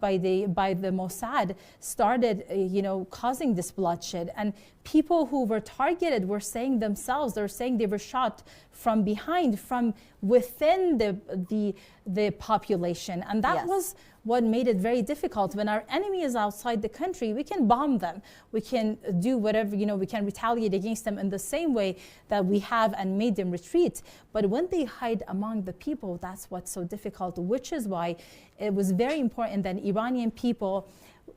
by the Mossad started, causing this bloodshed. And people who were targeted were saying themselves, they're saying they were shot from behind, from within the population. And that was what made it very difficult. When our enemy is outside the country, we can bomb them. We can do whatever, we can retaliate against them in the same way that we have and made them retreat. But when they hide among the people, that's what's so difficult, which is why it was very important that Iranian people,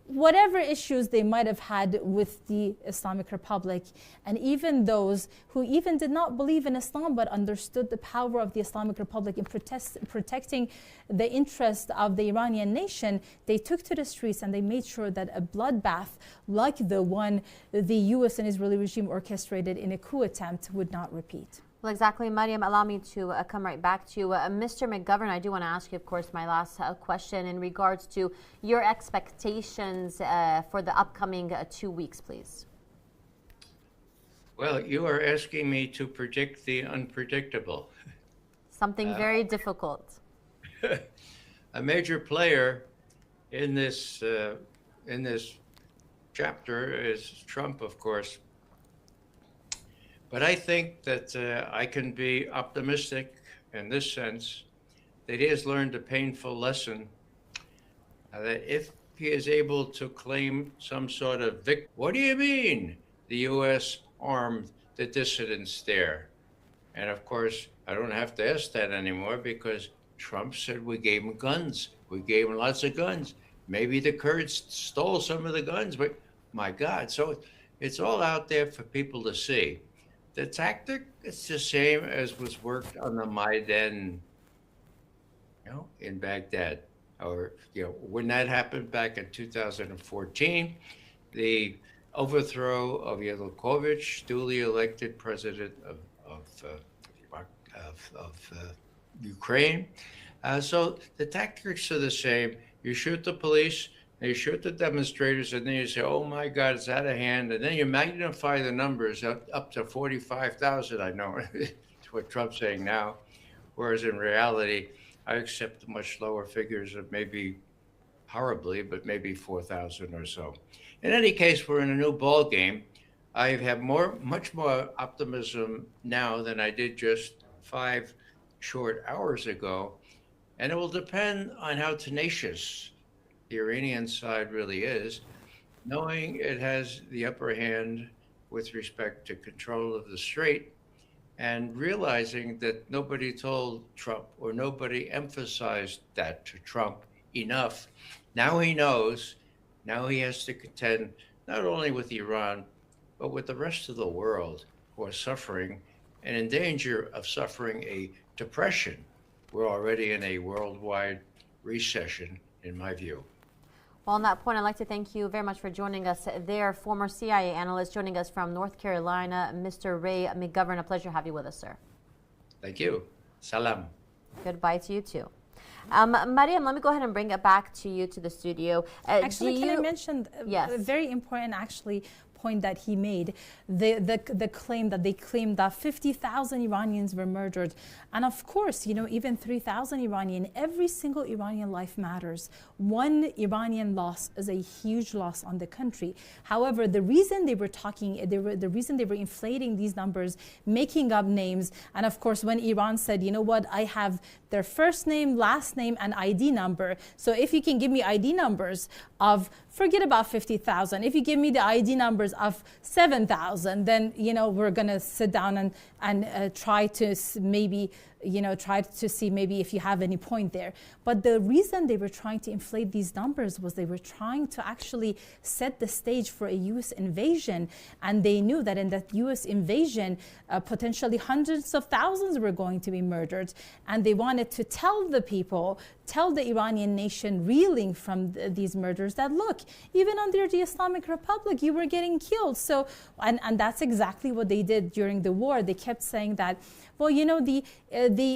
whatever issues they might have had with the Islamic Republic, and even those who even did not believe in Islam but understood the power of the Islamic Republic in protecting the interest of the Iranian nation, they took to the streets and they made sure that a bloodbath like the one the US and Israeli regime orchestrated in a coup attempt would not repeat. Well, exactly, Mariam. Allow me to come right back to you. Mr. McGovern, I do want to ask you, of course, my last question in regards to your expectations for the upcoming 2 weeks, please. Well, you are asking me to predict the unpredictable. Something very difficult. A major player in this chapter is Trump, of course. But I think that I can be optimistic in this sense, that he has learned a painful lesson, that if he is able to claim some sort of victory, what do you mean the U.S. armed the dissidents there? And of course, I don't have to ask that anymore because Trump said we gave him guns. We gave him lots of guns. Maybe the Kurds stole some of the guns, but my God. So it's all out there for people to see. The tactic is the same as was worked on the Maidan, in Baghdad, or when that happened back in 2014, the overthrow of Yanukovych, duly elected president of Ukraine. So the tactics are the same. You shoot the police. You shoot the demonstrators, and then you say, oh, my God, it's out of hand. And then you magnify the numbers up to 45,000, I know. It's what Trump's saying now. Whereas in reality, I accept much lower figures of maybe horribly, but maybe 4,000 or so. In any case, we're in a new ball game. I have much more optimism now than I did just 5 short hours ago. And it will depend on how tenacious the Iranian side really is, knowing it has the upper hand with respect to control of the strait, and realizing that nobody told Trump or nobody emphasized that to Trump enough. Now he knows. Now he has to contend not only with Iran, but with the rest of the world who are suffering and in danger of suffering a depression. We're already in a worldwide recession, in my view. Well, on that point, I'd like to thank you very much for joining us there. Former CIA analyst joining us from North Carolina, Mr. Ray McGovern. A pleasure to have you with us, sir. Thank you. Salam. Goodbye to you, too. Mariam, let me go ahead and bring it back to you to the studio. Actually, can I mention a very important, point that he made, the claim that they claimed that 50,000 Iranians were murdered. And of course, even 3,000 Iranian, every single Iranian life matters. One Iranian loss is a huge loss on the country. However, the reason they were inflating these numbers, making up names, and of course, when Iran said, you know what, I have their first name, last name, and ID number. So if you can give me ID numbers of, forget about 50,000. If you give me the ID numbers of 7,000, then, we're going to sit down and try to maybe, try to see maybe if you have any point there. But the reason they were trying to inflate these numbers was they were trying to actually set the stage for a U.S. invasion. And they knew that in that U.S. invasion, potentially hundreds of thousands were going to be murdered. And they wanted to tell the people, tell the Iranian nation reeling from these murders that, look, even under the Islamic Republic, you were getting killed. So, and that's exactly what they did during the war. They kept saying that, well, the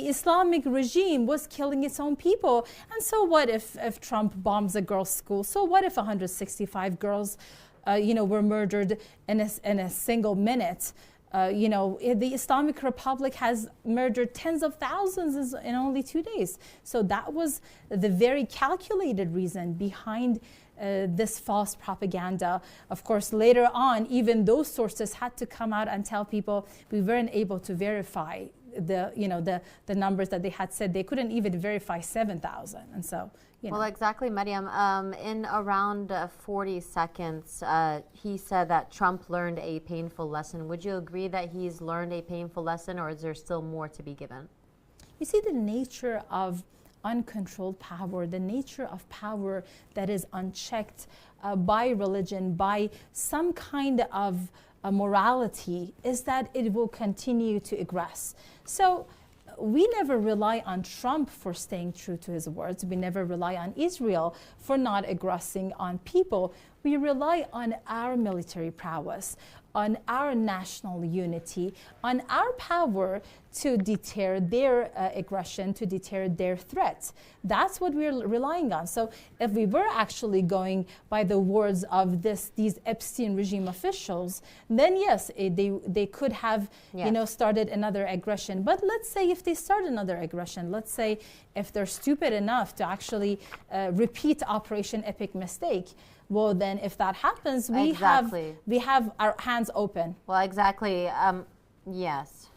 Islamic regime was killing its own people. And so what if Trump bombs a girls' school? So what if 165 girls, were murdered in a single minute? The Islamic Republic has murdered tens of thousands in only 2 days. So that was the very calculated reason behind this false propaganda. Of course, later on, even those sources had to come out and tell people we weren't able to verify the numbers that they had said. They couldn't even verify 7,000. And so, Well, exactly, Mariam. In around 40 seconds, he said that Trump learned a painful lesson. Would you agree that he's learned a painful lesson, or is there still more to be given? You see the nature of uncontrolled power, the nature of power that is unchecked by religion, by some kind of morality, is that it will continue to aggress. So we never rely on Trump for staying true to his words. We never rely on Israel for not aggressing on people. We rely on our military prowess, on our national unity, on our power to deter their aggression, to deter their threats. That's what we're relying on. So if we were actually going by the words of these Epstein regime officials, then yes, they could have started another aggression. But let's say if they start another aggression, let's say if they're stupid enough to actually repeat Operation Epic Mistake, well, then if that happens, we have our hands open. Well, exactly. Yes.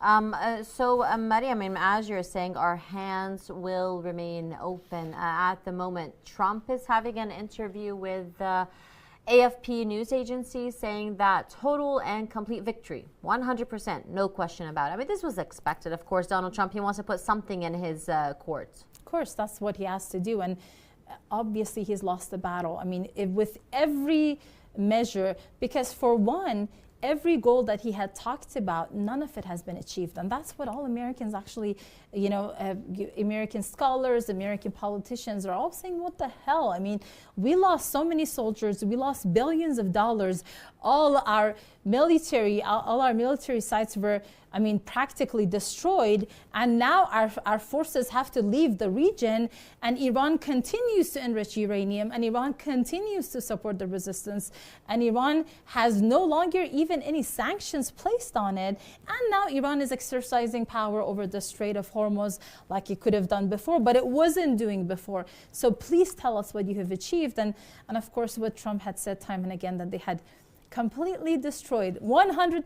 Mariam, as you're saying, our hands will remain open at the moment. Trump is having an interview with AFP news agency saying that total and complete victory, 100%, no question about it. I mean, this was expected. Of course, Donald Trump, he wants to put something in his court. Of course, that's what he has to do. And obviously he's lost the battle. I mean, with every measure, because for one, every goal that he had talked about, none of it has been achieved. And that's what all Americans actually, American scholars, American politicians are all saying, what the hell? I mean, we lost so many soldiers, we lost billions of dollars. All our military sites were, practically destroyed. And now our forces have to leave the region, and Iran continues to enrich uranium, and Iran continues to support the resistance. And Iran has no longer even any sanctions placed on it. And now Iran is exercising power over the Strait of Hormuz like it could have done before, but it wasn't doing before. So please tell us what you have achieved. And of course, what Trump had said time and again, that they had completely destroyed 100%,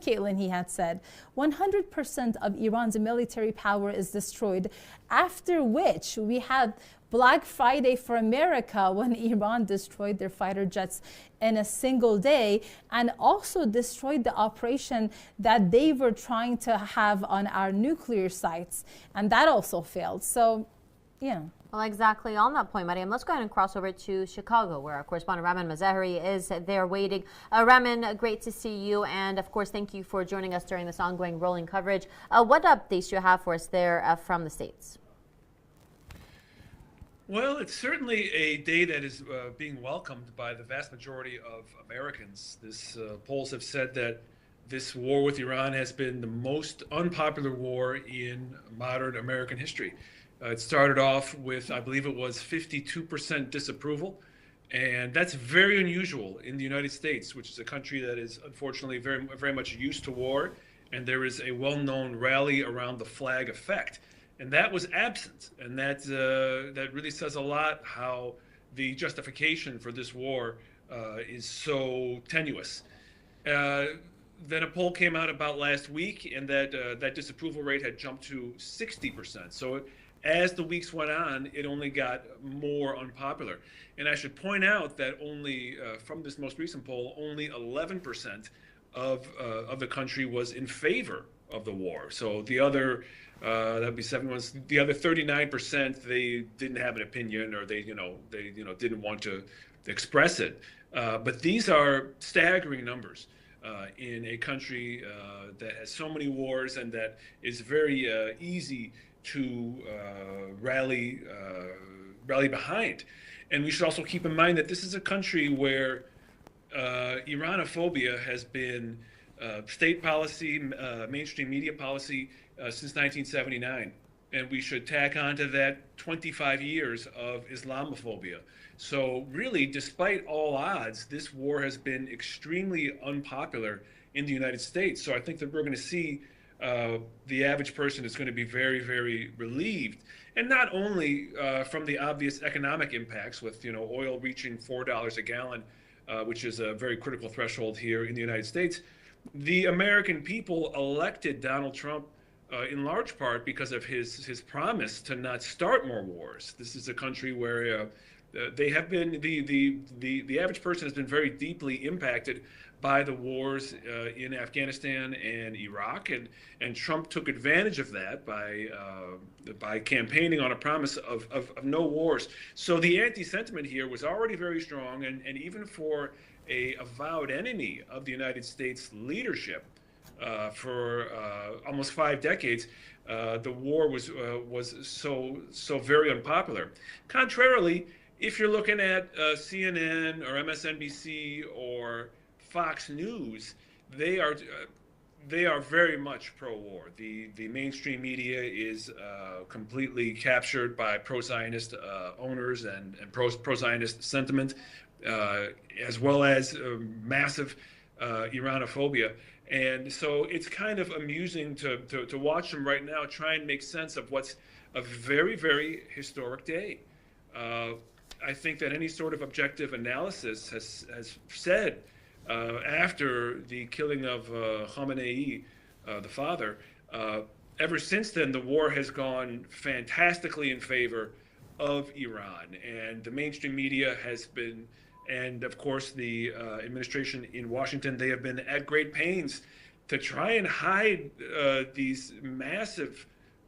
Caitlin, he had said 100% of Iran's military power is destroyed, after which we had Black Friday for America when Iran destroyed their fighter jets in a single day, and also destroyed the operation that they were trying to have on our nuclear sites, and that also failed. So yeah. Well, exactly on that point, Mariam, let's go ahead and cross over to Chicago, where our correspondent Raman Mazahari is there waiting. Raman, great to see you. And of course, thank you for joining us during this ongoing rolling coverage. What updates do you have for us there from the States? Well, it's certainly a day that is being welcomed by the vast majority of Americans. Polls have said that this war with Iran has been the most unpopular war in modern American history. It started off with, I believe it was 52% disapproval, and that's very unusual in the United States, which is a country that is unfortunately very, very much used to war, and there is a well-known rally around the flag effect. And that was absent, and that really says a lot how the justification for this war is so tenuous. Then a poll came out about last week, and that disapproval rate had jumped to 60%. So as the weeks went on, it only got more unpopular. And I should point out that only from this most recent poll, only 11% of the country was in favor of the war. So the other that'd be 71. The other 39%, they didn't have an opinion, or they didn't want to express it. But these are staggering numbers in a country that has so many wars and that is very easy to rally behind. And we should also keep in mind that this is a country where Iranophobia has been state policy, mainstream media policy since 1979. And we should tack onto that 25 years of Islamophobia. So really, despite all odds, this war has been extremely unpopular in the United States. So I think that we're going to see the average person is going to be very, very relieved, and not only from the obvious economic impacts with oil reaching $4 a gallon, which is a very critical threshold here in the United States. The American people elected Donald Trump in large part because of his promise to not start more wars. This is a country where they have been the average person has been very deeply impacted by the wars in Afghanistan and Iraq, and Trump took advantage of that by campaigning on a promise of no wars. So the anti-sentiment here was already very strong, and even for a avowed enemy of the United States leadership for almost 5 decades, the war was so very unpopular. Contrarily, if you're looking at CNN or MSNBC or Fox News, they are very much pro-war. The mainstream media is completely captured by pro-Zionist owners and pro-Zionist sentiment, as well as massive Iranophobia. And so it's kind of amusing to watch them right now try and make sense of what's a very, very historic day. I think that any sort of objective analysis has said after the killing of Khamenei, the father, ever since then, the war has gone fantastically in favor of Iran. And the mainstream media has been, and of course the administration in Washington, they have been at great pains to try and hide these massive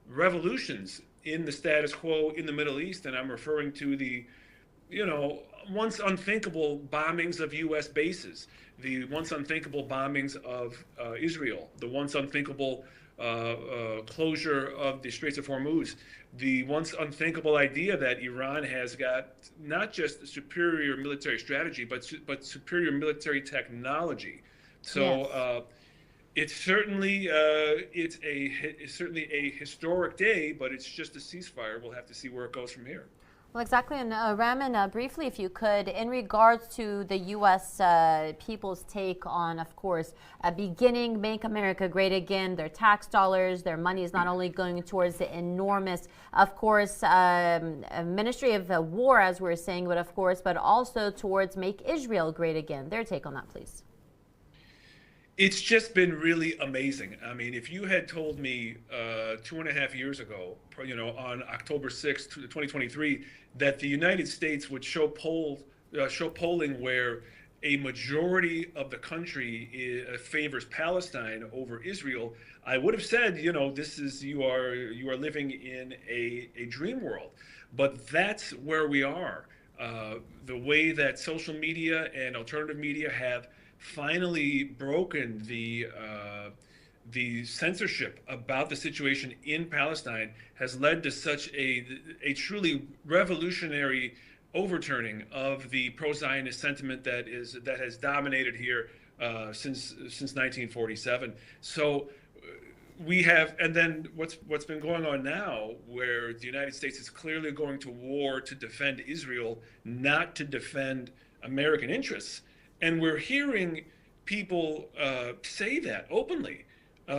revolutions in the status quo in the Middle East. And I'm referring to the once unthinkable bombings of U.S. bases, the once unthinkable bombings of Israel, the once unthinkable closure of the Straits of Hormuz, the once unthinkable idea that Iran has got not just superior military strategy, but superior military technology. So it's certainly it's certainly a historic day, but it's just a ceasefire. We'll have to see where it goes from here. Well, exactly. And Raman, briefly, if you could, in regards to the U.S. People's take on, of course, beginning Make America Great Again, their tax dollars, their money is not only going towards the enormous, of course, Ministry of War, as we're saying, but also towards Make Israel Great Again. Their take on that, please. It's just been really amazing. I mean, if you had told me 2.5 years ago, on October 6th, 2023, that the United States would show polling where a majority of the country favors Palestine over Israel, I would have said, this is you are living in a dream world. But that's where we are. The way that social media and alternative media have finally broken the censorship about the situation in Palestine has led to such a truly revolutionary overturning of the pro-Zionist sentiment that has dominated here since 1947. So we have, and then what's been going on now, where the United States is clearly going to war to defend Israel, not to defend American interests. And we're hearing people say that openly.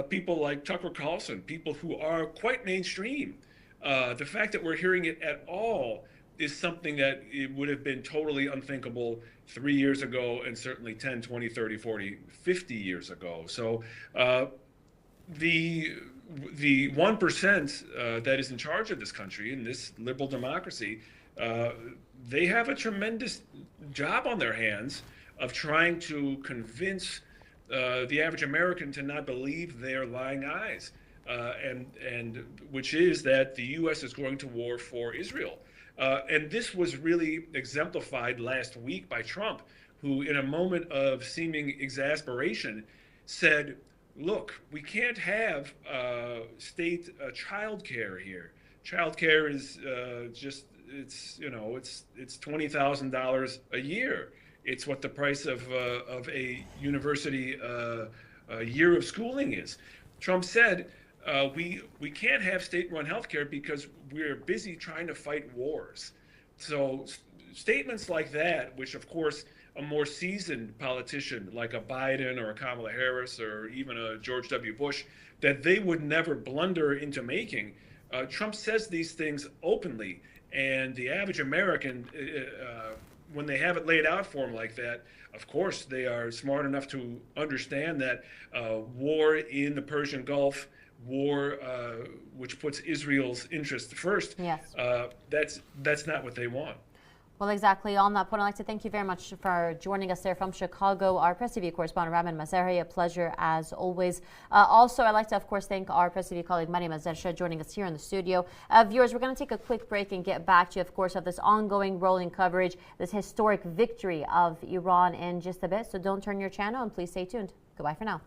People like Tucker Carlson, people who are quite mainstream. The fact that we're hearing it at all is something that it would have been totally unthinkable 3 years ago, and certainly 10, 20, 30, 40, 50 years ago. So the 1% that is in charge of this country, in this liberal democracy, they have a tremendous job on their hands of trying to convince the average American to not believe their lying eyes, and which is that the U.S. is going to war for Israel. And this was really exemplified last week by Trump, who, in a moment of seeming exasperation, said, "Look, we can't have state child care here. Child care is it's $20,000 a year. It's what the price of a university year of schooling is." Trump said, we can't have state-run healthcare because we're busy trying to fight wars. So statements like that, which of course a more seasoned politician like a Biden or a Kamala Harris or even a George W. Bush, that they would never blunder into making. Trump says these things openly, and the average American, when they have it laid out for them like that, of course they are smart enough to understand that war in the Persian Gulf, war which puts Israel's interest first, yes. That's not what they want. Well, exactly. On that point, I'd like to thank you very much for joining us there from Chicago, our Press TV correspondent, Ramin Mazari. A pleasure as always. Also, I'd like to, of course, thank our Press TV colleague, Mariam Azzarshed, joining us here in the studio. Viewers, we're going to take a quick break and get back to you, of course, of this ongoing rolling coverage, this historic victory of Iran in just a bit. So don't turn your channel and please stay tuned. Goodbye for now.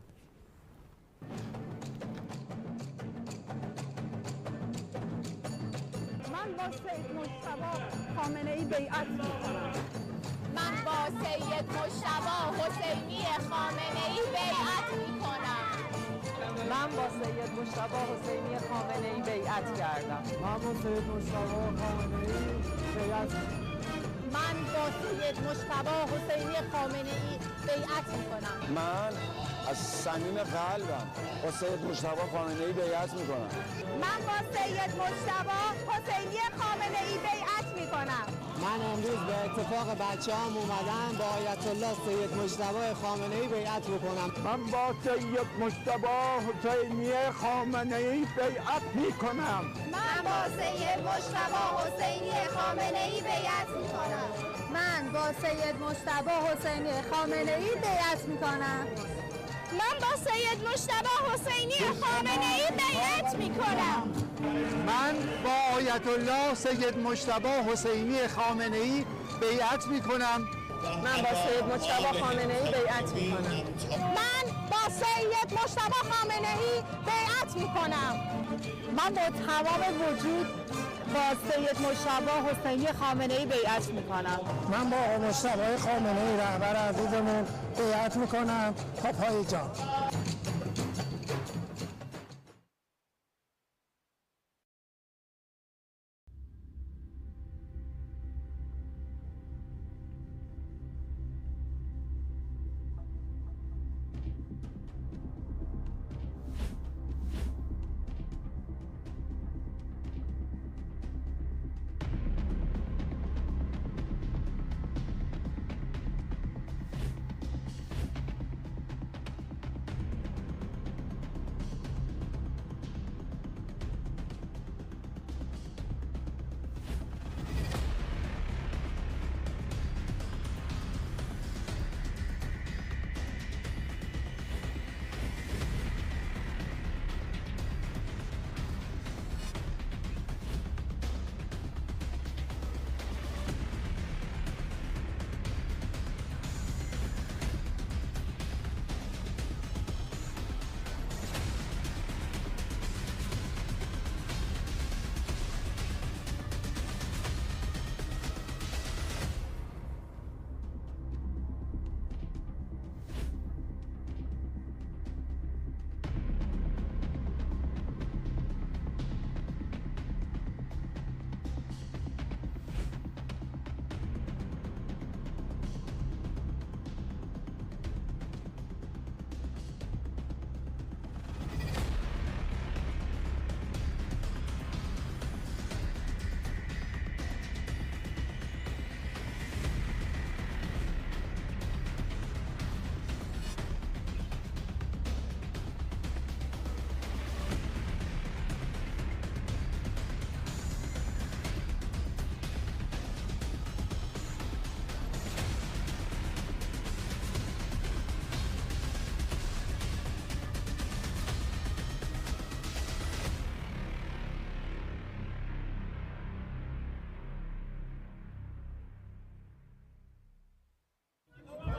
خامنه‌ای بیعت می‌کنم. من با سید مجتبی حسینی خامنه‌ای بیعت می‌کنم. من با سید مجتبی حسینی خامنه‌ای بیعت کردم. من با سید مجتبی خامنه‌ای بیعت من با سید مجتبی حسینی خامنه‌ای بیعت می‌کنم. من از صمیم قلبم با سید مجتبی خامنه‌ای بیعت می‌کنم. من با سید مجتبی حسینی خامنه‌ای بیعت می‌کنم. من امروز به اتفاق بچه‌هام اومدم با آیت الله سید مجتبی خامنه‌ای بیعت بکنم. من با سید مجتبی حسینی خامنه‌ای بیعت می‌کنم. من با سید مجتبی حسینی خامنه‌ای بیعت می‌کنم. من با سید مجتبی حسینی خامنه‌ای بیعت می‌کنم. من با سید مجتبی حسینی خامنه‌ای بیعت می‌کنم. من با آیت الله سید مجتبی حسینی خامنه‌ای بیعت می‌کنم. من با سید مجتبی خامنه‌ای بیعت می‌کنم. من با سید مجتبی خامنه‌ای بیعت می‌کنم. من با تمام وجود با سید مجتبی حسینی خامنه‌ای بیعت می‌کنم. من با مجتبی خامنه‌ای رهبر عزیزمون بیعت می‌کنم تا پای جان.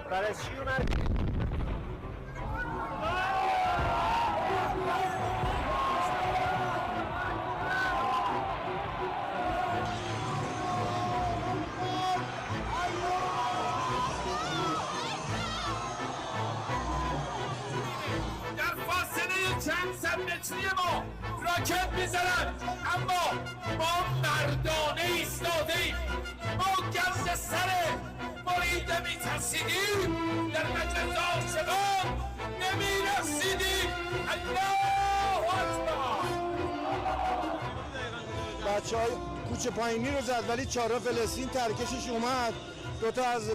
برای چی اومد؟ در فاصله چند صد متری ما راکت میزنن، اما ما مردانه ایستادیم. ما گرز سر بریده میترسیدیم، در مجلس عاشقان نمیرسیدیم. الله اکبر. بچه های کوچه پایینی رو زد ولی چهارراه فلسطین ترکشش اومد. دوتا از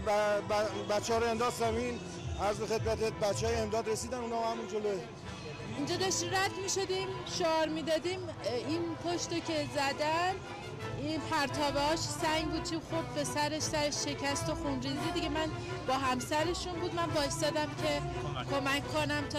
بچه ها رو انداز زمین. عرض به خدمتت بچه های امداد رسیدن، اونا همون جلوه. اینجا داشتیم رد می شدیم، شعار می دادیم. این پشتو که زدن، این پرتابهاش سنگ بود، چی خورد به سرش شکست و خونریزی دیگه. من با همسرشون بود، من بایستادم که کمک کنم تا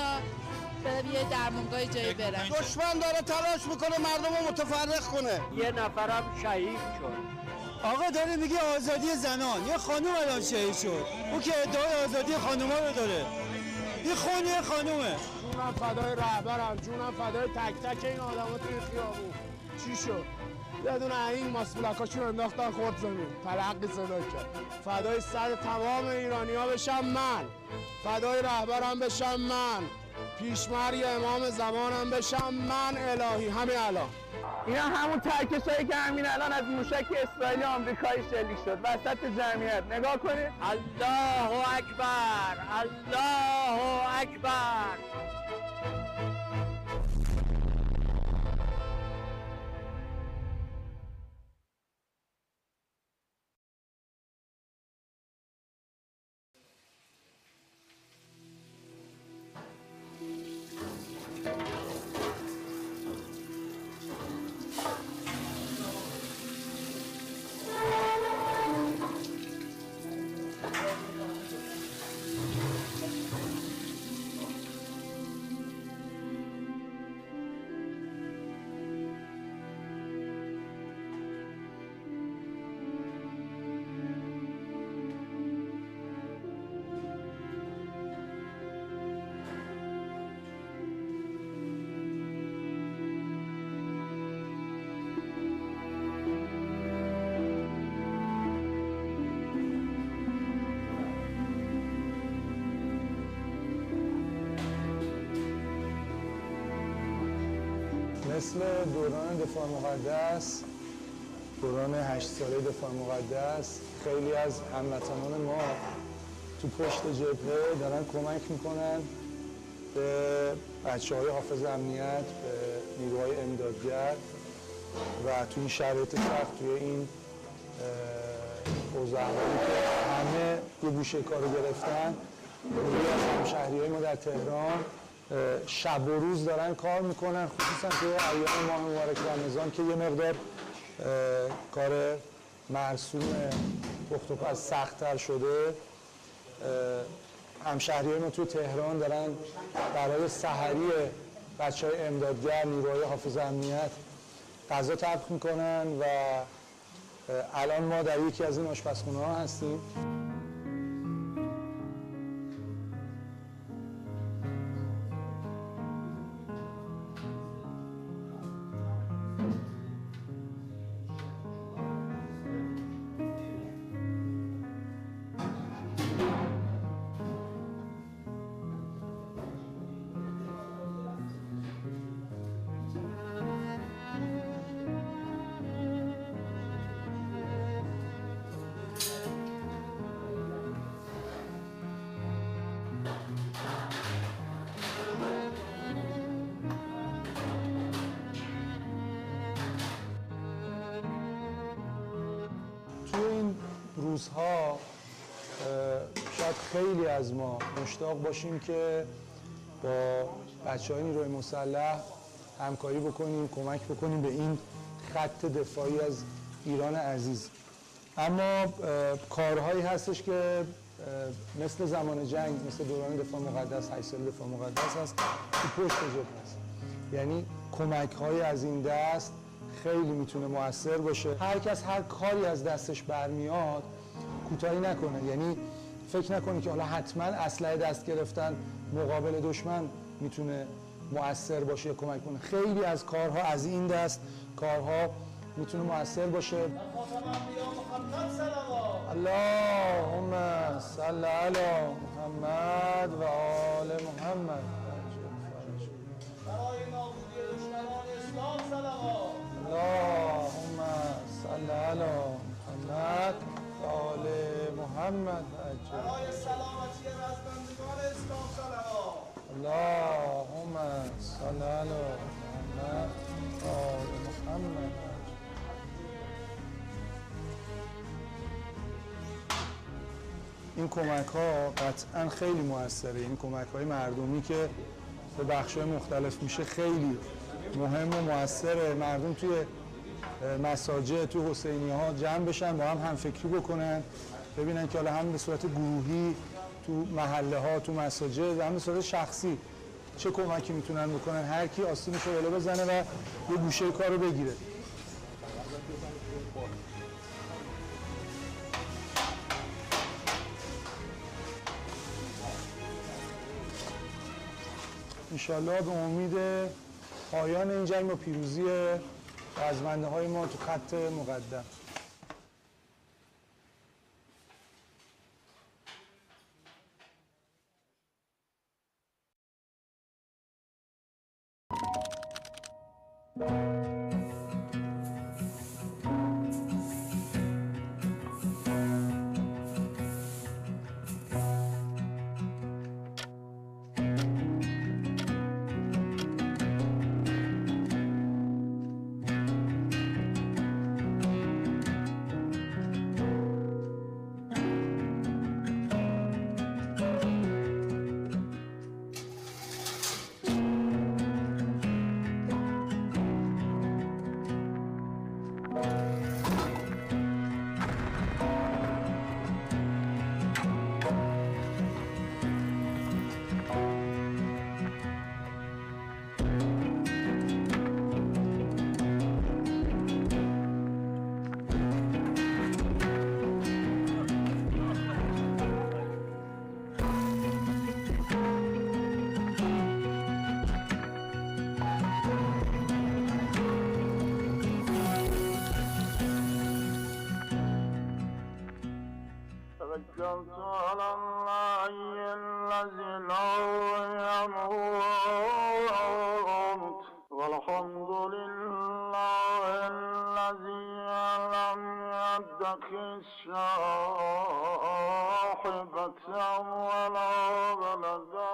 به یه درمانگاه جایی برم. دشمن داره تلاش میکنه مردم رو متفرق کنه. یه نفرم شهید شد. آقا داره میگه آزادی زنان، یه خانوم الان شهید شد. اون که ادعای آزادی خانوما رو داره. این خونی خانومه. جونم فدای رهبرم، جونم فدای تک تک این آدما توی خیابون. چی شد؟ یه دونه این ماسپلاکاشون انداختن خورد زمین، تلقی صدا کرد. فدای سر تمام ایرانی‌ها بشم من، فدای رهبرم بشم من، پیشمرگ امام زمانم بشم من. الهی همین الان اینا همون ترکشایی که همین الان از موشک اسرائیلی آمریکایی شلیک شد وسط جمعیت. نگاه کنید. الله اکبر، الله اکبر. مثل دوران دفاع مقدس، دوران 8 ساله دفاع مقدس، خیلی از هموطنان ما تو پشت جبهه دارن کمک میکنن به بچه‌های حافظ امنیت، به نیروهای امدادگر و تو این شرایط سخت، توی این اوضاعی که همه یه گوشه کارو گرفتن، نیروی از همشهریهای ما در تهران شب و روز دارن کار میکنن، خصوصا توی ایام ماه مبارک رمضان که یه مقدار کار مرسوم پخت و پز سخت‌تر شده. همشهریای ما توی تهران دارن برای سحری بچه‌های امدادگر، نیروهای حافظ امنیت غذا طبخ میکنن و الان ما در یکی از این آشپزخونه‌ها هستیم. روزها شاید خیلی از ما مشتاق باشیم که با بچه‌های نیروی مسلح همکاری بکنیم، کمک بکنیم به این خط دفاعی از ایران عزیز. اما کارهایی هستش که مثل زمان جنگ، مثل دوران دفاع مقدس، 8 سال دفاع مقدس هست که پشت جبهه است. یعنی کمک‌های از این دست خیلی میتونه مؤثر باشه. هر کس هر کاری از دستش برمیاد کوتاهی نکنه، یعنی فکر نکنه که حالا حتما اسلحه دست گرفتن مقابل دشمن میتونه مؤثر باشه یا کمک کنه. خیلی از کارها از این دست کارها میتونه مؤثر باشه. اللهم صل علی محمد و آل محمد. برای نابودی دشمنان اسلام محمد عجل. برای سلامتی رزمندگان اسلام صلوات. اللهم صل علی محمد و آل محمد. این کمک ها قطعا خیلی موثره. این کمک های مردمی که به بخش های مختلف میشه خیلی مهم و موثره. مردم توی مساجد، توی حسینیه ها جمع بشن، با هم فکری بکنن، ببینن که حالا هم به صورت گروهی تو محله ها، تو مساجد، هم به صورت شخصی چه کمکی میتونن بکنن. هر کی آستینش رو بالا بزنه و یه گوشه کار رو بگیره. انشالله به امید پایان این جنگ و پیروزی رزمنده های ما تو خط مقدم. توكلت على الله الذي لا يموت والحمد لله الذي لم يتخذ صاحبة ولا ولدا.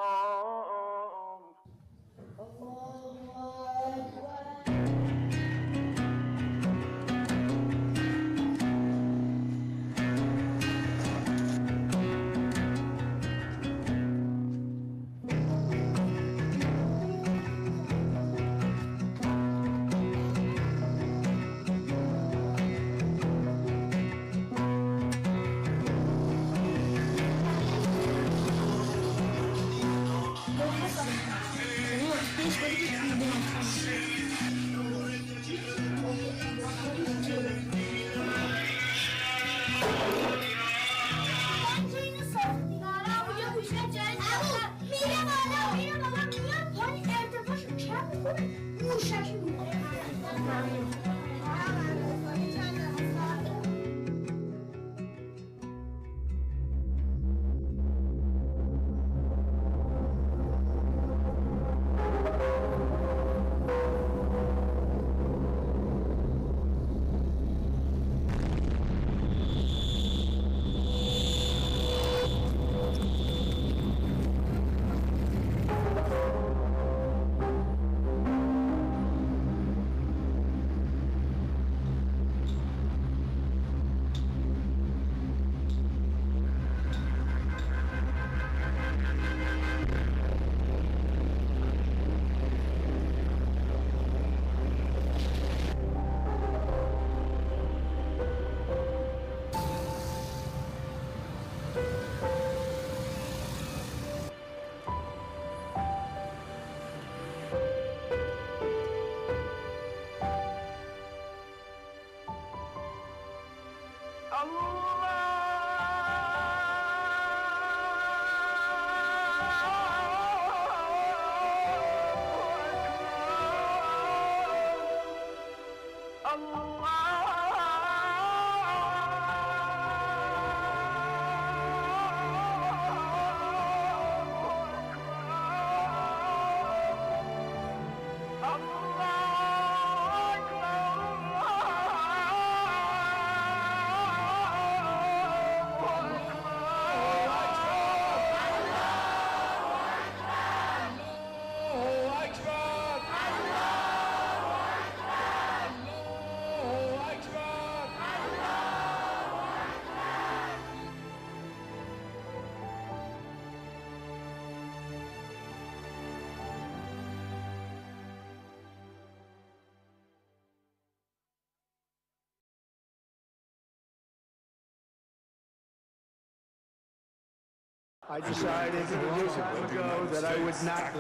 I decided a long time ago that I would not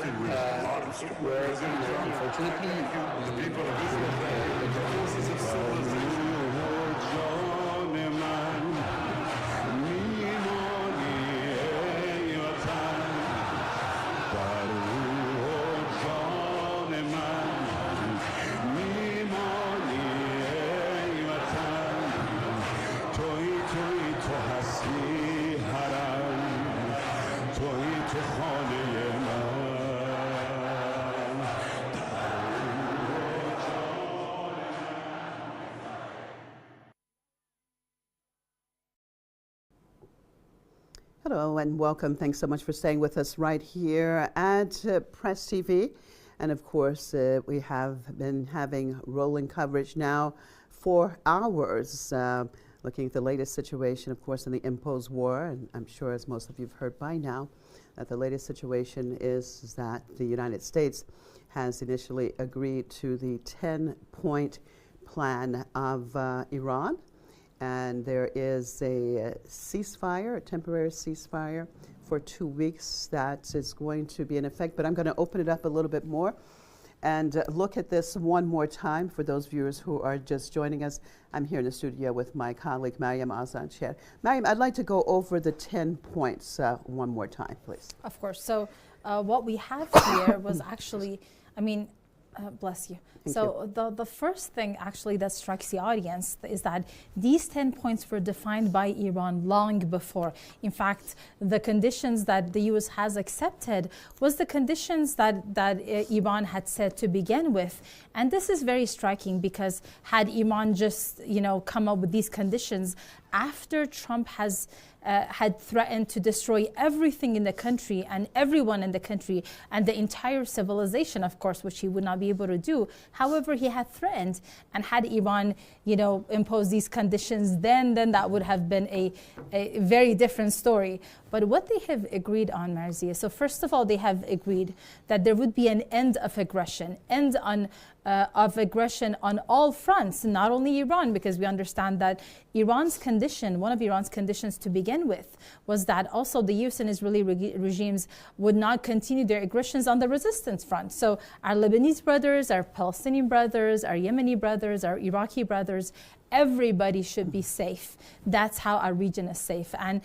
Hello and welcome. Thanks so much for staying with us right here at Press TV. And of course, we have been having rolling coverage now for hours, looking at the latest situation, of course, in the imposed war. And I'm sure, as most of you have heard by now, that the latest situation is that the United States has initially agreed to the 10-point plan of Iran. And there is a ceasefire, a temporary ceasefire for 2 weeks that is going to be in effect. But I'm going to open it up a little bit more and look at this one more time for those viewers who are just joining us. I'm here in the studio with my colleague, Mariam Azancher. Mariam, I'd like to go over the 10 points one more time, please. Of course. So what we have here was actually, bless you. The first thing actually that strikes the audience is that these 10 points were defined by Iran long before. In fact, the conditions that the U.S. has accepted was the conditions that Iran had said to begin with. And this is very striking because had Iran just, come up with these conditions after Trump had threatened to destroy everything in the country and everyone in the country and the entire civilization, of course, which he would not be able to do. However, he had threatened, and had Iran, imposed these conditions, then that would have been a very different story. But what they have agreed on, Marzia, so first of all, they have agreed that there would be an end of aggression, of aggression on all fronts, not only Iran, because we understand that Iran's condition, one of Iran's conditions to begin with, was that also the US and Israeli regimes would not continue their aggressions on the resistance front. So our Lebanese brothers, our Palestinian brothers, our Yemeni brothers, our Iraqi brothers, everybody should be safe. That's how our region is safe. And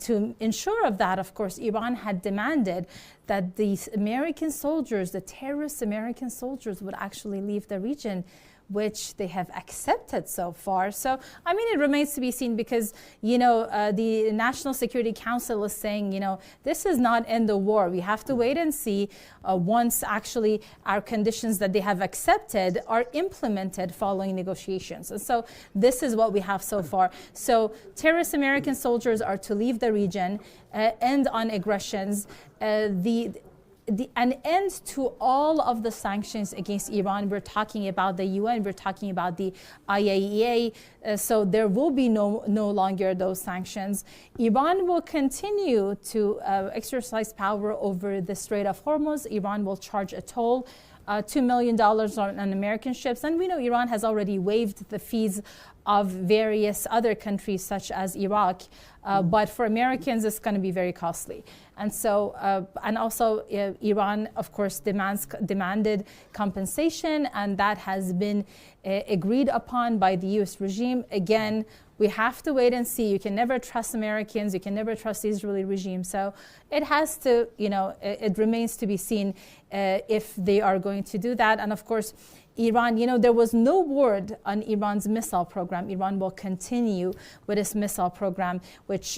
to ensure of that, of course, Iran had demanded that these American soldiers, the terrorist American soldiers, would actually leave the region, which they have accepted so far. So, it remains to be seen because, the National Security Council is saying, this is not end the war. We have to wait and see once actually our conditions that they have accepted are implemented following negotiations. And so this is what we have so far. So terrorist American soldiers are to leave the region, end on aggressions, an end to all of the sanctions against Iran. We're talking about the UN, we're talking about the IAEA, so there will be no longer those sanctions. Iran will continue to exercise power over the Strait of Hormuz. Iran will charge a toll, $2 million on American ships. And we know Iran has already waived the fees of various other countries such as Iraq. But for Americans, it's going to be very costly. And so, and also Iran, of course, demanded compensation, and that has been agreed upon by the U.S. regime. Again, we have to wait and see. You can never trust Americans. You can never trust the Israeli regime. So it has to, it remains to be seen if they are going to do that. And of course, Iran, there was no word on Iran's missile program. Iran will continue with its missile program,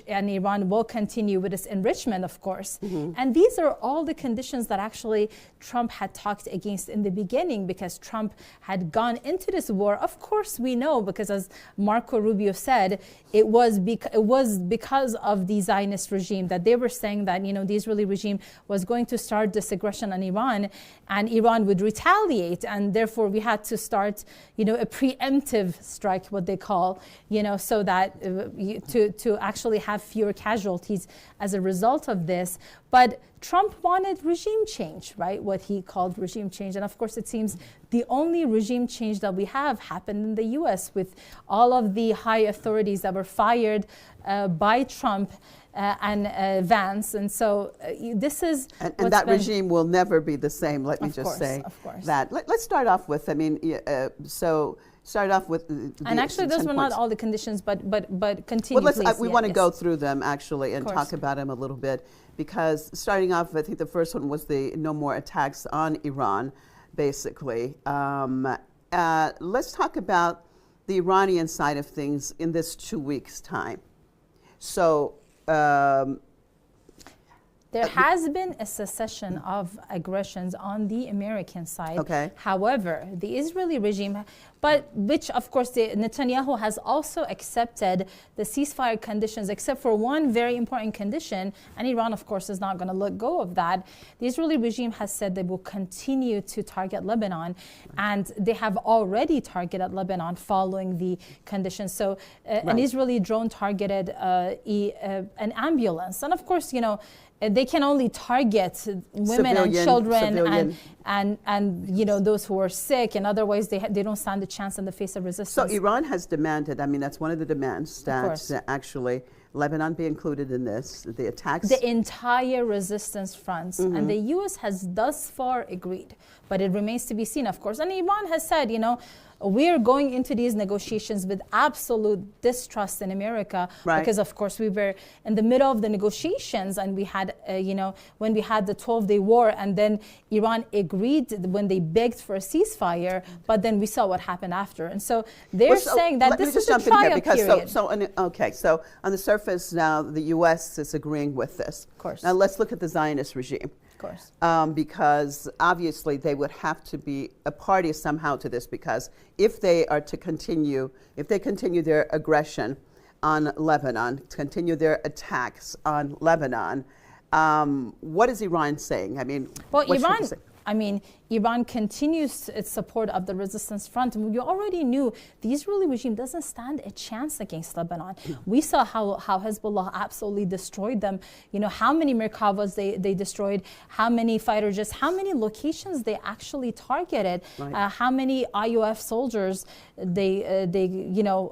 and Iran will continue with its enrichment, of course. Mm-hmm. And these are all the conditions that actually Trump had talked against in the beginning, because Trump had gone into this war. Of course, we know, because as Marco Rubio said, it was because of the Zionist regime that they were saying that, the Israeli regime was going to start this aggression on Iran, and Iran would retaliate, and therefore we had to start, a preemptive strike, what they call, so that to actually have fewer casualties as a result of this. But Trump wanted regime change, right? What he called regime change. And of course, it seems the only regime change that we have happened in the U.S. with all of the high authorities that were fired by Trump and Vance. And so this is and that regime will never be the same. Let me just say that. Let's start off with. I mean, so start off with. And actually, those were not all the conditions, but continue. Well, please. We want to go through them actually and talk about them a little bit, because starting off, I think the first one was the no more attacks on Iran, basically. Let's talk about the Iranian side of things in this 2 weeks' time. So. There has been a cessation of aggressions on the American side. Okay. However, the Israeli regime, which of course Netanyahu has also accepted the ceasefire conditions, except for one very important condition, and Iran of course is not going to let go of that. The Israeli regime has said they will continue to target Lebanon, and they have already targeted Lebanon following the conditions. So an Israeli drone targeted an ambulance, and of course, they can only target women and children and those who are sick, and otherwise they don't stand a chance in the face of resistance. So Iran has demanded, I mean, that's one of the demands, that actually Lebanon be included in this, the attacks. The entire resistance front. And the U.S. has thus far agreed, but it remains to be seen, of course. And Iran has said, we're going into these negotiations with absolute distrust in America, because of course we were in the middle of the negotiations, and we had, when we had the 12-day war, and then Iran agreed when they begged for a ceasefire, but then we saw what happened after. And so they're saying that this is a trial period. So on the surface now, the U.S. is agreeing with this. Of course. Now let's look at the Zionist regime. Of course. Because obviously they would have to be a party somehow to this, because if they are to continue, if they continue their aggression on Lebanon, continue their attacks on Lebanon, what is Iran saying? I mean, Iran continues its support of the resistance front. And you already knew the Israeli regime doesn't stand a chance against Lebanon. We saw how Hezbollah absolutely destroyed them. How many Merkavas they destroyed, how many fighter jets, how many locations they actually targeted, how many IOF soldiers they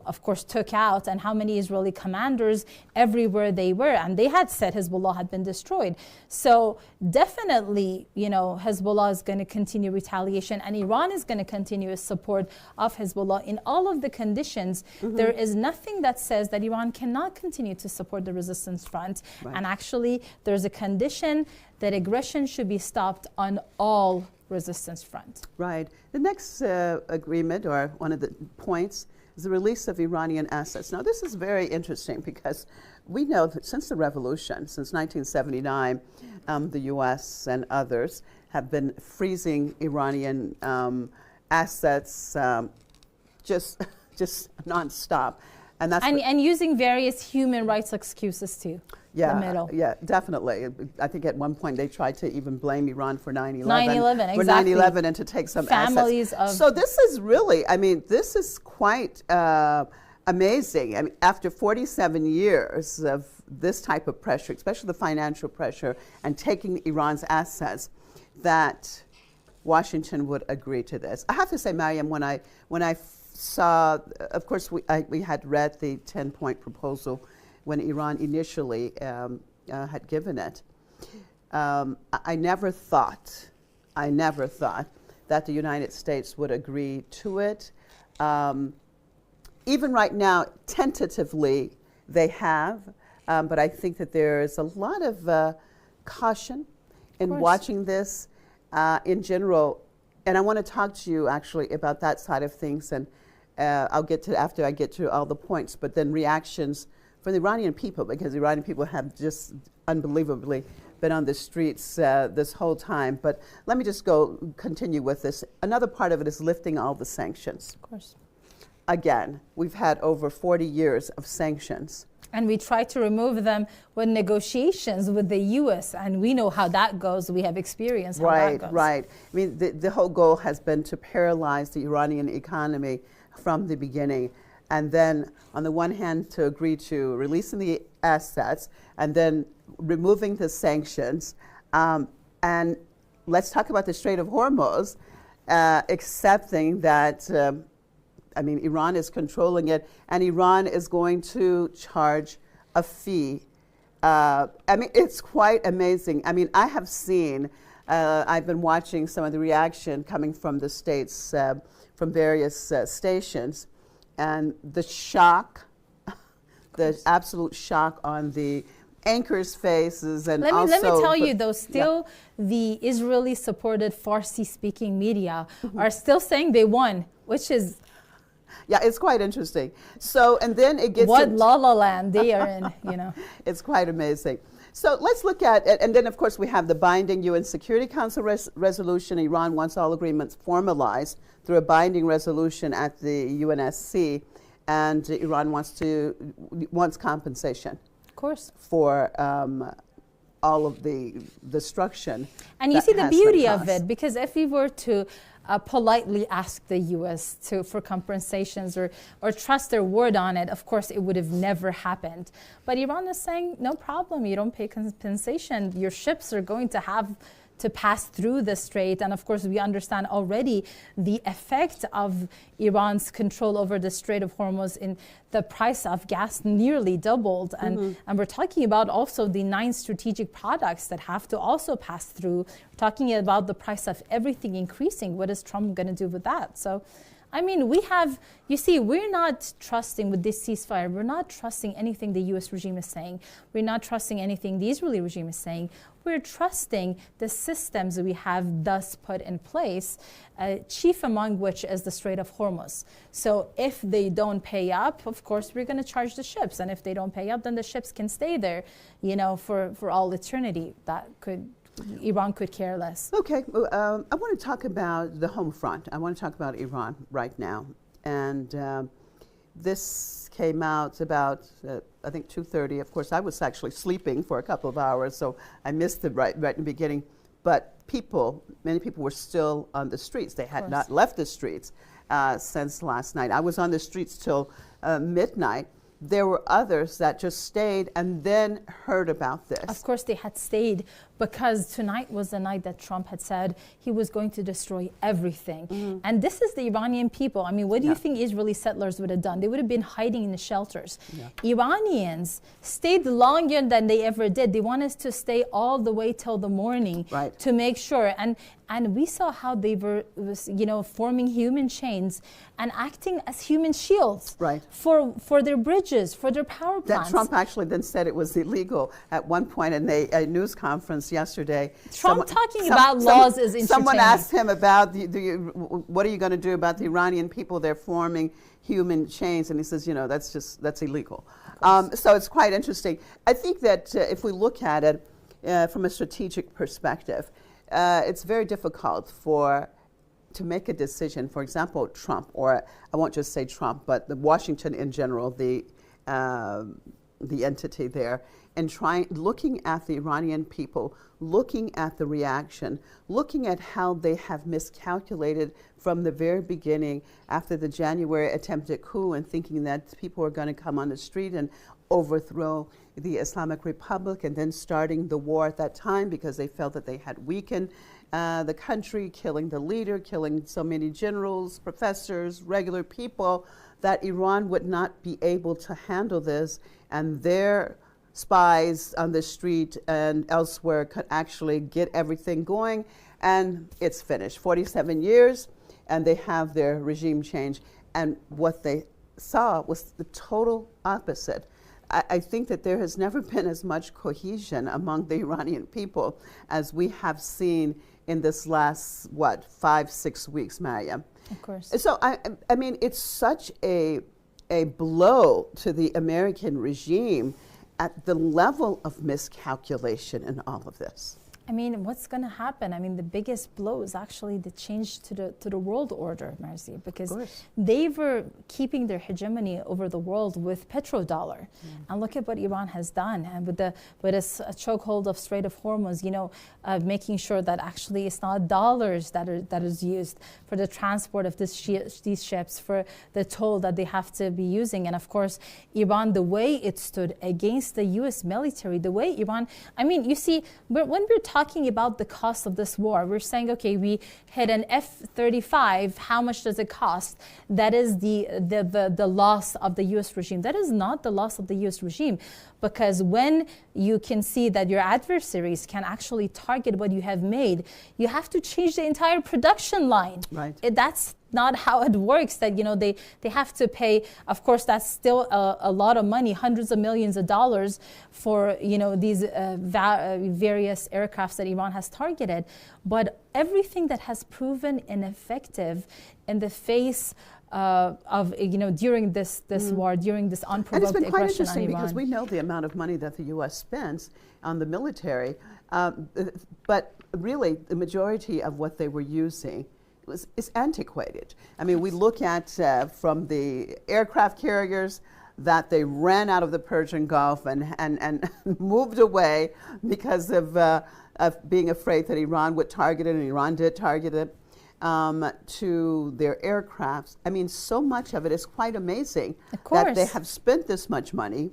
of course took out, and how many Israeli commanders everywhere they were. And they had said Hezbollah had been destroyed. So definitely, Hezbollah is going to continue retaliation, and Iran is going to continue its support of Hezbollah in all of the conditions. There is nothing that says that Iran cannot continue to support the resistance front. And actually, there's a condition that aggression should be stopped on all resistance front. Right. The next agreement, or one of the points, is the release of Iranian assets. Now, this is very interesting, because we know that since the revolution, since 1979, the U.S. and others have been freezing Iranian assets just nonstop, and using various human rights excuses too. Yeah, definitely. I think at one point they tried to even blame Iran for 9/11. 9/11, for 9/11, and to take some families assets. So this is really, this is quite amazing. After 47 years of this type of pressure, especially the financial pressure, and taking Iran's assets, that Washington would agree to this. I have to say, Mariam, when I saw, of course, we had read the 10-point proposal when Iran initially had given it. I never thought that the United States would agree to it. Even right now, tentatively, they have, but I think that there is a lot of caution in watching this in general. And I want to talk to you actually about that side of things, and I'll get to after I get to all the points, but then reactions from the Iranian people, because the Iranian people have just unbelievably been on the streets this whole time. But let me just continue with this. Another part of it is lifting all the sanctions. Of course. Again, we've had over 40 years of sanctions. And we try to remove them with negotiations with the U.S., and we know how that goes. We have experience how that goes. Right. I mean, the whole goal has been to paralyze the Iranian economy from the beginning. And then, on the one hand, to agree to releasing the assets, and then removing the sanctions. And let's talk about the Strait of Hormuz, accepting that Iran is controlling it, and Iran is going to charge a fee I mean, it's quite amazing. I mean, I have seen, I've been watching some of the reaction coming from the States, from various stations, and the shock, the absolute shock on the anchors' faces, and let me tell you though, still the Israeli-supported Farsi-speaking media are still saying they won, which is it's quite interesting. So, and then it gets what la la land they are in, you know. It's quite amazing. So let's look at it, and then of course we have the binding UN Security Council resolution. Iran wants all agreements formalized through a binding resolution at the UNSC, and Iran wants compensation. Of course. For all of the destruction. And you see the beauty of it, because if we were to politely ask the U.S. for compensations or trust their word on it, of course it would have never happened. But Iran is saying, no problem, you don't pay compensation. Your ships are going to have to pass through the strait. And of course, we understand already the effect of Iran's control over the Strait of Hormuz in the price of gas nearly doubled. And we're talking about also the 9 strategic products that have to also pass through. We're talking about the price of everything increasing. What is Trump going to do with that? So, I mean, you see, we're not trusting with this ceasefire. We're not trusting anything the U.S. regime is saying. We're not trusting anything the Israeli regime is saying. We're trusting the systems that we have thus put in place, chief among which is the Strait of Hormuz. So if they don't pay up, of course, we're going to charge the ships. And if they don't pay up, then the ships can stay there, you know, for all eternity. Iran could care less. Okay, I want to talk about the home front. I want to talk about Iran right now. And this came out about, I think, 2:30. Of course, I was actually sleeping for a couple of hours, so I missed it right in the beginning. But many people were still on the streets. They had not left the streets since last night. I was on the streets till midnight. There were others that just stayed and then heard about this. Of course, they had stayed because tonight was the night that Trump had said he was going to destroy everything. And this is the Iranian people. I mean, what do you think Israeli settlers would have done? They would have been hiding in the shelters. Iranians stayed longer than they ever did. They wanted to stay all the way till the morning to make sure. And we saw how they were, forming human chains and acting as human shields for their bridges, for their power plants. That Trump actually then said it was illegal at one point in a news conference yesterday. Trump talking about laws is entertaining. Someone asked him about what are you going to do about the Iranian people? They're forming human chains, and he says, that's illegal. So it's quite interesting. I think that if we look at it from a strategic perspective, it's very difficult to make a decision. For example, Trump, or I won't just say Trump, but the Washington in general, the entity there, and looking at the Iranian people, looking at the reaction, looking at how they have miscalculated from the very beginning after the January attempted coup, and thinking that people are going to come on the street and overthrow the Islamic Republic, and then starting the war at that time because they felt that they had weakened the country, killing the leader, killing so many generals, professors, regular people, that Iran would not be able to handle this, and their spies on the street and elsewhere could actually get everything going, and it's finished. 47 years, and they have their regime change, and what they saw was the total opposite. I think that there has never been as much cohesion among the Iranian people as we have seen in this last, 5-6 weeks, Mariam. Of course. So, I mean, it's such a blow to the American regime at the level of miscalculation in all of this. I mean, what's going to happen? I mean, the biggest blow is actually the change to the world order, Marzi, because they were keeping their hegemony over the world with petrodollar. And look at what Iran has done, and with a chokehold of Strait of Hormuz, making sure that actually it's not dollars that is used for the transport of these ships, for the toll that they have to be using. And of course, Iran, the way it stood against the U.S. military, the way Iran, I mean, you see, when we're talking about the cost of this war. We're saying, okay, we hit an F-35. How much does it cost? That is the loss of the U.S. regime. That is not the loss of the U.S. regime, because when you can see that your adversaries can actually target what you have made, you have to change the entire production line. Right. That's not how it works, that they have to pay. Of course, that's still a lot of money, hundreds of millions of dollars for these various aircrafts that Iran has targeted. But everything that has proven ineffective in the face of during this war, during this unprovoked and it's been quite aggression on interesting Iran. because we know the amount of money that the U.S. spends on the military, but really the majority of what they were using is antiquated. I mean, we look at from the aircraft carriers that they ran out of the Persian Gulf and moved away because of being afraid that Iran would target it, and Iran did target it, to their aircrafts. I mean, so much of it is quite amazing that they have spent this much money.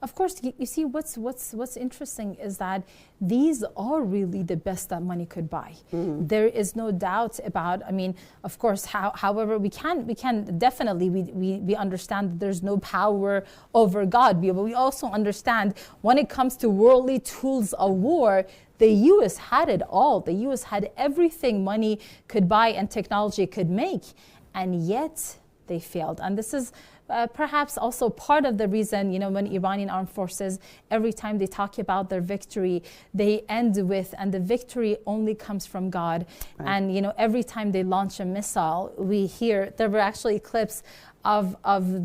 Of course, you see, what's interesting is that these are really the best that money could buy. There is no doubt about. I mean, of course, however, we can definitely we understand that there's no power over God, but we also understand when it comes to worldly tools of war, the U.S. had it all. The U.S. had everything money could buy and technology could make, and yet they failed. And this is perhaps also part of the reason, when Iranian armed forces, every time they talk about their victory, they end with, and the victory only comes from God. Right. And, every time they launch a missile, we hear, there were actually clips of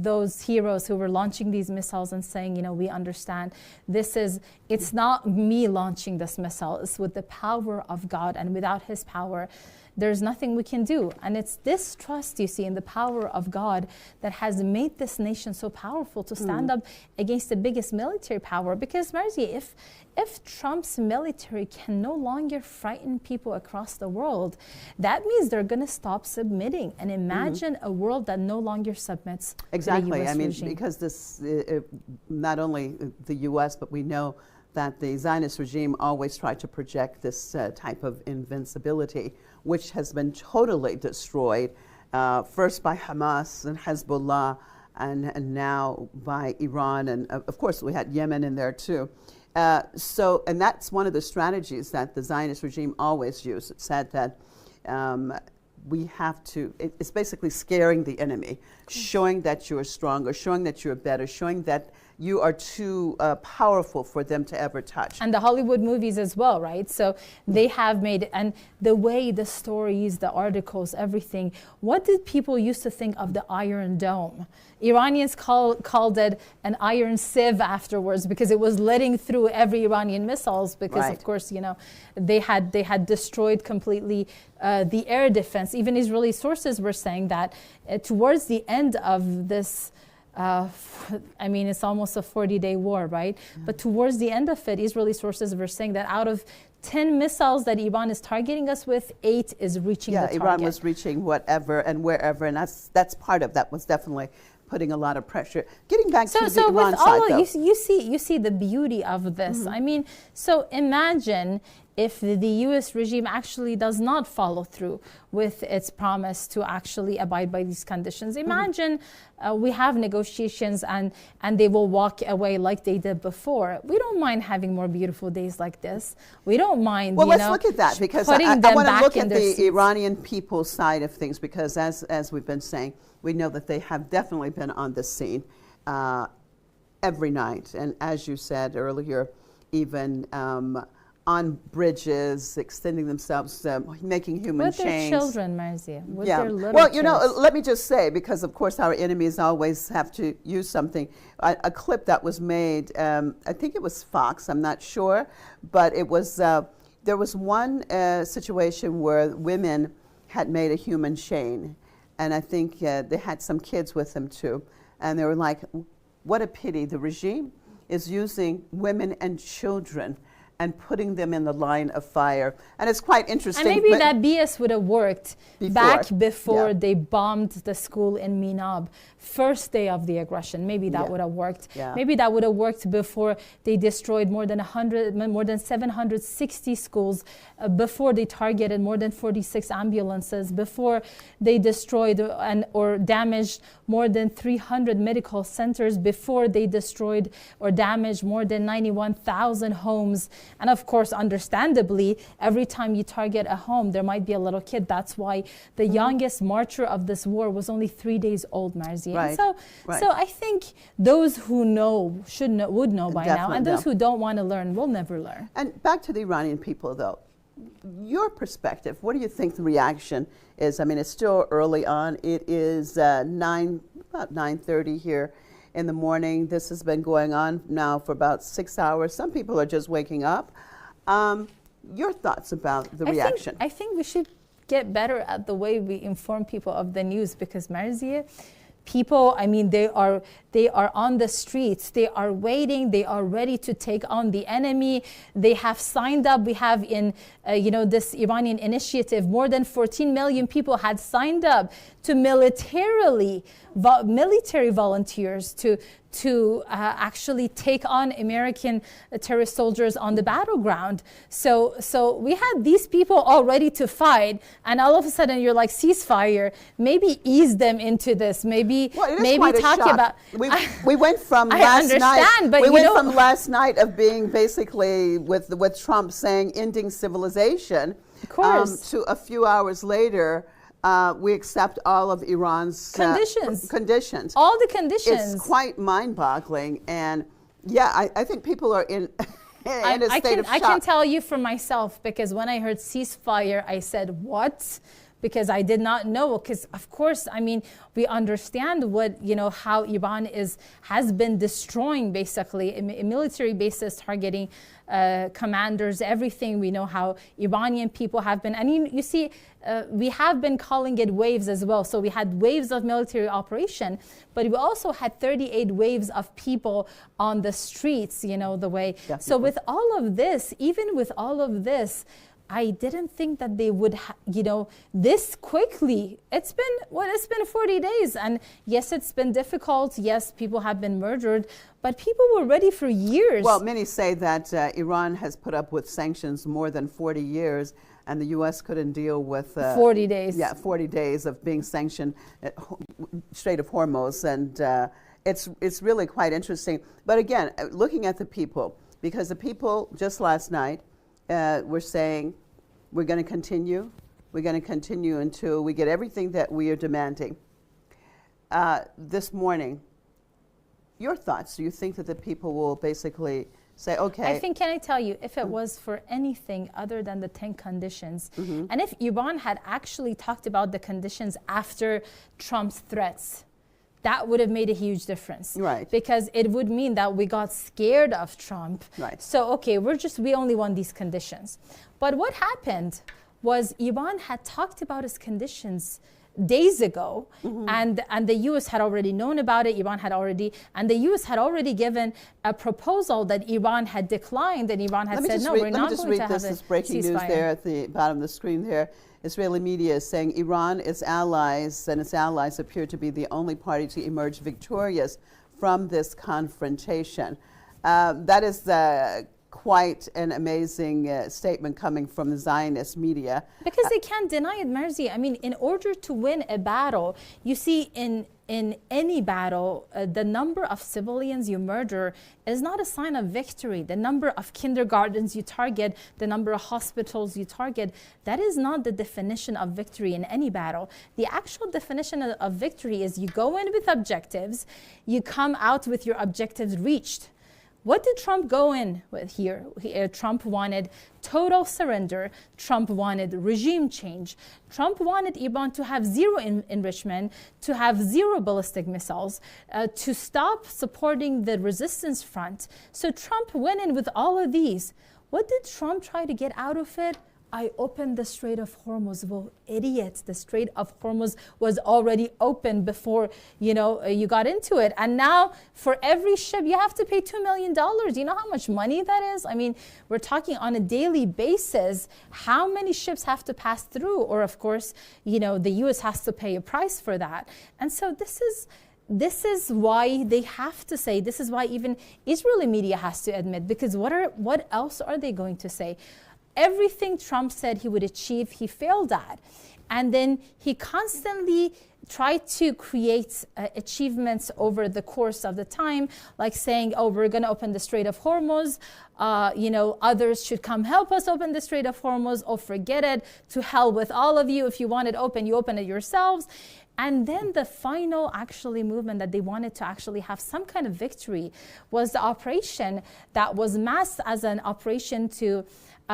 those heroes who were launching these missiles and saying, we understand it's not me launching this missile, it's with the power of God, and without his power, there's nothing we can do. And it's this trust, you see, in the power of God that has made this nation so powerful to stand up against the biggest military power. Because, Marzi, if Trump's military can no longer frighten people across the world, that means they're going to stop submitting. And imagine a world that no longer submits. Exactly. To the US regime. Because this, not only the U.S., but we know that the Zionist regime always tried to project this type of invincibility, which has been totally destroyed, first by Hamas and Hezbollah, and now by Iran. And of course, we had Yemen in there too. And that's one of the strategies that the Zionist regime always used. It said that we have to, it's basically scaring the enemy, showing that you're stronger, showing that you're better, showing that you are too powerful for them to ever touch. And the Hollywood movies as well, right? So they have made, and the way the stories, the articles, everything, what did people used to think of the Iron Dome? Iranians called it an iron sieve afterwards because it was letting through every Iranian missiles because, of course, they had destroyed completely the air defense. Even Israeli sources were saying that towards the end of this, it's almost a 40-day war, right? Yeah. But towards the end of it, Israeli sources were saying that out of 10 missiles that Iran is targeting us with, 8 is reaching the target. Iran was reaching whatever and wherever, and that's part of that was definitely putting a lot of pressure. Getting back to the Iran side, though. You see the beauty of this. I mean, so imagine if the U.S. regime actually does not follow through with its promise to actually abide by these conditions. Imagine we have negotiations and they will walk away like they did before. We don't mind having more beautiful days like this. We don't mind, let's look at that, because I want to look at the Iranian people's side of things, because as we've been saying, we know that they have definitely been on the scene every night. And as you said earlier, even on bridges, extending themselves, making human chains. With their children, Marzia. With their little kids. Let me just say, because of course our enemies always have to use something. A clip that was made, I think it was Fox, I'm not sure, but it was, there was one situation where women had made a human chain, and I think they had some kids with them too, and they were like, what a pity, the regime is using women and children and putting them in the line of fire. And it's quite interesting. And maybe that BS would have worked back before yeah. they bombed the school in Minab, first day of the aggression. Maybe that Yeah. would have worked. Yeah. Maybe that would have worked before they destroyed more than 760 schools, before they targeted more than 46 ambulances, before they destroyed or damaged more than 300 medical centers, before they destroyed or damaged more than 91,000 homes. And of course, understandably, every time you target a home, there might be a little kid. That's why the youngest martyr of this war was only 3 days old, Marzi. Right. So I think those who know would know by now, and those who don't want to learn will never learn. And back to the Iranian people, though. Your perspective, what do you think the reaction is? I mean, it's still early on. It is about 9:30 here in the morning. This has been going on now for about 6 hours. Some people are just waking up. Your thoughts about the reaction? I think we should get better at the way we inform people of the news, because Marzia, people, I mean, they are on the streets. They are waiting. They are ready to take on the enemy. They have signed up. We have in, this Iranian initiative, more than 14 million people had signed up to military volunteers to actually take on American terrorist soldiers on the battleground. So we had these people all ready to fight, and all of a sudden you're like, ceasefire, maybe ease them into this, maybe talk about. We went from last night. But we went from last night of being basically with Trump saying ending civilization, of course, to a few hours later. We accept all of Iran's conditions. All the conditions. It's quite mind-boggling, and I think people are in a state of shock. I can tell you for myself, because when I heard ceasefire, I said, what? Because I did not know. Because of course, I mean, we understand how Iran has been destroying basically military bases, targeting commanders, everything. We know how Iranian people have been, and you see, we have been calling it waves as well. So we had waves of military operation, but we also had 38 waves of people on the streets, the way. Definitely. So with all of this, even with all of this, I didn't think that they would, this quickly. It's been 40 days. And yes, it's been difficult. Yes, people have been murdered, but people were ready for years. Well, many say that Iran has put up with sanctions more than 40 years, and the U.S. couldn't deal with 40 days. Yeah, 40 days of being sanctioned at Strait of Hormuz. And it's really quite interesting. But again, looking at the people, because the people just last night, we're saying we're going to continue. We're going to continue until we get everything that we are demanding. This morning, your thoughts? Do you think that the people will basically say, okay? Can I tell you, if it was for anything other than the 10 conditions, and if Iran had actually talked about the conditions after Trump's threats, that would have made a huge difference. Right. Because it would mean that we got scared of Trump. Right. So, okay, we only want these conditions. But what happened was Iran had talked about its conditions days ago, and the U.S. had already known about it. And the U.S. had already given a proposal that Iran had declined, and Iran had said, no, we're not going to have a ceasefire. Let me just read this breaking news there at the bottom of the screen there. Israeli media is saying Iran, its allies appear to be the only party to emerge victorious from this confrontation. That is quite an amazing statement coming from the Zionist media. Because they can't deny it, Marzi. I mean, in order to win a battle, you see in any battle, the number of civilians you murder is not a sign of victory. The number of kindergartens you target, the number of hospitals you target, that is not the definition of victory in any battle. The actual definition of victory is you go in with objectives, you come out with your objectives reached. What did Trump go in with here? Trump wanted total surrender. Trump wanted regime change. Trump wanted Iran to have zero enrichment, to have zero ballistic missiles, to stop supporting the resistance front. So Trump went in with all of these. What did Trump try to get out of it? I opened the Strait of Hormuz. Well, idiots, the Strait of Hormuz was already open before, you got into it. And now for every ship, you have to pay $2 million. You know how much money that is? I mean, we're talking on a daily basis, how many ships have to pass through? Or of course, the US has to pay a price for that. And so this is why they have to say, this is why even Israeli media has to admit, because what else are they going to say? Everything Trump said he would achieve, he failed at. And then he constantly tried to create achievements over the course of the time, like saying, oh, we're going to open the Strait of Hormuz. Others should come help us open the Strait of Hormuz. Oh, forget it. To hell with all of you. If you want it open, you open it yourselves. And then the final movement that they wanted to actually have some kind of victory was the operation that was masked as an operation to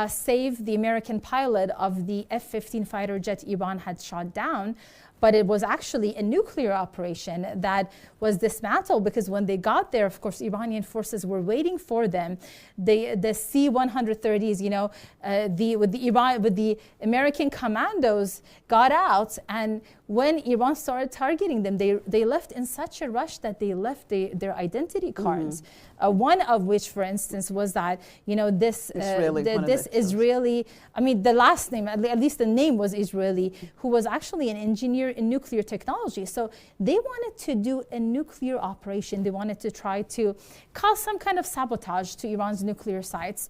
save the American pilot of the F-15 fighter jet Iran had shot down. But it was actually a nuclear operation that was dismantled, because when they got there, of course, Iranian forces were waiting for them. The C-130s, with the American commandos got out, and when Iran started targeting them, they left in such a rush that they left their identity cards. One of which, for instance, was that this Israeli, I mean, the last name, at least the name was Israeli, who was actually an engineer in nuclear technology. So they wanted to do a nuclear operation. They wanted to try to cause some kind of sabotage to Iran's nuclear sites,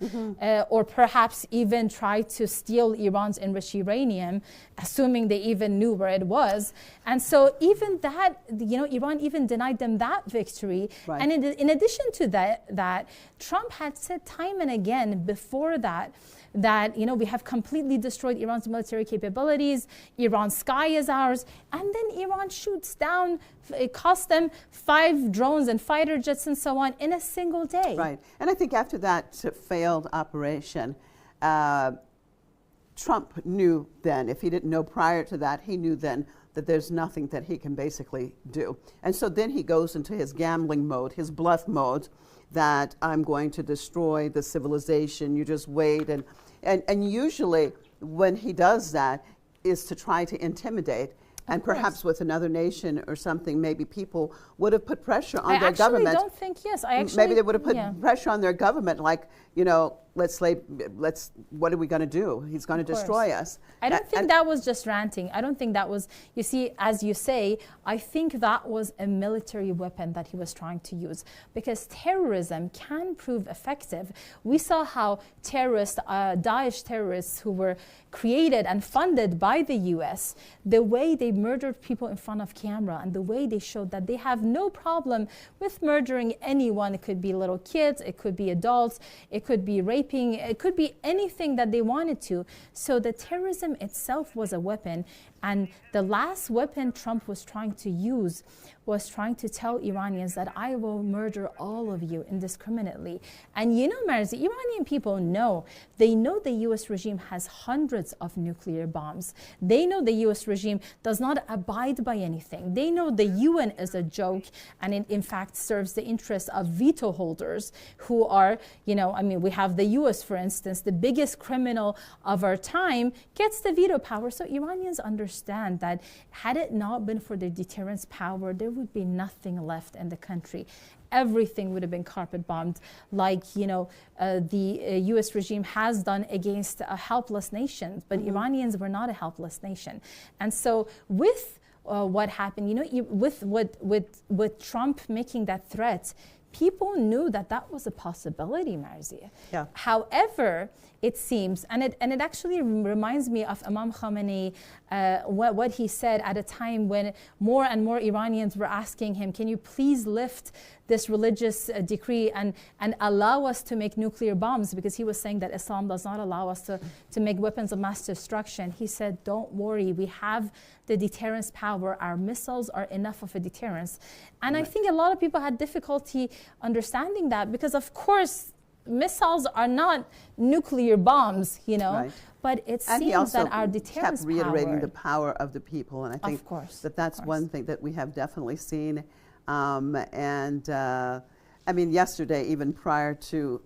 or perhaps even try to steal Iran's enriched uranium, assuming they even knew where it was. And so even that, Iran even denied them that victory. Right. And in addition to that, Trump had said time and again before that we have completely destroyed Iran's military capabilities. Iran's sky is ours. And then Iran shoots down, it cost them 5 drones and fighter jets and so on in a single day. Right. And I think after that failed operation, Trump knew then, if he didn't know prior to that, he knew then that there's nothing that he can basically do. And so then he goes into his gambling mode, his bluff mode, that I'm going to destroy the civilization. You just wait. And usually when he does that is to try to intimidate. And perhaps with another nation or something, maybe people would have put pressure on their government. I don't think, yes. Maybe they would have put pressure on their government, like, what are we going to do? He's going to destroy us. I don't think that was just ranting. I don't think that was, you see, as you say, I think that was a military weapon that he was trying to use, because terrorism can prove effective. We saw how terrorists, Daesh terrorists who were created and funded by the US, the way they murdered people in front of camera and the way they showed that they have no problem with murdering anyone. It could be little kids, it could be adults, it could be raping, it could be anything that they wanted to. So the terrorism itself was a weapon. And the last weapon Trump was trying to use was trying to tell Iranians that I will murder all of you indiscriminately. And Marzi, Iranian people know. They know the US regime has hundreds of nuclear bombs. They know the US regime does not abide by anything. They know the UN is a joke, and it in fact serves the interests of veto holders who are, we have the US, for instance, the biggest criminal of our time gets the veto power. So Iranians understand that had it not been for their deterrence power, there would be nothing left in the country. Everything would have been carpet bombed, like the U.S. regime has done against a helpless nation. But Iranians were not a helpless nation, and so with what happened, with Trump making that threat, people knew that was a possibility, Marzia. Yeah. However, it seems, and it actually reminds me of Imam Khamenei, what he said at a time when more and more Iranians were asking him, can you please lift this religious decree and allow us to make nuclear bombs, because he was saying that Islam does not allow us to make weapons of mass destruction. He said, don't worry, we have the deterrence power. Our missiles are enough of a deterrence. And I think a lot of people had difficulty understanding that, because of course missiles are not nuclear bombs, Right. But it seems that our deterrence kept reiterating power, the power of the people, and I think that's one thing that we have definitely seen. I mean, yesterday, even prior to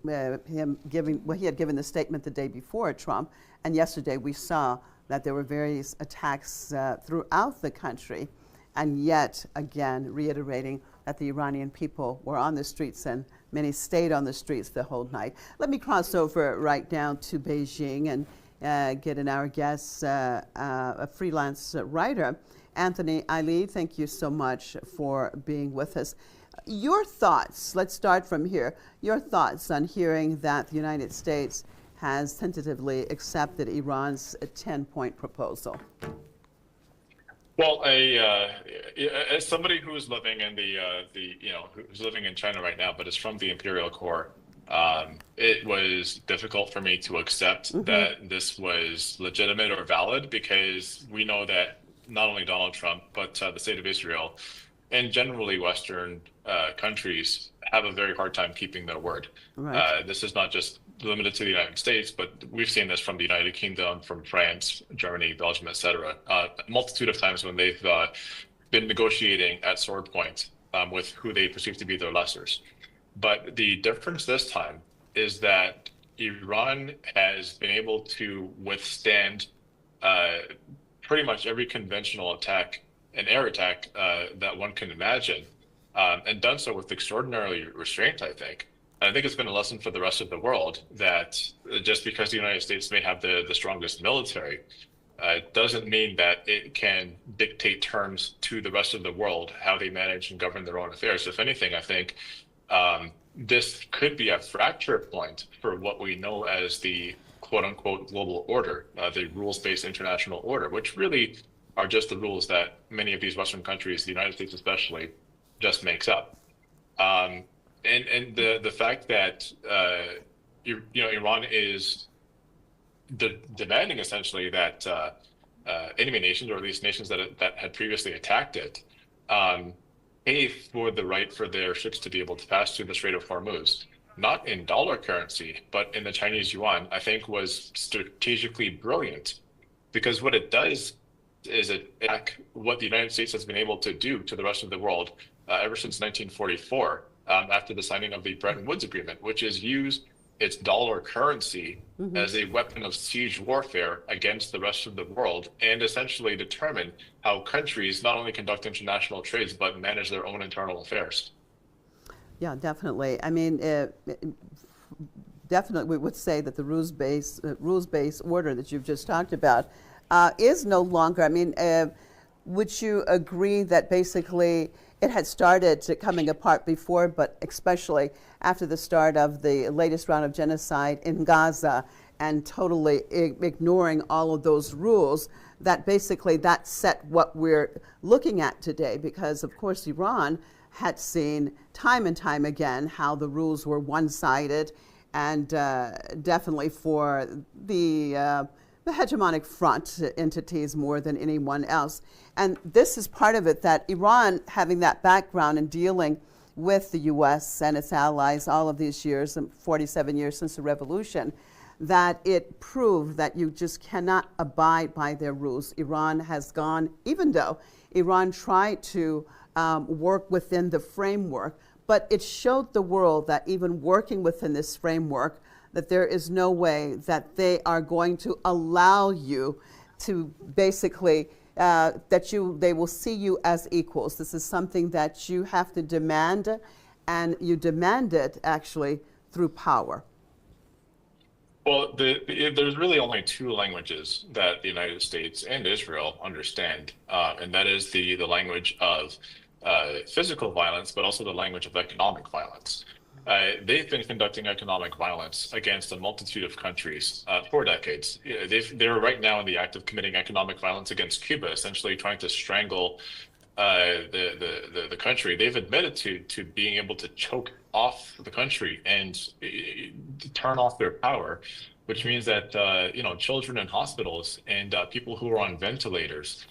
him giving, well, he had given the statement the day before Trump, and yesterday we saw that there were various attacks throughout the country, and yet again reiterating that the Iranian people were on the streets and many stayed on the streets the whole night. Let me cross over right now to Beijing and get in our guest, a freelance writer, Anthony Ali. Thank you so much for being with us. Your thoughts, let's start from here. Your thoughts on hearing that the United States has tentatively accepted Iran's 10-point proposal. Well, as somebody who is living in who's living in China right now, but is from the imperial core, it was difficult for me to accept that this was legitimate or valid, because we know that not only Donald Trump, but the state of Israel and generally Western countries have a very hard time keeping their word. Right. This is not just limited to the United States, but we've seen this from the United Kingdom, from France, Germany, Belgium, etc. A multitude of times when they've been negotiating at sword point with who they perceive to be their lessers. But the difference this time is that Iran has been able to withstand pretty much every conventional attack, an air attack that one can imagine, and done so with extraordinary restraint, I think. I think it's been a lesson for the rest of the world that just because the United States may have the strongest military, doesn't mean that it can dictate terms to the rest of the world, how they manage and govern their own affairs. If anything, I think this could be a fracture point for what we know as the quote-unquote global order, the rules-based international order, which really are just the rules that many of these Western countries, the United States especially, just makes up. And the fact that Iran is demanding essentially that enemy nations, or at least nations that had previously attacked it, pay for the right for their ships to be able to pass through the Strait of Hormuz, not in dollar currency, but in the Chinese yuan, I think was strategically brilliant, because what it does is it attack what the United States has been able to do to the rest of the world ever since 1944. After the signing of the Bretton Woods Agreement, which is use its dollar currency as a weapon of siege warfare against the rest of the world, and essentially determine how countries not only conduct international trades, but manage their own internal affairs. Yeah, definitely. I mean, definitely we would say that the rules-based order that you've just talked about is no longer, I mean, would you agree that basically it had started coming apart before, but especially after the start of the latest round of genocide in Gaza and totally ignoring all of those rules, that basically that set what we're looking at today? Because, of course, Iran had seen time and time again how the rules were one-sided, and definitely for the hegemonic front entities more than anyone else. And this is part of it, that Iran, having that background and dealing with the U.S. and its allies all of these years, 47 years since the revolution, that it proved that you just cannot abide by their rules. Iran has gone, even though Iran tried to work within the framework, but it showed the world that even working within this framework, that there is no way that they are going to allow you to basically, they will see you as equals. This is something that you have to demand, and you demand it actually through power. Well, there's really only two languages that the United States and Israel understand, and that is the language of physical violence, but also the language of economic violence. They've been conducting economic violence against a multitude of countries for decades. They're right now in the act of committing economic violence against Cuba, essentially trying to strangle the country. They've admitted to being able to choke off the country and turn off their power, which means that children in hospitals and people who are on ventilators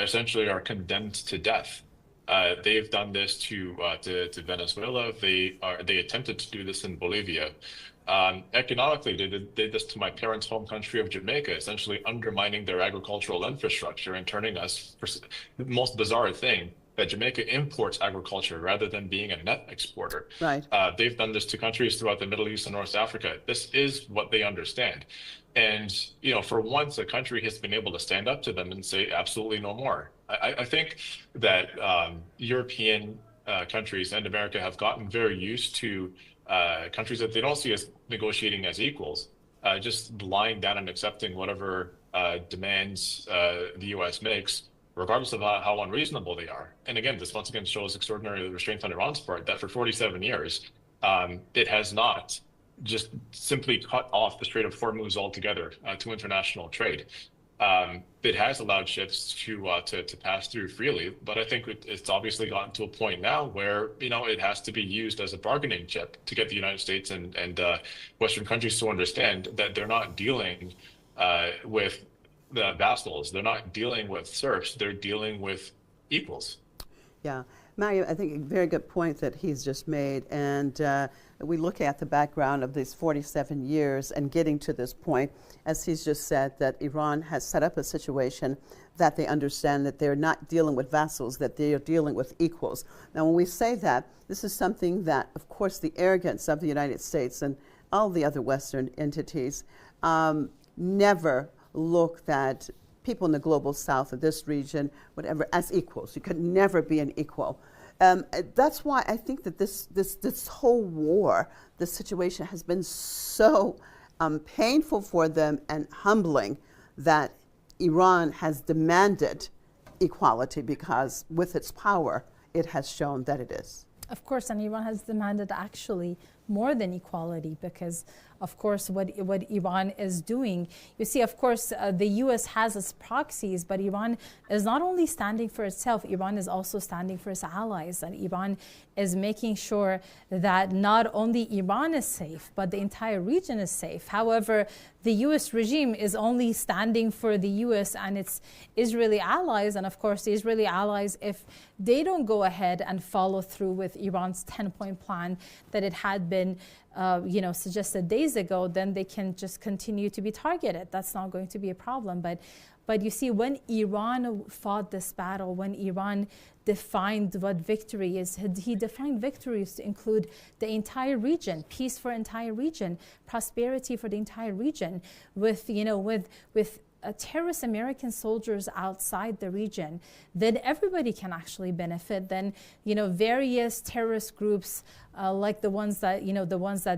essentially are condemned to death. They've done this to Venezuela. They attempted to do this in Bolivia. Economically, they did this to my parents' home country of Jamaica, essentially undermining their agricultural infrastructure and turning us, the most bizarre thing, that Jamaica imports agriculture rather than being a net exporter. Right. They've done this to countries throughout the Middle East and North Africa. This is what they understand. And, for once, a country has been able to stand up to them and say, absolutely no more. I think that European countries and America have gotten very used to countries that they don't see as negotiating as equals, just lying down and accepting whatever demands the U.S. makes, regardless of how unreasonable they are. And again, this once again shows extraordinary restraint on Iran's part, that for 47 years, it has not just simply cut off the Strait of Hormuz altogether to international trade. It has allowed ships to pass through freely, but I think it's obviously gotten to a point now where it has to be used as a bargaining chip to get the United States and Western countries to understand that they're not dealing with the vassals, they're not dealing with serfs, they're dealing with equals. Yeah, Mario, I think a very good point that he's just made, and we look at the background of these 47 years and getting to this point, as he's just said, that Iran has set up a situation that they understand that they're not dealing with vassals, that they are dealing with equals. Now, when we say that, this is something that, of course, the arrogance of the United States and all the other Western entities never looked at people in the global south of this region, whatever, as equals. You could never be an equal. That's why I think that this whole war, this situation has been so painful for them and humbling that Iran has demanded equality, because with its power, it has shown that it is. Of course, and Iran has demanded actually more than equality, because of course what Iran is doing, you see, of course the US has its proxies, but Iran is not only standing for itself, Iran is also standing for its allies, and Iran is making sure that not only Iran is safe, but the entire region is safe. However, the US regime is only standing for the US and its Israeli allies, and of course the Israeli allies, if they don't go ahead and follow through with Iran's 10-point plan that it had been suggested days ago, then they can just continue to be targeted. That's not going to be a problem. But you see, when Iran fought this battle, when Iran defined what victory is, he defined victories to include the entire region, peace for entire region, prosperity for the entire region, with terrorist American soldiers outside the region, then everybody can actually benefit. Then, various terrorist groups like the ones that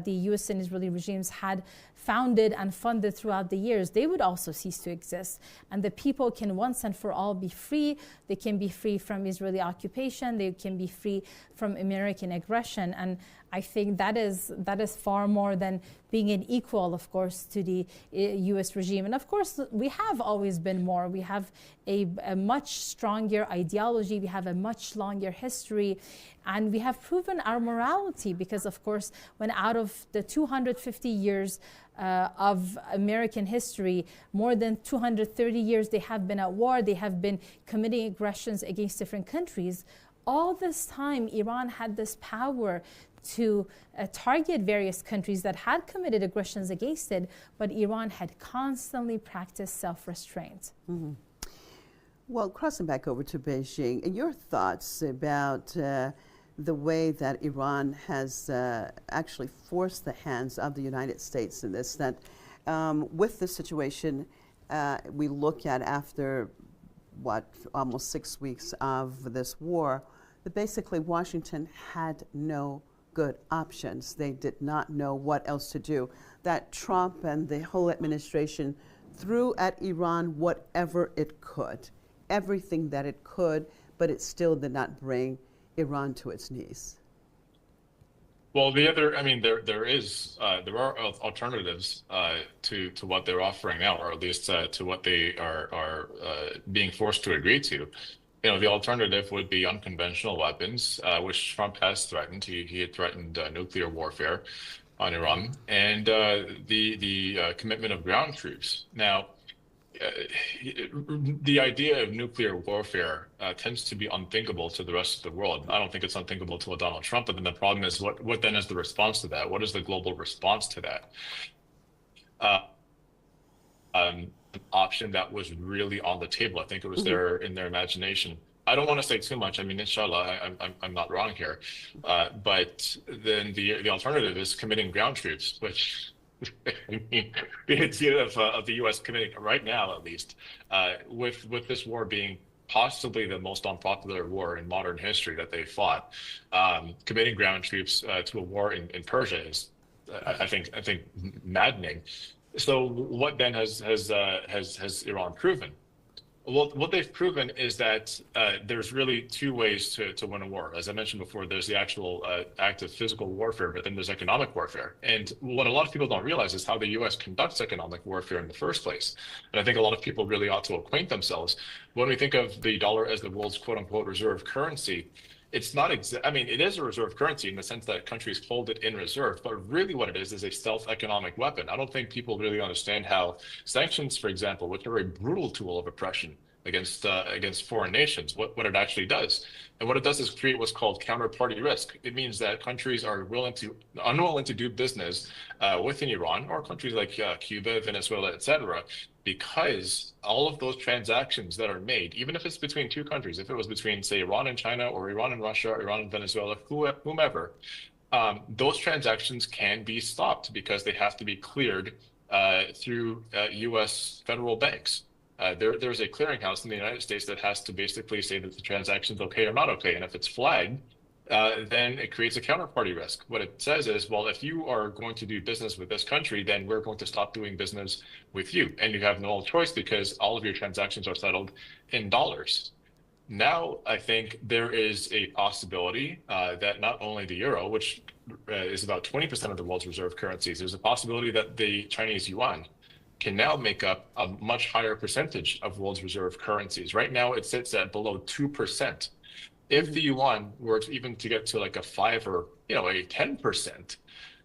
the U.S. and Israeli regimes had founded and funded throughout the years, they would also cease to exist. And the people can once and for all be free. They can be free from Israeli occupation. They can be free from American aggression. And I think that is far more than being an equal, of course, to the U.S. regime. And of course, we have always been more. We have a much stronger ideology. We have a much longer history. And we have proven our morality because, of course, when out of the 250 years of American history, more than 230 years they have been at war, they have been committing aggressions against different countries. All this time, Iran had this power to target various countries that had committed aggressions against it, but Iran had constantly practiced self-restraint. Mm-hmm. Well, crossing back over to Beijing, your thoughts about the way that Iran has actually forced the hands of the United States in this, that with this situation, we look at after, almost 6 weeks of this war, that basically Washington had no good options. They did not know what else to do. That Trump and the whole administration threw at Iran whatever it could, everything that it could, but it still did not bring Iran to its knees. Well, there are alternatives to what they're offering now, or at least to what they are being forced to agree to. The alternative would be unconventional weapons, which Trump has threatened. He had threatened nuclear warfare on Iran, and the commitment of ground troops. Now, the idea of nuclear warfare tends to be unthinkable to the rest of the world. I don't think it's unthinkable to Donald Trump, but then the problem is what then is the response to that? What is the global response to that? An option that was really on the table. I think it was there in their imagination I don't want to say too much. I mean, inshallah, I'm not wrong here. But then the alternative is committing ground troops, which I mean, the idea of the U.S. committing right now, at least, with this war being possibly the most unpopular war in modern history that they fought, committing ground troops to a war in Persia is, I think, maddening. So what then has Iran proven? Well, what they've proven is that there's really two ways to win a war. As I mentioned before, there's the actual act of physical warfare, but then there's economic warfare. And what a lot of people don't realize is how the U.S. conducts economic warfare in the first place. And I think a lot of people really ought to acquaint themselves. When we think of the dollar as the world's quote unquote reserve currency, it's not I mean, it is a reserve currency in the sense that countries hold it in reserve, but really what it is a stealth economic weapon. I don't think people really understand how sanctions, for example, which are a brutal tool of oppression against foreign nations, what it actually does. And what it does is create what's called counterparty risk. It means that countries are unwilling to do business within Iran or countries like Cuba, Venezuela, etc., because all of those transactions that are made, even if it's between two countries, if it was between, say, Iran and China or Iran and Russia, or Iran and Venezuela, whomever, those transactions can be stopped because they have to be cleared through U.S. federal banks. There's a clearinghouse in the United States that has to basically say that the transaction's okay or not okay. And if it's flagged, then it creates a counterparty risk. What it says is, well, if you are going to do business with this country, then we're going to stop doing business with you. And you have no choice because all of your transactions are settled in dollars. Now, I think there is a possibility that not only the euro, which is about 20% of the world's reserve currencies, there's a possibility that the Chinese yuan can now make up a much higher percentage of world's reserve currencies. Right now, it sits at below 2%. If the yuan were even to get to like a 5 or a 10%,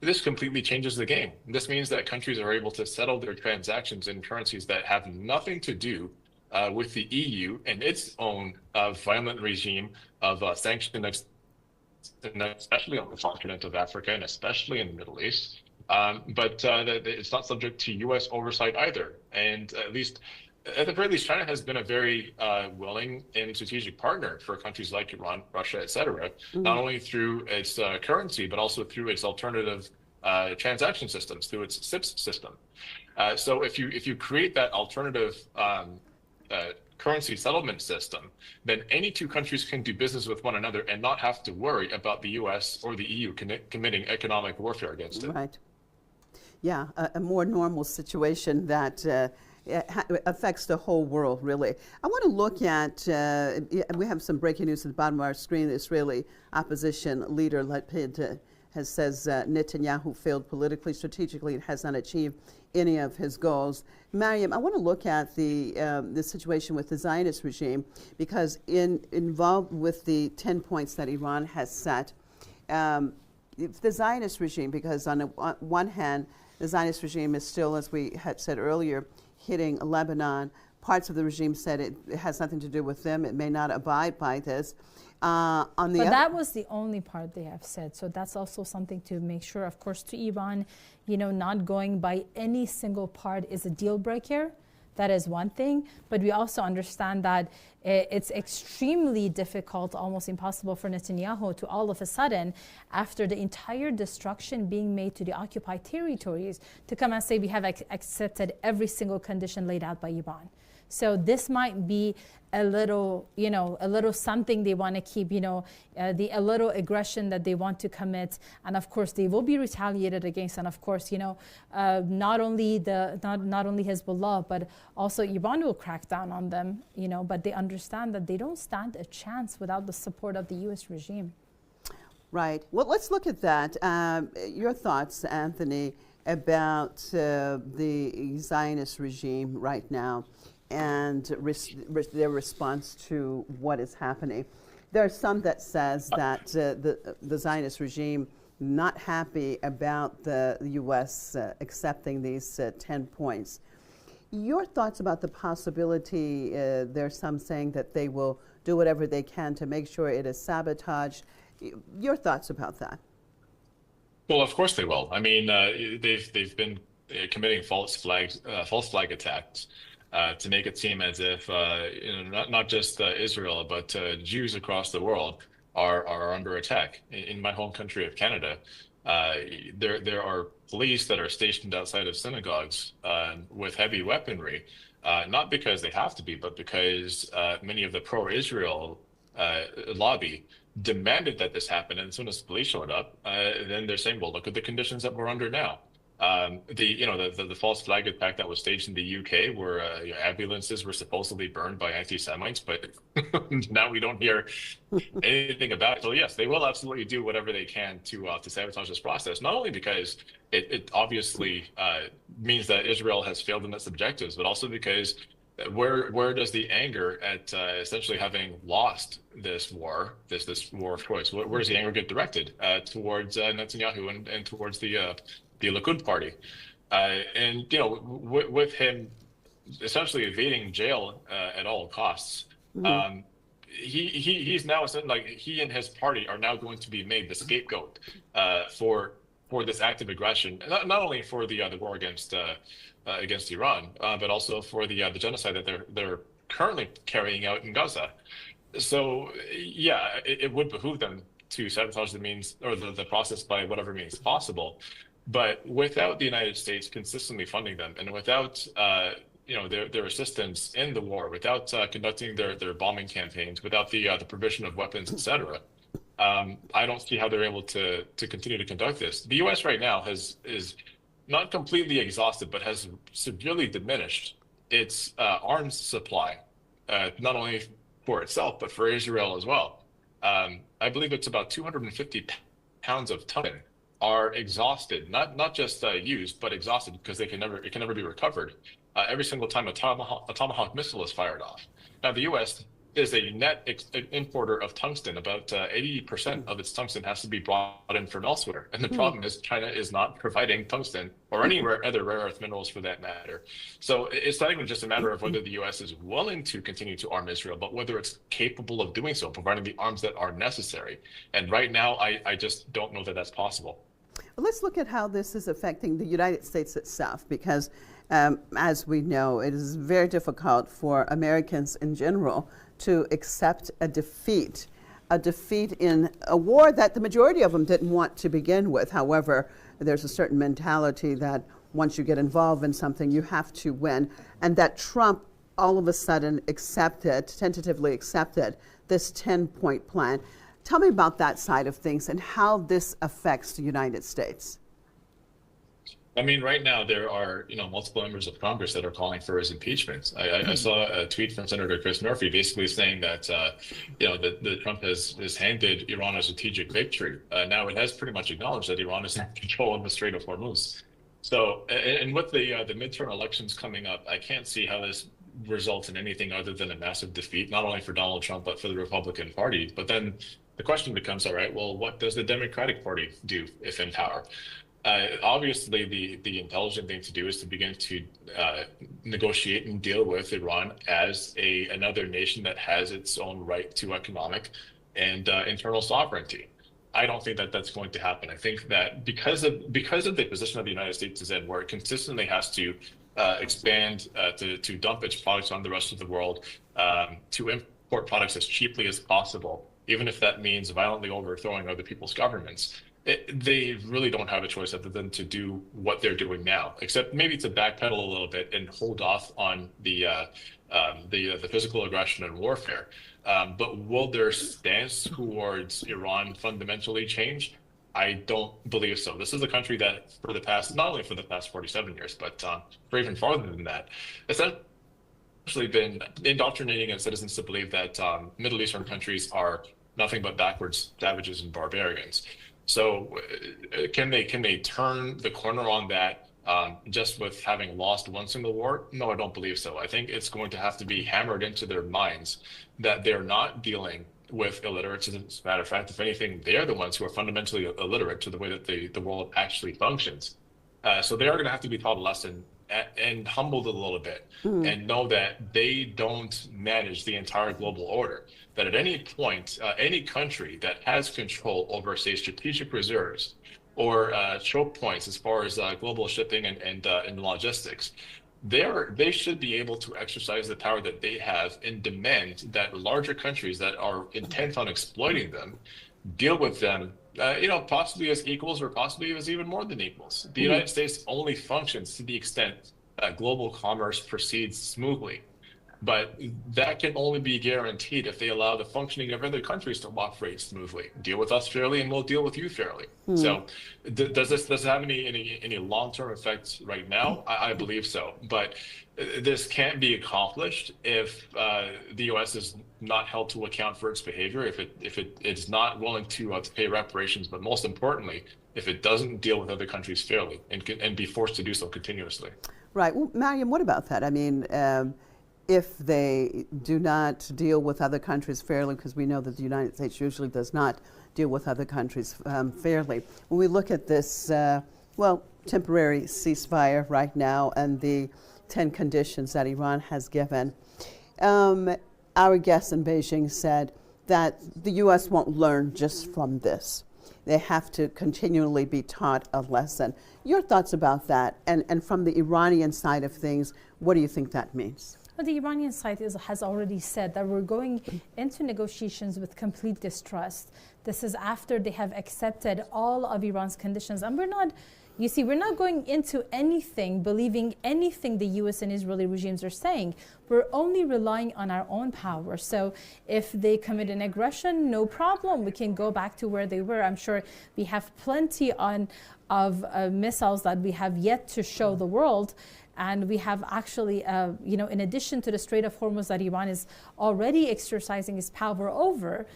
this completely changes the game. This means that countries are able to settle their transactions in currencies that have nothing to do with the EU and its own violent regime of sanctions, especially on the continent of Africa and especially in the Middle East. But it's not subject to U.S. oversight either. And at the very least, China has been a very willing and strategic partner for countries like Iran, Russia, et cetera, not only through its currency, but also through its alternative transaction systems, through its SIPS system. So if you create that alternative currency settlement system, then any two countries can do business with one another and not have to worry about the U.S. or the EU committing economic warfare against it. Right. Yeah, a more normal situation that affects the whole world, really. I want to look at, we have some breaking news at the bottom of our screen. The Israeli opposition leader Lapid says Netanyahu failed politically, strategically, and has not achieved any of his goals. Mariam, I want to look at the situation with the Zionist regime, because involved with the 10 points that Iran has set, the Zionist regime, because on one hand, the Zionist regime is still, as we had said earlier, hitting Lebanon. Parts of the regime said it has nothing to do with them. It may not abide by this. But that was the only part they have said. So that's also something to make sure, of course, to Iran, not going by any single part is a deal breaker. That is one thing. But we also understand that it's extremely difficult, almost impossible for Netanyahu to all of a sudden, after the entire destruction being made to the occupied territories, to come and say we have accepted every single condition laid out by Iran. So this might be a little something they want to keep, a little aggression that they want to commit, and of course they will be retaliated against. And of course, not only Hezbollah, but also Iran will crack down on them. But they understand that they don't stand a chance without the support of the U.S. regime. Right. Well, let's look at that. Your thoughts, Anthony, about the Zionist regime right now and their response to what is happening. There are some that says that the Zionist regime not happy about the U.S. Accepting these 10 points. Your thoughts about the possibility, there's some saying that they will do whatever they can to make sure it is sabotaged. Your thoughts about that? Well, of course they will. I mean, they've been committing false flag attacks. to make it seem as if not just Israel, but Jews across the world are under attack. In my home country of Canada, there are police that are stationed outside of synagogues with heavy weaponry, not because they have to be, but because many of the pro-Israel lobby demanded that this happen. And as soon as the police showed up, then they're saying, well, look at the conditions that we're under now. The false flag attack that was staged in the UK, where ambulances were supposedly burned by anti-Semites, but now we don't hear anything about it. So yes, they will absolutely do whatever they can to sabotage this process. Not only because it obviously means that Israel has failed in its objectives, but also because where does the anger at essentially having lost this war of choice? Where does the anger get directed? Towards Netanyahu and towards the Likud party, and with him essentially evading jail at all costs, he's now like he and his party are now going to be made the scapegoat for this act of aggression, not only for the war against Iran, but also for the genocide that they're currently carrying out in Gaza. So yeah, it would behoove them to sabotage the means or the process by whatever means possible. But without the United States consistently funding them, and without their assistance in the war, without conducting their bombing campaigns, without the provision of weapons, etc., I don't see how they're able to continue to conduct this. The U.S. right now is not completely exhausted, but has severely diminished its arms supply, not only for itself but for Israel as well. I believe it's about 250 pounds of tungsten are exhausted, not just used, but exhausted because it can never be recovered every single time a Tomahawk missile is fired off. Now, the U.S. is a net importer of tungsten. About 80% of its tungsten has to be brought in from elsewhere. And the problem is China is not providing tungsten or any other rare earth minerals for that matter. So it's not even just a matter of whether the U.S. is willing to continue to arm Israel, but whether it's capable of doing so, providing the arms that are necessary. And right now, I just don't know that that's possible. Well, let's look at how this is affecting the United States itself, because as we know, it is very difficult for Americans in general to accept a defeat in a war that the majority of them didn't want to begin with. However, there's a certain mentality that once you get involved in something, you have to win, and that Trump all of a sudden tentatively accepted this 10-point plan. Tell me about that side of things and how this affects the United States. I mean, right now there are multiple members of Congress that are calling for his impeachment. I saw a tweet from Senator Chris Murphy basically saying that that Trump has handed Iran a strategic victory. Now it has pretty much acknowledged that Iran is in control of the Strait of Hormuz. So, and with the midterm elections coming up, I can't see how this results in anything other than a massive defeat, not only for Donald Trump but for the Republican Party. But then the question becomes, all right, well, what does the Democratic Party do if in power? Obviously, the intelligent thing to do is to begin to negotiate and deal with Iran as another nation that has its own right to economic and internal sovereignty. I don't think that that's going to happen. I think that because of the position of the United States is in, where it consistently has to expand to dump its products on the rest of the world, to import products as cheaply as possible, even if that means violently overthrowing other people's governments. They really don't have a choice other than to do what they're doing now, except maybe to backpedal a little bit and hold off on the physical aggression and warfare. But will their stance towards Iran fundamentally change? I don't believe so. This is a country that not only for the past 47 years, but for even farther than that, essentially been indoctrinating its citizens to believe that Middle Eastern countries are nothing but backwards savages and barbarians. So can they turn the corner on that just with having lost one single war? No, I don't believe so. I think it's going to have to be hammered into their minds that they're not dealing with illiterates. As a matter of fact, if anything, they're the ones who are fundamentally illiterate to the way that the world actually functions. So they are going to have to be taught a lesson and humbled a little bit and know that they don't manage the entire global order. That at any point, any country that has control over, say, strategic reserves or choke points as far as global shipping and logistics, they should be able to exercise the power that they have and demand that larger countries that are intent on exploiting them deal with them, possibly as equals or possibly as even more than equals. The United States only functions to the extent that global commerce proceeds smoothly. But that can only be guaranteed if they allow the functioning of other countries to operate smoothly. Deal with us fairly, and we'll deal with you fairly. So, does this have any long-term effects right now? I believe so. But this can't be accomplished if the U.S. is not held to account for its behavior, if it's not willing to pay reparations, but most importantly, if it doesn't deal with other countries fairly and be forced to do so continuously. Right. Well, Mariam, what about that? I mean, if they do not deal with other countries fairly, because we know that the United States usually does not deal with other countries fairly. When we look at this, temporary ceasefire right now and the 10 conditions that Iran has given, our guest in Beijing said that the U.S. won't learn just from this. They have to continually be taught a lesson. Your thoughts about that? And from the Iranian side of things, what do you think that means? Well, the Iranian side has already said that we're going into negotiations with complete distrust. This is after they have accepted all of Iran's conditions. And we're not going into anything, believing anything the U.S. and Israeli regimes are saying. We're only relying on our own power. So if they commit an aggression, no problem. We can go back to where they were. I'm sure we have plenty of missiles that we have yet to show the world. And we have actually, in addition to the Strait of Hormuz that Iran is already exercising its power over,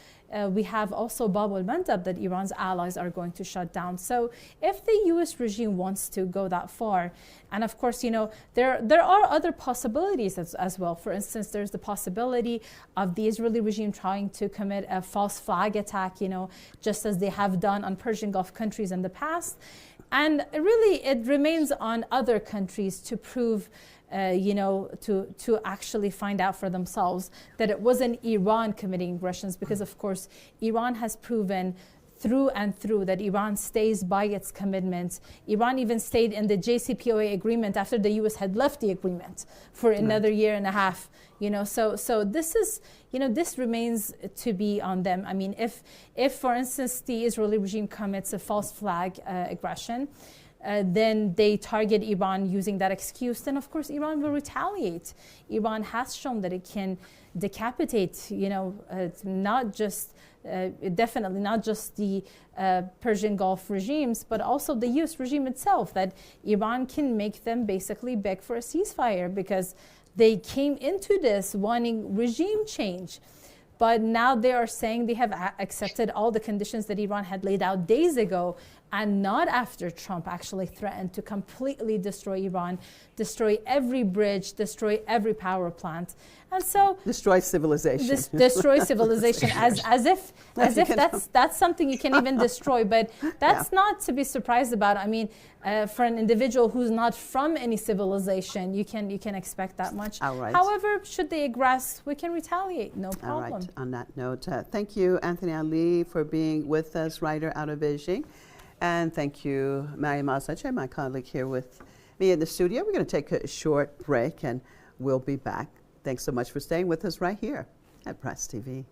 we have also Bab al-Mandab that Iran's allies are going to shut down. So if the U.S. regime wants to go that far, and of course, there are other possibilities as well. For instance, there's the possibility of the Israeli regime trying to commit a false flag attack, just as they have done on Persian Gulf countries in the past. And really, it remains on other countries to prove, to actually find out for themselves that it wasn't Iran committing aggressions, because, of course, Iran has proven through and through that Iran stays by its commitments. Iran even stayed in the JCPOA agreement after the U.S. had left the agreement for another year and a half. So this is, this remains to be on them. I mean, if for instance, the Israeli regime commits a false flag aggression, then they target Iran using that excuse, then of course Iran will retaliate. Iran has shown that it can decapitate, definitely not just the Persian Gulf regimes, but also the U.S. regime itself, that Iran can make them basically beg for a ceasefire because they came into this wanting regime change. But now they are saying they have accepted all the conditions that Iran had laid out days ago, and not after Trump actually threatened to completely destroy Iran, destroy every bridge, destroy every power plant. And so destroy civilization. Destroy civilization as if that's something you can even destroy. But that's not to be surprised about. I mean, for an individual who's not from any civilization, you can expect that much. All right. However, should they aggress, we can retaliate. No problem. All right. On that note, thank you, Anthony Ali, for being with us, writer out of Beijing. And thank you, Mariam Al-Sache, my colleague here with me in the studio. We're going to take a short break and we'll be back. Thanks so much for staying with us right here at Press TV.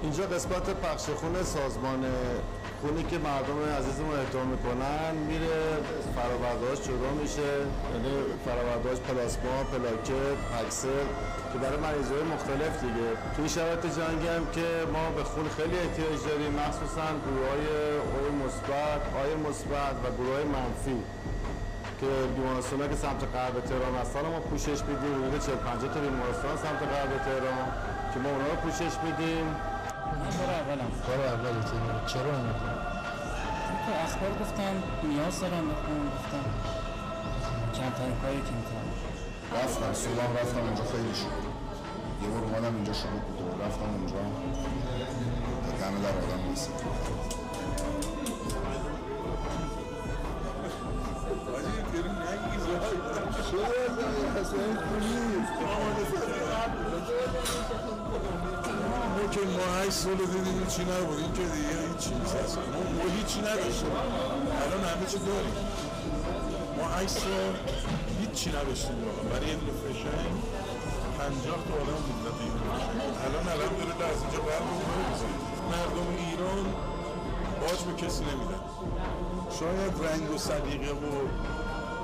اینجا قسمت پخش خون سازمان خونی که مردم عزیزمون اهدا میکنن میره فرآوردهاش جدا میشه، یعنی فرآوردهاش پلاسما، پلاکت، اکسل که برای مریضای مختلف دیگه. توی شرایط جنگی هم که ما به خون خیلی احتیاج داریم، مخصوصا گروهای آی مثبت و گروهای منفی که بیمارستان‌ها که سمت غرب تهران هستن ما پوشش میدیم. حدود 40-50 تا بیمارستان سمت غرب تهران که ما اونها رو پوشش میدیم. بار اولی چرا اومدی؟ تو اخبار گفتم نیاز دارم بخونم، گفتم کمترین کاری که میتونم. رفتم صبح رفتم اونجا خیلی شد. یه بار اومدم اینجا شروع بود رفتم اونجا دم در آدم نیست. ما که ما 8 سال دیدیم چی نبود، این که دیگه هیچی نیست اصلا. ما هیچی نداشتیم، الان همه چی داریم. ما 8 سال هیچی نداشتیم واقعا، برای یه دونه فشنگ 50 تا آدم بودن این الان الحمدلله از اینجا برمون نمیزنیم. مردم ایران باج به کسی نمیدن. شاید رنگ و سلیقه و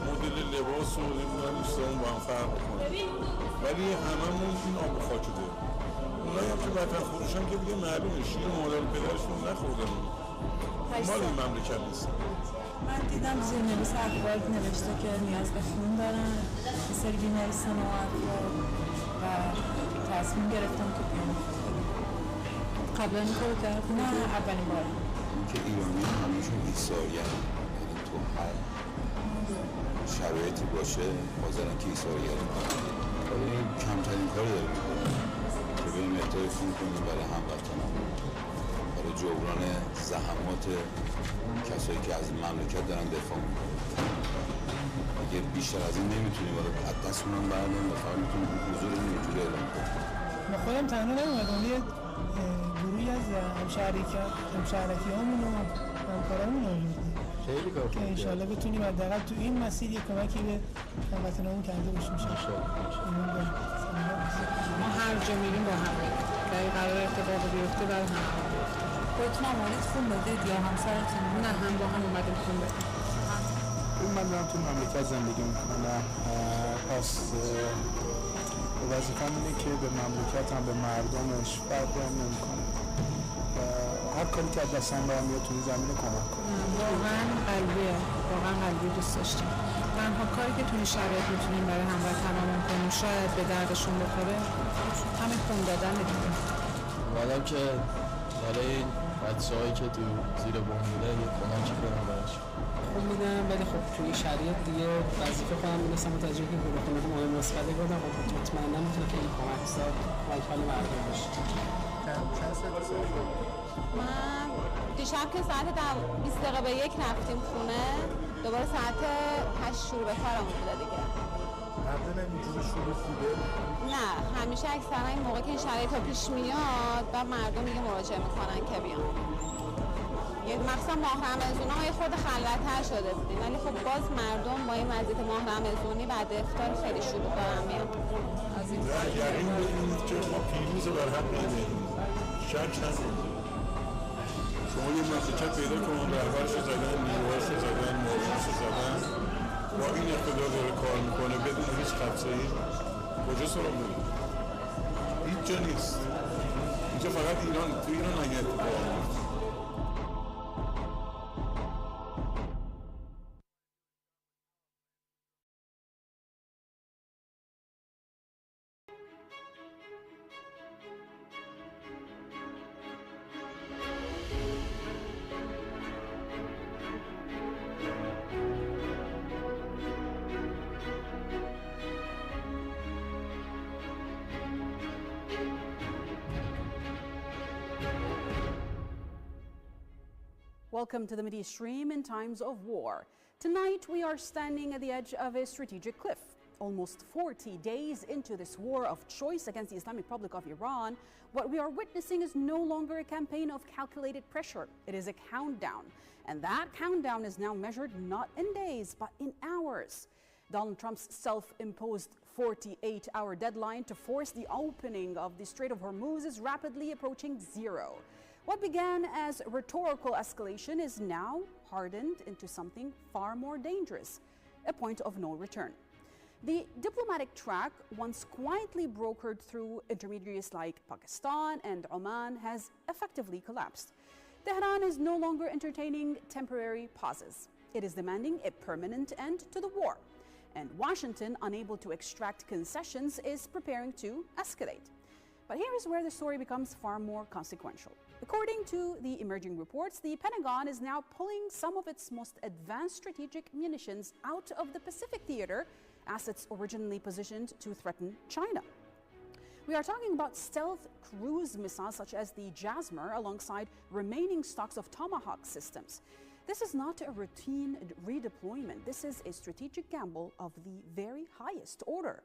مدل لباس و دوستان با هم فرق کنه، ولی هممون این آب و خاک داریم. اونایی هم که وطن فروشن که دیگه معلومه شیر مادر پدرشون نخوردن، مال این مملکت نیست. من دیدم زیرنویس اخبار نوشته که نیاز به خون دارن یه سری بیمارستان و اخبار و تصمیم گرفتم که بیام. قبلا این کارو کردم؟ نه اولین بار. که ایرانی همیشون ایثاریت، یعنی تو هر شرایطی باشه حاضرن که ایثاریت کنن. ولی کمترین کاری داره میکنن که بریم اهدای خون کنیم برای هموطنان، برای جبران زحمات کسایی که از مملکت دارن دفاع میکنن. اگه بیشتر از این نمیتونیم ولی از دستمون برداریم و فقط میتونیم حضورمون اینجوری اعلام کنیم. ما خودم تنها نمیمدم، یه گروهی از همشهرکی هامون و همکارامون آوردیم خیلی کار که انشالله بتونیم حداقل تو این مسیر یه کمکی به هموطنامون کرده باشیم. ما هر جا میریم با هم میریم و اگه قرار اتفاق بیفته برای هم خودتون امانت خون بدید یا همسرتون؟ نه هم با هم اومدیم خون بدید. من دارم تو مملکت زندگی میکنم، پس وظیفه‌م اینه که به مملکتم به مردمش فرقی هم نمی‌کنه. هر کاری که از دستم برمیاد تو این زمینه کمک کنم. واقعا قلبی دوست داشتیم. تنها کاری که تو این شرایط میتونیم برای هموطنامون کنیم شاید به دردشون بخوره همین خون دادن دیگه. اومدم که برای این بچه‌هایی که تو زیر بم بودن یه کمکی کنم براش. خون میدم ولی خب توی شرایط دیگه وظیفه خودم می‌دونستم متوجه که گروه خونه مهم استفاده کنم و مطمئنا میتونه که این کمک ساد کمک حال مردم باشه. من دیشب که ساعت 20 دقیقه به 1 رفتیم خونه، دوباره ساعت 8 شروع به کارمون بوده دیگه. قبلا اینجوری شروع بوده؟ نه همیشه اکثرا این موقع که این شرایط پیش میاد و مردم دیگه مراجعه میکنن که بیان. یه مخصوصا ماه رمضون‌ها یه خورده خلوت‌تر شده بودیم، ولی خب باز مردم با این وضعیت ماه رمضونی بعد افطار خیلی شلوغ دارن میان. یقین بدونید که ما پیروز بر حق اینه، شک نکنید. شما یه مملکت پیدا کنید، رهبرش رو زدن، نیروهاش رو زدن، معاونش رو زدن، با این اقتدار داره کار میکنه بدون هیچ خدشه‌ای، کجا سراغ دارید؟ هیچ جا نیست. اینجا فقط ایران، تو ایران اگه اتفاق میفته. Welcome to the Media Stream in times of war. Tonight, we are standing at the edge of a strategic cliff. Almost 40 days into this war of choice against the Islamic Republic of Iran, what we are witnessing is no longer a campaign of calculated pressure. It is a countdown. And that countdown is now measured not in days, but in hours. Donald Trump's self-imposed 48-hour deadline to force the opening of the Strait of Hormuz is rapidly approaching zero. What began as rhetorical escalation is now hardened into something far more dangerous, a point of no return. The diplomatic track, once quietly brokered through intermediaries like Pakistan and Oman, has effectively collapsed. Tehran is no longer entertaining temporary pauses. It is demanding a permanent end to the war. And Washington, unable to extract concessions, is preparing to escalate. But here is where the story becomes far more consequential. According to the emerging reports, the Pentagon is now pulling some of its most advanced strategic munitions out of the Pacific theater, assets originally positioned to threaten China. We are talking about stealth cruise missiles such as the Jasmer alongside remaining stocks of Tomahawk systems. This is not a routine redeployment. This is a strategic gamble of the very highest order.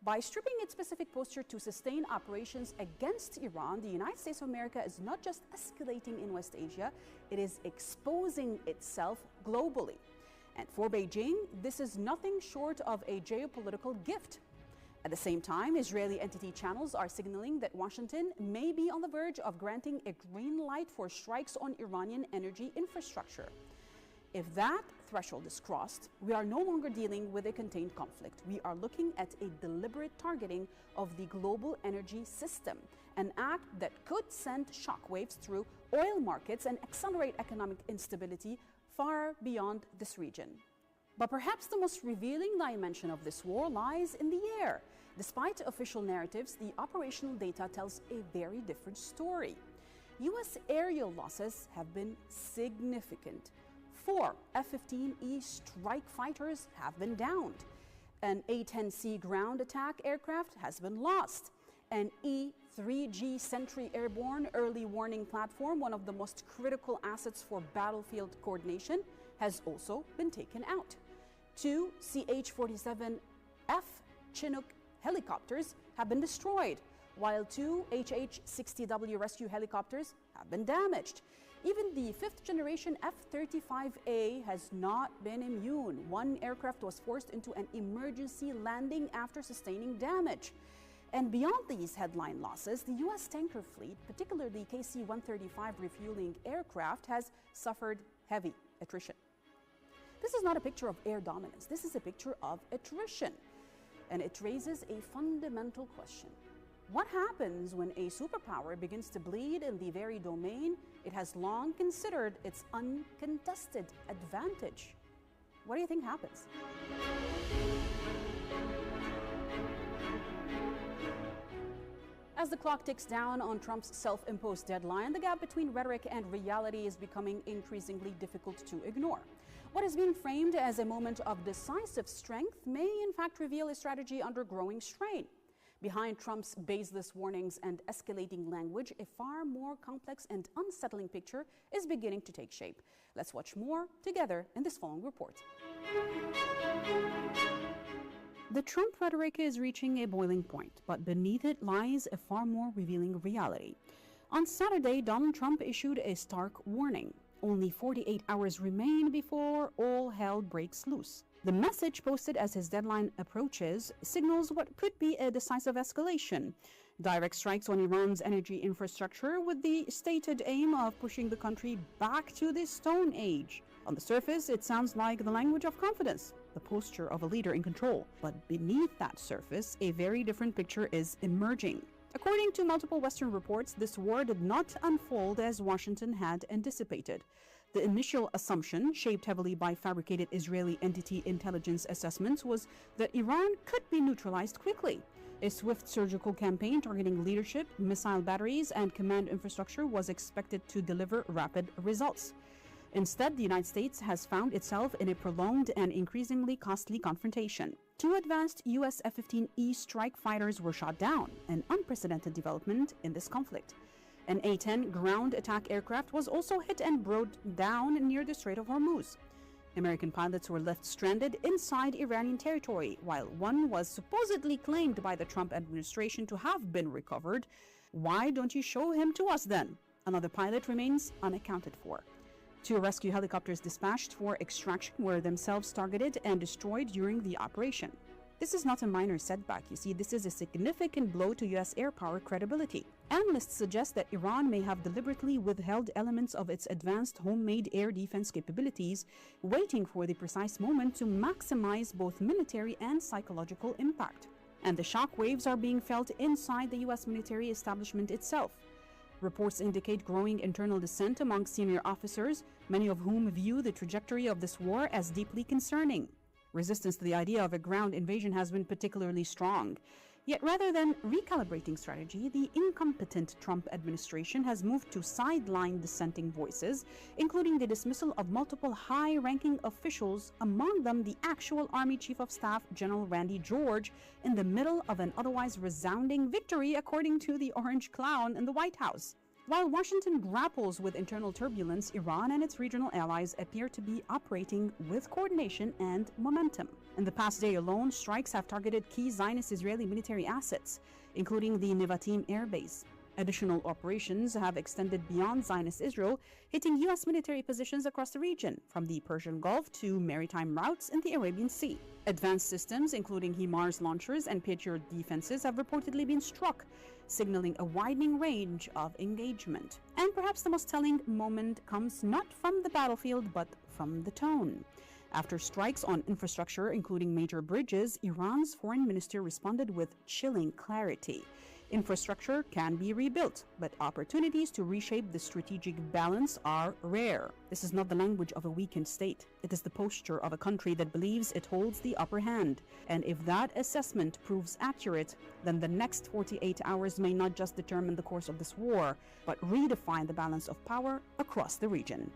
By stripping its specific posture to sustain operations against Iran, the United States of America is not just escalating in West Asia, it is exposing itself globally. And for Beijing, this is nothing short of a geopolitical gift. At the same time, Israeli entity channels are signaling that Washington may be on the verge of granting a green light for strikes on Iranian energy infrastructure. If that threshold is crossed, we are no longer dealing with a contained conflict. We are looking at a deliberate targeting of the global energy system, an act that could send shockwaves through oil markets and accelerate economic instability far beyond this region. But perhaps the most revealing dimension of this war lies in the air. Despite official narratives, the operational data tells a very different story. U.S. aerial losses have been significant. 4 F-15E strike fighters have been downed. An A-10C ground attack aircraft has been lost. An E-3G Sentry airborne early warning platform, one of the most critical assets for battlefield coordination, has also been taken out. 2 CH-47F Chinook helicopters have been destroyed, while 2 HH-60W rescue helicopters have been damaged. Even the 5th generation F-35A has not been immune. One aircraft was forced into an emergency landing after sustaining damage. And beyond these headline losses, the U.S. tanker fleet, particularly KC-135 refueling aircraft, has suffered heavy attrition. This is not a picture of air dominance. This is a picture of attrition. And it raises a fundamental question. What happens when a superpower begins to bleed in the very domain it has long considered its uncontested advantage? What do you think happens? As the clock ticks down on Trump's self-imposed deadline, the gap between rhetoric and reality is becoming increasingly difficult to ignore. What is being framed as a moment of decisive strength may in fact reveal a strategy under growing strain. Behind Trump's baseless warnings and escalating language, a far more complex and unsettling picture is beginning to take shape. Let's watch more together in this following report. The Trump rhetoric is reaching a boiling point, but beneath it lies a far more revealing reality. On Saturday, Donald Trump issued a stark warning. Only 48 hours remain before all hell breaks loose. The message, posted as his deadline approaches, signals what could be a decisive escalation. Direct strikes on Iran's energy infrastructure with the stated aim of pushing the country back to the Stone Age. On the surface, it sounds like the language of confidence, the posture of a leader in control. But beneath that surface, a very different picture is emerging. According to multiple Western reports, this war did not unfold as Washington had anticipated. The initial assumption, shaped heavily by fabricated Israeli entity intelligence assessments, was that Iran could be neutralized quickly. A swift surgical campaign targeting leadership, missile batteries, and command infrastructure was expected to deliver rapid results. Instead, the United States has found itself in a prolonged and increasingly costly confrontation. 2 advanced U.S. F-15E strike fighters were shot down, an unprecedented development in this conflict. An A-10 ground attack aircraft was also hit and brought down near the Strait of Hormuz. American pilots were left stranded inside Iranian territory, while one was supposedly claimed by the Trump administration to have been recovered. Why don't you show him to us then? Another pilot remains unaccounted for. 2 rescue helicopters dispatched for extraction were themselves targeted and destroyed during the operation. This is not a minor setback. You see, this is a significant blow to U.S. air power credibility. Analysts suggest that Iran may have deliberately withheld elements of its advanced homemade air defense capabilities, waiting for the precise moment to maximize both military and psychological impact. And the shock waves are being felt inside the U.S. military establishment itself. Reports indicate growing internal dissent among senior officers, many of whom view the trajectory of this war as deeply concerning. Resistance to the idea of a ground invasion has been particularly strong. Yet rather than recalibrating strategy, the incompetent Trump administration has moved to sideline dissenting voices, including the dismissal of multiple high-ranking officials, among them the actual Army Chief of Staff, General Randy George, in the middle of an otherwise resounding victory, according to the Orange Clown in the White House. While Washington grapples with internal turbulence, Iran and its regional allies appear to be operating with coordination and momentum. In the past day alone, strikes have targeted key Zionist Israeli military assets, including the Nevatim air base. Additional operations have extended beyond Zionist Israel, hitting U.S. military positions across the region, from the Persian Gulf to maritime routes in the Arabian Sea. Advanced systems, including HIMARS launchers and Patriot defenses, have reportedly been struck, signaling a widening range of engagement. And perhaps the most telling moment comes not from the battlefield, but from the tone. After strikes on infrastructure, including major bridges, Iran's foreign minister responded with chilling clarity. Infrastructure can be rebuilt, but opportunities to reshape the strategic balance are rare. This is not the language of a weakened state. It is the posture of a country that believes it holds the upper hand. And if that assessment proves accurate, then the next 48 hours may not just determine the course of this war, but redefine the balance of power across the region.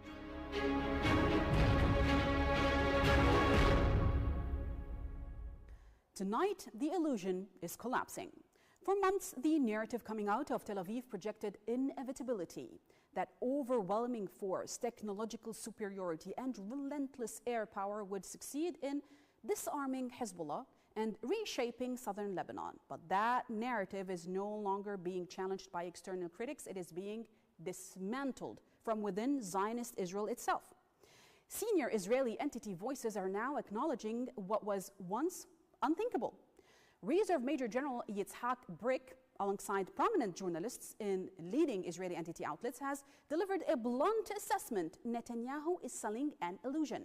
Tonight, the illusion is collapsing. For months, the narrative coming out of Tel Aviv projected inevitability, that overwhelming force, technological superiority, and relentless air power would succeed in disarming Hezbollah and reshaping southern Lebanon. But that narrative is no longer being challenged by external critics. It is being dismantled from within Zionist Israel itself. Senior Israeli entity voices are now acknowledging what was once unthinkable. Reserve Major General Yitzhak Brick, alongside prominent journalists in leading Israeli entity outlets, has delivered a blunt assessment: Netanyahu is selling an illusion.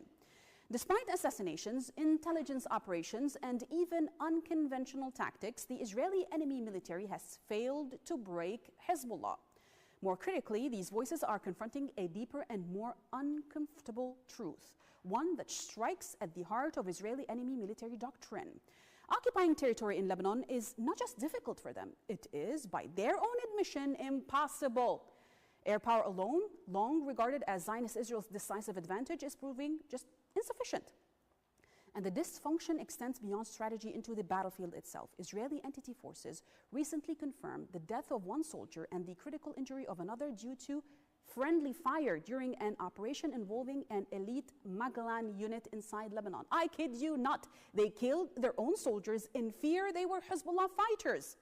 Despite assassinations, intelligence operations, and even unconventional tactics, the Israeli enemy military has failed to break Hezbollah. More critically, these voices are confronting a deeper and more uncomfortable truth, one that strikes at the heart of Israeli enemy military doctrine. Occupying territory in Lebanon is not just difficult for them, it is, by their own admission, impossible. Air power alone, long regarded as Zionist Israel's decisive advantage, is proving just insufficient. And the dysfunction extends beyond strategy into the battlefield itself. Israeli entity forces recently confirmed the death of one soldier and the critical injury of another due to friendly fire during an operation involving an elite Magalan unit inside Lebanon. I kid you not. They killed their own soldiers in fear they were Hezbollah fighters.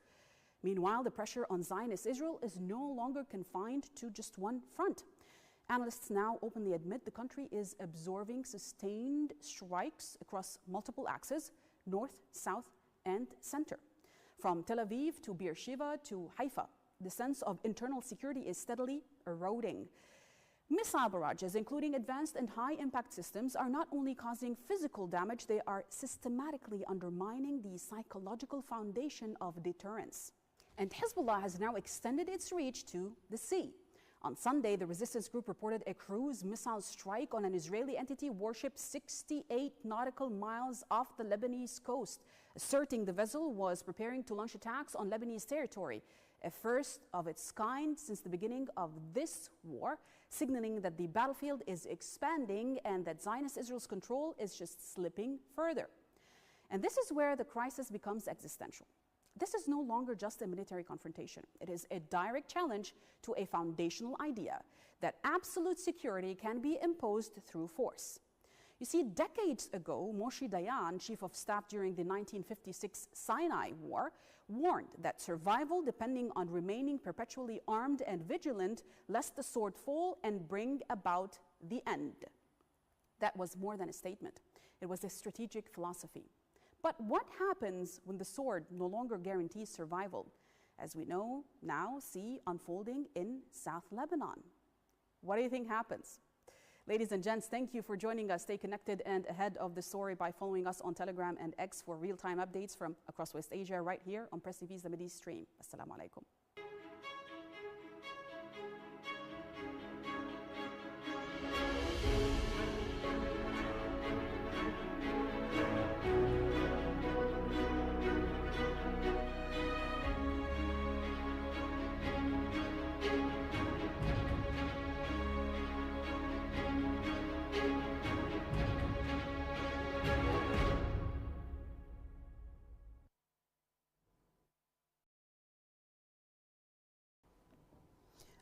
Meanwhile, the pressure on Zionist Israel is no longer confined to just one front. Analysts now openly admit the country is absorbing sustained strikes across multiple axes: north, south, and center. From Tel Aviv to Beersheba to Haifa, the sense of internal security is steadily eroding. Missile barrages, including advanced and high-impact systems, are not only causing physical damage, they are systematically undermining the psychological foundation of deterrence. And Hezbollah has now extended its reach to the sea. On Sunday, the resistance group reported a cruise missile strike on an Israeli entity warship 68 nautical miles off the Lebanese coast, asserting the vessel was preparing to launch attacks on Lebanese territory, a first of its kind since the beginning of this war, signaling that the battlefield is expanding and that Zionist Israel's control is just slipping further. And this is where the crisis becomes existential. This is no longer just a military confrontation. It is a direct challenge to a foundational idea that absolute security can be imposed through force. You see, decades ago, Moshe Dayan, chief of staff during the 1956 Sinai War, warned that survival depending on remaining perpetually armed and vigilant, lest the sword fall and bring about the end. That was more than a statement. It was a strategic philosophy. But what happens when the sword no longer guarantees survival, as we now see unfolding in South Lebanon? What do you think happens? Ladies and gents, thank you for joining us. Stay connected and ahead of the story by following us on Telegram and X for real-time updates from across West Asia right here on Press TV's The Mideast Stream. Assalamu alaikum.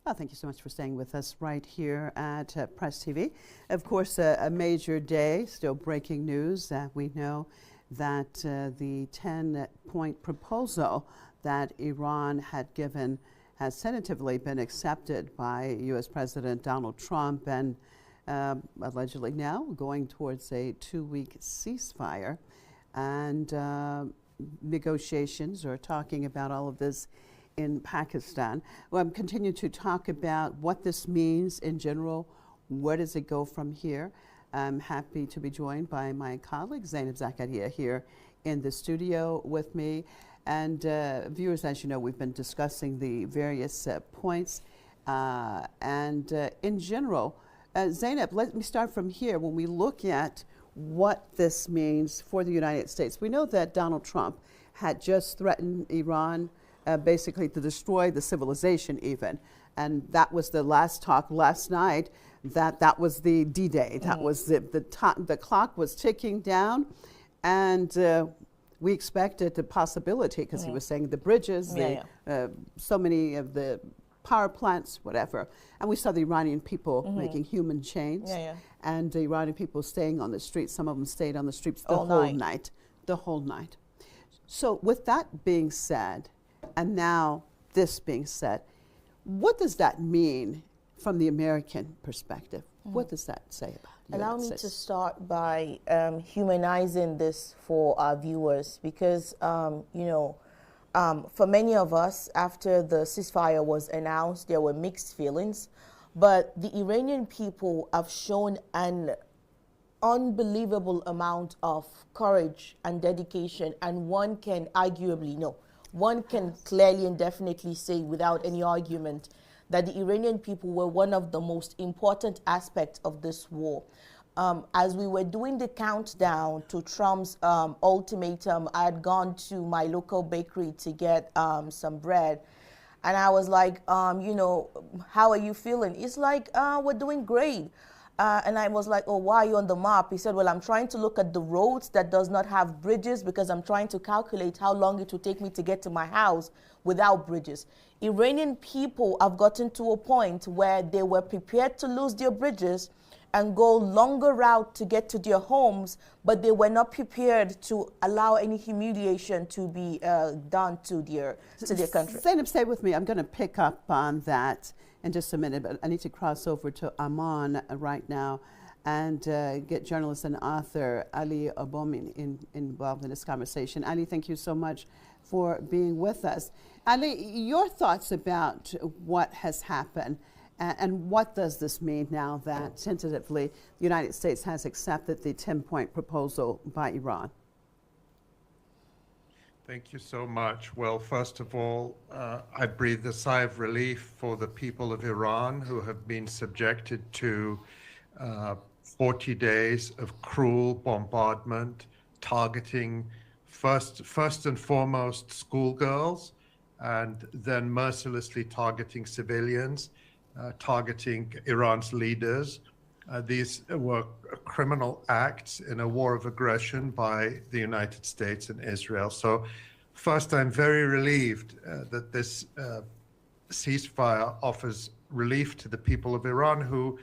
Well, thank you so much for staying with us right here at Press TV. Of course, a major day, still breaking news. We know that the 10-point proposal that Iran had given has tentatively been accepted by U.S. President Donald Trump and allegedly now going towards a 2-week ceasefire. And negotiations or talking about all of this in Pakistan. Well, continue to talk about what this means in general. Where does it go from here? I'm happy to be joined by my colleague Zainab Zakaria here in the studio with me. And viewers, as you know, we've been discussing the various points. In general, Zainab, let me start from here. When we look at what this means for the United States, we know that Donald Trump had just threatened Iran basically to destroy the civilization even. And that was the last talk last night, that was the D-Day. That was the clock was ticking down. And we expected the possibility, because he was saying the bridges, so many of the power plants, whatever. And we saw the Iranian people making human chains. And the Iranian people staying on the streets. Some of them stayed on the streets the whole night. The whole night. So with that being said, and now this being said, what does that mean from the American perspective? What does that say about the Allow United me States? to start by humanizing this for our viewers, because, for many of us, after the ceasefire was announced, there were mixed feelings. But the Iranian people have shown an unbelievable amount of courage and dedication, and one can clearly and definitely say without any argument that the Iranian people were one of the most important aspects of this war. As we were doing the countdown to Trump's ultimatum, I had gone to my local bakery to get some bread. And I was like, how are you feeling? He's like, we're doing great. And I was like, oh, why are you on the map? He said, well, I'm trying to look at the roads that does not have bridges because I'm trying to calculate how long it will take me to get to my house without bridges. Iranian people have gotten to a point where they were prepared to lose their bridges and go longer route to get to their homes, but they were not prepared to allow any humiliation to be done to their country. Zainab, stay with me. I'm going to pick up on that in just a minute, but I need to cross over to Amman right now and get journalist and author Ali Abomin involved in this conversation. Ali, thank you so much for being with us. Ali, your thoughts about what has happened and what does this mean now that tentatively the United States has accepted the 10-point proposal by Iran? Thank you so much. Well, first of all, I breathe a sigh of relief for the people of Iran who have been subjected to 40 days of cruel bombardment, targeting first and foremost schoolgirls, and then mercilessly targeting civilians, targeting Iran's leaders. These were criminal acts in a war of aggression by the United States and Israel. So first, I'm very relieved that this ceasefire offers relief to the people of Iran who,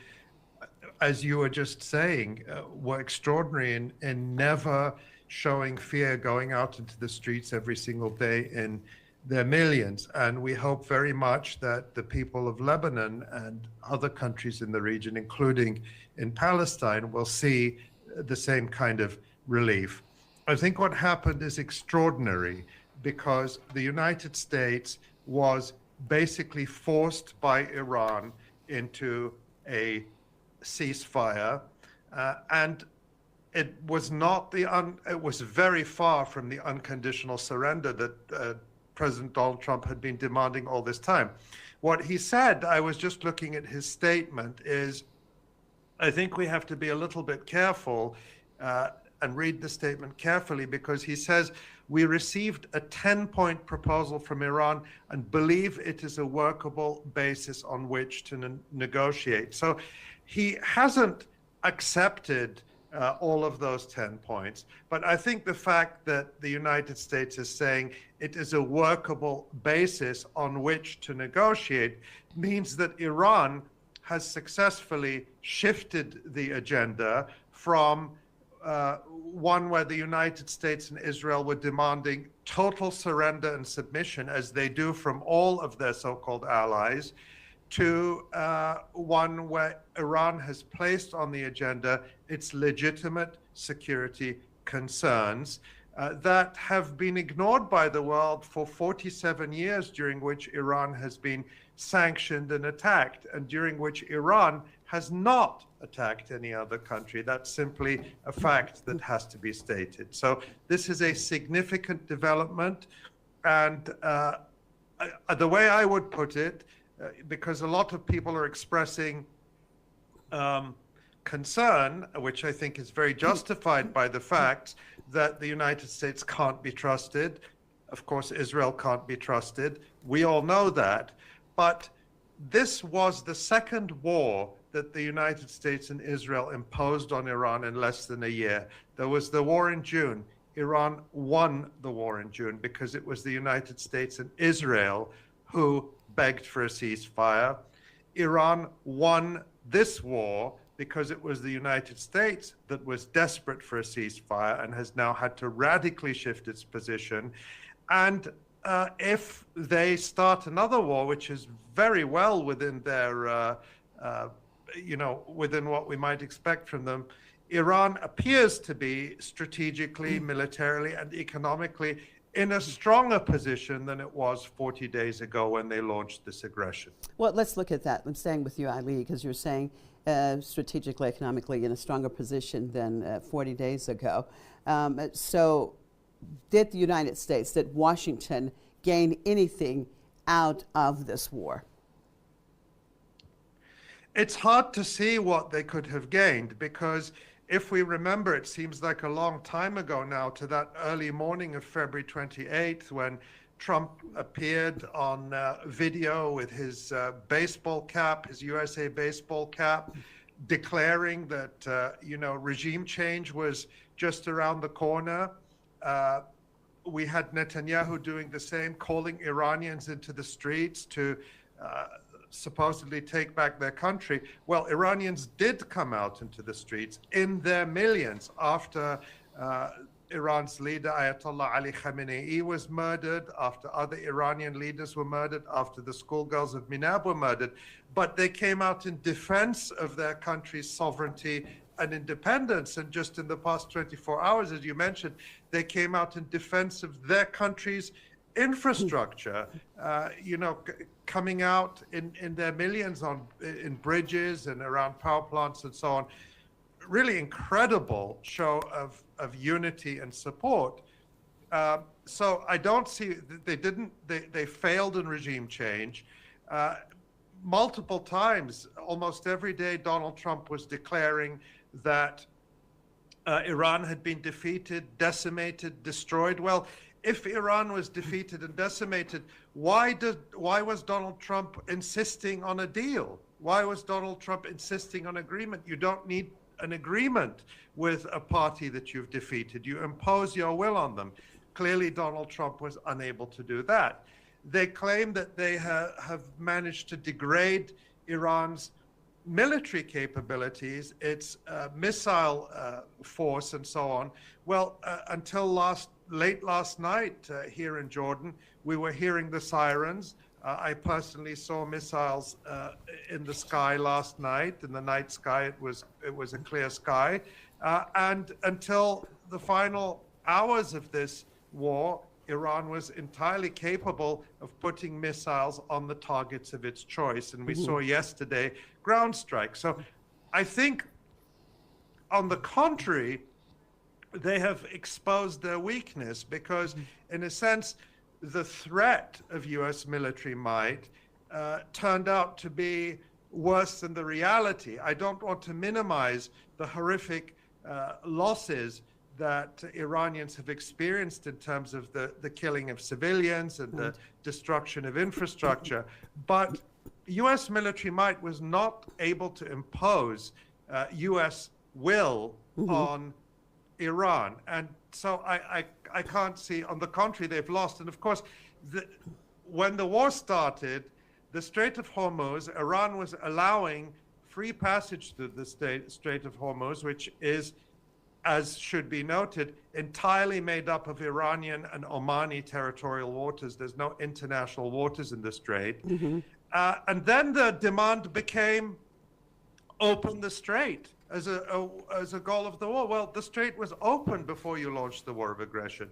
as you were just saying, were extraordinary in never showing fear, going out into the streets every single day in their millions. And we hope very much that the people of Lebanon and other countries in the region, including in Palestine, will see the same kind of relief. I think what happened is extraordinary because the United States was basically forced by Iran into a ceasefire, and it was not it was very far from the unconditional surrender that President Donald Trump had been demanding all this time. What he said, I was just looking at his statement, is I think we have to be a little bit careful and read the statement carefully, because he says, we received a 10-point proposal from Iran and believe it is a workable basis on which to negotiate. So he hasn't accepted all of those 10 points. But I think the fact that the United States is saying it is a workable basis on which to negotiate means that Iran has successfully shifted the agenda from one where the United States and Israel were demanding total surrender and submission, as they do from all of their so-called allies, to one where Iran has placed on the agenda its legitimate security concerns that have been ignored by the world for 47 years, during which Iran has been sanctioned and attacked, and during which Iran has not attacked any other country. That's simply a fact that has to be stated. So this is a significant development, and the way I would put it, because a lot of people are expressing concern, which I think is very justified by the fact that the United States can't be trusted. Of course, Israel can't be trusted. We all know that. But this was the second war that the United States and Israel imposed on Iran in less than a year. There was the war in June. Iran won the war in June because it was the United States and Israel who begged for a ceasefire. Iran won this war because it was the United States that was desperate for a ceasefire and has now had to radically shift its position. And if they start another war, which is very well within their, within what we might expect from them, Iran appears to be strategically, militarily, and economically in a stronger position than it was 40 days ago when they launched this aggression. Well, let's look at that. I'm staying with you, Ali, because you're saying strategically, economically in a stronger position than 40 days ago. So did the United States, did Washington gain anything out of this war? It's hard to see what they could have gained, because if we remember, it seems like a long time ago now, to that early morning of February 28th when Trump appeared on video with his baseball cap, his USA baseball cap, declaring that, regime change was just around the corner. We had Netanyahu doing the same, calling Iranians into the streets to supposedly take back their country. Well, Iranians did come out into the streets in their millions after Iran's leader, Ayatollah Ali Khamenei, was murdered, after other Iranian leaders were murdered, after the schoolgirls of Minab were murdered. But they came out in defense of their country's sovereignty and independence. And just in the past 24 hours, as you mentioned, they came out in defense of their country's infrastructure, coming out in their millions in bridges and around power plants and so on. Really incredible show of unity and support. So I don't see, they failed in regime change. Multiple times, almost every day, Donald Trump was declaring that Iran had been defeated, decimated, destroyed. Well, if Iran was defeated and decimated, why was Donald Trump insisting on a deal? Why was Donald Trump insisting on agreement? You don't need an agreement with a party that you've defeated. You impose your will on them. Clearly, Donald Trump was unable to do that. They claim that they have managed to degrade Iran's military capabilities, its missile force, and so on. Well, until late last night here in Jordan, we were hearing the sirens. I personally saw missiles in the sky last night. In the night sky, it was a clear sky. And until the final hours of this war, Iran was entirely capable of putting missiles on the targets of its choice. And we saw yesterday ground strikes. So I think, on the contrary, they have exposed their weakness, because in a sense, the threat of US military might turned out to be worse than the reality. I don't want to minimize the horrific losses that Iranians have experienced in terms of the killing of civilians and the destruction of infrastructure. But US military might was not able to impose US will on Iran. And so I can't see, on the contrary, they've lost. And of course, when the war started, the Strait of Hormuz, Iran was allowing free passage to the Strait of Hormuz, which is, as should be noted, entirely made up of Iranian and Omani territorial waters. There's no international waters in the strait. And then the demand became open the strait as a goal of the war. Well, the strait was open before you launched the war of aggression.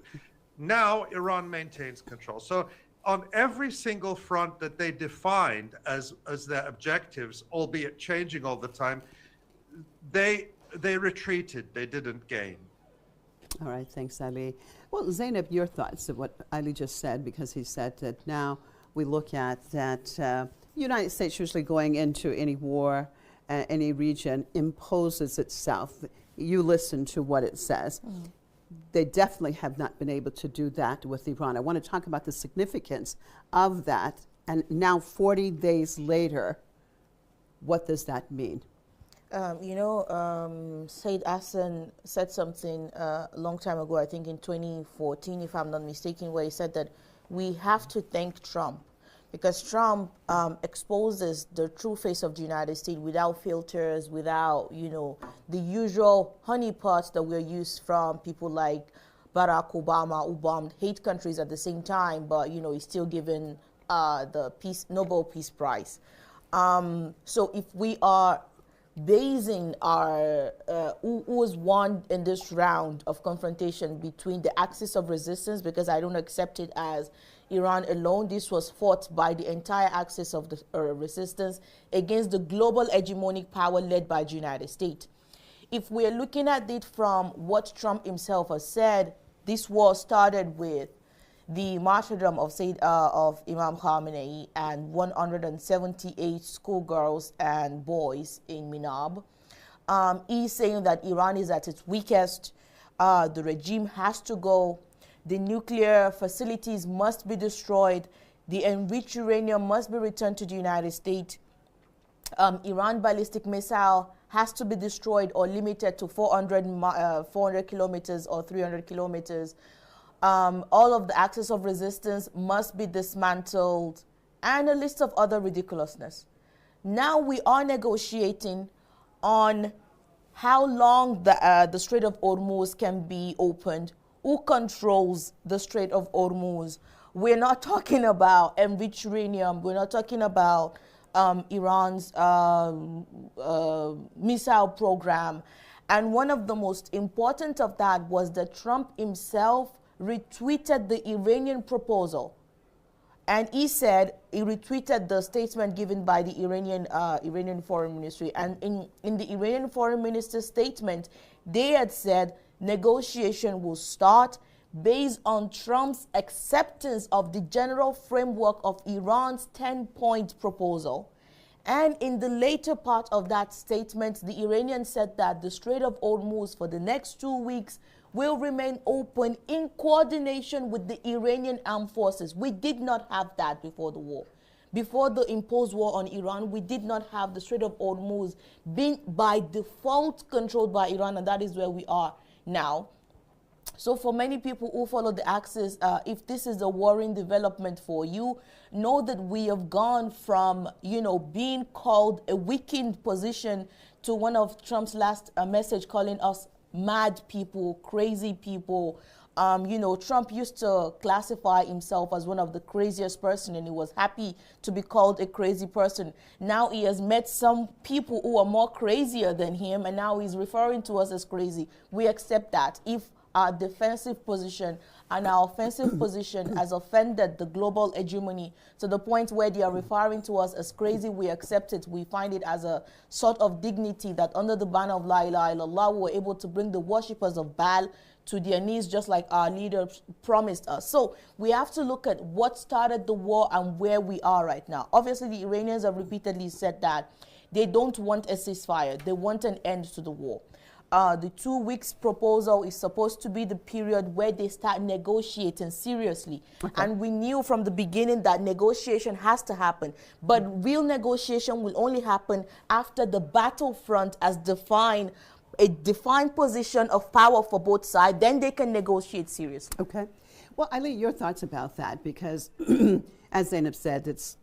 Now Iran maintains control. So on every single front that they defined as their objectives, albeit changing all the time, they retreated. They didn't gain. All right, thanks, Ali. Well, Zainab, your thoughts of what Ali just said, because he said that now we look at that United States usually going into any war, any region, imposes itself. You listen to what it says. They definitely have not been able to do that with Iran. I want to talk about the significance of that. And now 40 days later, what does that mean? Said Hassan said something a long time ago, I think in 2014, if I'm not mistaken, where he said that we have to thank Trump because Trump exposes the true face of the United States without filters, without, the usual honeypots that we're used from people like Barack Obama, who bombed 8 countries at the same time, but, he's still given the Nobel Peace Prize. So if we are basing our who was won in this round of confrontation between the axis of resistance, because I don't accept it as Iran alone. This was fought by the entire axis of the resistance against the global hegemonic power led by the United States. If we're looking at it from what Trump himself has said, this war started with the martyrdom of Imam Khamenei and 178 schoolgirls and boys in Minab. He's saying that Iran is at its weakest. The regime has to go. The nuclear facilities must be destroyed. The enriched uranium must be returned to the United States. Iran ballistic missile has to be destroyed or limited to 400 kilometers or 300 kilometers. All of the axis of resistance must be dismantled, and a list of other ridiculousness. Now we are negotiating on how long the Strait of Hormuz can be opened, who controls the Strait of Hormuz. We're not talking about enriched uranium. We're not talking about Iran's missile program. And one of the most important of that was that Trump himself retweeted the Iranian proposal. And he said, he retweeted the statement given by the Iranian Foreign Ministry. And in the Iranian Foreign Minister's statement, they had said negotiation will start based on Trump's acceptance of the general framework of Iran's 10-point proposal. And in the later part of that statement, the Iranians said that the Strait of Hormuz for the next 2 weeks will remain open in coordination with the Iranian armed forces. We did not have that before the war. Before the imposed war on Iran, we did not have the Strait of Hormuz being by default controlled by Iran, and that is where we are now. So for many people who follow the axis, if this is a worrying development for you, know that we have gone from, being called a weakened position to one of Trump's last message calling us mad people, crazy people. Trump used to classify himself as one of the craziest person, and he was happy to be called a crazy person. Now he has met some people who are more crazier than him, and now he's referring to us as crazy. We accept that. If our defensive position and our offensive position has offended the global hegemony to the point where they are referring to us as crazy, we accept it. We find it as a sort of dignity that under the banner of La ilaha illallah, we were able to bring the worshippers of Baal to their knees, just like our leaders promised us. So we have to look at what started the war and where we are right now. Obviously, the Iranians have repeatedly said that they don't want a ceasefire. They want an end to the war. The 2 weeks proposal is supposed to be the period where they start negotiating seriously. Okay. And we knew from the beginning that negotiation has to happen. But real negotiation will only happen after the battlefront as defined a defined position of power for both sides, then they can negotiate seriously. Okay. Well, Eileen, your thoughts about that, because as Zainab said, it's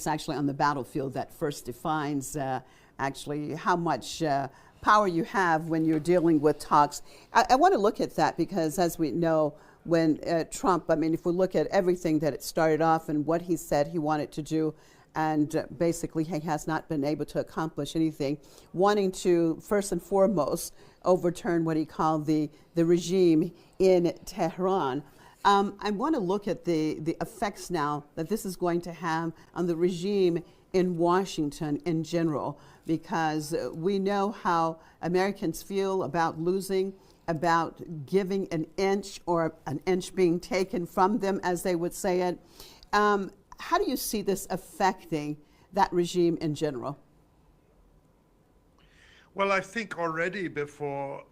actually on the battlefield that first defines actually how much power you have when you're dealing with talks. I want to look at that because, as we know, when Trump, I mean, if we look at everything that it started off and what he said he wanted to do, and basically he has not been able to accomplish anything, wanting to, first and foremost, overturn what he called the regime in Tehran. I want to look at the effects now that this is going to have on the regime in Washington in general, because we know how Americans feel about losing, about giving an inch or an inch being taken from them, as they would say it. How do you see this affecting that regime in general? Well, I think already before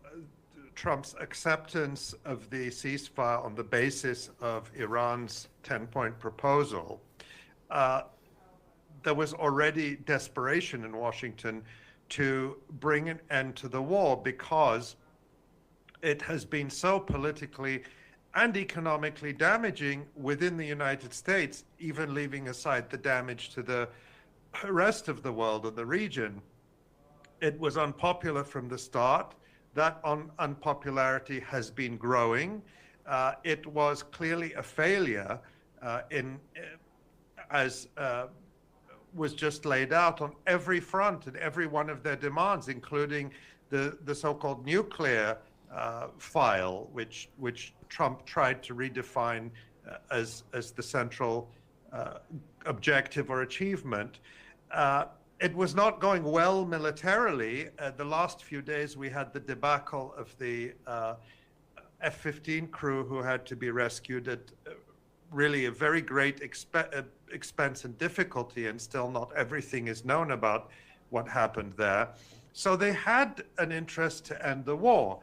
Trump's acceptance of the ceasefire on the basis of Iran's 10-point proposal, there was already desperation in Washington to bring an end to the war because it has been so politically and economically damaging within the United States, even leaving aside the damage to the rest of the world or the region. It was unpopular from the start. That unpopularity has been growing. It was clearly a failure as was just laid out on every front and every one of their demands, including the so-called nuclear file, which Trump tried to redefine as the central objective or achievement. It was not going well militarily. The last few days we had the debacle of the F-15 crew who had to be rescued at really a very great expense and difficulty, and still not everything is known about what happened there. So they had an interest to end the war.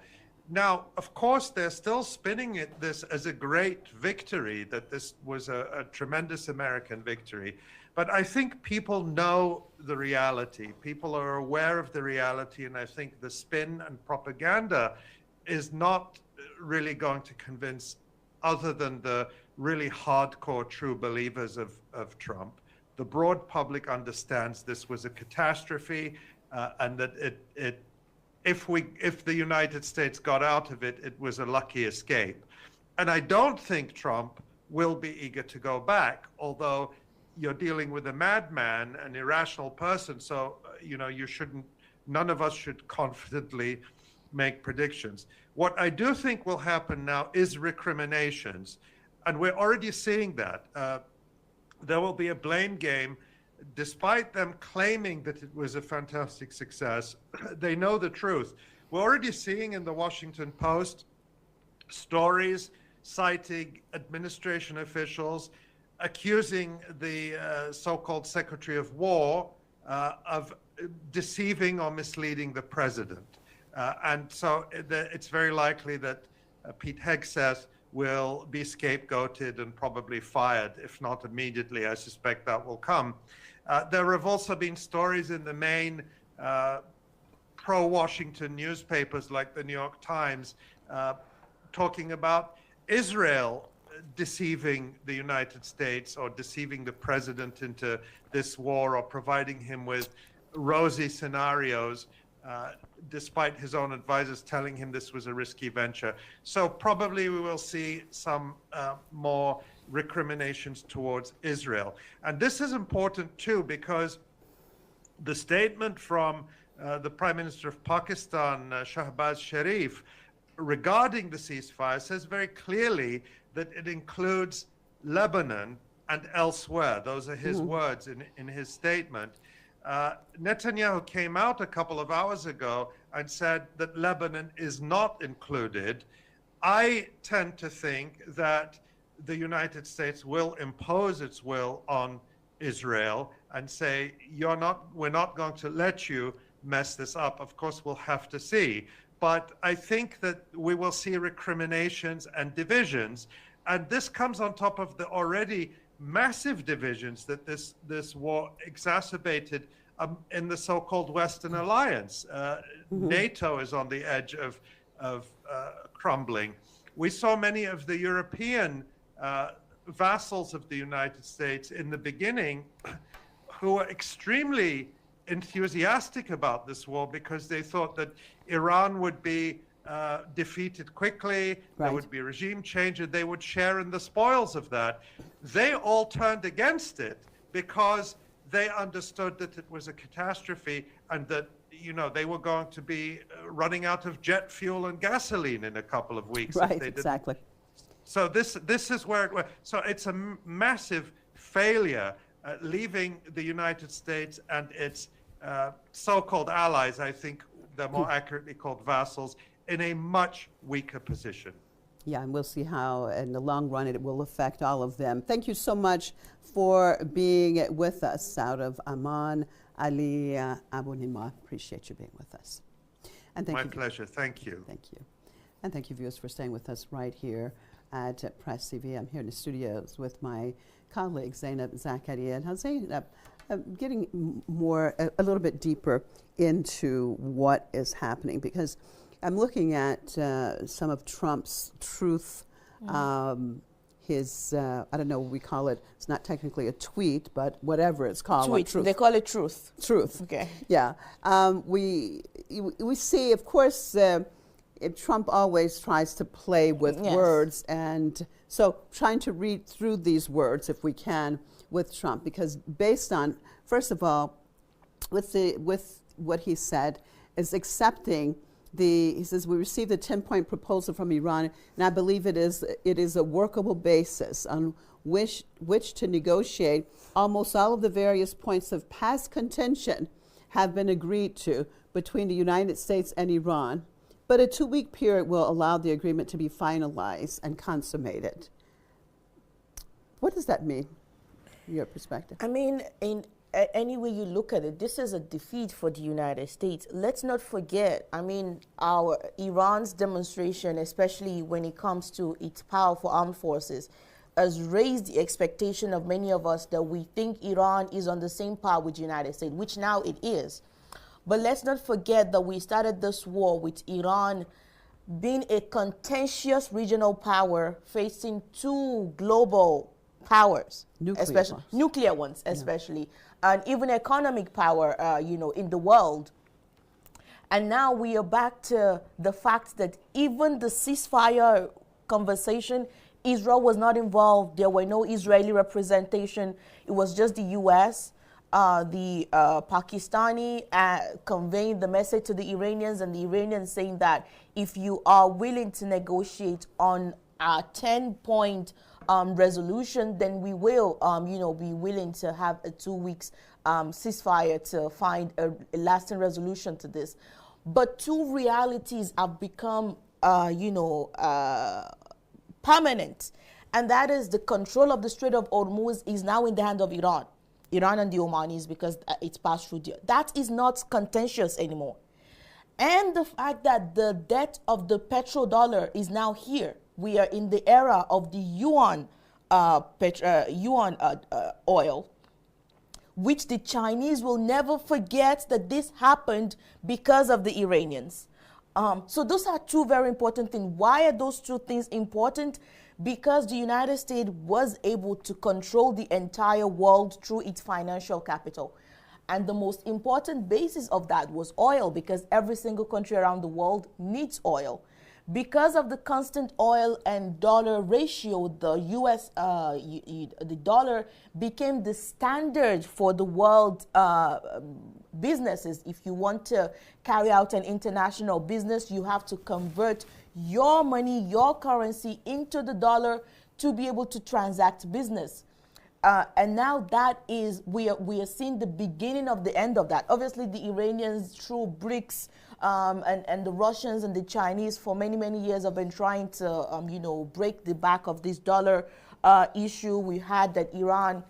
Now, of course, they're still spinning this as a great victory, that this was a tremendous American victory. But I think people know the reality. People are aware of the reality, and I think the spin and propaganda is not really going to convince other than the really hardcore true believers of Trump. The broad public understands this was a catastrophe, and that if the United States got out of it, it was a lucky escape. And I don't think Trump will be eager to go back, although you're dealing with a madman, an irrational person, so none of us should confidently make predictions. What I do think will happen now is recriminations, and we're already seeing that. There will be a blame game. Despite them claiming that it was a fantastic success, they know the truth. We're already seeing in the Washington Post stories citing administration officials accusing the so-called Secretary of War of deceiving or misleading the president. And so it's very likely that Pete Hegseth will be scapegoated and probably fired, if not immediately. I suspect that will come. There have also been stories in the main pro-Washington newspapers like the New York Times talking about Israel deceiving the United States or deceiving the president into this war, or providing him with rosy scenarios, despite his own advisors telling him this was a risky venture. So probably we will see some more recriminations towards Israel. And this is important too, because the statement from the Prime Minister of Pakistan, Shahbaz Sharif, regarding the ceasefire says very clearly that it includes Lebanon and elsewhere. Those are his words in his statement. Netanyahu came out a couple of hours ago and said that Lebanon is not included. I tend to think that the United States will impose its will on Israel and say, we're not going to let you mess this up. Of course, we'll have to see. But I think that we will see recriminations and divisions. And this comes on top of the already massive divisions that this war exacerbated in the so-called Western Alliance. NATO is on the edge of crumbling. We saw many of the European vassals of the United States in the beginning who were extremely enthusiastic about this war because they thought that Iran would be defeated quickly, there would be regime change, and they would share in the spoils of that. They all turned against it because they understood that it was a catastrophe and that, you know, they were going to be running out of jet fuel and gasoline in a couple of weeks. Right, if they didn't. exactly. So this is where it was. So it's a massive failure, leaving the United States and its so-called allies, I think they're more accurately called vassals, in a much weaker position. Yeah, and we'll see how in the long run it will affect all of them. Thank you so much for being with us out of Amman, Ali Abunimah. Appreciate you being with us. And thank My you. pleasure. Thank you. Thank you. And thank you, viewers, for staying with us right here at Press TV. I'm here in the studios with my colleague, Zainab Zakaria. And Zainab, getting more, a little bit deeper into what is happening, because I'm looking at some of Trump's truth, his, I don't know what we call it. It's not technically a tweet, but whatever it's called. Tweet. Truth. They call it truth. Truth. Okay. Yeah. We see, of course, Trump always tries to play with words. And so trying to read through these words, if we can, with Trump, because based on, first of all, with what he said, is accepting he says, we received a 10-point proposal from Iran, and I believe it is a workable basis on which to negotiate. Almost all of the various points of past contention have been agreed to between the United States and Iran, but a 2-week period will allow the agreement to be finalized and consummated. What does that mean, from your perspective? I mean, in any way you look at it, this is a defeat for the United States. Let's not forget, I mean, Iran's demonstration, especially when it comes to its powerful armed forces, has raised the expectation of many of us that we think Iran is on the same par with the United States, which now it is. But let's not forget that we started this war with Iran being a contentious regional power facing two global powers, nuclear ones, especially, and even economic power, in the world. And now we are back to the fact that even the ceasefire conversation, Israel was not involved. There were no Israeli representation. It was just the U.S., the Pakistani conveying the message to the Iranians, and the Iranians saying that if you are willing to negotiate on a 10-point resolution, then we will, be willing to have a 2 weeks ceasefire to find a lasting resolution to this. But two realities have become, permanent, and that is the control of the Strait of Hormuz is now in the hand of Iran and the Omanis, because it's passed through there. That is not contentious anymore. And the fact that the debt of the petrodollar is now here. We are in the era of the yuan oil, which the Chinese will never forget that this happened because of the Iranians. So those are two very important things. Why are those two things important? Because the United States was able to control the entire world through its financial capital. And the most important basis of that was oil, because every single country around the world needs oil. Because of the constant oil and dollar ratio, the the dollar became the standard for the world businesses. If you want to carry out an international business, you have to convert your money, your currency into the dollar to be able to transact business. And now that is, we are seeing the beginning of the end of that. Obviously, the Iranians through BRICS and the Russians and the Chinese for many, many years have been trying to, break the back of this dollar issue. We had that Iran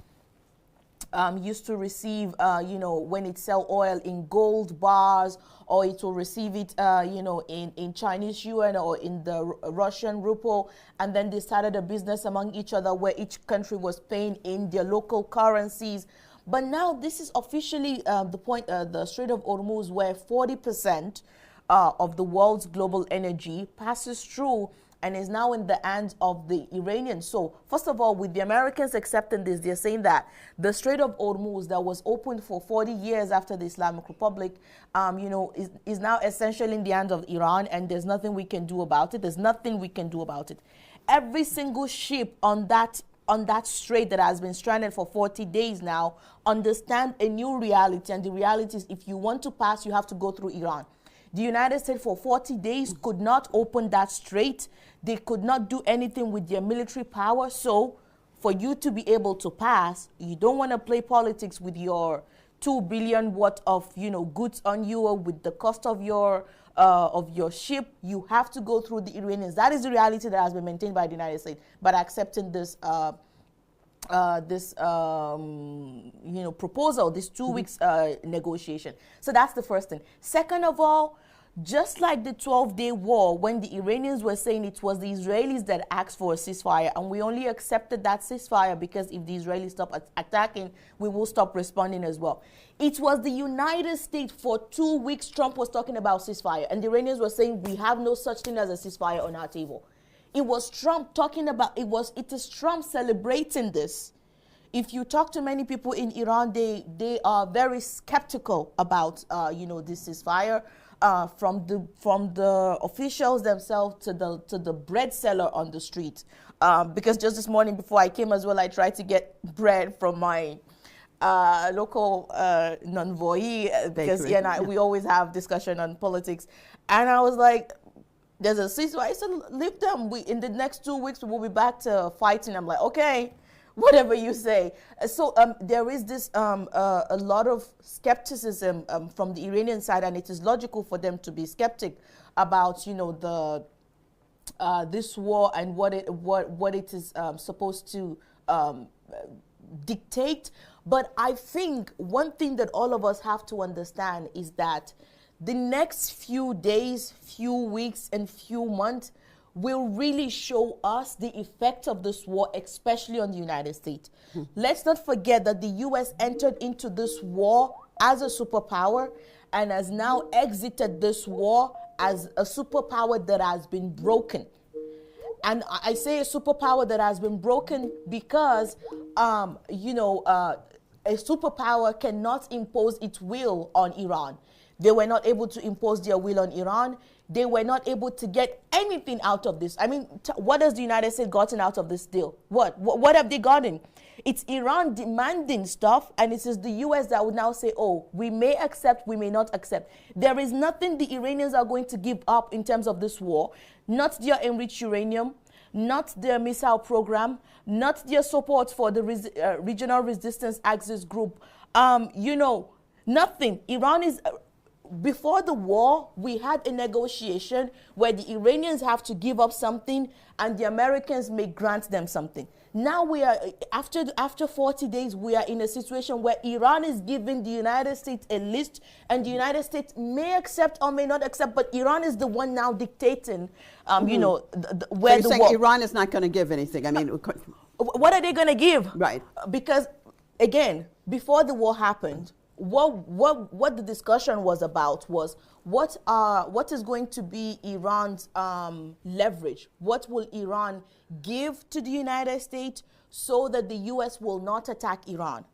used to receive, when it sell oil in gold bars, or it will receive it, in Chinese yuan or in the Russian ruble. And then they started a business among each other where each country was paying in their local currencies. But now this is officially the point, the Strait of Hormuz, where 40% of the world's global energy passes through and is now in the hands of the Iranians. So first of all, with the Americans accepting this, they're saying that the Strait of Hormuz that was opened for 40 years after the Islamic Republic, is now essentially in the hands of Iran, and there's nothing we can do about it. There's nothing we can do about it. Every single ship on that strait that has been stranded for 40 days now understand a new reality, and the reality is if you want to pass, you have to go through Iran. The United States for 40 days could not open that strait. They could not do anything with their military power. So for you to be able to pass, you don't want to play politics with your 2 billion worth of goods on you, or with the cost of your ship. You have to go through the Iranians. That is the reality that has been maintained by the United States. But accepting this proposal, this 2 weeks negotiation. So that's the first thing. Second of all, just like the 12-day war, when the Iranians were saying it was the Israelis that asked for a ceasefire, and we only accepted that ceasefire because if the Israelis stop attacking, we will stop responding as well. It was the United States for 2 weeks Trump was talking about ceasefire, and the Iranians were saying we have no such thing as a ceasefire on our table. It was Trump talking about, it is Trump celebrating this. If you talk to many people in Iran, they are very skeptical about this ceasefire, from the officials themselves to the bread seller on the street. Because just this morning before I came as well, I tried to get bread from my local non-voyee, because we always have discussion on politics, and I was like, there's a ceasefire. I said, leave them. In the next 2 weeks, we will be back to fighting. I'm like, okay, whatever you say. So there is this a lot of skepticism from the Iranian side, and it is logical for them to be skeptic about this war and what it is supposed to dictate. But I think one thing that all of us have to understand is that the next few days, few weeks, and few months will really show us the effect of this war, especially on the United States. Let's not forget that the U.S. entered into this war as a superpower and has now exited this war as a superpower that has been broken. And I say a superpower that has been broken because, a superpower cannot impose its will on Iran. They were not able to impose their will on Iran. They were not able to get anything out of this. I mean, what has the United States gotten out of this deal? What have they gotten? It's Iran demanding stuff, and it is the U.S. that would now say, oh, we may accept, we may not accept. There is nothing the Iranians are going to give up in terms of this war. Not their enriched uranium, not their missile program, not their support for the regional resistance axis group. Nothing. Iran is... Before the war, we had a negotiation where the Iranians have to give up something and the Americans may grant them something. Now we are, after 40 days, we are in a situation where Iran is giving the United States a list, and the United States may accept or may not accept, but Iran is the one now dictating, where so the war. Iran is not going to give anything. I mean, what are they going to give? Right. Because, again, before the war happened, what the discussion was about was what is going to be Iran's leverage? What will Iran give to the United States so that the U.S. will not attack Iran,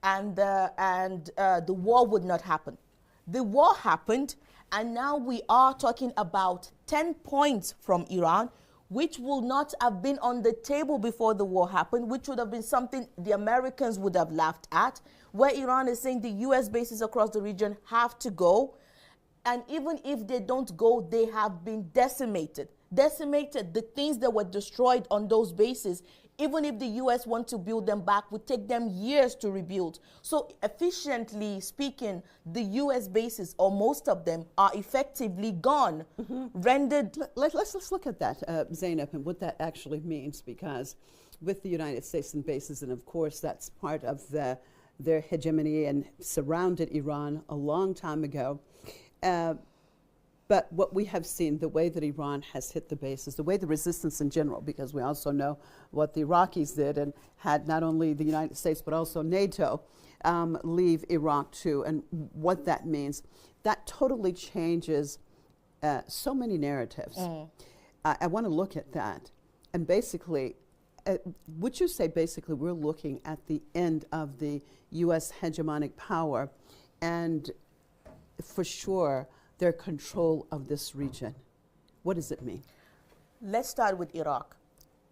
and the war would not happen? The war happened, and now we are talking about 10 points from Iran, which will not have been on the table before the war happened, which would have been something the Americans would have laughed at, where Iran is saying the U.S. bases across the region have to go. And even if they don't go, they have been decimated. Decimated. The things that were destroyed on those bases, even if the U.S. want to build them back, would take them years to rebuild. So efficiently speaking, the U.S. bases, or most of them, are effectively gone, rendered. Let's look at that, Zainab, and what that actually means, because with the United States and bases, and of course that's part of their hegemony and surrounded Iran a long time ago. But what we have seen, the way that Iran has hit the bases, the way the resistance in general, because we also know what the Iraqis did and had not only the United States but also NATO leave Iraq too, and what that means. That totally changes so many narratives. I want to look at that. And basically, would you say basically we're looking at the end of the U.S. hegemonic power and for sure their control of this region? What does it mean? Let's start with Iraq.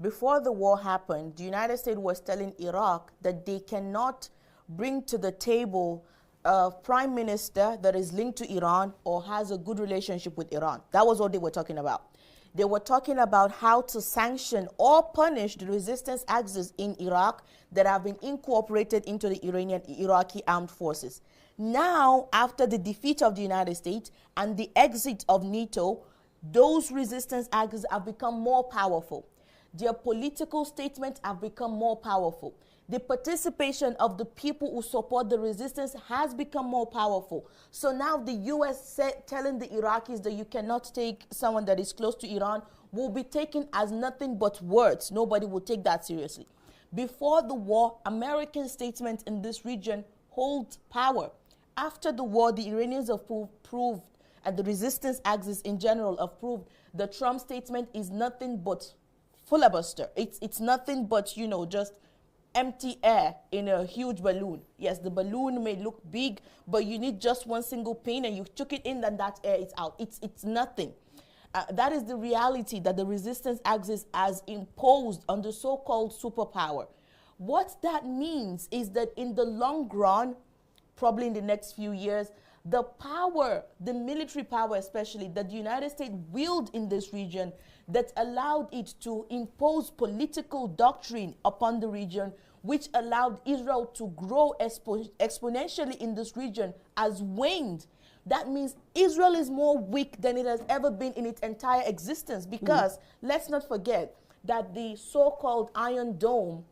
Before the war happened, the United States was telling Iraq that they cannot bring to the table a prime minister that is linked to Iran or has a good relationship with Iran. That was what they were talking about. They were talking about how to sanction or punish the resistance axis in Iraq that have been incorporated into the Iraqi armed forces. Now, after the defeat of the United States and the exit of NATO, those resistance axes have become more powerful. Their political statements have become more powerful. The participation of the people who support the resistance has become more powerful. So now the U.S. telling the Iraqis that you cannot take someone that is close to Iran will be taken as nothing but words. Nobody will take that seriously. Before the war, American statements in this region hold power. After the war, the Iranians have proved, and the resistance axis in general have proved, the Trump statement is nothing but filibuster. It's nothing but, you know, just empty air in a huge balloon. Yes, the balloon may look big, but you need just one single pin and you took it in and that air is out. It's nothing. That is the reality that the resistance axis has imposed on the so-called superpower. What that means is that in the long run, probably in the next few years, the power, the military power especially, that the United States wield in this region that allowed it to impose political doctrine upon the region, which allowed Israel to grow exponentially in this region, has waned. That means Israel is more weak than it has ever been in its entire existence, because let's not forget that the so-called Iron Dome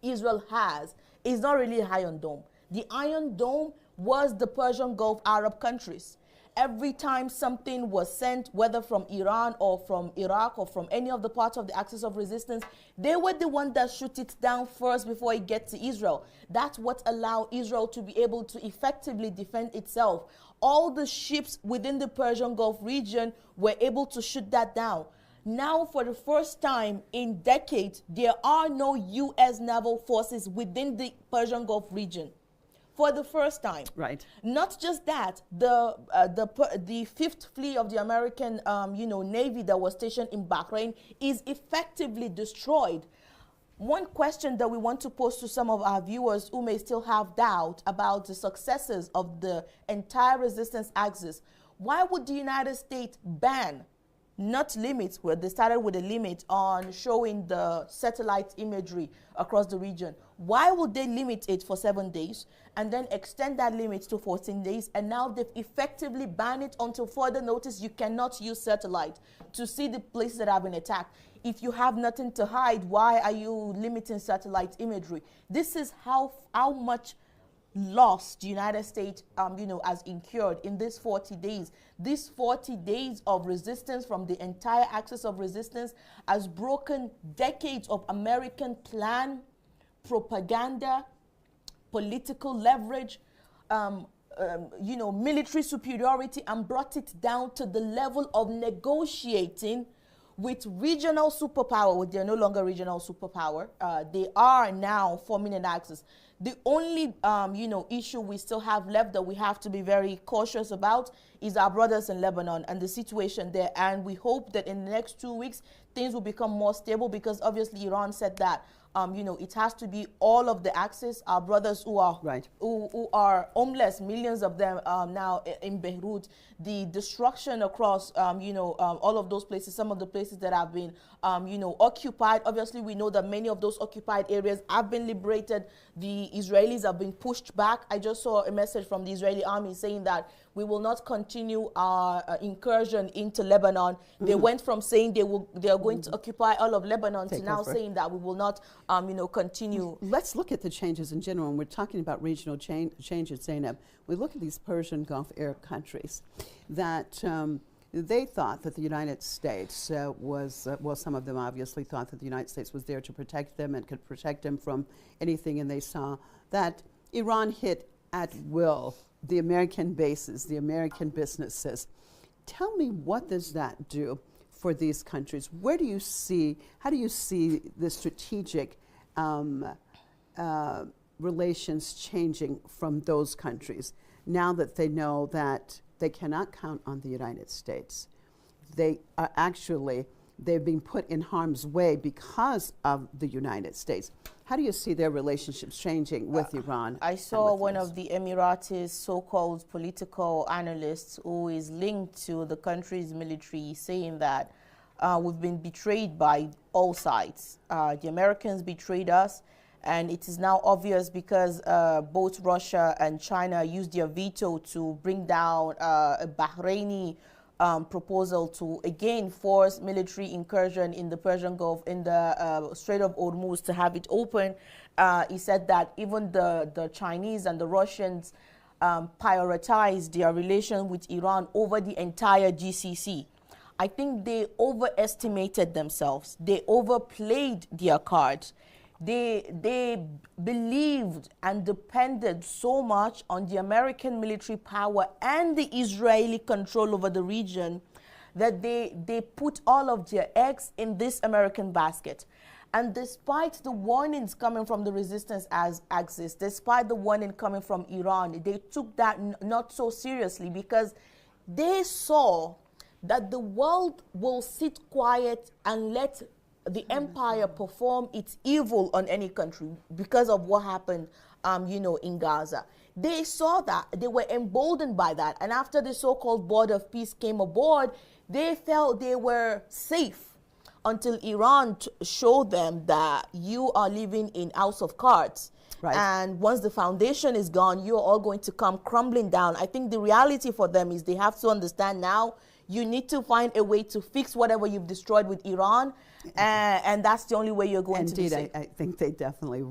Israel has is not really an Iron Dome. The Iron Dome was the Persian Gulf Arab countries. Every time something was sent, whether from Iran or from Iraq or from any of the parts of the axis of resistance, they were the ones that shoot it down first before it gets to Israel. That's what allowed Israel to be able to effectively defend itself. All the ships within the Persian Gulf region were able to shoot that down. Now, for the first time in decades, there are no U.S. naval forces within the Persian Gulf region. For the first time. Right. Not just that, the Fifth Fleet of the American Navy that was stationed in Bahrain is effectively destroyed. One question that we want to pose to some of our viewers who may still have doubt about the successes of the entire resistance axis: why would the United States ban, not limits, where they started with a limit on showing the satellite imagery across the region? Why would they limit it for 7 days and then extend that limit to 14 days? And now they've effectively banned it until further notice. You cannot use satellite to see the places that have been attacked. If you have nothing to hide, why are you limiting satellite imagery? This is how much loss the United States has incurred in these 40 days. These 40 days of resistance from the entire axis of resistance has broken decades of American plan, propaganda, political leverage, military superiority, and brought it down to the level of negotiating with regional superpower. They're no longer regional superpower. They are now forming an axis. The only issue we still have left that we have to be very cautious about is our brothers in Lebanon and the situation there. And we hope that in the next 2 weeks, things will become more stable, because obviously Iran said that it has to be all of the axis. Our brothers who are who are homeless, millions of them now in Beirut, the destruction across all of those places, some of the places that have been occupied. Obviously, we know that many of those occupied areas have been liberated. The Israelis have been pushed back. I just saw a message from the Israeli army saying that we will not continue our incursion into Lebanon. They went from saying they are going to occupy all of Lebanon to now saying that we will not continue. Let's look at the changes in general. When we're talking about regional changes, Zainab, we look at these Persian Gulf Arab countries that they thought that the United States some of them obviously thought that the United States was there to protect them and could protect them from anything, and they saw that Iran hit at will the American bases, the American businesses. Tell me, what does that do for these countries? How do you see the strategic relations changing from those countries now that they know that they cannot count on the United States? They are they've been put in harm's way because of the United States. How do you see their relationships changing with Iran? I saw one of the Emiratis so-called political analysts who is linked to the country's military saying that we've been betrayed by all sides. The Americans betrayed us, and it is now obvious because both Russia and China used their veto to bring down a Bahraini proposal to again force military incursion in the Persian Gulf, in the Strait of Hormuz, to have it open. He said that even the Chinese and the Russians prioritized their relation with Iran over the entire GCC. I think they overestimated themselves. They overplayed their cards. They believed and depended so much on the American military power and the Israeli control over the region that they put all of their eggs in this American basket. And despite the warnings coming from the resistance axis, despite the warning coming from Iran, they took that not so seriously because they saw that the world will sit quiet and let the empire perform its evil on any country because of what happened, in Gaza. They saw that. They were emboldened by that. And after the so-called board of peace came aboard, they felt they were safe until Iran showed them that you are living in house of cards. Right. And once the foundation is gone, you're all going to come crumbling down. I think the reality for them is they have to understand now you need to find a way to fix whatever you've destroyed with Iran, and that's the only way you're going to be safe. I think they definitely,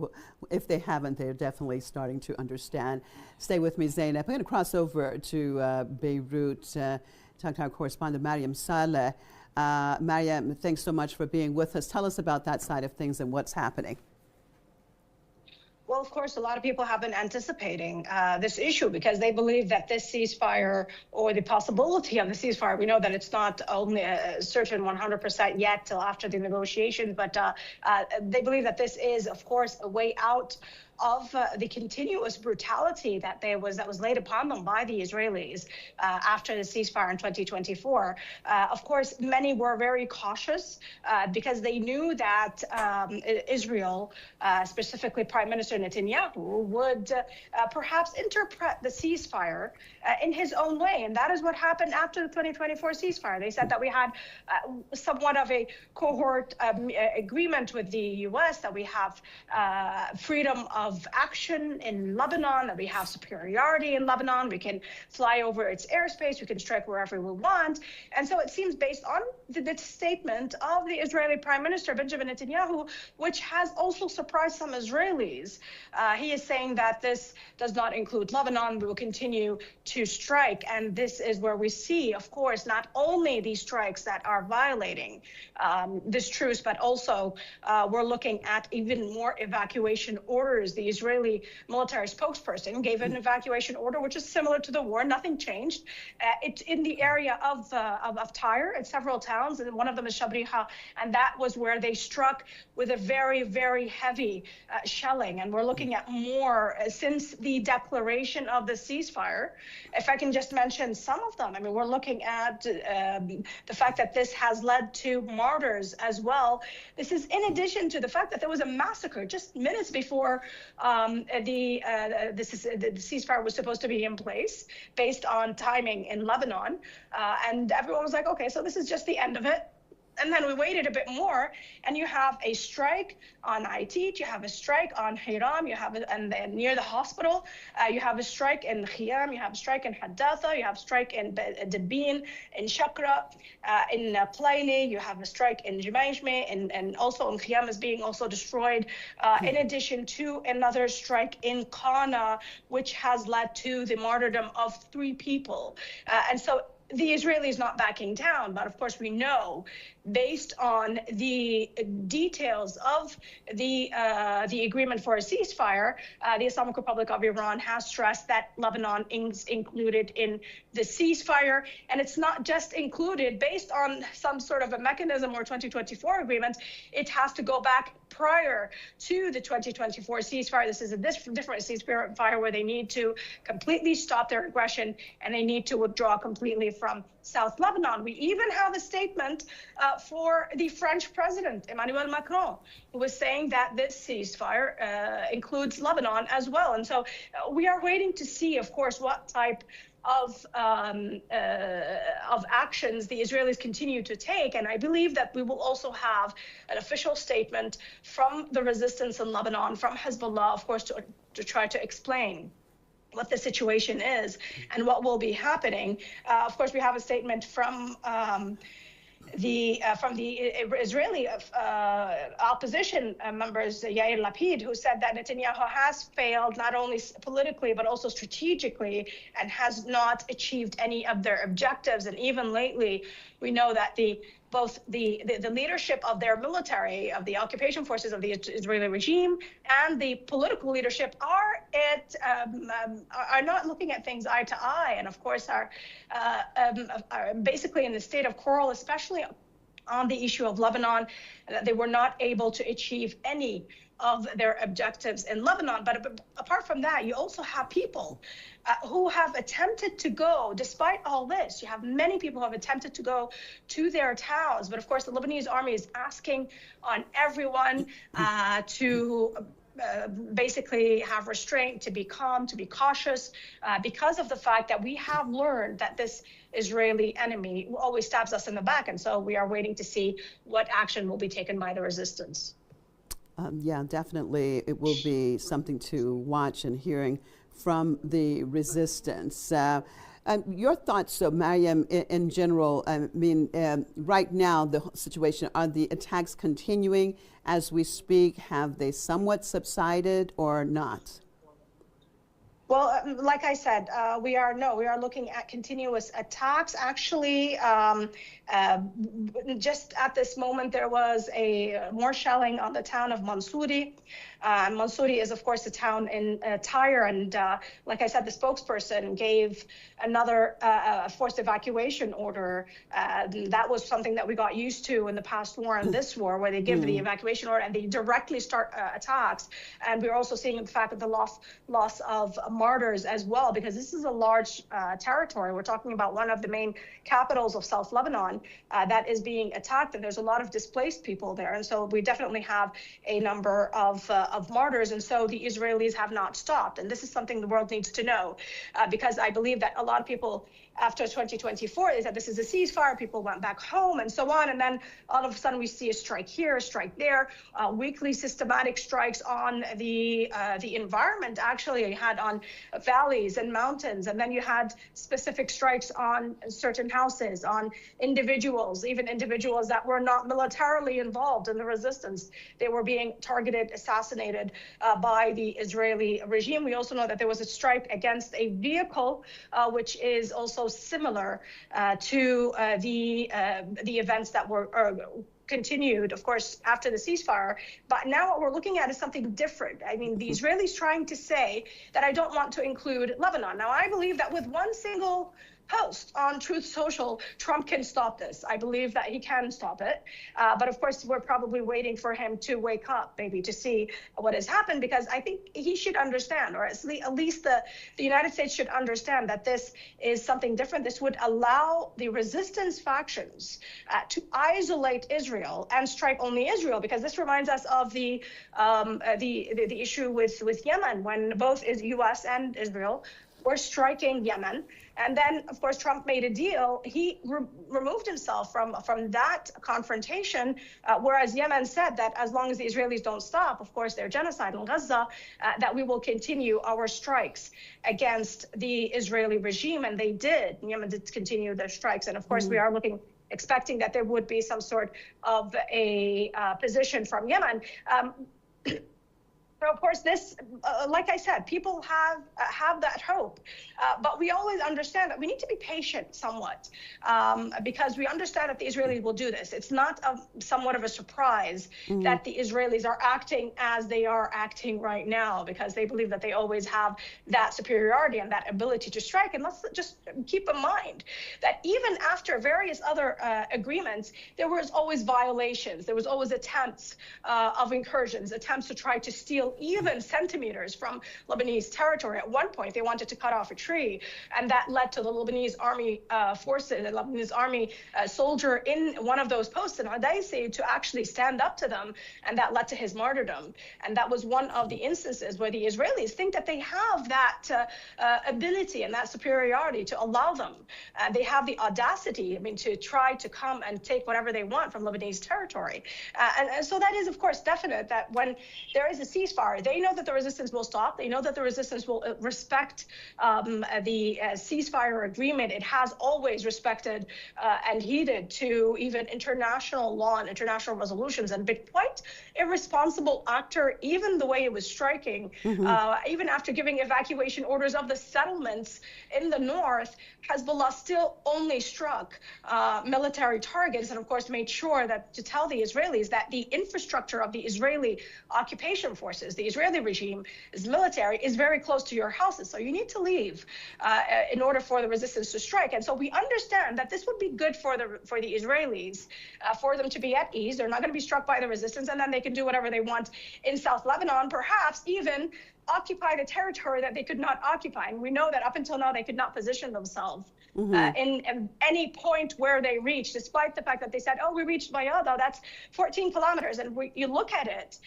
if they haven't, they're definitely starting to understand. Stay with me, Zainab. I'm going to cross over to Beirut, talk to our correspondent, Mariam Saleh. Mariam, thanks so much for being with us. Tell us about that side of things and what's happening. Well, of course, a lot of people have been anticipating this issue because they believe that this ceasefire or the possibility of the ceasefire, we know that it's not only certain 100% yet till after the negotiations, but they believe that this is, of course, a way out of the continuous brutality that was laid upon them by the Israelis after the ceasefire in 2024. Of course, many were very cautious because they knew that Israel, specifically Prime Minister Netanyahu, would perhaps interpret the ceasefire in his own way. And that is what happened after the 2024 ceasefire. They said that we had somewhat of a cohort agreement with the U.S., that we have freedom of action in Lebanon, that we have superiority in Lebanon, we can fly over its airspace, we can strike wherever we want. And so it seems, based on the statement of the Israeli Prime Minister Benjamin Netanyahu, which has also surprised some Israelis, he is saying that this does not include Lebanon. We will continue to strike. And this is where we see, of course, not only these strikes that are violating this truce, but also we're looking at even more evacuation orders. The Israeli military spokesperson gave an evacuation order, which is similar to the war. Nothing changed. It's in the area of Tyre, in several towns, and one of them is Shabriha, and that was where they struck with a very, very heavy shelling. And we're looking at more since the declaration of the ceasefire. If I can just mention some of them, I mean, we're looking at the fact that this has led to martyrs as well. This is in addition to the fact that there was a massacre just minutes before the ceasefire was supposed to be in place, based on timing in Lebanon. And everyone was like, okay, so this is just the end of it. And then we waited a bit more, and you have a strike on Aitit, you have a strike on Hiram, you have and then near the hospital, you have a strike in Khiyam, you have a strike in Haddatha, you have a strike in Dabin, in Shakra, in Plaini, you have a strike in Jumayshme, and also in Khiyam is being also destroyed, in addition to another strike in Qana, which has led to the martyrdom of 3 people. And so the Israelis not backing down, but of course we know, based on the details of the agreement for a ceasefire, the Islamic Republic of Iran has stressed that Lebanon is included in the ceasefire, and it's not just included based on some sort of a mechanism or 2024 agreement. It has to go back prior to the 2024 ceasefire. This is a different ceasefire where they need to completely stop their aggression and they need to withdraw completely from South Lebanon. We even have a statement for the French president, Emmanuel Macron, who was saying that this ceasefire includes Lebanon as well. And so we are waiting to see, of course, what type of actions the Israelis continue to take. And I believe that we will also have an official statement from the resistance in Lebanon, from Hezbollah, of course, to try to explain what the situation is and what will be happening. Of course, we have a statement from the Israeli opposition members, Yair Lapid, who said that Netanyahu has failed not only politically but also strategically and has not achieved any of their objectives. And even lately, we know that both the leadership of their military, of the occupation forces of the Israeli regime, and the political leadership are not looking at things eye to eye, and of course are basically in a state of quarrel, especially on the issue of Lebanon, that they were not able to achieve any of their objectives in Lebanon. But apart from that, you also have people who have attempted to go, despite all this, you have many people who have attempted to go to their towns. But of course, the Lebanese army is asking on everyone to basically have restraint, to be calm, to be cautious, because of the fact that we have learned that this Israeli enemy always stabs us in the back. And so we are waiting to see what action will be taken by the resistance. Yeah, definitely. It will be something to watch and hearing from the resistance. Your thoughts, so Mariam, in general, I mean, right now, the situation, are the attacks continuing as we speak? Have they somewhat subsided or not? Well, like I said, we are looking at continuous attacks. Actually, just at this moment, there was more shelling on the town of Mansouri. Mansouri is, of course, a town in Tyre, and like I said, the spokesperson gave another forced evacuation order. That was something that we got used to in the past war and this war, where they give the evacuation order and they directly start attacks. And we're also seeing the fact that the loss of martyrs as well, because this is a large territory. We're talking about one of the main capitals of South Lebanon that is being attacked, and there's a lot of displaced people there. And so we definitely have a number of martyrs, and so the Israelis have not stopped. And this is something the world needs to know, because I believe that a lot of people after 2024 is that this is a ceasefire, people went back home and so on, and then all of a sudden we see a strike here, a strike there, weekly systematic strikes on the environment. Actually, you had on valleys and mountains, and then you had specific strikes on certain houses, on individuals, even individuals that were not militarily involved in the resistance. They were being targeted, assassinated by the Israeli regime. We also know that there was a strike against a vehicle, which is also similar to the events that were continued, of course, after the ceasefire. But now what we're looking at is something different. I mean, the Israelis trying to say that I don't want to include Lebanon. Now, I believe that with one single post on Truth Social, Trump can stop this. I believe that he can stop it. But of course, we're probably waiting for him to wake up, maybe, to see what has happened, because I think he should understand, or at least the United States should understand, that this is something different. This would allow the resistance factions to isolate Israel and strike only Israel, because this reminds us of the issue with Yemen, when both U.S. and Israel were striking Yemen. And then, of course, Trump made a deal. He removed himself from that confrontation, whereas Yemen said that as long as the Israelis don't stop, of course, their genocide in Gaza, that we will continue our strikes against the Israeli regime. And they did. Yemen did continue their strikes. And of course, we are expecting that there would be some sort of a position from Yemen. So of course, this, like I said, people have that hope, but we always understand that we need to be patient somewhat, because we understand that the Israelis will do this. It's not somewhat of a surprise that the Israelis are acting as they are acting right now, because they believe that they always have that superiority and that ability to strike. And let's just keep in mind that even after various other agreements, there was always violations. There was always attempts of incursions, attempts to try to steal even centimeters from Lebanese territory. At one point, they wanted to cut off a tree, and that led to the Lebanese army forces, the Lebanese army soldier in one of those posts in Adaisi to actually stand up to them, and that led to his martyrdom. And that was one of the instances where the Israelis think that they have that ability and that superiority to allow them. They have the audacity, to try to come and take whatever they want from Lebanese territory. And so that is, of course, definite that when there is a ceasefire, they know that the resistance will stop. They know that the resistance will respect the ceasefire agreement. It has always respected and heeded to even international law and international resolutions, and been quite irresponsible actor, even the way it was striking, even after giving evacuation orders of the settlements in the north. Hezbollah still only struck military targets, and of course made sure that to tell the Israelis that the infrastructure of the Israeli occupation forces, the Israeli regime's military, is very close to your houses. So you need to leave in order for the resistance to strike. And so we understand that this would be good for the Israelis, for them to be at ease. They're not going to be struck by the resistance, and then they can do whatever they want in South Lebanon, perhaps even occupy the territory that they could not occupy. And we know that up until now, they could not position themselves in any point where they reached, despite the fact that they said, oh, we reached Mayada, that's 14 kilometers. And you look at it,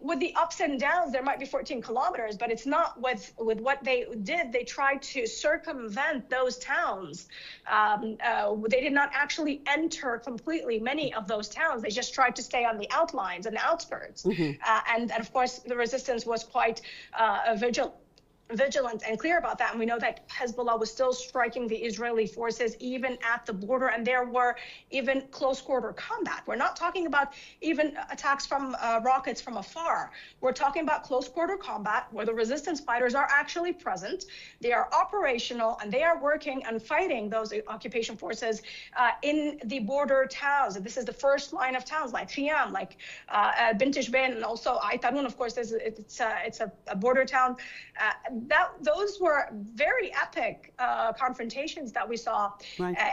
with the ups and downs, there might be 14 kilometers, but it's not with what they did. They tried to circumvent those towns. They did not actually enter completely many of those towns. They just tried to stay on the outlines and the outskirts. And of course, the resistance was quite vigilant and clear about that. And we know that Hezbollah was still striking the Israeli forces even at the border, and there were even close quarter combat. We're not talking about even attacks from rockets from afar. We're talking about close quarter combat where the resistance fighters are actually present. They are operational, and they are working and fighting those occupation forces in the border towns. And this is the first line of towns like Khiyam, like Bint Jbein, and also Aitarun, of course, it's a border town. Those were very epic confrontations that we saw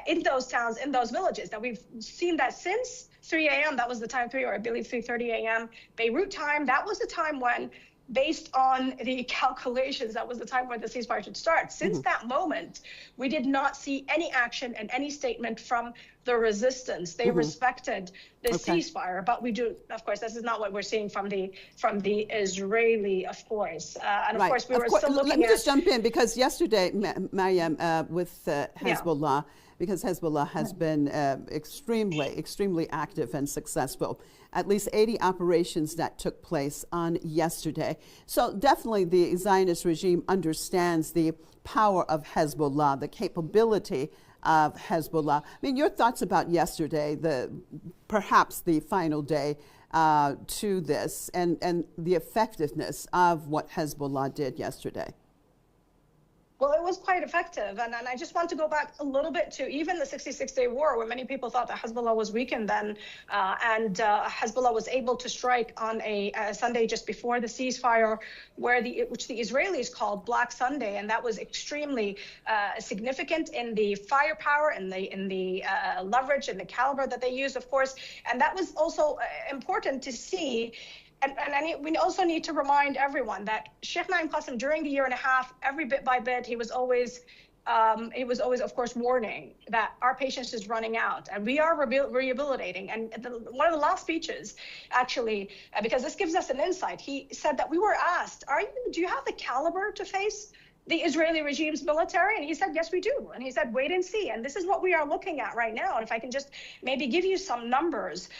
in those towns, in those villages, that we've seen that since 3 a.m. That was the time, or I believe 3:30 a.m. Beirut time. That was the time when, based on the calculations, that was the time when the ceasefire should start. Since that moment, we did not see any action and any statement from the resistance. They respected the ceasefire, but we do, of course, this is not what we're seeing from the Israeli, of course. And of course, we were still looking at... Let me just jump in, because yesterday, Mariam, with Hezbollah, because Hezbollah has been extremely active and successful. At least 80 operations that took place on yesterday. So definitely the Zionist regime understands the power of Hezbollah, the capability of Hezbollah. Your thoughts about yesterday, perhaps the final day to this, and the effectiveness of what Hezbollah did yesterday. Well, it was quite effective. And I just want to go back a little bit to even the 66-day war, where many people thought that Hezbollah was weakened then. And Hezbollah was able to strike on a Sunday just before the ceasefire, which the Israelis called Black Sunday. And that was extremely significant in the firepower and in the leverage and the caliber that they used, of course. And that was also important to see. And we also need to remind everyone that Sheikh Naim Qassem, during the year and a half, every bit by bit, he was always, of course, warning that our patience is running out, and we are rehabilitating. And one of the last speeches, actually, because this gives us an insight, he said that we were asked, do you have the caliber to face the Israeli regime's military? And he said, yes, we do. And he said, wait and see. And this is what we are looking at right now. And if I can just maybe give you some numbers,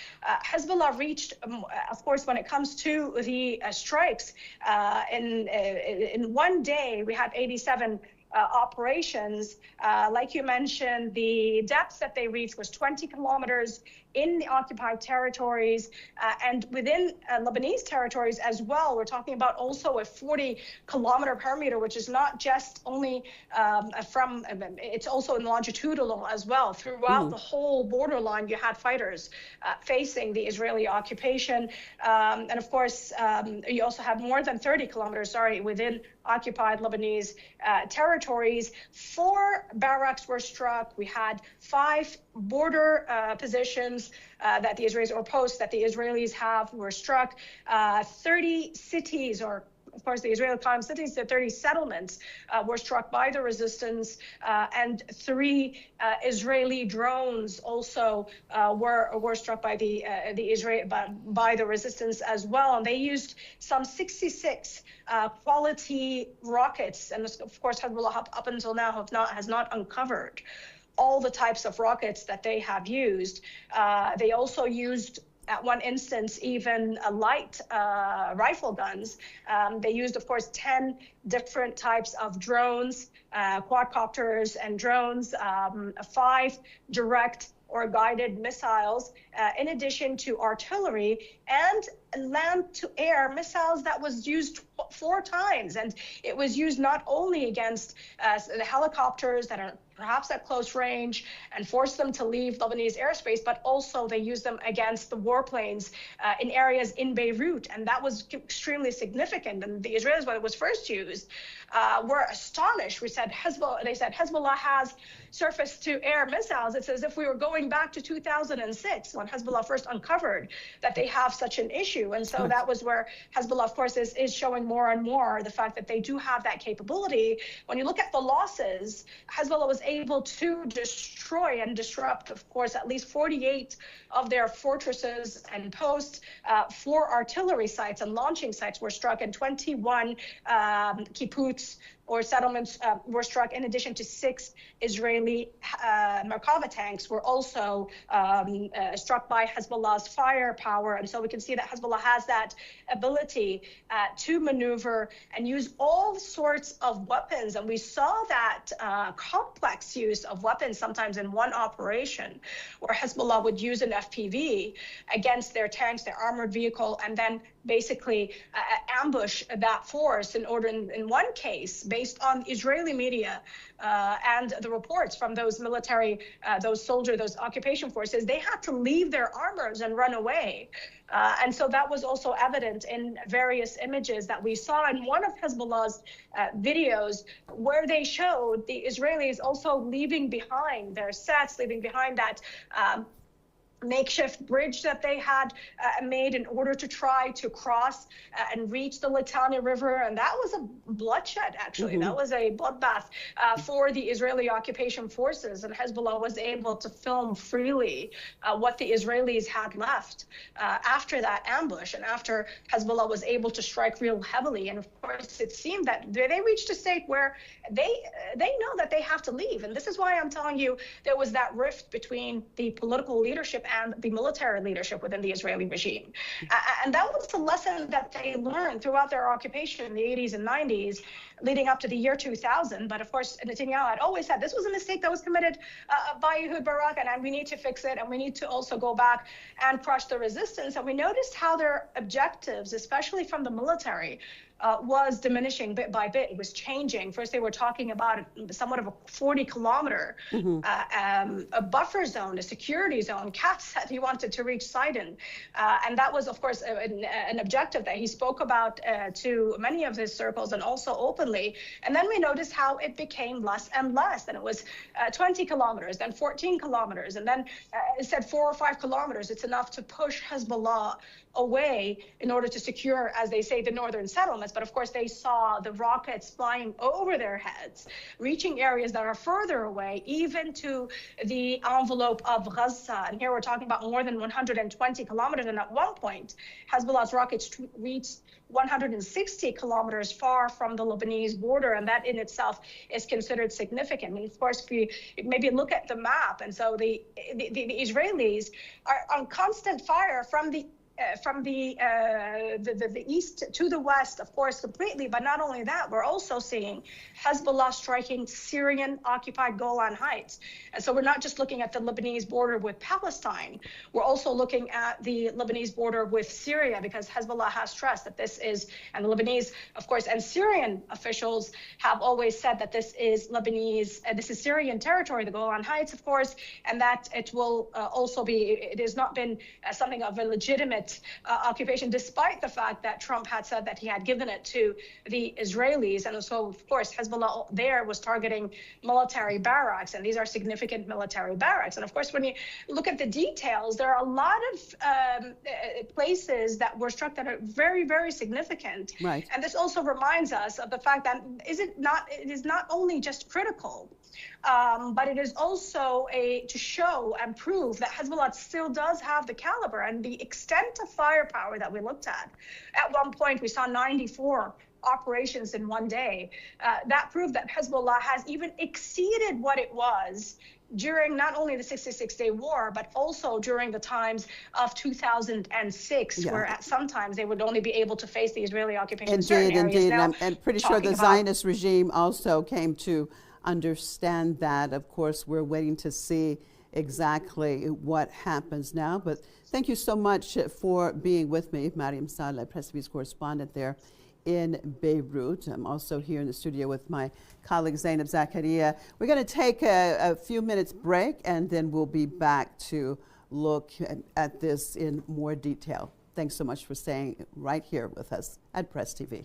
Hezbollah reached, of course, when it comes to the strikes, in one day, we had 87 operations. Like you mentioned, the depth that they reached was 20 kilometers in the occupied territories and within Lebanese territories as well. We're talking about also a 40-kilometer perimeter, which is not just only it's also in longitudinal as well. Throughout the whole borderline, you had fighters facing the Israeli occupation. And of course, you also have more than 30 kilometers, within occupied Lebanese territories. 4 barracks were struck. We had 5 border positions that the Israelis, or posts that the Israelis have, were struck. 30 cities, or of course, the Israeli calling cities, the 30 settlements were struck by the resistance, and 3 Israeli drones also were struck by the by the resistance as well. And they used some 66 quality rockets, and of course, Hezbollah up until now has not uncovered all the types of rockets that they have used. They also used, at one instance, even light rifle guns. They used, of course, 10 different types of drones, quadcopters and drones, 5 direct or guided missiles, in addition to artillery and land-to-air missiles that was used 4 times. And it was used not only against the helicopters that are perhaps at close range and force them to leave Lebanese airspace, but also they use them against the warplanes in areas in Beirut. And that was extremely significant. And the Israelis, when it was first used, were astonished. They said Hezbollah has surface-to-air missiles. It's as if we were going back to 2006 when Hezbollah first uncovered that they have such an issue. And so that was where Hezbollah, of course, is showing more and more the fact that they do have that capability. When you look at the losses, Hezbollah was able to destroy and disrupt, of course, at least 48 of their fortresses and posts. 4 artillery sites and launching sites were struck, and 21 kibbutz or settlements were struck, in addition to 6 Israeli Merkava tanks were also struck by Hezbollah's firepower. And so we can see that Hezbollah has that ability to maneuver and use all sorts of weapons. And we saw that complex use of weapons sometimes in one operation, where Hezbollah would use an FPV against their tanks, their armored vehicle, and then basically ambush that force in order, in one case, based on Israeli media and the reports from those military, those soldiers, those occupation forces, they had to leave their armors and run away. And so that was also evident in various images that we saw in one of Hezbollah's videos, where they showed the Israelis also leaving behind their sets, leaving behind that makeshift bridge that they had made in order to try to cross and reach the Litani River. And that was a bloodshed, actually. That was a bloodbath for the Israeli occupation forces. And Hezbollah was able to film freely what the Israelis had left after that ambush, and after Hezbollah was able to strike real heavily. And of course, it seemed that they reached a state where they know that they have to leave. And this is why I'm telling you there was that rift between the political leadership and the military leadership within the Israeli regime. And that was the lesson that they learned throughout their occupation in the 80s and 90s, leading up to the year 2000. But of course, Netanyahu had always said this was a mistake that was committed by Ehud Barak, and we need to fix it, and we need to also go back and crush the resistance. And we noticed how their objectives, especially from the military, was diminishing bit by bit. It was changing. First, they were talking about somewhat of a 40-kilometer a buffer zone, a security zone. Katz said he wanted to reach Sidon. And that was, of course, an objective that he spoke about to many of his circles and also openly. And then we noticed how it became less and less. And it was 20 kilometers, then 14 kilometers. And then it said 4 or 5 kilometers. It's enough to push Hezbollah away in order to secure, as they say, the northern settlements. But of course, they saw the rockets flying over their heads, reaching areas that are further away, even to the envelope of Gaza. And here we're talking about more than 120 kilometers. And at one point, Hezbollah's rockets reached 160 kilometers far from the Lebanese border. And that in itself is considered significant. And of course, if you maybe look at the map, and so the Israelis are on constant fire from the from the east to the west, of course, completely. But not only that, we're also seeing Hezbollah striking Syrian-occupied Golan Heights. And so we're not just looking at the Lebanese border with Palestine. We're also looking at the Lebanese border with Syria, because Hezbollah has stressed that this is, and the Lebanese, of course, and Syrian officials have always said that this is Lebanese, this is Syrian territory, the Golan Heights, of course, and that it will also be, it has not been something of a legitimate occupation, despite the fact that Trump had said that he had given it to the Israelis. And so, of course, Hezbollah there was targeting military barracks, and these are significant military barracks. And of course, when you look at the details, there are a lot of places that were struck that are very, very significant. Right. And this also reminds us of the fact that it is not only just critical, but it is also to show and prove that Hezbollah still does have the caliber and the extent of firepower that we looked at. At one point, we saw 94 operations in one day. That proved that Hezbollah has even exceeded what it was during not only the 66-day war, but also during the times of 2006, where at sometimes they would only be able to face the Israeli occupation in certain areas. Indeed. Now, and pretty sure the Zionist regime also came to understand that. Of course, we're waiting to see exactly what happens now. But thank you so much for being with me, Mariam Saleh, Press TV's correspondent there in Beirut. I'm also here in the studio with my colleague Zainab Zakaria. We're going to take a few minutes break, and then we'll be back to look at this in more detail. Thanks so much for staying right here with us at Press TV.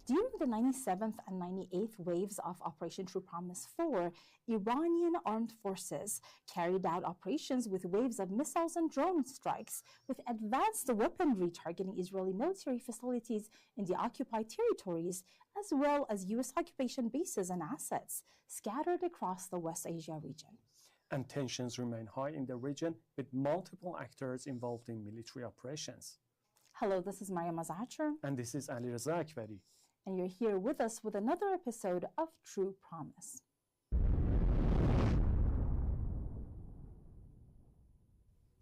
During the 97th and 98th waves of Operation True Promise 4, Iranian armed forces carried out operations with waves of missiles and drone strikes with advanced weaponry targeting Israeli military facilities in the occupied territories, as well as U.S. occupation bases and assets scattered across the West Asia region. And tensions remain high in the region, with multiple actors involved in military operations. Hello, this is Mariam Azachar. And this is Ali Reza Akbari. And you're here with us with another episode of True Promise.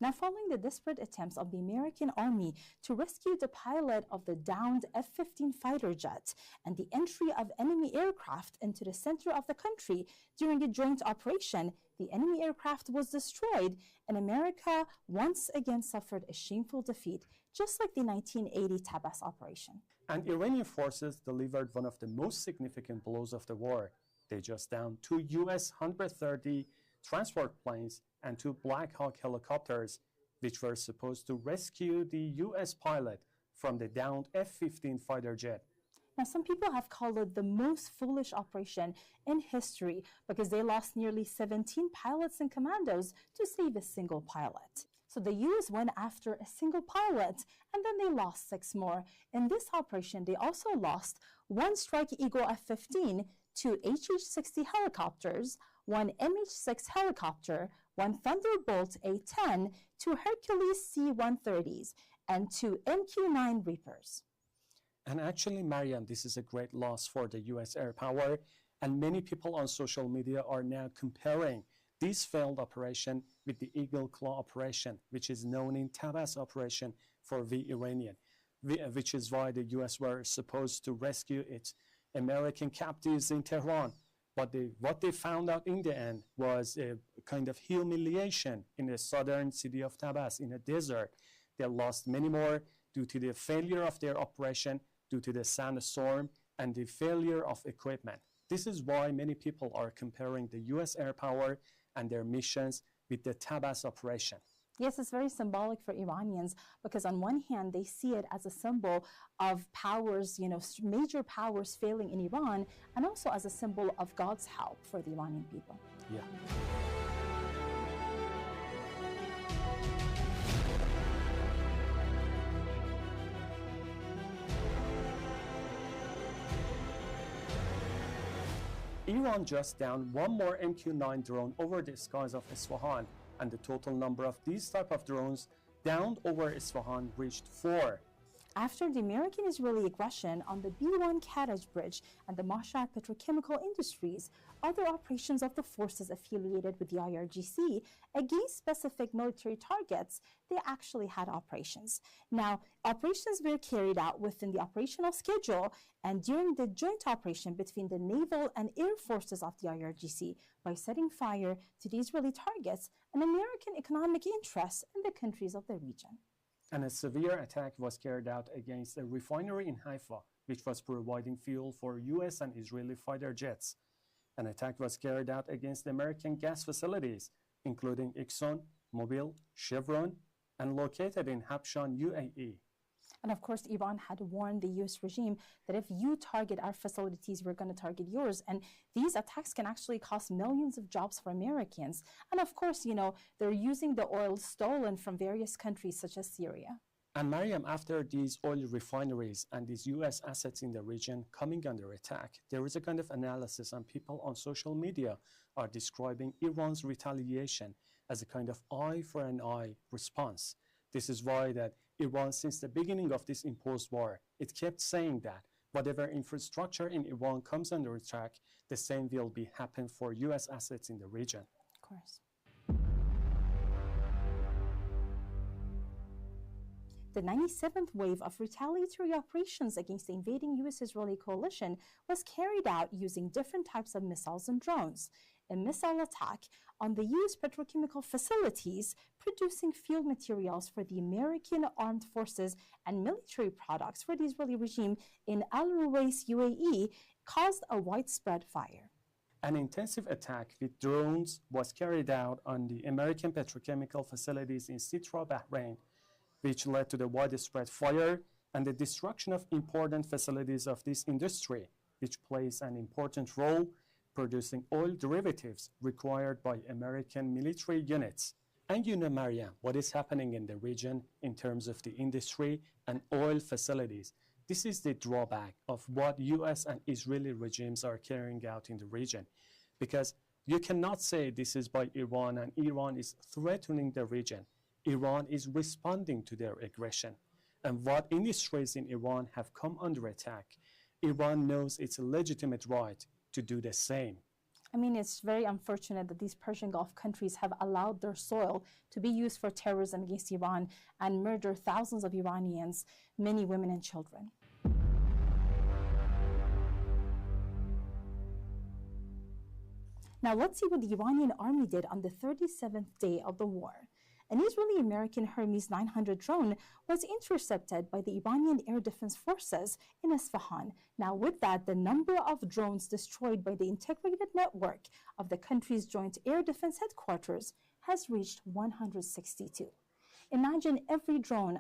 Now, following the desperate attempts of the American Army to rescue the pilot of the downed F-15 fighter jet and the entry of enemy aircraft into the center of the country during a joint operation, the enemy aircraft was destroyed, and America once again suffered a shameful defeat, just like the 1980 Tabas operation. And Iranian forces delivered one of the most significant blows of the war. They just downed 2 U.S. 130 transport planes and 2 Black Hawk helicopters, which were supposed to rescue the U.S. pilot from the downed F-15 fighter jet. Now, some people have called it the most foolish operation in history because they lost nearly 17 pilots and commandos to save a single pilot. So the U.S. went after a single pilot, and then they lost 6 more. In this operation, they also lost 1 Strike Eagle F-15, 2 HH-60 helicopters, 1 MH-6 helicopter, 1 Thunderbolt A-10, 2 Hercules C-130s, and 2 MQ-9 Reapers. And actually, Mariam, this is a great loss for the U.S. air power, and many people on social media are now comparing this failed operation with the Eagle Claw operation, which is known in Tabas operation for the Iranian, which is why the U.S. were supposed to rescue its American captives in Tehran. But what they found out in the end was a kind of humiliation in the southern city of Tabas in a desert. They lost many more due to the failure of their operation, due to the sandstorm, and the failure of equipment. This is why many people are comparing the U.S. air power and their missions with the Tabas operation. Yes, it's very symbolic for Iranians because on one hand, they see it as a symbol of powers, major powers failing in Iran, and also as a symbol of God's help for the Iranian people. Yeah. Iran just downed one more MQ-9 drone over the skies of Isfahan, and the total number of these type of drones downed over Isfahan reached 4. After the American-Israeli aggression on the B-1 Karaj Bridge and the Mashhad petrochemical industries, other operations of the forces affiliated with the IRGC against specific military targets, they actually had operations. Now, operations were carried out within the operational schedule and during the joint operation between the naval and air forces of the IRGC by setting fire to the Israeli targets and American economic interests in the countries of the region. And a severe attack was carried out against a refinery in Haifa, which was providing fuel for US and Israeli fighter jets. An attack was carried out against American gas facilities, including Exxon, Mobil, Chevron, and located in Habshan, UAE. And of course, Iran had warned the US regime that if you target our facilities, we're going to target yours. And these attacks can actually cost millions of jobs for Americans. And of course, they're using the oil stolen from various countries such as Syria. And Mariam, after these oil refineries and these US assets in the region coming under attack, there is a kind of analysis, and people on social media are describing Iran's retaliation as a kind of eye for an eye response. This is why that Iran, since the beginning of this imposed war, it kept saying that whatever infrastructure in Iran comes under attack, the same will be happen for US assets in the region. Of course. The 97th wave of retaliatory operations against the invading US-Israeli coalition was carried out using different types of missiles and drones. A missile attack on the US petrochemical facilities producing fuel materials for the American armed forces and military products for the Israeli regime in Al Ruwais, UAE, caused a widespread fire. An intensive attack with drones was carried out on the American petrochemical facilities in Sitra, Bahrain, which led to the widespread fire and the destruction of important facilities of this industry, which plays an important role producing oil derivatives required by American military units. And Mariam, what is happening in the region in terms of the industry and oil facilities. This is the drawback of what US and Israeli regimes are carrying out in the region, because you cannot say this is by Iran and Iran is threatening the region. Iran is responding to their aggression. And what industries in Iran have come under attack, Iran knows its legitimate right to do the same. I mean, it's very unfortunate that these Persian Gulf countries have allowed their soil to be used for terrorism against Iran and murder thousands of Iranians, many women and children. Now let's see what the Iranian army did on the 37th day of the war. An Israeli-American Hermes 900 drone was intercepted by the Iranian Air Defense Forces in Isfahan. Now, with that, the number of drones destroyed by the integrated network of the country's Joint Air Defense Headquarters has reached 162. Imagine every drone,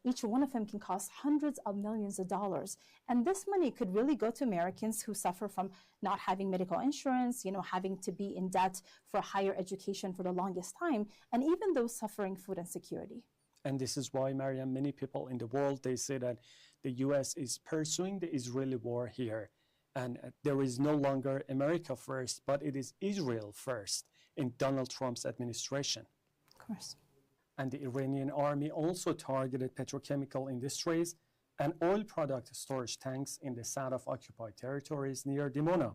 each one of them can cost hundreds of millions of dollars. And this money could really go to Americans who suffer from not having medical insurance, having to be in debt for higher education for the longest time, and even those suffering food insecurity. And this is why, Mariam, many people in the world, they say that the US is pursuing the Israeli war here. And there is no longer America first, but it is Israel first in Donald Trump's administration. Of course. And the Iranian army also targeted petrochemical industries and oil product storage tanks in the south of occupied territories near Dimona,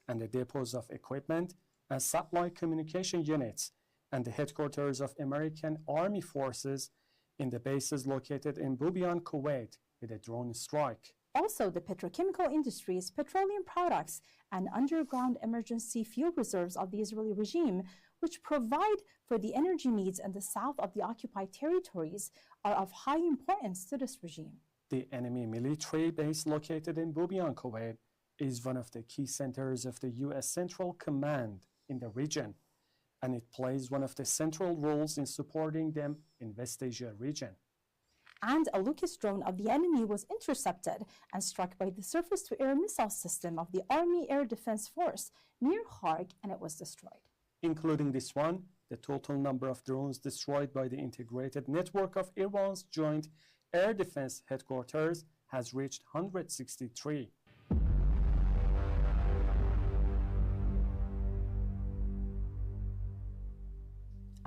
and the depots of equipment and satellite communication units, and the headquarters of American army forces in the bases located in Bubiyan, Kuwait, with a drone strike. Also, the petrochemical industries, petroleum products, and underground emergency fuel reserves of the Israeli regime, which provide for the energy needs in the south of the occupied territories, are of high importance to this regime. The enemy military base located in Bubiyan, Kuwait, is one of the key centers of the U.S. Central Command in the region. and it plays one of the central roles in supporting them in West Asia region. And a Lucas drone of the enemy was intercepted and struck by the surface-to-air missile system of the Army Air Defense Force near Kharg, and it was destroyed. Including this one, the total number of drones destroyed by the integrated network of Iran's Joint Air Defense Headquarters has reached 163.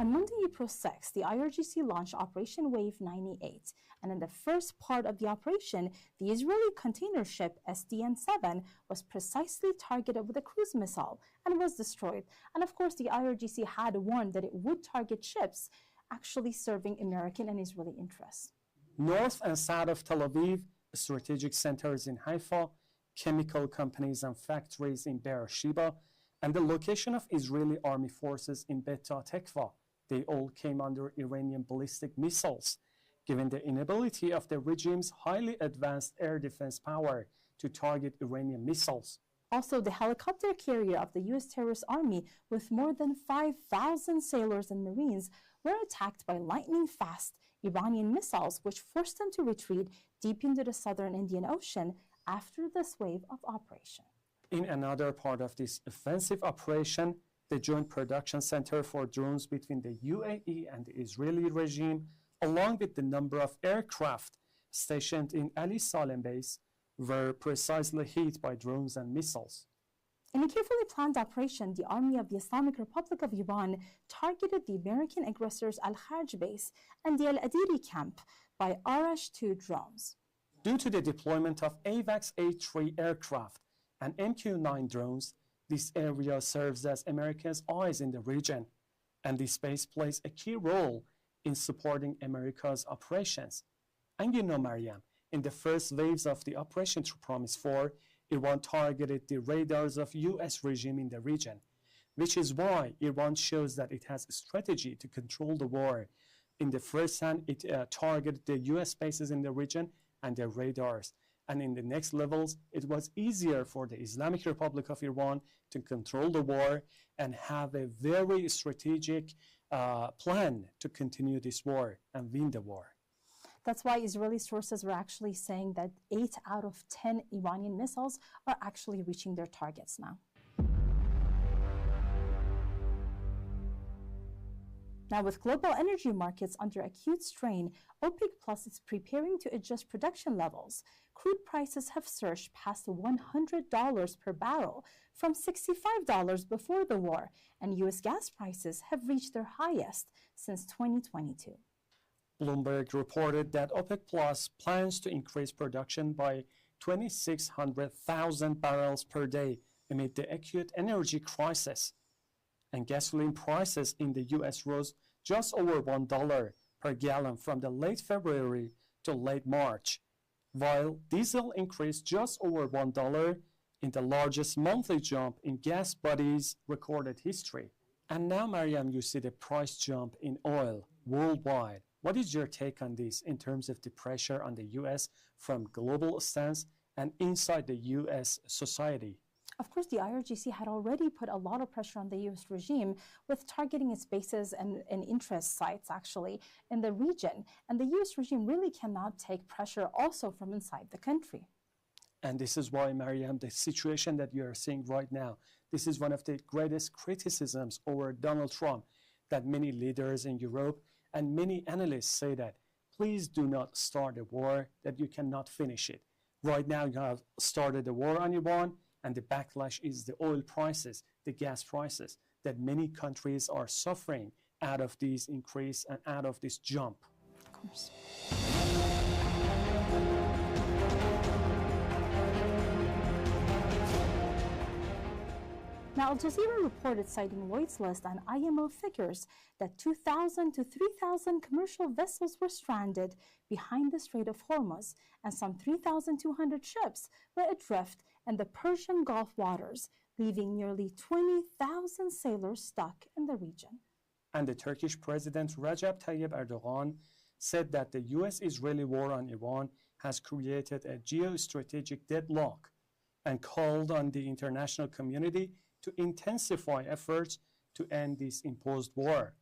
On Monday, April 6, the IRGC launched Operation Wave 98, and in the first part of the operation, the Israeli container ship SDN-7 was precisely targeted with a cruise missile and was destroyed. And of course, the IRGC had warned that it would target ships actually serving American and Israeli interests. North and south of Tel Aviv, strategic centers in Haifa, chemical companies and factories in Beersheba, and the location of Israeli army forces in Beta Tekva. They all came under Iranian ballistic missiles, given the inability of the regime's highly advanced air defense power to target Iranian missiles. Also, the helicopter carrier of the U.S. terrorist army, with more than 5,000 sailors and Marines, were attacked by lightning-fast Iranian missiles, which forced them to retreat deep into the southern Indian Ocean after this wave of operation. In another part of this offensive operation, the Joint Production Center for Drones between the UAE and the Israeli regime, along with the number of aircraft stationed in Ali Salem base, were precisely hit by drones and missiles. In a carefully planned operation, the Army of the Islamic Republic of Iran targeted the American aggressors' Al-Kharj base and the Al-Adiri camp by Arash-2 drones. Due to the deployment of AWACS A3 aircraft and MQ-9 drones, this area serves as America's eyes in the region, and this base plays a key role in supporting America's operations. And you know, Mariam, in the first waves of the Operation True Promise 4, Iran targeted the radars of U.S. regime in the region, which is why Iran shows that it has a strategy to control the war. In the first hand, it targeted the U.S. bases in the region and their radars. And in the next levels, it was easier for the Islamic Republic of Iran to control the war and have a very strategic plan to continue this war and win the war. That's why Israeli sources were actually saying that 8 out of 10 Iranian missiles are actually reaching their targets now. Now, with global energy markets under acute strain, OPEC Plus is preparing to adjust production levels. Crude prices have surged past $100 per barrel from $65 before the war, and U.S. gas prices have reached their highest since 2022. Bloomberg reported that OPEC Plus plans to increase production by 2,600,000 barrels per day amid the acute energy crisis. And gasoline prices in the U.S. rose just over $1 per gallon from the late February to late March, while diesel increased just over $1 in the largest monthly jump in gas buddies' recorded history. And now, Mariam, you see the price jump in oil worldwide. What is your take on this in terms of the pressure on the U.S. from global stance and inside the U.S. society? Of course, the IRGC had already put a lot of pressure on the U.S. regime with targeting its bases and interest sites, actually, in the region. And the U.S. regime really cannot take pressure also from inside the country. And this is why, Mariam, the situation that you are seeing right now, this is one of the greatest criticisms over Donald Trump, that many leaders in Europe and many analysts say that, please do not start a war that you cannot finish it. Right now, you have started a war on Iran, and the backlash is the oil prices, the gas prices, that many countries are suffering out of these increase and out of this jump. Of course. Now, Al Jazeera reported, citing Lloyd's List and IMO figures, that 2,000 to 3,000 commercial vessels were stranded behind the Strait of Hormuz, and some 3,200 ships were adrift in the Persian Gulf waters, leaving nearly 20,000 sailors stuck in the region. And the Turkish President Recep Tayyip Erdogan said that the U.S.-Israeli war on Iran has created a geostrategic deadlock and called on the international community to intensify efforts to end this imposed war.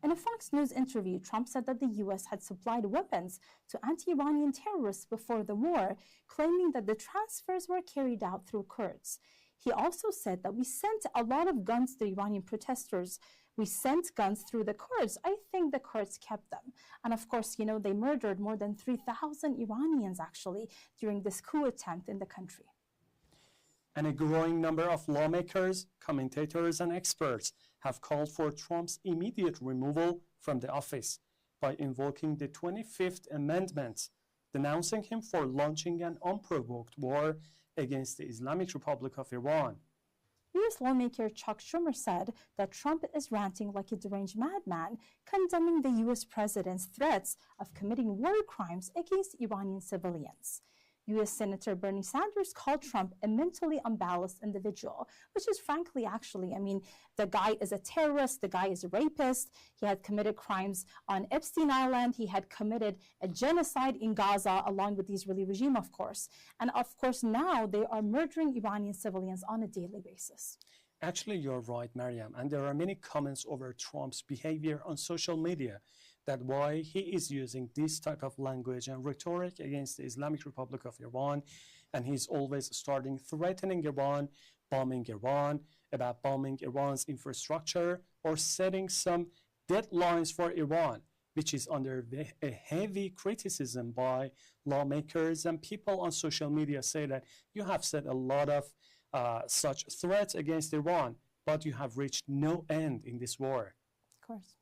In a Fox News interview, Trump said that the U.S. had supplied weapons to anti-Iranian terrorists before the war, claiming that the transfers were carried out through Kurds. He also said that we sent a lot of guns to Iranian protesters. We sent guns through the Kurds. I think the Kurds kept them. And of course, you know, they murdered more than 3,000 Iranians, actually, during this coup attempt in the country. And a growing number of lawmakers, commentators, and experts have called for Trump's immediate removal from the office by invoking the 25th Amendment, denouncing him for launching an unprovoked war against the Islamic Republic of Iran. U.S. lawmaker Chuck Schumer said that Trump is ranting like a deranged madman, condemning the U.S. president's threats of committing war crimes against Iranian civilians. U.S. Senator Bernie Sanders called Trump a mentally unbalanced individual, which is frankly, actually, I mean, the guy is a terrorist, the guy is a rapist, he had committed crimes on Epstein Island, he had committed a genocide in Gaza along with the Israeli regime, of course. And of course, now they are murdering Iranian civilians on a daily basis. Actually, you're right, Mariam, and there are many comments over Trump's behavior on social media that why he is using this type of language and rhetoric against the Islamic Republic of Iran, and he's always starting threatening Iran, bombing Iran, about bombing Iran's infrastructure, or setting some deadlines for Iran, which is under a heavy criticism by lawmakers, and people on social media say that you have said a lot of such threats against Iran, but you have reached no end in this war. Of course.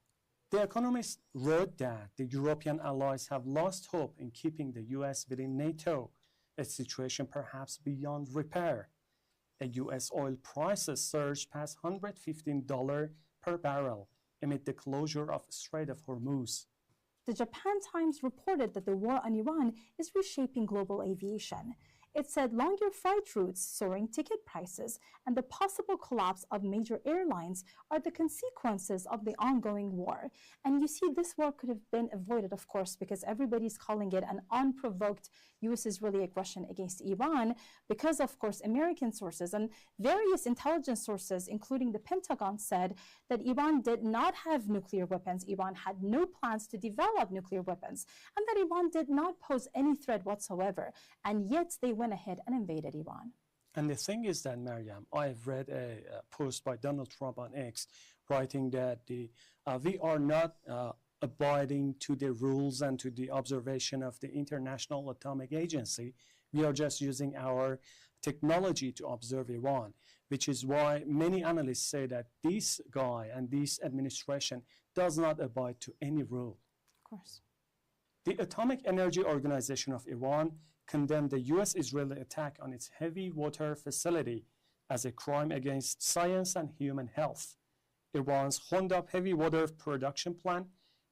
The Economist wrote that the European allies have lost hope in keeping the U.S. within NATO, a situation perhaps beyond repair. A U.S. oil prices surged past $115 per barrel amid the closure of Strait of Hormuz. The Japan Times reported that the war on Iran is reshaping global aviation. It said longer flight routes, soaring ticket prices, and the possible collapse of major airlines are the consequences of the ongoing war. And you see, this war could have been avoided, of course, because everybody's calling it an unprovoked U.S.-Israeli aggression against Iran, because, of course, American sources and various intelligence sources, including the Pentagon, said that Iran did not have nuclear weapons, Iran had no plans to develop nuclear weapons, and that Iran did not pose any threat whatsoever. And yet they went ahead and invaded Iran. And the thing is that, Mariam, I've read a post by Donald Trump on X writing that we are not abiding to the rules and to the observation of the International Atomic Agency. We are just using our technology to observe Iran, which is why many analysts say that this guy and this administration does not abide to any rule. Of course. The Atomic Energy Organization of Iran condemned the U.S.-Israeli attack on its heavy water facility as a crime against science and human health. Iran's Hondab heavy water production plant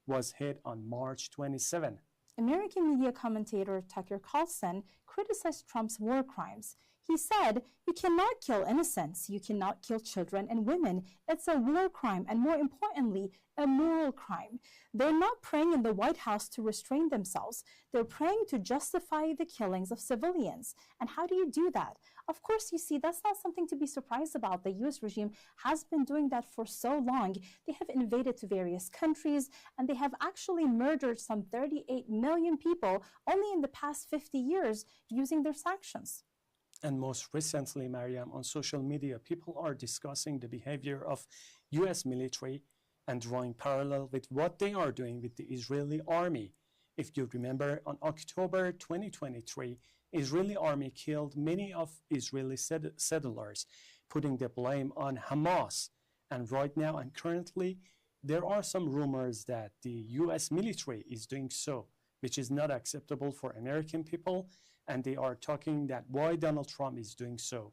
was hit on March 27. American media commentator Tucker Carlson criticized Trump's war crimes. He said, "You cannot kill innocents, you cannot kill children and women. It's a war crime, and more importantly, a moral crime. They're not praying in the White House to restrain themselves. They're praying to justify the killings of civilians. And how do you do that? Of course, you see, that's not something to be surprised about. The U.S. regime has been doing that for so long. They have invaded to various countries, and they have actually murdered some 38 million people only in the past 50 years using their sanctions." And most recently, Mariam, on social media, people are discussing the behavior of U.S. military and drawing parallel with what they are doing with the Israeli army. If you remember, on October 2023, Israeli army killed many of Israeli settlers, putting the blame on Hamas. And right now and currently, there are some rumors that the U.S. military is doing so, which is not acceptable for American people, and they are talking that why Donald Trump is doing so.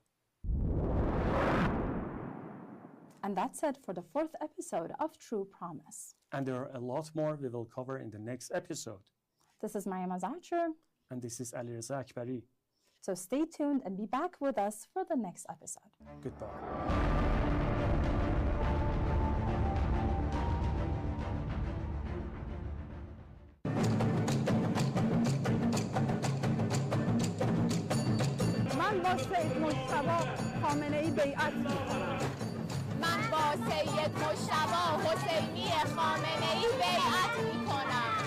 And that's it for the 4th episode of True Promise. And there are a lot more we will cover in the next episode. This is Mariam Azarcher. And this is Alireza Akbari. So stay tuned and be back with us for the next episode. Goodbye. من با سید مجتبی خامنه‌ای بیعت می‌کنم. من با سید مجتبی حسینی خامنه‌ای بیعت میکنم.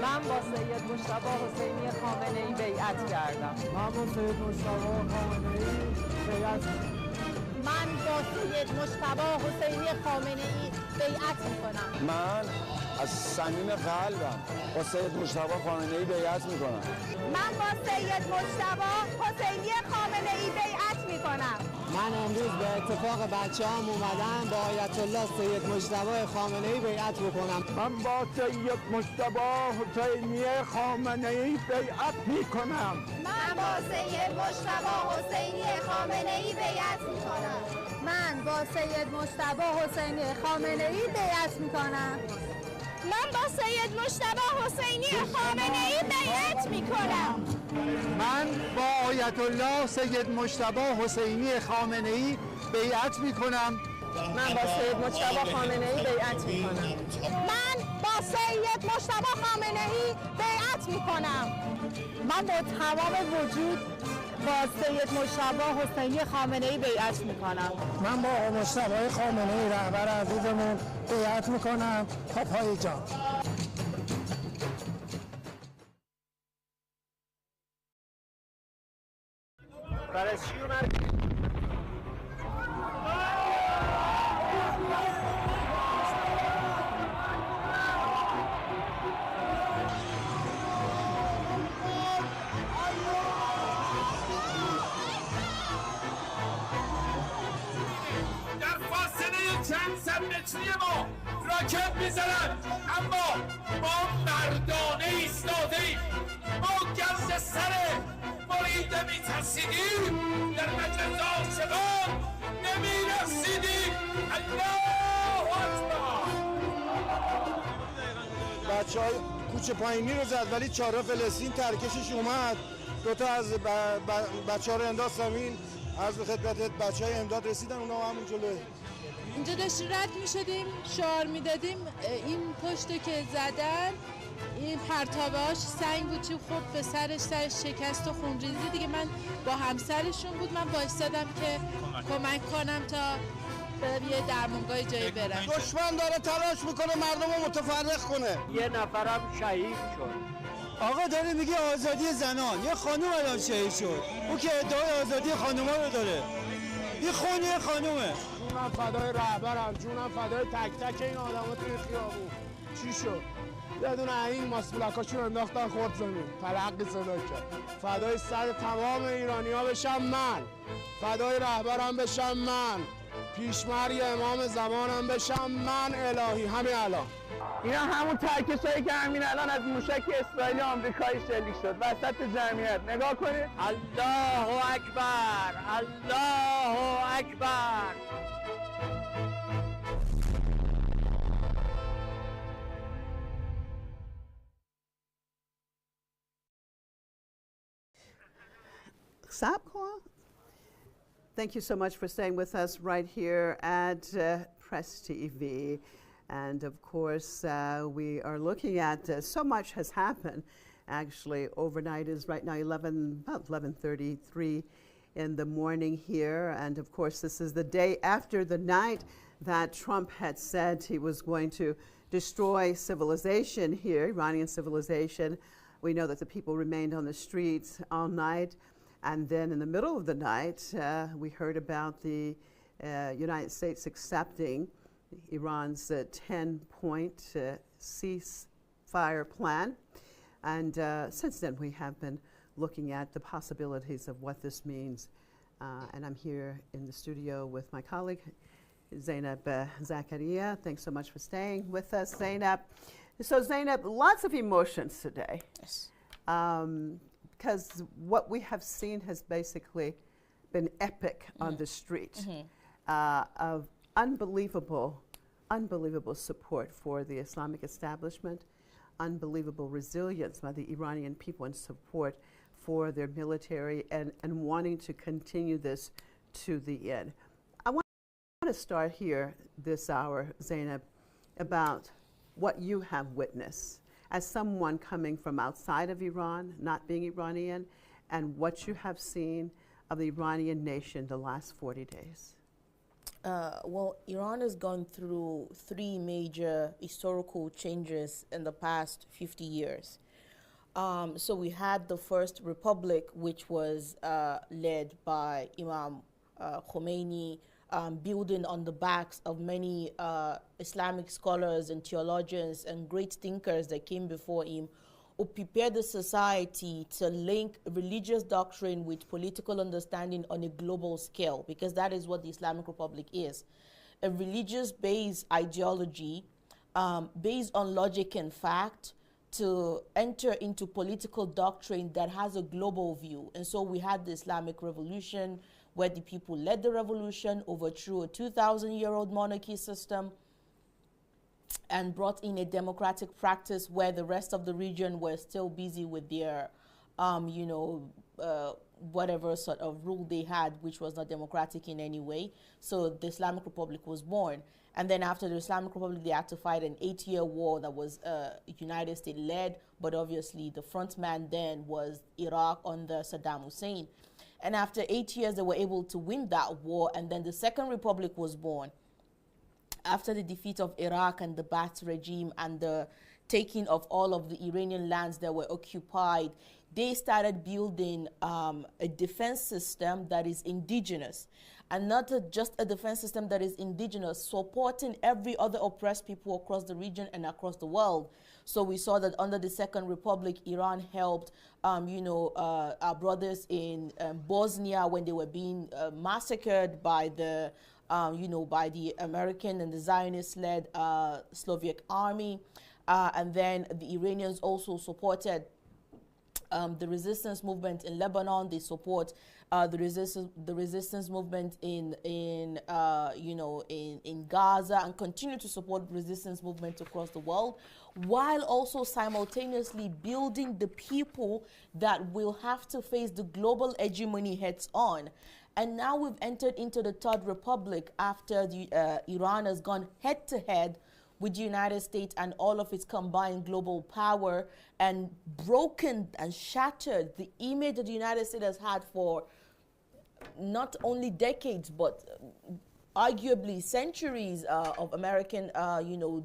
من با سید مجتبی حسینی خامنه‌ای بیعت کردم. من با سید مجتبی خامنه‌ای بیعت من با سید مجتبی حسینی خامنه‌ای بیعت میکنم. من از صمیم قلبم با سید مجتبی خامنه‌ای بیعت میکنم. من با سید مجتبی حسینی خامنه‌ای بیعت میکنم. من امروز به اتفاق بچه‌هام اومدم با آیت الله سید مجتبی خامنه‌ای بیعت بکنم. من با سید مجتبی حسینی خامنه‌ای بیعت میکنم. من با سید مجتبی حسینی خامنه‌ای بیعت میکنم. من با سید مجتبی حسینی خامنه‌ای بیعت میکنم. من با سید مجتبی حسینی خامنه‌ای بیعت میکنم. من با آیت الله سید مجتبی حسینی خامنه‌ای بیعت میکنم. من با سید مجتبی خامنه‌ای بیعت میکنم. من با سید مجتبی خامنه‌ای بیعت میکنم. من با تمام وجود با سید مجتبی حسینی خامنه‌ای بیعت میکنم. من با مجتبی خامنه‌ای رهبر عزیزمون بیعت میکنم تا پای جان. برای چی اومدی؟ در فاصله چند صد متری ما راکت میزنند، اما ما مردانه ایستاده ایم. ما گرد سر بریده میترسیدیم، در مجلس عاشقان نمیرسیدیم. الله اکبر. بچه های کوچه پایینی رو زد ولی چهار فلسطین ترکشش اومد. دوتا از بچه ها رو انداز زمین. عرض به خدمتت بچه های امداد رسیدن، اونا همون جلوه. اینجا داشتیم رد می شدیم، شعار می دادیم. این پشتو که زدن، این پرتابهاش سنگ بود چی خورد به سرش شکست و خونریزی دیگه. من با همسرشون بود، من بایستادم که کمک کنم تا برم یه درمانگاه جایی برم. دشمن داره تلاش میکنه مردم رو متفرق کنه. یه نفرم شهید شد. آقا داره میگه آزادی زنان، یه خانوم الان شهید شد. اون که ادعای آزادی خانوما رو داره. این خونی خانومه. جونم فدای رهبرم، جونم فدای تک تک این آدما توی خیابون. چی شد؟ یه دونه این ماسپلاکاشون انداختن خورد زمین، تلقی صدا کرد. فدای سر تمام ایرانی‌ها بشم من، فدای رهبرم بشم من، پیشمرگ امام زمانم بشم من. الهی همین الان اینا همون ترکشایی که همین الان از موشک اسرائیلی آمریکایی شلیک شد وسط جمعیت. نگاه کنید. الله اکبر، الله اکبر. Thank you so much for staying with us right here at Press TV. And of course, we are looking at so much has happened. Actually, overnight is right now about 11:33 in the morning here. And of course, this is the day after the night that Trump had said he was going to destroy civilization here, Iranian civilization. We know that the people remained on the streets all night. And then in the middle of the night, we heard about the United States accepting Iran's 10-point ceasefire plan. And since then, we have been looking at the possibilities of what this means. And I'm here in the studio with my colleague, Zainab Zakaria. Thanks so much for staying with us, Zainab. So, Zainab, lots of emotions today. Yes. Because what we have seen has basically been epic on the street of unbelievable support for the Islamic establishment, unbelievable resilience by the Iranian people and support for their military and wanting to continue this to the end. I want to start here this hour, Zainab, about what you have witnessed as someone coming from outside of Iran, not being Iranian, and what you have seen of the Iranian nation the last 40 days. Well, Iran has gone through three major historical changes in the past 50 years. So we had the First Republic, which was led by Imam Khomeini, building on the backs of many Islamic scholars and theologians and great thinkers that came before him, who prepared the society to link religious doctrine with political understanding on a global scale, because that is what the Islamic Republic is. A religious-based ideology based on logic and fact, to enter into political doctrine that has a global view. And so we had the Islamic Revolution, where the people led the revolution, overthrew a 2,000-year-old monarchy system, and brought in a democratic practice where the rest of the region were still busy with their, whatever sort of rule they had, which was not democratic in any way. So the Islamic Republic was born. And then after the Islamic Republic, they had to fight an 8-year war that was United States led, but obviously the front man then was Iraq under Saddam Hussein. And after 8 years, they were able to win that war, and then the Second Republic was born. After the defeat of Iraq and the Ba'ath regime and the taking of all of the Iranian lands that were occupied, they started building a defense system that is indigenous, and not just a defense system that is indigenous, supporting every other oppressed people across the region and across the world. So we saw that under the Second Republic, Iran helped, our brothers in Bosnia when they were being massacred by the, by the American and the Zionist-led Soviet army. And then the Iranians also supported the resistance movement in Lebanon. They support the resistance movement in Gaza, and continue to support resistance movements across the world, while also simultaneously building the people that will have to face the global hegemony heads on. And now we've entered into the Third Republic after Iran has gone head to head with the United States and all of its combined global power, and broken and shattered the image that the United States has had for not only decades, but arguably centuries of American,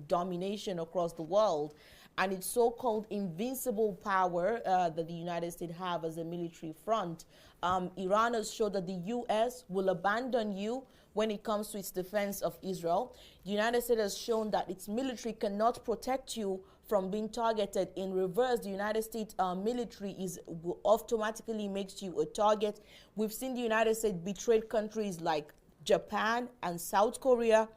domination across the world. And its so-called invincible power that the United States have as a military front. Iran has showed that the U.S. will abandon you when it comes to its defense of Israel. The United States has shown that its military cannot protect you from being targeted. In reverse, the United States military automatically makes you a target. We've seen the United States betray countries like Japan and South Korea,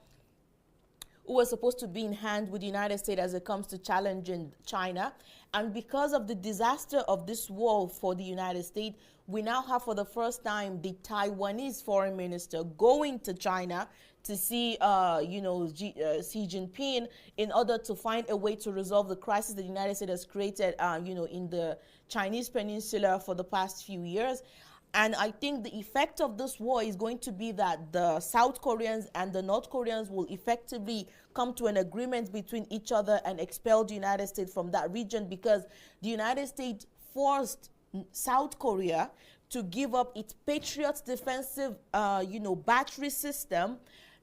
who were supposed to be in hand with the United States as it comes to challenging China. And because of the disaster of this war for the United States, we now have for the first time the Taiwanese foreign minister going to China to see, Xi Jinping, in order to find a way to resolve the crisis that the United States has created, in the Chinese peninsula for the past few years. And I think the effect of this war is going to be that the South Koreans and the North Koreans will effectively come to an agreement between each other and expel the United States from that region, because the United States forced South Korea to give up its Patriot defensive, battery system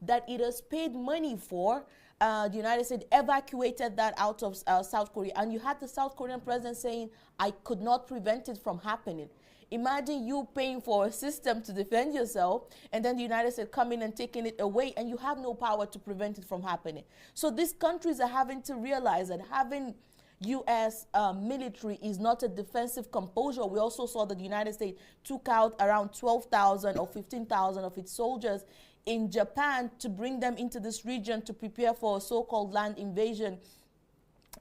that it has paid money for. The United States evacuated that out of South Korea. And you had the South Korean president saying, I could not prevent it from happening. Imagine you paying for a system to defend yourself, and then the United States coming and taking it away, and you have no power to prevent it from happening. So these countries are having to realize that having U.S. military is not a defensive composure. We also saw that the United States took out around 12,000 or 15,000 of its soldiers in Japan to bring them into this region to prepare for a so-called land invasion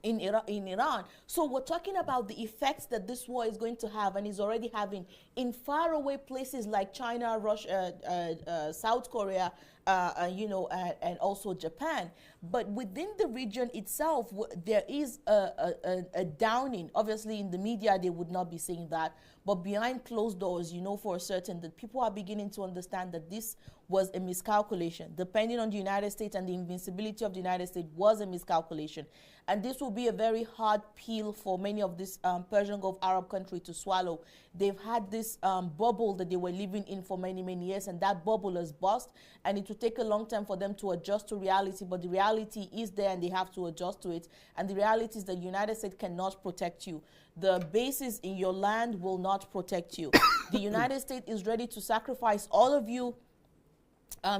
in Iran. So we're talking about the effects that this war is going to have, and is already having, in faraway places like China, Russia, South Korea, and also Japan. But within the region itself, there is a downing. Obviously, in the media, they would not be saying that. But behind closed doors, for certain that people are beginning to understand that this was a miscalculation. Depending on the United States, and the invincibility of the United States was a miscalculation. And this will be a very hard pill for many of these Persian Gulf Arab countries to swallow. They've had this bubble that they were living in for many, many years, and that bubble has burst, and it will will take a long time for them to adjust to reality, but the reality is there and they have to adjust to it. And the reality is that the United States cannot protect you. The bases in your land will not protect you. The United States is ready to sacrifice all of you,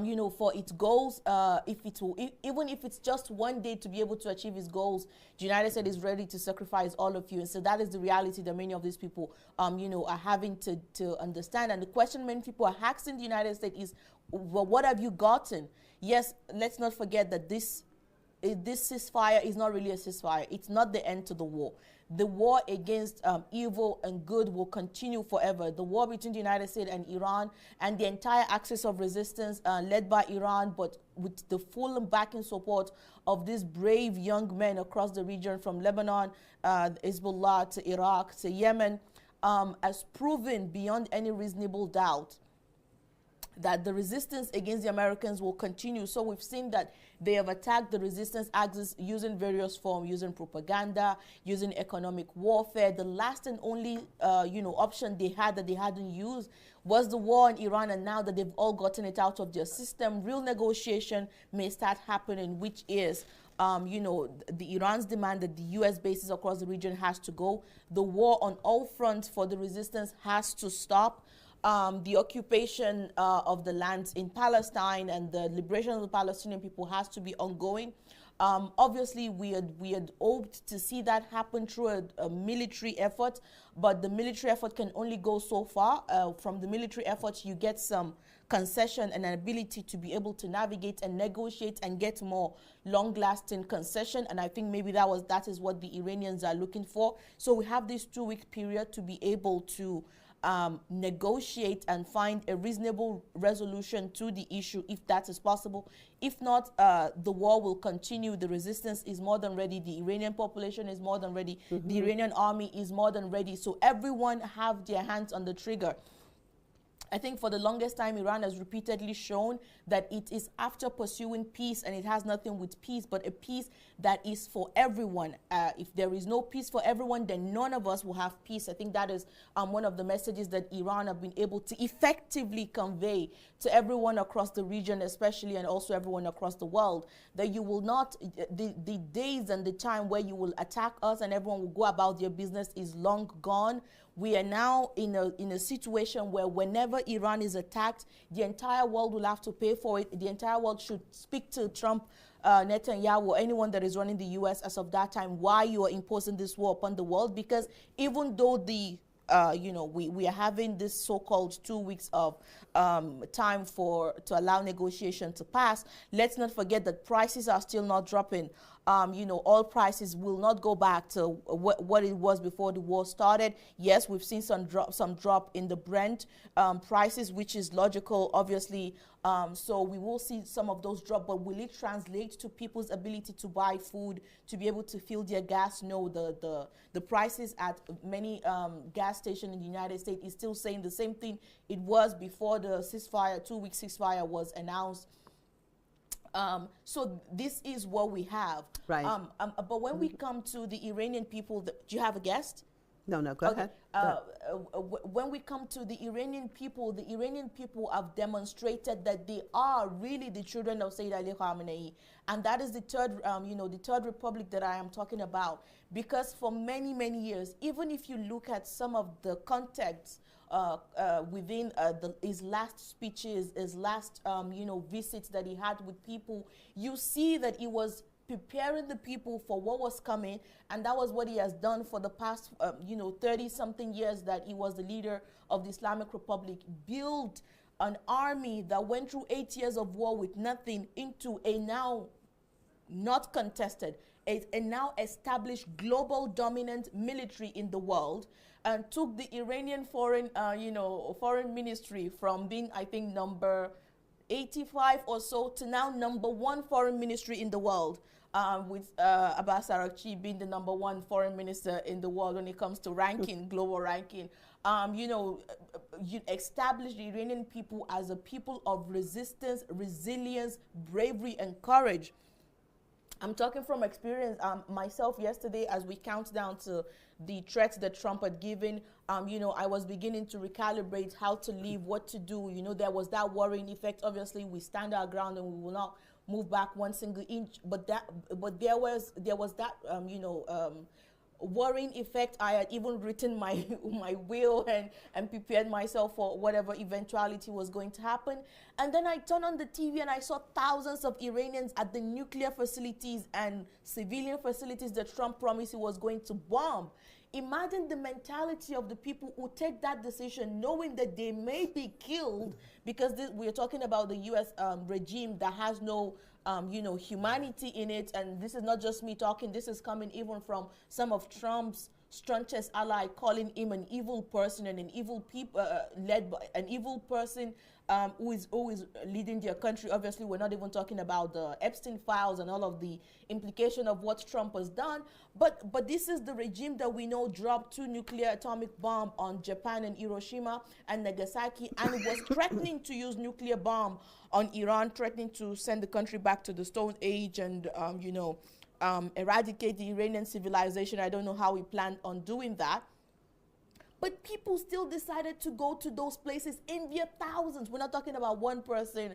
you know, for its goals. Even if it's just one day to be able to achieve its goals, the United States is ready to sacrifice all of you. And so that is the reality that many of these people, you know, are having to understand. And the question many people are asking the United States is, well, what have you gotten? Yes, let's not forget that this ceasefire is not really a ceasefire. It's not the end to the war. The war against evil and good will continue forever. The war between the United States and Iran and the entire axis of resistance led by Iran, but with the full and backing support of these brave young men across the region, from Lebanon, Hezbollah, to Iraq, to Yemen, has proven beyond any reasonable doubt that the resistance against the Americans will continue. So we've seen that they have attacked the resistance axis using various forms, using propaganda, using economic warfare. The last and only you know, option they had that they hadn't used was the war in Iran, and now that they've all gotten it out of their system, real negotiation may start happening, which is you know, the Iran's demand that the U.S. bases across the region has to go. The war on all fronts for the resistance has to stop. The occupation of the lands in Palestine and the liberation of the Palestinian people has to be ongoing. Obviously, we had hoped to see that happen through a military effort, but the military effort can only go so far. From the military effort, you get some concession and an ability to be able to navigate and negotiate and get more long-lasting concession. And I think maybe that is what the Iranians are looking for. So we have this 2-week period to be able to negotiate and find a reasonable resolution to the issue, if that is possible. If not, the war will continue. The resistance is more than ready. The Iranian population is more than ready. The Iranian army is more than ready. So everyone have their hands on the trigger. I think for the longest time, Iran has repeatedly shown that it is after pursuing peace, and it has nothing with peace, but a peace that is for everyone. If there is no peace for everyone, then none of us will have peace. I think that is one of the messages that Iran have been able to effectively convey to everyone across the region, especially, and also everyone across the world, that you will not, the days and the time where you will attack us and everyone will go about their business is long gone. We are now in a situation where whenever Iran is attacked, the entire world will have to pay for it. The entire world should speak to Trump, Netanyahu, or anyone that is running the U.S. as of that time, why you are imposing this war upon the world. Because even though the you know, we are having this so-called 2 weeks of time to allow negotiation to pass, let's not forget that prices are still not dropping. You know, oil prices will not go back to what it was before the war started. Yes, we've seen some drop in the Brent prices, which is logical, obviously. So we will see some of those drop, but will it translate to people's ability to buy food, to be able to fill their gas? No, the prices at many gas stations in the United States is still saying the same thing it was before the ceasefire, 2-week ceasefire was announced. So this is what we have. Right. But when we come to the Iranian people, do you have a guest? No, go ahead. When we come to the Iranian people have demonstrated that they are really the children of Sayyid Ali Khamenei, and that is the third, you know, the Third Republic that I am talking about. Because for many, many years, even if you look at some of the contexts within his last speeches, his last, you know, visits that he had with people, you see that he was preparing the people for what was coming, and that was what he has done for the past, you know, 30-something years that he was the leader of the Islamic Republic. Built an army that went through 8 years of war with nothing into a now not contested, a now established global dominant military in the world, and took the Iranian foreign ministry from being, I think, number 85 or so to now #1 foreign ministry in the world, with Abbas Araghchi being the #1 foreign minister in the world when it comes to ranking, global ranking. You know, you establish the Iranian people as a people of resistance, resilience, bravery, and courage. I'm talking from experience. Myself yesterday, as we count down to the threats that Trump had given, you know, I was beginning to recalibrate how to live, what to do. You know, there was that worrying effect. Obviously, we stand our ground and we will not move back one single inch. But there was that, you know, worrying effect. I had even written my will and prepared myself for whatever eventuality was going to happen. And then I turned on the TV and I saw thousands of Iranians at the nuclear facilities and civilian facilities that Trump promised he was going to bomb. Imagine the mentality of the people who take that decision knowing that they may be killed, because we're talking about the U.S. Regime that has no you know, humanity in it. And this is not just me talking. This is coming even from some of Trump's staunchest ally, calling him an evil person and an evil led by an evil person who is leading their country. Obviously, we're not even talking about the Epstein files and all of the implication of what Trump has done. But this is the regime that we know dropped 2 nuclear atomic bombs on Japan and Hiroshima and Nagasaki, and was threatening to use nuclear bomb on Iran, threatening to send the country back to the Stone Age and you know, eradicate the Iranian civilization. I don't know how he planned on doing that. But people still decided to go to those places in their thousands. We're not talking about one person,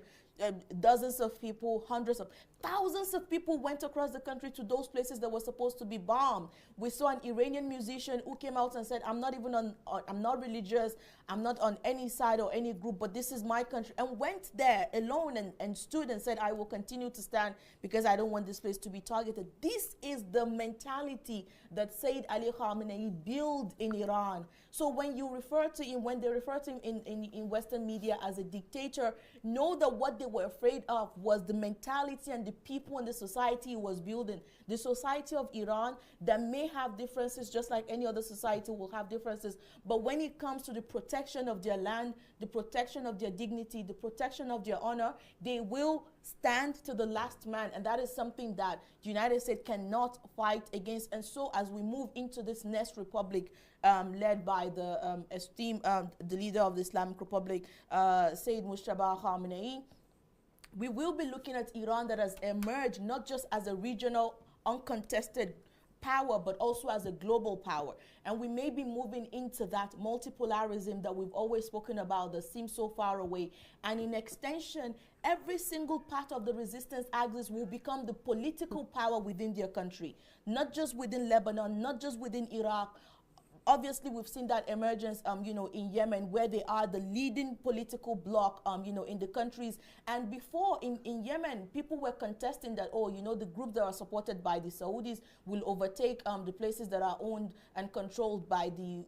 dozens of people, hundreds of thousands of people went across the country to those places that were supposed to be bombed. We saw an Iranian musician who came out and said, I'm not even I'm not religious, I'm not on any side or any group, but this is my country, and went there alone and stood and said, I will continue to stand because I don't want this place to be targeted. This is the mentality that Sayyid Ali Khamenei built in Iran. So when you refer to him, when they refer to him in Western media as a dictator, know that what they were afraid of was the mentality and the people and the society he was building. The society of Iran that may have differences, just like any other society will have differences, but when it comes to the protection of their land, the protection of their dignity, the protection of their honor, they will stand to the last man. And that is something that the United States cannot fight against. And so as we move into this next republic, led by the esteemed the leader of the Islamic Republic, Sayyid Mushtaba Khamenei, we will be looking at Iran that has emerged not just as a regional, uncontested power, but also as a global power. And we may be moving into that multipolarism that we've always spoken about that seems so far away. And in extension, every single part of the resistance axis will become the political power within their country, not just within Lebanon, not just within Iraq. Obviously, we've seen that emergence, you know, in Yemen, where they are the leading political bloc, you know, in the countries. And before, in Yemen, people were contesting that, oh, you know, the groups that are supported by the Saudis will overtake the places that are owned and controlled by the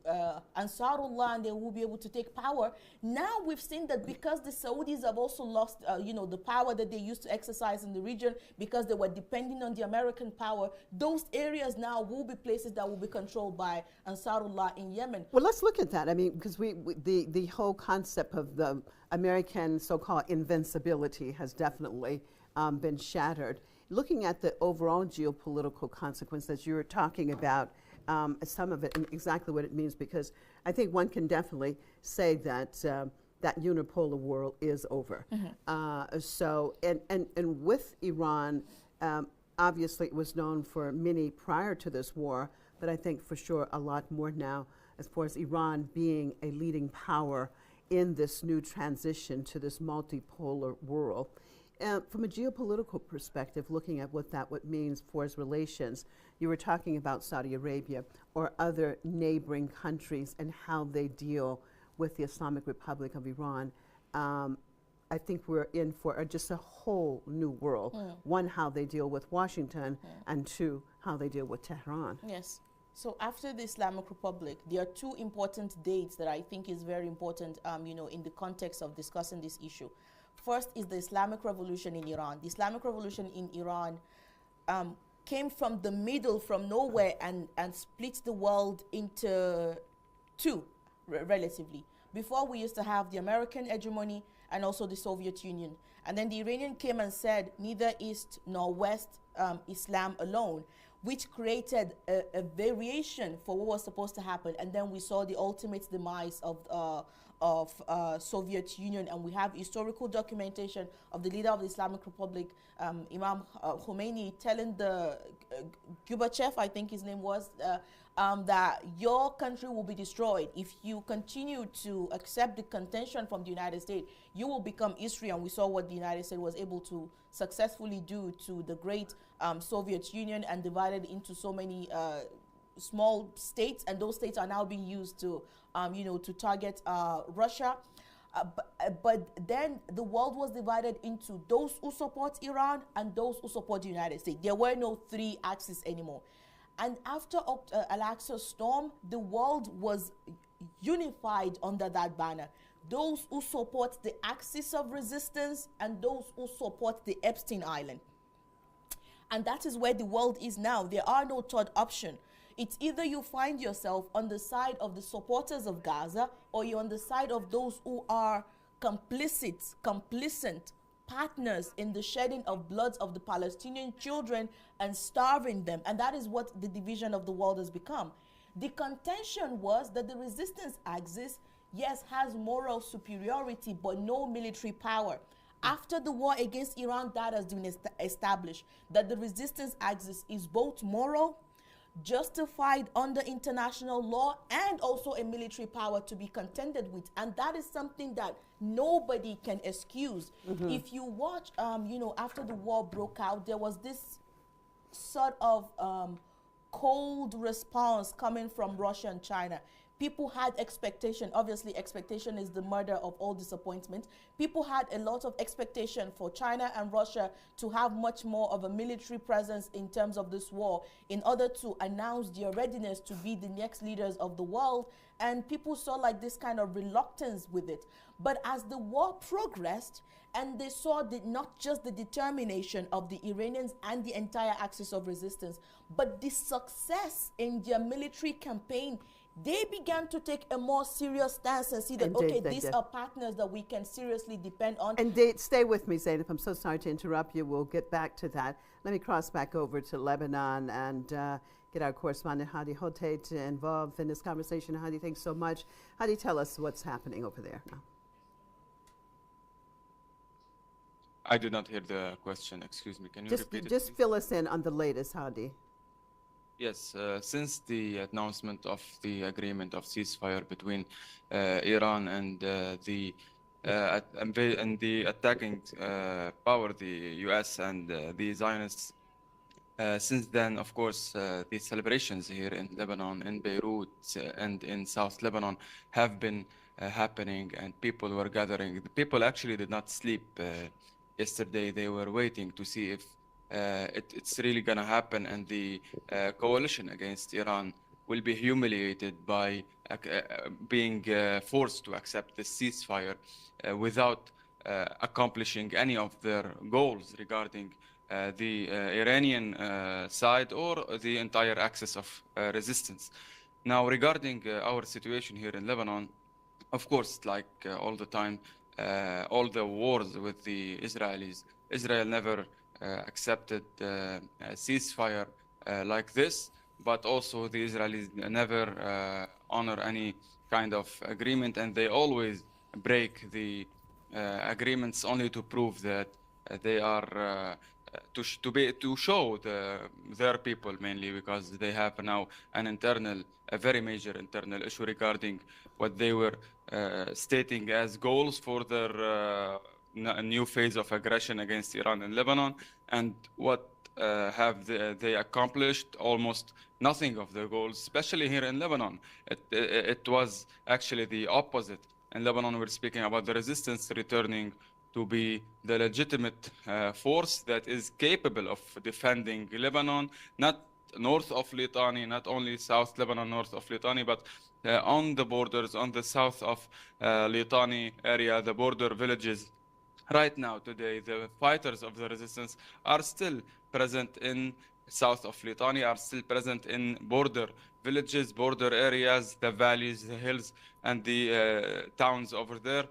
Ansarullah, and they will be able to take power. Now we've seen that because the Saudis have also lost, you know, the power that they used to exercise in the region because they were depending on the American power, those areas now will be places that will be controlled by Ansarullah in Yemen. Well, let's look at that. I mean, because the whole concept of the American so-called invincibility has definitely been shattered. Looking at the overall geopolitical consequences you were talking about, some of it and exactly what it means, because I think one can definitely say that that unipolar world is over. So, and with Iran, obviously it was known for many prior to this war, but I think for sure a lot more now as far as Iran being a leading power in this new transition to this multipolar world. From a geopolitical perspective, looking at what that means for its relations, you were talking about Saudi Arabia or other neighboring countries and how they deal with the Islamic Republic of Iran. I think we're in for just a whole new world. One, how they deal with Washington, and two, how they deal with Tehran. Yes. So after the Islamic Republic, there are 2 important dates that I think is very important, you know, in the context of discussing this issue. First is the Islamic Revolution in Iran. The Islamic Revolution in Iran came from the middle, from nowhere, and split the world into 2, relatively. Before, we used to have the American hegemony and also the Soviet Union. And then the Iranian came and said, neither East nor West Islam alone. which created a variation for what was supposed to happen. And then we saw the ultimate demise of Soviet Union, and we have historical documentation of the leader of the Islamic Republic, Imam Khomeini, telling the Gorbachev, I think his name was, that your country will be destroyed if you continue to accept the contention from the United States. You will become history, and we saw what the United States was able to successfully do to the great Soviet Union and divided into so many small states, and those states are now being used to, to target Russia. But then the world was divided into those who support Iran and those who support the United States. There were no three axes anymore. And after Al-Aqsa Storm, the world was unified under that banner. Those who support the axis of resistance and those who support the Epstein Island. And that is where the world is now. There are no third option. It's either you find yourself on the side of the supporters of Gaza, or you're on the side of those who are complicit, partners in the shedding of bloods of the Palestinian children and starving them. And that is what the division of the world has become. The contention was that the resistance axis, yes, has moral superiority, but no military power. After the war against Iran, that has been established, that the resistance axis is both moral, justified under international law, and also a military power to be contended with. And that is something that nobody can excuse. If you watch, after the war broke out, there was this sort of cold response coming from Russia and China. People had expectation. Obviously, expectation is the mother of all disappointment. People had a lot of expectation for China and Russia to have much more of a military presence in terms of this war in order to announce their readiness to be the next leaders of the world. And people saw like this kind of reluctance with it. But as the war progressed, and they saw not just the determination of the Iranians and the entire axis of resistance, but the success in their military campaign, they began to take a more serious stance and see that, okay, these are partners that we can seriously depend on. And stay with me, Zainab. I'm so sorry to interrupt you. We'll get back to that. Let me cross back over to Lebanon and get our correspondent Hadi Hotate involved in this conversation. Hadi, thanks so much. Hadi, tell us what's happening over there now. I did not hear the question. Excuse me. Can you repeat it? Just fill us in on the latest, Hadi. Yes, since the announcement of the agreement of ceasefire between Iran and the attacking power, the U.S. and the Zionists, since then, of course, the celebrations here in Lebanon, in Beirut, and in South Lebanon have been happening, and people were gathering. The people actually did not sleep yesterday. They were waiting to see if it's really going to happen, and the coalition against Iran will be humiliated by being forced to accept the ceasefire without accomplishing any of their goals regarding the Iranian side or the entire axis of resistance. Now, regarding our situation here in Lebanon, of course, like all the time, all the wars with the Israelis, Israel never accepted a ceasefire like this, but also the Israelis never honor any kind of agreement, and they always break the agreements only to prove that they are to show their people, mainly because they have now a very major internal issue regarding what they were stating as goals for their a new phase of aggression against Iran and Lebanon, and what have they accomplished? Almost nothing of their goals, especially here in Lebanon. It was actually the opposite. In Lebanon, we're speaking about the resistance returning to be the legitimate force that is capable of defending Lebanon, not north of Litani, not only South Lebanon, north of Litani, but on the borders, on the south of Litani area, the border villages. Right now, today, the fighters of the resistance are still present in south of Litani, are still present in border villages, border areas, the valleys, the hills, and the towns over there.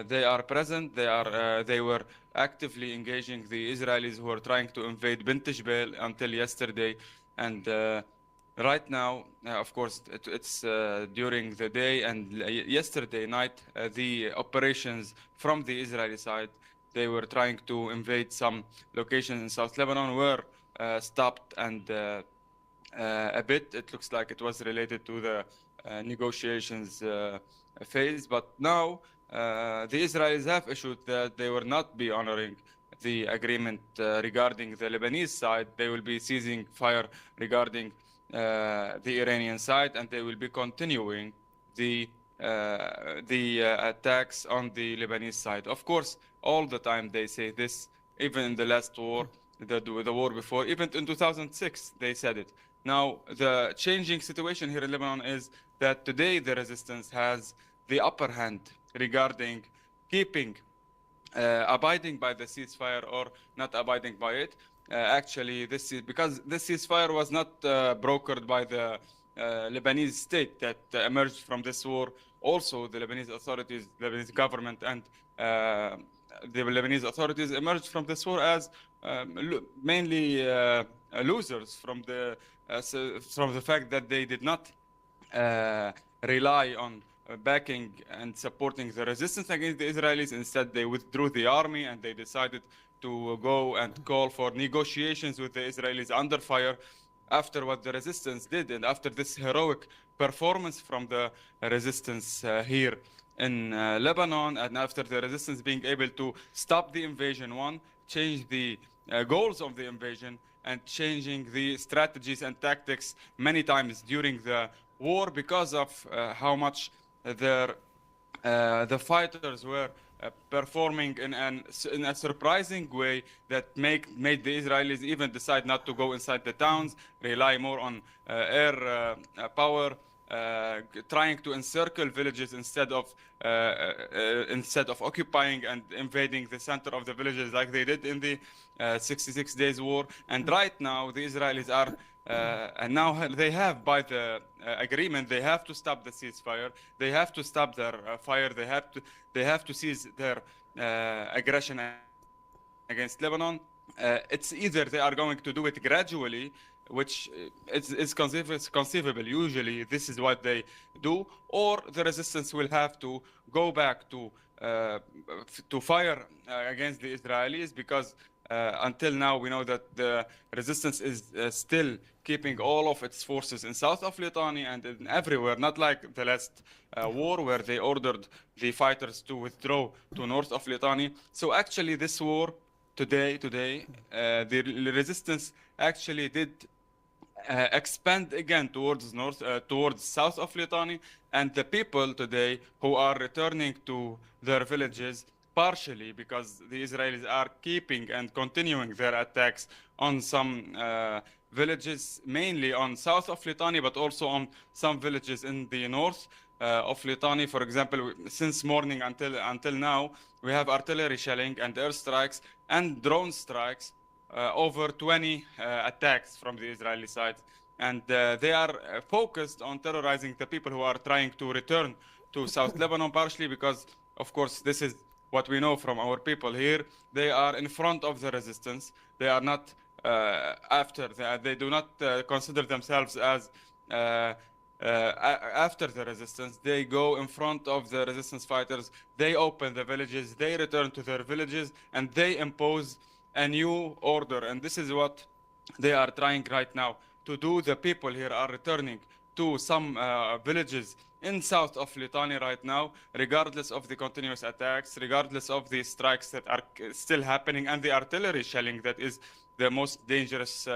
They are present. They were actively engaging the Israelis who were trying to invade Bint Jbeil until yesterday. And right now, of course, it's during the day and yesterday night, the operations from the Israeli side, they were trying to invade some locations in South Lebanon were stopped and a bit. It looks like it was related to the negotiations phase. But now the Israelis have issued that they will not be honoring the agreement regarding the Lebanese side. They will be ceasing fire regarding the Iranian side, and they will be continuing the attacks on the Lebanese side. Of course, all the time they say this, even in the last war, the war before, even in 2006, they said it. Now, the changing situation here in Lebanon is that today the resistance has the upper hand regarding keeping, abiding by the ceasefire or not abiding by it. Actually, this is because this ceasefire was not brokered by the Lebanese state that emerged from this war. Also, the Lebanese authorities, the Lebanese government, and the Lebanese authorities emerged from this war as mainly losers from the fact that they did not rely on backing and supporting the resistance against the Israelis. Instead, they withdrew the army and they decided to go and call for negotiations with the Israelis under fire after what the resistance did and after this heroic performance from the resistance here in Lebanon, and after the resistance being able to stop the invasion, change the goals of the invasion, and changing the strategies and tactics many times during the war because of how much the fighters were performing in a surprising way that made the Israelis even decide not to go inside the towns, rely more on air power, trying to encircle villages instead of occupying and invading the center of the villages like they did in the 66 days war. And right now the Israelis are and now they have, by the agreement, they have to stop the ceasefire. They have to stop their fire. They have to cease their aggression against Lebanon. It's either they are going to do it gradually, which is conceivable. Usually, this is what they do, or the resistance will have to go back to fire against the Israelis, because until now we know that the resistance is still keeping all of its forces in south of Litani and in everywhere, not like the last war where they ordered the fighters to withdraw to north of Litani. So actually this war today, the resistance actually did expand again towards north, towards south of Litani, and the people today who are returning to their villages partially because the Israelis are keeping and continuing their attacks on some villages, mainly on south of Litani, but also on some villages in the north of Litani. For example, since morning until now, we have artillery shelling and airstrikes and drone strikes, over 20 attacks from the Israeli side. And they are focused on terrorizing the people who are trying to return to South Lebanon, partially because, of course, this is what we know from our people here. They are in front of the resistance. They are not after. They do not consider themselves as after the resistance. They go in front of the resistance fighters. They open the villages. They return to their villages, and they impose a new order. And this is what they are trying right now to do. The people here are returning to some villages in south of Litani right now, regardless of the continuous attacks, regardless of the strikes that are still happening, and the artillery shelling that is the most dangerous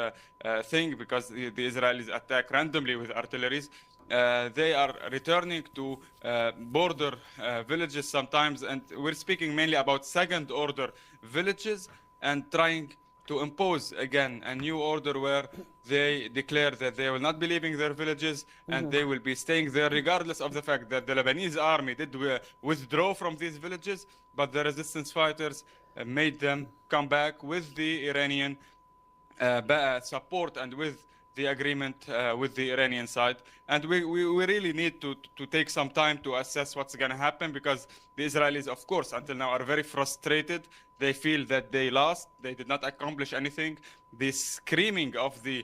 thing, because the Israelis attack randomly with artilleries. They are returning to border villages sometimes, and we're speaking mainly about second order villages, and trying to impose again a new order where they declare that they will not be leaving their villages and they will be staying there, regardless of the fact that the Lebanese army did withdraw from these villages, but the resistance fighters made them come back with the Iranian support and with the agreement with the Iranian side. And we really need to take some time to assess what's going to happen, because the Israelis, of course, until now are very frustrated. They feel that they lost. They did not accomplish anything. The screaming of the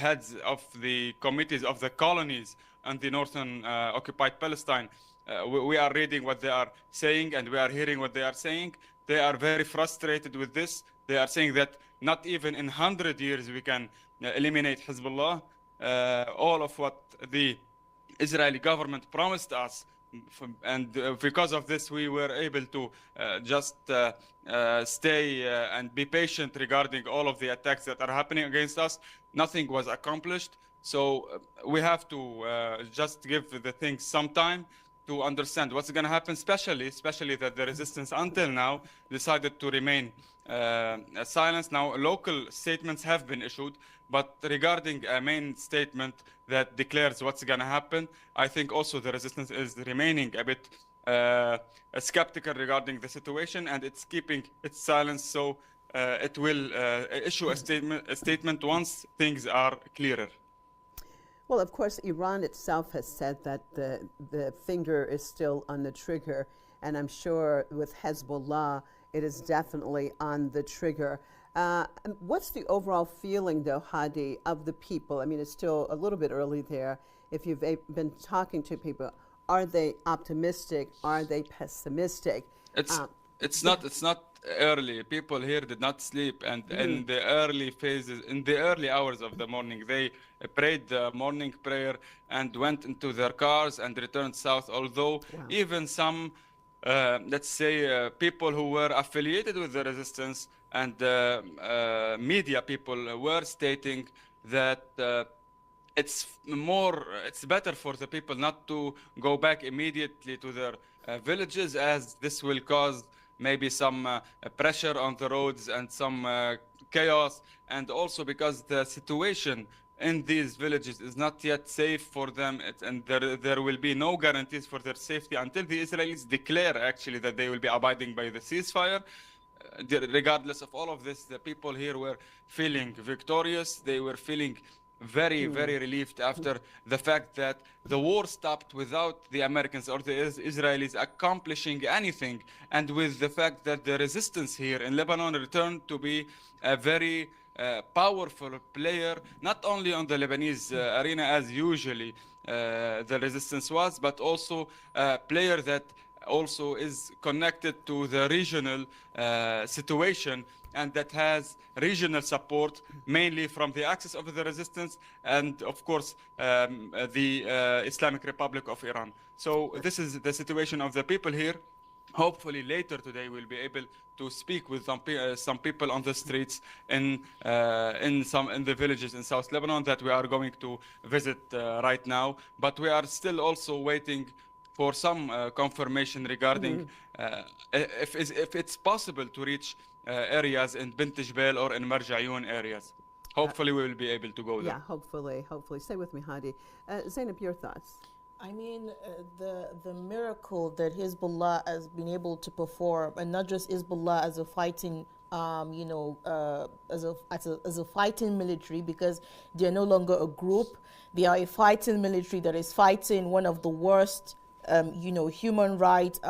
heads of the committees of the colonies and the northern occupied Palestine, we are reading what they are saying and we are hearing what they are saying. They are very frustrated with this. They are saying that not even in 100 years we can eliminate Hezbollah. All of what the Israeli government promised us, and because of this we were able to just stay and be patient regarding all of the attacks that are happening against us. Nothing was accomplished. So we have to just give the things some time to understand what's going to happen, especially that the resistance until now decided to remain silent. Now, local statements have been issued, but regarding a main statement that declares what's going to happen, I think also the resistance is remaining a bit skeptical regarding the situation, and it's keeping its silence. So it will issue a statement once things are clearer. Well, of course, Iran itself has said that the finger is still on the trigger, and I'm sure with Hezbollah, it is definitely on the trigger. What's the overall feeling, though, Hadi, of the people? I mean, it's still a little bit early there. If you've been talking to people, are they optimistic? Are they pessimistic? It's not early. People here did not sleep, and in the early phases, in the early hours of the morning, they prayed the morning prayer and went into their cars and returned south. Although even some, let's say, people who were affiliated with the resistance and media people were stating that it's better for the people not to go back immediately to their villages, as this will cause maybe some pressure on the roads and some chaos, and also because the situation in these villages is not yet safe for them, and there will be no guarantees for their safety until the Israelis declare actually that they will be abiding by the ceasefire. Regardless of all of this, the people here were feeling victorious. They were feeling very, very relieved after the fact that the war stopped without the Americans or the Israelis accomplishing anything, and with the fact that the resistance here in Lebanon returned to be a very powerful player, not only on the Lebanese arena as usually the resistance was, but also a player that also is connected to the regional situation, and that has regional support, mainly from the axis of the resistance and, of course, the Islamic Republic of Iran. So this is the situation of the people here. Hopefully later today we'll be able to speak with some people on the streets in the villages in South Lebanon that we are going to visit right now. But we are still also waiting for some confirmation regarding if it's possible to reach areas in Bint Jbeil or in Marjayoun areas. Hopefully we will be able to go there. Yeah, hopefully. Stay with me, Hadi. Zainab, your thoughts? I mean, the miracle that Hezbollah has been able to perform, and not just Hezbollah as a fighting, as a fighting military, because they are no longer a group. They are a fighting military that is fighting one of the worst, human rights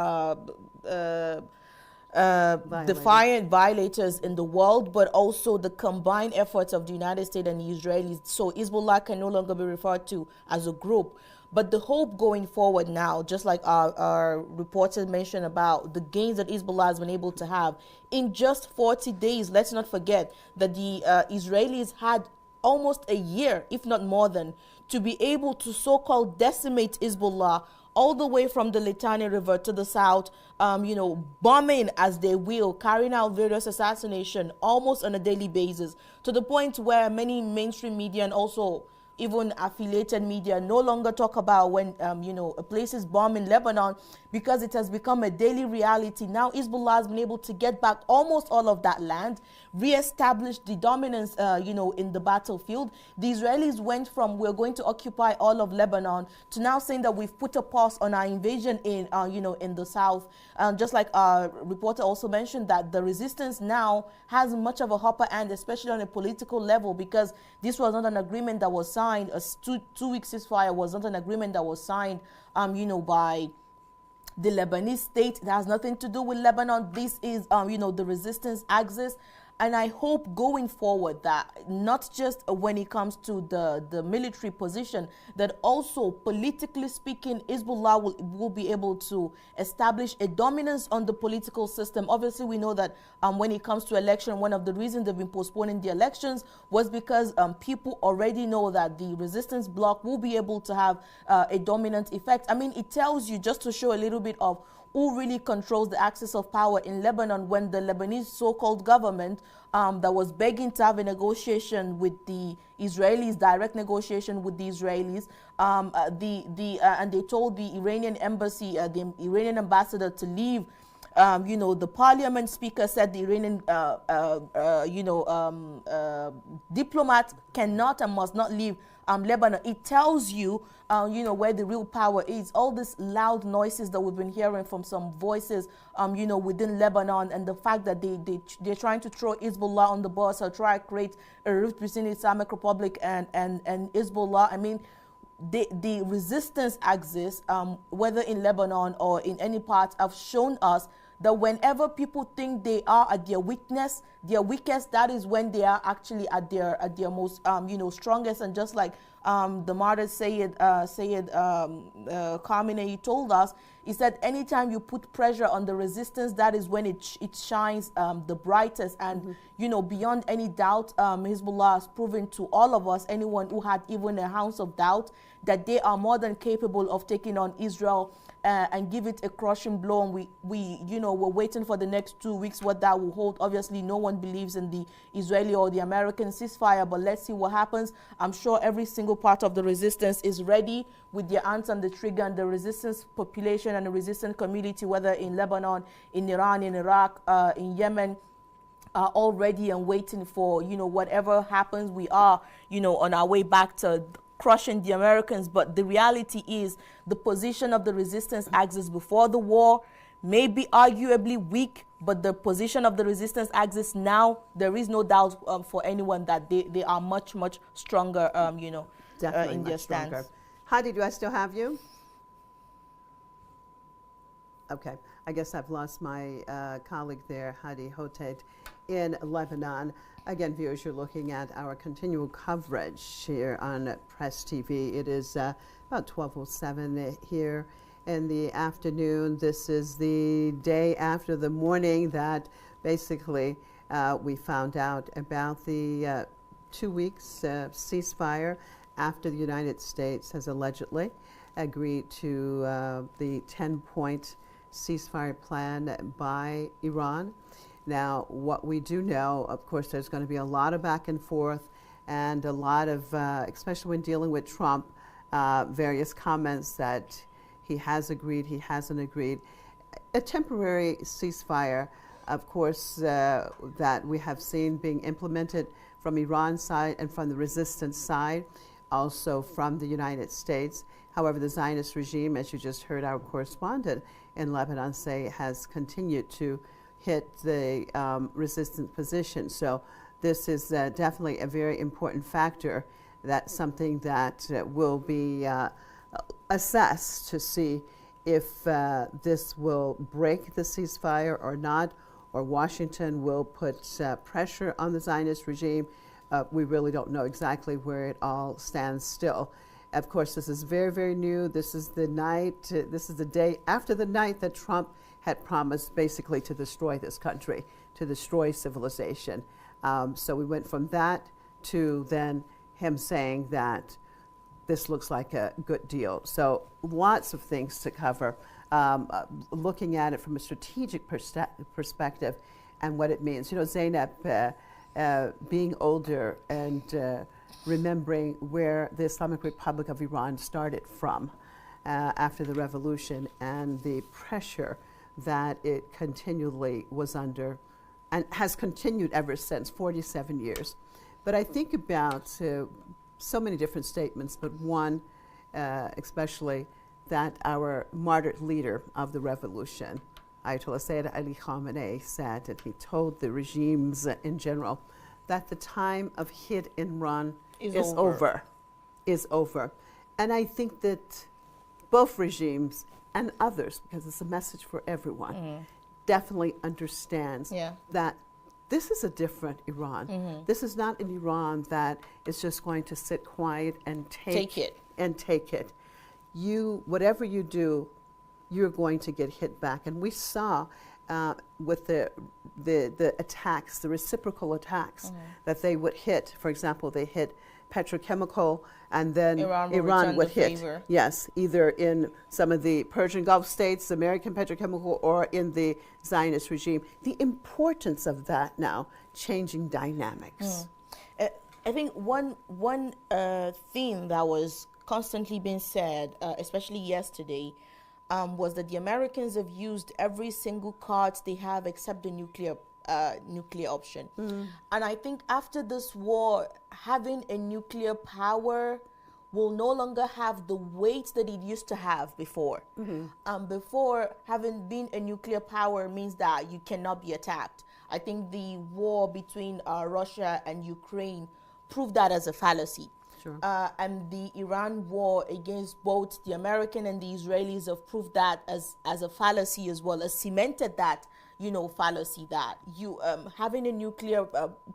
defiant violators in the world, but also the combined efforts of the United States and the Israelis. So Hezbollah can no longer be referred to as a group. But the hope going forward now, just like our reporter mentioned about the gains that Hezbollah has been able to have in just 40 days, let's not forget that the Israelis had almost a year, if not more than, to be able to so-called decimate Hezbollah all the way from the Litani River to the south, bombing as they will, carrying out various assassinations almost on a daily basis, to the point where many mainstream media and also even affiliated media no longer talk about when, a place is bombed in Lebanon, because it has become a daily reality. Now Hezbollah has been able to get back almost all of that land, re-establish the dominance, in the battlefield. The Israelis went from we're going to occupy all of Lebanon to now saying that we've put a pause on our invasion in, in the south. Just like our reporter also mentioned, that the resistance now has much of a upper hand, especially on a political level, because this was not an agreement that was signed. A two-week ceasefire was not an agreement that was signed, by the Lebanese state. It has nothing to do with Lebanon. This is, the resistance axis. And I hope going forward that not just when it comes to the military position, that also politically speaking, Hezbollah will be able to establish a dominance on the political system. Obviously, we know that when it comes to election, one of the reasons they've been postponing the elections was because people already know that the resistance bloc will be able to have a dominant effect. I mean, it tells you, just to show a little bit of who really controls the axis of power in Lebanon, when the Lebanese so-called government that was begging to have a negotiation with the Israelis, direct negotiation with the Israelis, and they told the Iranian embassy, the Iranian ambassador to leave. The parliament speaker said the Iranian, diplomat cannot and must not leave Lebanon. It tells you, where the real power is. All these loud noises that we've been hearing from some voices, within Lebanon, and the fact that they're trying to throw Hezbollah on the bus or try to create a rift between the Islamic Republic and Hezbollah. I mean, the resistance axis, whether in Lebanon or in any part, have shown us that whenever people think they are at their weakest, that is when they are actually at their most, strongest. And just like the martyr Sayyid Khamenei told us, he said, anytime you put pressure on the resistance, that is when it shines the brightest. And, beyond any doubt, Hezbollah has proven to all of us, anyone who had even an ounce of doubt, that they are more than capable of taking on Israel and give it a crushing blow. And we're waiting for the next 2 weeks what that will hold. Obviously, no one believes in the Israeli or the American ceasefire, but let's see what happens. I'm sure every single part of the resistance is ready with their hands on the trigger, and the resistance population and the resistance community, whether in Lebanon, in Iran, in Iraq, in Yemen, are all ready and waiting for, whatever happens. We are, on our way back to crushing the Americans. But the reality is the position of the resistance axis before the war may be arguably weak, but the position of the resistance axis now, there is no doubt for anyone that they are much, much stronger, Definitely in their stance. Stronger. Hadi, do I still have you? Okay, I guess I've lost my colleague there, Hadi Hotate, in Lebanon. Again, viewers, you're looking at our continual coverage here on Press TV. It is about 12:07 here in the afternoon. This is the day after the morning that basically we found out about the 2 weeks ceasefire after the United States has allegedly agreed to the 10-point ceasefire plan by Iran. Now, what we do know, of course, there's going to be a lot of back and forth and a lot of, especially when dealing with Trump, various comments that he has agreed, he hasn't agreed. A temporary ceasefire, of course, that we have seen being implemented from Iran's side and from the resistance side, also from the United States. However, the Zionist regime, as you just heard our correspondent in Lebanon say, has continued to hit the resistance position. So this is definitely a very important factor. That's something that will be assessed to see if this will break the ceasefire or not, or Washington will put pressure on the Zionist regime. We really don't know exactly where it all stands still. Of course, this is very, very new. This is the night, this is the day after the night that Trump had promised basically to destroy this country, to destroy civilization. So we went from that to then him saying that this looks like a good deal. So lots of things to cover, looking at it from a strategic perspective and what it means. You know, Zainab, being older and remembering where the Islamic Republic of Iran started from after the revolution and the pressure that it continually was under and has continued ever since, 47 years. But I think about so many different statements, but one especially that our martyred leader of the revolution, Ayatollah Sayyid Ali Khamenei, said, and he told the regimes in general, that the time of hit and run is over. And I think that both regimes and others, because it's a message for everyone, definitely understands that this is a different Iran. This is not an Iran that is just going to sit quiet and take it. You, whatever you do, you're going to get hit back. And we saw with the attacks, the reciprocal attacks that they would hit. For example, they hit petrochemical, and then Iran would hit. Yes, either in some of the Persian Gulf states, American petrochemical, or in the Zionist regime. The importance of that now, changing dynamics. I think one theme that was constantly being said, especially yesterday, was that the Americans have used every single card they have except the nuclear option. And I think after this war, having a nuclear power will no longer have the weight that it used to have before. Before, having been a nuclear power means that you cannot be attacked. I think the war between Russia and Ukraine proved that as a fallacy. And the Iran war against both the American and the Israelis have proved that as a fallacy as well, as cemented that, fallacy that you having a nuclear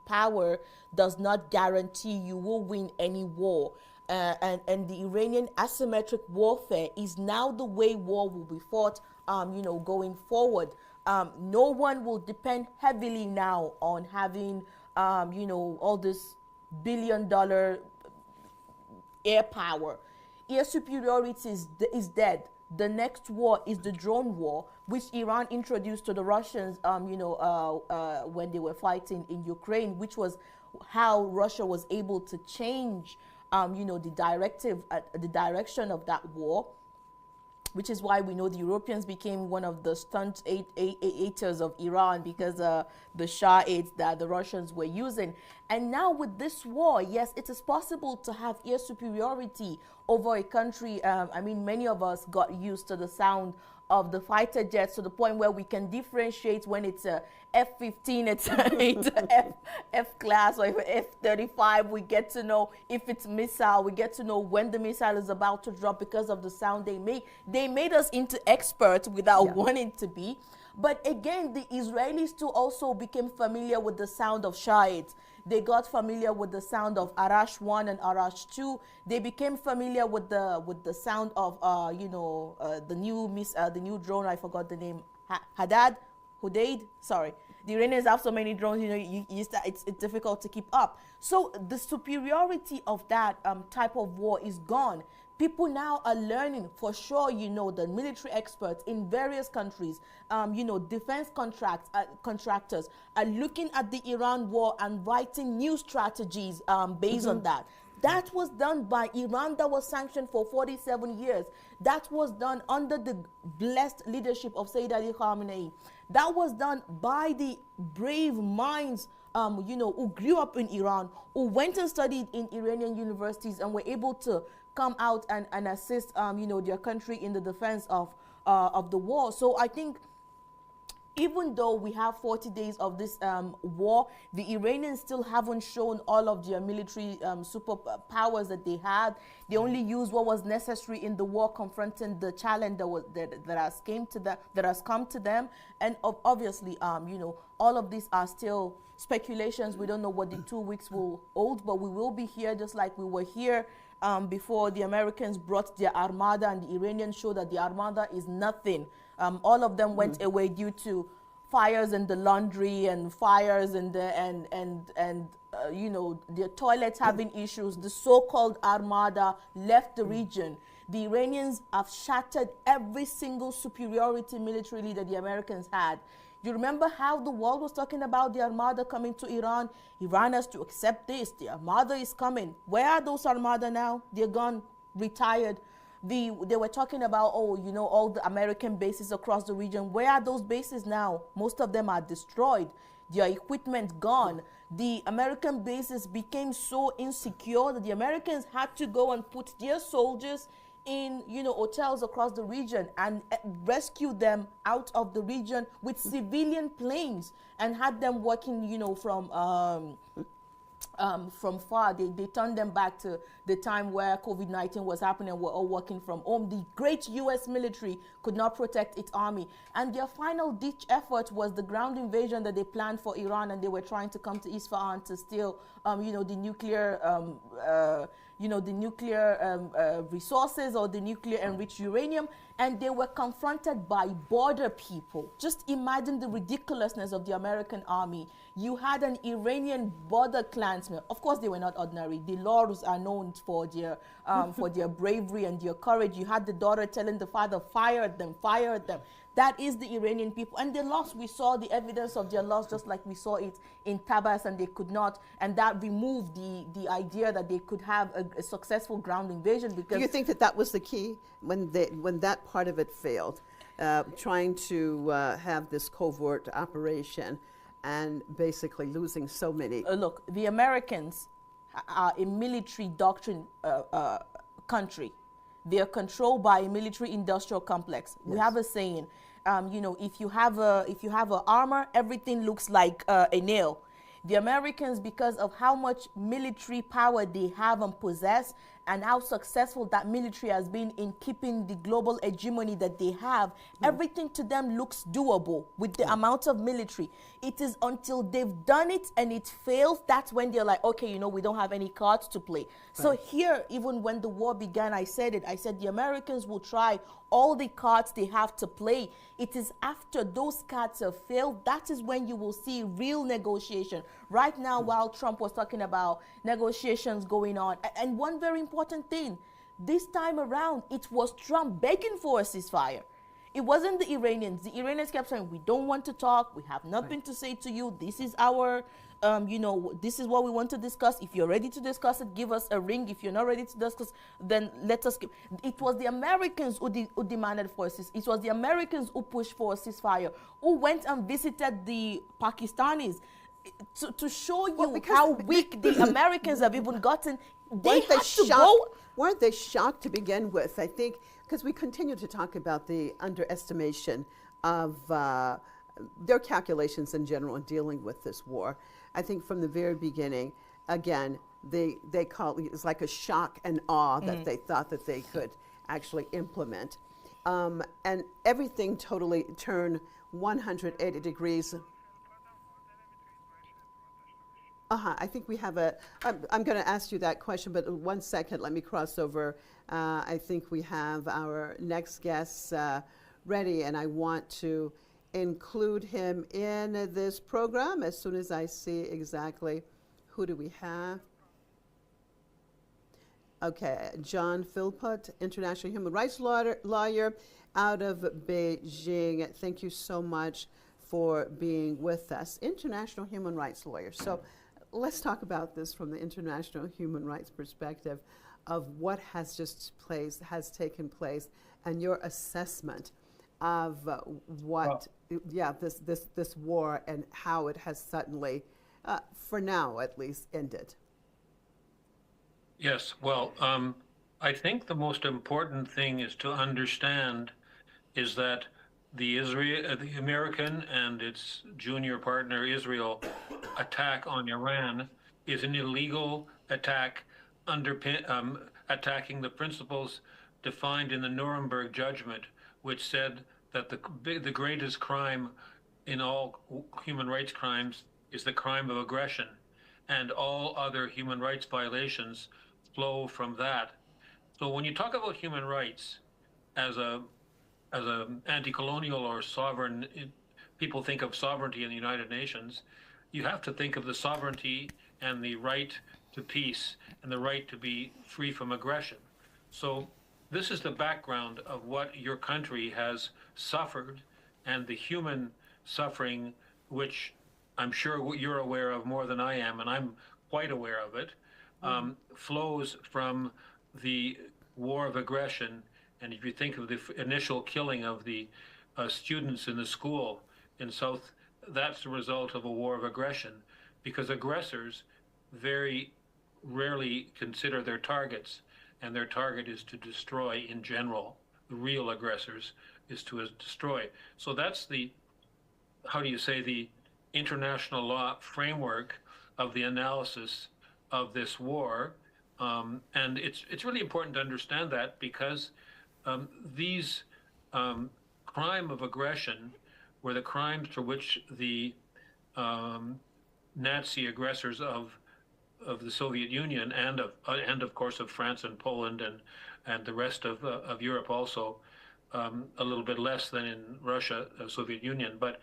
power does not guarantee you will win any war. And the Iranian asymmetric warfare is now the way war will be fought, going forward. No one will depend heavily now on having, all this billion-dollar air power. Air superiority is dead. The next war is the drone war, which Iran introduced to the Russians, when they were fighting in Ukraine, which was how Russia was able to change, the direction of that war, which is why we know the Europeans became one of the stunt aiders of Iran because the Shah aids that the Russians were using. And now with this war, yes, it is possible to have air superiority over a country. Many of us got used to the sound of the fighter jets to the point where we can differentiate when it's a F-15, it's a F-class, or if F-35, we get to know if it's missile, we get to know when the missile is about to drop because of the sound they make. They made us into experts without wanting to be. But again, the Israelis too also became familiar with the sound of Shahid. They got familiar with the sound of Arash 1 and Arash 2. They became familiar with the sound of the new drone. I forgot the name. Hudaid. Sorry, the Iranians have so many drones. It's difficult to keep up. So the superiority of that type of war is gone. People now are learning for sure, the military experts in various countries, defense contractors are looking at the Iran war and writing new strategies based on that. That was done by Iran, that was sanctioned for 47 years. That was done under the blessed leadership of Sayyid Ali Khamenei. That was done by the brave minds who grew up in Iran, who went and studied in Iranian universities and were able to come out and assist, their country in the defense of the war. So I think even though we have 40 days of this war, the Iranians still haven't shown all of their military superpowers that they had. They only used what was necessary in the war, confronting the challenge that has come to them. And obviously, all of these are still speculations. We don't know what the 2 weeks will hold, but we will be here just like we were here before the Americans brought their armada, and the Iranians showed that the armada is nothing. All of them went away due to fires in the laundry and fires in the the toilets having issues. The so-called armada left the region. The Iranians have shattered every single superiority militarily that the Americans had. Do you remember how the world was talking about the Armada coming to Iran? Iran has to accept this. The Armada is coming. Where are those Armada now? They're gone, retired. They were talking about, oh, you know, all the American bases across the region. Where are those bases now? Most of them are destroyed. Their equipment gone. The American bases became so insecure that the Americans had to go and put their soldiers in, you know, hotels across the region and rescue them out of the region with civilian planes and had them working, you know, from far. They turned them back to the time where COVID-19 was happening. We're all working from home. The great U.S. military could not protect its army. And their final ditch effort was the ground invasion that they planned for Iran, and they were trying to come to Isfahan to steal, you know, the nuclear, resources or the nuclear enriched uranium. And they were confronted by border people. Just imagine the ridiculousness of the American army. You had an Iranian border clansman. Of course, they were not ordinary. The lords are known for their bravery and their courage. You had the daughter telling the father, fire them, fire them. That is the Iranian people. And they lost. We saw the evidence of their loss just like we saw it in Tabas, and they could not. And that removed the idea that they could have a successful ground invasion. Because do you think that that was the key when that part of it failed, trying to have this covert operation and basically losing so many? Look, the Americans are a military doctrine country. They are controlled by a military industrial complex. Yes. We have a saying, you know, if you have a armor, everything looks like a nail. The Americans, because of how much military power they have and possess, and how successful that military has been in keeping the global hegemony that they have, everything to them looks doable with the amount of military. It is until they've done it and it fails, that's when they're like, okay, you know, we don't have any cards to play. Right. So here, even when the war began, I said the Americans will try all the cards they have to play. It is after those cards have failed, that is when you will see real negotiation. Right now, while Trump was talking about negotiations going on, and one very important thing, this time around, it was Trump begging for a ceasefire. It wasn't the Iranians. The Iranians kept saying, we don't want to talk. We have nothing to say to you. This is our, you know, this is what we want to discuss. If you're ready to discuss it, give us a ring. If you're not ready to discuss, then let us. It was the Americans who demanded for a ceasefire. It was the Americans who pushed for a ceasefire, who went and visited the Pakistanis to show you how weak the Americans have even gotten. They had to go. Weren't they shocked to begin with? I think because we continue to talk about the underestimation of their calculations in general in dealing with this war. I think from the very beginning, again, they call it's like a shock and awe that they thought that they could actually implement. And everything totally turned 180 degrees. I think we have I'm going to ask you that question, but 1 second, let me cross over. I think we have our next guest ready, and I want to include him in this program as soon as I see exactly who do we have. Okay, John Philpott, international human rights lawyer out of Beijing. Thank you so much for being with us. International human rights lawyer. So let's talk about this from the international human rights perspective of what has taken place, and your assessment of what, this war and how it has suddenly, for now at least, ended. Yes, well, I think the most important thing is to understand is that the American and its junior partner Israel attack on Iran is an illegal attack attacking the principles defined in the Nuremberg judgment, which said that the greatest crime in all human rights crimes is the crime of aggression, and all other human rights violations flow from that. So when you talk about human rights as an anti-colonial or sovereign, people think of sovereignty in the United Nations, you have to think of the sovereignty and the right to peace and the right to be free from aggression. So this is the background of what your country has suffered and the human suffering, which I'm sure you're aware of more than I am, and I'm quite aware of it, flows from the war of aggression. And if you think of the initial killing of the students in the school in South, that's the result of a war of aggression, because aggressors very rarely consider their targets, and their target is to destroy in general. The real aggressors is to destroy. So that's the, how do you say, the international law framework of the analysis of this war. And it's really important to understand that, because these crime of aggression were the crimes for which the Nazi aggressors of the Soviet Union and of course of France and Poland and the rest of Europe also, a little bit less than in Russia, Soviet Union, but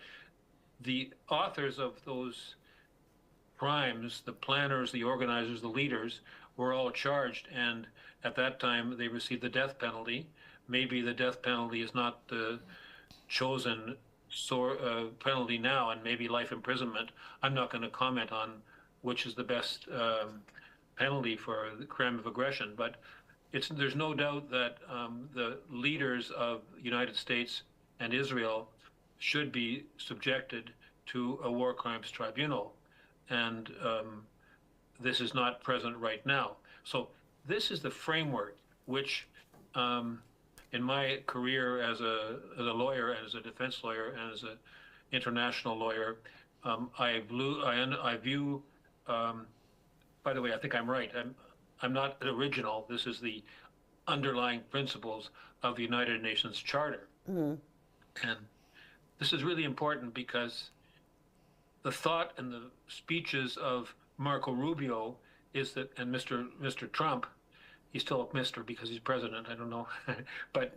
the authors of those crimes, the planners, the organizers, the leaders, were all charged, and at that time they received the death penalty. Maybe the death penalty is not the chosen penalty now, and maybe life imprisonment. I'm not going to comment on which is the best penalty for the crime of aggression, but there's no doubt that the leaders of the United States and Israel should be subjected to a war crimes tribunal, and this is not present right now. So this is the framework which, in my career as a lawyer, and as a defense lawyer, and as an international lawyer, I view. By the way, I think I'm right. I'm not original. This is the underlying principles of the United Nations Charter. And this is really important, because the thought and the speeches of Marco Rubio is that, and Mr. Trump, he's still a Mr. because he's president, I don't know, but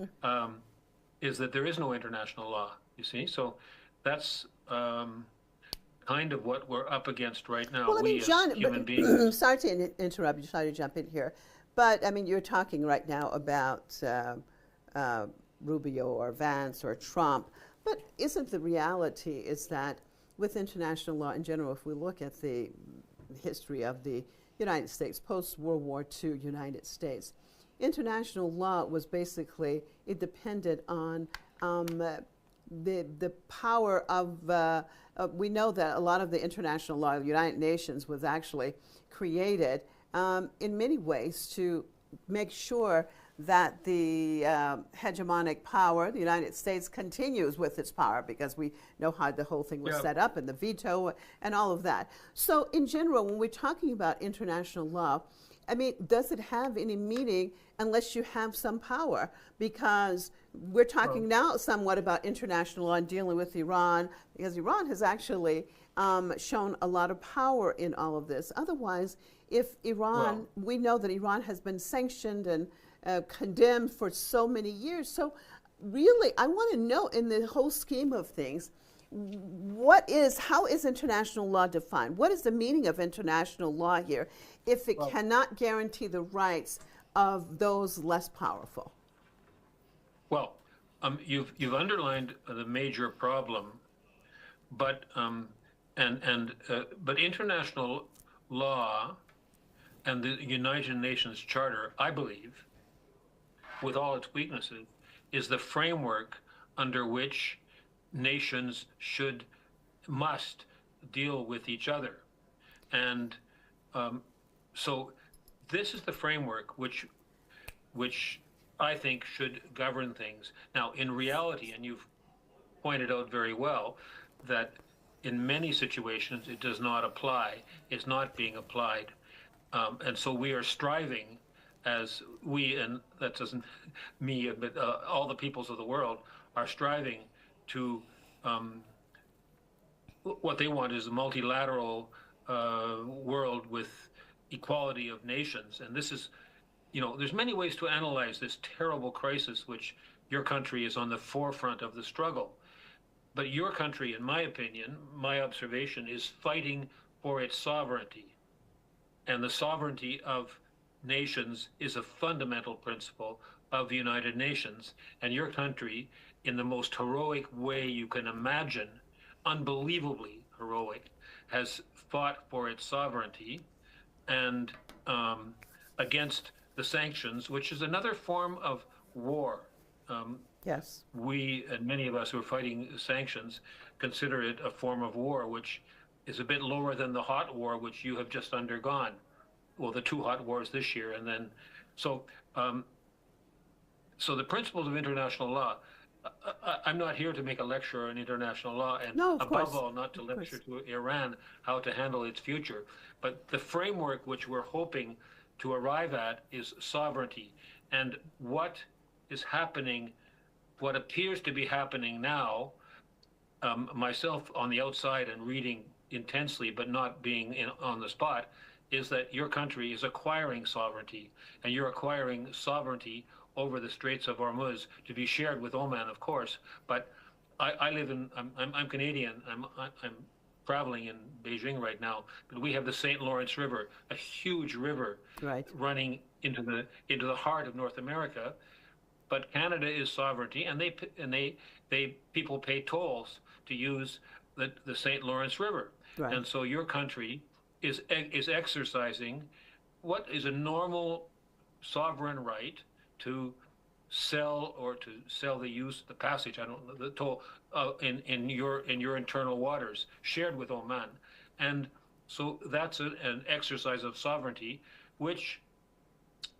is that there is no international law, you see? So that's kind of what we're up against right now. Well, I mean, John, as human beings. sorry to interrupt you, sorry to jump in here, but I mean, you're talking right now about Rubio or Vance or Trump, but isn't the reality is that with international law in general, if we look at the history of the United States, post-World War II United States, international law was basically, it depended on the power of, we know that a lot of the international law of the United Nations was actually created in many ways to make sure that the hegemonic power, the United States, continues with its power, because we know how the whole thing was set up, and the veto and all of that. So in general, when we're talking about international law, I mean, does it have any meaning unless you have some power? Because we're talking now somewhat about international law and dealing with Iran, because Iran has actually shown a lot of power in all of this. Otherwise, if Iran, we know that Iran has been sanctioned and condemned for so many years. So really, I want to know, in the whole scheme of things, how is international law defined? What is the meaning of international law here if it cannot guarantee the rights of those less powerful? Well, you've underlined the major problem, but but international law and the United Nations Charter, I believe, with all its weaknesses, is the framework under which nations must deal with each other. And so this is the framework which I think should govern things. Now, in reality, and you've pointed out very well, that in many situations it does not apply, it's not being applied. And so we are striving, as we, and that doesn't me, but all the peoples of the world are striving to, what they want is a multilateral world with equality of nations. And this is, there's many ways to analyze this terrible crisis, which your country is on the forefront of the struggle. But your country, in my opinion, my observation, is fighting for its sovereignty. And the sovereignty of nations is a fundamental principle of the United Nations. And your country, in the most heroic way you can imagine, unbelievably heroic, has fought for its sovereignty and against the sanctions, which is another form of war. Yes. We, and many of us who are fighting sanctions, consider it a form of war, which is a bit lower than the hot war, which you have just undergone. Well, the two hot wars this year, and then, so the principles of international law. I'm not here to make a lecture on international law, and above all, not to lecture to Iran how to handle its future. But the framework which we're hoping to arrive at is sovereignty. And what is happening, what appears to be happening now, myself on the outside and reading intensely, but not being on the spot, is that your country is acquiring sovereignty, and you're acquiring sovereignty over the Straits of Hormuz, to be shared with Oman, of course. But I live in, I'm Canadian. I'm traveling in Beijing right now. But we have the St. Lawrence River, a huge river, running into the heart of North America. But Canada is sovereignty, and people pay tolls to use the St. Lawrence River. Right. And so your country is exercising what is a normal sovereign right to sell the passage, I don't know, the toll in your internal waters, shared with Oman. And so that's an exercise of sovereignty, which,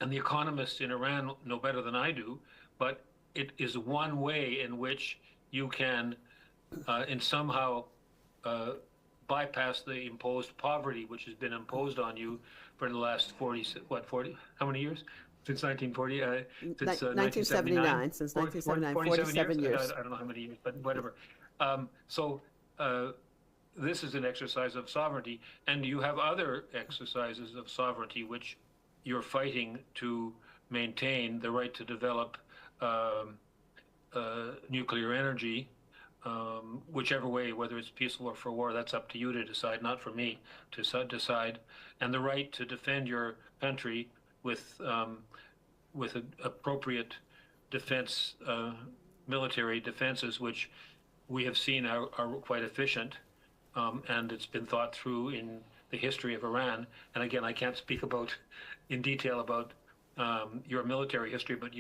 and the economists in Iran know better than I do, but it is one way in which you can somehow bypass the imposed poverty which has been imposed on you for the last 40, how many years? Since 1940, since 1979, since 1979, 47 years. I don't know how many years, but whatever. This is an exercise of sovereignty, and you have other exercises of sovereignty which you're fighting to maintain the right to develop nuclear energy, whichever way, whether it's peaceful or for war, that's up to you to decide, not for me to decide, and the right to defend your country with appropriate defense, military defenses, which we have seen are quite efficient, and it's been thought through in the history of Iran. And again, I can't speak in detail about your military history, but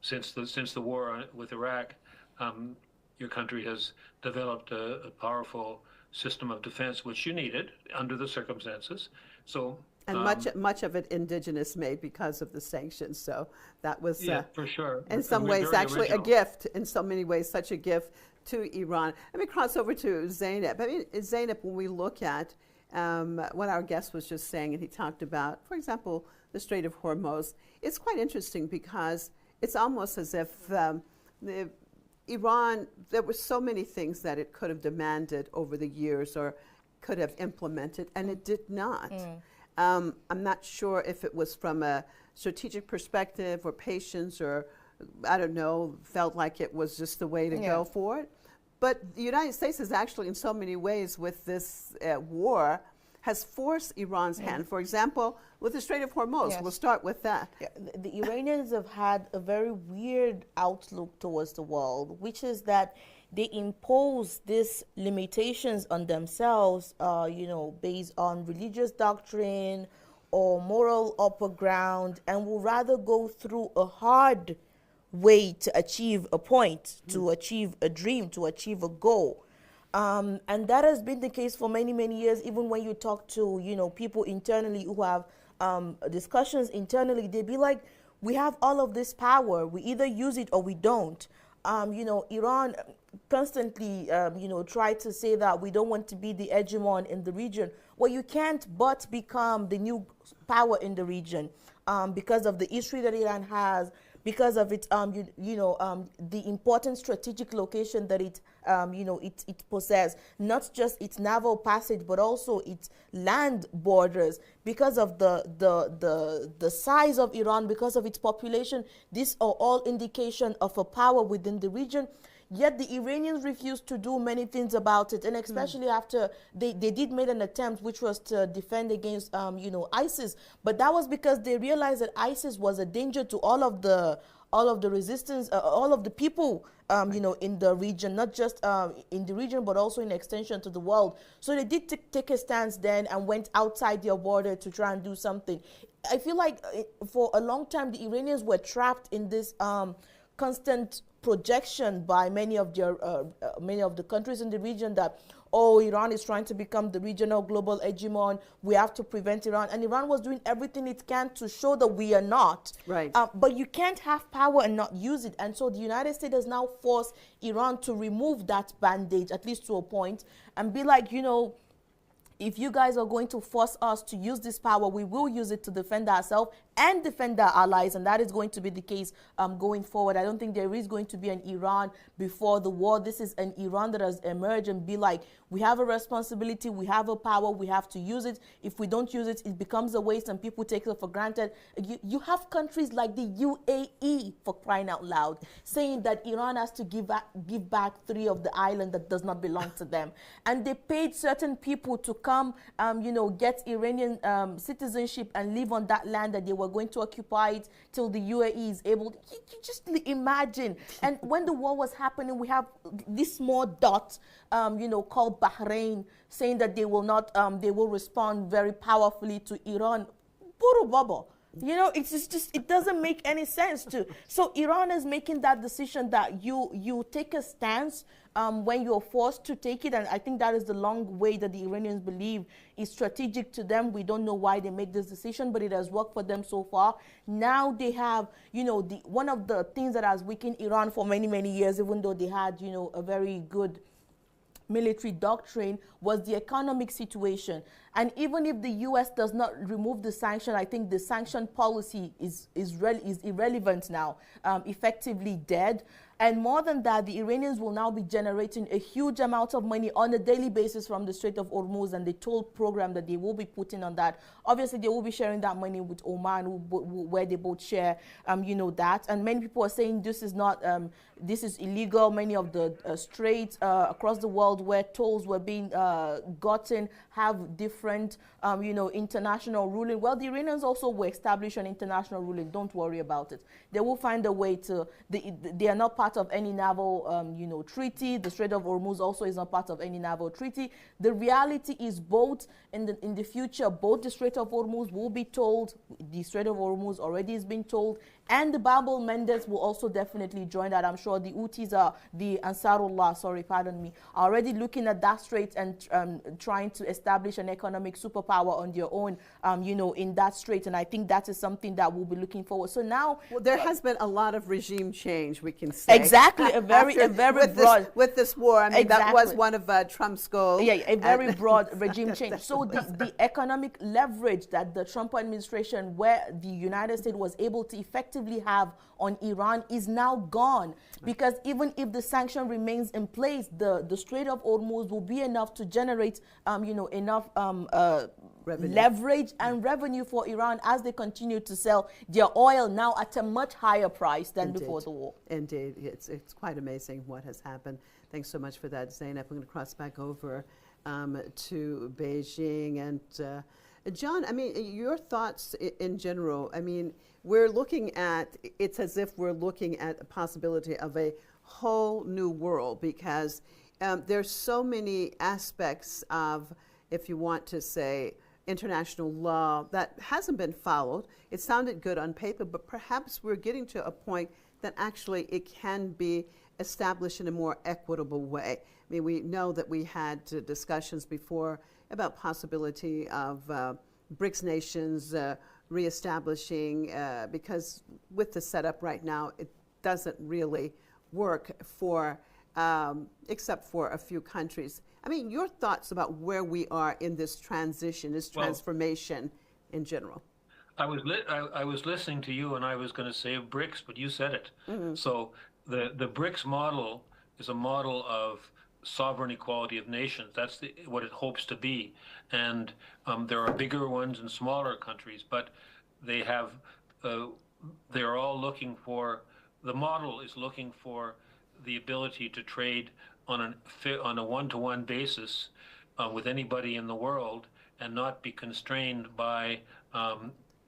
since the war with Iraq, your country has developed a powerful system of defense, which you needed under the circumstances. So. And much of it indigenous made because of the sanctions. So that was, for sure, in some ways, actually original. A gift. In so many ways, such a gift to Iran. Let me cross over to Zeynep. I mean, Zeynep, when we look at what our guest was just saying, and he talked about, for example, the Strait of Hormuz, it's quite interesting because it's almost as if Iran, there were so many things that it could have demanded over the years or could have implemented, and it did not. I'm not sure if it was from a strategic perspective or patience or, I don't know, felt like it was just the way to go for it. But the United States is actually, in so many ways, with this war, has forced Iran's hand. For example, with the Strait of Hormuz, we'll start with that. Yeah, the Iranians have had a very weird outlook towards the world, which is that they impose these limitations on themselves, based on religious doctrine or moral upper ground, and will rather go through a hard way to achieve a point, to achieve a dream, to achieve a goal. And that has been the case for many, many years. Even when you talk to, people internally who have discussions internally, they be like, we have all of this power. We either use it or we don't. Iran constantly, try to say that we don't want to be the hegemon in the region. Well, you can't but become the new power in the region because of the history that Iran has, because of its, the important strategic location that it possesses, not just its naval passage, but also its land borders. Because of the size of Iran, because of its population, these are all indication of a power within the region. Yet the Iranians refused to do many things about it, and especially after they did make an attempt, which was to defend against, ISIS. But that was because they realized that ISIS was a danger to all of the all of the resistance, all of the people, you know, in the region, not just in the region, but also in extension to the world. So they did take a stance then and went outside their border to try and do something. I feel like for a long time, the Iranians were trapped in this constant projection by many of the countries in the region that, oh, Iran is trying to become the regional global hegemon. We have to prevent Iran. And Iran was doing everything it can to show that we are not. Right. But you can't have power and not use it. And so the United States has now forced Iran to remove that bandage, at least to a point, and be like, you know, if you guys are going to force us to use this power, we will use it to defend ourselves and defend our allies, and that is going to be the case going forward. I don't think there is going to be an Iran before the war. This is an Iran that has emerged and be like, we have a responsibility, we have a power, we have to use it. If we don't use it, it becomes a waste and people take it for granted. You have countries like the UAE, for crying out loud, saying that Iran has to give back 3 of the island that does not belong to them. And they paid certain people to come, you know, get Iranian citizenship and live on that land that they were going to occupy it till the UAE is able. You just imagine. And when the war was happening, we have this small dot, you know, called Bahrain, saying that they will not, they will respond very powerfully to Iran. Puro baba. You know, it's just, it doesn't make any sense to. So Iran is making that decision that you take a stance when you're forced to take it. And I think that is the long way that the Iranians believe is strategic to them. We don't know why they make this decision, but it has worked for them so far. Now they have, you know, one of the things that has weakened Iran for many, many years, even though they had, you know, a very good military doctrine, was the economic situation. And even if the U.S. does not remove the sanction, I think the sanction policy is irrelevant now, effectively dead. And more than that, the Iranians will now be generating a huge amount of money on a daily basis from the Strait of Hormuz and the toll program that they will be putting on that. Obviously, they will be sharing that money with Oman, where they both share, you know, that. And many people are saying this is not, this is illegal. Many of the straits across the world where tolls were being gotten have different, you know, international ruling. Well, the Iranians also will establish an international ruling. Don't worry about it. They will find a way to, they are not part of any naval, you know, treaty. The Strait of Hormuz also is not part of any naval treaty. The reality is both in the future, both the Strait of Hormuz will be told. The Strait of Hormuz already has been told, and the Bab el-Mandeb will also definitely join that. I'm sure the Houthis are, the Ansarullah, sorry, pardon me, are already looking at that strait and trying to establish an economic superpower on their own, you know, in that strait. And I think that is something that we'll be looking forward. So now, well, there has been a lot of regime change, we can say. Exactly, a very broad. With this war, I mean, that was one of Trump's goals. Yeah, a very broad regime change. So the economic leverage that the Trump administration, where the United States was able to effectively have on Iran, is now gone. Because even if the sanction remains in place, the Strait of Hormuz will be enough to generate, you know, enough leverage and revenue for Iran as they continue to sell their oil now at a much higher price than before the war. Indeed, it's quite amazing what has happened. Thanks so much for that, Zainab. I'm going to cross back over to Beijing. And John, I mean, your thoughts in general. I mean, we're looking at, it's as if we're looking at a possibility of a whole new world, because there's so many aspects of, if you want to say, international law that hasn't been followed. It sounded good on paper, but perhaps we're getting to a point that actually it can be established in a more equitable way. I mean, we know that we had discussions before about possibility of BRICS nations reestablishing, because with the setup right now, it doesn't really work for, except for a few countries. I mean, your thoughts about where we are in this transition, this transformation in general. I was listening to you, and I was going to say BRICS, but you said it. Mm-hmm. So the BRICS model is a model of sovereign equality of nations. That's what it hopes to be. And there are bigger ones and smaller countries, but they have, they're all looking for, the model is looking for the ability to trade on a one-to-one basis with anybody in the world and not be constrained by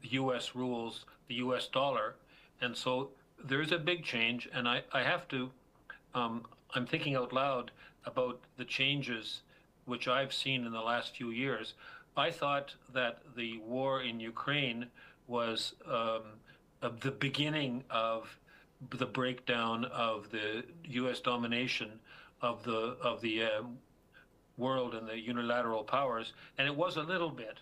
U.S. rules, the U.S. dollar. And so there's a big change, and I have to, I'm thinking out loud about the changes which I've seen in the last few years. I thought that the war in Ukraine was the beginning of the breakdown of the U.S. domination of the world and the unilateral powers, and it was a little bit.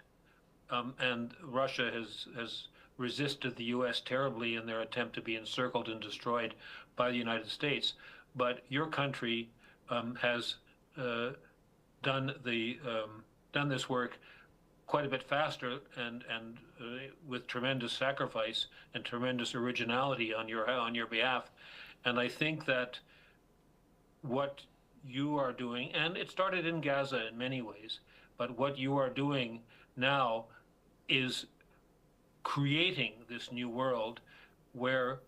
And Russia has resisted the U.S. terribly in their attempt to be encircled and destroyed by the United States. But your country has done this work quite a bit faster and with tremendous sacrifice and tremendous originality on your behalf. And I think that what you are doing, and it started in Gaza in many ways, but what you are doing now is creating this new world where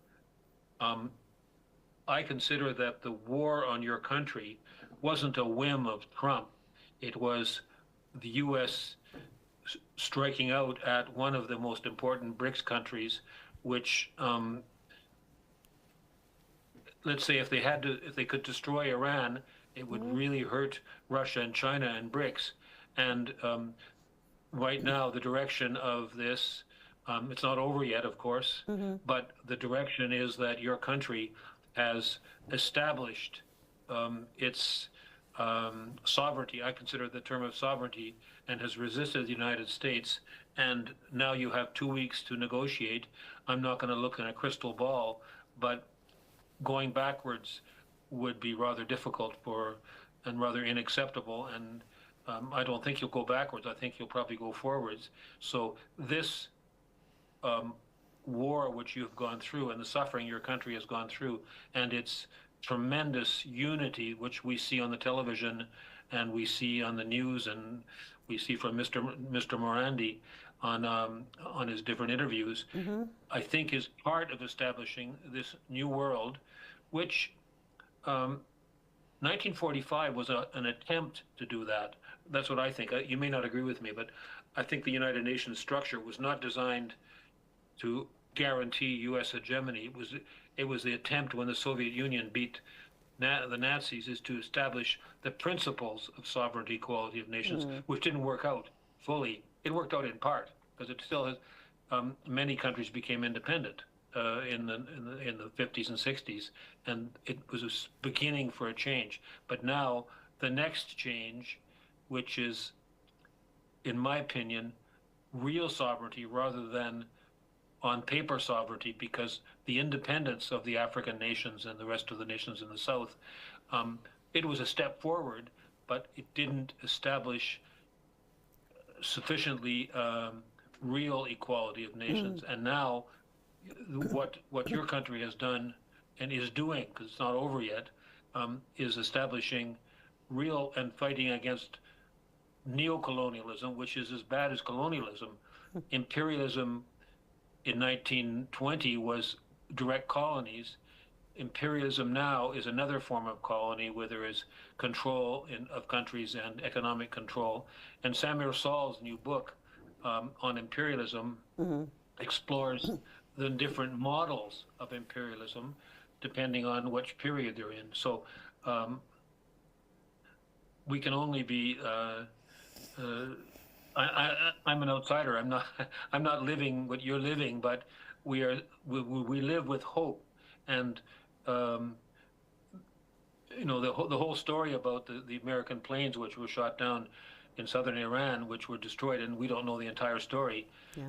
I consider that the war on your country wasn't a whim of Trump. It was the U.S. striking out at one of the most important BRICS countries, which, let's say, if they could destroy Iran, it would really hurt Russia and China and BRICS. And right now, the direction of this, it's not over yet, of course, but the direction is that your country has established its sovereignty. I consider the term of sovereignty, and has resisted the United States. And now you have 2 weeks to negotiate. I'm not going to look in a crystal ball, but going backwards would be rather difficult and rather unacceptable. And I don't think you'll go backwards. I think you'll probably go forwards. So this war which you've gone through and the suffering your country has gone through and its tremendous unity, which we see on the television and we see on the news and we see from Mr. Morandi on his different interviews, I think is part of establishing this new world, which 1945 was an attempt to do that. That's what I think. You may not agree with me, but I think the United Nations structure was not designed to guarantee U.S. hegemony. It was the attempt when the Soviet Union beat the Nazis is to establish the principles of sovereignty, equality of nations, which didn't work out fully. It worked out in part because it still has. Many countries became independent in the 50s and 60s, and it was a beginning for a change. But now the next change, which is, in my opinion, real sovereignty rather than on paper sovereignty, because the independence of the African nations and the rest of the nations in the South, it was a step forward, but it didn't establish sufficiently real equality of nations. And now what your country has done and is doing, because it's not over yet, is establishing real and fighting against neocolonialism, which is as bad as colonialism. Imperialism in 1920 was direct colonies. Imperialism now is another form of colony where there is control of countries and economic control. And Samuel Saul's new book on imperialism explores the different models of imperialism depending on which period they're in. So we can only be I'm an outsider. I'm not living what you're living, but we live with hope. And you know, the whole story about the American planes which were shot down in southern Iran, which were destroyed, and we don't know the entire story. Yeah.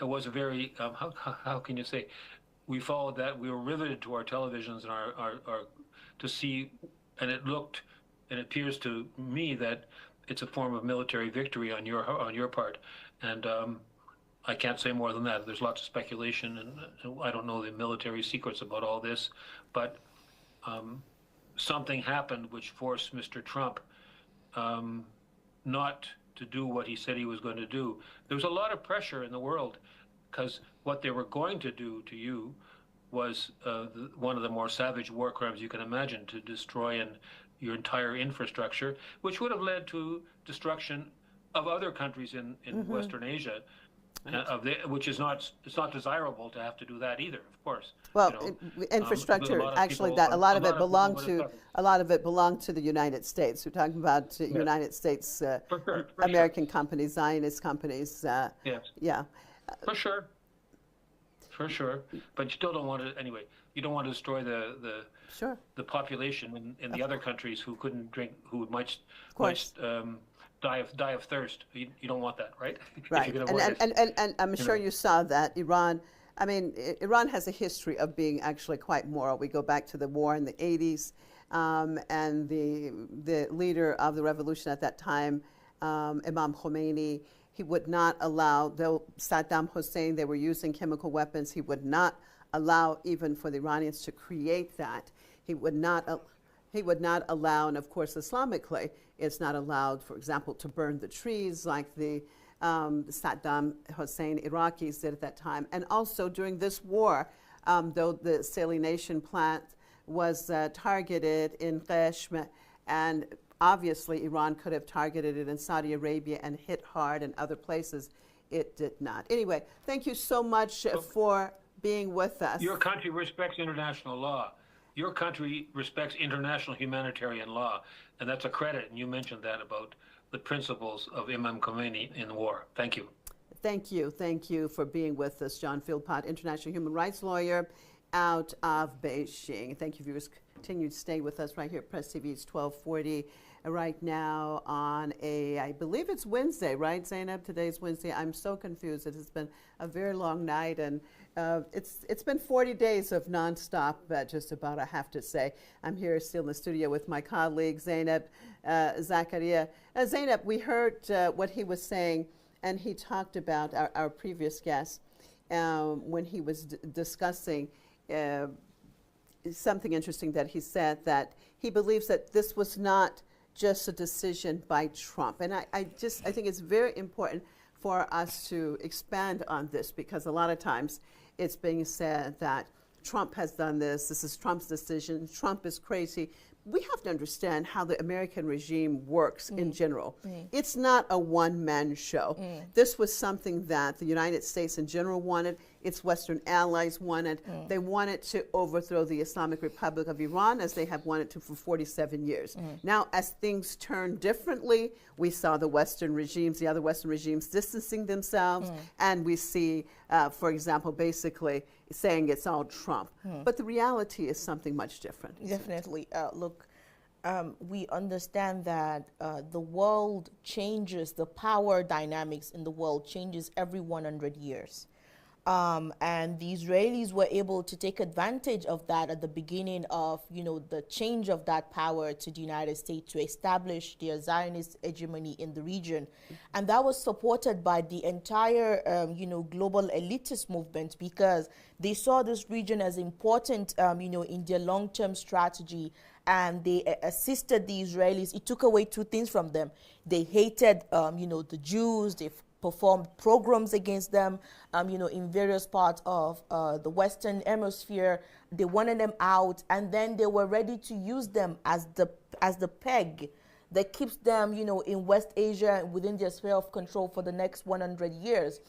It was a very how can you say? We followed that. We were riveted to our televisions and our to see, and it appears to me that it's a form of military victory on your part, and I can't say more than that. There's lots of speculation, and I don't know the military secrets about all this, but something happened which forced Mr. Trump not to do what he said he was going to do. There was a lot of pressure in the world because what they were going to do to you was one of the more savage war crimes you can imagine, to destroy your entire infrastructure, which would have led to destruction of other countries in Western Asia. which is not, it's not desirable to have to do that either, of course. Well, a infrastructure, lot of actually, people- that a lot of it people belonged would have to done it. a lot of it belonged to the United States. We're talking about United States for American companies, Zionist companies. Yes. Yeah. For sure. For sure. But you still don't want to, anyway, you don't want to destroy the population in the other countries who couldn't drink, who might die of thirst. You don't want that, right? Right. If you can avoid it. And I'm sure you saw that Iran, I mean, Iran has a history of being actually quite moral. We go back to the war in the 80s, and the leader of the revolution at that time, Imam Khomeini, he would not allow, though Saddam Hussein, they were using chemical weapons, he would not allow even for the Iranians to create that. He would not allow, and of course Islamically, it's not allowed, for example, to burn the trees like the Saddam Hussein Iraqis did at that time. And also during this war, though the salination plant was targeted in Qeshm, and obviously Iran could have targeted it in Saudi Arabia and hit hard in other places, it did not. Anyway, thank you so much for being with us. Your country respects international law. Your country respects international humanitarian law, and that's a credit. And you mentioned that about the principles of Imam Khomeini in the war. Thank you. Thank you. Thank you for being with us, John Philpott, international human rights lawyer out of Beijing. Thank you, viewers. Continue to stay with us right here at Press TV. It's 1240 right now on I believe it's Wednesday, right, Zainab? Today's Wednesday. I'm so confused. It has been a very long night, and it's been 40 days of nonstop, just about, I have to say. I'm here still in the studio with my colleague, Zainab Zakaria. Zainab, we heard what he was saying, and he talked about our previous guest when he was discussing something interesting that he said, that he believes that this was not just a decision by Trump. And I think it's very important for us to expand on this, because a lot of times it's being said that Trump has done this is Trump's decision, Trump is crazy. We have to understand how the American regime works in general. It's not a one-man show. This was something that the United States in general wanted, its Western allies wanted. They wanted to overthrow the Islamic Republic of Iran, as they have wanted to for 47 years. Now, as things turn differently, we saw the Western regimes, the other Western regimes distancing themselves, and we see, for example, basically saying it's all Trump. But the reality is something much different. Definitely. Look, we understand that the world changes, the power dynamics in the world changes every 100 years. And the Israelis were able to take advantage of that at the beginning of, the change of that power to the United States to establish their Zionist hegemony in the region. And that was supported by the entire, global elitist movement, because they saw this region as important, in their long-term strategy. And they assisted the Israelis. It took away two things from them. They hated, the Jews. They performed programs against them, in various parts of the Western Hemisphere. They wanted them out, and then they were ready to use them as the peg that keeps them, in West Asia within their sphere of control for the next 100 years.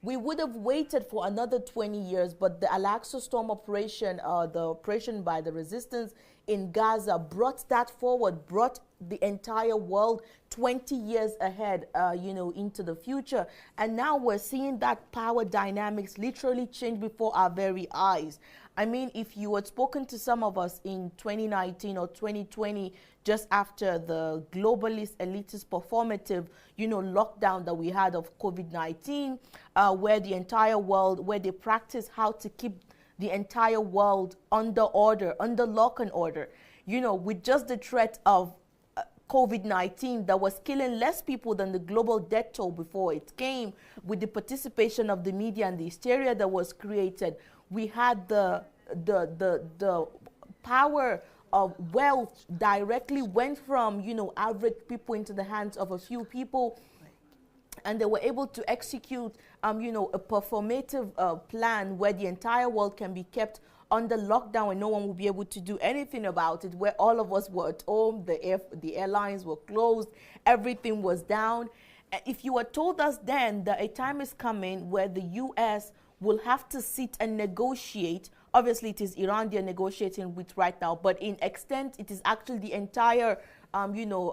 We would have waited for another 20 years, but the Al-Aqsa Storm operation, the operation by the resistance in Gaza, brought that forward, brought the entire world 20 years ahead, into the future. And now we're seeing that power dynamics literally change before our very eyes. I mean, if you had spoken to some of us in 2019 or 2020, just after the globalist, elitist, performative, lockdown that we had of COVID-19, where the entire world, where they practice how to keep the entire world under order, under lock and order, with just the threat of COVID-19 that was killing less people than the global death toll before it came, with the participation of the media and the hysteria that was created. We had the power of wealth directly went from, average people into the hands of a few people, and they were able to execute, a performative plan where the entire world can be kept under lockdown and no one will be able to do anything about it, where all of us were at home, the airlines were closed, everything was down. if you had told us then that a time is coming where the U.S. will have to sit and negotiate, obviously it is Iran they're negotiating with right now, but in extent it is actually the entire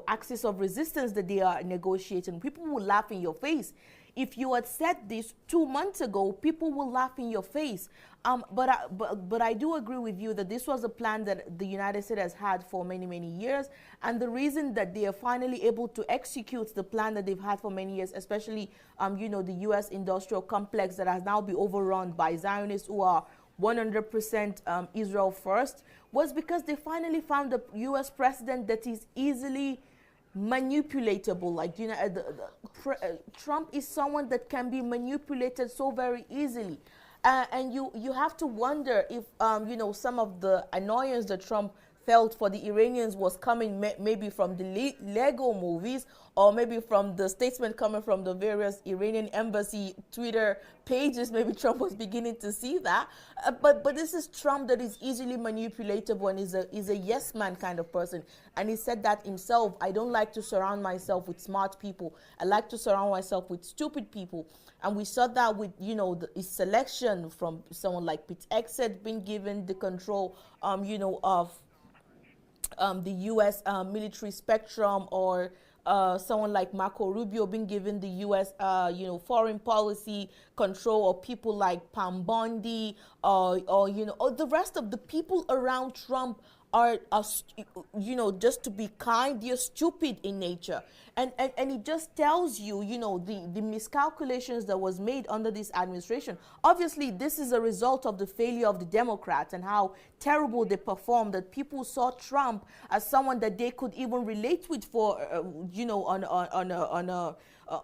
axis of resistance that they are negotiating, people will laugh in your face. If you had said this 2 months ago, people will laugh in your face. But I do agree with you that this was a plan that the United States has had for many, many years. And the reason that they are finally able to execute the plan that they've had for many years, especially, the U.S. industrial complex that has now been overrun by Zionists who are 100% Israel first, was because they finally found a U.S. president that is easily manipulatable. Like, Trump is someone that can be manipulated so very easily. And you have to wonder if, some of the annoyance that Trump felt for the Iranians was coming maybe from the Lego movies, or maybe from the statement coming from the various Iranian embassy Twitter pages. Maybe Trump was beginning to see that. But this is Trump that is easily manipulatable and is a yes man kind of person. And he said that himself. I don't like to surround myself with smart people. I like to surround myself with stupid people. And we saw that with, his selection from someone like Pete Hegseth being given the control, of the U.S. Military spectrum, or someone like Marco Rubio being given the U.S. Foreign policy control, or people like Pam Bondi, or the rest of the people around Trump are just to be kind, they're stupid in nature. And it just tells you, the miscalculations that was made under this administration. Obviously, this is a result of the failure of the Democrats and how terrible they performed, that people saw Trump as someone that they could even relate with for,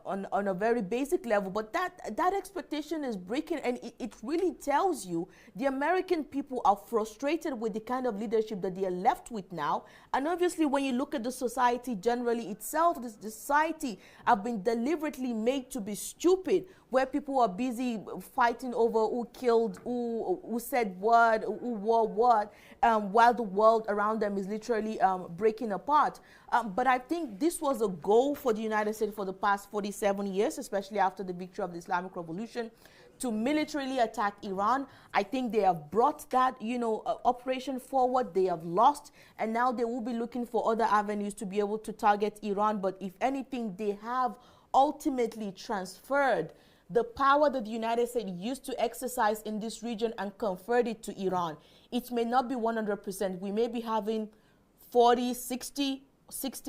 on a very basic level. But that expectation is breaking, and it really tells you the American people are frustrated with the kind of leadership that they are left with now. And obviously, when you look at the society generally itself, the society have been deliberately made to be stupid, where people are busy fighting over who killed, who said what, who wore what, while the world around them is literally breaking apart. But I think this was a goal for the United States for the past 47 years, especially after the victory of the Islamic Revolution, to militarily attack Iran. I think they have brought that, operation forward. They have lost, and now they will be looking for other avenues to be able to target Iran. But if anything, they have ultimately transferred the power that the United States used to exercise in this region and conferred it to Iran. It may not be 100%. We may be having 40, 60,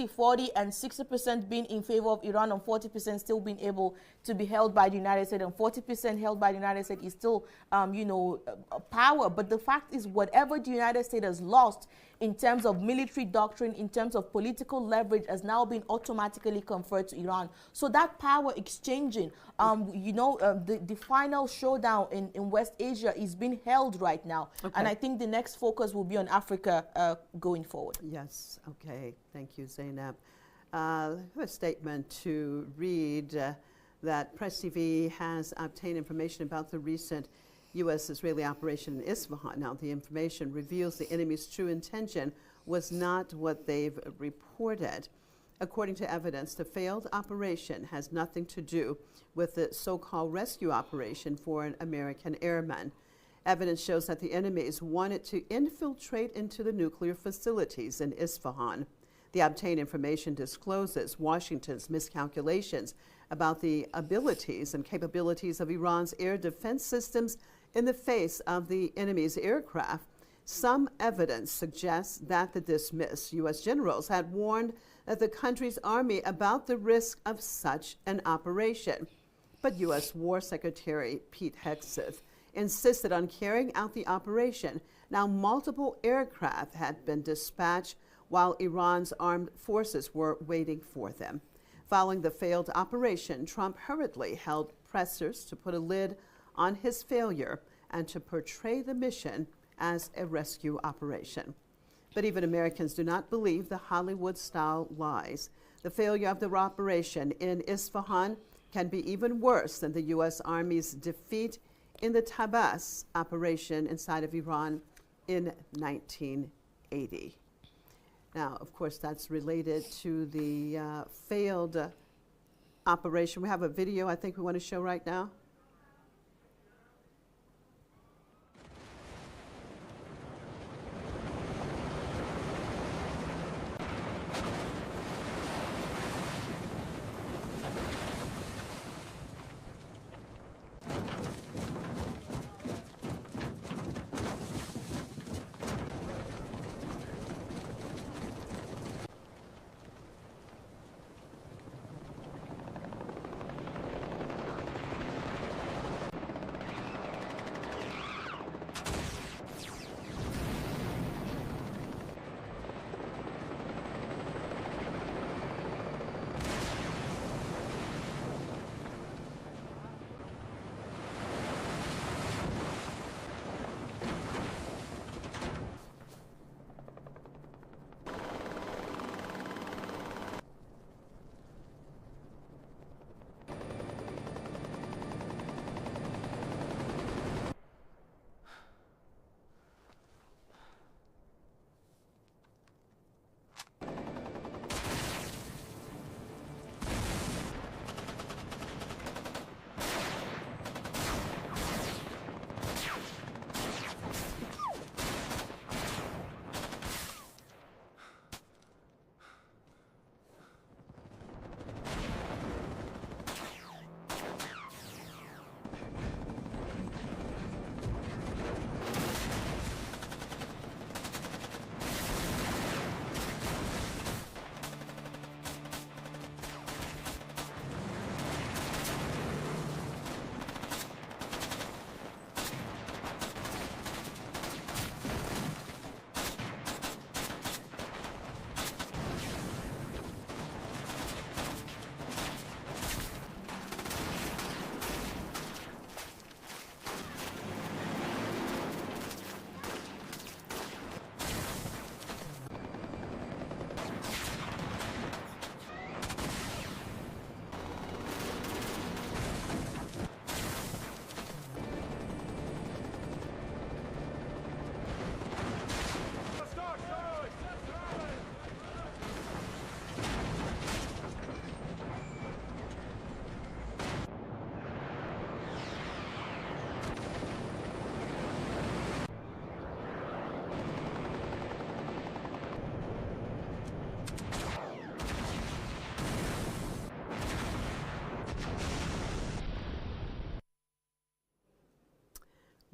40, and 60% being in favor of Iran, and 40% still being able to be held by the United States, and 40% held by the United States is still, power. But the fact is, whatever the United States has lost in terms of military doctrine, in terms of political leverage, has now been automatically conferred to Iran. So that power exchanging, the final showdown in West Asia is being held right now. Okay. And I think the next focus will be on Africa going forward. Yes, okay. Thank you, Zainab. I have a statement to read that Press TV has obtained information about the recent U.S.-Israeli operation in Isfahan. Now, the information reveals the enemy's true intention was not what they've reported. According to evidence, the failed operation has nothing to do with the so-called rescue operation for an American airman. Evidence shows that the enemies wanted to infiltrate into the nuclear facilities in Isfahan. The obtained information discloses Washington's miscalculations about the abilities and capabilities of Iran's air defense systems in the face of the enemy's aircraft. Some evidence suggests that the dismissed U.S. generals had warned that the country's army about the risk of such an operation. But U.S. War Secretary Pete Hegseth insisted on carrying out the operation. Now, multiple aircraft had been dispatched while Iran's armed forces were waiting for them. Following the failed operation, Trump hurriedly held pressers to put a lid on his failure and to portray the mission as a rescue operation. But even Americans do not believe the Hollywood-style lies. The failure of the operation in Isfahan can be even worse than the U.S. Army's defeat in the Tabas operation inside of Iran in 1980. Now, of course, that's related to the failed operation. We have a video I think we want to show right now.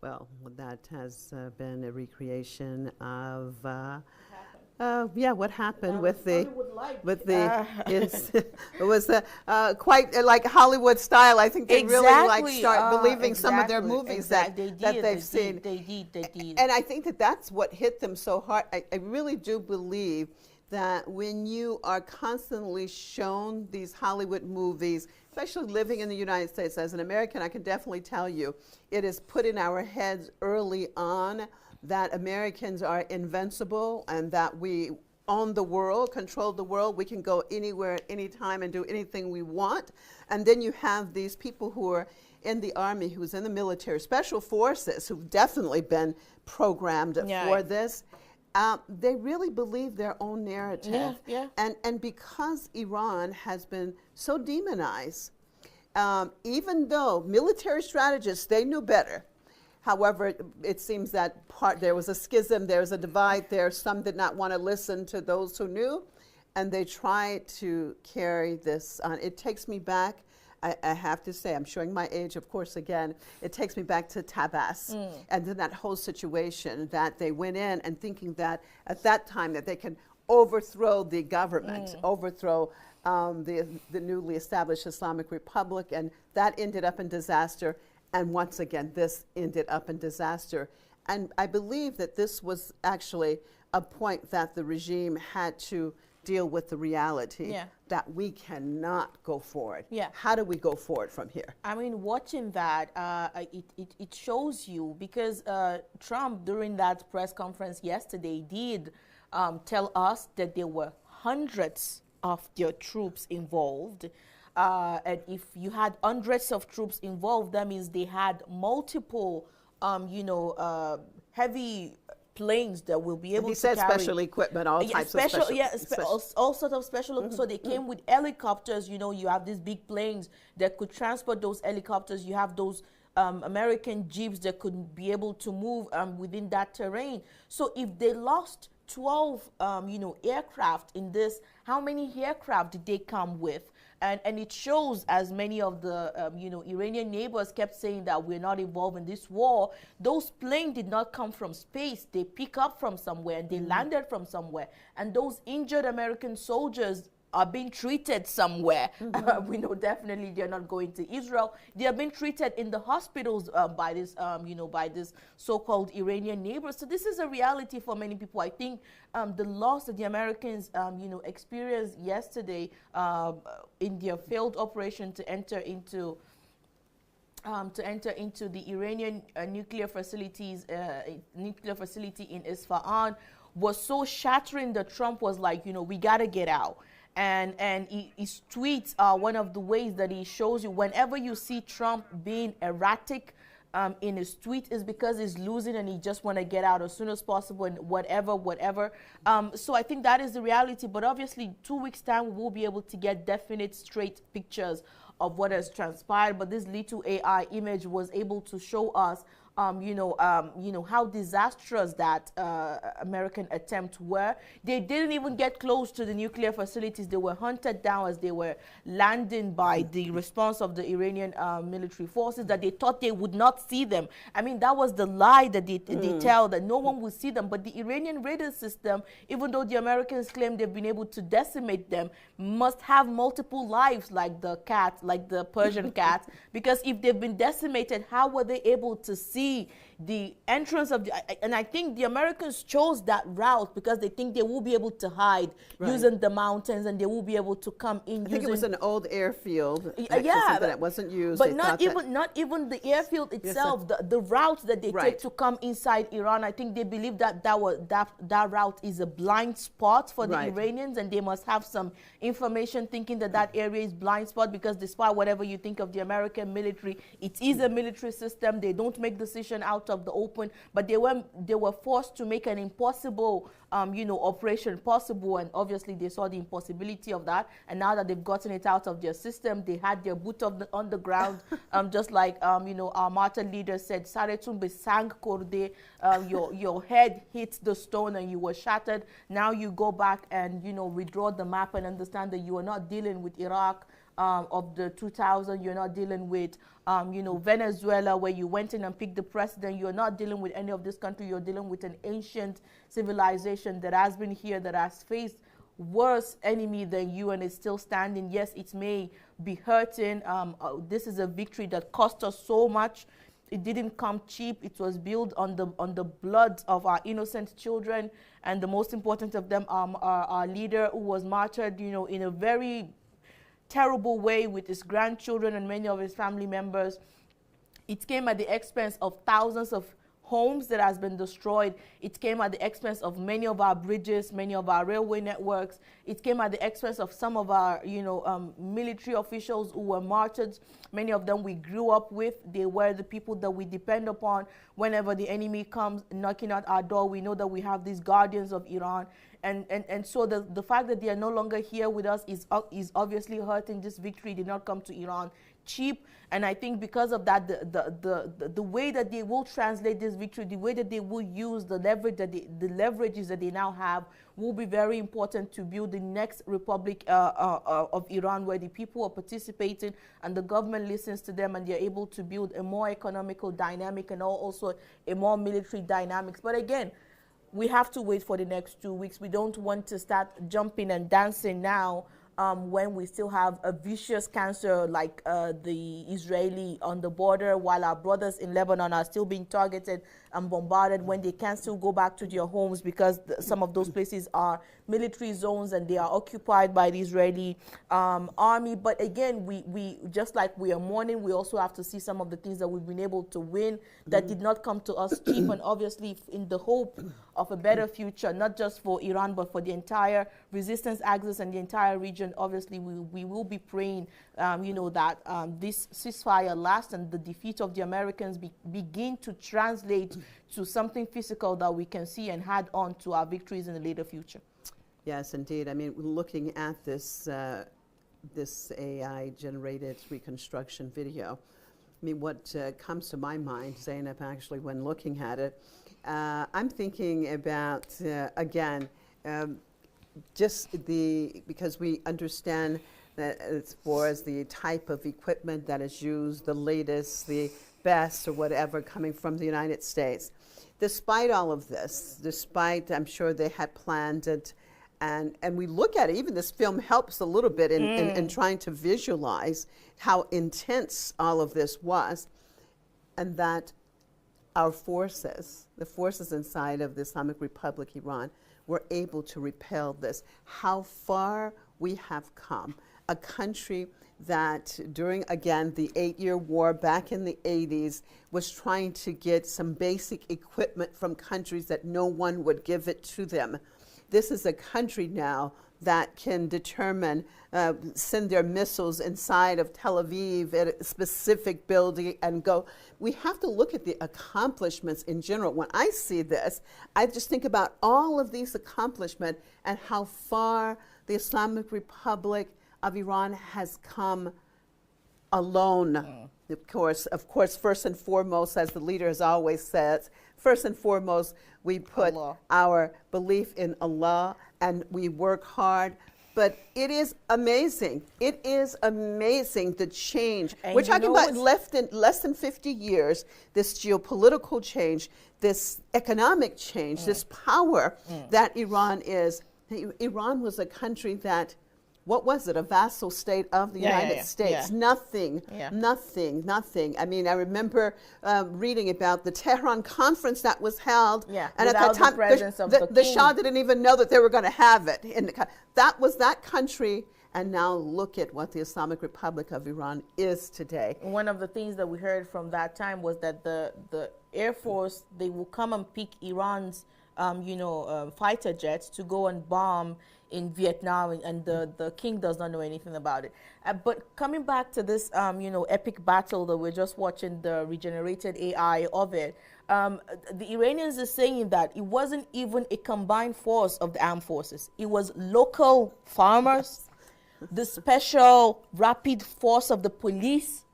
Well, that has been a recreation of, what happened with the, it was quite like Hollywood style. I think they really like start believing some of their movies that they've seen. They did. And I think that that's what hit them so hard. I really do believe that when you are constantly shown these Hollywood movies, especially living in the United States as an American, I can definitely tell you, it is put in our heads early on that Americans are invincible and that we own the world, control the world. We can go anywhere at any time and do anything we want. And then you have these people who are in the Army, who's in the military, special forces, who've definitely been programmed for this. They really believe their own narrative. And because Iran has been so demonized, even though military strategists, they knew better. However, it seems that there was a schism, there was a divide there. Some did not want to listen to those who knew, and they tried to carry this on. It takes me back, I have to say, I'm showing my age, of course, again, it takes me back to Tabas and then that whole situation that they went in and thinking that at that time that they can overthrow the government, overthrow the newly established Islamic Republic, and that ended up in disaster. And once again, this ended up in disaster. And I believe that this was actually a point that the regime had to deal with the reality that we cannot go forward. How do we go forward from here? I mean, watching that, it shows you, because Trump, during that press conference yesterday, did tell us that there were hundreds of their troops involved. And if you had hundreds of troops involved, that means they had multiple, heavy planes that will be able he to said carry special equipment, all types of special. Yeah, all sorts of special. So they came with helicopters. You know, you have these big planes that could transport those helicopters. You have those American jeeps that could be able to move within that terrain. So if they lost 12, aircraft in this, how many aircraft did they come with? And it shows, as many of the, Iranian neighbors kept saying that we're not involved in this war, those planes did not come from space. They pick up from somewhere and they landed from somewhere. And those injured American soldiers are being treated somewhere. We know definitely they're not going to Israel. They are being treated in the hospitals by this, by this so-called Iranian neighbors. So this is a reality for many people. I think the loss that the Americans, experienced yesterday in their failed operation to enter into the Iranian nuclear facility in Isfahan was so shattering that Trump was like, we got to get out. And his tweets are one of the ways that he shows you whenever you see Trump being erratic in his tweet is because he's losing and he just want to get out as soon as possible and whatever. So I think that is the reality. But obviously, 2 weeks' time, we will be able to get definite, straight pictures of what has transpired. But this little AI image was able to show us how disastrous that American attempt were. They didn't even get close to the nuclear facilities. They were hunted down as they were landing by the response of the Iranian military forces, that they thought they would not see them. I mean, that was the lie that they tell, that no one would see them. But the Iranian radar system, even though the Americans claim they've been able to decimate them, must have multiple lives, like the cat, like the Persian cat, because if they've been decimated, how were they able to see the entrance of and I think the Americans chose that route because they think they will be able to hide using the mountains, and they will be able to come in. I think it was an old airfield. That wasn't used. But not even the airfield itself. The route that they take to come inside Iran. I think they believe that that route is a blind spot for the Iranians, and they must have some information thinking that area is blind spot, because despite whatever you think of the American military, it is a military system. They don't make decision out of the open, but they were forced to make an impossible operation possible, and obviously they saw the impossibility of that, and now that they've gotten it out of their system, they had their boot on the ground, just like our martyr leader said, "Saretun be sang korde," your head hit the stone and you were shattered. Now you go back and redraw the map and understand that you are not dealing with Iraq of the 2000. You're not dealing with Venezuela, where you went in and picked the president. You're not dealing with any of this country. You're dealing with an ancient civilization that has been here, that has faced worse enemy than you, and is still standing. Yes, it may be hurting. This is a victory that cost us so much. It didn't come cheap. It was built on the blood of our innocent children, and the most important of them, our leader, who was martyred, in a very terrible way with his grandchildren and many of his family members. It came at the expense of thousands of homes that has been destroyed. It came at the expense of many of our bridges, many of our railway networks. It came at the expense of some of our, military officials who were martyred. Many of them we grew up with. They were the people that we depend upon. Whenever the enemy comes knocking at our door, we know that we have these guardians of Iran. And so the fact that they are no longer here with us is obviously hurting. This victory did not come to Iran cheap, and I think because of that, the way that they will translate this victory, the way that they will use the leverages that they now have, will be very important to build the next republic of Iran, where the people are participating and the government listens to them, and they're able to build a more economical dynamic and also a more military dynamics. But again, we have to wait for the next 2 weeks. We don't want to start jumping and dancing now when we still have a vicious cancer like the Israeli on the border, while our brothers in Lebanon are still being targeted and bombarded, when they can still go back to their homes because some of those places are military zones and they are occupied by the Israeli army. But again, we just like we are mourning, we also have to see some of the things that we've been able to win that did not come to us cheap, and obviously in the hope of a better future, not just for Iran, but for the entire resistance axis and the entire region. Obviously, we will be praying, that this ceasefire lasts and the defeat of the Americans begin to translate to something physical that we can see and add on to our victories in the later future. Yes, indeed. I mean, looking at this this AI-generated reconstruction video, I mean, what comes to my mind, Zainab, actually, when looking at it, I'm thinking about, again, just because we understand that as far as the type of equipment that is used, the latest, the best, or whatever, coming from the United States. Despite all of this, I'm sure they had planned it, and we look at it, even this film helps a little bit in trying to visualize how intense all of this was, and that our forces, the forces inside of the Islamic Republic Iran, were able to repel this. How far we have come. A country that during, again, the 8-year war back in the 80s was trying to get some basic equipment from countries that no one would give it to them. This is a country now that can determine, send their missiles inside of Tel Aviv at a specific building and go. We have to look at the accomplishments in general. When I see this, I just think about all of these accomplishments and how far the Islamic Republic of Iran has come alone. Of course, first and foremost, as the leader has always said, first and foremost, we put our belief in Allah and we work hard. But it is amazing. It is amazing the change. And we're talking about less than 50 years, this geopolitical change, this economic change, this power that Iran is. Iran was a country that, what was it, a vassal state of the United States? Nothing. I mean, I remember reading about the Tehran conference that was held. And at that time, the Shah didn't even know that they were going to have it. That was that country. And now look at what the Islamic Republic of Iran is today. One of the things that we heard from that time was that the Air Force, they will come and pick Iran's fighter jets to go and bomb in Vietnam, and the king does not know anything about it. But coming back to this, epic battle that we're just watching, the regenerated AI of it, the Iranians are saying that it wasn't even a combined force of the armed forces. It was local farmers, the special rapid force of the police.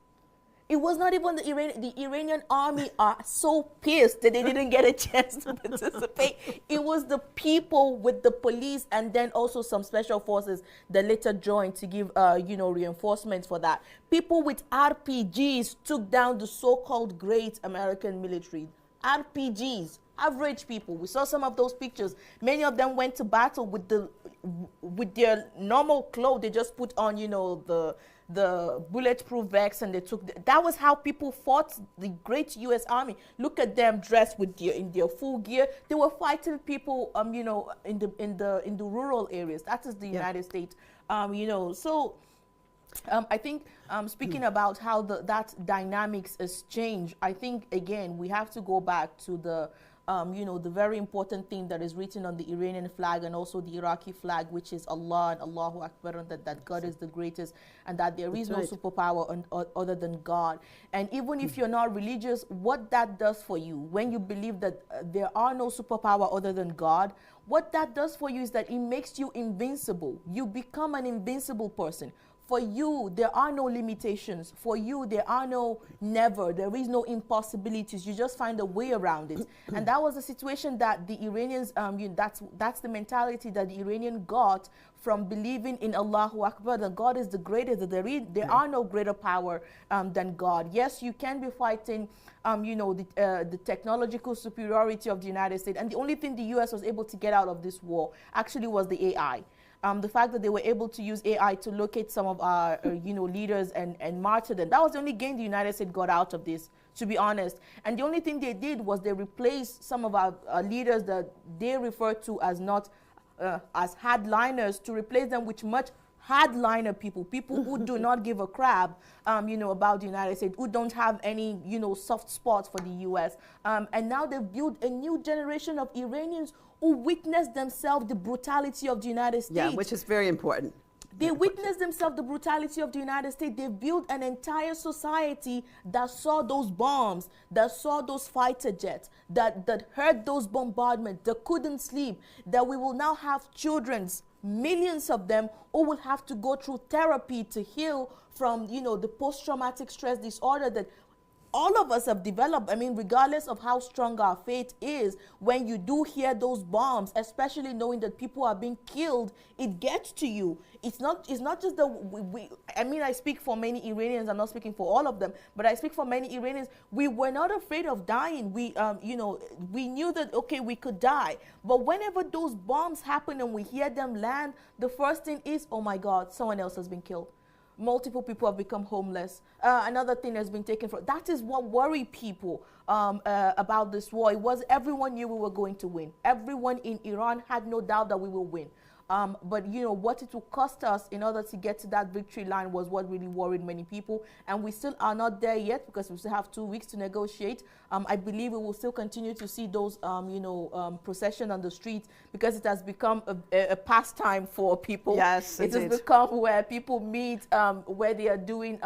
It was not even the Iranian army are so pissed that they didn't get a chance to participate. It was the people with the police and then also some special forces that later joined to give, reinforcements for that. People with RPGs took down the so-called great American military. RPGs, average people. We saw some of those pictures. Many of them went to battle with their normal clothes. They just put on, the bulletproof vests, and they took that was how people fought the great U.S. Army. Look at them dressed in their full gear. They were fighting people, in the rural areas. That is the United States, So I think speaking about how that dynamics has changed, I think again we have to go back to the the very important thing that is written on the Iranian flag and also the Iraqi flag, which is Allah and Allahu Akbar, and that God is the greatest, and that there is no superpower other than God. And even if you're not religious, what that does for you, when you believe that there are no superpower other than God, what that does for you is that it makes you invincible. You become an invincible person. For you, there are no limitations. For you, there are no never. There is no impossibilities. You just find a way around it. And that was the situation that the Iranians, that's the mentality that the Iranian got from believing in Allahu Akbar, that God is the greatest, that there are no greater power than God. Yes, you can be fighting, the technological superiority of the United States. And the only thing the U.S. was able to get out of this war actually was the AI. The fact that they were able to use AI to locate some of our, leaders and martyr them. That was the only gain the United States got out of this, to be honest. And the only thing they did was they replaced some of our leaders that they refer to as not as hardliners, to replace them with much hardliner people who do not give a crap, about the United States, who don't have any, soft spots for the U.S. And now they've built a new generation of Iranians who witness themselves the brutality of the United States. Yeah, which is very important. They witnessed themselves the brutality of the United States. They built an entire society that saw those bombs, that saw those fighter jets, that heard those bombardments, that couldn't sleep, that we will now have children's, millions of them, who will have to go through therapy to heal from, you know, the post-traumatic stress disorder that all of us have developed. I mean, regardless of how strong our faith is, when you do hear those bombs, especially knowing that people are being killed, it gets to you. It's not just the, I mean, I speak for many Iranians, I'm not speaking for all of them, but I speak for many Iranians. We were not afraid of dying. We, you know, we knew that, okay, we could die. But whenever those bombs happen and we hear them land, the first thing is, oh my God, someone else has been killed. Multiple people have become homeless. Another thing has been taken from. That is what worried people about this war. It was everyone knew we were going to win. Everyone in Iran had no doubt that we will win. But you know what it will cost us in order to get to that victory line was what really worried many people, and we still are not there yet because we still have 2 weeks to negotiate. I believe we will still continue to see those procession on the streets because it has become a pastime for people. Yes, it has become where people meet, where they are doing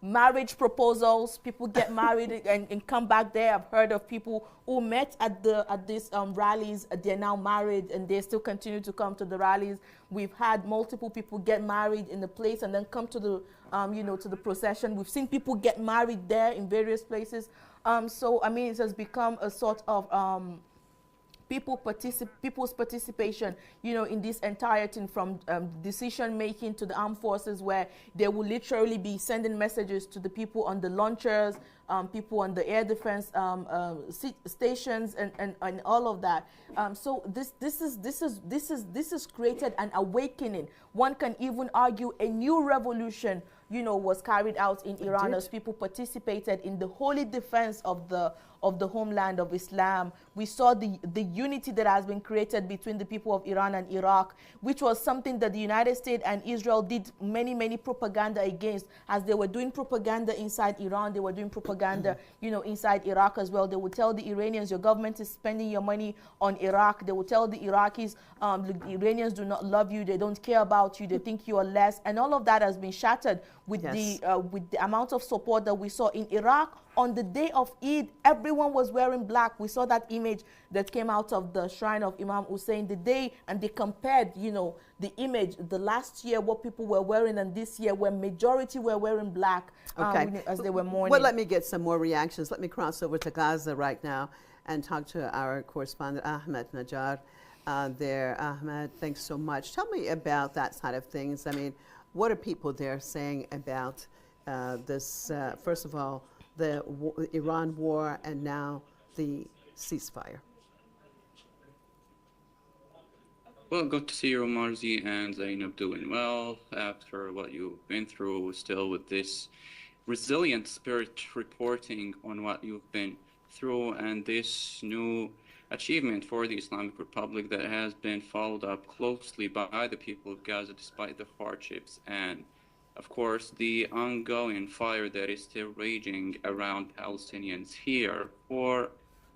marriage proposals. People get married and come back there. I've heard of people who met at these rallies. They're now married and they still continue to come to the rallies. We've had multiple people get married in the place and then come to the to the procession. We've seen people get married there in various places. So I mean, it has become a sort of people's participation, you know, in this entire thing, from decision making to the armed forces, where they will literally be sending messages to the people on the launchers, people on the air defense stations, and all of that. So this has created an awakening. One can even argue a new revolution, you know, was carried out in Iran as people participated in the holy defense of the homeland of Islam. We saw the unity that has been created between the people of Iran and Iraq, which was something that the United States and Israel did many propaganda against. As they were doing propaganda inside Iran, they were doing propaganda, you know, inside Iraq as well. They would tell the Iranians, your government is spending your money on Iraq. They would tell the Iraqis, the Iranians do not love you, they don't care about you, they think you are less, and all of that has been shattered with the amount of support that we saw in Iraq. On the day of Eid, everyone was wearing black. We saw that image that came out of the shrine of Imam Hussein the day, and they compared, you know, the image, the last year, what people were wearing, and this year, where majority were wearing black as they were mourning. Well, let me get some more reactions. Let me cross over to Gaza right now and talk to our correspondent, Ahmed Najjar. There, Ahmed, thanks so much. Tell me about that side of things. I mean, what are people there saying about this, first of all, the Iran war and now the ceasefire? Well, good to see you, Marzi and Zainab, doing well after what you've been through, still with this resilient spirit, reporting on what you've been through, and this new achievement for the Islamic Republic that has been followed up closely by the people of Gaza despite the hardships and, of course, the ongoing fire that is still raging around Palestinians here. For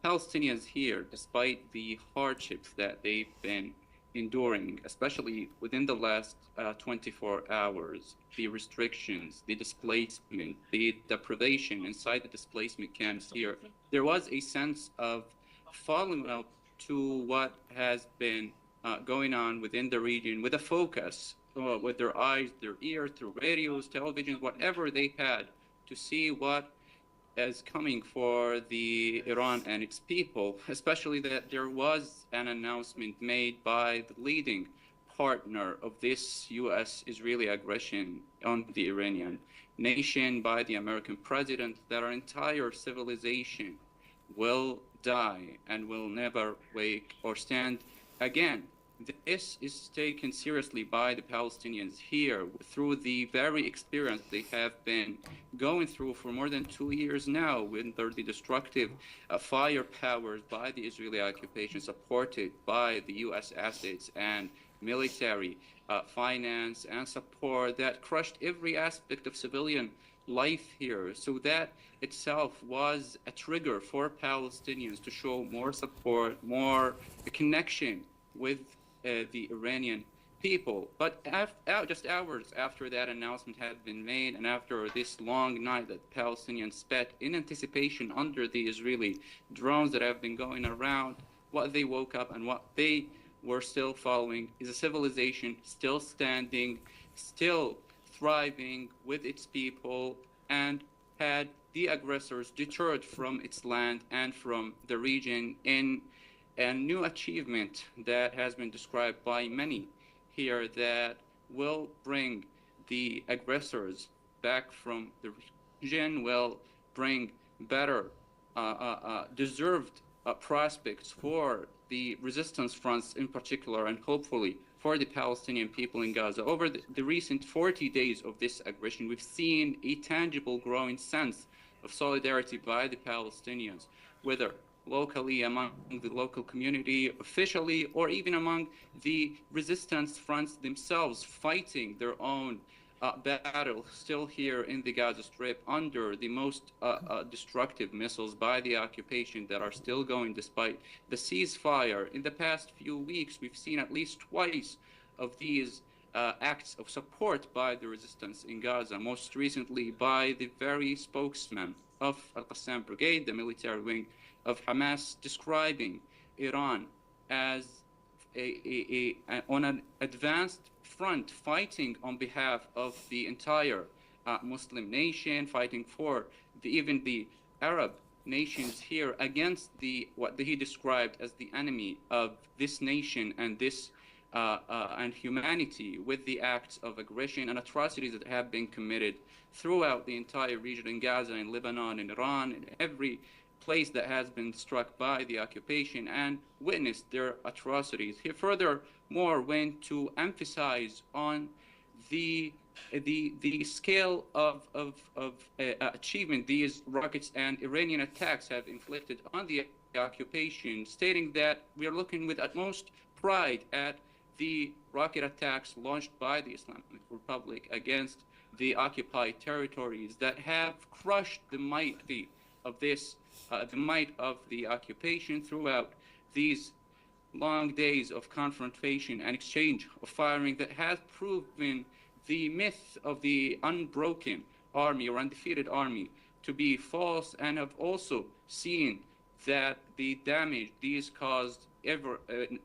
Palestinians here, despite the hardships that they've been enduring, especially within the last 24 hours, the restrictions, the displacement, the deprivation inside the displacement camps here, there was a sense of following up to what has been going on within the region with a focus, with their eyes, their ears, through radios, televisions, whatever they had, to see what is coming for the Iran and its people, especially that there was an announcement made by the leading partner of this U.S.-Israeli aggression on the Iranian nation, by the American president, that our entire civilization will die and will never wake or stand again. This is taken seriously by the Palestinians here through the very experience they have been going through for more than 2 years now, under the destructive firepowers by the Israeli occupation, supported by the U.S. assets and military finance and support that crushed every aspect of civilian life here. So that itself was a trigger for Palestinians to show more support, more connection with the Iranian people. But just hours after that announcement had been made, and after this long night that Palestinians spent in anticipation under the Israeli drones that have been going around, what they woke up and what they were still following is a civilization still standing, still thriving with its people, and had the aggressors deterred from its land and from the region in a new achievement that has been described by many here that will bring the aggressors back from the region, will bring better deserved prospects for the resistance fronts in particular, and hopefully for the Palestinian people in Gaza. Over the recent 40 days of this aggression, we've seen a tangible growing sense of solidarity by the Palestinians, whether locally among the local community, officially, or even among the resistance fronts themselves fighting their own battle still here in the Gaza Strip under the most destructive missiles by the occupation that are still going despite the ceasefire. In the past few weeks, we've seen at least twice of these acts of support by the resistance in Gaza, most recently by the very spokesman of Al-Qassam Brigade, the military wing of Hamas, describing Iran as on an advanced front fighting on behalf of the entire Muslim nation, fighting for even the Arab nations here against what he described as the enemy of this nation and this and humanity, with the acts of aggression and atrocities that have been committed throughout the entire region in Gaza, in Lebanon, in Iran, in every place that has been struck by the occupation and witnessed their atrocities. He furthermore went to emphasize on the scale of achievement these rockets and Iranian attacks have inflicted on the occupation, stating that we are looking with utmost pride at the rocket attacks launched by the Islamic Republic against the occupied territories that have crushed the might of the occupation throughout these long days of confrontation and exchange of firing that has proven the myth of the unbroken army or undefeated army to be false, and have also seen that the damage these caused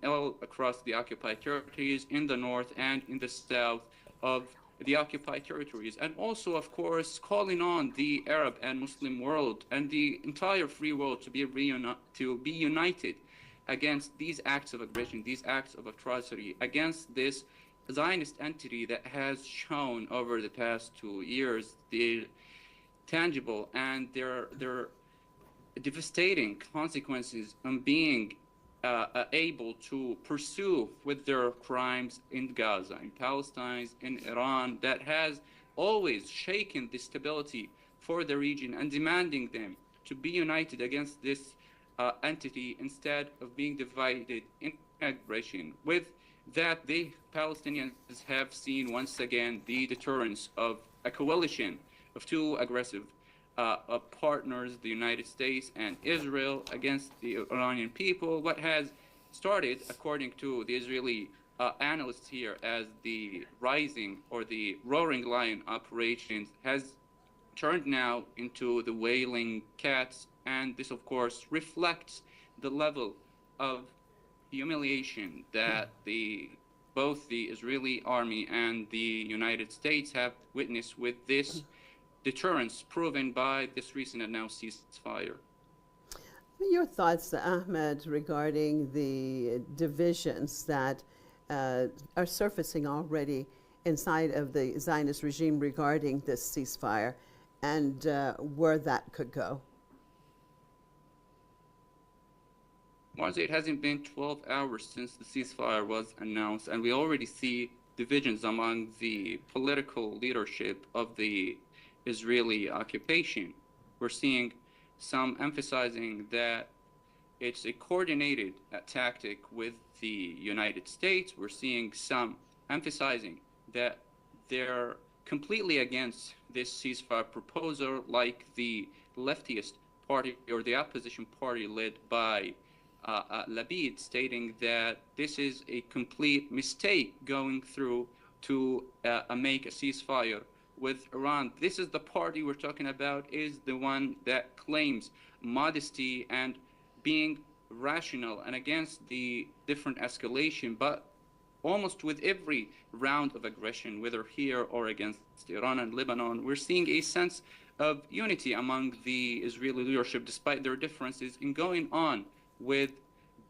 all across the occupied territories in the north and in the south of the occupied territories, and also, of course, calling on the Arab and Muslim world and the entire free world to be united against these acts of aggression, these acts of atrocity, against this Zionist entity that has shown over the past 2 years the tangible and their devastating consequences on being able to pursue with their crimes in Gaza, in Palestine, in Iran, that has always shaken the stability for the region and demanding them to be united against this entity instead of being divided in aggression. With that, the Palestinians have seen once again the deterrence of a coalition of two aggressive partners, the United States and Israel, against the Iranian people. What has started, according to the Israeli analysts here, as the rising or the roaring lion operations has turned now into the wailing cats, and this of course reflects the level of humiliation that both the Israeli army and the United States have witnessed with this deterrence proven by this recent announced ceasefire. Your thoughts, Ahmed, regarding the divisions that are surfacing already inside of the Zionist regime regarding this ceasefire and where that could go? Marzi, it hasn't been 12 hours since the ceasefire was announced, and we already see divisions among the political leadership of the Israeli occupation. We're seeing some emphasizing that it's a coordinated tactic with the United States. We're seeing some emphasizing that they're completely against this ceasefire proposal, like the leftist party or the opposition party led by Labid, stating that this is a complete mistake going through to make a ceasefire with Iran. This is the party we're talking about, is the one that claims modesty and being rational and against the different escalation, but almost with every round of aggression, whether here or against Iran and Lebanon, we're seeing a sense of unity among the Israeli leadership, despite their differences in going on with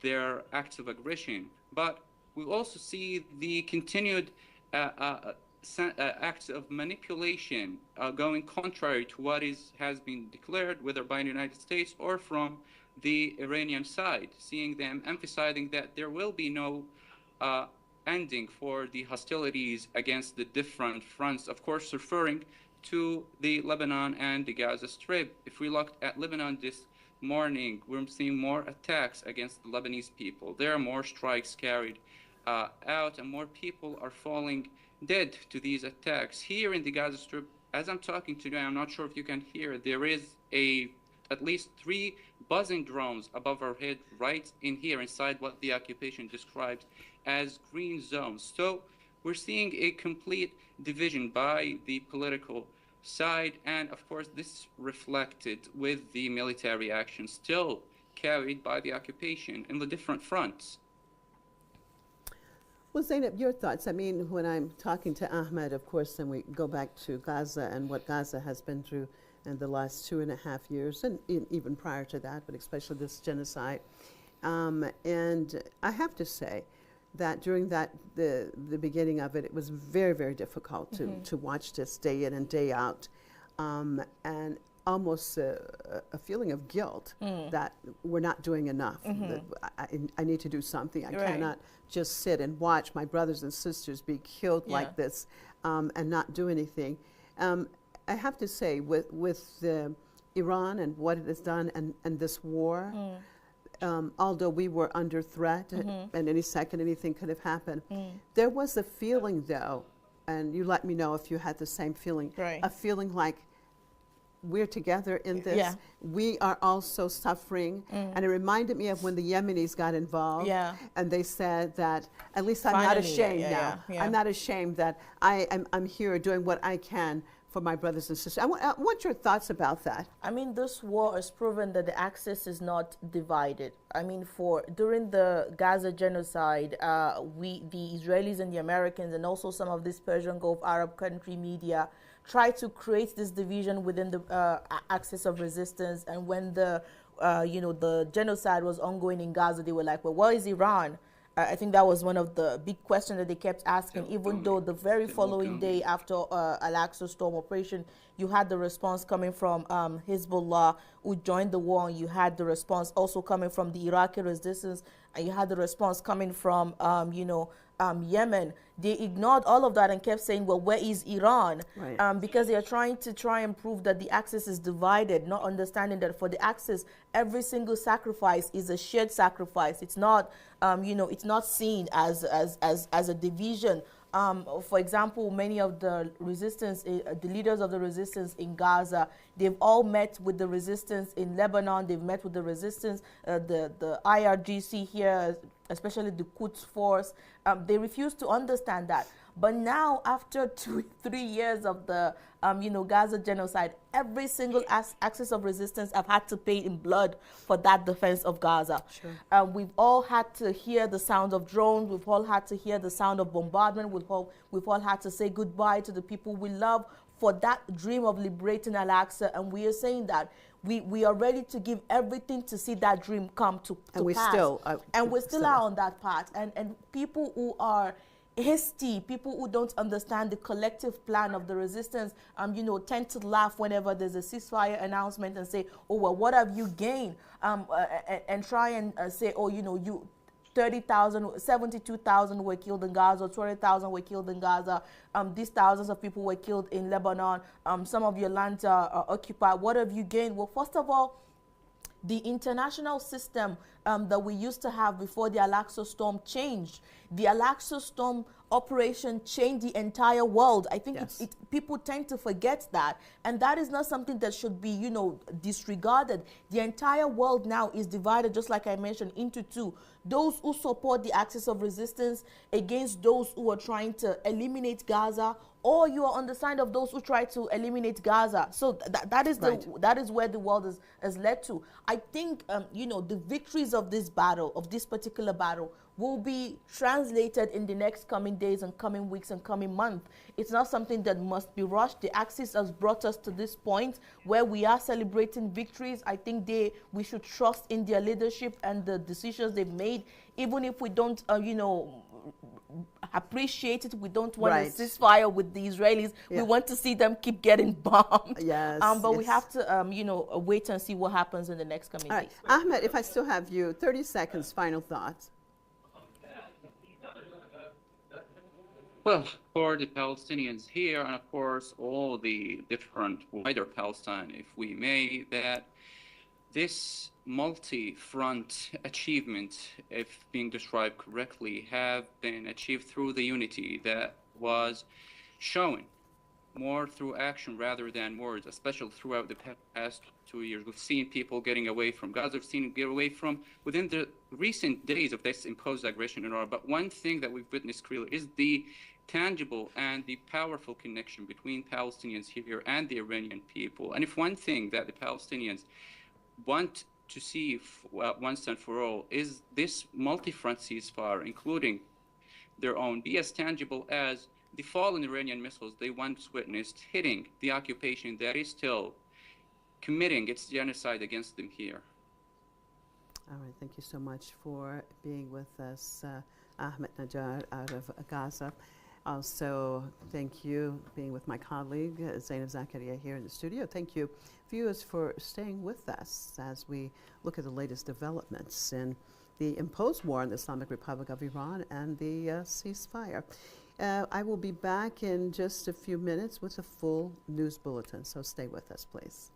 their acts of aggression. But we also see the continued acts of manipulation going contrary to what has been declared, whether by the United States or from the Iranian side, seeing them emphasizing that there will be no ending for the hostilities against the different fronts, of course referring to the Lebanon and the Gaza Strip. If we looked at Lebanon this morning, we're seeing more attacks against the Lebanese people. There are more strikes carried out, and more people are falling dead to these attacks. Here in the Gaza Strip, as I'm talking to you, I'm not sure if you can hear, there is at least 3 buzzing drones above our head right in here, inside what the occupation describes as green zones. So we're seeing a complete division by the political side, and of course this reflected with the military action still carried by the occupation in the different fronts. Well, Zainab, your thoughts. I mean, when I'm talking to Ahmed, of course, then we go back to Gaza and what Gaza has been through in the last 2.5 years, and even prior to that, but especially this genocide. And I have to say that during the beginning of it, it was very, very difficult to watch this day in and day out, and almost a feeling of guilt that we're not doing enough. That I need to do something. I cannot just sit and watch my brothers and sisters be killed like this and not do anything. I have to say, with Iran and what it has done and this war, although we were under threat and any second anything could have happened, there was a feeling though, and you let me know if you had the same feeling, a feeling like we're together in this. Yeah. We are also suffering. And it reminded me of when the Yemenis got involved. And they said that, at least I'm not ashamed now. I'm not ashamed that I'm here doing what I can for my brothers and sisters. I want your thoughts about that. I mean, this war has proven that the axis is not divided. I mean, during the Gaza genocide, the Israelis and the Americans and also some of this Persian Gulf Arab country media tried to create this division within the axis of resistance. And when the genocide was ongoing in Gaza, they were like, well, where is Iran? I think that was one of the big questions that they kept asking, even though the very following day after Al-Aqsa Storm Operation, you had the response coming from Hezbollah, who joined the war, and you had the response also coming from the Iraqi resistance, and you had the response coming from, Yemen. They ignored all of that and kept saying, well, where is Iran? Because they are trying and prove that the axis is divided, not understanding that for the axis, every single sacrifice is a shared sacrifice. It's not, it's not seen as a division. For example, many of the resistance, the leaders of the resistance in Gaza, they've all met with the resistance in Lebanon. They've met with the resistance, the IRGC here, especially the Quds Force. They refuse to understand that. But now, after 2-3 years of the Gaza genocide, every single axis of resistance have had to pay in blood for that defense of Gaza. Sure. We've all had to hear the sound of drones. We've all had to hear the sound of bombardment. We've all had to say goodbye to the people we love for that dream of liberating Al-Aqsa. And we are saying that we are ready to give everything to see that dream come to pass. And we still are on that path. And people who are hasty, people who don't understand the collective plan of the resistance, tend to laugh whenever there's a ceasefire announcement and say, oh, well, what have you gained? And try and say, oh, you 30,000, 72,000 were killed in Gaza, 20,000 were killed in Gaza. These thousands of people were killed in Lebanon. Some of your lands are occupied. What have you gained? Well, first of all, The international system that we used to have before the Al-Aqsa storm changed. The Al-Aqsa storm operation changed the entire world. I think people tend to forget that, and that is not something that should be, you know, disregarded. The entire world now is divided, just like I mentioned, into two. Those who support the axis of resistance against those who are trying to eliminate Gaza, or you are on the side of those who try to eliminate Gaza. So that is that is where the world has led to. I think you know, the victories of this battle, of this particular battle, will be translated in the next coming days and coming weeks and coming months. It's not something that must be rushed. The Axis has brought us to this point where we are celebrating victories. I think we should trust in their leadership and the decisions they've made, even if we don't, you know, appreciate it. We don't want a ceasefire with the Israelis. We want to see them keep getting bombed. But we have to, you know, wait and see what happens in the next coming days. Ahmed, if I still have you, 30 seconds, final thoughts. Well, for the Palestinians here, and of course all the different wider Palestine, if we may, that this multi-front achievement, if being described correctly, have been achieved through the unity that was shown more through action rather than words, especially throughout the past 2 years. We've seen people getting away from Gaza, we've seen it get away from within the recent days of this imposed aggression in Iran. But one thing that we've witnessed clearly is the tangible and the powerful connection between Palestinians here and the Iranian people. And if one thing that the Palestinians want to see once and for all is this multi-front ceasefire, including their own, be as tangible as the fallen Iranian missiles they once witnessed hitting the occupation that is still committing its genocide against them here. All right, thank you so much for being with us, Ahmed Najjar out of Gaza. Also, thank you being with my colleague, Zainab Zakaria, here in the studio. Thank you, viewers, for staying with us as we look at the latest developments in the imposed war in the Islamic Republic of Iran and the ceasefire. I will be back in just a few minutes with a full news bulletin, so stay with us, please.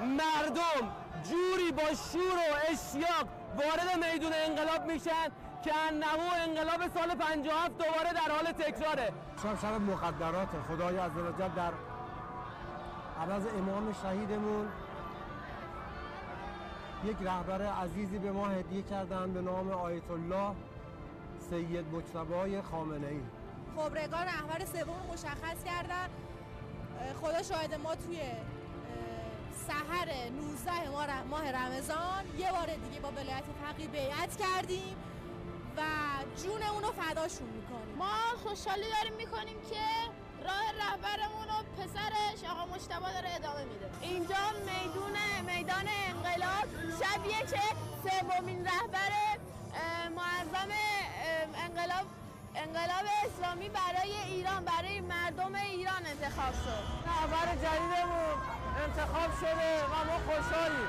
مردم جوری با شور و اشتیاق وارد میدون انقلاب میشن که انمو انقلاب سال 57 دوباره در حال تکراره. شب مقدرات خدای عزوجل در عوض امام شهیدمون یک رهبر عزیزی به ما هدیه کردن به نام آیت الله سید مجتبی خامنه‌ای. خبرگان رهبر سوم مشخص کردن. خدا شاهد، ما توی سحر 19 ماه رمضان یه بار دیگه با ولایت فقیه بیعت کردیم و جون اونو فداشون میکنیم. ما خوشحالی داریم میکنیم که راه رهبرمون و پسرش آقا مجتبی داره ادامه میده. اینجا میدان انقلاب شبیه که سومین رهبر معظم انقلاب اسلامی برای ایران، برای مردم ایران انتخاب شد. رهبر جدیدمون انتخاب شده و ما خوشحالیم.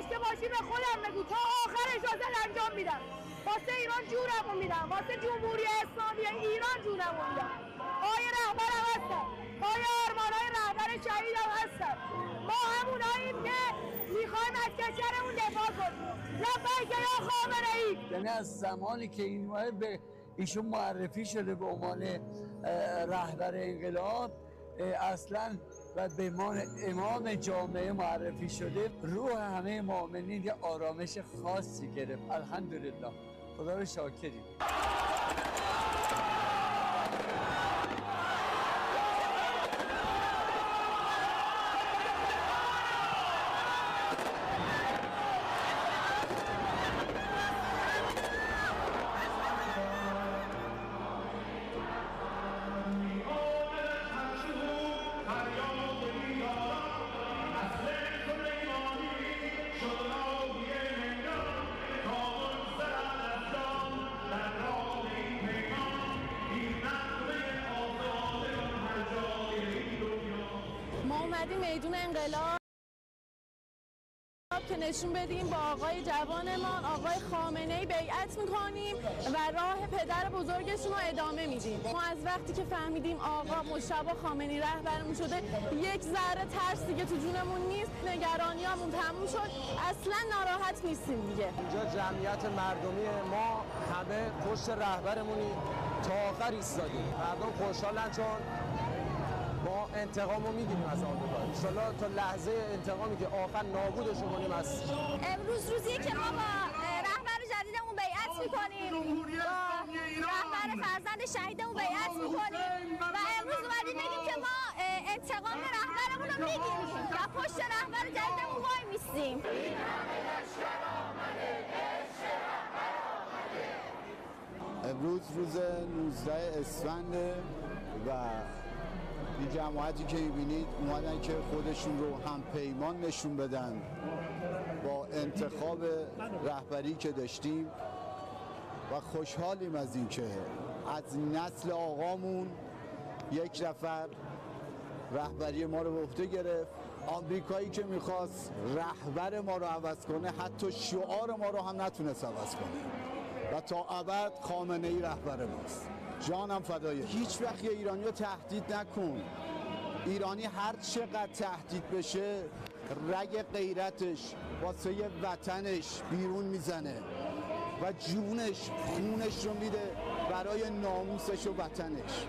داشته باشی به خودم بگو، تا آخر اجازه انجام میدم. واسه ایران جونمو میدم، واسه جمهوری اسلامی ایران جونمو میدم. پای رهبرم هستم، پای آرمانای رهبر شهیدم هستم. ما هموناییم که میخوایم از کشورمون دفاع کنیم. لبیک یا خامنه ای. یعنی از زمانی که این به ایشون معرفی شده به عنوان رهبر انقلاب اصلا و به امام جامعه معرفی شده، روح همه مؤمنین یه آرامش خاصی گرفت. الحمدلله، خدا رو شاکریم. میدون انقلاب که نشون بدیم با آقای جوانمان آقای خامنه‌ای بیعت میکنیم و راه پدر بزرگشون رو ادامه میدیم. ما از وقتی که فهمیدیم آقا مجتبی خامنه‌ای رهبرمون شده یک ذره ترس دیگه تو جونمون نیست، نگرانیامون تموم شد، اصلا ناراحت نیستیم دیگه. اینجا جمعیت مردمی ما همه پشت رهبرمونی تا آخر ایستادیم. مردم خوشحالن چون ما انتقامو میگیریم از آمریکا. ان شاءالله تا لحظه انتقامی که آخر نابودشون کنیم. از امروز روزیه که ما با رهبر جدیدمون بیعت میکنیم، با رهبر فرزند شهیدمون بیعت میکنیم و امروز اومدیم بگیم که ما انتقام رهبرمون رو میگیریم و پشت رهبر جدیدمون وای میستیم. امروز روز 19 اسفند و این جماعتی که می‌بینید اومدن که خودشون رو هم پیمان نشون بدن با انتخاب رهبری که داشتیم و خوشحالیم از این که از نسل آقامون یک نفر رهبری ما رو به عهده گرفت. آمریکایی که میخواست رهبر ما رو عوض کنه حتی شعار ما رو هم نتونست عوض کنه و تا ابد خامنه‌ای رهبر ماست. جانم فدایه. هیچ وقت ایرانی رو تهدید نکن. ایرانی هر چقدر تهدید بشه رگ غیرتش واسه وطنش بیرون میزنه و جونش خونش رو میده برای ناموسش و وطنش.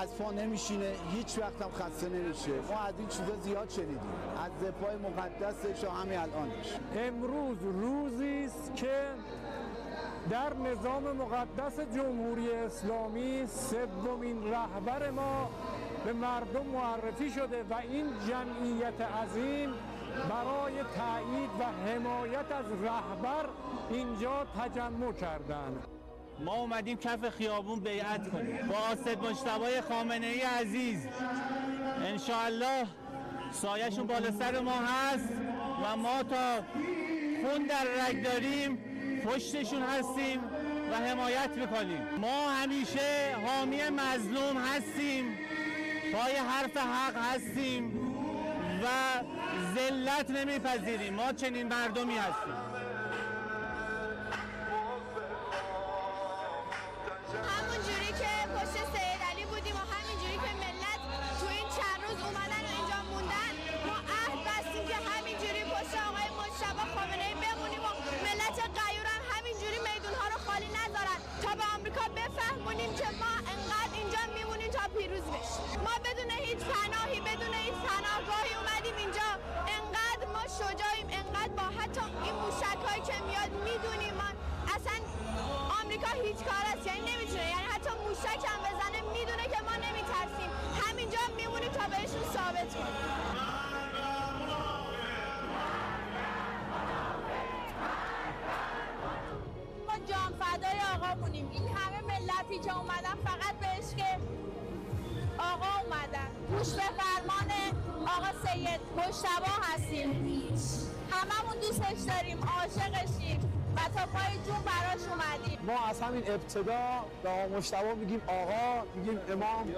از پا نمیشینه، هیچ وقت هم خسته نمیشه. ما از این چیزا زیاد شنیدیم، از دفاع مقدسش تا همین الانش. امروز روزی است که در نظام مقدس جمهوری اسلامی سومین رهبر ما به مردم معرفی شده و این جمعیت عظیم برای تایید و حمایت از رهبر اینجا تجمع کردند. ما اومدیم کف خیابون بیعت کنیم با اسد مجتبی خامنه‌ای عزیز. انشاءالله سایه‌شون بالا سر ما هست و ما تا خون در رگ داریم پشتشون هستیم و حمایت میکنیم. ما همیشه حامی مظلوم هستیم، پای حرف حق هستیم و ذلت نمیپذیریم. ما چنین مردمی هستیم. همون جوری که پشت سید علی بودیم و همین جوری که ملت تو این چند روز اومدن و اینجا موندن، ما عهد بستیم که همین جوری پشت آقای مجتبی خامنه‌ای بمونیم و ملت غیورم همین جوری میدون‌ها رو خالی نذارن تا به آمریکا بفهمونیم که ما انقدر اینجا میمونیم تا پیروز بشیم. ما بدون هیچ پناهی، بدون هیچ پناهگاهی اومدیم اینجا. انقدر ما شجاعیم، انقدر با حتی این موشک‌هایی که میاد میدونیم ما اصلا آمریکا هیچ کار است، یعنی نمیتونه، یعنی حتی موشک هم بزنه میدونه که ما نمیترسیم. همینجا میمونیم تا بهشون ثابت کنیم. ما جان فدای آقا مونیم. این همه ملتی که اومدن فقط بهش که آقا اومدن گوش به فرمان آقا سید مجتبی هستیم. هممون دوستش داریم، عاشقشیم و تا پای جون براش اومدیم. ما از همین ابتدا به آقا مجتبی میگیم آقا، میگیم امام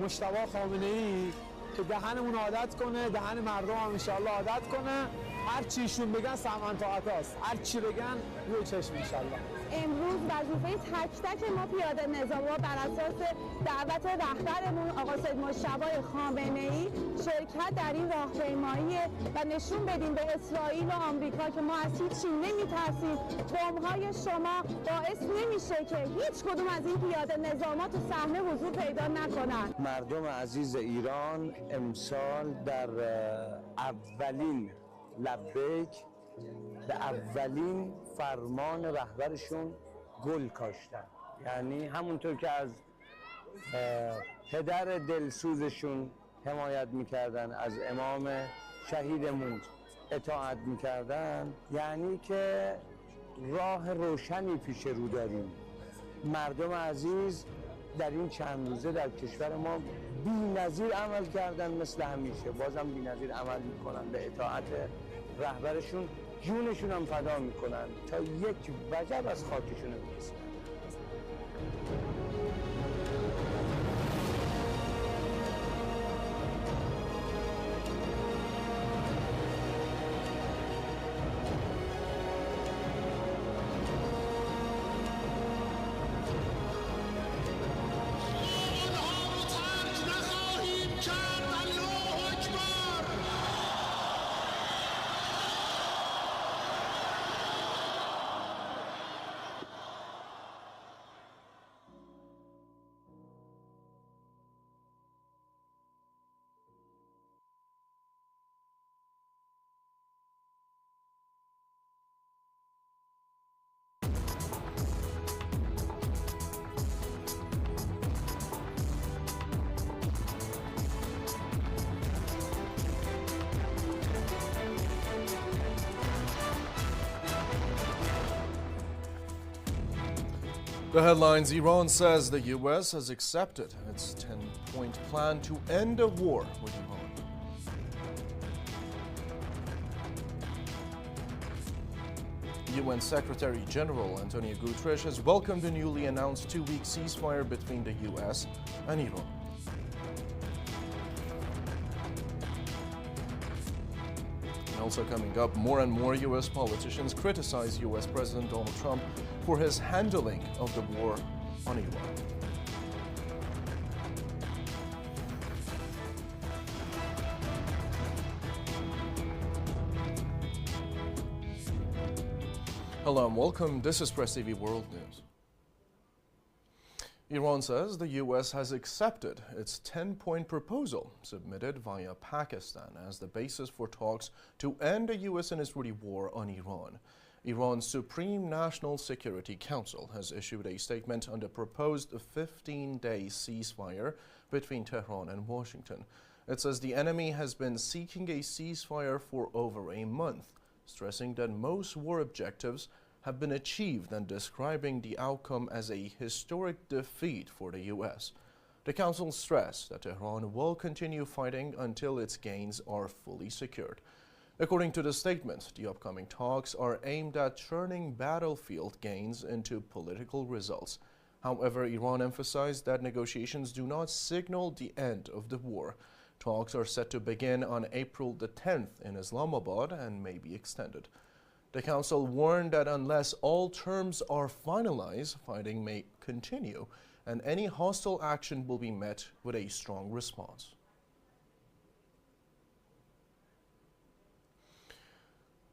مجتبی خامنه‌ای که دهنمون عادت کنه، دهن مردم هم انشاءالله عادت کنه هر چیشون بگن سمن طاعت است، هر چی بگن روی چشم انشالله. امروز وظیفه تک تک ما پیاده نظام‌ها بر اساس دعوت رهبرمون آقا سید مجتبی خامنه‌ای شرکت در این راهپیمایی و نشون بدیم به اسرائیل و آمریکا که ما از هیچی نمی‌ترسیم. بمب‌های شما باعث نمیشه که هیچ کدوم از این پیاده نظام‌ها تو صحنه حضور پیدا نکنن. مردم عزیز ایران امسال در اولین لبیک به اولین فرمان رهبرشون گل کاشتن، یعنی همونطور که از پدر دلسوزشون حمایت میکردن، از امام شهیدمون اطاعت میکردن، یعنی که راه روشنی پیش رو داریم. مردم عزیز در این چند روزه در کشور ما بی‌نظیر عمل کردن، مثل همیشه بازم بی‌نظیر عمل میکنن، به اطاعت رهبرشون جونشون هم فدا میکنن تا یک وجب از خاکشون برسن. The headlines: Iran says the U.S. has accepted its 10-point plan to end a war with Iran. UN Secretary General Antonio Guterres has welcomed the newly announced two-week ceasefire between the U.S. and Iran. Also coming up, more and more U.S. politicians criticize U.S. President Donald Trump for his handling of the war on Iran. Hello and welcome. This is Press TV World News. Iran says the U.S. has accepted its 10-point proposal submitted via Pakistan as the basis for talks to end a U.S. and Israeli war on Iran. Iran's Supreme National Security Council has issued a statement on the proposed 15-day ceasefire between Tehran and Washington. It says the enemy has been seeking a ceasefire for over a month, stressing that most war objectives have been achieved and describing the outcome as a historic defeat for the U.S. The Council stressed that Tehran will continue fighting until its gains are fully secured. According to the statement, the upcoming talks are aimed at turning battlefield gains into political results. However, Iran emphasized that negotiations do not signal the end of the war. Talks are set to begin on April the 10th in Islamabad and may be extended. The Council warned that unless all terms are finalized, fighting may continue, and any hostile action will be met with a strong response.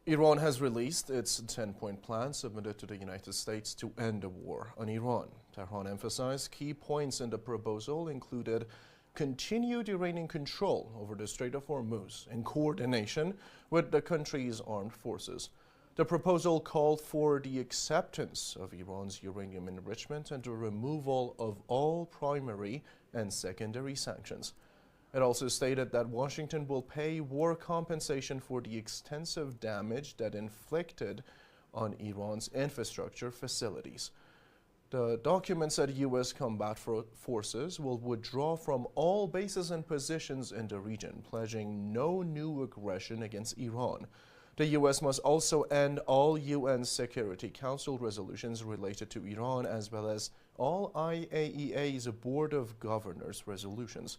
Iran has released its 10-point plan submitted to the United States to end the war on Iran. Tehran emphasized key points in the proposal included continued Iranian control over the Strait of Hormuz in coordination with the country's armed forces. The proposal called for the acceptance of Iran's uranium enrichment and the removal of all primary and secondary sanctions. It also stated that Washington will pay war compensation for the extensive damage that inflicted on Iran's infrastructure facilities. The document said U.S. combat forces will withdraw from all bases and positions in the region, pledging no new aggression against Iran. The U.S. must also end all UN Security Council resolutions related to Iran, as well as all IAEA's Board of Governors resolutions.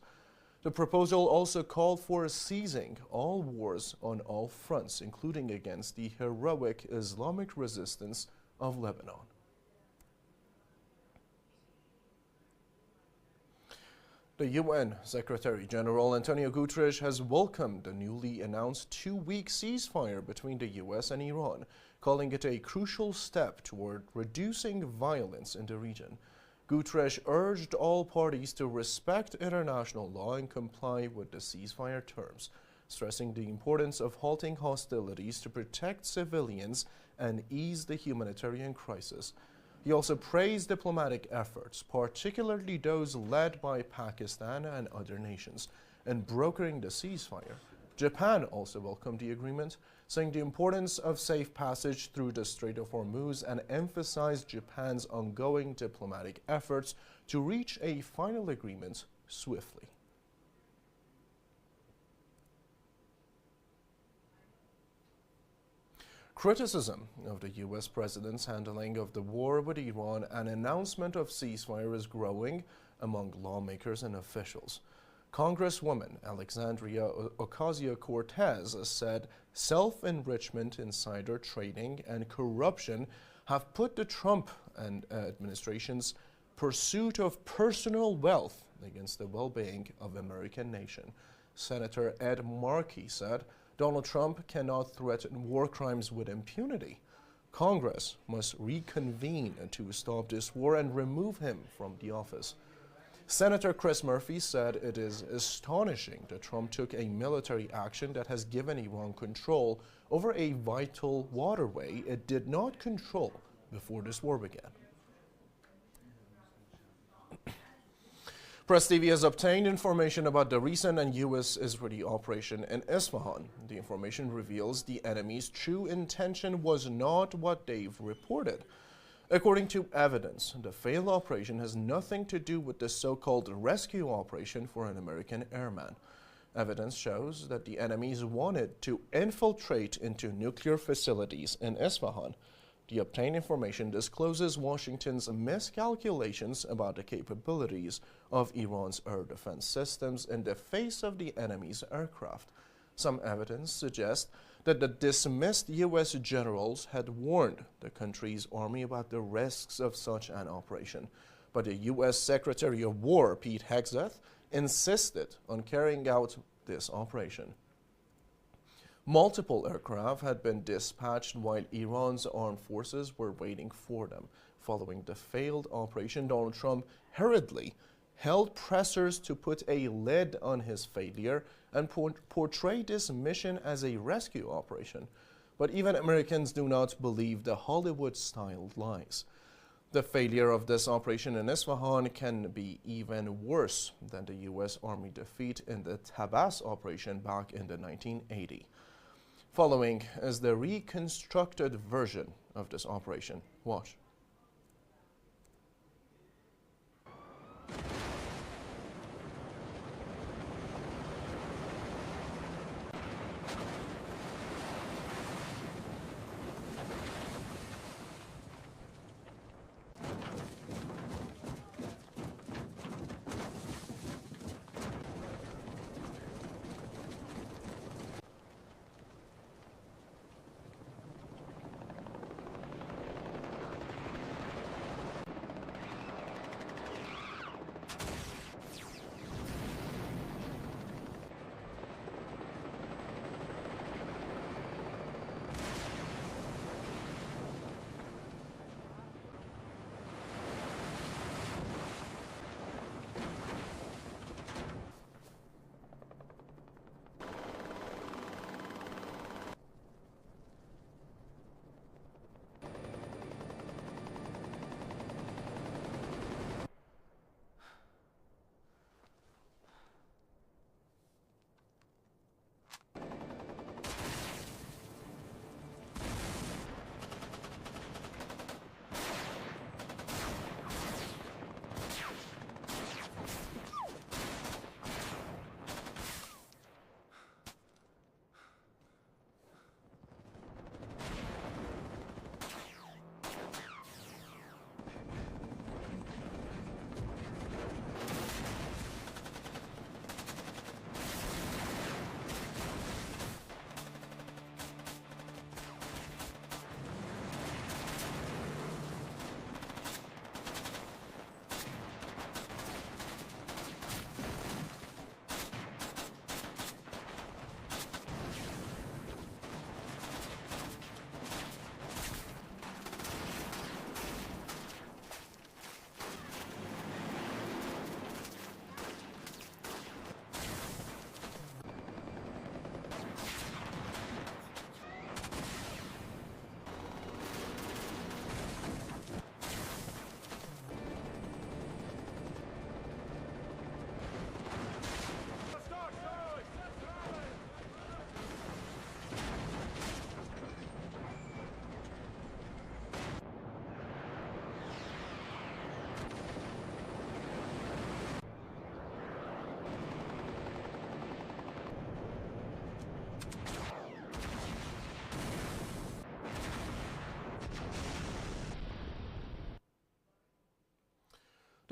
The proposal also called for ceasing all wars on all fronts, including against the heroic Islamic resistance of Lebanon. The UN Secretary General Antonio Guterres has welcomed the newly announced two-week ceasefire between the US and Iran, calling it a crucial step toward reducing violence in the region. Guterres urged all parties to respect international law and comply with the ceasefire terms, stressing the importance of halting hostilities to protect civilians and ease the humanitarian crisis. He also praised diplomatic efforts, particularly those led by Pakistan and other nations, in brokering the ceasefire. Japan also welcomed the agreement, saying the importance of safe passage through the Strait of Hormuz and emphasized Japan's ongoing diplomatic efforts to reach a final agreement swiftly. Criticism of the U.S. president's handling of the war with Iran and announcement of ceasefire is growing among lawmakers and officials. Congresswoman Alexandria Ocasio-Cortez said self-enrichment, insider trading, and corruption have put the Trump administration's pursuit of personal wealth against the well-being of the American nation. Senator Ed Markey said Donald Trump cannot threaten war crimes with impunity. Congress must reconvene to stop this war and remove him from the office. Senator Chris Murphy said it is astonishing that Trump took a military action that has given Iran control over a vital waterway it did not control before this war began. Press TV has obtained information about the recent and U.S.-Israeli operation in Isfahan. The information reveals the enemy's true intention was not what they've reported. According to evidence, the failed operation has nothing to do with the so-called rescue operation for an American airman. Evidence shows that the enemies wanted to infiltrate into nuclear facilities in Isfahan. The obtained information discloses Washington's miscalculations about the capabilities of Iran's air defense systems in the face of the enemy's aircraft. Some evidence suggests that the dismissed U.S. generals had warned the country's army about the risks of such an operation. But the U.S. Secretary of War, Pete Hegseth, insisted on carrying out this operation. Multiple aircraft had been dispatched while Iran's armed forces were waiting for them. Following the failed operation, Donald Trump hurriedly held pressers to put a lid on his failure and portray this mission as a rescue operation. But even Americans do not believe the Hollywood-styled lies. The failure of this operation in Isfahan can be even worse than the U.S. Army defeat in the Tabas operation back in the 1980s. Following is the reconstructed version of this operation. Watch.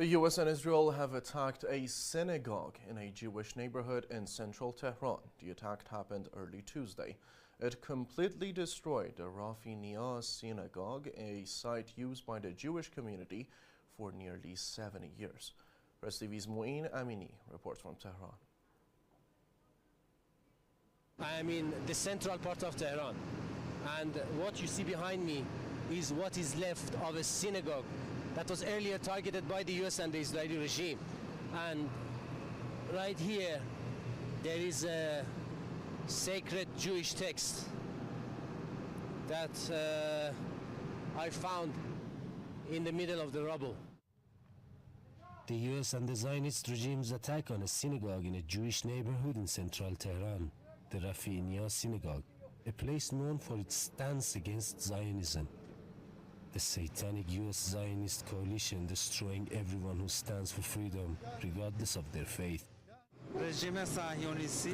The U.S. and Israel have attacked a synagogue in a Jewish neighborhood in central Tehran. The attack happened early Tuesday. It completely destroyed the Rafi Nia synagogue, a site used by the Jewish community for nearly 70 years. Press TV's Mu'in Amini reports from Tehran. I am in the central part of Tehran, and what you see behind me is what is left of a synagogue that was earlier targeted by the US and the Israeli regime. And right here, there is a sacred Jewish text that I found in the middle of the rubble. The US and the Zionist regime's attack on a synagogue in a Jewish neighborhood in central Tehran, the Rafi Nia synagogue, a place known for its stance against Zionism. The satanic US Zionist coalition destroying everyone who stands for freedom, regardless of their faith. The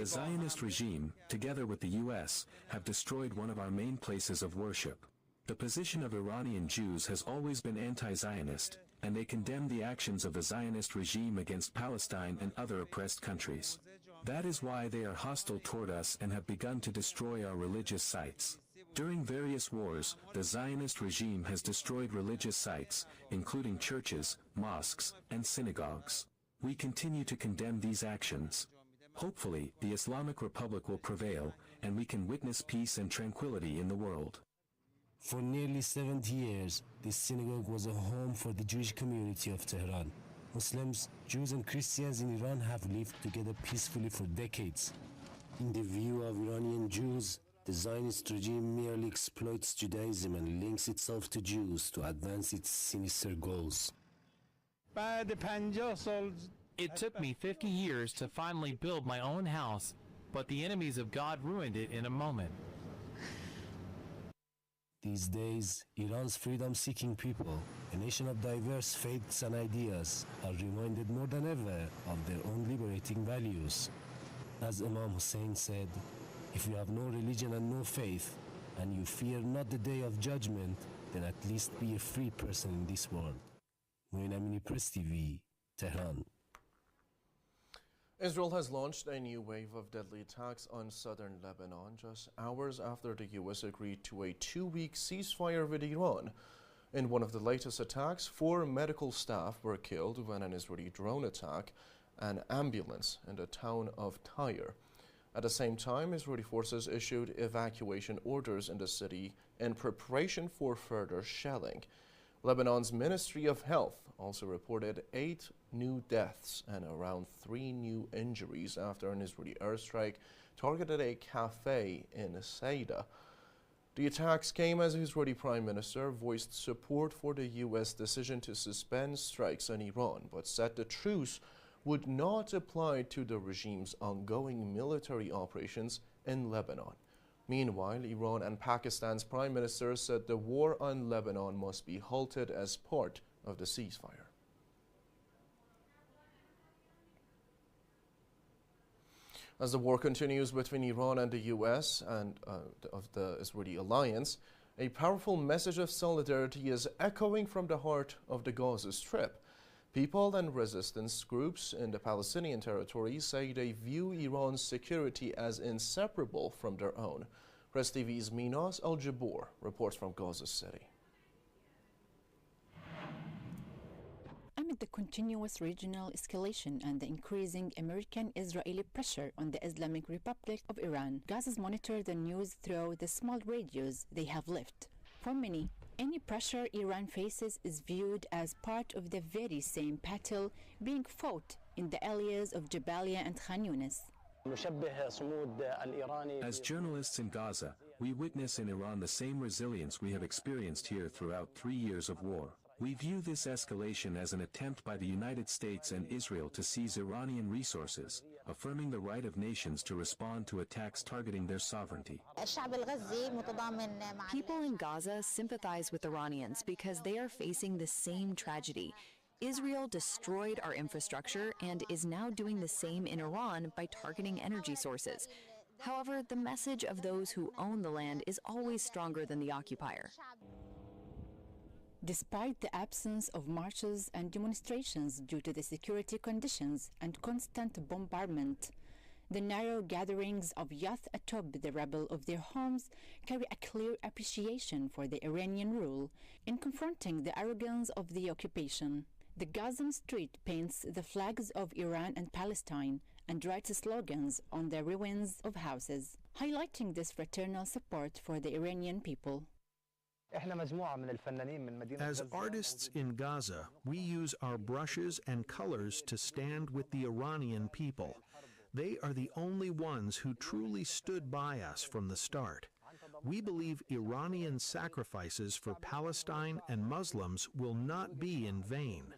Zionist regime, together with the US, have destroyed one of our main places of worship. The position of Iranian Jews has always been anti-Zionist, and they condemn the actions of the Zionist regime against Palestine and other oppressed countries. That is why they are hostile toward us and have begun to destroy our religious sites. During various wars, the Zionist regime has destroyed religious sites, including churches, mosques, and synagogues. We continue to condemn these actions. Hopefully, the Islamic Republic will prevail, and we can witness peace and tranquility in the world. For nearly 70 years, this synagogue was a home for the Jewish community of Tehran. Muslims, Jews, and Christians in Iran have lived together peacefully for decades. In the view of Iranian Jews, the Zionist regime merely exploits Judaism and links itself to Jews to advance its sinister goals. It took me 50 years to finally build my own house, but the enemies of God ruined it in a moment. These days, Iran's freedom-seeking people, a nation of diverse faiths and ideas, are reminded more than ever of their own liberating values. As Imam Hussein said, if you have no religion and no faith, and you fear not the day of judgment, then at least be a free person in this world. Mu'in Amini, Press TV, Tehran. Israel has launched a new wave of deadly attacks on southern Lebanon just hours after the U.S. agreed to a 2-week ceasefire with Iran. In one of the latest attacks, 4 medical staff were killed when an Israeli drone attacked an ambulance in the town of Tyre. At the same time, Israeli forces issued evacuation orders in the city in preparation for further shelling. Lebanon's Ministry of Health also reported 8 new deaths and around 3 new injuries after an Israeli airstrike targeted a cafe in Saida. The attacks came as the Israeli Prime Minister voiced support for the U.S. decision to suspend strikes on Iran, but said the truce would not apply to the regime's ongoing military operations in Lebanon. Meanwhile, Iran and Pakistan's prime minister said the war on Lebanon must be halted as part of the ceasefire. As the war continues between Iran and the U.S. and of the Israeli alliance, a powerful message of solidarity is echoing from the heart of the Gaza Strip. People and resistance groups in the Palestinian territory say they view Iran's security as inseparable from their own. Press TV's Minas Al-Jabor reports from Gaza City. Amid the continuous regional escalation and the increasing American-Israeli pressure on the Islamic Republic of Iran, Gazans monitor the news through the small radios they have left. For many, any pressure Iran faces is viewed as part of the very same battle being fought in the areas of Jabalia and Khan Yunis. As journalists in Gaza, we witness in Iran the same resilience we have experienced here throughout 3 years of war. We view this escalation as an attempt by the United States and Israel to seize Iranian resources, affirming the right of nations to respond to attacks targeting their sovereignty. People in Gaza sympathize with Iranians because they are facing the same tragedy. Israel destroyed our infrastructure and is now doing the same in Iran by targeting energy sources. However, the message of those who own the land is always stronger than the occupier. Despite the absence of marches and demonstrations due to the security conditions and constant bombardment, the narrow gatherings of youth atop the rubble of their homes carry a clear appreciation for the Iranian rule in confronting the arrogance of the occupation. The Gazan street paints the flags of Iran and Palestine and writes slogans on the ruins of houses, highlighting this fraternal support for the Iranian people. As artists in Gaza, we use our brushes and colors to stand with the Iranian people. They are the only ones who truly stood by us from the start. We believe Iranian sacrifices for Palestine and Muslims will not be in vain.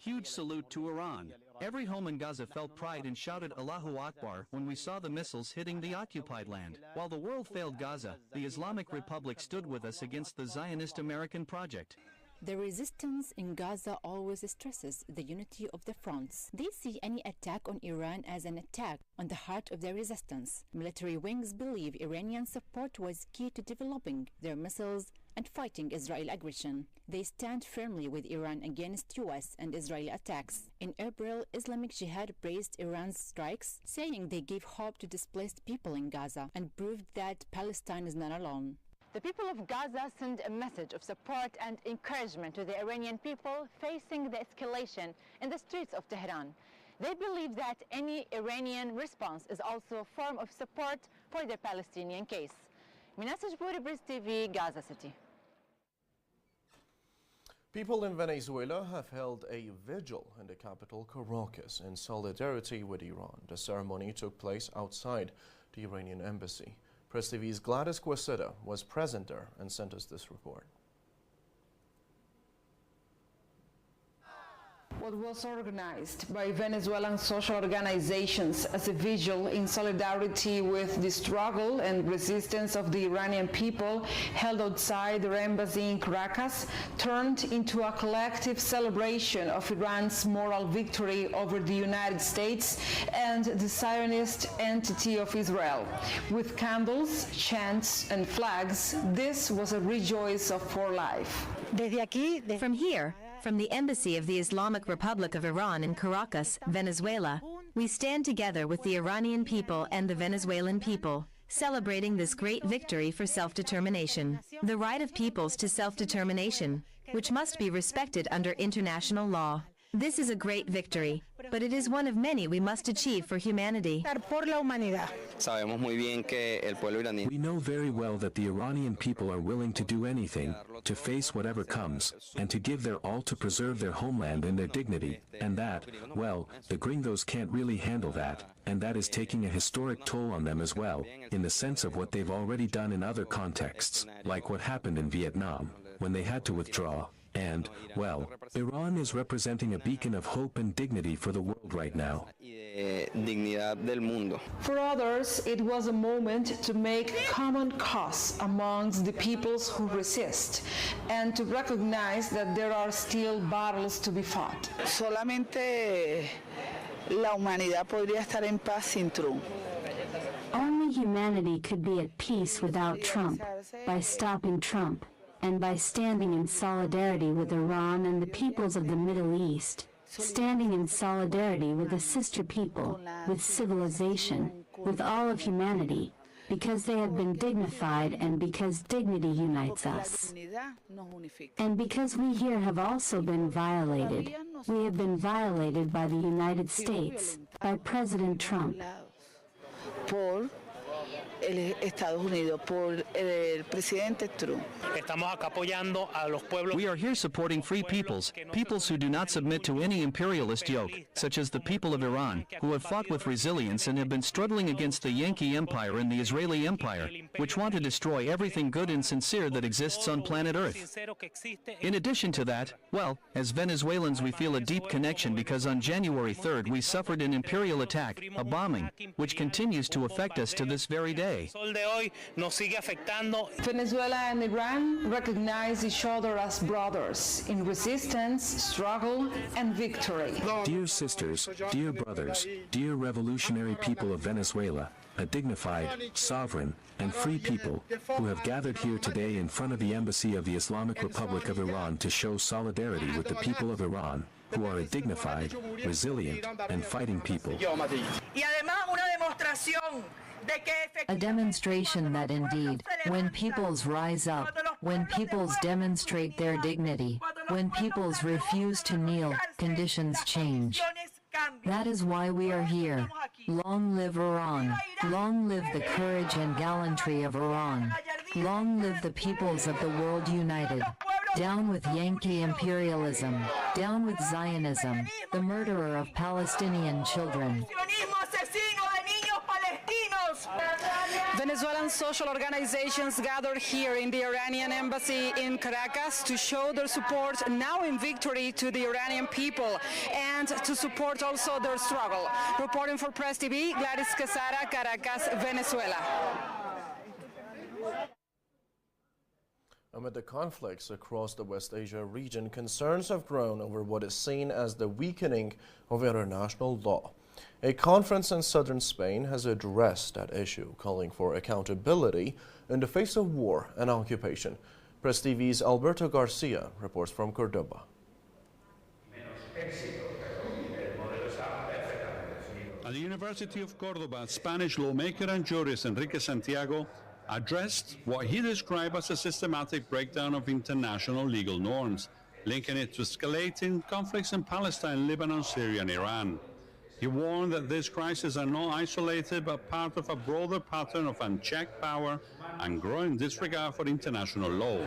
Huge salute to Iran. Every home in Gaza felt pride and shouted Allahu Akbar when we saw the missiles hitting the occupied land. While the world failed Gaza, the Islamic Republic stood with us against the Zionist American project. The resistance in Gaza always stresses the unity of the fronts. They see any attack on Iran as an attack on the heart of their resistance. Military wings believe Iranian support was key to developing their missiles and fighting Israel aggression. They stand firmly with Iran against US and Israeli attacks. In April, Islamic Jihad praised Iran's strikes, saying they gave hope to displaced people in Gaza and proved that Palestine is not alone. The people of Gaza send a message of support and encouragement to the Iranian people facing the escalation in the streets of Tehran. They believe that any Iranian response is also a form of support for the Palestinian case. Minasaj Buri, Bris TV, Gaza City. People in Venezuela have held a vigil in the capital Caracas in solidarity with Iran. The ceremony took place outside the Iranian embassy. Press TV's Gladys Quaseta was present there and sent us this report. What was organized by Venezuelan social organizations as a vigil in solidarity with the struggle and resistance of the Iranian people held outside their embassy in Caracas turned into a collective celebration of Iran's moral victory over the United States and the Zionist entity of Israel. With candles, chants, and flags, this was a rejoice for life. From here, from the Embassy of the Islamic Republic of Iran in Caracas, Venezuela, we stand together with the Iranian people and the Venezuelan people, celebrating this great victory for self-determination, the right of peoples to self-determination, which must be respected under international law. This is a great victory, but it is one of many we must achieve for humanity. We know very well that the Iranian people are willing to do anything, to face whatever comes, and to give their all to preserve their homeland and their dignity, and that, well, the gringos can't really handle that, and that is taking a historic toll on them as well, in the sense of what they've already done in other contexts, like what happened in Vietnam, when they had to withdraw. And, well, Iran is representing a beacon of hope and dignity for the world right now. For others, it was a moment to make common cause amongst the peoples who resist and to recognize that there are still battles to be fought. Solamente la humanidad podría estar en paz sin Trump. Only humanity could be at peace without Trump, by stopping Trump, and by standing in solidarity with Iran and the peoples of the Middle East, standing in solidarity with the sister people, with civilization, with all of humanity, because they have been dignified and because dignity unites us. And because we here have also been violated. We have been violated by the United States, by President Trump. Por Estados Unidos, por el presidente Trump. We are here supporting free peoples, peoples who do not submit to any imperialist yoke, such as the people of Iran, who have fought with resilience and have been struggling against the Yankee Empire and the Israeli Empire, which want to destroy everything good and sincere that exists on planet Earth. In addition to that, well, as Venezuelans we feel a deep connection because on January 3rd we suffered an imperial attack, a bombing, which continues to affect us to this very day. Venezuela and Iran recognize each other as brothers in resistance, struggle, and victory. Dear sisters, dear brothers, dear revolutionary people of Venezuela, a dignified, sovereign, and free people, who have gathered here today in front of the Embassy of the Islamic Republic of Iran to show solidarity with the people of Iran, who are a dignified, resilient, and fighting people. A demonstration that indeed, when peoples rise up, when peoples demonstrate their dignity, when peoples refuse to kneel, conditions change. That is why we are here. Long live Iran. Long live the courage and gallantry of Iran. Long live the peoples of the world united. Down with Yankee imperialism. Down with Zionism, the murderer of Palestinian children. Venezuelan social organizations gathered here in the Iranian embassy in Caracas to show their support now in victory to the Iranian people and to support also their struggle. Reporting for Press TV, Gladys Quesada, Caracas, Venezuela. Amid the conflicts across the West Asia region, concerns have grown over what is seen as the weakening of international law. A conference in southern Spain has addressed that issue, calling for accountability in the face of war and occupation. Press TV's Alberto Garcia reports from Cordoba. At the University of Cordoba, Spanish lawmaker and jurist Enrique Santiago addressed what he described as a systematic breakdown of international legal norms, linking it to escalating conflicts in Palestine, Lebanon, Syria, and Iran. He warned that these crises are not isolated but part of a broader pattern of unchecked power and growing disregard for international law.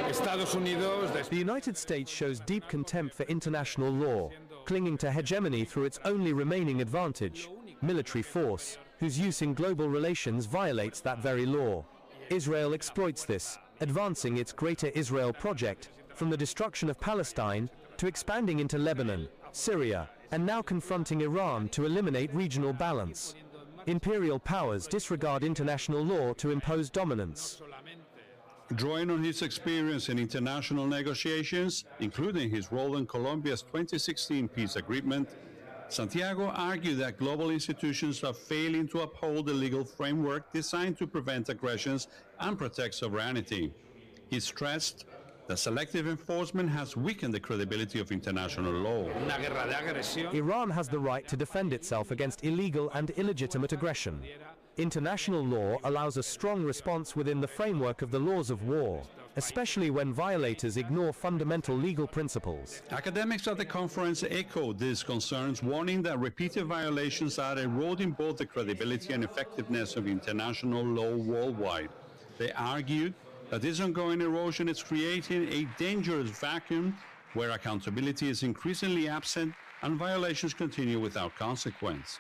The United States shows deep contempt for international law, clinging to hegemony through its only remaining advantage, military force, whose use in global relations violates that very law. Israel exploits this, advancing its Greater Israel project from the destruction of Palestine to expanding into Lebanon, Syria, and now confronting Iran to eliminate regional balance. Imperial powers disregard international law to impose dominance. Drawing on his experience in international negotiations, including his role in Colombia's 2016 peace agreement, Santiago argued that global institutions are failing to uphold the legal framework designed to prevent aggressions and protect sovereignty. He stressed that selective enforcement has weakened the credibility of international law. Iran has the right to defend itself against illegal and illegitimate aggression. International law allows a strong response within the framework of the laws of war, especially when violators ignore fundamental legal principles. Academics at the conference echoed these concerns, warning that repeated violations are eroding both the credibility and effectiveness of international law worldwide. They argued that this ongoing erosion is creating a dangerous vacuum where accountability is increasingly absent and violations continue without consequence.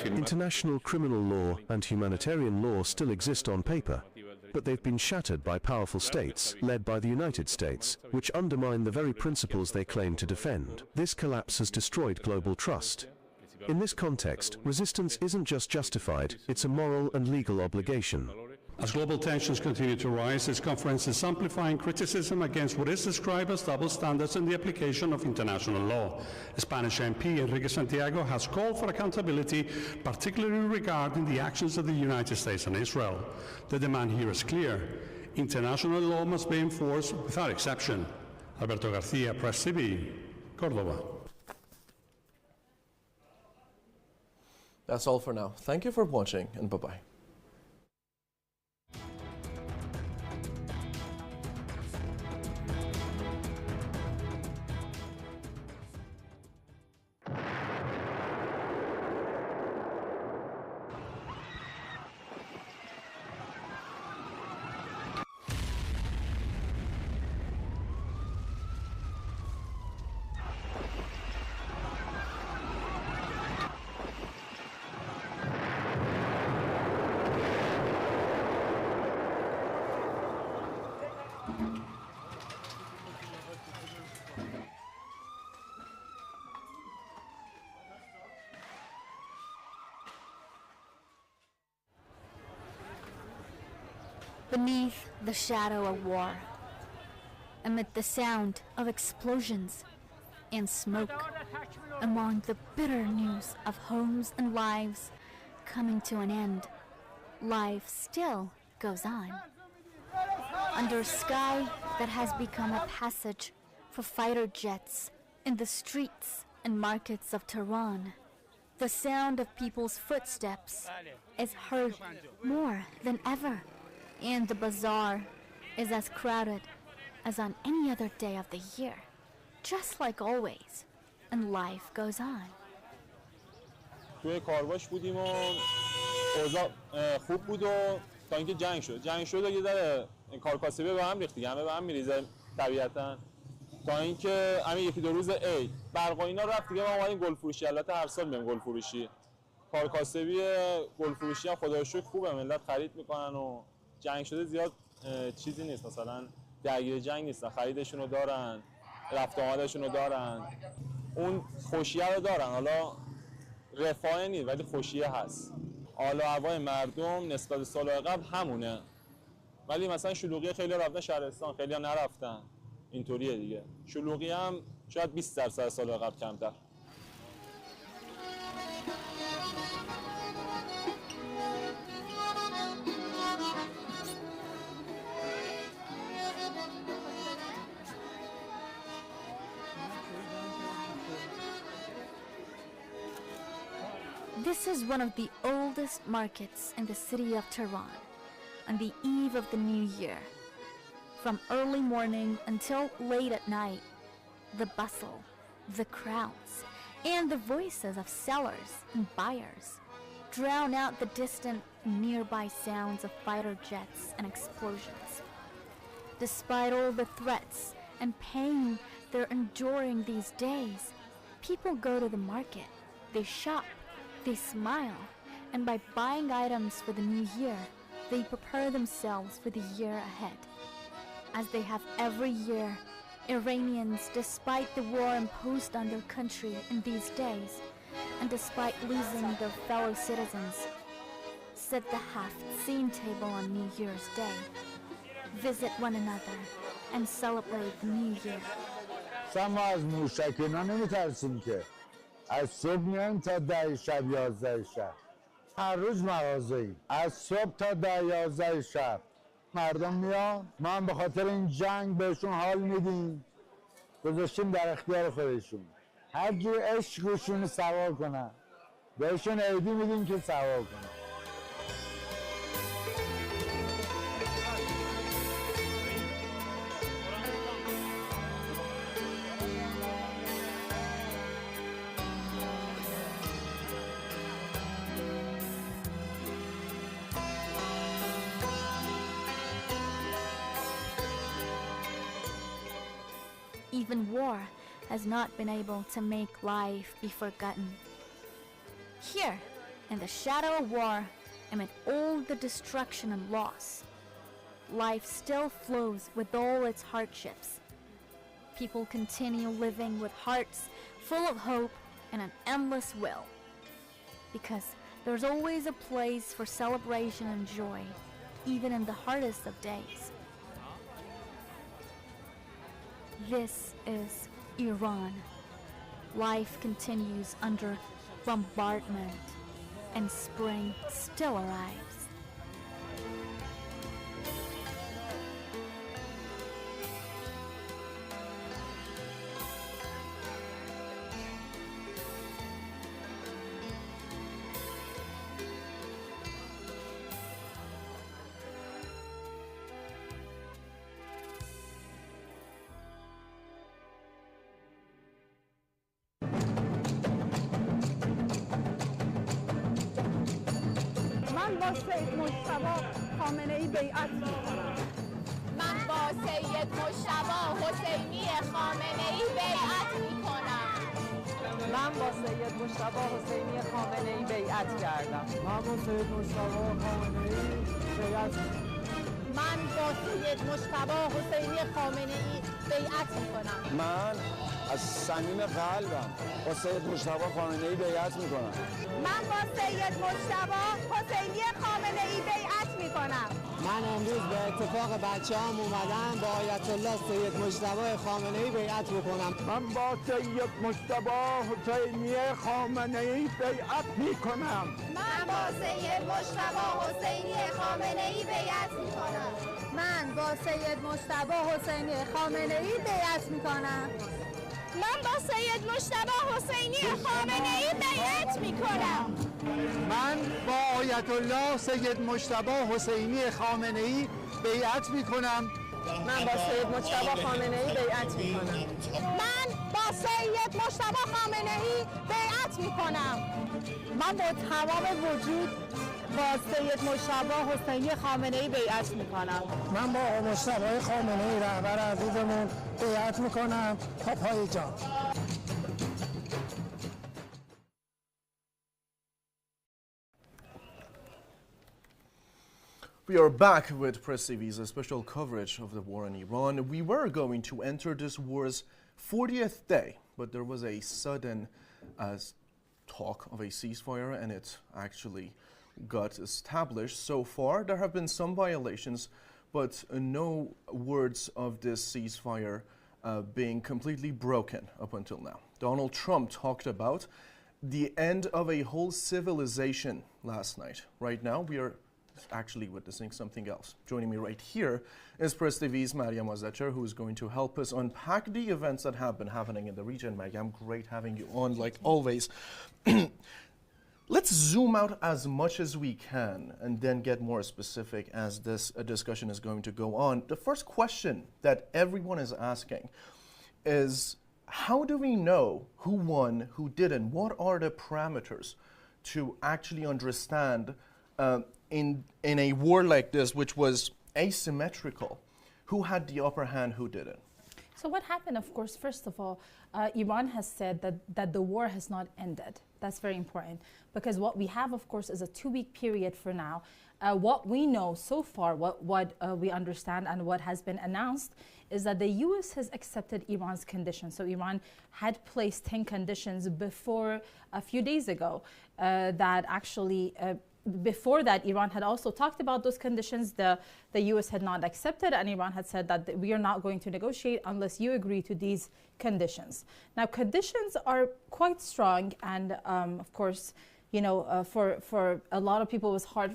International criminal law and humanitarian law still exist on paper, but they've been shattered by powerful states, led by the United States, which undermine the very principles they claim to defend. This collapse has destroyed global trust. In this context, resistance isn't just justified, it's a moral and legal obligation. As global tensions continue to rise, this conference is amplifying criticism against what is described as double standards in the application of international law. Spanish MP Enrique Santiago has called for accountability, particularly regarding the actions of the United States and Israel. The demand here is clear. International law must be enforced without exception. Alberto Garcia, Press TV, Córdoba. That's all for now. Thank you for watching, and bye-bye. Beneath the shadow of war, amid the sound of explosions and smoke, among the bitter news of homes and lives, coming to an end, life still goes on. Under a sky that has become a passage for fighter jets in the streets and markets of Tehran, the sound of people's footsteps is heard more than ever, and the bazaar is as crowded as on any other day of the year, just like always, and life goes on. توی کارواش بودیم و اوضاع خوب بود و تا اینکه جنگ شد یه ذره کارکاسبی به هم ریخت دیگه، همه به هم میریزه طبیعتاً، تا اینکه همین یکی دو روز عید برق و اینا رفت دیگه، ما اومدیم گل فروشی. البته هر سال میام گل فروشی، کارکاسبی گل فروشی هم خدا رو شکر خوبه، ملت خرید میکنن و جنگ شده زیاد چیزی نیست، مثلا درگیر جنگ نیستن، خریدشون رو دارن، رفت آمدشون رو دارن، اون خوشیه رو دارن. حالا رفاه نیست ولی خوشیه هست. حال و هوای مردم نسبت به سال قبل همونه، ولی مثلا شلوغی خیلی رفتن شهرستان، خیلی ها نرفتن، اینطوریه دیگه. شلوغی هم شاید 20% سال قبل کمتر. This is one of the oldest markets in the city of Tehran, on the eve of the new year. From early morning until late at night, the bustle, the crowds, and the voices of sellers and buyers drown out the distant and nearby sounds of fighter jets and explosions. Despite all the threats and pain they're enduring these days, people go to the market, they shop, they smile, and by buying items for the new year, they prepare themselves for the year ahead. As they have every year, Iranians, despite the war imposed on their country in these days, and despite losing their fellow citizens, sit the half-seen table on New Year's Day, visit one another, and celebrate the new year. ما از موشکینا نمیترسیم که از صبح میایم تا 10 شب 11 شب هر روز مغازه‌ای از صبح تا 10 11 شب مردم میان، ما هم به خاطر این جنگ بهشون حال میدیم، گذاشتیم در اختیار خودشون، هر جور عشق روشون سوار کنن، بهشون عیدی میدیم که سوار کنن. Even war has not been able to make life be forgotten. Here, in the shadow of war, amid all the destruction and loss, life still flows with all its hardships. People continue living with hearts full of hope and an endless will. Because there's always a place for celebration and joy, even in the hardest of days. This is Iran. Life continues under bombardment, and spring still arrives. من با سید مجتبی خامنه‌ای بیعت میکنم. من با سید مجتبی حسینی خامنه‌ای بیعت میکنم. من با سید مجتبی حسینی خامنه‌ای بیعت کردم. من با سید مجتبی خامنه‌ای بیعت من با سید مجتبی حسینی خامنه‌ای بیعت میکنم. من از صمیم قلبم با سید مجتبی خامنه‌ای بیعت میکنم. من با سید مجتبی حسینی خامنه‌ای بیعت میکنم. من امروز به اتفاق بچه‌هام اومدم با آیت الله سید مجتبی خامنه‌ای بیعت بکنم. من با سید مجتبی حسینی خامنه‌ای بیعت میکنم. من با سید مجتبی حسینی خامنه‌ای بیعت میکنم. من با سید مجتبی حسینی خامنه‌ای بیعت میکنم. من با سید مجتبی حسینی خامنه‌ای بیعت میکنم. من با آیت الله سید مجتبی حسینی خامنه‌ای بیعت میکنم. من با سید مجتبی خامنه‌ای بیعت میکنم. من با سید مجتبی خامنه‌ای بیعت میکنم. من با تمام وجود با سید مجتبی حسینی خامنه‌ای بیعت میکنم. من با مجتبی خامنه‌ای رهبر عزیزمون بیعت میکنم. پاپای جان. We are back with Press TV's special coverage of the war in Iran. We were going to enter this war's 40th day, but there was a sudden talk of a ceasefire, and it actually got established. So far, there have been some violations, but no words of this ceasefire being completely broken up until now. Donald Trump talked about the end of a whole civilization last night. Right now, we are actually witnessing something else. Joining me right here is Press TV's Mariam Azachar, who is going to help us unpack the events that have been happening in the region. Mariam, great having you on, like always. Let's zoom out as much as we can and then get more specific as this discussion is going to go on. The first question that everyone is asking is, how do we know who won, who didn't? What are the parameters to actually understand in a war like this, which was asymmetrical, who had the upper hand, who didn't? So what happened, of course, first of all, Iran has said that the war has not ended. That's very important, because what we have, of course, is a 2-week period for now. What we know so far, what we understand and what has been announced is that the U.S. has accepted Iran's conditions. So Iran had placed 10 conditions before a few days ago that actually before that, Iran had also talked about those conditions. The U.S. had not accepted, and Iran had said that we are not going to negotiate unless you agree to these conditions. Now, conditions are quite strong, and of course, you know, for a lot of people, it was hard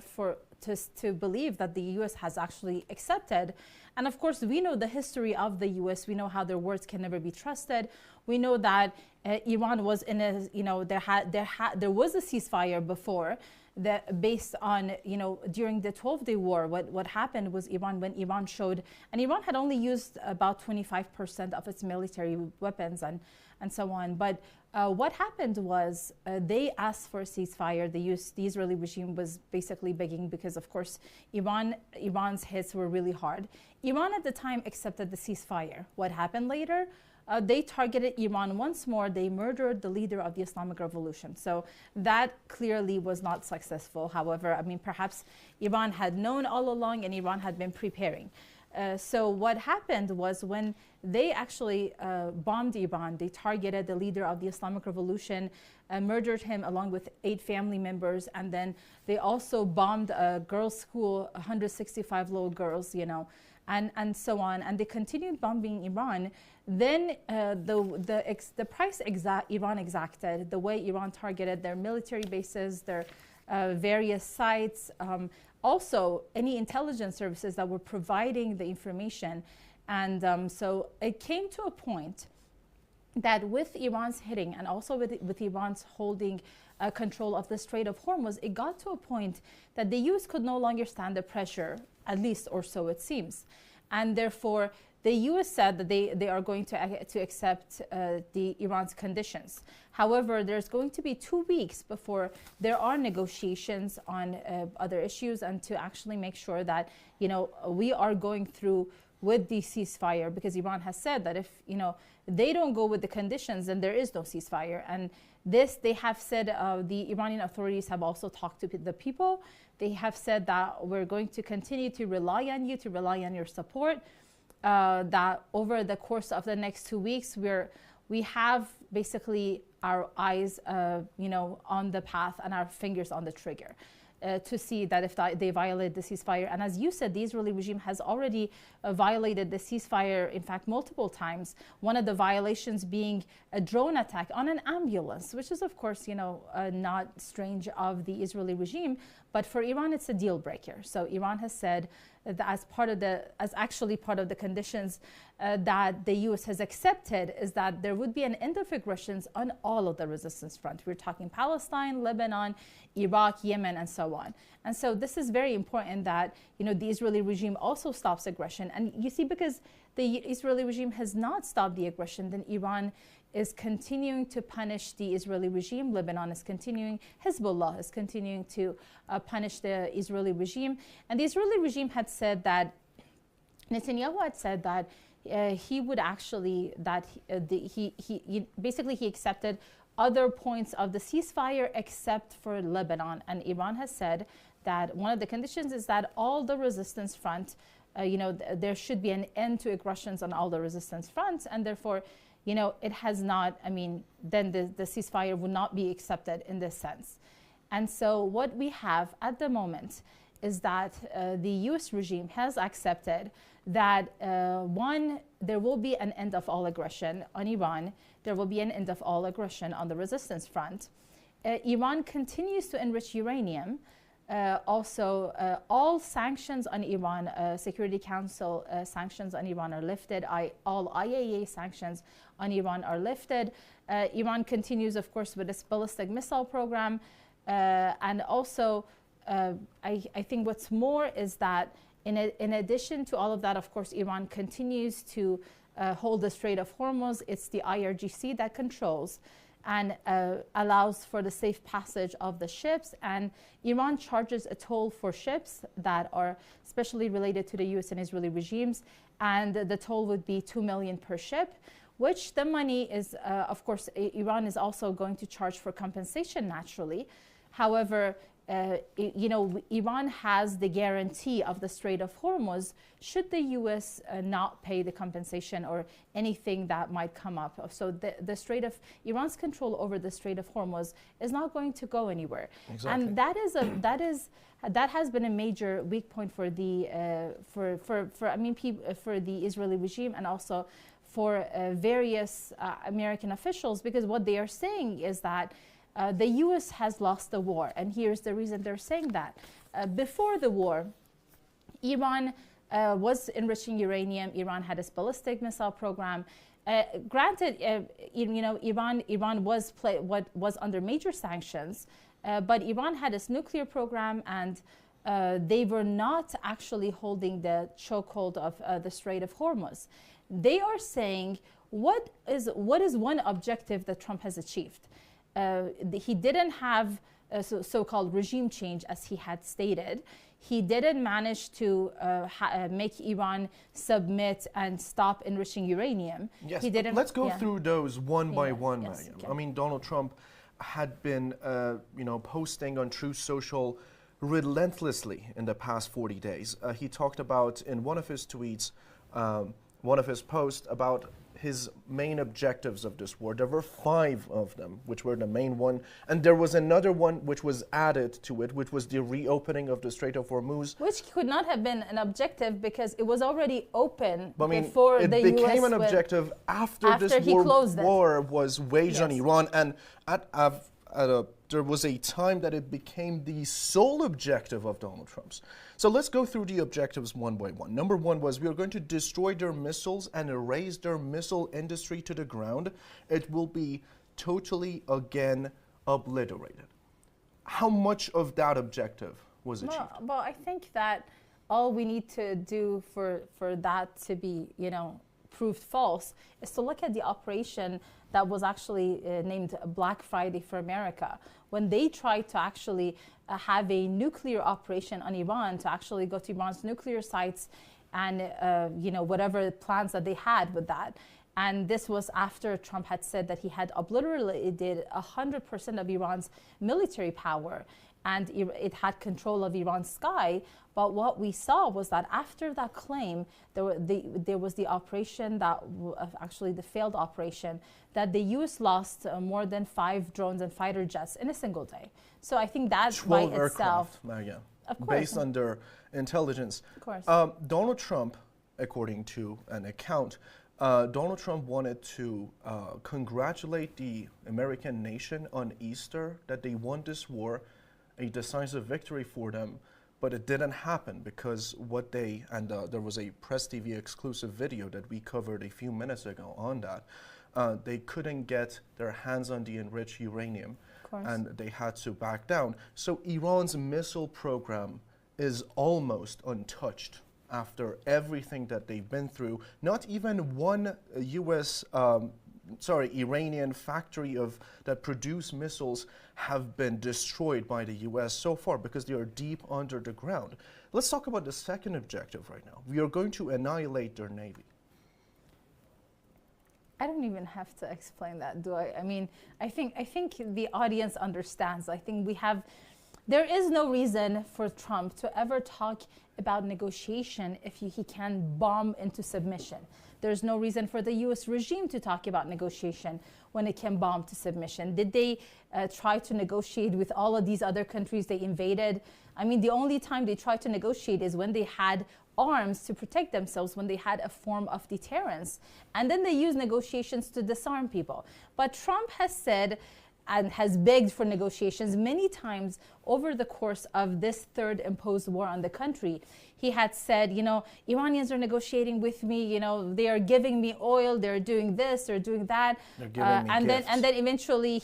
to believe that the U.S. has actually accepted. And of course, we know the history of the U.S. We know how their words can never be trusted. We know that Iran was in a, you know, there was a ceasefire before. That based on, you know, during the 12-day war, what happened was when Iran showed, and Iran had only used about 25% of its military weapons and so on. But what happened was they asked for a ceasefire. The Israeli regime was basically begging because, of course, Iran's hits were really hard. Iran at the time accepted the ceasefire. What happened later? They targeted Iran once more. They murdered the leader of the Islamic Revolution. So that clearly was not successful. However, I mean, perhaps Iran had known all along and Iran had been preparing. So what happened was when they actually bombed Iran, they targeted the leader of the Islamic Revolution, murdered him along with 8 family members, and then they also bombed a girls' school, 165 little girls, you know, and so on. And they continued bombing Iran. Then the price Iran exacted, the way Iran targeted their military bases, their various sites, also any intelligence services that were providing the information. And so it came to a point that with Iran's hitting and also with Iran's holding control of the Strait of Hormuz, it got to a point that the U.S. could no longer stand the pressure, at least or so it seems. And therefore, the U.S. said that they are going to accept the Iran's conditions. However, there's going to be 2 weeks before there are negotiations on other issues and to actually make sure that, you know, we are going through with the ceasefire, because Iran has said that if, you know, they don't go with the conditions, then there is no ceasefire. And this, they have said, the Iranian authorities have also talked to the people. They have said that we're going to continue to rely on you, to rely on your support. That over the course of the next 2 weeks, we have basically our eyes, on the path and our fingers on the trigger. To see that if they violate the ceasefire. And as you said, the Israeli regime has already violated the ceasefire, in fact, multiple times. One of the violations being a drone attack on an ambulance, which is, of course, not strange of the Israeli regime. But for Iran, it's a deal breaker. So Iran has said that as actually part of the conditions that the U.S. has accepted is that there would be an end of aggressions on all of the resistance front. We're talking Palestine, Lebanon, Iraq, Yemen, and so on. And so this is very important that, the Israeli regime also stops aggression. And you see, because the Israeli regime has not stopped the aggression, then Iran is continuing to punish the Israeli regime. Lebanon is continuing. Hezbollah is continuing to punish the Israeli regime. And the Israeli regime had said that, Netanyahu had said that he would actually, he accepted other points of the ceasefire except for Lebanon. And Iran has said that one of the conditions is that all the resistance front, there should be an end to aggressions on all the resistance fronts, and therefore, it has not, then the ceasefire would not be accepted in this sense. And so what we have at the moment is that the US regime has accepted that, one, there will be an end of all aggression on Iran. There will be an end of all aggression on the resistance front. Iran continues to enrich uranium. Also, all sanctions on Iran, Security Council sanctions on Iran are lifted. All IAEA sanctions on Iran are lifted. Iran continues, of course, with its ballistic missile program. And also, I think what's more is that in addition to all of that, of course, Iran continues to hold the Strait of Hormuz. It's the IRGC that controls and allows for the safe passage of the ships. And Iran charges a toll for ships that are especially related to the US and Israeli regimes. And the toll would be $2 million per ship, which the money is, of course, Iran is also going to charge for compensation naturally. However, Iran has the guarantee of the Strait of Hormuz should the U.S. Not pay the compensation or anything that might come up. So Iran's control over the Strait of Hormuz is not going to go anywhere. Exactly. And that has been a major weak point for the for the Israeli regime and also for various American officials, because what they are saying is that the U.S. has lost the war, and here's the reason they're saying that. Before the war, Iran was enriching uranium. Iran had its ballistic missile program. Granted, Iran was under major sanctions, but Iran had its nuclear program, and they were not actually holding the chokehold of the Strait of Hormuz. They are saying, what is one objective that Trump has achieved? He didn't have a so-called regime change as he had stated. He didn't manage to make Iran submit and stop enriching uranium. Yes, he didn't, let's go through those one by one, yes, Mariam. okay. I mean, Donald Trump had been, posting on Truth Social relentlessly in the past 40 days. He talked about in one of his tweets, one of his posts about his main objectives of this war. There were 5 of them, which were the main one. And there was another one which was added to it, which was the reopening of the Strait of Hormuz. Which could not have been an objective because it was already open before the US. It became an objective after this war was waged on Iran. And there was a time that it became the sole objective of Donald Trump's. So let's go through the objectives one by one. Number 1 was we are going to destroy their missiles and erase their missile industry to the ground. It will be totally, again, obliterated. How much of that objective was achieved? Well, I think that all we need to do for that to be, proved false is to look at the operation that was actually named Black Friday for America, when they tried to actually have a nuclear operation on Iran, to actually go to Iran's nuclear sites and whatever plans that they had with that. And this was after Trump had said that he had obliterated 100% of Iran's military power. and it had control of Iran's sky. But what we saw was that after that claim, there was the operation that actually the failed operation, that the U.S. lost more than 5 drones and fighter jets in a single day. So I think that's by 12 itself. aircraft, Of course. based on their intelligence. Of course. Donald Trump, according to an account, Donald Trump wanted to congratulate the American nation on Easter that they won this war, a decisive victory for them, but it didn't happen because there was a Press TV exclusive video that we covered a few minutes ago on that. They couldn't get their hands on the enriched uranium, and they had to back down. So Iran's missile program is almost untouched after everything that they've been through. Not even one Iranian factory that produce missiles have been destroyed by the U.S. so far because they are deep under the ground. Let's talk about the second objective right now. We are going to annihilate their navy. I don't even have to explain that, do I? I mean, I think the audience understands. I think there is no reason for Trump to ever talk about negotiation if he can bomb into submission. There's no reason for the U.S. regime to talk about negotiation when it can bomb to submission. Did they try to negotiate with all of these other countries they invaded? I mean, the only time they tried to negotiate is when they had arms to protect themselves, when they had a form of deterrence. And then they use negotiations to disarm people. But Trump has said and has begged for negotiations many times over the course of this third imposed war on the country. He had said, Iranians are negotiating with me, they are giving me oil, they're doing this, they're doing that. They're giving me gifts. And then eventually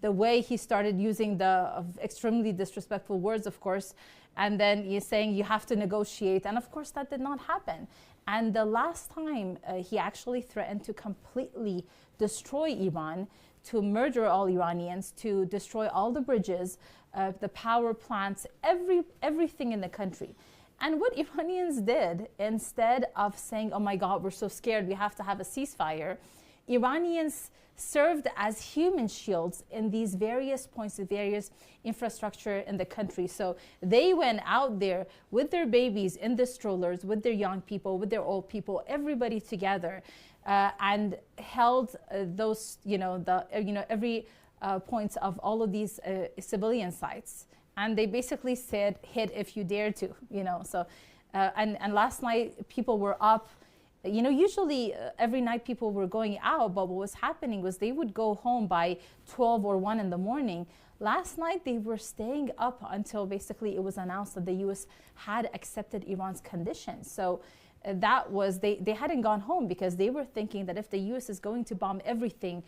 the way he started using the extremely disrespectful words, of course, and then he's saying you have to negotiate. And of course, that did not happen. And the last time he actually threatened to completely destroy Iran, to murder all Iranians, to destroy all the bridges, the power plants, everything in the country. And what Iranians did, instead of saying, oh my God, we're so scared, we have to have a ceasefire, Iranians served as human shields in these various points of various infrastructure in the country. So they went out there with their babies in the strollers, with their young people, with their old people, everybody together, and held those, every points of all of these civilian sites. And they basically said, hit if you dare to, So, and last night people were up. Usually every night people were going out, but what was happening was they would go home by 12 or 1 in the morning. Last night they were staying up until basically it was announced that the U.S. had accepted Iran's conditions. So that was, they hadn't gone home because they were thinking that if the U.S. is going to bomb everything,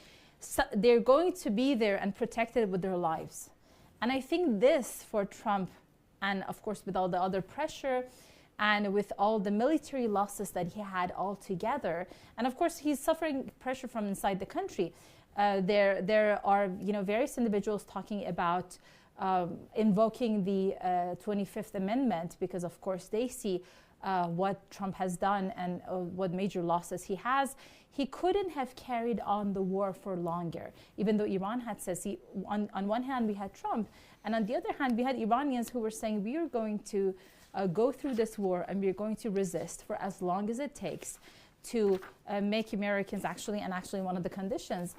they're going to be there and protected with their lives. And I think this for Trump, and of course with all the other pressure, and with all the military losses that he had altogether, and of course he's suffering pressure from inside the country. There are various individuals talking about invoking the 25th Amendment because of course they see what Trump has done and what major losses he has. He couldn't have carried on the war for longer, even though Iran had said, on one hand we had Trump, and on the other hand we had Iranians who were saying we are going to go through this war and we're going to resist for as long as it takes to make Americans actually one of the conditions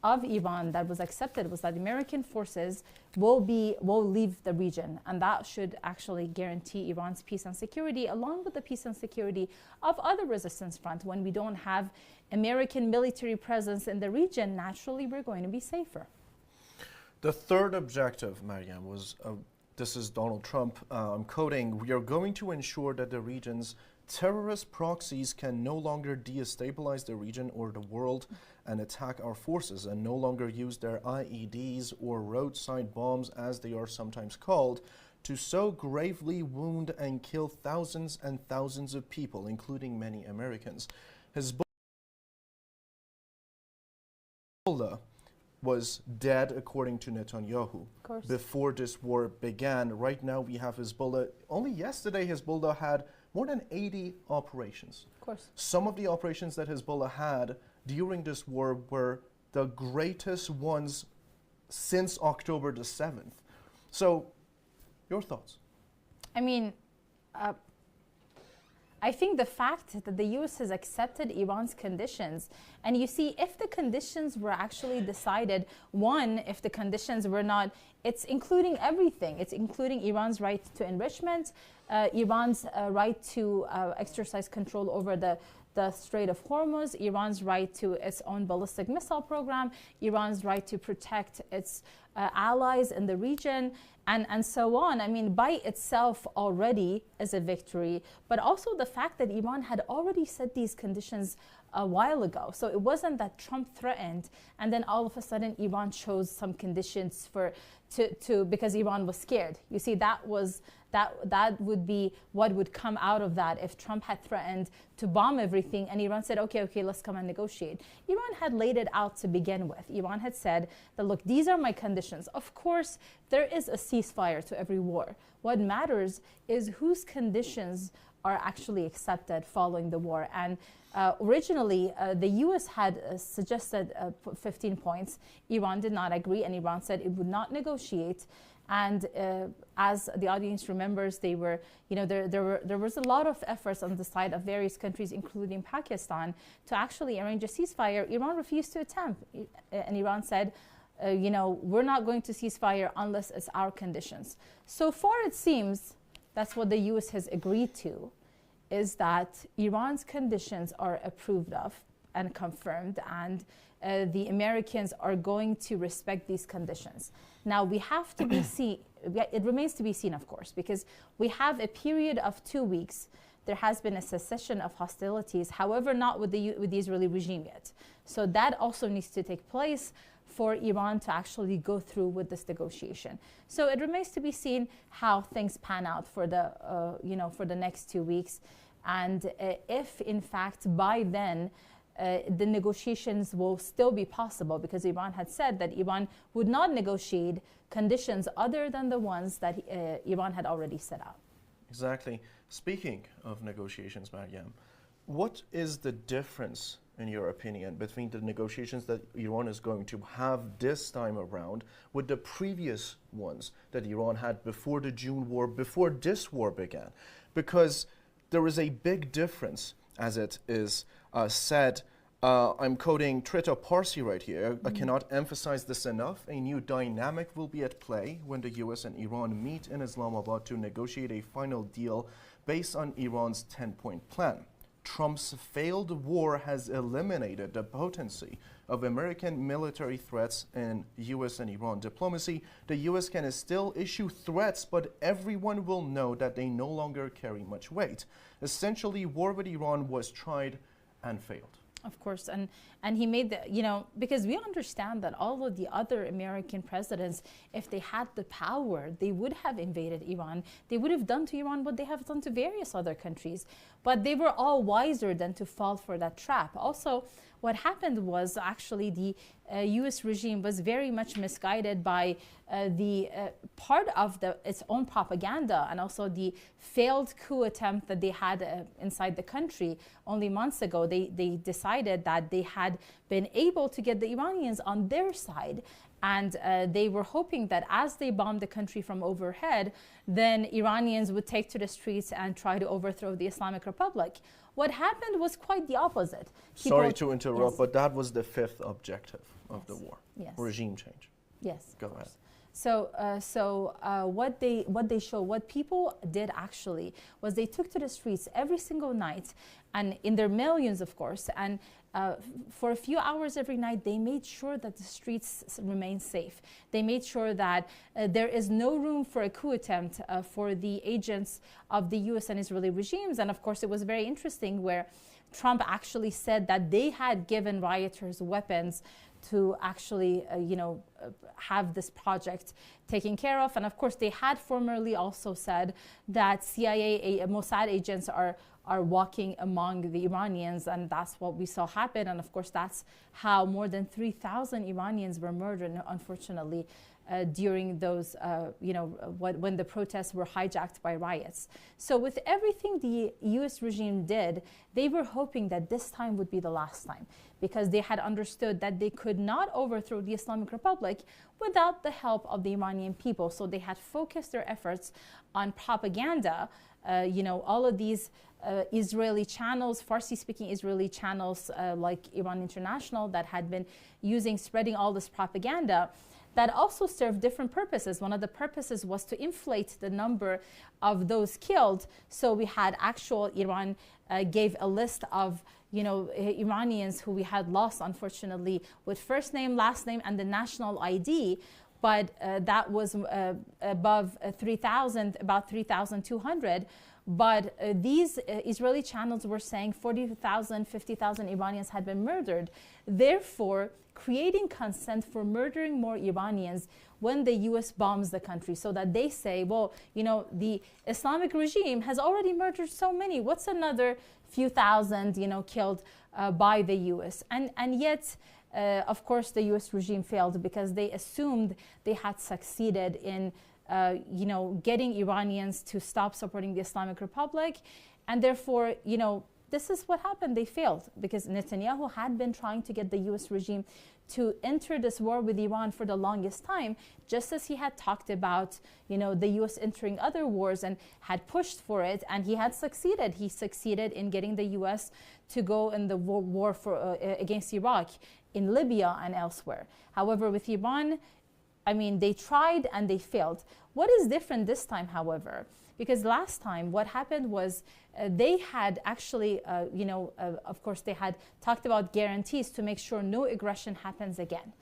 of Iran that was accepted was that American forces will leave the region, and that should actually guarantee Iran's peace and security, along with the peace and security of other resistance fronts. When we don't have American military presence in the region, naturally we're going to be safer. The third objective, Mariam, was this is Donald Trump, I'm quoting, we are going to ensure that the region's terrorist proxies can no longer destabilize the region or the world and attack our forces, and no longer use their IEDs or roadside bombs, as they are sometimes called, to so gravely wound and kill thousands and thousands of people, including many Americans. Hezbollah was dead, according to Netanyahu, before this war began. Right now we have Hezbollah. Only yesterday Hezbollah had more than 80 operations. Of course. Some of the operations that Hezbollah had during this war were the greatest ones since October the 7th. So, your thoughts? I mean, I think the fact that the U.S. has accepted Iran's conditions, and you see, if the conditions were actually decided, one, if the conditions were not, it's including everything. It's including Iran's right to enrichment, Iran's right to exercise control over the Strait of Hormuz, Iran's right to its own ballistic missile program, Iran's right to protect its allies in the region, and so on. I mean, by itself already is a victory, but also the fact that Iran had already set these conditions a while ago. So it wasn't that Trump threatened and then all of a sudden Iran chose some conditions because Iran was scared. You see, that would be what would come out of that if Trump had threatened to bomb everything and Iran said, okay, let's come and negotiate. Iran had laid it out to begin with. Iran had said that, look, these are my conditions. Of course, there is a ceasefire to every war. What matters is whose conditions are actually accepted following the war. And originally, the U.S. had suggested 15 points. Iran did not agree, and Iran said it would not negotiate. And as the audience remembers, they were, there was a lot of efforts on the side of various countries, including Pakistan, to actually arrange a ceasefire. Iran refused to attempt, and Iran said, we're not going to ceasefire unless it's our conditions. So far, it seems that's what the U.S. has agreed to, is that Iran's conditions are approved of and confirmed, and the Americans are going to respect these conditions. Now, we have to be seen, it remains to be seen, of course, because we have a period of 2 weeks. There has been a cessation of hostilities, however, not with the Israeli regime yet. So that also needs to take place for Iran to actually go through with this negotiation. So it remains to be seen how things pan out for the next 2 weeks, and if in fact by then the negotiations will still be possible, because Iran had said that Iran would not negotiate conditions other than the ones that Iran had already set out. Exactly. Speaking of negotiations, Maryam, what is the difference, in your opinion, between the negotiations that Iran is going to have this time around with the previous ones that Iran had before the June war, before this war began? Because there is a big difference, as it is said. I'm quoting Trita Parsi right here. I cannot emphasize this enough. A new dynamic will be at play when the US and Iran meet in Islamabad to negotiate a final deal based on Iran's 10-point plan. Trump's failed war has eliminated the potency of American military threats in US and Iran diplomacy. The US can still issue threats, but everyone will know that they no longer carry much weight. Essentially, war with Iran was tried and failed. Of course, and he made the, because we understand that all of the other American presidents, if they had the power, they would have invaded Iran. They would have done to Iran what they have done to various other countries. But they were all wiser than to fall for that trap. Also, what happened was actually the U.S. regime was very much misguided by the part of its own propaganda, and also the failed coup attempt that they had inside the country only months ago. They decided that they had been able to get the Iranians on their side, and they were hoping that as they bombed the country from overhead, then Iranians would take to the streets and try to overthrow the Islamic Republic. What happened was quite the opposite. Sorry to interrupt, but that was the fifth objective of the war. Yes. Regime change. Yes. Go ahead. So what people did actually was they took to the streets every single night, and in their millions, of course, and for a few hours every night, they made sure that the streets remain safe. They made sure that there is no room for a coup attempt for the agents of the U.S. and Israeli regimes. And of course, it was very interesting where Trump actually said that they had given rioters weapons to actually, have this project taken care of. And of course, they had formerly also said that CIA, Mossad agents are are walking among the Iranians, and that's what we saw happen. And of course, that's how more than 3,000 Iranians were murdered, unfortunately, during those, when the protests were hijacked by riots. So with everything the US regime did, they were hoping that this time would be the last time, because they had understood that they could not overthrow the Islamic Republic without the help of the Iranian people. So they had focused their efforts on propaganda. All of these Israeli channels, Farsi-speaking Israeli channels like Iran International, that had been spreading all this propaganda, that also served different purposes. One of the purposes was to inflate the number of those killed. So we had Iran gave a list of Iranians who we had lost, unfortunately, with first name, last name, and the national ID. But that was above 3,000, about 3,200. But these Israeli channels were saying 40,000, 50,000 Iranians had been murdered, therefore creating consent for murdering more Iranians when the US bombs the country, so that they say, well, the Islamic regime has already murdered so many. What's another few thousand, killed by the US? And yet, of course, the US regime failed because they assumed they had succeeded in getting Iranians to stop supporting the Islamic Republic. And therefore, this is what happened. They failed because Netanyahu had been trying to get the US regime to enter this war with Iran for the longest time, just as he had talked about, the US entering other wars and had pushed for it, and he had succeeded. He succeeded in getting the US to go in the war against Iraq, in Libya and elsewhere. However, with Iran, they tried and they failed. What is different this time, however? Because last time what happened was they had actually, of course, they had talked about guarantees to make sure no aggression happens again.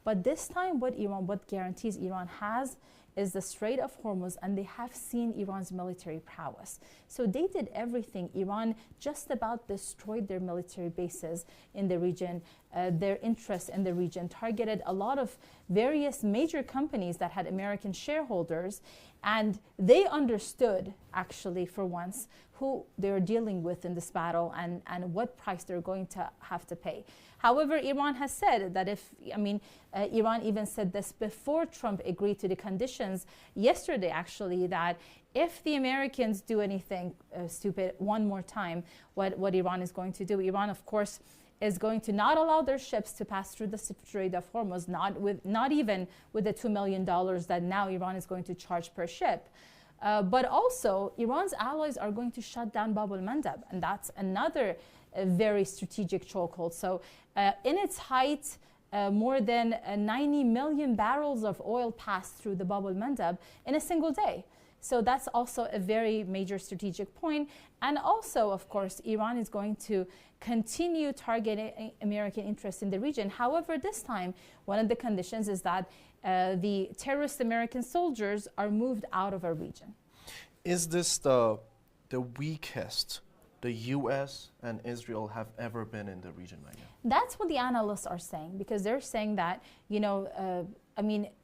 But this time what guarantees Iran has is the Strait of Hormuz, and they have seen Iran's military prowess. So they did everything. Iran just about destroyed their military bases in the region, their interests in the region, targeted a lot of various major companies that had American shareholders, and they understood, actually, for once, who they're dealing with in this battle and what price they're going to have to pay. However, Iran has said that Iran even said this before Trump agreed to the conditions yesterday, actually, that if the Americans do anything stupid one more time, what Iran is going to do. Iran, of course, is going to not allow their ships to pass through the Strait of Hormuz, not even with the $2 million that now Iran is going to charge per ship. But also, Iran's allies are going to shut down Bab al-Mandab, and that's another very strategic chokehold. So in its height, more than 90 million barrels of oil passed through the Bab al-Mandab in a single day. So that's also a very major strategic point. And also, of course, Iran is going to continue targeting American interests in the region. However, this time, one of the conditions is that the terrorist American soldiers are moved out of our region. Is this the weakest the U.S. and Israel have ever been in the region right now? That's what the analysts are saying, because they're saying that,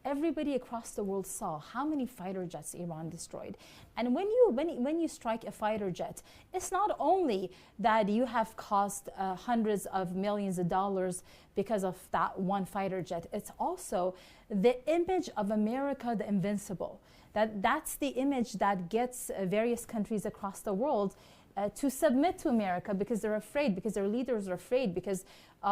everybody across the world saw how many fighter jets Iran destroyed. And when you strike a fighter jet, it's not only that you have cost hundreds of millions of dollars because of that one fighter jet. It's also the image of America, the invincible. That's the image that gets various countries across the world to submit to America, because they're afraid, because their leaders are afraid, because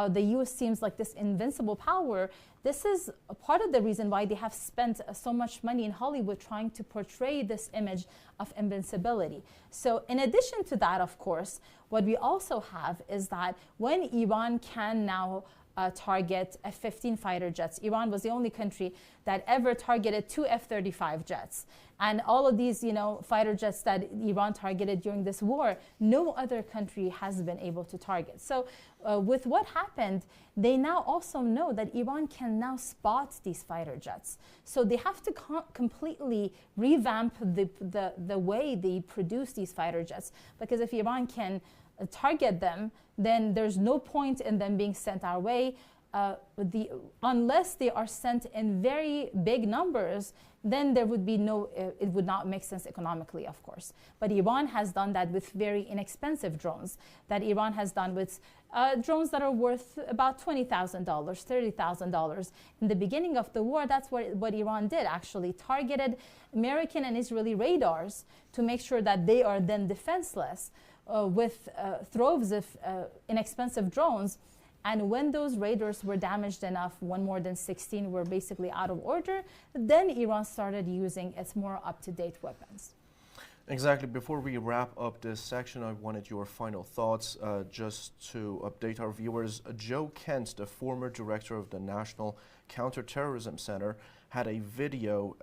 the U.S. seems like this invincible power. This is a part of the reason why they have spent so much money in Hollywood trying to portray this image of invincibility. So in addition to that, of course, what we also have is that when Iran can now target F-15 fighter jets. Iran was the only country that ever targeted 2 F-35 jets. And all of these, fighter jets that Iran targeted during this war, no other country has been able to target. So with what happened, they now also know that Iran can now spot these fighter jets. So they have to completely revamp the way they produce these fighter jets, because if Iran can target them, then there's no point in them being sent our way. unless they are sent in very big numbers, then there would be it would not make sense economically, of course. But Iran has done that with very inexpensive drones, that Iran has done with drones that are worth about $20,000, $30,000. In the beginning of the war, that's what Iran did, actually targeted American and Israeli radars to make sure that they are then defenseless with troves of inexpensive drones. And when those radars were damaged enough, when more than 16 were basically out of order, then Iran started using its more up-to-date weapons. Exactly. Before we wrap up this section, I wanted your final thoughts. Just to update our viewers, Joe Kent, the former director of the National Counterterrorism Center, had a video,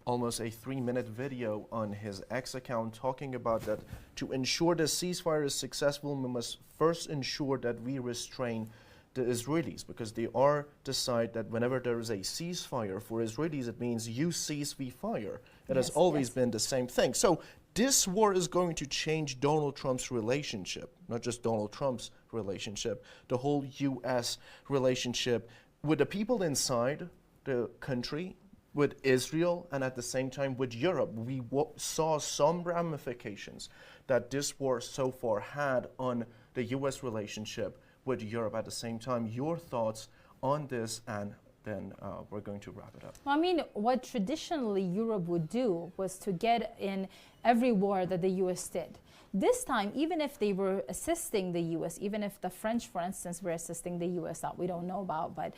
almost a 3-minute video on his X account talking about that to ensure the ceasefire is successful, we must first ensure that we restrain the Israelis, because they are the side that whenever there is a ceasefire for Israelis, it means you cease, we fire. It has always been the same thing. So this war is going to change Donald Trump's relationship, not just Donald Trump's relationship, the whole U.S. relationship with the people inside the country, with Israel, and at the same time with Europe. We saw some ramifications that this war so far had on the U.S. relationship with Europe at the same time. Your thoughts on this, and then we're going to wrap it up. Well, I mean, what traditionally Europe would do was to get in every war that the U.S. did. This time, even if they were assisting the U.S., even if the French, for instance, were assisting the U.S., that we don't know about, but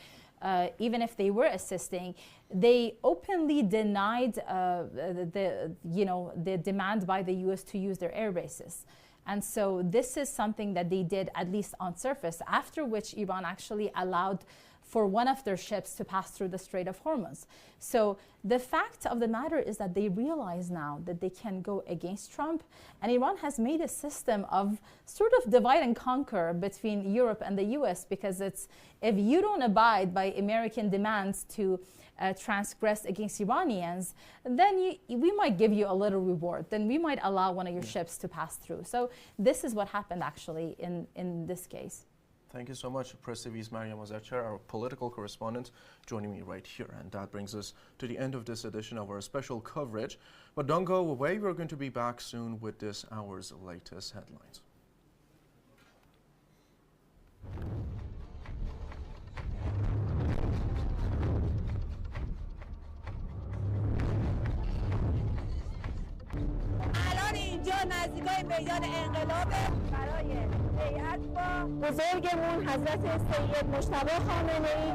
even if they were assisting, they openly denied the demand by the U.S. to use their air bases. And so this is something that they did, at least on surface, after which Iran actually allowed for one of their ships to pass through the Strait of Hormuz. So the fact of the matter is that they realize now that they can go against Trump, and Iran has made a system of sort of divide and conquer between Europe and the US, because it's, if you don't abide by American demands to transgress against Iranians, then we might give you a little reward. Then we might allow one of your ships to pass through. So this is what happened actually in this case. Thank you so much, Press TV's Mariam Azarcher, our political correspondent, joining me right here. And that brings us to the end of this edition of our special coverage. But don't go away, we're going to be back soon with this hour's latest headlines. نزدیکای میدان انقلاب برای بیعت با بزرگمون حضرت سید مجتبی خامنه‌ای.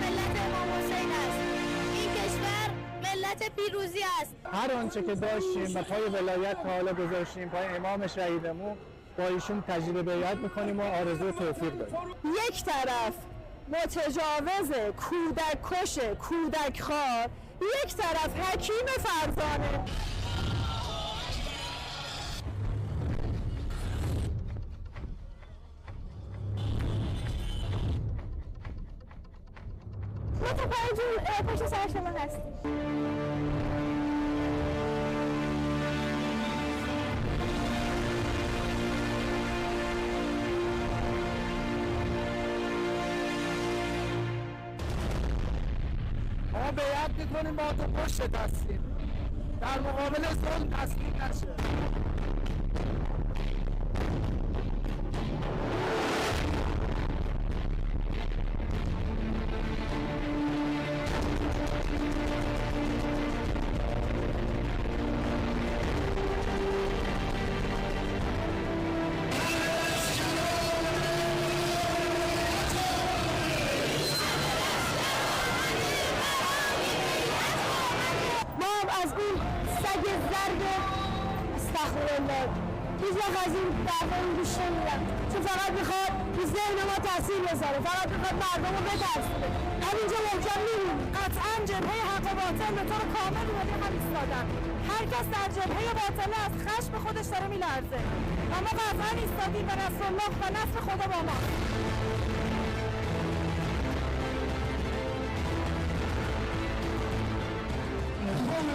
ملت امام حسین است. این کشور ملت پیروزی است. هر آنچه که داشتیم و پای ولایت تا حالا گذاشتیم، پای امام شهیدمون، با ایشون تجدید بیعت می‌کنیم و آرزوی توفیق داریم. یک طرف متجاوز، کودک کش، کودک خوار، یک طرف حکیم فرزانه. ما تا 5 جون پشت سر شما هستیم. ما بیعت میکنیم با تو پشت هستیم، در مقابل ظلم تسلیم نشه. از اون سگ زرد استغفرالله هیچ وقت از این دعوایی گوش نمیدم، چون فقط میخواد تو ذهن ما تاثیر بذاره، فقط میخواد مردم رو بترسونه. همینجا محکم میمونیم. قطعا جبهه حق و باطل به طور کامل اومده هم ایستادن. هر کس در جبهه باطل از خشم خودش داره میلرزه، اما قطعا ایستادیم و نصرالله و نصر خدا با ما. خانه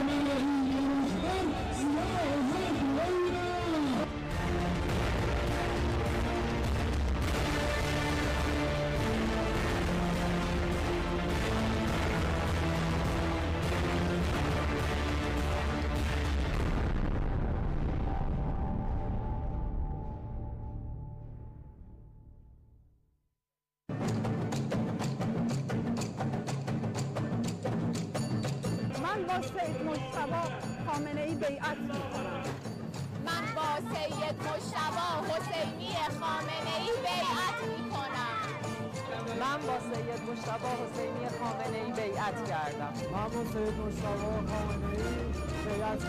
با سید مجتبی خامنه‌ای بیعت میکنم. من با سید مجتبی حسینی خامنه‌ای بیعت میکنم. من با سید مجتبی حسینی خامنه‌ای بیعت کردم. من با سید مجتبی خامنه‌ای بیعت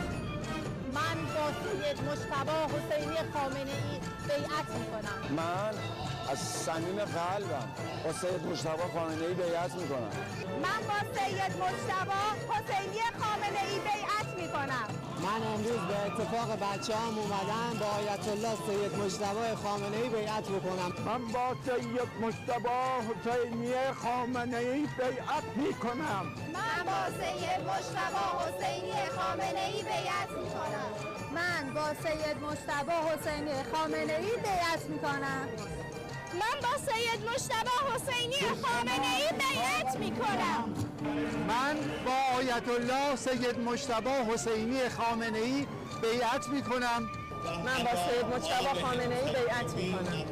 من با سید مجتبی حسینی خامنه‌ای بیعت میکنم. من از صمیم قلبم با سید مجتبی خامنه‌ای بیعت میکنم. من با سید مجتبی حسینی خامنه‌ای بیعت میکنم. من امروز به اتفاق بچه‌ام اومدم با آیت الله سید مجتبی خامنه‌ای بیعت بکنم. من با سید مجتبی حسینی خامنه‌ای بیعت میکنم. من با سید مجتبی حسینی خامنه‌ای بیعت میکنم. من با سید مجتبی حسینی خامنه‌ای بیعت میکنم. من با سید مجتبی حسینی خامنه‌ای بیعت میکنم. من با آیت الله سید مجتبی حسینی خامنه‌ای بیعت میکنم. من با سید مجتبی خامنه‌ای بیعت میکنم.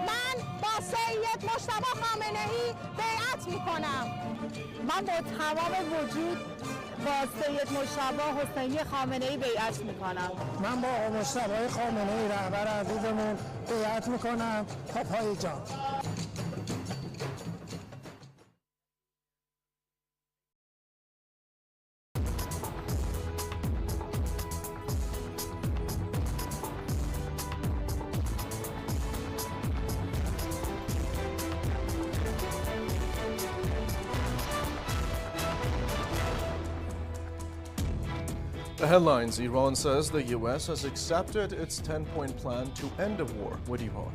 من با سید مجتبی خامنه‌ای بیعت میکنم. من با تمام وجود با سید مجتبی حسینی خامنه‌ای بیعت میکنم. من با مجتبی خامنه‌ای رهبر عزیزمون بیعت میکنم تا پای جان. The headlines: Iran says the U.S. has accepted its 10-point plan to end the war with Iran.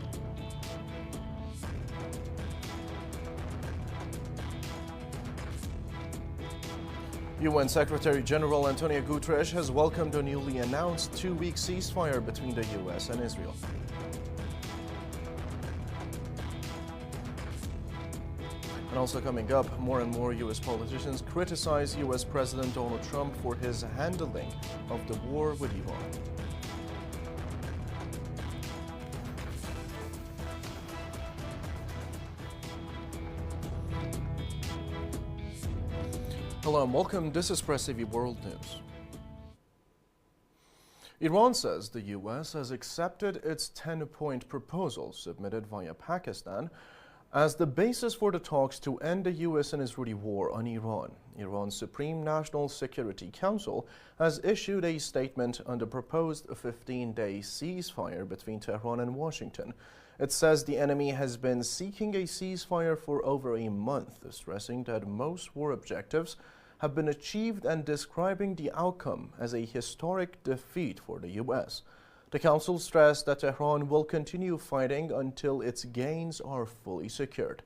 UN Secretary General Antonio Guterres has welcomed a newly announced two-week ceasefire between the U.S. and Israel. And also coming up, more and more U.S. politicians criticize U.S. President Donald Trump for his handling of the war with Iran. Hello and welcome. This is Press TV World News. Iran says the U.S. has accepted its 10-point proposal submitted via Pakistan as the basis for the talks to end the U.S. and Israeli war on Iran. Iran's Supreme National Security Council has issued a statement on the proposed 15-day ceasefire between Tehran and Washington. It says the enemy has been seeking a ceasefire for over a month, stressing that most war objectives have been achieved and describing the outcome as a historic defeat for the U.S. The Council stressed that Tehran will continue fighting until its gains are fully secured.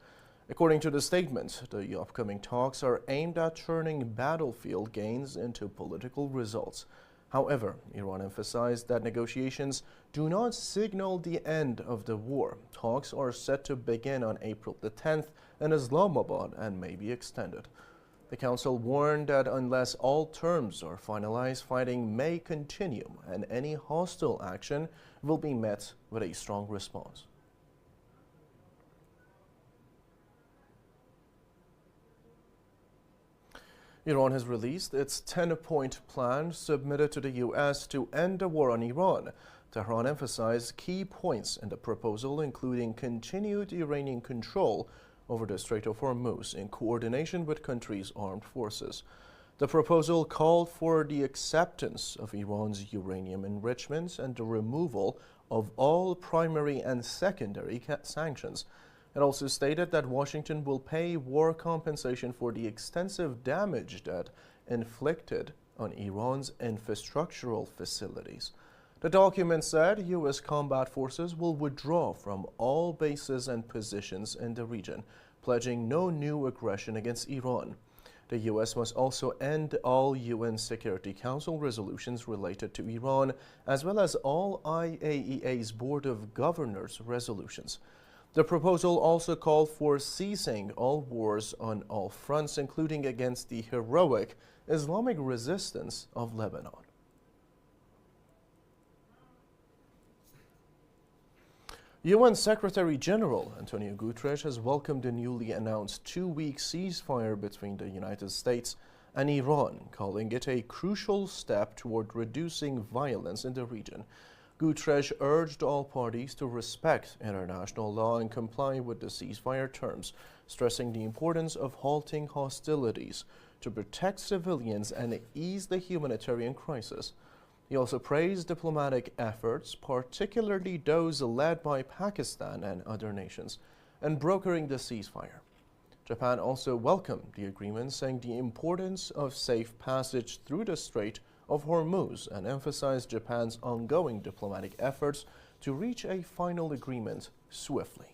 According to the statement, the upcoming talks are aimed at turning battlefield gains into political results. However, Iran emphasized that negotiations do not signal the end of the war. Talks are set to begin on April the 10th in Islamabad and may be extended. The Council warned that unless all terms are finalized, fighting may continue and any hostile action will be met with a strong response. Iran has released its 10-point plan submitted to the U.S. to end the war on Iran. Tehran emphasized key points in the proposal, including continued Iranian control over the Strait of Hormuz in coordination with countries' armed forces. The proposal called for the acceptance of Iran's uranium enrichment and the removal of all primary and secondary sanctions. It also stated that Washington will pay war compensation for the extensive damage that inflicted on Iran's infrastructural facilities. The document said U.S. combat forces will withdraw from all bases and positions in the region, pledging no new aggression against Iran. The U.S. must also end all UN Security Council resolutions related to Iran, as well as all IAEA's Board of Governors resolutions. The proposal also called for ceasing all wars on all fronts, including against the heroic Islamic resistance of Lebanon. UN Secretary General Antonio Guterres has welcomed the newly announced two-week ceasefire between the United States and Iran, calling it a crucial step toward reducing violence in the region. Guterres urged all parties to respect international law and comply with the ceasefire terms, stressing the importance of halting hostilities to protect civilians and ease the humanitarian crisis. He also praised diplomatic efforts, particularly those led by Pakistan and other nations, in brokering the ceasefire. Japan also welcomed the agreement, saying the importance of safe passage through the Strait of Hormuz and emphasized Japan's ongoing diplomatic efforts to reach a final agreement swiftly.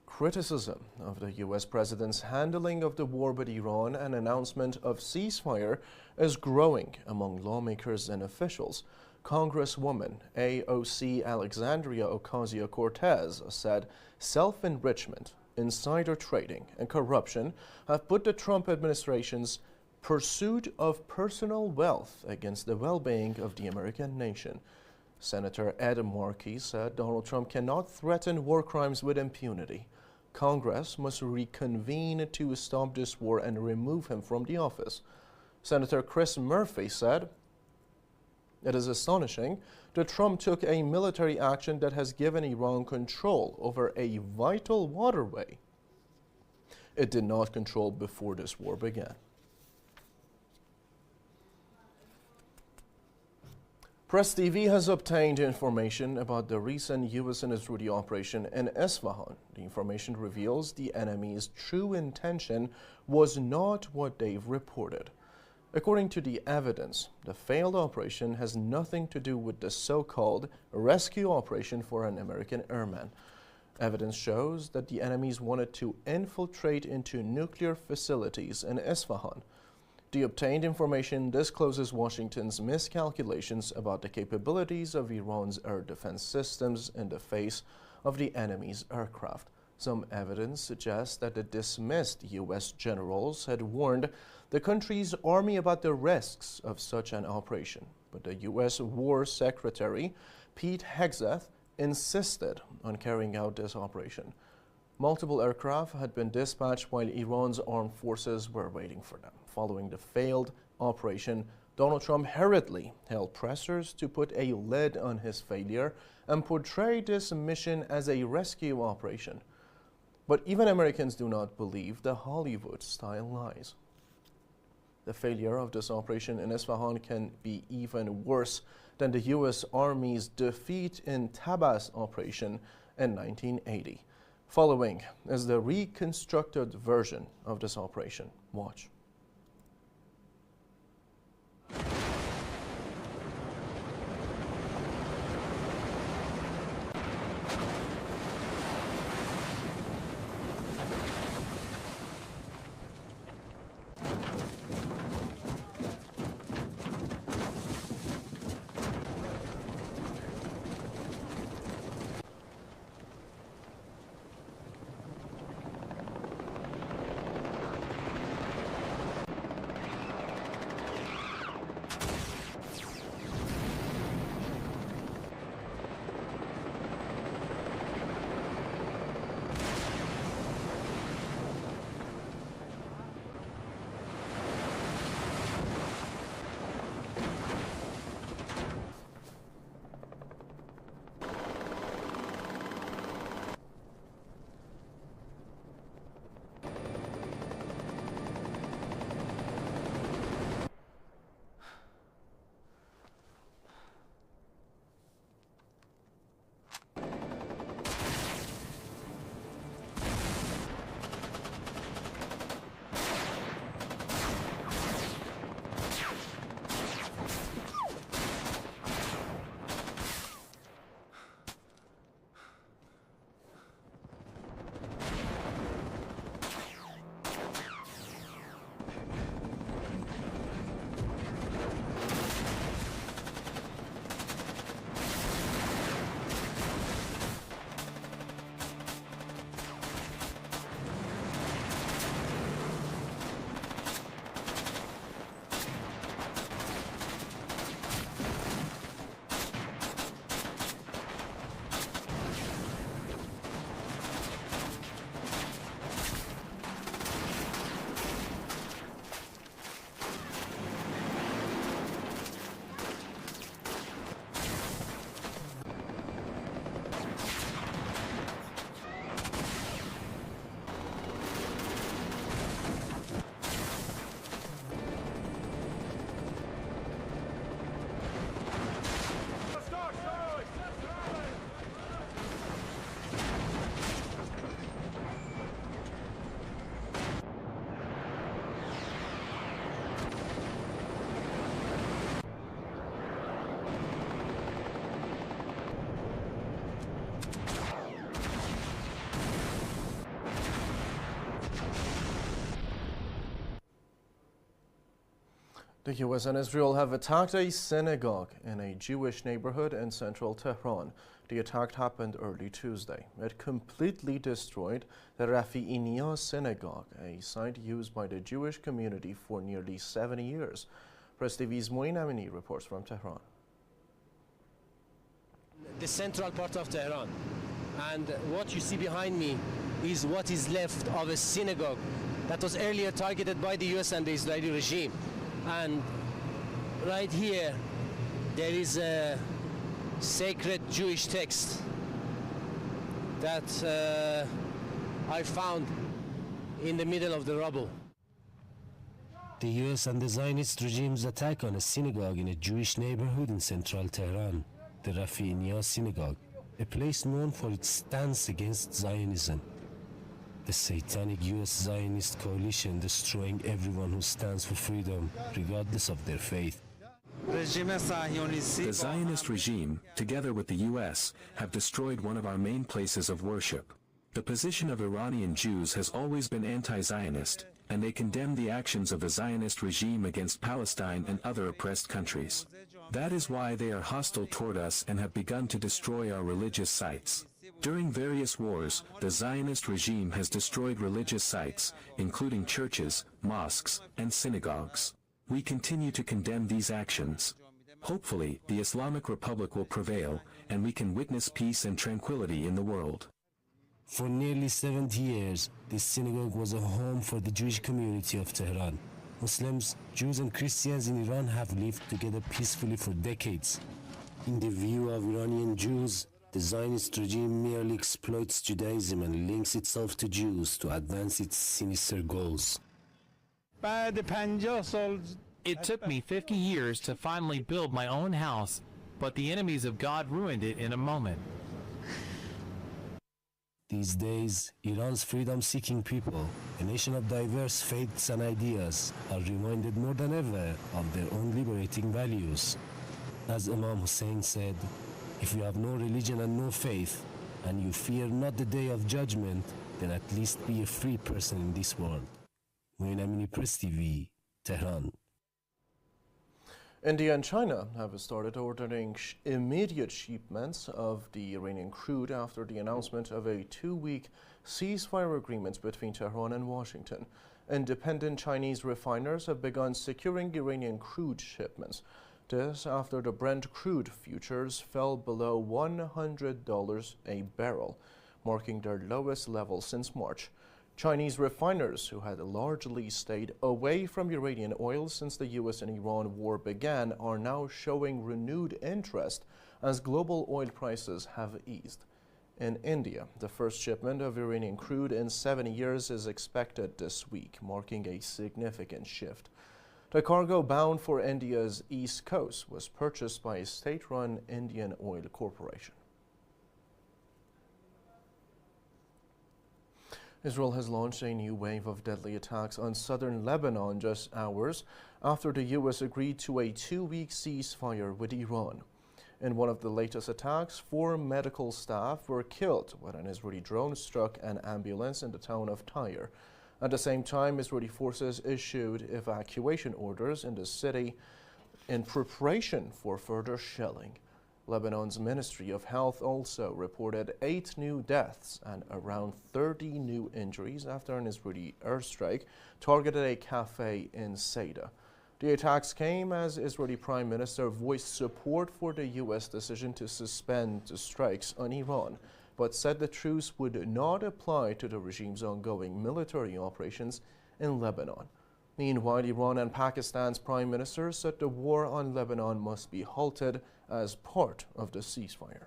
Criticism of the U.S. president's handling of the war with Iran and announcement of ceasefire is growing among lawmakers and officials. Congresswoman AOC Alexandria Ocasio-Cortez said self-enrichment, insider trading, and corruption have put the Trump administration's pursuit of personal wealth against the well-being of the American nation. Senator Ed Markey said Donald Trump cannot threaten war crimes with impunity. Congress must reconvene to stop this war and remove him from the office. Senator Chris Murphy said, "It is astonishing that Trump took a military action that has given Iran control over a vital waterway it did not control before this war began." Press TV has obtained information about the recent U.S. and Israeli operation in Isfahan. The information reveals the enemy's true intention was not what they've reported. According to the evidence, the failed operation has nothing to do with the so-called rescue operation for an American airman. Evidence shows that the enemies wanted to infiltrate into nuclear facilities in Isfahan. The obtained information discloses Washington's miscalculations about the capabilities of Iran's air defense systems in the face of the enemy's aircraft. Some evidence suggests that the dismissed U.S. generals had warned the country's army about the risks of such an operation, but the U.S. War Secretary, Pete Hegseth, insisted on carrying out this operation. Multiple aircraft had been dispatched while Iran's armed forces were waiting for them. Following the failed operation, Donald Trump hurriedly held pressers to put a lid on his failure and portray this mission as a rescue operation. But even Americans do not believe the Hollywood-style lies. The failure of this operation in Isfahan can be even worse than the U.S. Army's defeat in Tabas operation in 1980. Following is the reconstructed version of this operation. Watch. The US and Israel have attacked a synagogue in a Jewish neighborhood in central Tehran. The attack happened early Tuesday. It completely destroyed the Rafi'inia synagogue, a site used by the Jewish community for nearly 70 years. Press TV's Moin Amini reports from Tehran. The central part of Tehran, and what you see behind me is what is left of a synagogue that was earlier targeted by the US and the Israeli regime. And right here there is a sacred Jewish text that I found in the middle of the rubble. The US and the Zionist regime's attack on a synagogue in a Jewish neighborhood in central Tehran, the Rafi'inia synagogue, a place known for its stance against Zionism. The satanic US Zionist coalition destroying everyone who stands for freedom, regardless of their faith. The Zionist regime, together with the US, have destroyed one of our main places of worship. The position of Iranian Jews has always been anti-Zionist, and they condemn the actions of the Zionist regime against Palestine and other oppressed countries. That is why they are hostile toward us and have begun to destroy our religious sites. During various wars, the Zionist regime has destroyed religious sites, including churches, mosques, and synagogues. We continue to condemn these actions. Hopefully, the Islamic Republic will prevail, and we can witness peace and tranquility in the world. For nearly 70 years, this synagogue was a home for the Jewish community of Tehran. Muslims, Jews and Christians in Iran have lived together peacefully for decades. In the view of Iranian Jews, the Zionist regime merely exploits Judaism and links itself to Jews to advance its sinister goals. It took me 50 years to finally build my own house, but the enemies of God ruined it in a moment. These days, Iran's freedom-seeking people, a nation of diverse faiths and ideas, are reminded more than ever of their own liberating values. As Imam Hussein said, if you have no religion and no faith, and you fear not the day of judgment, then at least be a free person in this world. Moin Amini, Press TV, Tehran. India and China have started ordering immediate shipments of the Iranian crude after the announcement of a 2-week ceasefire agreement between Tehran and Washington. Independent Chinese refiners have begun securing Iranian crude shipments. This after the Brent crude futures fell below $100 a barrel, marking their lowest level since March. Chinese refiners, who had largely stayed away from Iranian oil since the US and Iran war began, are now showing renewed interest as global oil prices have eased. In India, the first shipment of Iranian crude in 7 years is expected this week, marking a significant shift. The cargo bound for India's east coast was purchased by a state-run Indian Oil Corporation. Israel has launched a new wave of deadly attacks on southern Lebanon just hours after the U.S. agreed to a 2-week ceasefire with Iran. In one of the latest attacks, 4 medical staff were killed when an Israeli drone struck an ambulance in the town of Tyre. At the same time, Israeli forces issued evacuation orders in the city in preparation for further shelling. Lebanon's Ministry of Health also reported 8 new deaths and around 30 new injuries after an Israeli airstrike targeted a cafe in Saida. The attacks came as Israeli Prime Minister voiced support for the U.S. decision to suspend the strikes on Iran, but said the truce would not apply to the regime's ongoing military operations in Lebanon. Meanwhile, Iran and Pakistan's prime ministers said the war on Lebanon must be halted as part of the ceasefire.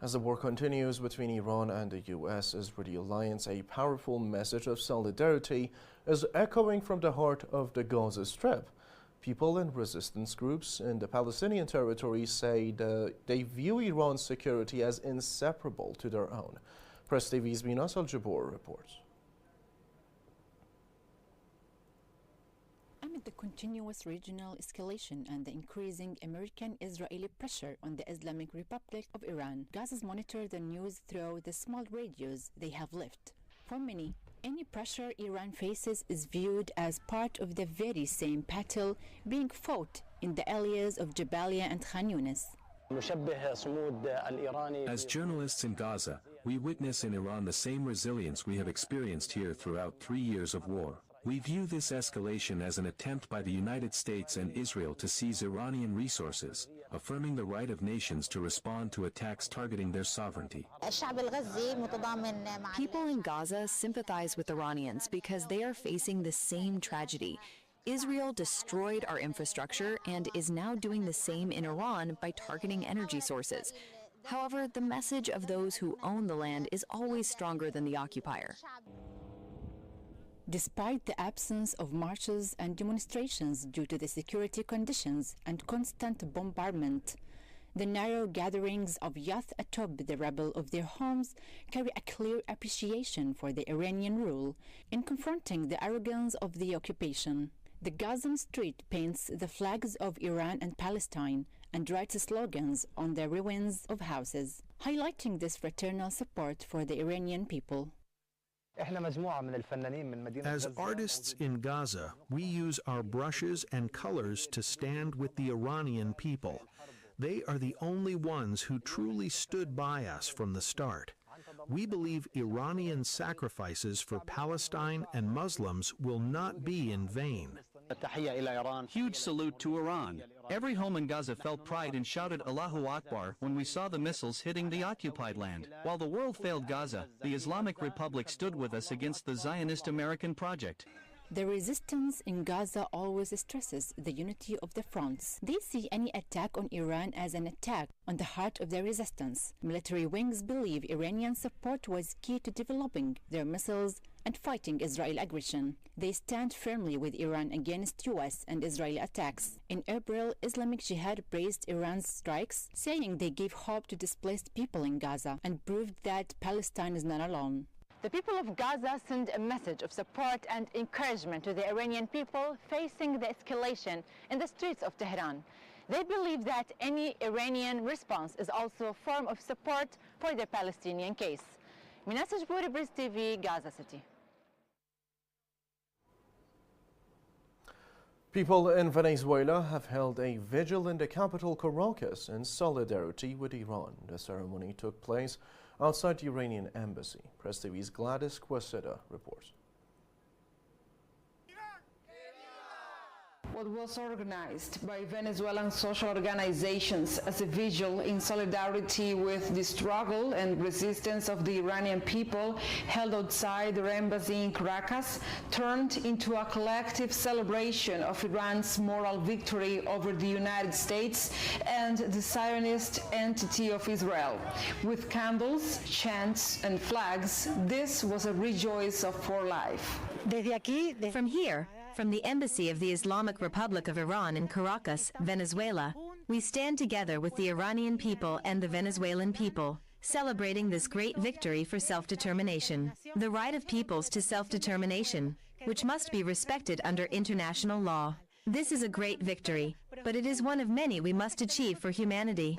As the war continues between Iran and the U.S.-Israeli alliance, a powerful message of solidarity is echoing from the heart of the Gaza Strip. People and resistance groups in the Palestinian territories say they view Iran's security as inseparable to their own. Press TV's Minas Al-Jabor reports. Amid the continuous regional escalation and the increasing American-Israeli pressure on the Islamic Republic of Iran, Gazans monitor the news through the small radios they have left. For many, any pressure Iran faces is viewed as part of the very same battle being fought in the areas of Jabalia and Khan Yunis. As journalists in Gaza, we witness in Iran the same resilience we have experienced here throughout 3 years of war. We view this escalation as an attempt by the United States and Israel to seize Iranian resources, affirming the right of nations to respond to attacks targeting their sovereignty. People in Gaza sympathize with Iranians because they are facing the same tragedy. Israel destroyed our infrastructure and is now doing the same in Iran by targeting energy sources. However, the message of those who own the land is always stronger than the occupier. Despite the absence of marches and demonstrations due to the security conditions and constant bombardment, the narrow gatherings of youth atop the rubble of their homes carry a clear appreciation for the Iranian rule in confronting the arrogance of the occupation. The Gazan street paints the flags of Iran and Palestine and writes slogans on the ruins of houses, highlighting this fraternal support for the Iranian people. As artists in Gaza, we use our brushes and colors to stand with the Iranian people. They are the only ones who truly stood by us from the start. We believe Iranian sacrifices for Palestine and Muslims will not be in vain. Huge salute to Iran. Every home in Gaza felt pride and shouted Allahu Akbar when we saw the missiles hitting the occupied land. While the world failed Gaza, the Islamic Republic stood with us against the Zionist American project. The resistance in Gaza always stresses the unity of the fronts. They see any attack on Iran as an attack on the heart of the resistance. Military wings believe Iranian support was key to developing their missiles and fighting Israeli aggression. They stand firmly with Iran against US and Israeli attacks. In April, Islamic Jihad praised Iran's strikes, saying they gave hope to displaced people in Gaza and proved that Palestine is not alone. The people of Gaza send a message of support and encouragement to the Iranian people facing the escalation in the streets of Tehran. They believe that any Iranian response is also a form of support for the Palestinian case. Minas Jburi, Bris TV, Gaza City. People in Venezuela have held a vigil in the capital Caracas in solidarity with Iran. The ceremony took place outside the Iranian embassy. Press TV's Gladys Quaseda reports. What was organized by Venezuelan social organizations as a vigil in solidarity with the struggle and resistance of the Iranian people held outside their embassy in Caracas turned into a collective celebration of Iran's moral victory over the United States and the Zionist entity of Israel. With candles, chants, and flags, this was a rejoice for life. From here, from the Embassy of the Islamic Republic of Iran in Caracas, Venezuela, we stand together with the Iranian people and the Venezuelan people, celebrating this great victory for self-determination, the right of peoples to self-determination, which must be respected under international law. This is a great victory, but it is one of many we must achieve for humanity.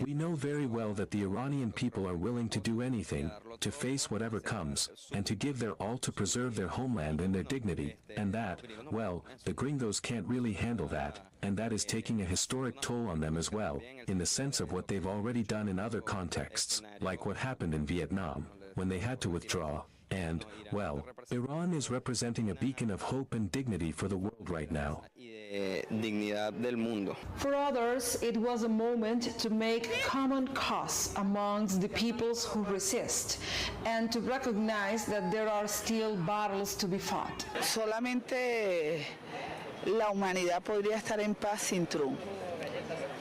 We know very well that the Iranian people are willing to do anything, to face whatever comes, and to give their all to preserve their homeland and their dignity, and that, well, the gringos can't really handle that, and that is taking a historic toll on them as well, in the sense of what they've already done in other contexts, like what happened in Vietnam, when they had to withdraw. And, well, Iran is representing a beacon of hope and dignity for the world right now. For others, it was a moment to make common cause amongst the peoples who resist and to recognize that there are still battles to be fought. Solamente la humanidad podría estar en paz sin Trump.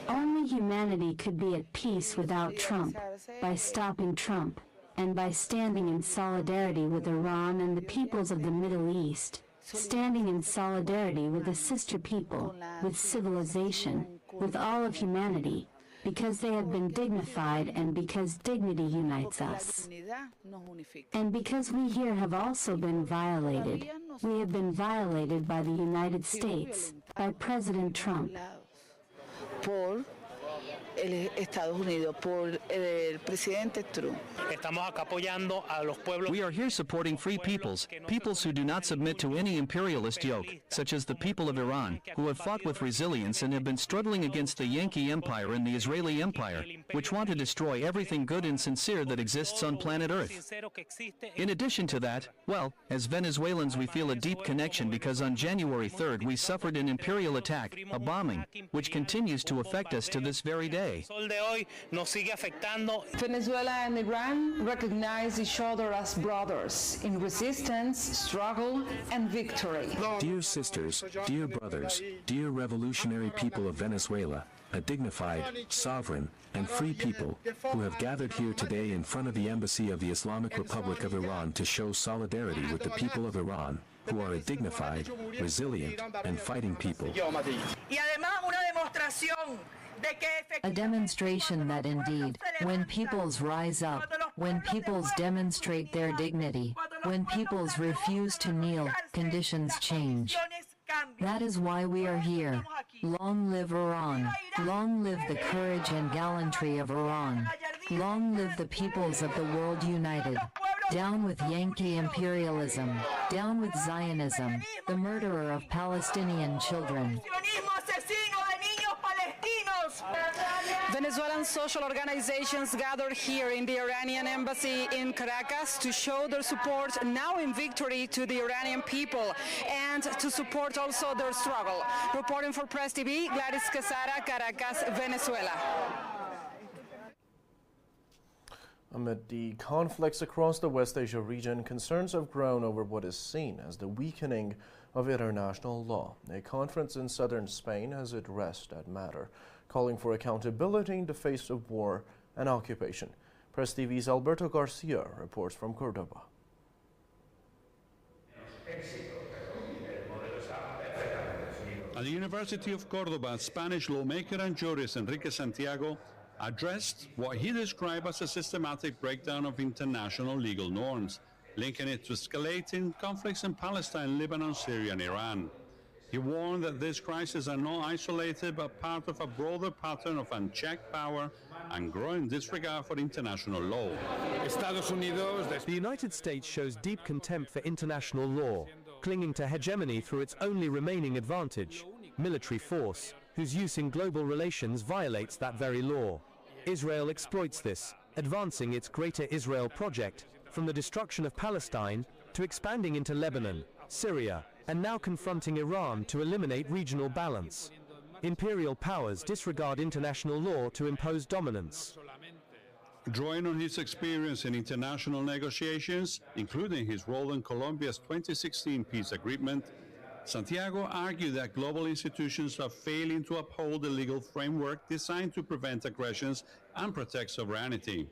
Only humanity could be at peace without Trump, by stopping Trump, and by standing in solidarity with Iran and the peoples of the Middle East, standing in solidarity with the sister people, with civilization, with all of humanity, because they have been dignified and because dignity unites us. And because we here have also been violated, We have been violated by the United States, by President Trump. Por Estados Unidos, por el presidente Trump. We are here supporting free peoples who do not submit to any imperialist yoke, such as the people of Iran, who have fought with resilience and have been struggling against the Yankee Empire and the Israeli Empire, which want to destroy everything good and sincere that exists on planet Earth. In addition to that, well, as Venezuelans we feel a deep connection because on January 3rd we suffered an imperial attack, a bombing, which continues to affect us to this very day. Venezuela and Iran recognize each other as brothers in resistance, struggle, and victory. Dear sisters, dear brothers, dear revolutionary people of Venezuela, a dignified, sovereign, and free people who have gathered here today in front of the embassy of the Islamic Republic of Iran to show solidarity with the people of Iran, who are a dignified, resilient, and fighting people. A demonstration that indeed, when peoples rise up, when peoples demonstrate their dignity, when peoples refuse to kneel, conditions change. That is why we are here. Long live Iran. Long live the courage and gallantry of Iran. Long live the peoples of the world united. Down with Yankee imperialism. Down with Zionism, the murderer of Palestinian children. Venezuelan social organizations gathered here in the Iranian embassy in Caracas to show their support now in victory to the Iranian people and to support also their struggle. Reporting for Press TV, Gladys Quesada, Caracas, Venezuela. Amid the conflicts across the West Asia region, concerns have grown over what is seen as the weakening of international law. A conference in southern Spain has addressed that matter, calling for accountability in the face of war and occupation. Press TV's Alberto Garcia reports from Cordoba. At the University of Cordoba, Spanish lawmaker and jurist Enrique Santiago addressed what he described as a systematic breakdown of international legal norms, linking it to escalating conflicts in Palestine, Lebanon, Syria, and Iran. He warned that these crises are not isolated but part of a broader pattern of unchecked power and growing disregard for international law. The United States shows deep contempt for international law, clinging to hegemony through its only remaining advantage, military force, whose use in global relations violates that very law. Israel exploits this, advancing its Greater Israel project from the destruction of Palestine to expanding into Lebanon, Syria, and now confronting Iran to eliminate regional balance. Imperial powers disregard international law to impose dominance. Drawing on his experience in international negotiations, including his role in Colombia's 2016 peace agreement, Santiago argued that global institutions are failing to uphold the legal framework designed to prevent aggressions and protect sovereignty.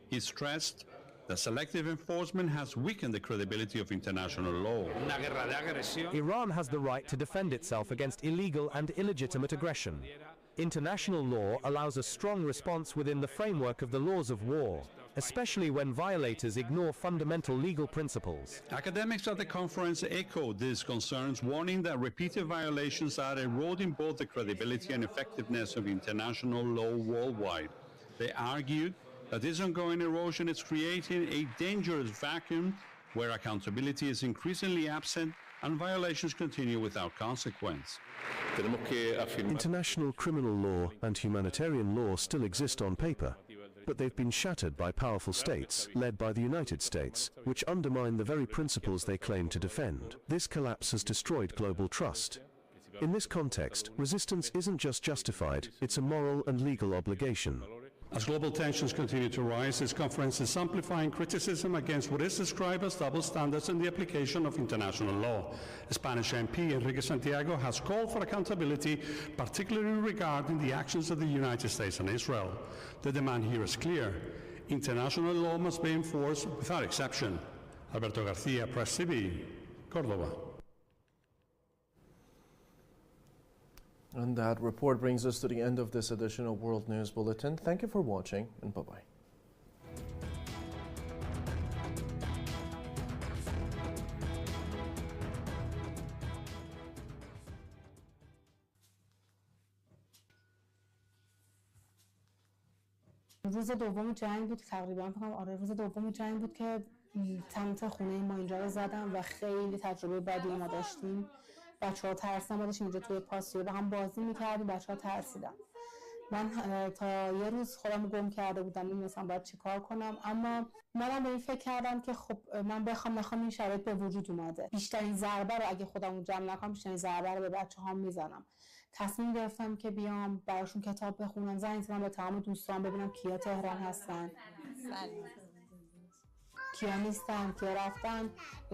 He stressed that selective enforcement has weakened the credibility of international law. Iran has the right to defend itself against illegal and illegitimate aggression. International law allows a strong response within the framework of the laws of war, especially when violators ignore fundamental legal principles. Academics at the conference echoed these concerns, warning that repeated violations are eroding both the credibility and effectiveness of international law worldwide. They argued that this ongoing erosion is creating a dangerous vacuum where accountability is increasingly absent and violations continue without consequence. International criminal law and humanitarian law still exist on paper, but they've been shattered by powerful states, led by the United States, which undermine the very principles they claim to defend. This collapse has destroyed global trust. In this context, resistance isn't just justified, it's a moral and legal obligation. As global tensions continue to rise, this conference is amplifying criticism against what is described as double standards in the application of international law. Spanish MP Enrique Santiago has called for accountability, particularly regarding the actions of the United States and Israel. The demand here is clear. International law must be enforced without exception. Alberto Garcia, Press TV, Córdoba. And that report brings us to the end of this edition of World News Bulletin. Thank you for watching, and bye-bye. روز دوم جنگ بود تقریبا، روز دوم جنگ بود که تمت خونه ما اینجا رو زدم و خیلی تجربه بدی ما داشتیم. بچه‌ها ترسیدن، ما داشتیم اینجا توی پاسیو با هم بازی می‌کردیم، بچه‌ها ترسیدن. من تا یه روز خودم گم کرده بودم، نمی‌دونستم باید چی کار کنم، اما منم به این فکر کردم که خب من نخوام این شرایط به وجود اومده، بیشترین ضربه رو اگه خودمو جمع نکنم بیشترین ضربه رو به بچه‌هام میزنم. تصمیم گرفتم که بیام براشون کتاب بخونم، زنگ زدم به تمام دوستان ببینم کیا تهران هستن، کیا نیستن، کیا رفتن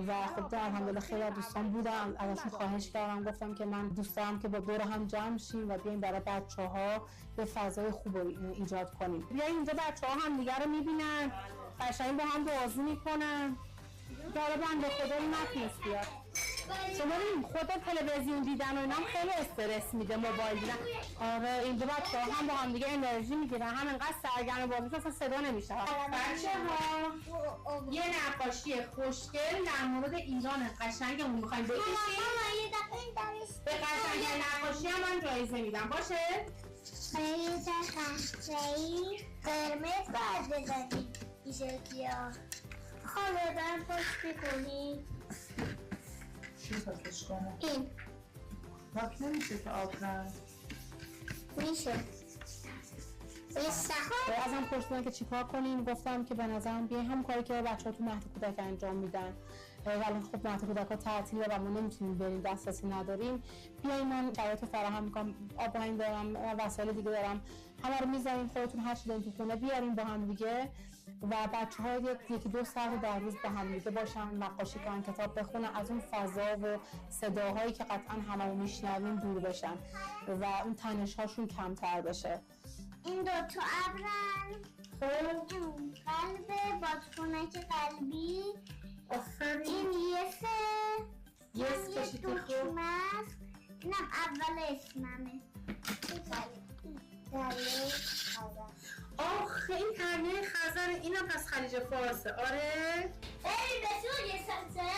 و خب در الحمدلله خیلی از دوستان بودن. ازشون خواهش کردم، گفتم که من دوست دارم که با دور هم جمع شیم و بیایم برای بچه‌ها یه فضای خوب ایجاد کنیم. بیاین اینجا بچه‌ها هم دیگه رو می‌بینن، قشنگ با هم بازی می‌کنن. داره بنده خدا نتونست بیاد. شما ببین خود تلویزیون دیدن و اینا هم خیلی استرس میده، موبایل دیدن. آره اینجا بچه‌ها هم با هم دیگه انرژی میگیرن، هم انقدر سرگرم بازی اصلا صدا نمیشه. بچه‌ها یه نقاشی خوشگل در مورد ایران قشنگمون می‌خوایم بکشیم. به قشنگ نقاشی هم من جایزه میدم، باشه؟ خیلی قشنگی قرمز باید بزنی این شکلیا. خاله دارم پشت بکنی چی پاکش کنم؟ این پاک نمیشه که آب نه؟ میشه ازم پرسیدن که چیکار کنیم، گفتم که به نظرم بیاین هم کاری که بچه‌ها تو مهد کودک انجام میدن، ولی خب مهد کودک‌ها تعطیله و ما نمیتونیم بریم، دسترسی نداریم، بیاین من شرایط فراهم میکنم، آب رنگ دارم، وسایل دیگه دارم، همه رو میذاریم، خودتون هر چی دارین تو خونه بیارین با هم دیگه و بچه‌ها یکی دو ساعت در روز با هم دیگه باشن، نقاشی کنن، کتاب بخونن، از اون فضا و صداهایی که قطعا هممون میشنویم دور بشن و اون تنش‌هاشون کمتر بشه. این دو تا ابرن، خب این قلبه، بادکنک قلبی، این یس کشیدی خوب، اینم اول اسممه. آخه این ترانه خزر، اینم پس خلیج فارسه. آره بریم به سوی سلسله.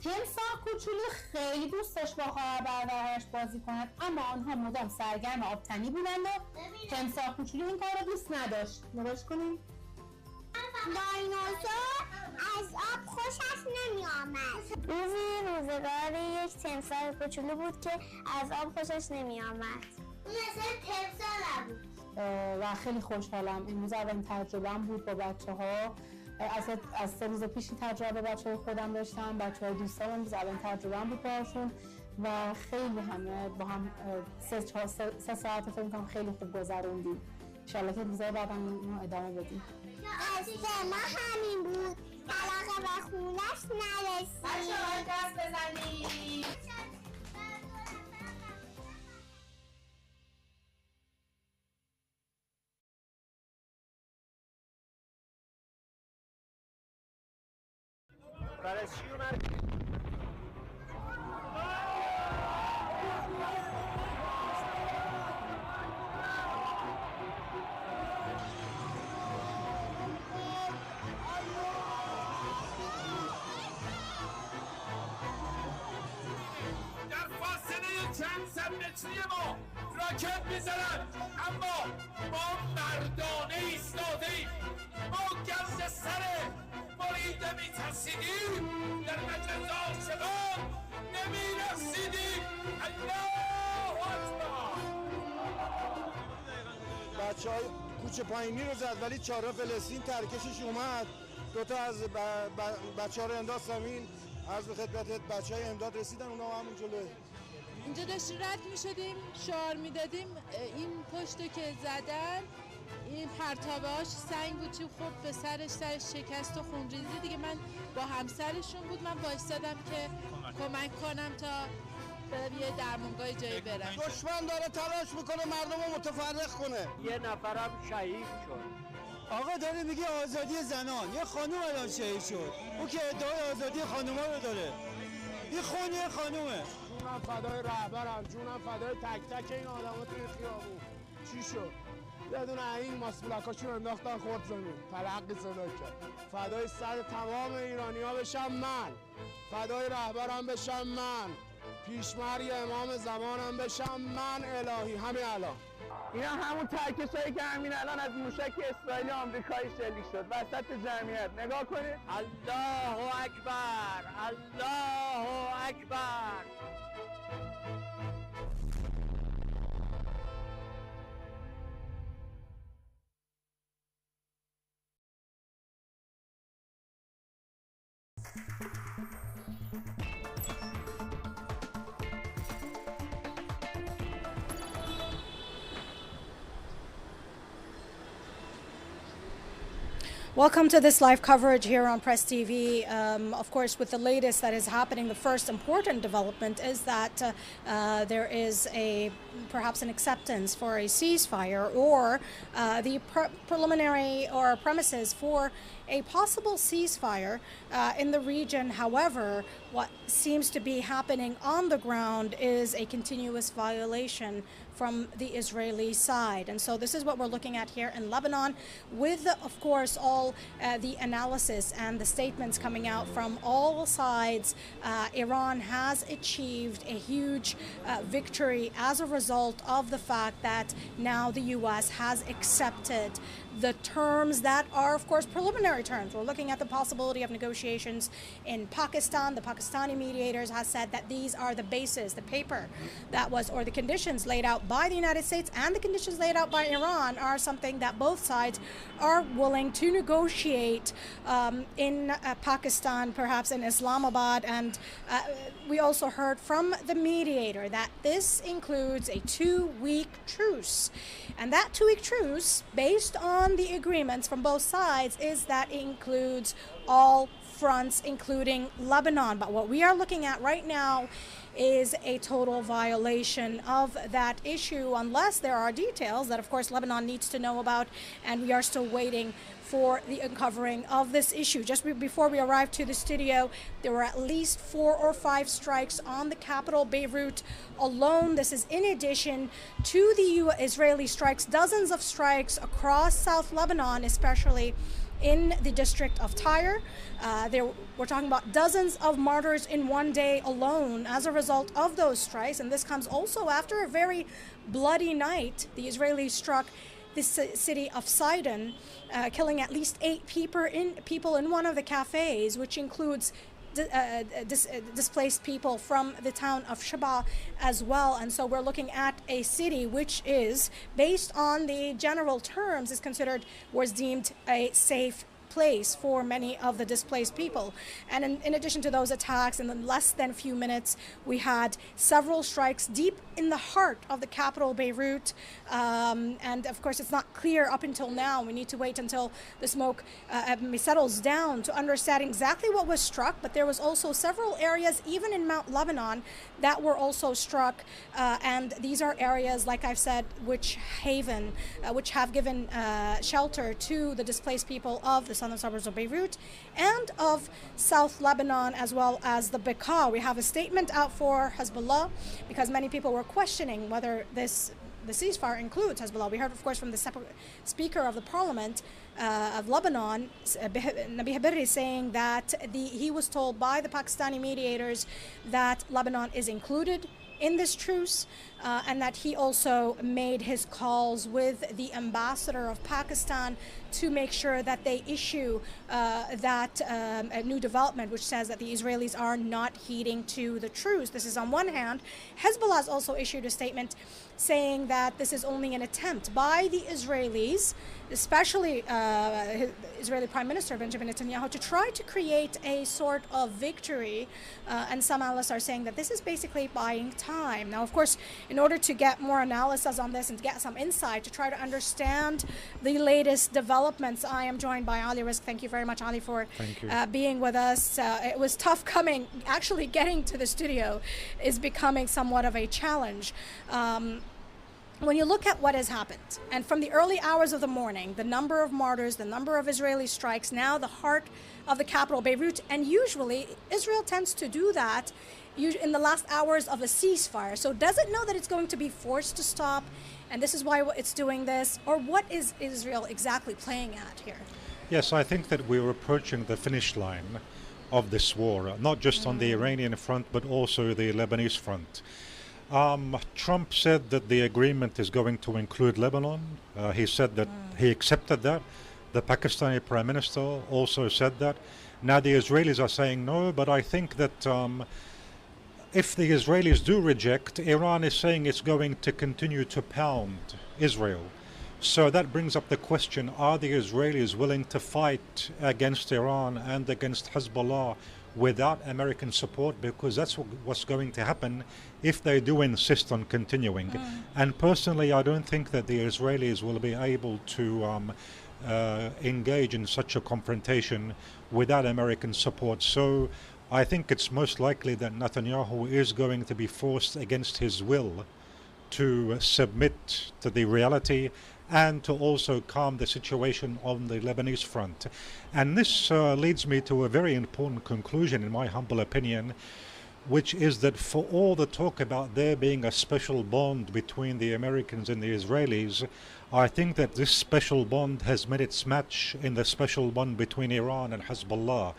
تمساح کوچولو خیلی دوست داشت با خواهر برادرش بازی کند، اما آنها مدام سرگرم آبتنی بودند و تمساح کوچولو این کار رو دوست نداشت. نگاش کنیم. دایناسور از آب خوشش نمی آمد. روزگار یک تمساح کوچولو بود که از آب خوشش نمی آمد. اون مثل تمساح نبود. و خیلی خوشحالم. امروز اولین تجربه‌ام بود با بچه‌ها. از 3 روز پیش تجربه بچه‌های خودم داشتم، بچه‌های دوستام امروز اولین تجربه‌ام بود باهاشون و خیلی همه با هم 3 ساعت فکر می‌کنم خیلی خوب گذروندیم. ان شاءالله که روزهای بعدم اینو ادامه بدیم. ما همین بود. علاقه به خونش نرسید. بچه‌ها دست بزنید. برای چی اومدی؟ در فاصله چند صد متری ما راکت میزنن، اما ما مردانه ایستادیم، ما گرد سره بریده میترسیدیم، در مجلس عاشقان نمیرسیدیم. الله اکبر. بچه های کوچه پایینی رو زد ولی 4 فلسطین ترکشش اومد، 2 از بچه ها رو انداز زمین. عرض به خدمتت بچه های امداد رسیدن، اونا همون جلوه. اینجا داشتیم رد می شدیم، شعار می دادیم، این پشتو که زدن این پرتابه هاش سنگ بود چی خورد به سرش شکست و خونریزی دیگه. من با همسرشون بود، من بایستادم که کمک کنم تا به یه درمانگاه جایی برم. دشمن داره تلاش میکنه مردم رو متفرق کنه. یه نفرم شهید شد. آقا داره میگه آزادی زنان، یه خانوم الان شهید شد، او که ادعای آزادی خانوما رو داره، این خون یه خانومه. جونم فدای رهبرم، جونم فدای تک تک این آدما توی خیابون. چی شد؟ یه دونه این ماسپلاکاشون انداختن خورد زمین، تلقی صدا کرد. فدای سر تمام ایرانی‌ها بشم من، فدای رهبرم بشم من، پیشمرگ امام زمانم بشم من، الهی همین الان. اینا همون ترکشایی که همین الان از موشک اسرائیلی آمریکایی شلیک شد وسط جمعیت نگاه کنید. الله اکبر، الله اکبر. Welcome to this live coverage here on Press TV. Of course, with the latest that is happening, the first important development is that there is perhaps an acceptance for a ceasefire or the preliminary or premises for a possible ceasefire in the region. However, what seems to be happening on the ground is a continuous violation from the Israeli side. And so this is what we're looking at here in Lebanon with, of course, all the analysis and the statements coming out from all sides. Iran has achieved a huge victory as a result of the fact that now the U.S. has accepted the terms that are, of course, preliminary terms. We're looking at the possibility of negotiations in Pakistan. The Pakistani mediators has said that these are the basis, the paper that was, or the conditions laid out by the United States and the conditions laid out by Iran are something that both sides are willing to negotiate in Pakistan, perhaps in Islamabad. And we also heard from the mediator that this includes a 2-week truce. And that 2-week truce, based on the agreements from both sides, is that it includes all fronts, including Lebanon. But what we are looking at right now is a total violation of that issue, unless there are details that, of course, Lebanon needs to know about, and we are still waiting for the uncovering of this issue. Just before we arrived to the studio, there were at least 4 or 5 strikes on the capital, Beirut, alone. This is in addition to the Israeli strikes, dozens of strikes across South Lebanon, especially in the district of Tyre. We're talking about dozens of martyrs in one day alone as a result of those strikes. And this comes also after a very bloody night. The Israelis struck the city of Sidon, killing at least 8 people in one of the cafes, which includes displaced people from the town of Shaba as well. And so we're looking at a city which is, based on the general terms, was deemed a safe place for many of the displaced people. And in addition to those attacks, in less than a few minutes, we had several strikes deep in the heart of the capital, Beirut. And of course, it's not clear up until now. We need to wait until the smoke settles down to understand exactly what was struck. But there was also several areas, even in Mount Lebanon, that were also struck. And these are areas, like I've said, which have given shelter to the displaced people of the southern suburbs of Beirut and of South Lebanon, as well as the Bekaa. We have a statement out for Hezbollah because many people were questioning whether the ceasefire includes Hezbollah. We heard, of course, from the Speaker of the Parliament of Lebanon, Nabi Habiri, saying that he was told by the Pakistani mediators that Lebanon is included in this truce, and that he also made his calls with the ambassador of Pakistan to make sure that they issue a new development which says that the Israelis are not heeding to the truce. This is on one hand. Hezbollah has also issued a statement saying that this is only an attempt by the Israelis, especially Israeli Prime Minister Benjamin Netanyahu, to try to create a sort of victory. And some analysts are saying that this is basically buying time. Now, of course, in order to get more analysis on this and to get some insight to try to understand the latest developments, I am joined by Ali Rizk. Thank you very much, Ali, for being with us. It was tough coming. Actually getting to the studio is becoming somewhat of a challenge. When you look at what has happened, and from the early hours of the morning, the number of martyrs, the number of Israeli strikes, now the heart of the capital, Beirut, and usually Israel tends to do that in the last hours of a ceasefire. So does it know that it's going to be forced to stop, and this is why it's doing this? Or what is Israel exactly playing at here? Yes, I think that we're approaching the finish line of this war, not just on the Iranian front, but also the Lebanese front. Trump said that the agreement is going to include Lebanon. He said that he accepted that. The Pakistani Prime Minister also said that. Now the Israelis are saying no, but I think that if the Israelis do reject, Iran is saying it's going to continue to pound Israel. So that brings up the question, are the Israelis willing to fight against Iran and against Hezbollah without American support? Because that's what's going to happen if they do insist on continuing. And personally, I don't think that the Israelis will be able to engage in such a confrontation without American support. So I think it's most likely that Netanyahu is going to be forced against his will to submit to the reality and to also calm the situation on the Lebanese front. And this leads me to a very important conclusion, in my humble opinion, which is that for all the talk about there being a special bond between the Americans and the Israelis, I think that this special bond has met its match in the special bond between Iran and Hezbollah,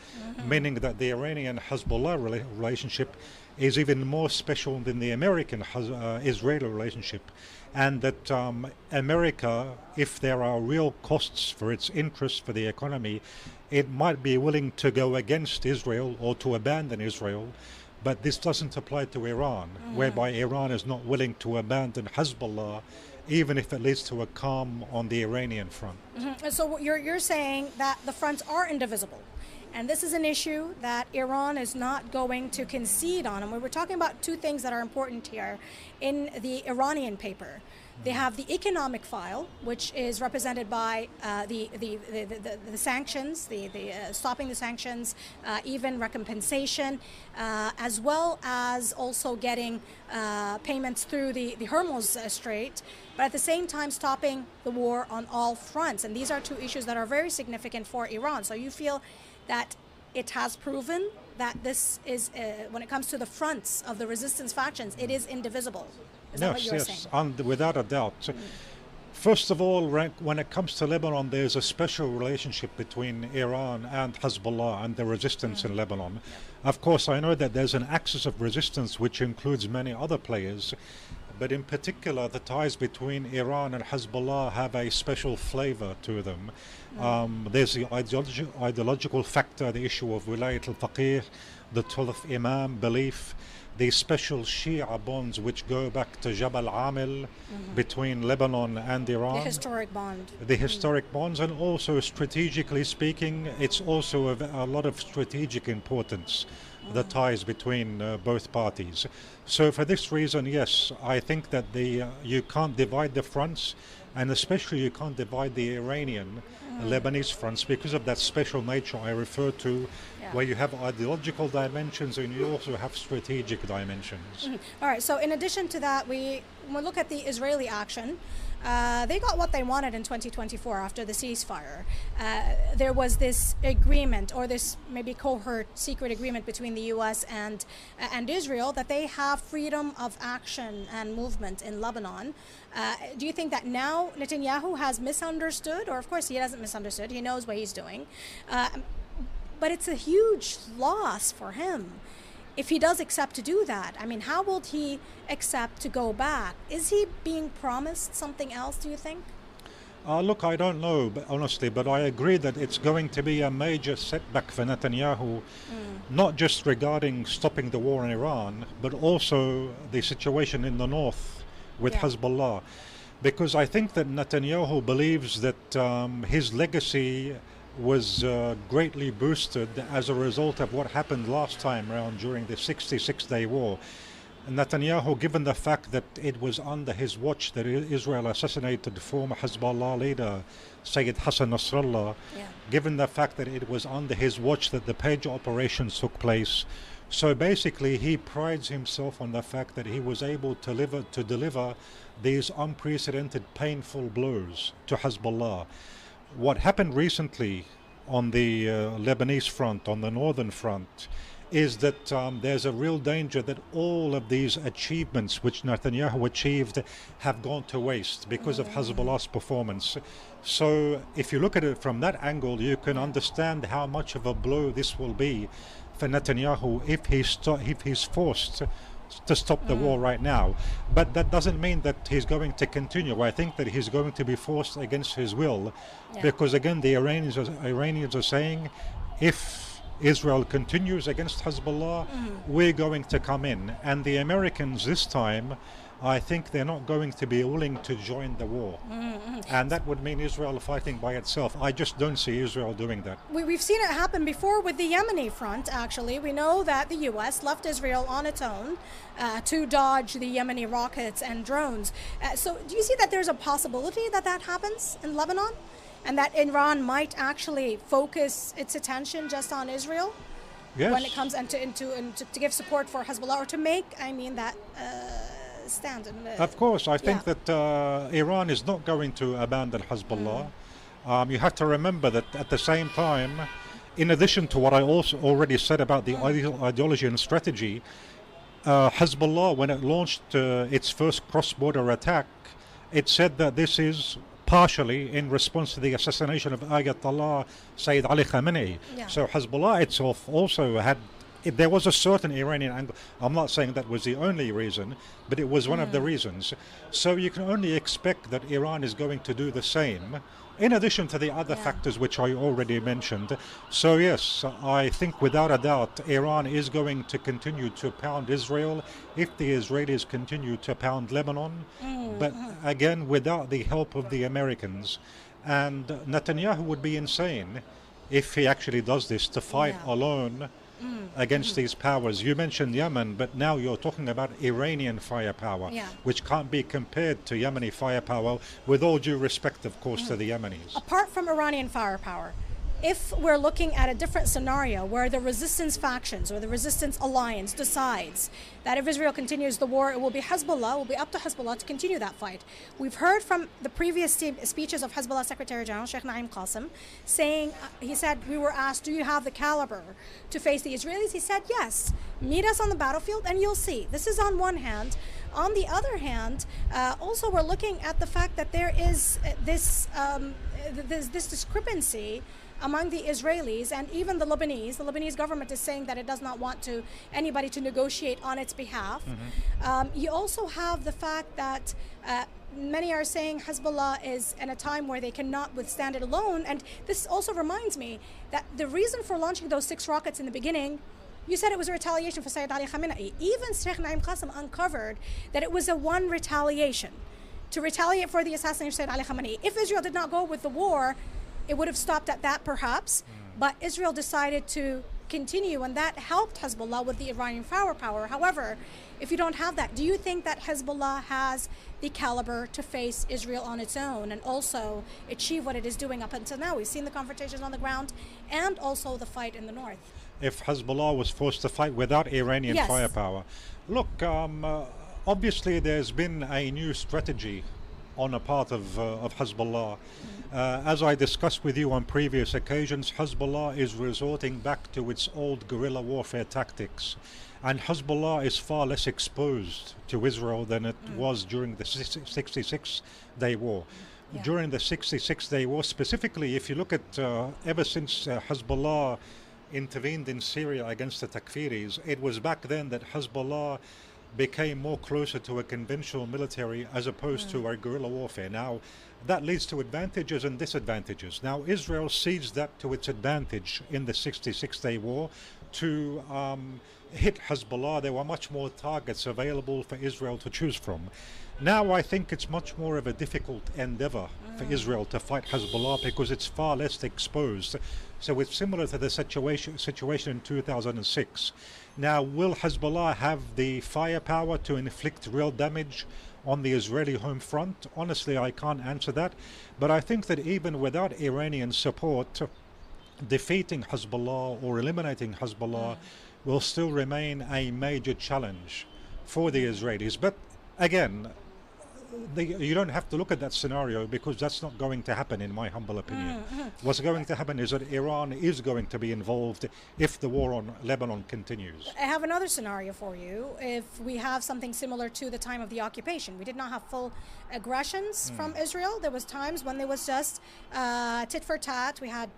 meaning that the Iranian-Hezbollah relationship is even more special than the American-Israeli relationship, and that America, if there are real costs for its interests for the economy, it might be willing to go against Israel or to abandon Israel. But this doesn't apply to Iran, whereby Iran is not willing to abandon Hezbollah, even if it leads to a calm on the Iranian front. So you're saying that the fronts are indivisible, and this is an issue that Iran is not going to concede on. And we were talking about two things that are important here in the Iranian paper. They have the economic file, which is represented by the sanctions, the stopping the sanctions, even recompensation, as well as also getting payments through the Hormuz Strait, but at the same time stopping the war on all fronts. And these are two issues that are very significant for Iran. So you feel that it has proven that this is, when it comes to the fronts of the resistance factions, it is indivisible. Is that what you're saying? And without a doubt. First of all, when it comes to Lebanon, there's a special relationship between Iran and Hezbollah and the resistance in Lebanon. Of course, I know that there's an axis of resistance which includes many other players, but in particular, the ties between Iran and Hezbollah have a special flavor to them. There's the ideological factor, the issue of Wilayat al-Faqih, the 12th Imam belief, the special Shia bonds which go back to Jabal Amil between Lebanon and Iran. The historic bond. The historic bonds, and also strategically speaking, it's also a lot of strategic importance, the ties between both parties. So for this reason, yes, I think that you can't divide the fronts, and especially you can't divide the Iranian Lebanese fronts because of that special nature I referred to, where you have ideological dimensions and you also have strategic dimensions. All right, so in addition to that, when we look at the Israeli action, they got what they wanted in 2024 after the ceasefire. There was this agreement, or this maybe cohort secret agreement between the U.S. and Israel, that they have freedom of action and movement in Lebanon. Do you think that now Netanyahu has misunderstood? Or of course he hasn't misunderstood, he knows what he's doing. But it's a huge loss for him if he does accept to do that. I mean, how will he accept to go back? Is he being promised something else, do you think? Look, I don't know, honestly, but I agree that it's going to be a major setback for Netanyahu, not just regarding stopping the war in Iran, but also the situation in the north with Hezbollah. Because I think that Netanyahu believes that his legacy was greatly boosted as a result of what happened last time around during the 66-day war. Netanyahu, given the fact that it was under his watch that Israel assassinated former Hezbollah leader Sayyid Hassan Nasrallah, given the fact that it was under his watch that the Page operations took place, so basically he prides himself on the fact that he was able to deliver these unprecedented painful blows to Hezbollah. What happened recently on the Lebanese front, on the northern front, is that there's a real danger that all of these achievements which Netanyahu achieved have gone to waste because of Hezbollah's performance. So if you look at it from that angle, you can understand how much of a blow this will be for Netanyahu if he's forced to stop the war right now. But that doesn't mean that he's going to continue. I think that he's going to be forced against his will, because again, the Iranians are saying, if Israel continues against Hezbollah, we're going to come in. And the Americans this time, I think they're not going to be willing to join the war. And that would mean Israel fighting by itself. I just don't see Israel doing that. We've seen it happen before with the Yemeni front, actually. We know that the U.S. left Israel on its own to dodge the Yemeni rockets and drones. So do you see that there's a possibility that that happens in Lebanon? And that Iran might actually focus its attention just on Israel? Yes. When it comes and to give support for Hezbollah, or to make, that stand. Of course, I think that Iran is not going to abandon Hezbollah. You have to remember that at the same time, in addition to what I also already said about the ideology and strategy, Hezbollah, when it launched its first cross-border attack, it said that this is partially in response to the assassination of Ayatollah Sayyid Ali Khamenei. So Hezbollah itself also had, there was a certain Iranian angle. I'm not saying that was the only reason, but it was one of the reasons. So you can only expect that Iran is going to do the same, in addition to the other factors which I already mentioned. So yes, I think without a doubt, Iran is going to continue to pound Israel if the Israelis continue to pound Lebanon, but again, without the help of the Americans. And Netanyahu would be insane if he actually does this, to fight alone against these powers. You mentioned Yemen, but now you're talking about Iranian firepower, which can't be compared to Yemeni firepower, with all due respect, of course, to the Yemenis. Apart from Iranian firepower, if we're looking at a different scenario where the resistance factions or the resistance alliance decides that if Israel continues the war, it will be Hezbollah, it will be up to Hezbollah to continue that fight. We've heard from the previous speeches of Hezbollah Secretary General Sheikh Naim Qassem saying, he said, we were asked, do you have the caliber to face the Israelis? He said, yes, meet us on the battlefield and you'll see. This is on one hand. On the other hand, also we're looking at the fact that there is this discrepancy among the Israelis and even the Lebanese. The Lebanese government is saying that it does not want anybody to negotiate on its behalf. You also have the fact that many are saying Hezbollah is in a time where they cannot withstand it alone. And this also reminds me that the reason for launching those 6 rockets in the beginning, you said it was a retaliation for Sayyid Ali Khamenei. Even Sheikh Naim Qassem uncovered that it was a one retaliation, to retaliate for the assassination of Sayyid Ali Khamenei. If Israel did not go with the war, it would have stopped at that perhaps, but Israel decided to continue, and that helped Hezbollah with the Iranian firepower. However, if you don't have that, do you think that Hezbollah has the caliber to face Israel on its own and also achieve what it is doing up until now? We've seen the confrontations on the ground and also the fight in the north. If Hezbollah was forced to fight without Iranian firepower, look, obviously there's been a new strategy on a part of Hezbollah. As I discussed with you on previous occasions, Hezbollah is resorting back to its old guerrilla warfare tactics. And Hezbollah is far less exposed to Israel than it was during the 66-day war. During the 66-day war, specifically, if you look at ever since Hezbollah intervened in Syria against the Takfiris, it was back then that Hezbollah became more closer to a conventional military as opposed to a guerrilla warfare. Now, that leads to advantages and disadvantages. Now, Israel seized that to its advantage in the 66-day war to hit Hezbollah. There were much more targets available for Israel to choose from. Now I think it's much more of a difficult endeavor for Israel to fight Hezbollah because it's far less exposed. So it's similar to the situation in 2006. Now, will Hezbollah have the firepower to inflict real damage on the Israeli home front? Honestly, I can't answer that. But I think that even without Iranian support, defeating Hezbollah or eliminating Hezbollah will still remain a major challenge for the Israelis. But again, you don't have to look at that scenario because that's not going to happen, in my humble opinion. What's going to happen is that Iran is going to be involved if the war on Lebanon continues. I have another scenario for you. If we have something similar to the time of the occupation, we did not have full aggressions from Israel. There was times when there was just tit for tat. We had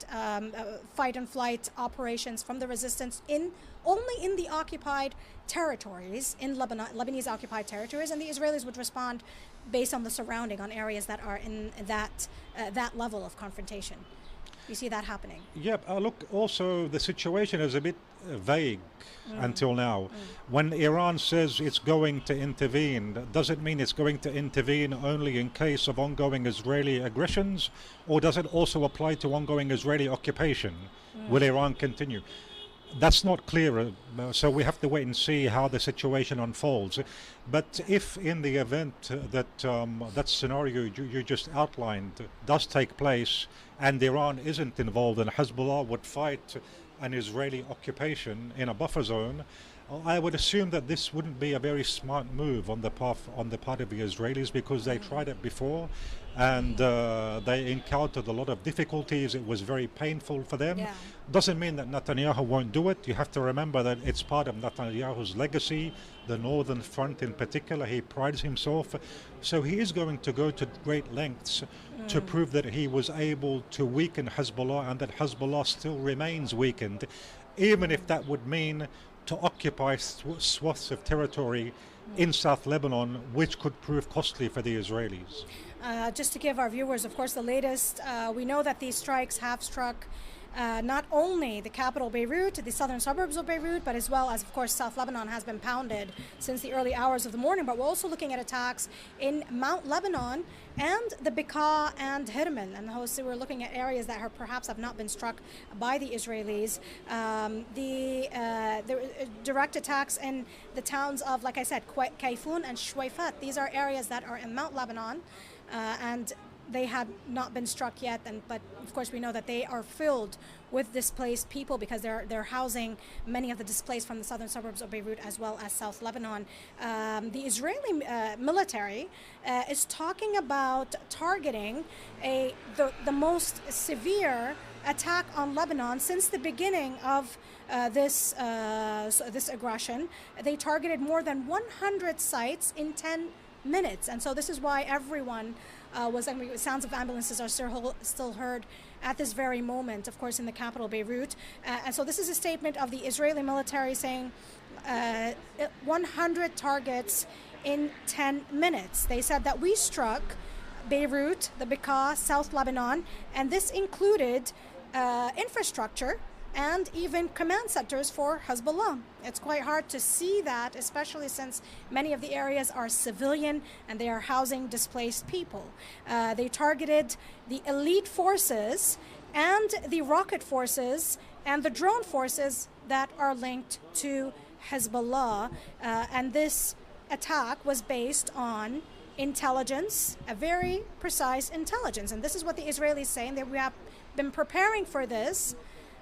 fight and flight operations from the resistance in only in the occupied territories, in Lebanese occupied territories, and the Israelis would respond based on the surrounding, on areas that are in that level of confrontation. You see that happening? Yeah, look, also the situation is a bit vague until now. When Iran says it's going to intervene, does it mean it's going to intervene only in case of ongoing Israeli aggressions, or does it also apply to ongoing Israeli occupation? Will Iran continue? That's not clear, so we have to wait and see how the situation unfolds. But if in the event that that scenario you just outlined does take place and Iran isn't involved and Hezbollah would fight an Israeli occupation in a buffer zone, I would assume that this wouldn't be a very smart move on the part of the Israelis, because they tried it before and they encountered a lot of difficulties. It was very painful for them. Doesn't mean that Netanyahu won't do it. You have to remember that it's part of Netanyahu's legacy, the Northern Front in particular. He prides himself. So he is going to go to great lengths to prove that he was able to weaken Hezbollah and that Hezbollah still remains weakened, even if that would mean to occupy swaths of territory in South Lebanon, which could prove costly for the Israelis. Just to give our viewers, of course, the latest, we know that these strikes have struck not only the capital Beirut, the southern suburbs of Beirut, but as well as, of course, South Lebanon has been pounded since the early hours of the morning. But we're also looking at attacks in Mount Lebanon and the Bekaa and Hirmel. And also we're looking at areas that perhaps have not been struck by the Israelis. The direct attacks in the towns of, like I said, Kayfun and Shweifat. These are areas that are in Mount Lebanon, and they have not been struck yet, but of course we know that they are filled with displaced people because they're housing many of the displaced from the southern suburbs of Beirut as well as South Lebanon. The Israeli military is talking about targeting the most severe attack on Lebanon since the beginning of this aggression. They targeted more than 100 sites in 10 minutes, and so this is why everyone sounds of ambulances are still heard at this very moment, of course, in the capital Beirut. And so this is a statement of the Israeli military saying 100 targets in 10 minutes. They said that we struck Beirut, the Bekaa, South Lebanon, and this included infrastructure and even command centers for Hezbollah. It's quite hard to see that, especially since many of the areas are civilian and they are housing displaced people. They targeted the elite forces and the rocket forces and the drone forces that are linked to Hezbollah. And this attack was based on intelligence, a very precise intelligence. And this is what the Israelis saying, that we have been preparing for this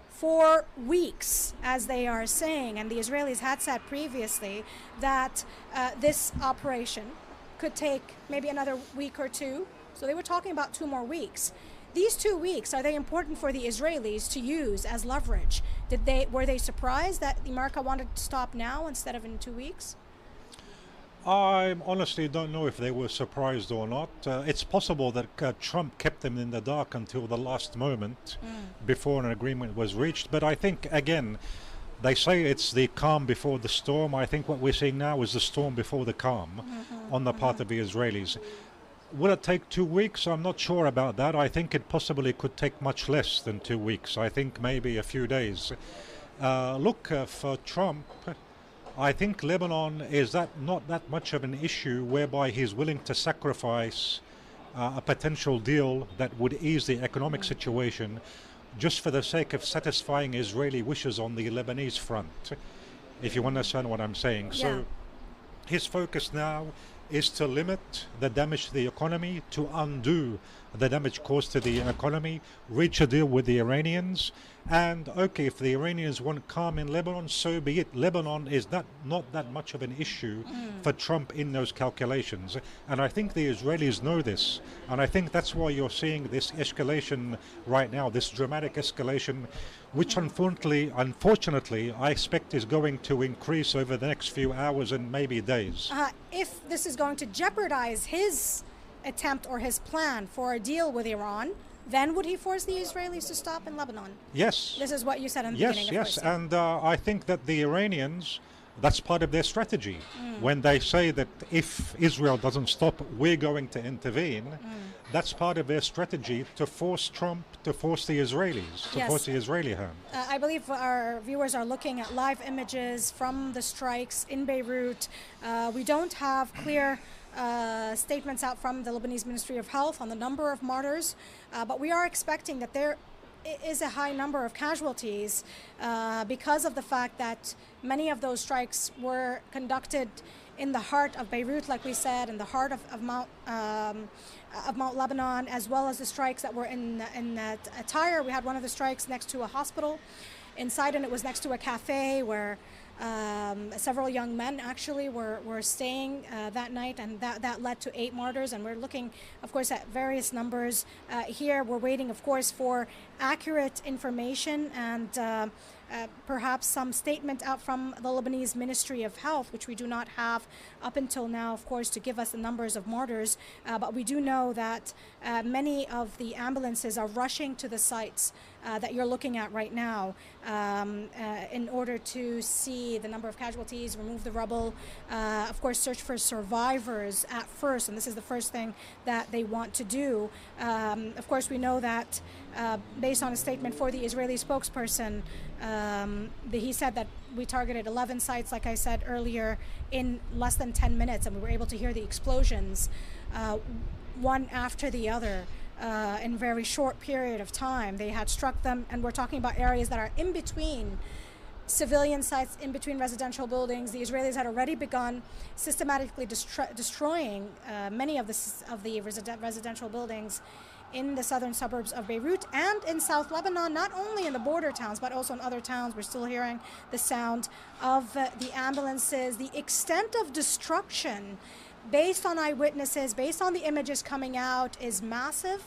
for weeks, as they are saying, and the Israelis had said previously that this operation could take maybe another week or two. So they were talking about 2 more weeks. These 2 weeks, are they important for the Israelis to use as leverage? Were they surprised that America wanted to stop now instead of in 2 weeks? I honestly don't know if they were surprised or not. It's possible that Trump kept them in the dark until the last moment before an agreement was reached. But I think, again, they say it's the calm before the storm. I think what we're seeing now is the storm before the calm on the part of the Israelis. Will it take 2 weeks? I'm not sure about that. I think it possibly could take much less than 2 weeks. I think maybe a few days. For Trump, I think Lebanon is not that much of an issue whereby he's willing to sacrifice a potential deal that would ease the economic situation just for the sake of satisfying Israeli wishes on the Lebanese front, if you understand what I'm saying. Yeah. So his focus now is to limit the damage to the economy, to undo the damage caused to the economy, reach a deal with the Iranians, and okay, if the Iranians want calm in Lebanon, so be it. Lebanon is not that much of an issue for Trump in those calculations, and I think the Israelis know this, and I think that's why you're seeing this escalation right now, this dramatic escalation, which unfortunately I expect is going to increase over the next few hours and maybe days. If this is going to jeopardize his attempt or his plan for a deal with Iran, then would he force the Israelis to stop in Lebanon? Yes. This is what you said in the yes, beginning. Yes, of course. And I think that the Iranians, that's part of their strategy. When they say that if Israel doesn't stop, we're going to intervene, that's part of their strategy to force Trump, to force the Israelis, to force the Israeli hand. I believe our viewers are looking at live images from the strikes in Beirut. We don't have clear statements out from the Lebanese Ministry of Health on the number of martyrs, but we are expecting that there is a high number of casualties because of the fact that many of those strikes were conducted in the heart of Beirut, like we said, in the heart of Mount Lebanon, as well as the strikes that were in Tyre. We had one of the strikes next to a hospital inside, and it was next to a cafe where several young men actually were staying that night, and that led to 8 martyrs. And we're looking, of course, at various numbers here. We're waiting, of course, for accurate information and perhaps some statement out from the Lebanese Ministry of Health, which we do not have up until now, of course, to give us the numbers of martyrs. But we do know that many of the ambulances are rushing to the sites that you're looking at right now in order to see the number of casualties, remove the rubble, of course, search for survivors at first. And this is the first thing that they want to do. Of course, we know that based on a statement for the Israeli spokesperson, he said that we targeted 11 sites, like I said earlier, in less than 10 minutes, and we were able to hear the explosions one after the other in a very short period of time. They had struck them, and we're talking about areas that are in between civilian sites, in between residential buildings. The Israelis had already begun systematically destroying many of the residential buildings in the southern suburbs of Beirut and in South Lebanon, not only in the border towns, but also in other towns. We're still hearing the sound of the ambulances. The extent of destruction, based on eyewitnesses, based on the images coming out, is massive.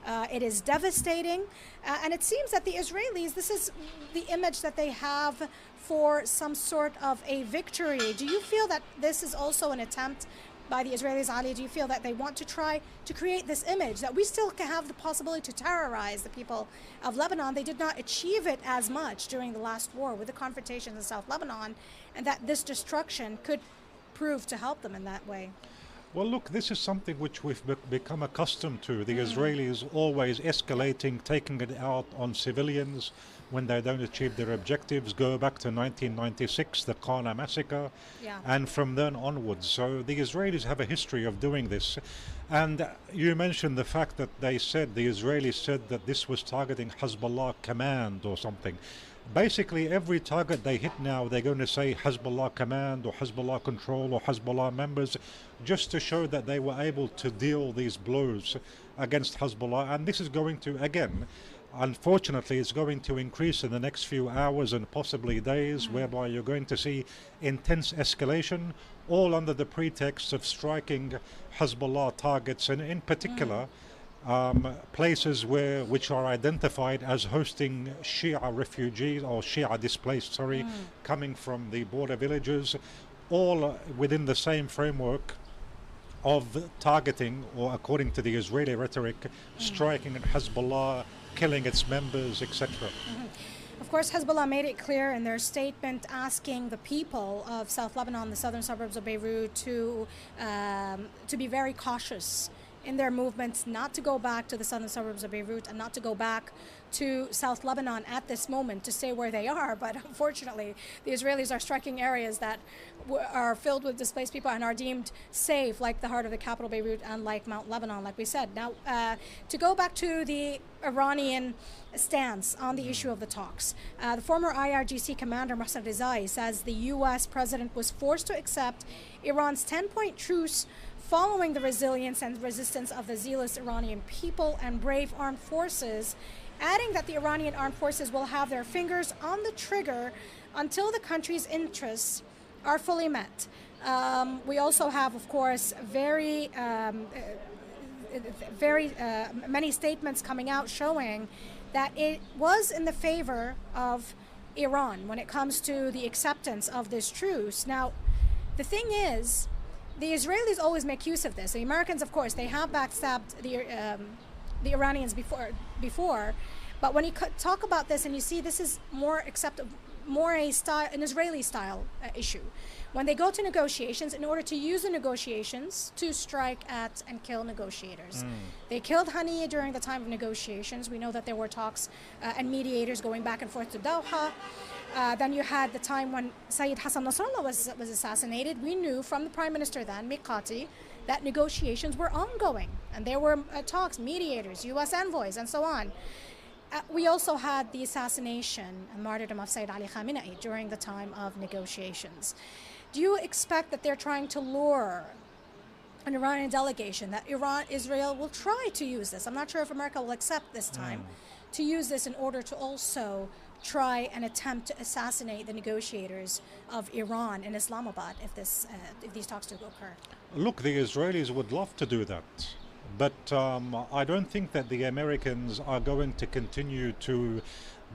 It is devastating. And it seems that the Israelis, this is the image that they have for some sort of a victory. Do you feel that this is also an attempt by the Israelis, Ali? Do you feel that they want to try to create this image that we still can have the possibility to terrorize the people of Lebanon? They did not achieve it as much during the last war with the confrontations in South Lebanon, and that this destruction could prove to help them in that way. Well, look, this is something which we've become accustomed to. The Israelis always escalating, taking it out on civilians when they don't achieve their objectives. Go back to 1996, the Qana massacre, and from then onwards. So the Israelis have a history of doing this. And you mentioned the fact that the Israelis said that this was targeting Hezbollah command or something. Basically, every target they hit now, they're going to say Hezbollah command or Hezbollah control or Hezbollah members, just to show that they were able to deal these blows against Hezbollah. And this is going to, again, unfortunately, it's going to increase in the next few hours and possibly days, whereby you're going to see intense escalation, all under the pretext of striking Hezbollah targets, and in particular, places which are identified as hosting Shia refugees or Shia displaced, coming from the border villages, all within the same framework of targeting, or according to the Israeli rhetoric, striking at Hezbollah, killing its members, etc. Of course, Hezbollah made it clear in their statement asking the people of South Lebanon, the southern suburbs of Beirut, to be very cautious in their movements, not to go back to the southern suburbs of Beirut and not to go back to South Lebanon at this moment, to stay where they are. But unfortunately, the Israelis are striking areas that are filled with displaced people and are deemed safe, like the heart of the capital Beirut and like Mount Lebanon, like we said. Now, to go back to the Iranian stance on the issue of the talks, the former IRGC commander Mohsen Rezai says the U.S. president was forced to accept Iran's 10-point truce following the resilience and resistance of the zealous Iranian people and brave armed forces, adding that the Iranian armed forces will have their fingers on the trigger until the country's interests are fully met. We also have, of course, very many statements coming out showing that it was in the favor of Iran when it comes to the acceptance of this truce. Now, the thing is, the Israelis always make use of this. The Americans, of course, they have backstabbed the Iranians before. But when you talk about this and you see this is more acceptable, more an Israeli style issue. When they go to negotiations, in order to use the negotiations to strike at and kill negotiators. They killed Haniyeh during the time of negotiations. We know that there were talks and mediators going back and forth to Doha. Then you had the time when Sayyid Hassan Nasrallah was assassinated. We knew from the prime minister then, Miqati, that negotiations were ongoing. And there were talks, mediators, U.S. envoys, and so on. We also had the assassination and martyrdom of Sayyid Ali Khamenei during the time of negotiations. Do you expect that they're trying to lure an Iranian delegation, that Israel will try to use this? I'm not sure if America will accept this time to use this in order to also try and attempt to assassinate the negotiators of Iran in Islamabad if these talks do occur. Look, the Israelis would love to do that. But I don't think that the Americans are going to continue to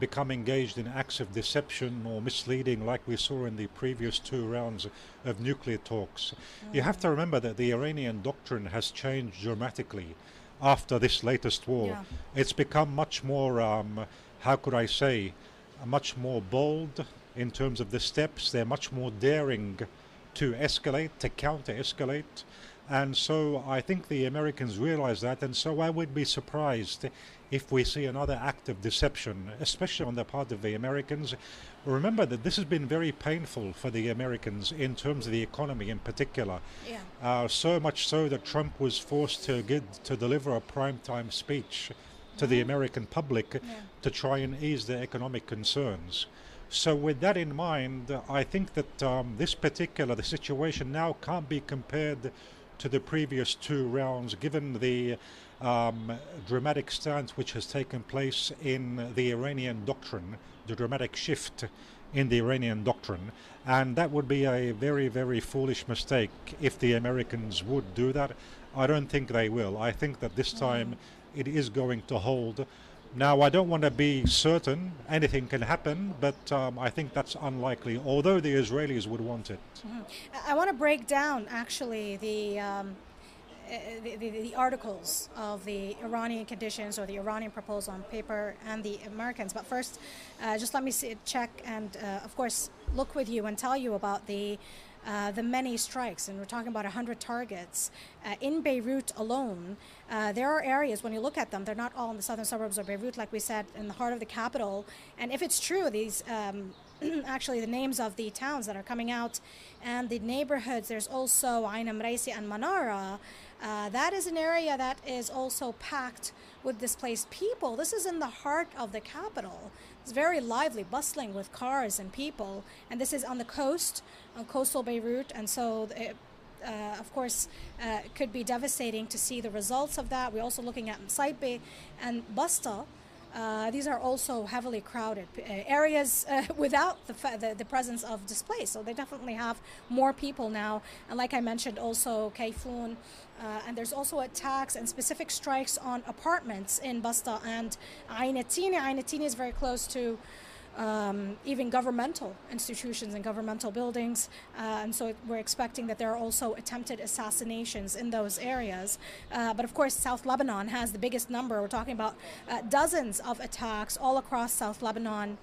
become engaged in acts of deception or misleading like we saw in the previous 2 rounds of nuclear talks. You have to remember that the Iranian doctrine has changed dramatically after this latest war. Yeah. It's become much more, how could I say, much more bold in terms of the steps. They're much more daring to escalate, to counter-escalate. And so I think the Americans realize that, and so I would be surprised if we see another act of deception, especially on the part of the Americans. Remember that this has been very painful for the Americans in terms of the economy in particular. Yeah. So much so that Trump was forced to deliver a primetime speech to the American public to try and ease their economic concerns. So with that in mind, I think that the situation now can't be compared to the previous 2 rounds, given the dramatic stance which has taken place in the Iranian doctrine, the dramatic shift in the Iranian doctrine. And that would be a very, very foolish mistake if the Americans would do that. I don't think they will. I think that this time it is going to hold. Now, I don't want to be certain, anything can happen, but I think that's unlikely, although the Israelis would want it. I want to break down, actually, the articles of the Iranian conditions or the Iranian proposal on paper and the Americans. But first, just let me check and, of course, look with you and tell you about the many strikes, and we're talking about 100 targets. In Beirut alone, there are areas, when you look at them, they're not all in the southern suburbs of Beirut, like we said, in the heart of the capital. And if it's true, these actually the names of the towns that are coming out and the neighborhoods, there's also Ain Amraisi and Manara. That is an area that is also packed with displaced people. This is in the heart of the capital. It's very lively, bustling with cars and people, and this is on the coast, on coastal Beirut, and so of course it could be devastating to see the results of that. We're also looking at Saibeh and Basta. These are also heavily crowded areas without the presence of displaced, so they definitely have more people now. And like I mentioned, also Kayfoun, and there's also attacks and specific strikes on apartments in Basta and Ain Tini. Ain Tini is very close to even governmental institutions and governmental buildings, and so we're expecting that there are also attempted assassinations in those areas. But of course, South Lebanon has the biggest number. We're talking about dozens of attacks all across South Lebanon,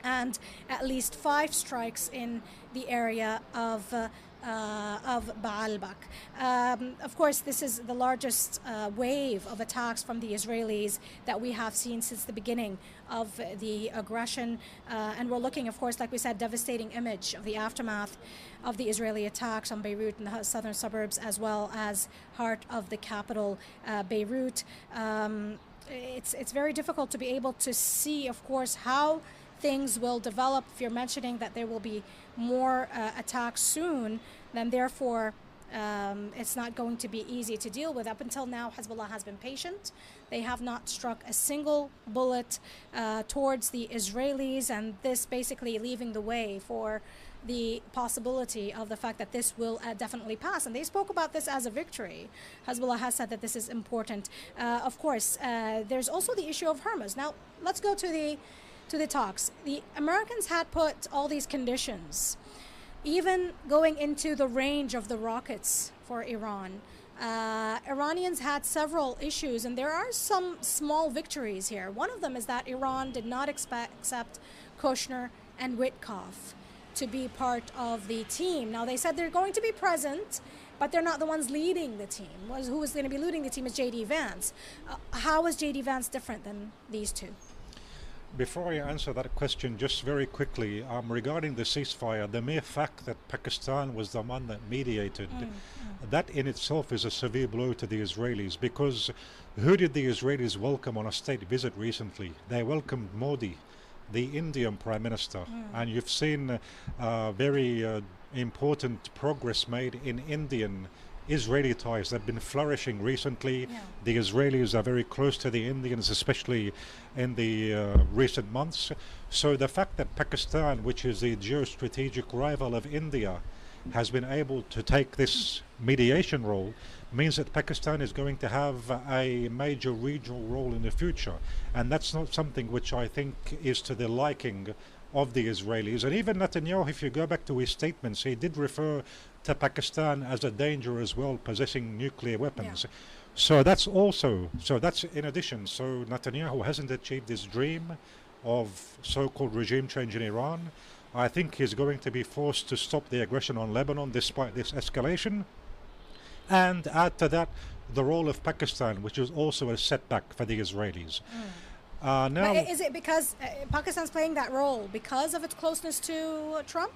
and at least 5 strikes in the area of Baalbek. Of course, this is the largest wave of attacks from the Israelis that we have seen since the beginning of the aggression. And we're looking, of course, like we said, devastating image of the aftermath of the Israeli attacks on Beirut and the southern suburbs, as well as heart of the capital, Beirut. It's very difficult to be able to see, of course, how things will develop. If you're mentioning that there will be more attacks soon, then therefore it's not going to be easy to deal with. Up until now, Hezbollah has been patient. They have not struck a single bullet towards the Israelis, and this basically leaving the way for the possibility of the fact that this will definitely pass. And they spoke about this as a victory. Hezbollah has said that this is important. Of course, there's also the issue of Hormuz. Now, let's go to the talks. The Americans had put all these conditions, even going into the range of the rockets for Iran. Iranians had several issues, and there are some small victories here. One of them is that Iran did not accept Kushner and Witkoff to be part of the team. Now, they said they're going to be present, but they're not the ones leading the team. Who is going to be leading the team is J.D. Vance. How is J.D. Vance different than these two? Before I answer that question, just very quickly, regarding the ceasefire, the mere fact that Pakistan was the one that mediated, that in itself is a severe blow to the Israelis, because who did the Israelis welcome on a state visit recently? They welcomed Modi, the Indian Prime Minister, and you've seen very important progress made in Indian-Israeli ties. They've been flourishing recently. The Israelis are very close to the Indians, especially in the recent months. So the fact that Pakistan, which is the geostrategic rival of India, has been able to take this mediation role means that Pakistan is going to have a major regional role in the future. And that's not something which I think is to the liking of the Israelis. And even Netanyahu, if you go back to his statements, he did refer to Pakistan as a danger as well, possessing nuclear weapons. So that's in addition. So Netanyahu hasn't achieved his dream of so-called regime change in Iran. I think he's going to be forced to stop the aggression on Lebanon despite this escalation. And add to that the role of Pakistan, which is also a setback for the Israelis. Now, but is it because Pakistan's playing that role because of its closeness to Trump?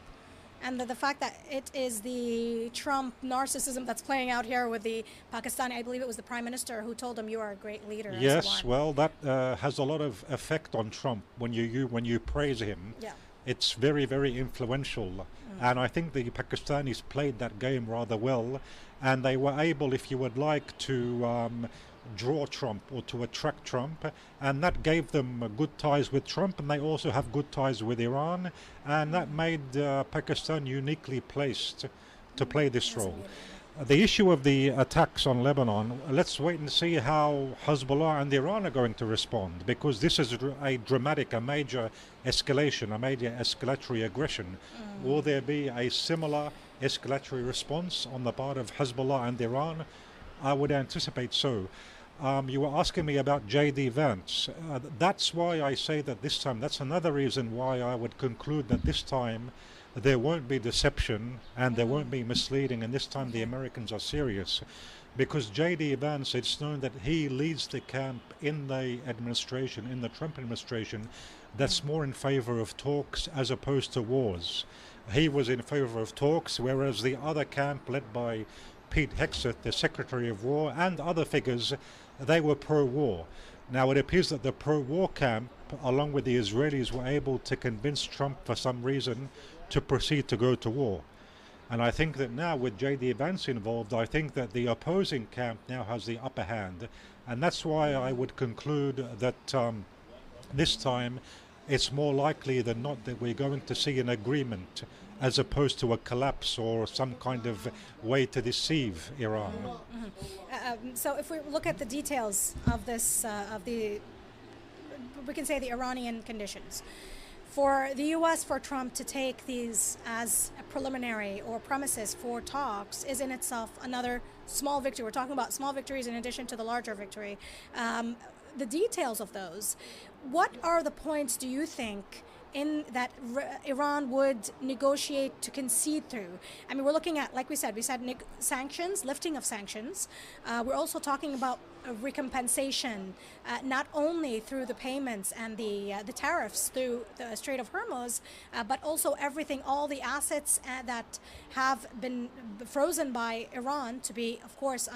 And the fact that it is the Trump narcissism that's playing out here with the Pakistani, I believe it was the Prime Minister who told him, you are a great leader. Yes, well, that has a lot of effect on Trump when you praise him. Yeah. It's very, very influential. And I think the Pakistanis played that game rather well. And they were able, if you would like, to draw Trump or to attract Trump, and that gave them good ties with Trump, and they also have good ties with Iran, and that made Pakistan uniquely placed to play this role. The issue of the attacks on Lebanon, let's wait and see how Hezbollah and Iran are going to respond, because this is a major escalation, a major escalatory aggression. Will there be a similar escalatory response on the part of Hezbollah and Iran? I would anticipate so. You were asking me about J.D. Vance. That's why I say that this time, that's another reason why I would conclude that this time there won't be deception and there won't be misleading, and this time the Americans are serious. Because J.D. Vance, it's known that he leads the camp in the administration, in the Trump administration, that's more in favor of talks as opposed to wars. He was in favor of talks, whereas the other camp, led by Pete Hegseth, the Secretary of War, and other figures, they were pro-war. Now, it appears that the pro-war camp, along with the Israelis, were able to convince Trump, for some reason, to proceed to go to war. And I think that now, with J.D. Vance involved, I think that the opposing camp now has the upper hand. And that's why I would conclude that this time it's more likely than not that we're going to see an agreement as opposed to a collapse or some kind of way to deceive Iran. So if we look at the details of this, we can say the Iranian conditions. For the U.S., for Trump to take these as a preliminary or premises for talks is in itself another small victory. We're talking about small victories in addition to the larger victory. The details of those, what are the points, do you think, in that Iran would negotiate to concede through? I mean, we're looking at, like we said sanctions, lifting of sanctions. We're also talking about recompensation, not only through the payments and the tariffs through the Strait of Hormuz, but also everything, all the assets that have been frozen by Iran to be, of course,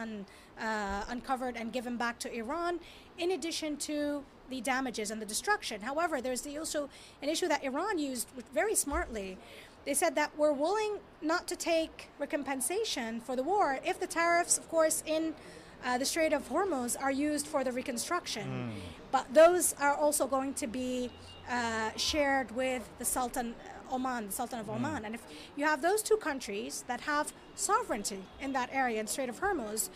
uncovered and given back to Iran, in addition to the damages and the destruction. However, there's also an issue that Iran used very smartly. They said that we're willing not to take recompensation for the war if the tariffs, of course, in the Strait of Hormuz are used for the reconstruction. But those are also going to be shared with the Sultan of Oman. And if you have those two countries that have sovereignty in that area, in the Strait of Hormuz,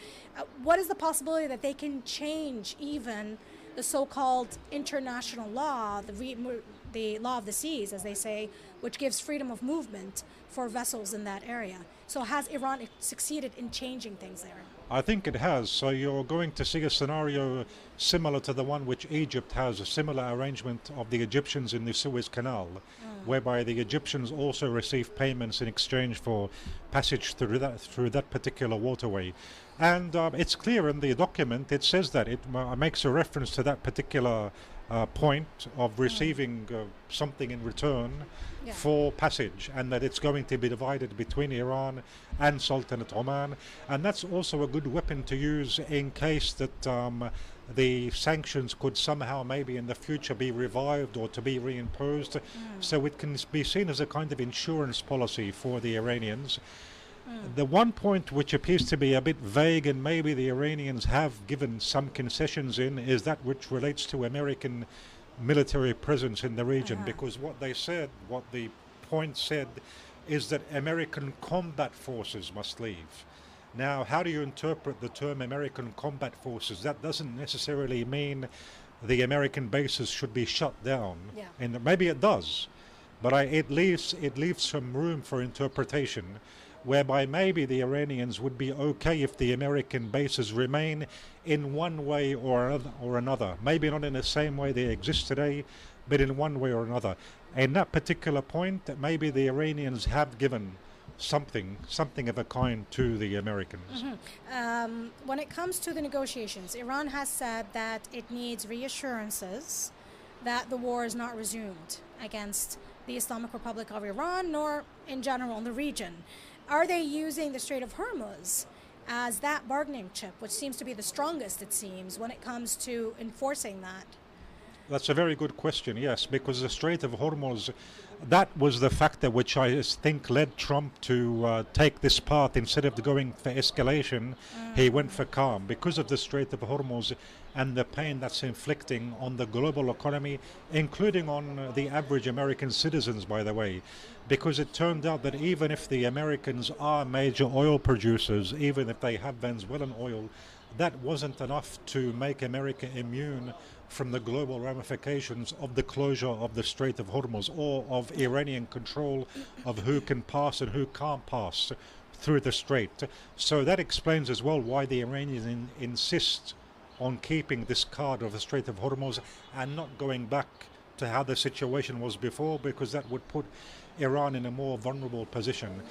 what is the possibility that they can change even the so-called international law, the law of the seas, as they say, which gives freedom of movement for vessels in that area? So has Iran succeeded in changing things there? I think it has. So you're going to see a scenario similar to the one which Egypt has, a similar arrangement of the Egyptians in the Suez Canal, whereby the Egyptians also receive payments in exchange for passage through that particular waterway. And it's clear in the document, it says that it makes a reference to that particular point of receiving something in return for passage, and that it's going to be divided between Iran and Sultanate Oman. And that's also a good weapon to use in case that the sanctions could somehow maybe in the future be revived or to be reimposed. So it can be seen as a kind of insurance policy for the Iranians. The one point which appears to be a bit vague, and maybe the Iranians have given some concessions in, is that which relates to American military presence in the region, because what the point said, is that American combat forces must leave. Now, how do you interpret the term American combat forces? That doesn't necessarily mean the American bases should be shut down. And maybe it does, but it leaves some room for interpretation, whereby maybe the Iranians would be okay if the American bases remain in one way or another. Maybe not in the same way they exist today, but in one way or another. In that particular point, maybe the Iranians have given something of a kind to the Americans. When it comes to the negotiations, Iran has said that it needs reassurances that the war is not resumed against the Islamic Republic of Iran, nor in general in the region. Are they using the Strait of Hormuz as that bargaining chip, which seems to be the strongest, it seems, when it comes to enforcing that? That's a very good question, yes, because the Strait of Hormuz, that was the factor which I think led Trump to take this path. Instead of going for escalation, he went for calm, because of the Strait of Hormuz and the pain that's inflicting on the global economy, including on the average American citizens, by the way. Because it turned out that even if the Americans are major oil producers, even if they have Venezuelan oil, that wasn't enough to make America immune from the global ramifications of the closure of the Strait of Hormuz, or of Iranian control of who can pass and who can't pass through the strait. So that explains as well why the Iranians insist on keeping this card of the Strait of Hormuz and not going back to how the situation was before, because that would put Iran in a more vulnerable position.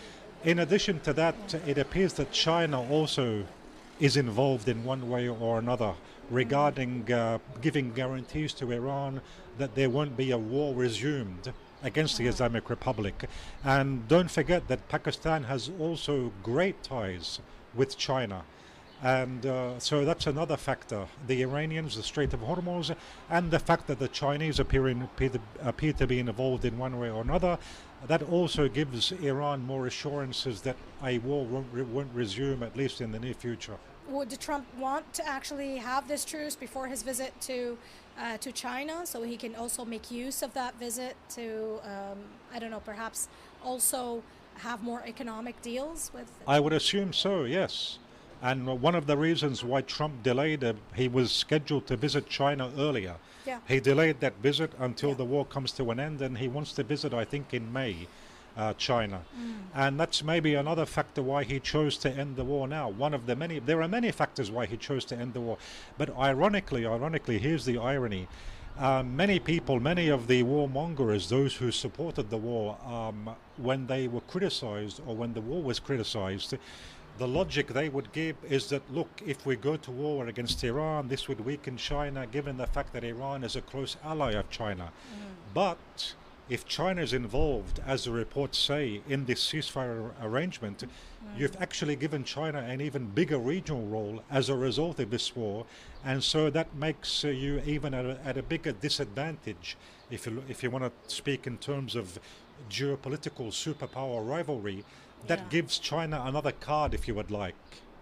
In addition to that, it appears that China also is involved in one way or another regarding giving guarantees to Iran that there won't be a war resumed against the Islamic Republic. And don't forget that Pakistan has also great ties with China. And so that's another factor. The Iranians, the Strait of Hormuz, and the fact that the Chinese appear to be involved in one way or another, that also gives Iran more assurances that a war won't resume, at least in the near future. Would Trump want to actually have this truce before his visit to China, so he can also make use of that visit to, I don't know, perhaps also have more economic deals with? I would assume so, yes. And one of the reasons why Trump delayed, he was scheduled to visit China earlier. He delayed that visit until the war comes to an end, and he wants to visit, I think, in May, China. And that's maybe another factor why he chose to end the war now. One of the many, there are many factors why he chose to end the war. But ironically, here's the irony. Many people, many of the warmongers, those who supported the war, when they were criticized, or when the war was criticized, the logic they would give is that, look, if we go to war against Iran, this would weaken China, given the fact that Iran is a close ally of China. But if China is involved, as the reports say, in this ceasefire arrangement, you've actually given China an even bigger regional role as a result of this war. And so that makes you even at a bigger disadvantage, if you want to speak in terms of geopolitical superpower rivalry. That gives China another card, if you would like,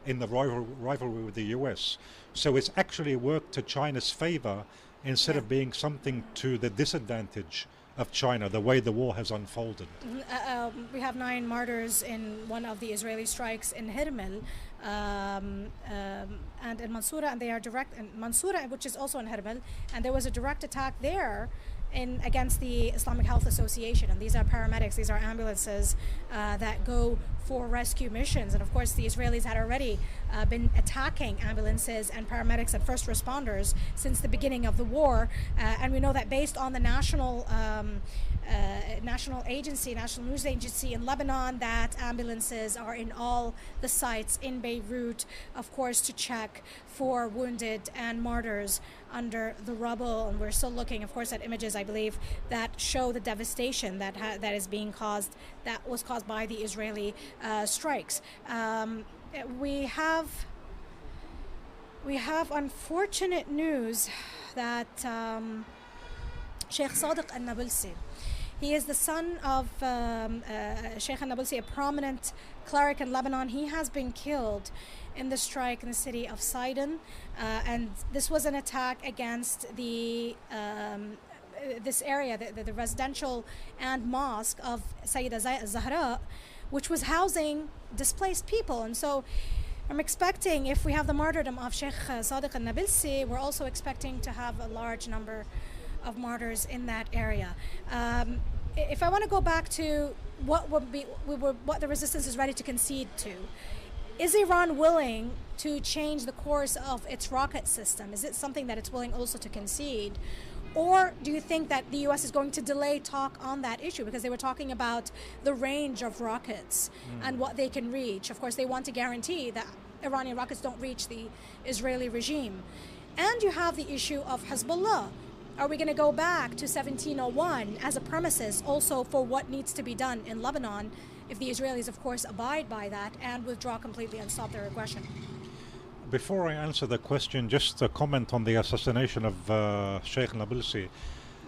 in the rivalry with the US. So it's actually worked to China's favor instead of being something to the disadvantage of China, the way the war has unfolded. We have 9 martyrs in one of the Israeli strikes in Hermel and in Mansoura, and they are direct in Mansoura, which is also in Hermel, and there was a direct attack there against the Islamic Health Association, and these are paramedics, these are ambulances that go for rescue missions. And of course the Israelis had already been attacking ambulances and paramedics and first responders since the beginning of the war, and we know that based on the national news agency in Lebanon, that ambulances are in all the sites in Beirut, of course, to check for wounded and martyrs under the rubble. And we're still looking, of course, at images, I believe, that show the devastation that was caused by the Israeli strikes. We have unfortunate news that Sheikh Sadiq al-Nabulsi, he is the son of Sheikh al-Nabulsi, a prominent cleric in Lebanon. He has been killed in the strike in the city of Sidon, and this was an attack against this area, the residential and mosque of Sayyida Zahra, which was housing displaced people. And so I'm expecting, if we have the martyrdom of Sheikh Sadiq al-Nabulsi, we're also expecting to have a large number of martyrs in that area. If I want to go back to what the resistance is ready to concede to, is Iran willing to change the course of its rocket system? Is it something that it's willing also to concede? Or do you think that the U.S. is going to delay talk on that issue? Because they were talking about the range of rockets and what they can reach. Of course, they want to guarantee that Iranian rockets don't reach the Israeli regime. And you have the issue of Hezbollah. Are we going to go back to 1701 as a premises also for what needs to be done in Lebanon if the Israelis, of course, abide by that and withdraw completely and stop their aggression? Before I answer the question, just a comment on the assassination of Sheikh Nabulsi.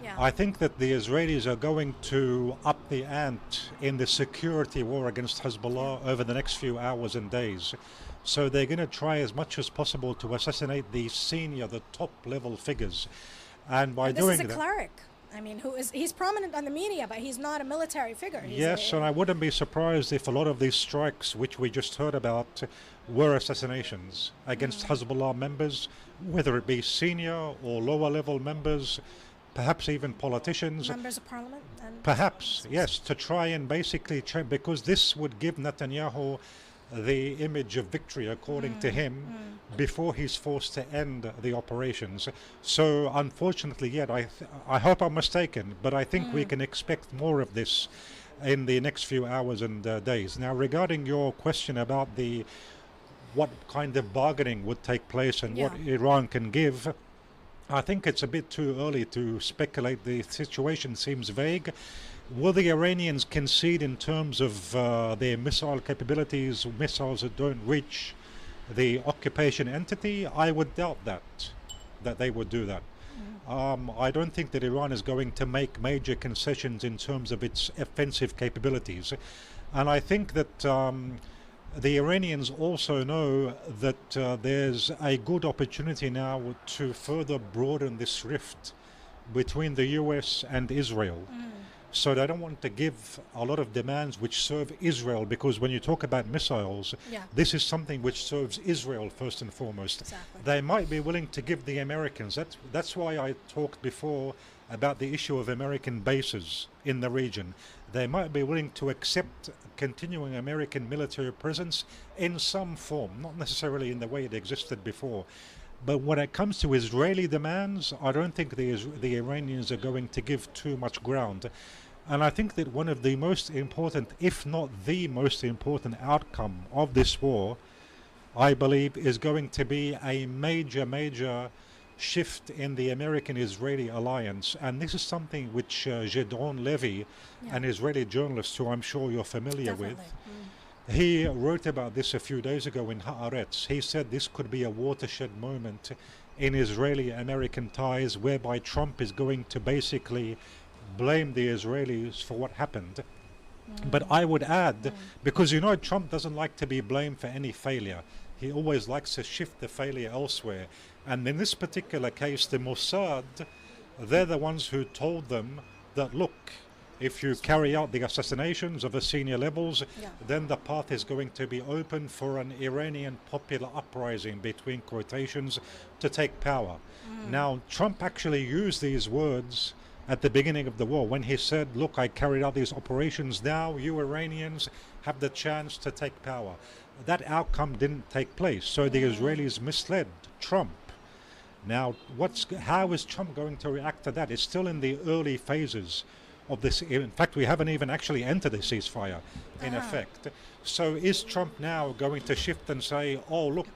Yeah. I think that the Israelis are going to up the ante in the security war against Hezbollah over the next few hours and days. So they're going to try as much as possible to assassinate the top level figures. And by doing that... This is a cleric. I mean, he's prominent on the media, but he's not a military figure. Yes, and I wouldn't be surprised if a lot of these strikes, which we just heard about, were assassinations against Hezbollah members, whether it be senior or lower level members, perhaps even politicians. Members of parliament? Perhaps, yes, to try and basically change, because this would give Netanyahu the image of victory, according to him, before he's forced to end the operations. So unfortunately, yet I hope I'm mistaken, but I think we can expect more of this in the next few hours and days. Now, regarding your question about what kind of bargaining would take place and what Iran can give, I think it's a bit too early to speculate. The situation seems vague. Will the Iranians concede in terms of their missile capabilities, missiles that don't reach the occupation entity? I would doubt that they would do that. I don't think that Iran is going to make major concessions in terms of its offensive capabilities. And I think that the Iranians also know that there's a good opportunity now to further broaden this rift between the US and Israel. So they don't want to give a lot of demands which serve Israel, because when you talk about missiles, this is something which serves Israel first and foremost. Exactly. They might be willing to give the Americans. That's why I talked before about the issue of American bases in the region. They might be willing to accept continuing American military presence in some form, not necessarily in the way it existed before. But when it comes to Israeli demands, I don't think the Iranians are going to give too much ground. And I think that one of the most important, if not the most important outcome of this war, I believe, is going to be a major shift in the American-Israeli alliance. And this is something which Gedron Levy, an Israeli journalist who I'm sure you're familiar with, he wrote about this a few days ago in Haaretz. He said this could be a watershed moment in Israeli-American ties, whereby Trump is going to basically blame the Israelis for what happened. But I would add, because Trump doesn't like to be blamed for any failure. He always likes to shift the failure elsewhere. And in this particular case, the Mossad, they're the ones who told them that, look, if you carry out the assassinations of the senior levels, then the path is going to be open for an Iranian popular uprising, between quotations, to take power. Now, Trump actually used these words at the beginning of the war when he said, look, I carried out these operations, now you Iranians have the chance to take power. That outcome didn't take place, so the Israelis misled Trump. Now, how is Trump going to react to that? It's still in the early phases of this. In fact, we haven't even actually entered the ceasefire in effect. So is Trump now going to shift and say, oh, look,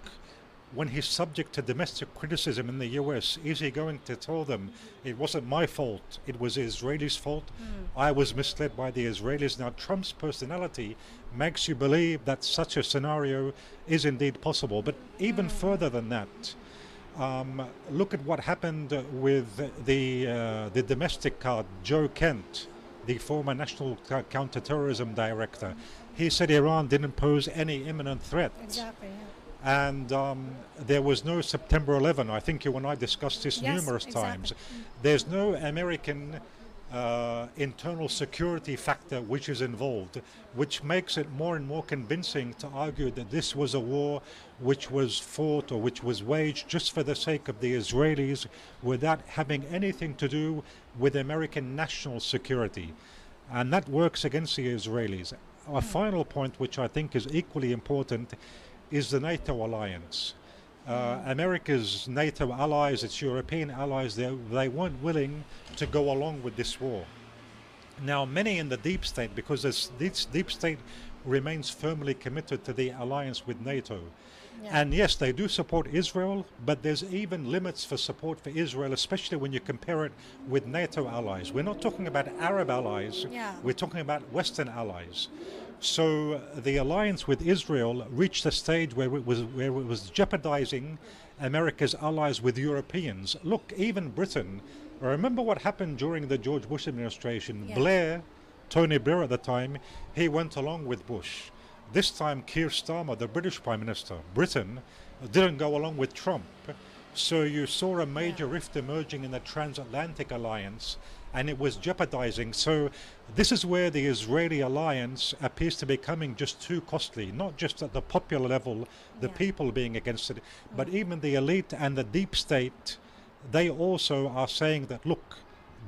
when he's subject to domestic criticism in the US, is he going to tell them, it wasn't my fault, it was the Israelis' fault, I was misled by the Israelis? Now, Trump's personality makes you believe that such a scenario is indeed possible. But even further than that, look at what happened with the domestic card, Joe Kent, the former National Counterterrorism Director. He said Iran didn't pose any imminent threat. Exactly, yeah. And there was no September 11. I think you and I discussed this numerous times. There's no American internal security factor which is involved, which makes it more and more convincing to argue that this was a war which was fought or which was waged just for the sake of the Israelis without having anything to do with American national security. And that works against the Israelis. A final point which I think is equally important is the NATO alliance. America's NATO allies, its European allies, they weren't willing to go along with this war. Now, many in the deep state, because this deep state remains firmly committed to the alliance with NATO. And yes, they do support Israel, but there's even limits for support for Israel, especially when you compare it with NATO allies. We're not talking about Arab allies, we're talking about Western allies. So the alliance with Israel reached a stage where it was jeopardizing America's allies with Europeans. Look, even Britain. Remember what happened during the George Bush administration. Blair, Tony Blair at the time, he went along with Bush. This time Keir Starmer, the British Prime Minister, Britain, didn't go along with Trump. So you saw a major rift emerging in the transatlantic alliance, and it was jeopardizing. So this is where the Israeli alliance appears to be becoming just too costly, not just at the popular level, the people being against it, but even the elite and the deep state, they also are saying that, look,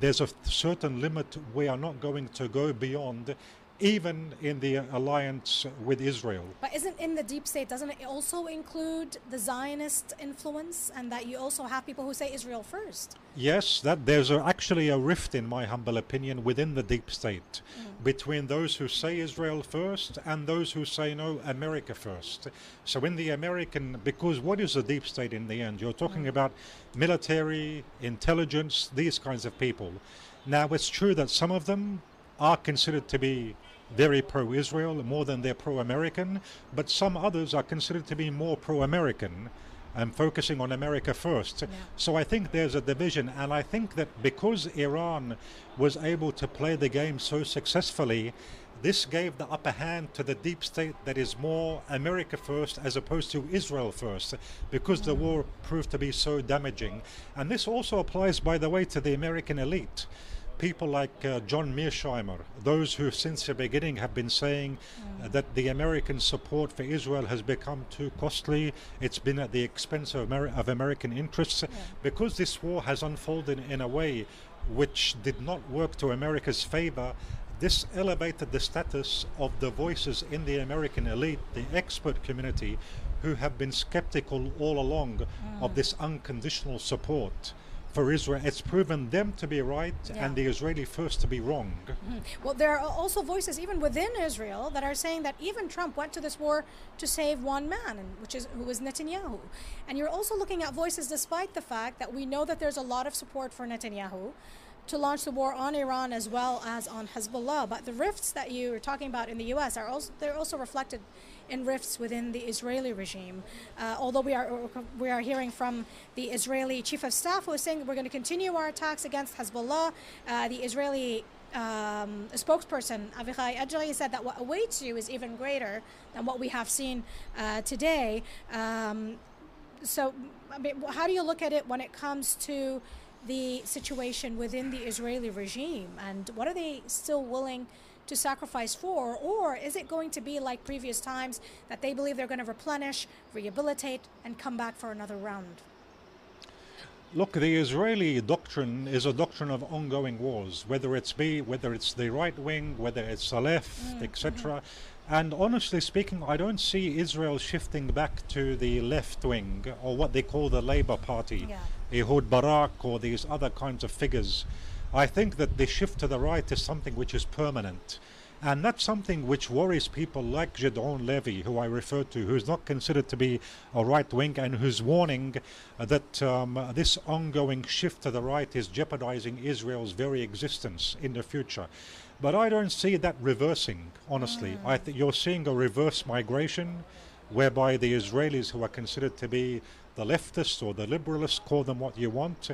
there's a certain limit we are not going to go beyond, even in the alliance with Israel. But isn't in the deep state, doesn't it also include the Zionist influence, and that you also have people who say Israel first? Yes, that there's actually a rift, in my humble opinion, within the deep state, between those who say Israel first and those who say no, America first. So in the American, because what is the deep state in the end? You're talking about military, intelligence, these kinds of people. Now, it's true that some of them are considered to be very pro-Israel, more than they're pro-American, but some others are considered to be more pro-American and focusing on America first. So I think there's a division, and I think that because Iran was able to play the game so successfully, this gave the upper hand to the deep state that is more America first as opposed to Israel first, because the war proved to be so damaging. And this also applies, by the way, to the American elite. People like John Mearsheimer, those who since the beginning have been saying that the American support for Israel has become too costly, it's been at the expense of American interests, because this war has unfolded in a way which did not work to America's favor. This elevated the status of the voices in the American elite, the expert community, who have been skeptical all along of this unconditional support for Israel. It's proven them to be right and the Israeli first to be wrong. Well, there are also voices even within Israel that are saying that even Trump went to this war to save one man, who is Netanyahu. And you're also looking at voices despite the fact that we know that there's a lot of support for Netanyahu to launch the war on Iran as well as on Hezbollah. But the rifts that you were talking about in the U.S. they're also reflected in rifts within the Israeli regime. Although we are hearing from the Israeli chief of staff, who is saying that we're going to continue our attacks against Hezbollah. The Israeli spokesperson Avichai Adjari said that what awaits you is even greater than what we have seen today. So, I mean, how do you look at it when it comes to the situation within the Israeli regime, and what are they still willing to sacrifice for? Or is it going to be like previous times that they believe they're going to replenish, rehabilitate, and come back for another round? Look, the Israeli doctrine is a doctrine of ongoing wars, whether it's the right wing, whether it's the left, etc. And honestly speaking, I don't see Israel shifting back to the left wing, or what they call the Labour Party, Ehud Barak, or these other kinds of figures. I think that the shift to the right is something which is permanent. And that's something which worries people like Gideon Levy, who I referred to, who's not considered to be a right wing, and who's warning that this ongoing shift to the right is jeopardizing Israel's very existence in the future. But I don't see that reversing, honestly. I think you're seeing a reverse migration, whereby the Israelis, who are considered to be the leftists or the liberalists, call them what you want,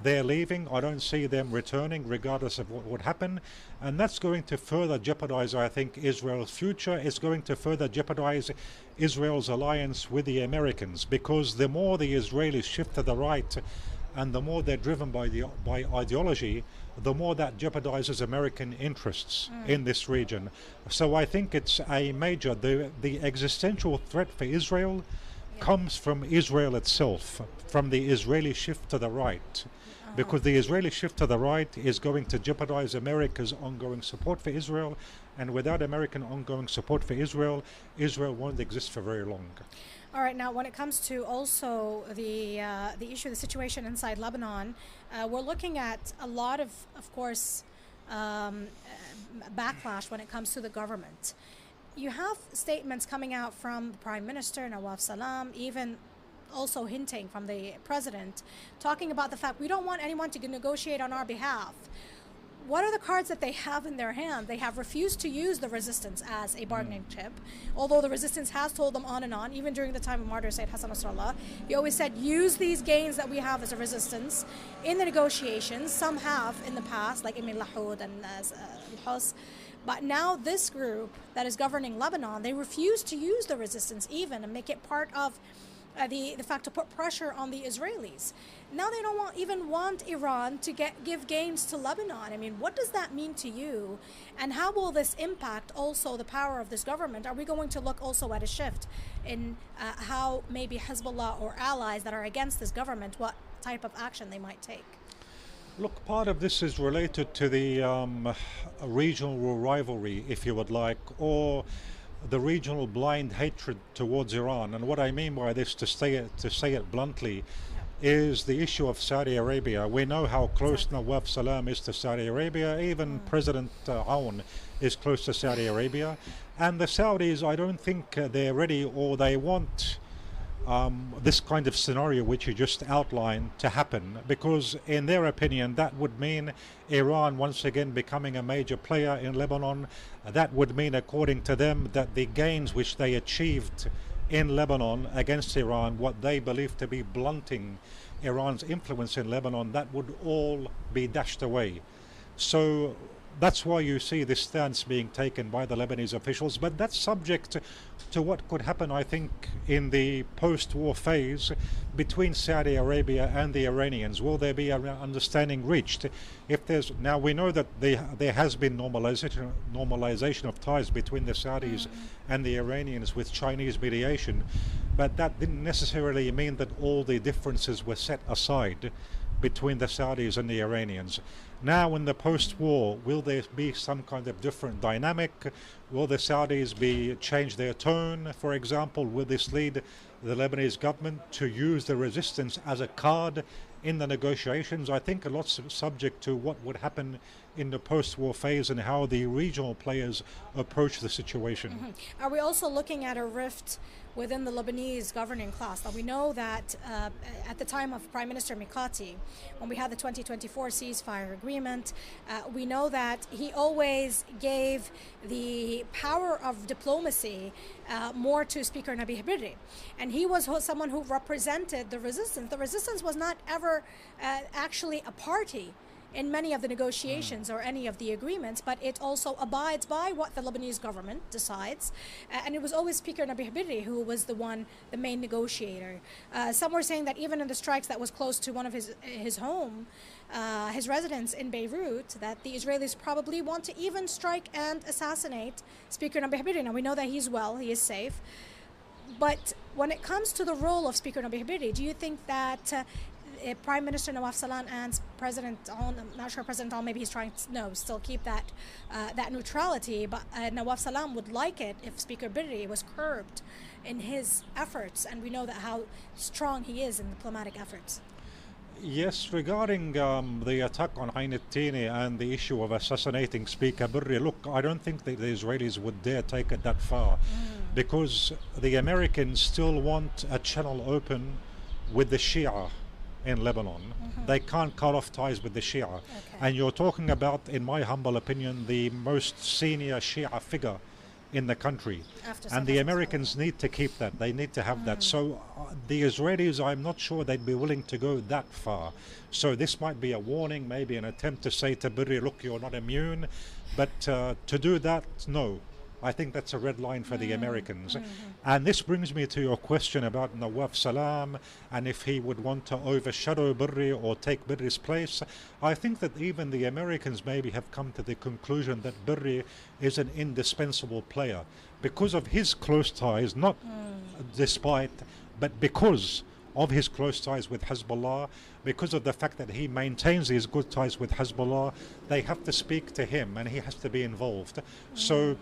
they're leaving. I don't see them returning, regardless of what would happen. And that's going to further jeopardize, I think, Israel's future. It's going to further jeopardize Israel's alliance with the Americans, because the more the Israelis shift to the right and the more they're driven by ideology, the more that jeopardizes American interests in this region. So I think it's a major, the existential threat for Israel comes from Israel itself, from the Israeli shift to the right, because the Israeli shift to the right is going to jeopardize America's ongoing support for Israel, and without American ongoing support for Israel, Israel won't exist for very long. All right, now when it comes to also the issue, the situation inside Lebanon, we're looking at a lot of course, backlash when it comes to the government. You have statements coming out from the Prime Minister, Nawaf Salam, even also hinting from the President, talking about the fact we don't want anyone to negotiate on our behalf. What are the cards that they have in their hand? They have refused to use the resistance as a bargaining chip, although the resistance has told them on and on, even during the time of Martyr Sayyid Hassan Nasrallah. He always said, use these gains that we have as a resistance in the negotiations. Some have in the past, like Emin Lahoud and Al-Hus. But now this group that is governing Lebanon, they refuse to use the resistance even and make it part of the fact to put pressure on the Israelis. Now they don't even want Iran to give gains to Lebanon. I mean, what does that mean to you? And how will this impact also the power of this government? Are we going to look also at a shift in how maybe Hezbollah or allies that are against this government, what type of action they might take? Look, part of this is related to the regional rivalry, if you would like, or the regional blind hatred towards Iran. And what I mean by this, to say it bluntly, is the issue of Saudi Arabia. We know how close Nawaf Salam is to Saudi Arabia. Even President Aoun is close to Saudi Arabia. And the Saudis, I don't think they're ready, or they want this kind of scenario which you just outlined to happen, because in their opinion that would mean Iran once again becoming a major player in Lebanon. That would mean, according to them, that the gains which they achieved in Lebanon against Iran, what they believe to be blunting Iran's influence in Lebanon, that would all be dashed away. So that's why you see this stance being taken by the Lebanese officials. But that's subject to what could happen, I think, in the post-war phase between Saudi Arabia and the Iranians. Will there be an understanding reached? Now we know that there has been normalization of ties between the Saudis and the Iranians with Chinese mediation, but that didn't necessarily mean that all the differences were set aside between the Saudis and the Iranians. Now in the post-war, will there be some kind of different dynamic? Will the Saudis change their tone, for example? Will this lead the Lebanese government to use the resistance as a card in the negotiations? I think a lot's subject to what would happen in the post-war phase and how the regional players approach the situation. Are we also looking at a rift within the Lebanese governing class? Now we know that at the time of Prime Minister Mikati, when we had the 2024 ceasefire agreement, we know that he always gave the power of diplomacy more to Speaker Nabi Habiri. And he was someone who represented the resistance. The resistance was not ever actually a party in many of the negotiations or any of the agreements, but it also abides by what the Lebanese government decides. And it was always Speaker Nabi Habiri who was the main negotiator. Some were saying that even in the strikes that was close to one of his home, his residence in Beirut, that the Israelis probably want to even strike and assassinate Speaker Nabi Habiri. Now we know that he's well, he is safe. But when it comes to the role of Speaker Nabi Habiri, do you think that Prime Minister Nawaf Salam and President Al, I'm not sure President Al, maybe he's trying to still keep that neutrality, but Nawaf Salam would like it if Speaker Birri was curbed in his efforts, and we know that how strong he is in diplomatic efforts. Yes, regarding the attack on Ain al-Tini and the issue of assassinating Speaker Birri, look, I don't think that the Israelis would dare take it that far, because the Americans still want a channel open with the Shia in Lebanon. They can't cut off ties with the Shia. And you're talking about, in my humble opinion, the most senior Shia figure in the country. And the Americans need to keep that. They need to have that. So the Israelis, I'm not sure they'd be willing to go that far. So this might be a warning, maybe an attempt to say to Birri, look, you're not immune. But to do that, no. I think that's a red line for the Americans. And this brings me to your question about Nawaf Salam and if he would want to overshadow Birri or take Birri's place. I think that even the Americans maybe have come to the conclusion that Birri is an indispensable player because of his close ties, not despite, but because of his close ties with Hezbollah, because of the fact that he maintains his good ties with Hezbollah. They have to speak to him and he has to be involved. So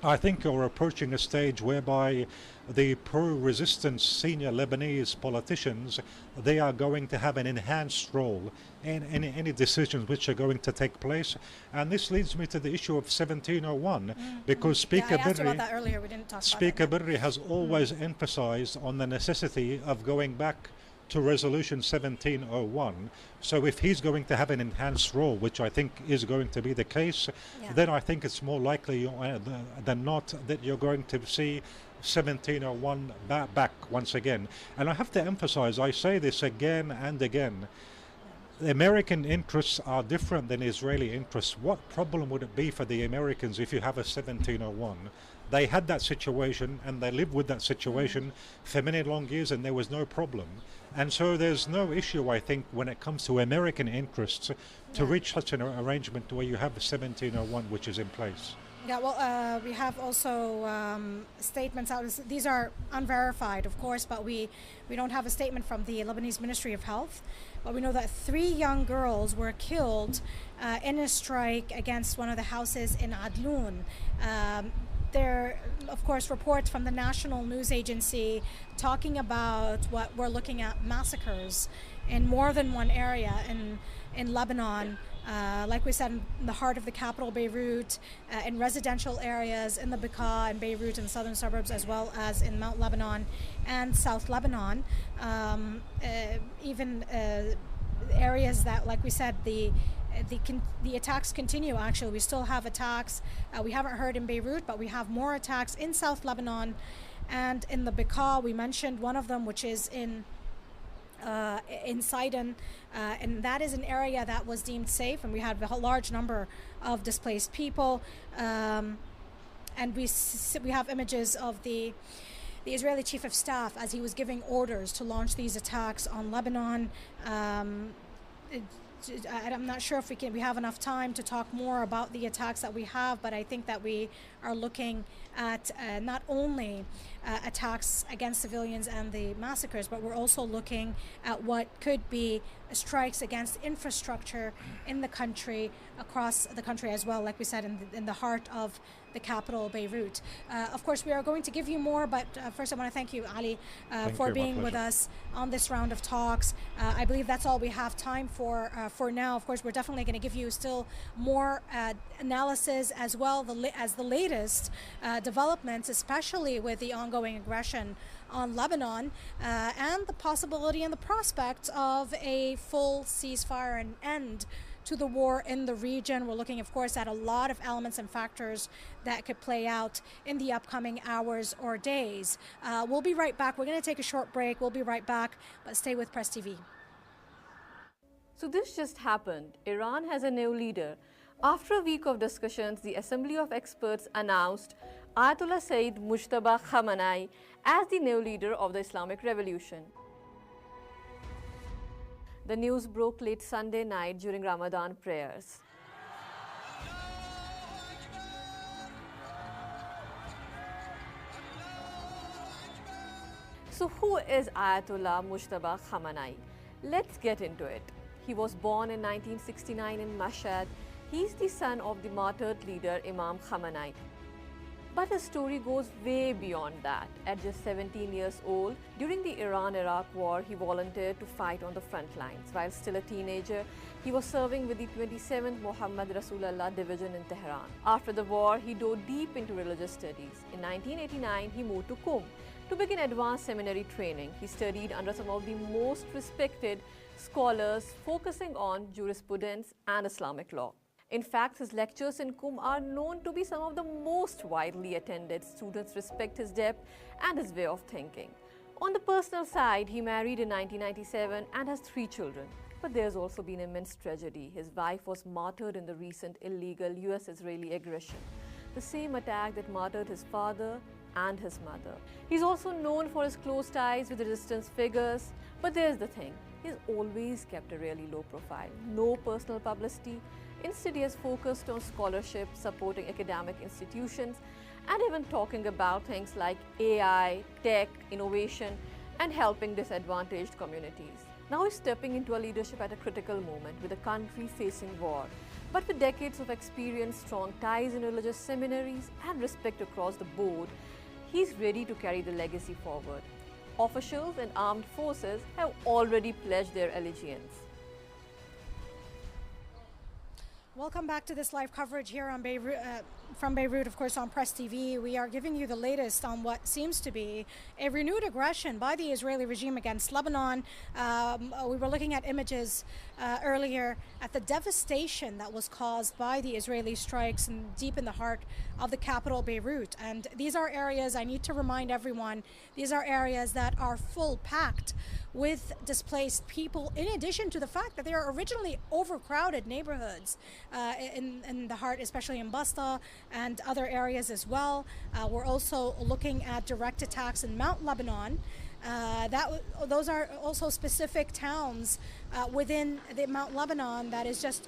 I think you're approaching a stage whereby the pro-resistance senior Lebanese politicians, they are going to have an enhanced role in any decisions which are going to take place. And this leads me to the issue of 1701, because Speaker Birri has always emphasized on the necessity of going back to Resolution 1701. So if he's going to have an enhanced role, which I think is going to be the case, then I think it's more likely than not that you're going to see 1701 back once again. And I have to emphasize, I say this again and again, the American interests are different than Israeli interests. What problem would it be for the Americans if you have a 1701? They had that situation and they lived with that situation for many long years and there was no problem. And so there's no issue, I think, when it comes to American interests to reach such an arrangement where you have 1701 which is in place. Yeah, well, we have also statements out. These are unverified, of course, but we don't have a statement from the Lebanese Ministry of Health. But we know that 3 young girls were killed in a strike against one of the houses in Adlun. There, of course, reports from the National News Agency talking about what we're looking at, massacres in more than one area in Lebanon. Like we said, in the heart of the capital, Beirut, in residential areas in the Bekaa and Beirut and southern suburbs, as well as in Mount Lebanon and South Lebanon. Even areas that, like we said, the attacks continue. Actually, we still have attacks. We haven't heard in Beirut, but we have more attacks in South Lebanon and in the Bekaa. We mentioned one of them, which is in Sidon, and that is an area that was deemed safe, and we had a large number of displaced people. And we have images of the Israeli Chief of Staff as he was giving orders to launch these attacks on Lebanon. I'm not sure if we have enough time to talk more about the attacks that we have, but I think that we are looking at not only attacks against civilians and the massacres, but we're also looking at what could be strikes against infrastructure in the country, across the country as well, like we said, in the heart of the capital, Beirut. Of course, we are going to give you more, but first I want to thank you, Ali, for being with us on this round of talks. I believe that's all we have time for now. Of course, we're definitely going to give you still more analysis as well as the latest developments, especially with the ongoing aggression on Lebanon and the possibility and the prospect of a full ceasefire and end to the war in the region. We're looking, of course, at a lot of elements and factors that could play out in the upcoming hours or days. We'll be right back. We're going to take a short break. We'll be right back, but stay with Press TV. So this just happened. Iran has a new leader. After a week of discussions, the Assembly of Experts announced Ayatollah Sayyid Mujtaba Khamenei as the new leader of the Islamic Revolution. The news broke late Sunday night during Ramadan prayers. So who is Ayatollah Mujtaba Khamenei? Let's get into it. He was born in 1969 in Mashhad. He's the son of the martyred leader Imam Khamenei. But his story goes way beyond that. At just 17 years old, during the Iran-Iraq war, he volunteered to fight on the front lines. While still a teenager, he was serving with the 27th Muhammad Rasulullah Division in Tehran. After the war, he dove deep into religious studies. In 1989, he moved to Qom to begin advanced seminary training. He studied under some of the most respected scholars focusing on jurisprudence and Islamic law. In fact, his lectures in Qom are known to be some of the most widely attended. Students respect his depth and his way of thinking. On the personal side, he married in 1997 and has 3 children. But there's also been immense tragedy. His wife was martyred in the recent illegal US-Israeli aggression, the same attack that martyred his father and his mother. He's also known for his close ties with resistance figures. But there's the thing, he's always kept a really low profile, no personal publicity. Instead, he has focused on scholarship, supporting academic institutions, and even talking about things like AI, tech, innovation, and helping disadvantaged communities. Now he's stepping into a leadership at a critical moment with the country facing war. But with decades of experience, strong ties in religious seminaries, and respect across the board, he's ready to carry the legacy forward. Officials and armed forces have already pledged their allegiance. Welcome back to this live coverage here on Beirut, from Beirut, of course, on Press TV. We are giving you the latest on what seems to be a renewed aggression by the Israeli regime against Lebanon. We were looking at images earlier at the devastation that was caused by the Israeli strikes deep in the heart of the capital, Beirut. And these are areas, I need to remind everyone, these are areas that are full packed with displaced people, in addition to the fact that they are originally overcrowded neighborhoods in the heart, especially in Basta and other areas as well. We're also looking at direct attacks in Mount Lebanon. Those are also specific towns within the Mount Lebanon that is just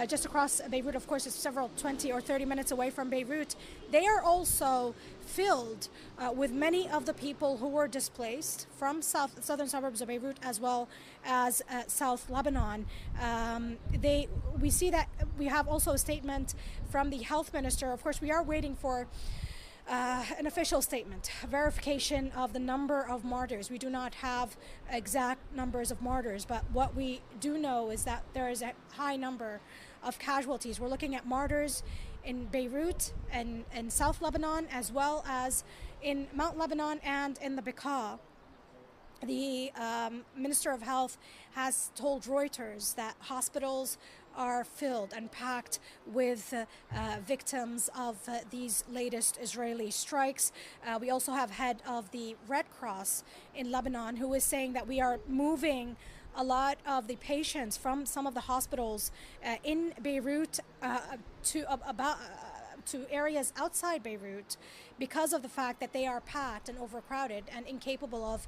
just across Beirut. Of course, it's several 20 or 30 minutes away from Beirut. They are also filled with many of the people who were displaced from southern suburbs of Beirut as well as South Lebanon. We see that we have also a statement from the health minister. Of course, we are waiting for an official statement, verification of the number of martyrs. We do not have exact numbers of martyrs, but what we do know is that there is a high number of casualties. We're looking at martyrs in Beirut and in South Lebanon, as well as in Mount Lebanon and in the Bekaa. The Minister of Health has told Reuters that hospitals are filled and packed with victims of these latest Israeli strikes. We also have head of the Red Cross in Lebanon who is saying that we are moving a lot of the patients from some of the hospitals in Beirut to areas outside Beirut because of the fact that they are packed and overcrowded and incapable of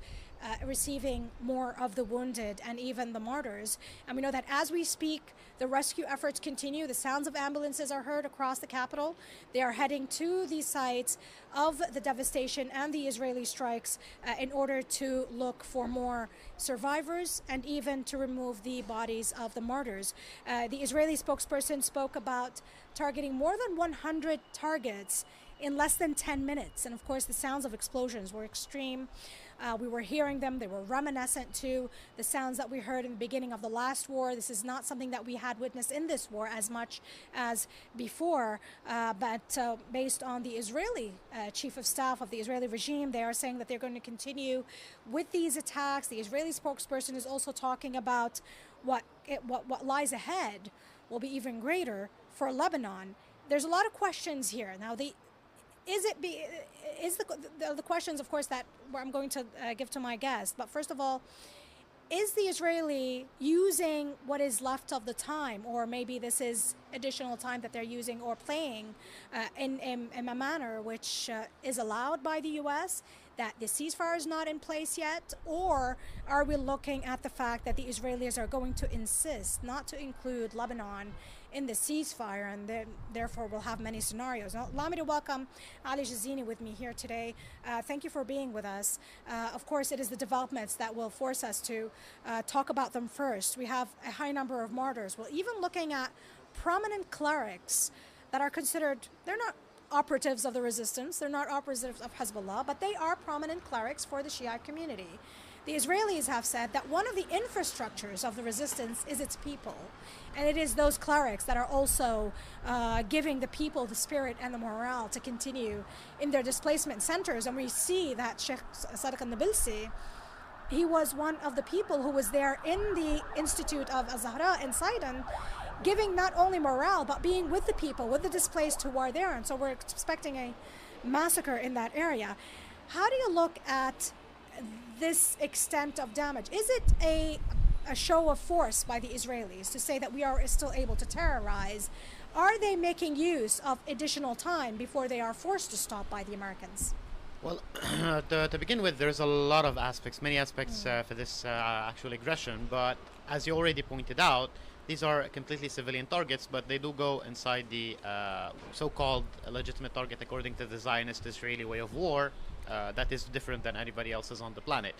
receiving more of the wounded and even the martyrs. And we know that as we speak, the rescue efforts continue. The sounds of ambulances are heard across the capital. They are heading to these sites of the devastation and the Israeli strikes in order to look for more survivors and even to remove the bodies of the martyrs. The Israeli spokesperson spoke about targeting more than 100 targets in less than 10 minutes. And of course, the sounds of explosions were extreme. We were hearing them. They were reminiscent to the sounds that we heard in the beginning of the last war. This is not something that we had witnessed in this war as much as before. But based on the Israeli chief of staff of the Israeli regime, they are saying that they're going to continue with these attacks. The Israeli spokesperson is also talking about what lies ahead will be even greater for Lebanon. There's a lot of questions here. Now, the questions, of course, that I'm going to give to my guest. But first of all, is the Israeli using what is left of the time, or maybe this is additional time that they're using or playing in a manner which is allowed by the U.S., that the ceasefire is not in place yet, or are we looking at the fact that the Israelis are going to insist not to include Lebanon in the ceasefire, and therefore we'll have many scenarios. Now, allow me to welcome Ali Jazini with me here today. Thank you for being with us. Of course, it is the developments that will force us to talk about them first. We have a high number of martyrs. Well, even looking at prominent clerics that are considered, they're not operatives of the resistance, they're not operatives of Hezbollah, but they are prominent clerics for the Shiite community. The Israelis have said that one of the infrastructures of the resistance is its people. And it is those clerics that are also giving the people the spirit and the morale to continue in their displacement centers. And we see that Sheikh Sadiq al-Nabilsi, he was one of the people who was there in the Institute of Az-Zahra in Sidon, giving not only morale, but being with the people, with the displaced who are there. And so we're expecting a massacre in that area. How do you look at this extent of damage? Is it a show of force by the Israelis to say that we are still able to terrorize? Are they making use of additional time before they are forced to stop by the Americans? Well, to begin with, there's a lot of aspects, many aspects for this actual aggression, but as you already pointed out, these are completely civilian targets, but they do go inside the so-called legitimate target according to the Zionist Israeli way of war. That is different than anybody else's on the planet.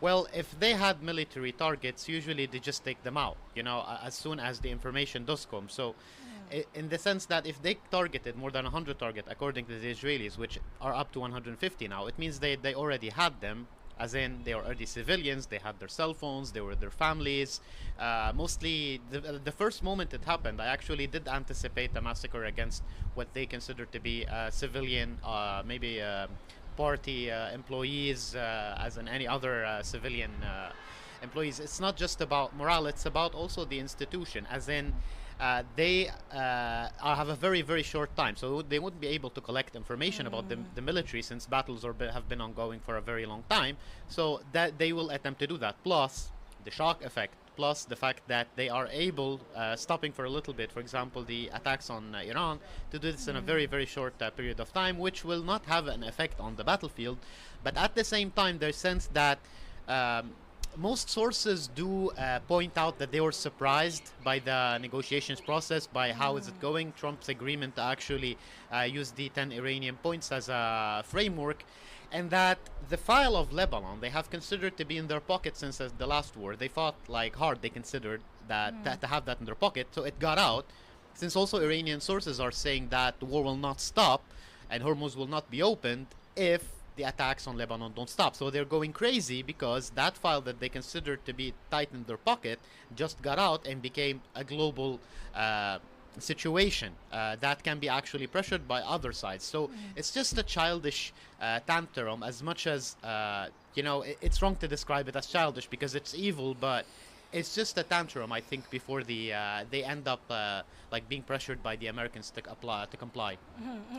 Well, if they had military targets, usually they just take them out, you know, as soon as the information does come. So in the sense that if they targeted more than 100 targets, according to the Israelis, which are up to 150 now, it means they already had them, as in they are already civilians, they had their cell phones, they were their families. Mostly, the first moment it happened, I actually did anticipate a massacre against what they considered to be civilian, maybe party employees, as in any other civilian employees. It's not just about morale, it's about also the institution, as in they have a very, very short time, so they wouldn't be able to collect information about the military, since battles have been ongoing for a very long time. So that they will attempt to do that, plus the shock effect, plus the fact that they are able, stopping for a little bit, for example, the attacks on Iran, to do this in a very, very short period of time, which will not have an effect on the battlefield. But at the same time, there's sense that most sources do point out that they were surprised by the negotiations process, by how is it going, Trump's agreement to actually use the 10 Iranian points as a framework, and that the file of Lebanon they have considered to be in their pocket since the last war. They fought like hard, they considered that to have that in their pocket, so it got out. Since also Iranian sources are saying that the war will not stop and Hormuz will not be opened if the attacks on Lebanon don't stop. So they're going crazy because that file that they considered to be tight in their pocket just got out and became a global situation that can be actually pressured by other sides. So it's just a childish tantrum, as much as you know, it's wrong to describe it as childish because it's evil, but it's just a tantrum, I think, before they end up like being pressured by the Americans to comply.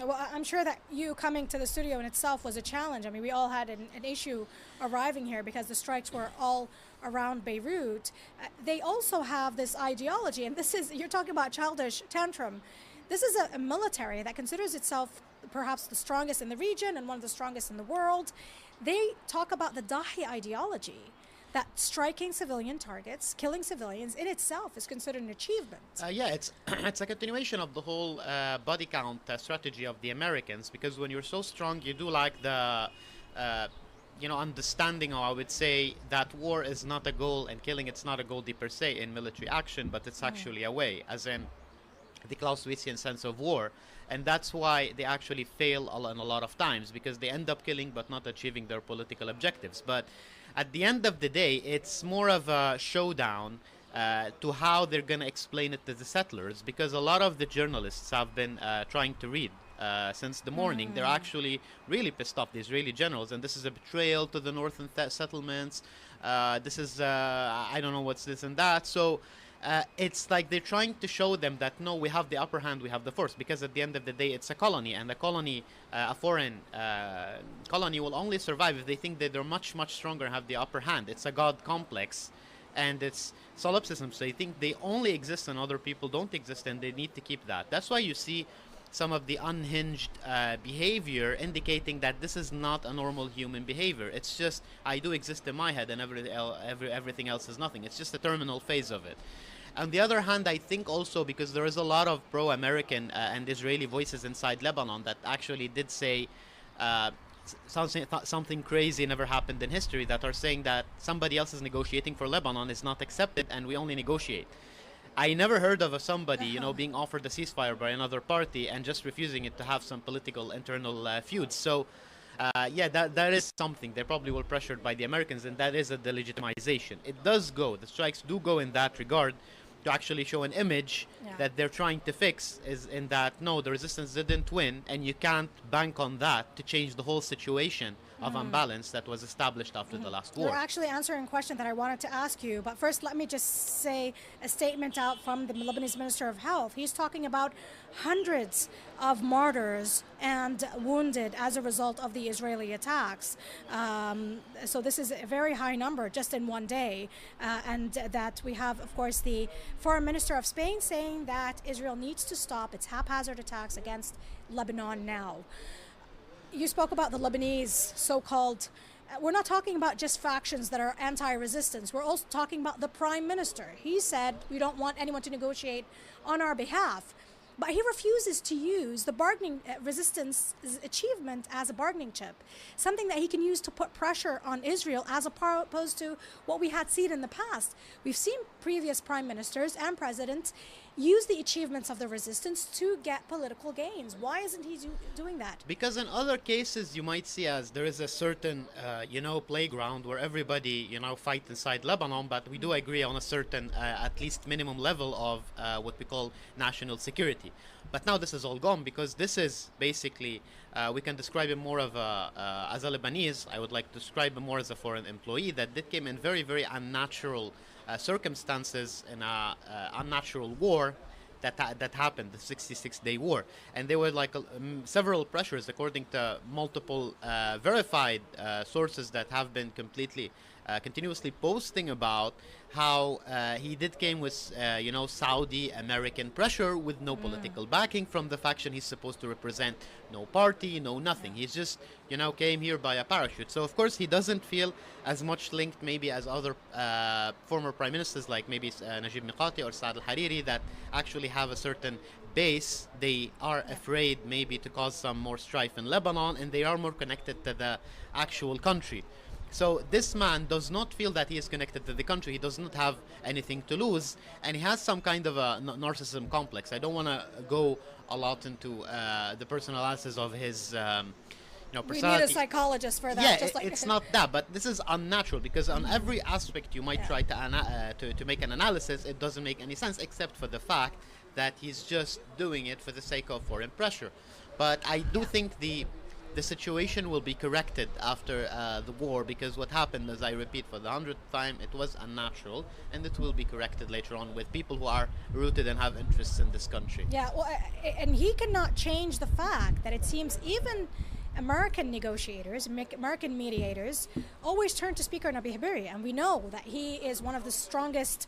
Well, I'm sure that you coming to the studio in itself was a challenge. I mean, we all had an issue arriving here because the strikes were all around Beirut. They also have this ideology, and this is, you're talking about childish tantrum. This is a military that considers itself perhaps the strongest in the region and one of the strongest in the world. They talk about the Dahi ideology, that striking civilian targets, killing civilians in itself is considered an achievement. Yeah, it's a continuation of the whole body count strategy of the Americans, because when you're so strong, you do like the understanding, or I would say, that war is not a goal and killing it's not a goal per se in military action, but it's actually a way, as in the Clausewitzian sense of war. And that's why they actually fail a lot of times, because they end up killing but not achieving their political objectives. But at the end of the day, it's more of a showdown to how they're going to explain it to the settlers, because a lot of the journalists have been trying to read since the morning. They're actually really pissed off, the Israeli generals, and this is a betrayal to the northern settlements. This is, I don't know what's this and that. So it's like they're trying to show them that, no, we have the upper hand, we have the force, because at the end of the day, it's a colony, and a colony, a foreign colony will only survive if they think that they're much, much stronger and have the upper hand. It's a God complex, and it's solipsism, so they think they only exist and other people don't exist, and they need to keep that. That's why you see some of the unhinged behavior, indicating that this is not a normal human behavior. It's just, I do exist in my head and everything else is nothing. It's just a terminal phase of it. On the other hand, I think also because there is a lot of pro-American and Israeli voices inside Lebanon that actually did say something crazy never happened in history, that are saying that somebody else is negotiating for Lebanon is not accepted and we only negotiate. I never heard of somebody, you know, being offered a ceasefire by another party and just refusing it to have some political internal feuds. So, yeah, that is something. They probably were pressured by the Americans, and that is a delegitimization. It does go. The strikes do go in that regard to actually show an image that they're trying to fix, is in that, no, the resistance didn't win, and you can't bank on that to change the whole situation of imbalance that was established after the last war. You're actually answering a question that I wanted to ask you, but first let me just say a statement out from the Lebanese Minister of Health. He's talking about hundreds of martyrs and wounded as a result of the Israeli attacks. So this is a very high number just in one day, and that we have, of course, the Foreign Minister of Spain saying that Israel needs to stop its haphazard attacks against Lebanon now. You spoke about the Lebanese so-called, we're not talking about just factions that are anti-resistance. We're also talking about the Prime Minister. He said we don't want anyone to negotiate on our behalf. But he refuses to use the bargaining resistance achievement as a bargaining chip, something that he can use to put pressure on Israel as opposed to what we had seen in the past. We've seen previous prime ministers and presidents use the achievements of the resistance to get political gains. Why isn't he doing that? Because in other cases you might see as there is a certain, playground where everybody, fight inside Lebanon, but we do agree on a certain, at least minimum level of what we call national security. But now this is all gone because this is basically, we can describe him more of as a Lebanese, I would like to describe him more as a foreign employee that came in very, very unnatural circumstances in a unnatural war that happened, the 66-day war. And there were several pressures according to multiple verified sources that have been continuously posting about how he came with Saudi American pressure with no political backing from the faction he's supposed to represent, no party, no nothing. He's just came here by a parachute. So of course he doesn't feel as much linked maybe as other former prime ministers like maybe Najib Mikati or Saad al-Hariri that actually have a certain base. They are afraid maybe to cause some more strife in Lebanon, and they are more connected to the actual country. So this man does not feel that he is connected to the country. He does not have anything to lose, and he has some kind of a narcissism complex. I don't want to go a lot into the personal analysis of his personality. We need a psychologist for that. Yeah, it's not that, but this is unnatural because on every aspect you might try to make an analysis, it doesn't make any sense except for the fact that he's just doing it for the sake of foreign pressure. But I do think the situation will be corrected after the war, because what happened, as I repeat for the 100th time, it was unnatural, and it will be corrected later on with people who are rooted and have interests in this country. Yeah, well, and he cannot change the fact that it seems even American negotiators, American mediators, always turn to Speaker Nabi Habiri, and we know that he is one of the strongest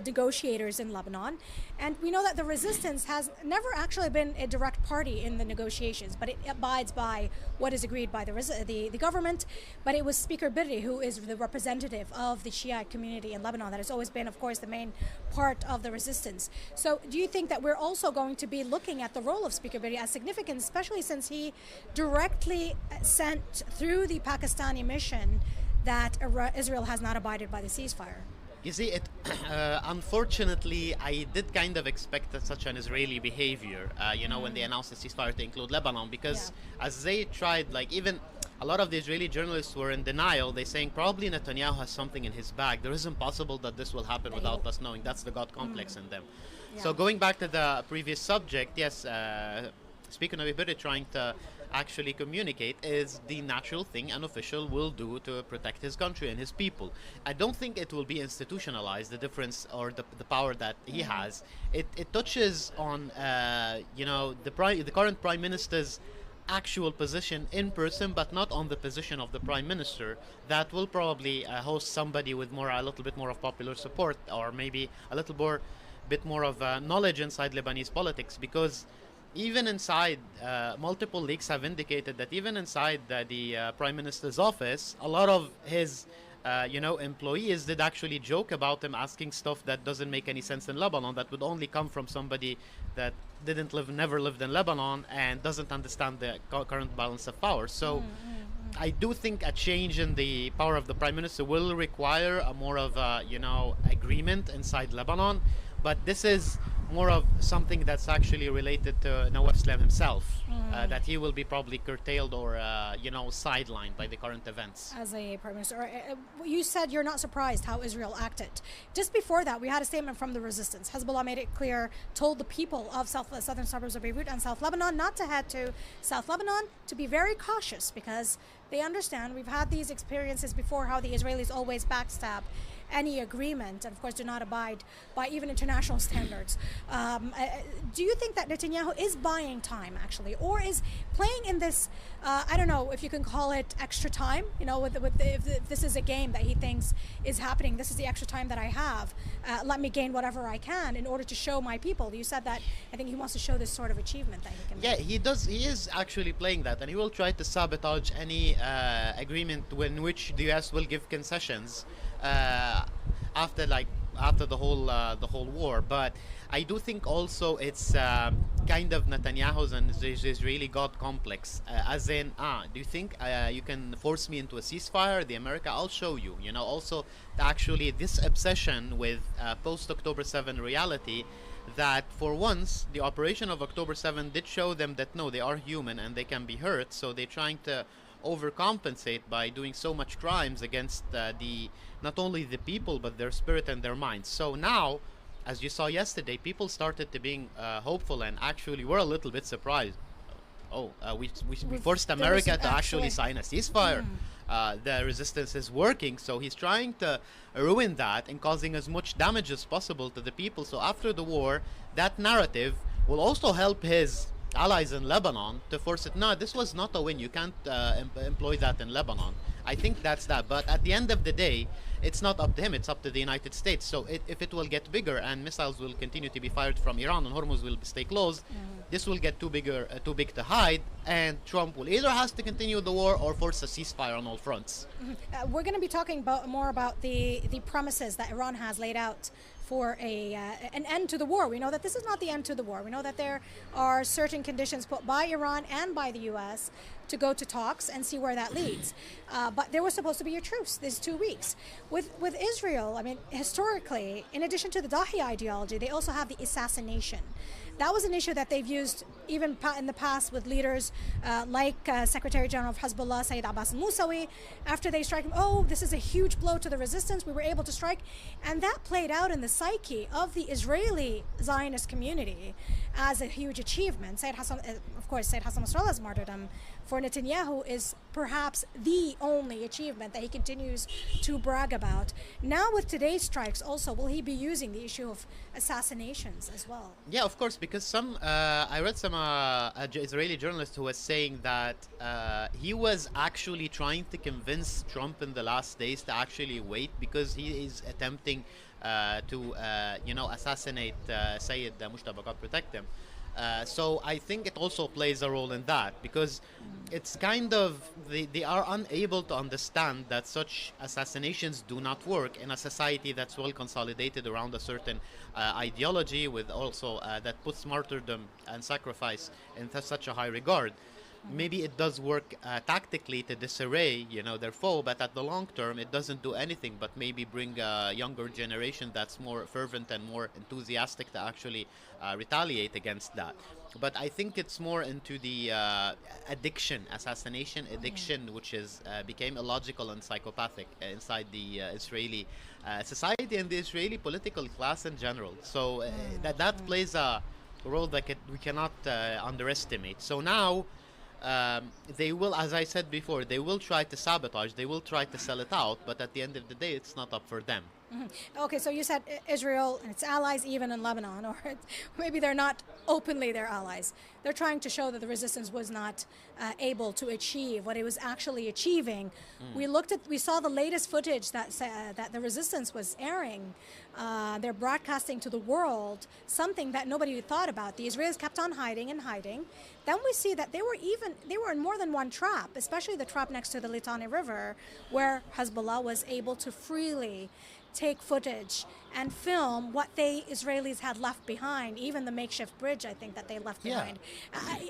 negotiators in Lebanon, and we know that the resistance has never actually been a direct party in the negotiations, but it abides by what is agreed by the government. But it was Speaker Birri who is the representative of the Shiite community in Lebanon that has always been, of course, the main part of the resistance. So do you think that we're also going to be looking at the role of Speaker Birri as significant, especially since he directly sent through the Pakistani mission that Israel has not abided by the ceasefire? You see, unfortunately, I did kind of expect such an Israeli behavior, when they announced the ceasefire to include Lebanon, because as they tried, even a lot of the Israeli journalists were in denial. They're saying probably Netanyahu has something in his bag. There isn't possible that this will happen without us knowing. That's the God complex in them. Yeah. So going back to the previous subject, yes, Speaker Nabi Birri trying to actually communicate is the natural thing an official will do to protect his country and his people. I don't think it will be institutionalized, the difference or the power that he has. It touches on the current prime minister's actual position in person, but not on the position of the prime minister that will probably host somebody with a little bit more of popular support, or maybe a little bit more of knowledge inside Lebanese politics, because even inside, multiple leaks have indicated that even inside the Prime Minister's office, a lot of his employees did actually joke about him asking stuff that doesn't make any sense in Lebanon, that would only come from somebody that never lived in Lebanon and doesn't understand the current balance of power. So I do think a change in the power of the Prime Minister will require a more of a, agreement inside Lebanon. But this is more of something that's actually related to Nawaf Salam himself, that he will be probably curtailed or, sidelined by the current events. As a Prime Minister, you said you're not surprised how Israel acted. Just before that, we had a statement from the resistance. Hezbollah made it clear, told the people of southern suburbs of Beirut and South Lebanon not to head to South Lebanon, to be very cautious because they understand, we've had these experiences before, how the Israelis always backstab any agreement and of course do not abide by even international standards. Do you think that Netanyahu is buying time actually, or is playing in this, I don't know if you can call it extra time, if this is a game that he thinks is happening, this is the extra time that I have, let me gain whatever I can in order to show my people. You said that I think he wants to show this sort of achievement that he can make. He does. He is actually playing that, and he will try to sabotage any agreement in which the US will give concessions after the whole war. But I do think also it's kind of Netanyahu's and his Israeli God complex, as in, do you think you can force me into a ceasefire? The America, I'll show you. Also actually this obsession with post-October 7 reality, that for once the operation of October 7 did show them that no, they are human and they can be hurt, so they're trying to overcompensate by doing so much crimes against not only the people but their spirit and their minds. So now, as you saw yesterday, people started to being hopeful and actually were a little bit surprised. We forced America to actually sign a ceasefire. The resistance is working, so he's trying to ruin that and causing as much damage as possible to the people. So after the war, that narrative will also help his allies in Lebanon to force it. No, this was not a win. You can't employ that in Lebanon. I think that's that. But at the end of the day, it's not up to him. It's up to the United States. So if it will get bigger and missiles will continue to be fired from Iran and Hormuz will stay closed, this will get too big to hide, and Trump will either has to continue the war or force a ceasefire on all fronts. We're going to be talking more about the premises that Iran has laid out for an end to the war. We know that this is not the end to the war. We know that there are certain conditions put by Iran and by the U.S. to go to talks and see where that leads. But there was supposed to be a truce these 2 weeks. With Israel, I mean, historically, in addition to the Dahi ideology, they also have the assassination. That was an issue that they've used even in the past with leaders like Secretary General of Hezbollah, Sayyid Abbas al-Musawi. After they strike him, this is a huge blow to the resistance. We were able to strike. And that played out in the psyche of the Israeli Zionist community as a huge achievement. Of course, Sayyid Hassan Nasrallah's martyrdom for Netanyahu is perhaps the only achievement that he continues to brag about. Now with today's strikes also, will he be using the issue of assassinations as well? Yeah, of course, because I read some Israeli journalist who was saying that he was actually trying to convince Trump in the last days to actually wait, because he is attempting to assassinate Sayyid Mujtaba, God protect him. So I think it also plays a role in that, because it's kind of, they are unable to understand that such assassinations do not work in a society that's well consolidated around a certain ideology, with also that puts martyrdom and sacrifice in such a high regard. Maybe it does work tactically to disarray, their foe, but at the long term, it doesn't do anything but maybe bring a younger generation that's more fervent and more enthusiastic to actually retaliate against that. But I think it's more into the assassination addiction, which is became illogical and psychopathic inside the Israeli society and the Israeli political class in general. So that plays a role that we cannot underestimate. So now, they will, as I said before, they will try to sabotage, they will try to sell it out, but at the end of the day, it's not up for them. Okay, so you said Israel and its allies, even in Lebanon, or maybe they're not openly their allies. They're trying to show that the resistance was not able to achieve what it was actually achieving. We saw the latest footage that that the resistance was airing. They're broadcasting to the world something that nobody thought about. The Israelis kept on hiding and hiding. Then we see that they were in more than one trap, especially the trap next to the Litani River, where Hezbollah was able to freely take footage and film what the Israelis had left behind, even the makeshift bridge, I think, that they left behind.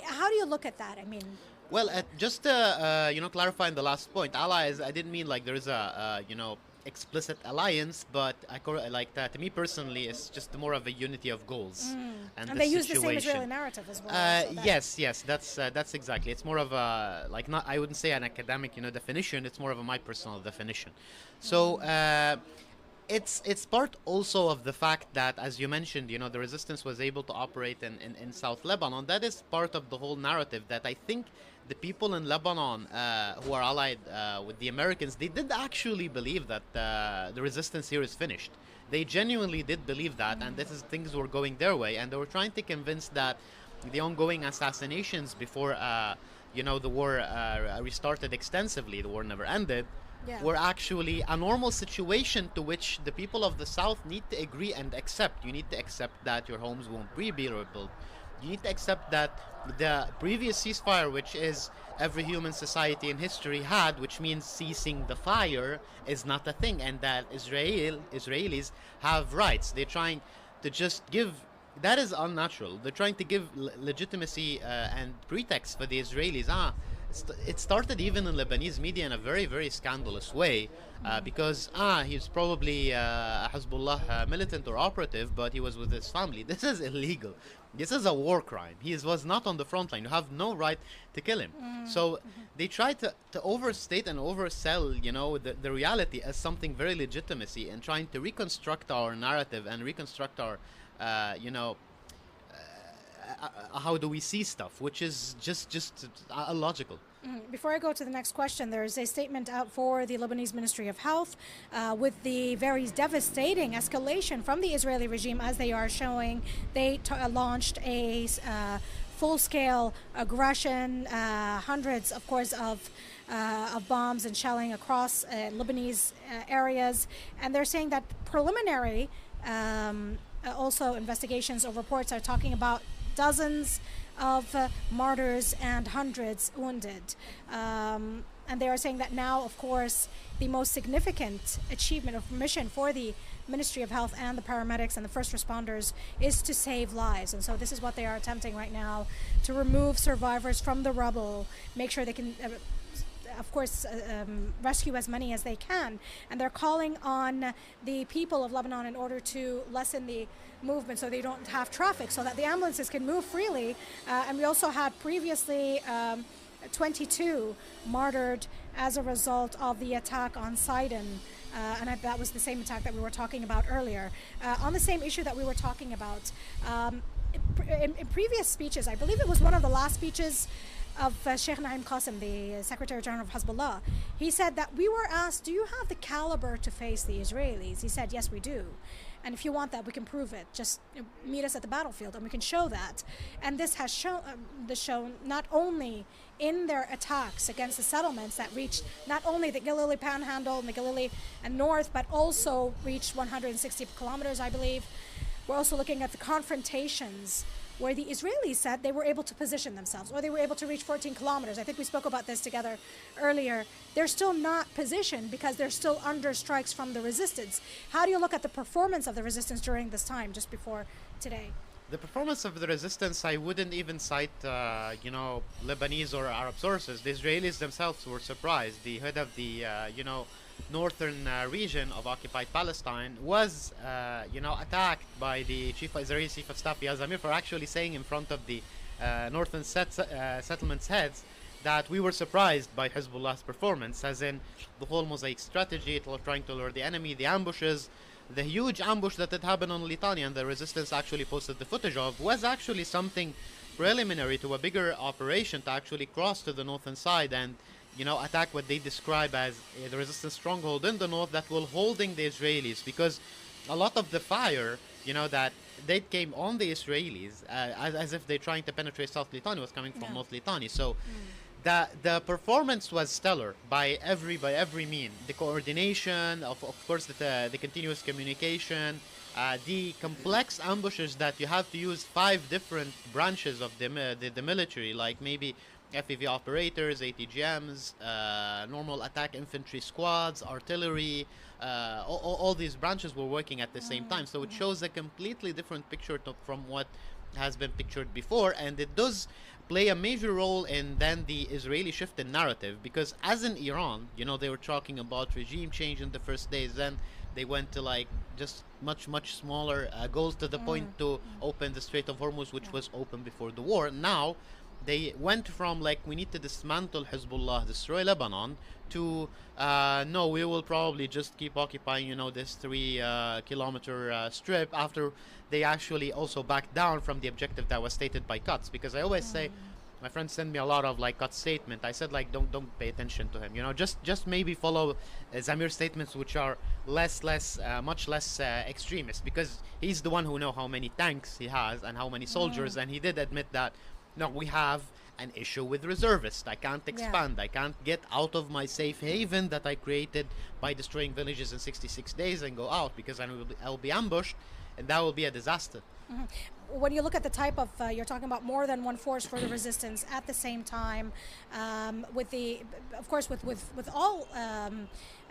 How do you look at that? I mean, well, just to clarify on the last point, allies, I didn't mean like there is a explicit alliance, but to me personally, it's just more of a unity of goals. And they use the same Israeli narrative as well. Yes, that's exactly. It's more of a I wouldn't say an academic definition. It's more of my personal definition. So. It's part also of the fact that, as you mentioned, the resistance was able to operate in South Lebanon. That is part of the whole narrative that I think the people in Lebanon who are allied with the Americans, they did actually believe that the resistance here is finished. They genuinely did believe that, and things were going their way, and they were trying to convince that the ongoing assassinations before the war restarted extensively, the war never ended, were actually a normal situation to which the people of the South need to agree and accept. You need to accept that your homes won't be rebuilt. You need to accept that the previous ceasefire, which is every human society in history had, which means ceasing the fire, is not a thing, and that Israelis have rights. They're trying to just give... That is unnatural. They're trying to give legitimacy and pretext for the Israelis. It started even in Lebanese media in a very, very scandalous way because he's probably a Hezbollah militant or operative, but he was with his family. This is illegal. This is a war crime. He was not on the front line. You have no right to kill him. So they try to overstate and oversell, the reality as something very legitimacy, and trying to reconstruct our narrative and reconstruct our, how do we see stuff, which is just illogical. Before I go to the next question, there's a statement out for the Lebanese Ministry of Health with the very devastating escalation from the Israeli regime, as they are showing. They launched a full-scale aggression, hundreds, of course, of bombs and shelling across Lebanese areas, and they're saying that preliminary also investigations or reports are talking about dozens of martyrs and hundreds wounded. And they are saying that now, of course, the most significant achievement of mission for the Ministry of Health and the paramedics and the first responders is to save lives. And so this is what they are attempting right now, to remove survivors from the rubble, make sure they can of course, rescue as many as they can. And they're calling on the people of Lebanon in order to lessen the movement so they don't have traffic, so that the ambulances can move freely. And we also had previously 22 martyred as a result of the attack on Sidon. And that was the same attack that we were talking about earlier. On the same issue that we were talking about, in previous speeches, I believe it was one of the last speeches of Sheikh Naim Qasim, the Secretary General of Hezbollah, he said that we were asked, do you have the caliber to face the Israelis? He said, yes, we do. And if you want that, we can prove it. Just meet us at the battlefield and we can show that. And this has shown not only in their attacks against the settlements that reached not only the Galilee Panhandle and the Galilee and North, but also reached 160 kilometers, I believe. We're also looking at the confrontations where the Israelis said they were able to position themselves, or they were able to reach 14 kilometers. I think we spoke about this together earlier. They're still not positioned because they're still under strikes from the resistance. How do you look at the performance of the resistance during this time, just before today? The performance of the resistance, I wouldn't even cite, Lebanese or Arab sources. The Israelis themselves were surprised. The head of the, northern region of occupied Palestine was, attacked by the Israeli Chief of Staff, Yaz Amir, for actually saying in front of the northern settlements heads that we were surprised by Hezbollah's performance, as in the whole mosaic strategy, trying to lure the enemy, the ambushes, the huge ambush that had happened on Litani and the resistance actually posted the footage of, was actually something preliminary to a bigger operation to actually cross to the northern side and attack what they describe as the resistance stronghold in the north that will holding the Israelis, because a lot of the fire, that they came on the Israelis as if they're trying to penetrate South Litani was coming from North Litani. So the performance was stellar by every mean. The coordination, of course, the continuous communication, the complex ambushes that you have to use 5 different branches of the military, like maybe FPV operators, ATGMs, normal attack infantry squads, artillery, all these branches were working at the same time. So it shows a completely different picture from what has been pictured before, and it does play a major role in then the Israeli shift in narrative, because as in Iran, they were talking about regime change in the first days, then they went to like just much smaller goals, to the point to open the Strait of Hormuz, which was open before the war. Now they went from like, we need to dismantle Hezbollah, destroy Lebanon, to no, we will probably just keep occupying this 3 kilometer strip, after they actually also backed down from the objective that was stated by Quds. Because I always say, my friends send me a lot of like Quds statement. I said like, don't pay attention to him, just maybe follow Zamir's statements, which are much less extremist, because he's the one who know how many tanks he has and how many soldiers, and he did admit that no, we have an issue with reservists. I can't expand. I can't get out of my safe haven that I created by destroying villages in 66 days and go out, because I will be ambushed, and that will be a disaster. When you look at the type of, you're talking about more than one force for the resistance at the same time, with the, of course, with all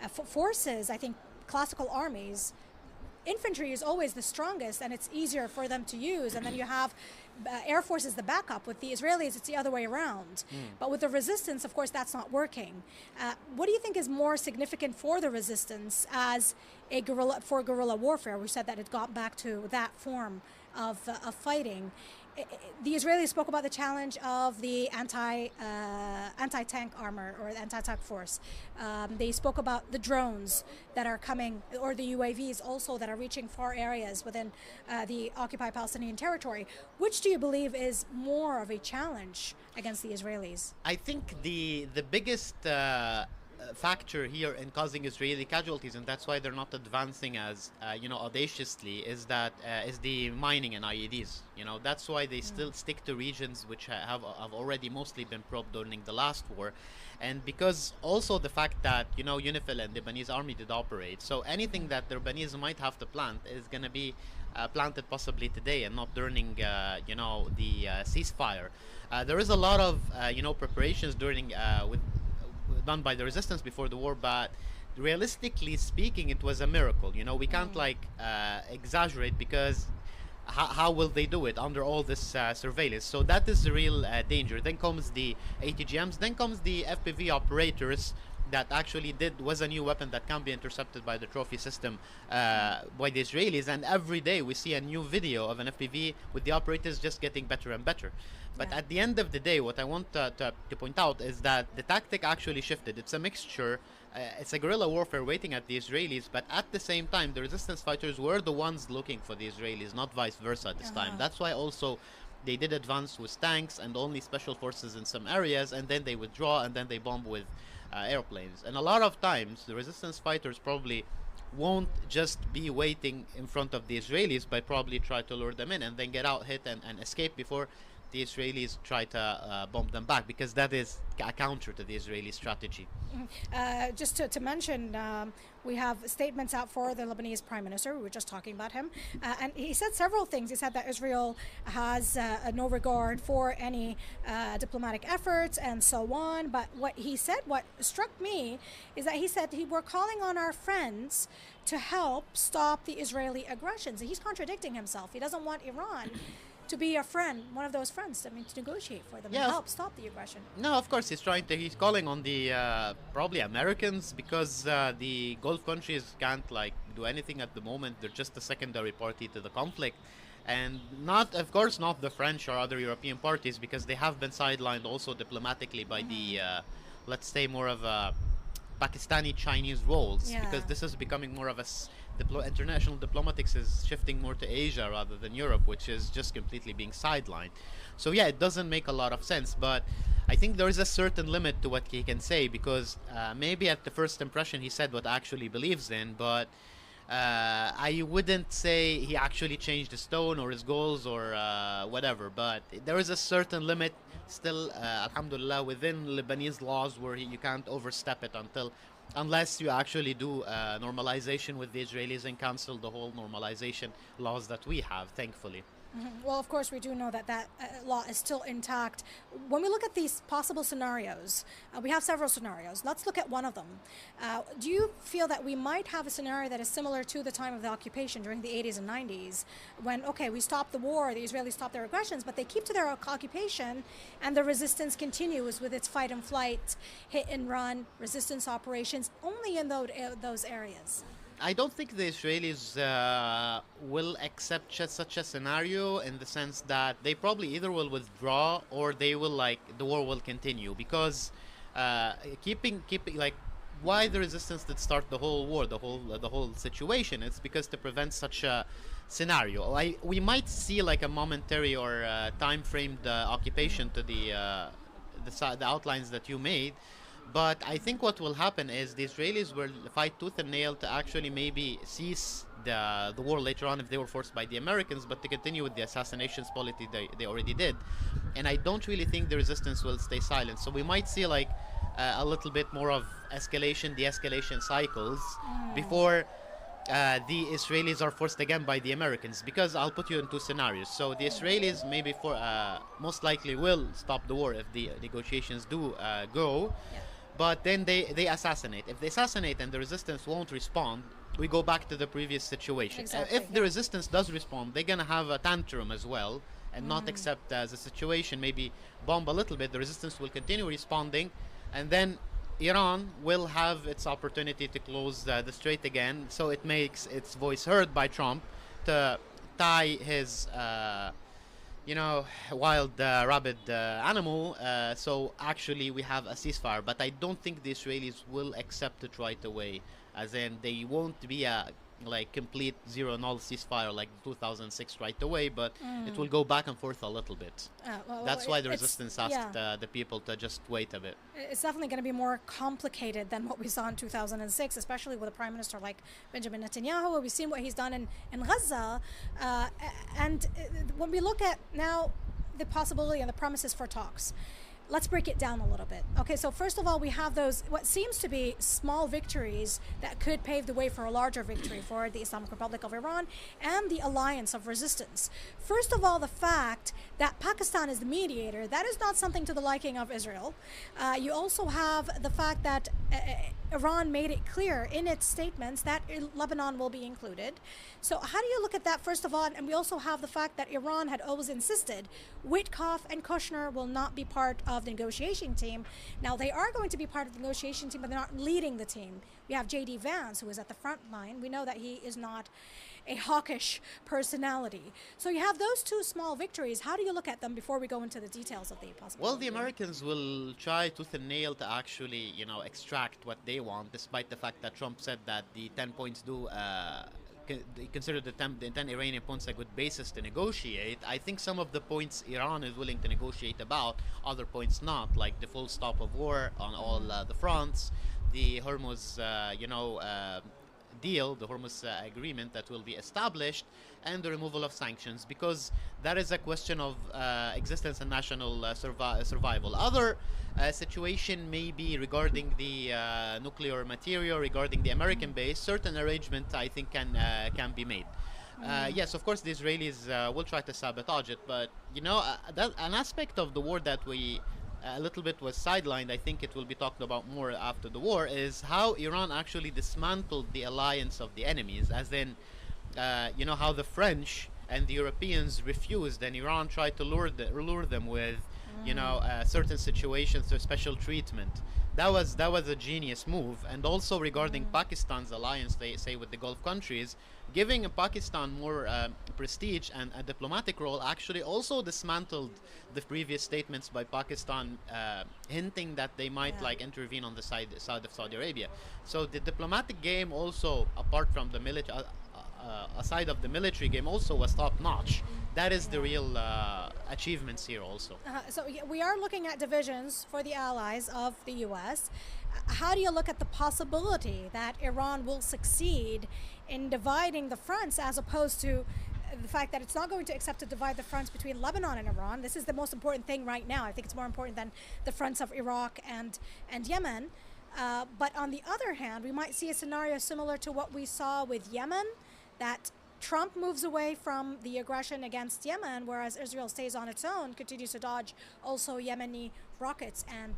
forces, I think classical armies, infantry is always the strongest, and it's easier for them to use, and then you have air force is the backup. With the Israelis, it's the other way around. But with the resistance, of course, that's not working. What do you think is more significant for the resistance as a guerrilla warfare? We said that it got back to that form of fighting. The Israelis spoke about the challenge of the anti-tank armor, or the anti-tank force. They spoke about the drones that are coming, or the UAVs also, that are reaching far areas within the occupied Palestinian territory. Which do you believe is more of a challenge against the Israelis? I think the biggest factor here in causing Israeli casualties, and that's why they're not advancing as audaciously, is the mining and IEDs. That's why they still stick to regions which have already mostly been probed during the last war, and because also the fact that UNIFIL and the Lebanese army did operate, so anything that the Lebanese might have to plant is going to be planted possibly today and not during the ceasefire. There is a lot of preparations during done by the resistance before the war, but realistically speaking, it was a miracle. We can't exaggerate, because how will they do it under all this surveillance? So that is the real danger. Then comes the ATGMs, then comes the FPV operators, that actually was a new weapon that can be intercepted by the trophy system by the Israelis, and every day we see a new video of an FPV with the operators just getting better and better. But at the end of the day, what I want to point out is that the tactic actually shifted. It's a mixture. It's a guerrilla warfare waiting at the Israelis, but at the same time, the resistance fighters were the ones looking for the Israelis, not vice versa this time. That's why also they did advance with tanks and only special forces in some areas, and then they withdraw, and then they bomb with airplanes. And a lot of times, the resistance fighters probably won't just be waiting in front of the Israelis, but probably try to lure them in and then get out, hit, and escape before the Israelis try to bomb them back, because that is a counter to the Israeli strategy. Just to mention, we have statements out for the Lebanese Prime Minister. We were just talking about him. And he said several things. He said that Israel has no regard for any diplomatic efforts and so on. But what he said, what struck me, is that he said we're calling on our friends to help stop the Israeli aggressions. He's contradicting himself. He doesn't want Iran to be a friend, one of those friends, to negotiate for them and help stop the aggression. No, of course, he's calling on the probably Americans, because the Gulf countries can't do anything at the moment. They're just a secondary party to the conflict, and not the French or other European parties, because they have been sidelined also diplomatically by the let's say more of a Pakistani Chinese roles, because this is becoming more of a international diplomatics is shifting more to Asia rather than Europe, which is just completely being sidelined. So yeah, it doesn't make a lot of sense, but I think there is a certain limit to what he can say, because maybe at the first impression he said what he actually believes in, but I wouldn't say he actually changed his tone or his goals or whatever, but there is a certain limit still, alhamdulillah, within Lebanese laws where you can't overstep it unless you actually do normalization with the Israelis and cancel the whole normalization laws that we have, thankfully. Well, of course, we do know that law is still intact. When we look at these possible scenarios, we have several scenarios. Let's look at one of them. Do you feel that we might have a scenario that is similar to the time of the occupation during the 80s and 90s, when, okay, we stopped the war, the Israelis stopped their aggressions, but they keep to their occupation, and the resistance continues with its fight and flight, hit and run, resistance operations, only in those areas? I don't think the Israelis will accept such a scenario, in the sense that they probably either will withdraw or they will, the war will continue, because keeping why the resistance did start the whole war, the whole situation. It's because to prevent such a scenario. We might see a momentary or time-framed occupation to the outlines that you made. But I think what will happen is the Israelis will fight tooth and nail to actually maybe cease the war later on if they were forced by the Americans, but to continue with the assassinations policy they already did. And I don't really think the resistance will stay silent. So we might see a little bit more of escalation, de-escalation cycles before the Israelis are forced again by the Americans. Because I'll put you in two scenarios. So the Israelis maybe most likely will stop the war if the negotiations do go. But then they assassinate. If they assassinate and the resistance won't respond, we go back to the previous situation. Exactly, if the resistance does respond, they're going to have a tantrum as well and not accept the situation, maybe bomb a little bit. The resistance will continue responding, and then Iran will have its opportunity to close the strait again, so it makes its voice heard by Trump to tie his wild rabid animal, so actually we have a ceasefire. But I don't think the Israelis will accept it right away, as in they won't be a complete zero-null ceasefire like 2006 right away, but it will go back and forth a little bit. That's why the resistance asked the people to just wait a bit. It's definitely going to be more complicated than what we saw in 2006, especially with a prime minister like Benjamin Netanyahu. We've seen what he's done in Gaza, and when we look at now the possibility and the premises for talks, let's break it down a little bit. Okay, so first of all, we have those, what seems to be small victories that could pave the way for a larger victory for the Islamic Republic of Iran and the alliance of resistance. First of all, the fact that Pakistan is the mediator, that is not something to the liking of Israel. You also have the fact that Iran made it clear in its statements that Lebanon will be included. So how do you look at that, first of all? And we also have the fact that Iran had always insisted Witkoff and Kushner will not be part of the negotiation team. Now, they are going to be part of the negotiation team, but they're not leading the team. We have J.D. Vance, who is at the front line. We know that he is not a hawkish personality. So you have those two small victories. How do you look at them before we go into the details of the possibility? Well, the Americans will try tooth and nail to actually, extract what they want, despite the fact that Trump said that the 10 points they consider the 10 Iranian points a good basis to negotiate. I think some of the points Iran is willing to negotiate about, other points not, like the full stop of war on all the fronts, the Hormuz, deal, the Hormuz agreement that will be established, and the removal of sanctions, because that is a question of existence and national survival. Other situation may be regarding the nuclear material, regarding the American base. Certain arrangement, I think, can be made. Yes, of course, the Israelis will try to sabotage it, but an aspect of the war that we a little bit was sidelined, I think it will be talked about more after the war, is how Iran actually dismantled the alliance of the enemies, as in, how the French and the Europeans refused, and Iran tried to lure them with, certain situations, to special treatment. that was a genius move. And also regarding Pakistan's alliance, they say, with the Gulf countries, giving Pakistan more prestige and a diplomatic role actually also dismantled the previous statements by Pakistan hinting that they might like intervene on the side of Saudi Arabia. So the diplomatic game also, apart from the military, aside of the military game, also was top notch. That is the real achievements here also. So we are looking at divisions for the allies of the U.S. How do you look at the possibility that Iran will succeed in dividing the fronts, as opposed to the fact that it's not going to accept to divide the fronts between Lebanon and Iran? This is the most important thing right now. I think it's more important than the fronts of Iraq and Yemen. But on the other hand, we might see a scenario similar to what we saw with Yemen, that Trump moves away from the aggression against Yemen, whereas Israel stays on its own, continues to dodge also Yemeni rockets and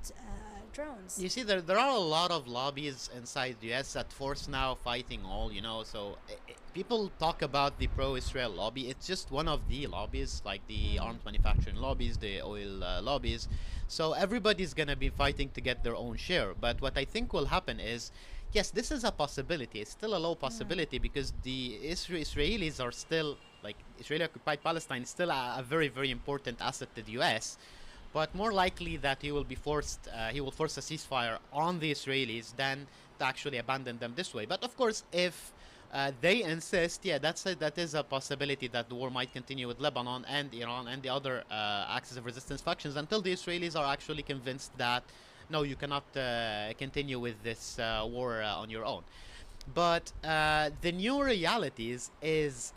drones. You see, there are a lot of lobbies inside the US that force now fighting all, so people talk about the pro-Israel lobby. It's just one of the lobbies, like the arms manufacturing lobbies, the oil lobbies. So everybody's gonna be fighting to get their own share. But what I think will happen is, yes, this is a possibility. It's still a low possibility because the Israelis are still, like, Israeli-occupied Palestine is still a very, very important asset to the US. But more likely that he will force a ceasefire on the Israelis than to actually abandon them this way. But of course, if they insist, that is a possibility that the war might continue with Lebanon and Iran and the other axis of resistance factions until the Israelis are actually convinced that no, you cannot continue with this war on your own. But the new realities is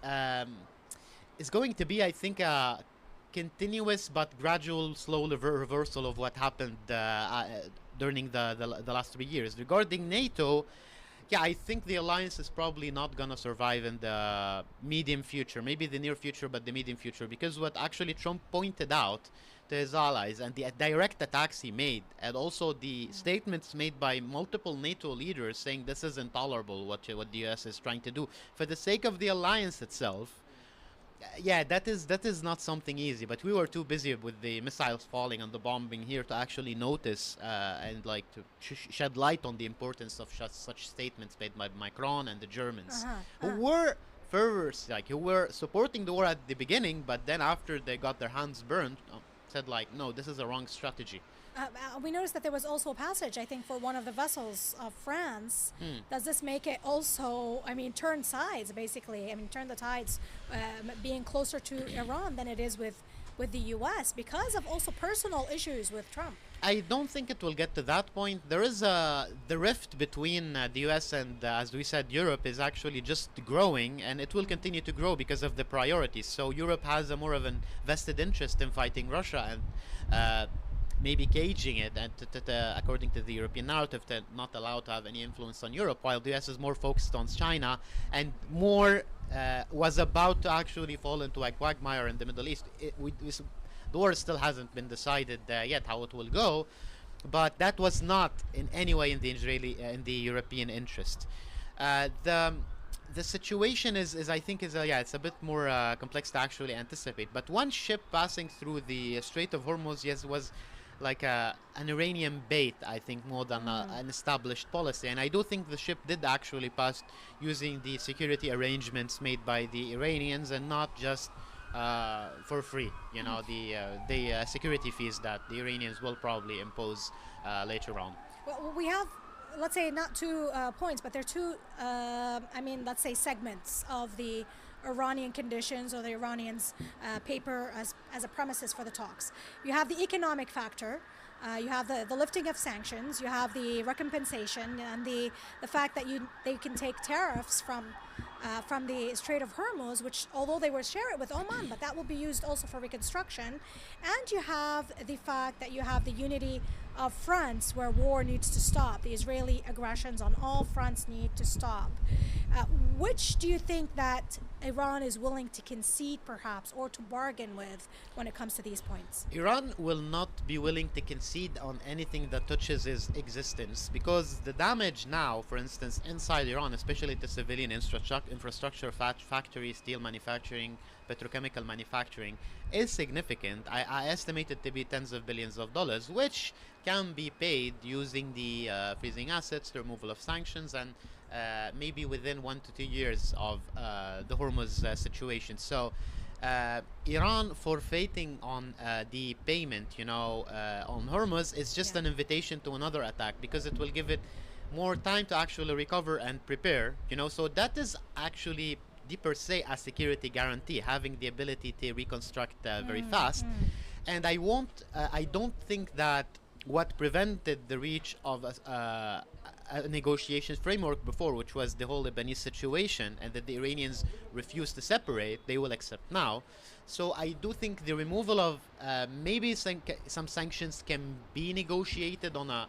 going to be, I think, a continuous but gradual, slow reversal of what happened during the last 3 years. Regarding NATO, I think the alliance is probably not going to survive in the medium future, maybe the near future, but the medium future, because what actually Trump pointed out to his allies and the direct attacks he made, and also the statements made by multiple NATO leaders saying this is intolerable, what the US is trying to do for the sake of the alliance itself. That is not something easy, but we were too busy with the missiles falling and the bombing here to actually notice and like to shed light on the importance of such statements made by Macron and the Germans, who were who were supporting the war at the beginning, but then after they got their hands burned, said like, no, this is a wrong strategy. We noticed that there was also a passage, I think, for one of the vessels of France. Does this make it also, turn sides, basically? Turn the tides, being closer to Iran than it is with the U.S. because of also personal issues with Trump? I don't think it will get to that point. There is the rift between the U.S. and, as we said, Europe is actually just growing, and it will continue to grow because of the priorities. So Europe has a more of an vested interest in fighting Russia and maybe caging it, and according to the European narrative, to not allow to have any influence on Europe, while the US is more focused on China and more was about to actually fall into a quagmire in the Middle East. The war still hasn't been decided yet how it will go, but that was not in any way in the European interest. The situation is I think it's a bit more complex to actually anticipate. But one ship passing through the Strait of Hormuz, was like an Iranian bait, I think, more than an established policy. And I do think the ship did actually pass using the security arrangements made by the Iranians and not just for free. The security fees that the Iranians will probably impose later on. Well, we have, let's say, not 2 points, but there are 2, let's say, segments of the Iranian conditions or the Iranians' paper as a premises for the talks. You have the economic factor, you have the lifting of sanctions, you have the recompensation, and the fact that they can take tariffs from the Strait of Hormuz, which although they will share it with Oman, but that will be used also for reconstruction. And you have the fact that you have the unity of fronts where war needs to stop. The Israeli aggressions on all fronts need to stop. Which do you think that Iran is willing to concede, perhaps, or to bargain with when it comes to these points? Iran will not be willing to concede on anything that touches his existence, because the damage now, for instance, inside Iran, especially to civilian infrastructure, factories, steel manufacturing, petrochemical manufacturing, is significant. I estimate it to be tens of billions of dollars, which can be paid using the freezing assets, the removal of sanctions, and maybe within 1 to 2 years of the Hormuz situation. So Iran forfeiting on the payment, on Hormuz is just an invitation to another attack, because it will give it more time to actually recover and prepare, so that is actually per se a security guarantee, having the ability to reconstruct very fast. And I don't think that what prevented the reach of a negotiations framework before, which was the whole Lebanese situation, and that the Iranians refused to separate, they will accept now. So I do think the removal of maybe some sanctions can be negotiated on a,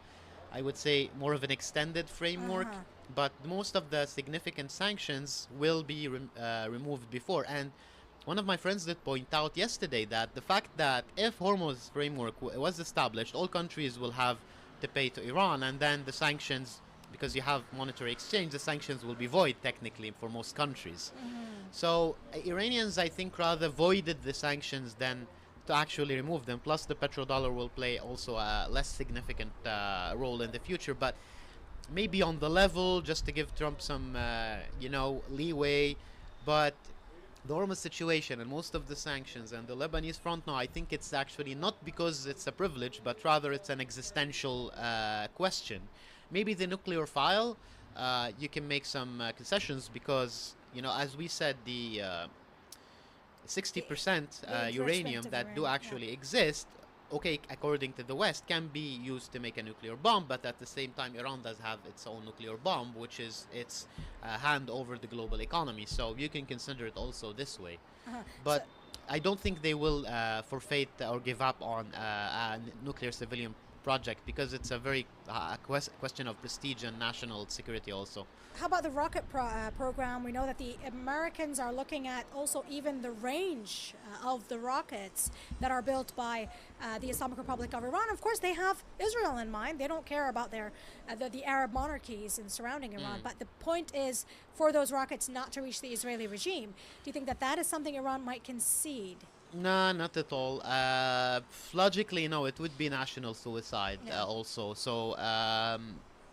I would say, more of an extended framework, but most of the significant sanctions will be removed before. And one of my friends did point out yesterday that the fact that if Hormuz framework was established, all countries will have to pay to Iran, and then the sanctions, because you have monetary exchange, the sanctions will be void technically for most countries. So Iranians, I think, rather voided the sanctions than to actually remove them. Plus the petrodollar will play also a less significant role in the future, but maybe on the level, just to give Trump some leeway. But the Hormuz situation and most of the sanctions and the Lebanese front now, I think it's actually not because it's a privilege, but rather it's an existential question. Maybe the nuclear file, you can make some concessions, because, as we said, the 60% uranium that do actually exist, okay, according to the West, can be used to make a nuclear bomb, but at the same time, Iran does have its own nuclear bomb, which is its hand over the global economy. So you can consider it also this way. But I don't think they will forfeit or give up on a nuclear civilian project, because it's a very question of prestige and national security also. How about the rocket program? We know that the Americans are looking at also even the range of the rockets that are built by the Islamic Republic of Iran. Of course, they have Israel in mind. They don't care about their the Arab monarchies in surrounding Iran. But the point is for those rockets not to reach the Israeli regime. Do you think that that is something Iran might concede? No, not at all. Logically, no, it would be national suicide also. So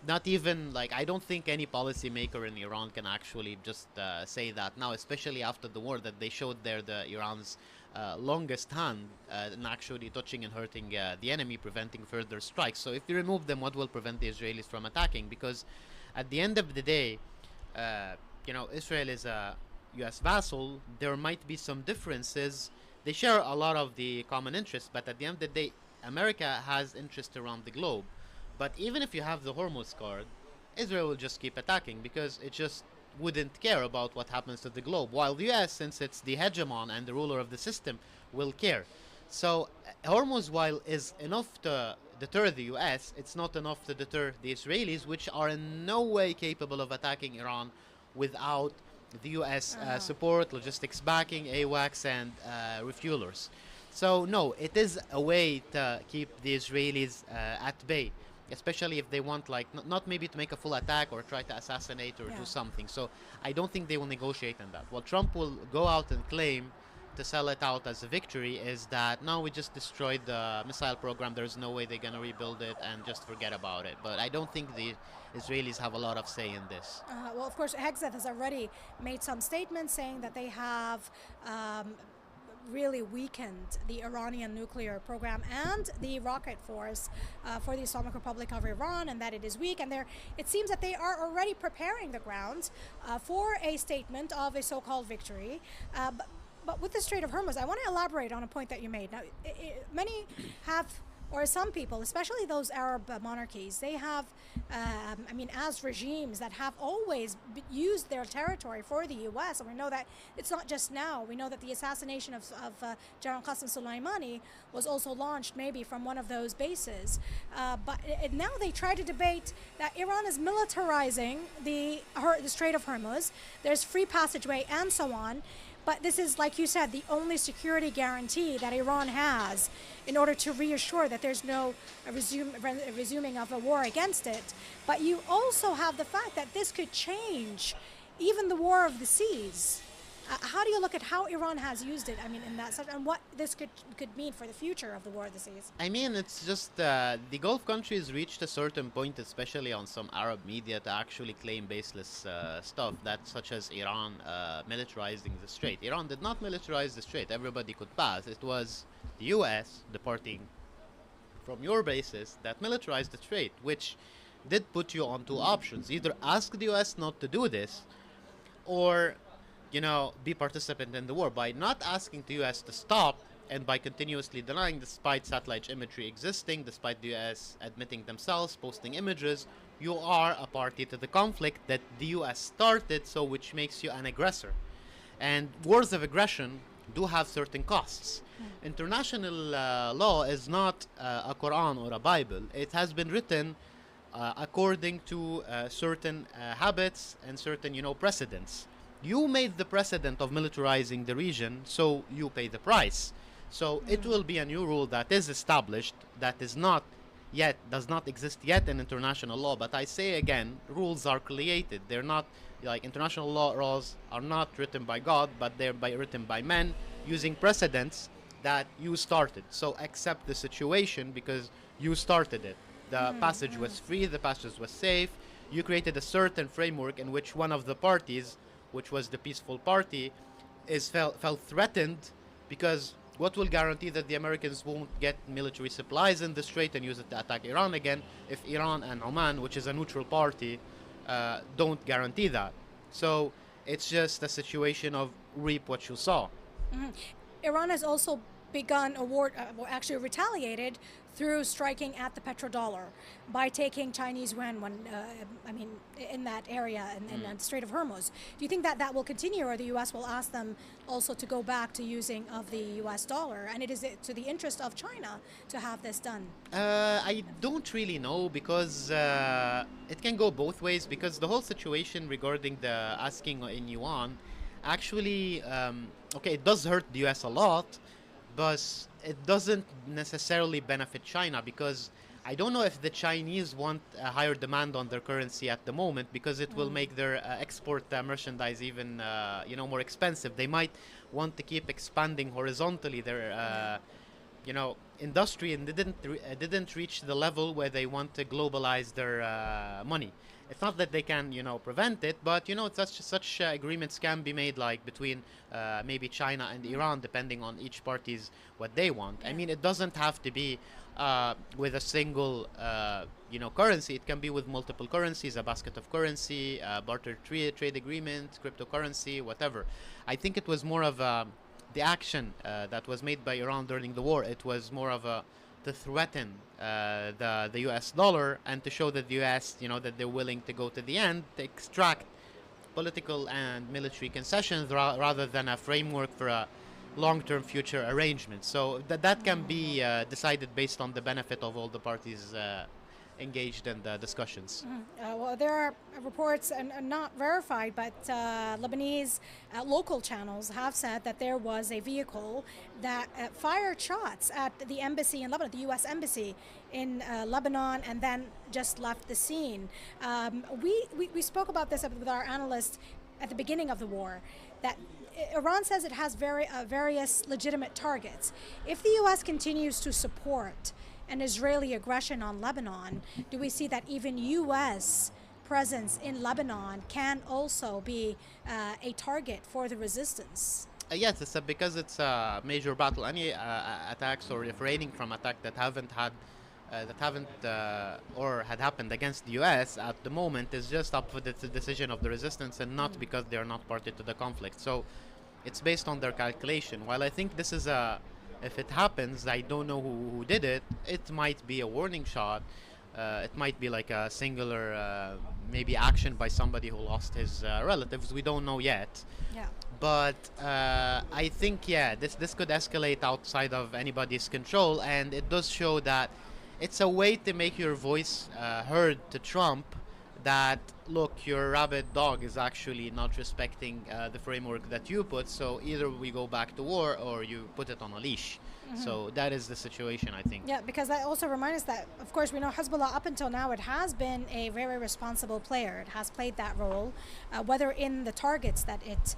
not even, I don't think any policymaker in Iran can actually just say that now, especially after the war, that they showed the Iran's longest hand in actually touching and hurting the enemy, preventing further strikes. So if you remove them, what will prevent the Israelis from attacking? Because at the end of the day, Israel is a U.S. vassal. There might be some differences. They share a lot of the common interests, but at the end of the day, America has interests around the globe. But even if you have the Hormuz card, Israel will just keep attacking, because it just wouldn't care about what happens to the globe, while the US, since it's the hegemon and the ruler of the system, will care. So Hormuz, while is enough to deter the US, it's not enough to deter the Israelis, which are in no way capable of attacking Iran without the US support, logistics backing, AWACS, and refuelers. So no, it is a way to keep the Israelis at bay, especially if they want, not maybe to make a full attack or try to assassinate or do something. So I don't think they will negotiate on that. What Trump will go out and claim to sell it out as a victory is that, no, we just destroyed the missile program, there's no way they're going to rebuild it, and just forget about it. But I don't think the Israelis have a lot of say in this. Well, of course, Hegseth has already made some statements saying that they have really weakened the Iranian nuclear program and the rocket force for the Islamic Republic of Iran, and that it is weak. And it seems that they are already preparing the grounds for a statement of a so-called victory. But with the Strait of Hormuz, I want to elaborate on a point that you made. Now, many have, or some people, especially those Arab monarchies, they have, as regimes that have always used their territory for the U.S., and we know that it's not just now. We know that the assassination of General Qasem Soleimani was also launched maybe from one of those bases. But now they try to debate that Iran is militarizing the Strait of Hormuz. There's free passageway and so on. But this is, like you said, the only security guarantee that Iran has in order to reassure that there's no resuming of a war against it. But you also have the fact that this could change even the war of the seas. How do you look at how Iran has used it? I mean, in that sense, and what this could mean for the future of the War of the Seas? I mean, it's just the Gulf countries reached a certain point, especially on some Arab media, to actually claim baseless stuff, that such as Iran militarizing the Strait. Iran did not militarize the Strait. Everybody could pass. It was the U.S. departing from your basis that militarized the Strait, which did put you on two options. Either ask the U.S. not to do this, or, you know, be participant in the war. By not asking the U.S. to stop, and by continuously denying, despite satellite imagery existing, despite the U.S. admitting themselves, posting images, you are a party to the conflict that the U.S. started, so which makes you an aggressor. And wars of aggression do have certain costs. International law is not a Quran or a Bible. It has been written according to certain habits and certain, you know, precedents. You made the precedent of militarizing the region, so you pay the price. So it will be a new rule that is established, that is not yet, does not exist yet in international law. But I say again, rules are created. They're not, like, international laws are not written by God, but they're written by men using precedents that you started. So accept the situation because you started it. The passage was free, the passage was safe. You created a certain framework in which one of the parties, which was the peaceful party, felt threatened, because what will guarantee that the Americans won't get military supplies in the Strait and use it to attack Iran again if Iran and Oman, which is a neutral party, don't guarantee that? So it's just a situation of reap what you sow. Iran has also begun a war, actually retaliated through striking at the petrodollar by taking Chinese yuan in that area in the Strait of Hormuz. Do you think that that will continue, or the U.S. will ask them also to go back to using of the U.S. dollar? And it is to the interest of China to have this done? I don't really know, because it can go both ways, because the whole situation regarding the asking in yuan actually, okay, it does hurt the U.S. a lot, but it doesn't necessarily benefit China, because I don't know if the Chinese want a higher demand on their currency at the moment, because it will make their export merchandise even more expensive. They might want to keep expanding horizontally their industry, and they didn't reach the level where they want to globalize their money. It's not that they can, prevent it, but, such agreements can be made, like between maybe China and Iran, depending on each party's what they want. I mean, it doesn't have to be with a single, currency. It can be with multiple currencies, a basket of currency, barter trade agreement, cryptocurrency, whatever. I think it was more of the action that was made by Iran during the war. It was more of to threaten the U.S. dollar, and to show that the U.S., that they're willing to go to the end to extract political and military concessions rather than a framework for a long-term future arrangement. So that can be decided based on the benefit of all the parties engaged in the discussions. Well, there are reports, and not verified, but Lebanese local channels have said that there was a vehicle that fired shots at the embassy in Lebanon, the U.S. embassy in Lebanon, and then just left the scene. We spoke about this with our analysts at the beginning of the war, that Iran says it has various legitimate targets. If the U.S. continues to support an Israeli aggression on Lebanon, do we see that even U.S. presence in Lebanon can also be a target for the resistance? Yes, because it's a major battle. Any attacks or refraining from attack that haven't or had happened against the U.S. at the moment is just up for the decision of the resistance, and not because they are not party to the conflict. So it's based on their calculation. While I think this is if it happens, I don't know who did it. It might be a warning shot. It might be like a singular, maybe action by somebody who lost his relatives. We don't know yet. Yeah. But I think, this could escalate outside of anybody's control, and it does show that it's a way to make your voice heard to Trump, that look, your rabid dog is actually not respecting the framework that you put, so either we go back to war or you put it on a leash. So that is the situation, I think. Yeah, because that also reminds us that, of course, we know Hezbollah up until now, it has been a very responsible player. It has played that role, whether in the targets that it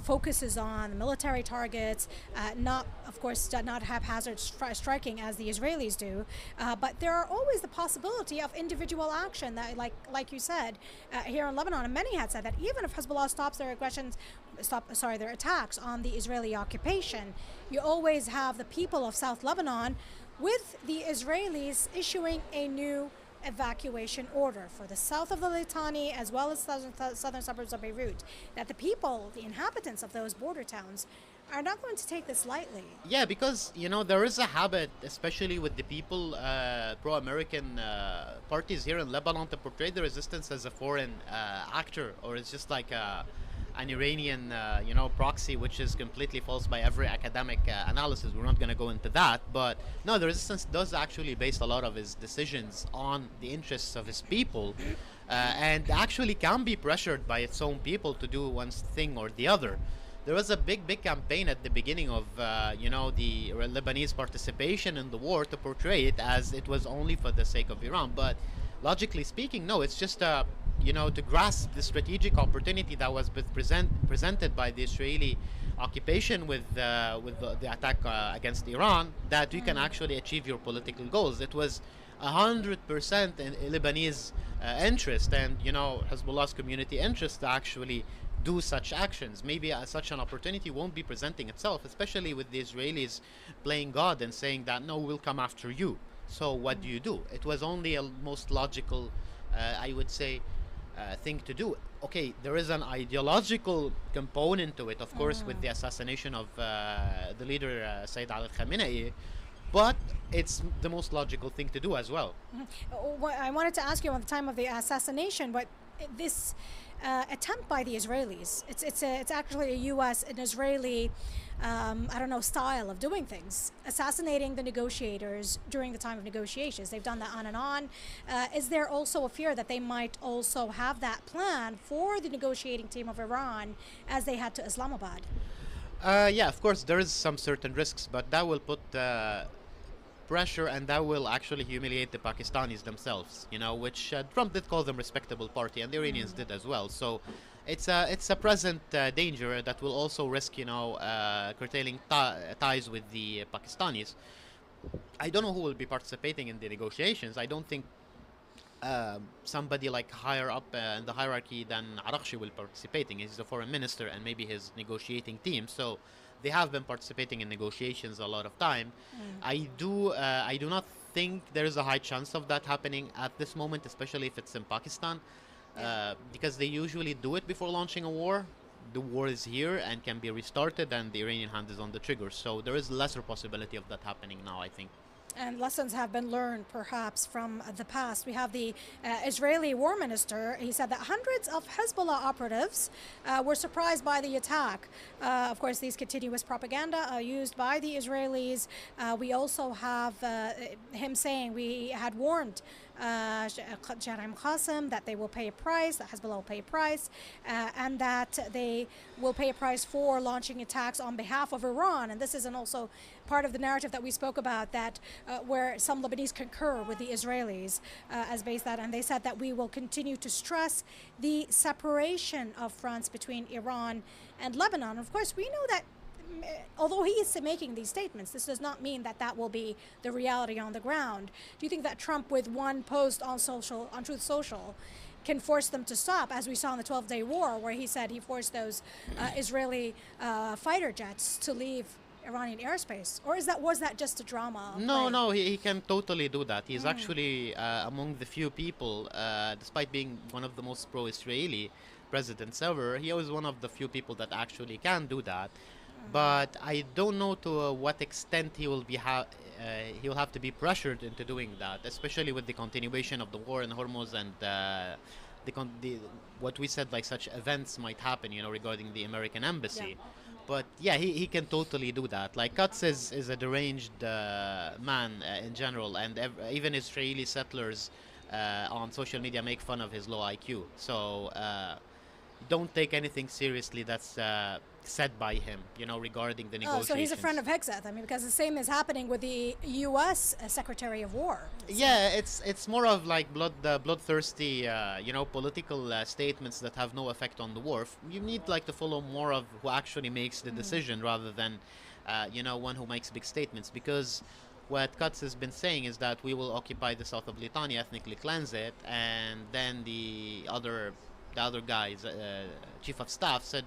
focuses on, military targets, not, of course, not haphazard striking as the Israelis do, but there are always the possibility of individual action that, like you said, here in Lebanon, and many had said that even if Hezbollah stops their their attacks on the Israeli occupation, you always have the people of South Lebanon with the Israelis issuing a new evacuation order for the south of the Litani as well as southern suburbs of Beirut, that the people, the inhabitants of those border towns, are not going to take this lightly. Yeah, because, there is a habit, especially with the people, pro-American parties here in Lebanon, to portray the resistance as a foreign actor, or it's just like an Iranian, proxy, which is completely false by every academic analysis. We're not going to go into that, but no, the resistance does actually base a lot of his decisions on the interests of his people, and actually can be pressured by its own people to do one thing or the other. There was a big campaign at the beginning of, the Lebanese participation in the war to portray it as it was only for the sake of Iran, but logically speaking, no, it's just to grasp the strategic opportunity that was presented by the Israeli occupation with the attack against Iran, that you can actually achieve your political goals. It was 100% in Lebanese interest and, Hezbollah's community interest to actually do such actions. Maybe such an opportunity won't be presenting itself, especially with the Israelis playing God and saying that, no, we'll come after you. So what do you do? It was only a most logical, I would say, thing to do. Okay, there is an ideological component to it, of course, with the assassination of the leader Sayyid Ali Khamenei, but it's the most logical thing to do as well. I wanted to ask you on the time of the assassination, but this attempt by the Israelis, it's actually a U.S. and Israeli style of doing things, assassinating the negotiators during the time of negotiations. They've done that on and on. Is there also a fear that they might also have that plan for the negotiating team of Iran as they head to Islamabad? Yeah, of course, there is some certain risks, but that will put pressure and that will actually humiliate the Pakistanis themselves, which Trump did call them respectable party and the Iranians did as well. So it's a present danger that will also risk, curtailing ties with the Pakistanis. I don't know who will be participating in the negotiations. I don't think somebody like higher up in the hierarchy than Arakshi will be participating. He's the foreign minister and maybe his negotiating team. So they have been participating in negotiations a lot of time. I do not think there is a high chance of that happening at this moment, especially if it's in Pakistan. Because they usually do it before launching a war. The war is here and can be restarted and the Iranian hand is on the trigger. So there is lesser possibility of that happening now, I think. And lessons have been learned, perhaps, from the past. We have the Israeli war minister. He said that hundreds of Hezbollah operatives were surprised by the attack. Of course, these continuous propaganda are used by the Israelis. We also have him saying we had warned Jarem Qasim that they will pay a price, that Hezbollah will pay a price, and that they will pay a price for launching attacks on behalf of Iran. And this is also part of the narrative that we spoke about, that where some Lebanese concur with the Israelis as based that, and they said that we will continue to stress the separation of fronts between Iran and Lebanon. Of course, we know that although he is making these statements, this does not mean that that will be the reality on the ground. Do you think that Trump, with one post on Truth Social, can force them to stop, as we saw in the 12-day war, where he said he forced those Israeli fighter jets to leave Iranian airspace? Or was that just a drama? No, he can totally do that. He's actually among the few people, despite being one of the most pro-Israeli presidents ever, he was one of the few people that actually can do that. But I don't know to what extent he will he will have to be pressured into doing that, especially with the continuation of the war in Hormuz and what we said, like such events might happen, regarding the American embassy. Yeah. But yeah, he can totally do that. Like Katz is a deranged man in general, and even Israeli settlers on social media make fun of his low IQ. So don't take anything seriously that's said by him, regarding the negotiations. So he's a friend of Hegseth. I mean, because the same is happening with the U.S. Secretary of War. Yeah, it's more of like bloodthirsty, political statements that have no effect on the war. You need to follow more of who actually makes the decision rather than, one who makes big statements. Because what Katz has been saying is that we will occupy the south of Lithuania, ethnically cleanse it, and then the other guys, chief of staff, said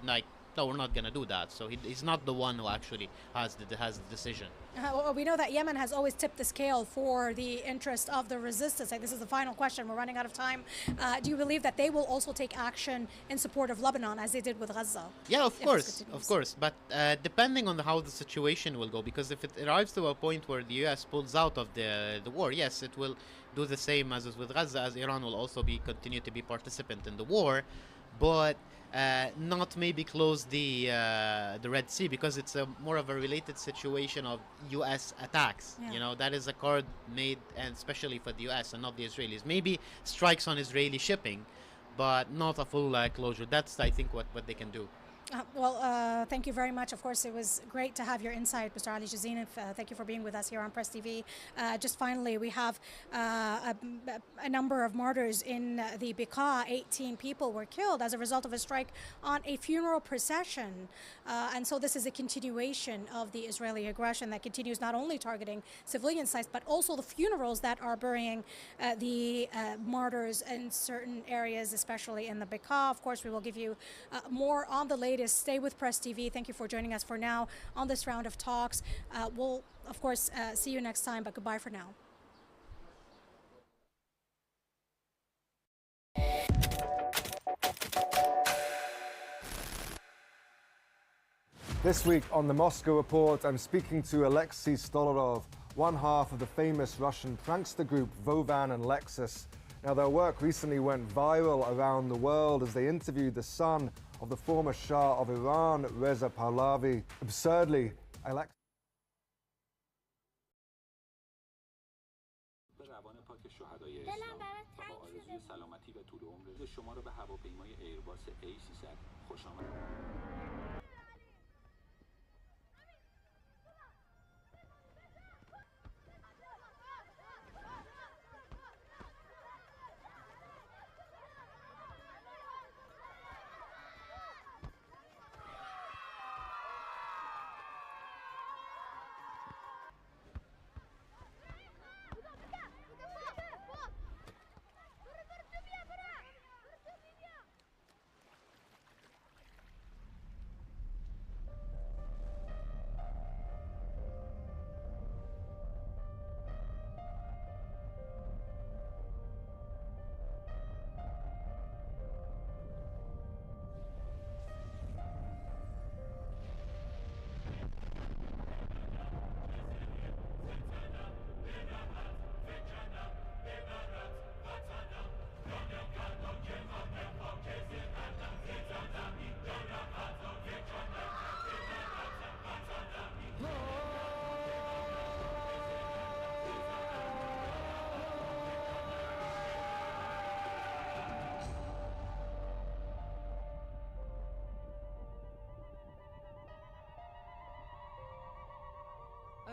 no, we're not going to do that. So he's not the one who actually has the decision. Well, we know that Yemen has always tipped the scale for the interest of the resistance. This is the final question. We're running out of time. Do you believe that they will also take action in support of Lebanon as they did with Gaza? Yeah, of course. But depending on how the situation will go, because if it arrives to a point where the U.S. pulls out of the war, yes, it will do the same as with Gaza, as Iran will also continue to be participant in the war, but not maybe close the Red Sea, because it's more of a related situation of U.S. attacks. Yeah. That is a card made and especially for the U.S. and not the Israelis. Maybe strikes on Israeli shipping, but not a full closure. That's, I think, what they can do. Thank you very much. Of course, it was great to have your insight, Mr. Ali Jazinov. Thank you for being with us here on Press TV. Just finally, we have a number of martyrs in the Bekaa. 18 people were killed as a result of a strike on a funeral procession. And so this is a continuation of the Israeli aggression that continues not only targeting civilian sites, but also the funerals that are burying the martyrs in certain areas, especially in the Bekaa. Of course, we will give you more on the latest. Stay with Press TV. Thank you for joining us for now on this round of talks. We'll, of course, see you next time, but goodbye for now. This week on the Moscow Report, I'm speaking to Alexei Stolarov, one half of the famous Russian prankster group Vovan and Lexus. Now, their work recently went viral around the world as they interviewed the son of the former Shah of Iran, Reza Pahlavi. Absurdly, Alexei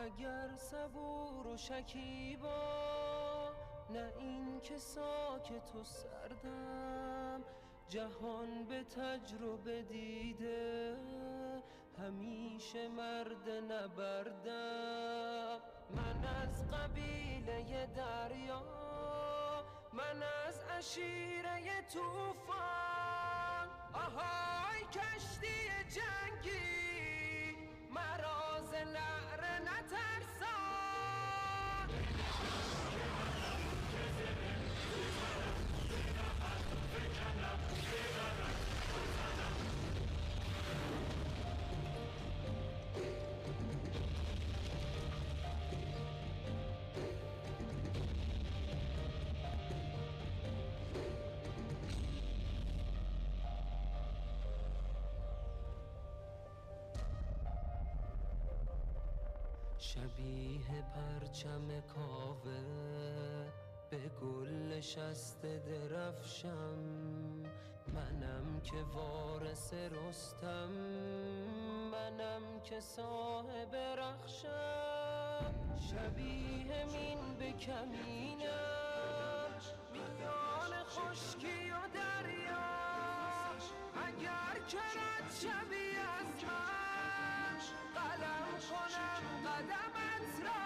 اگر صبور و شکیبا نه این که ساکت و سردم جهان به تجربه دیده همیشه مرد نبردم من از قبیله دریا من از عشیره طوفان آهای کشتی جنگی مراز نعره نترسان شبیه پرچم کاوه به گل نشسته درفشم منم که وارث رستم منم که صاحب رخشم شبیه مین به کمینم میان خشکی و دریا اگر که رد شبی از من قلم کنم قدمت را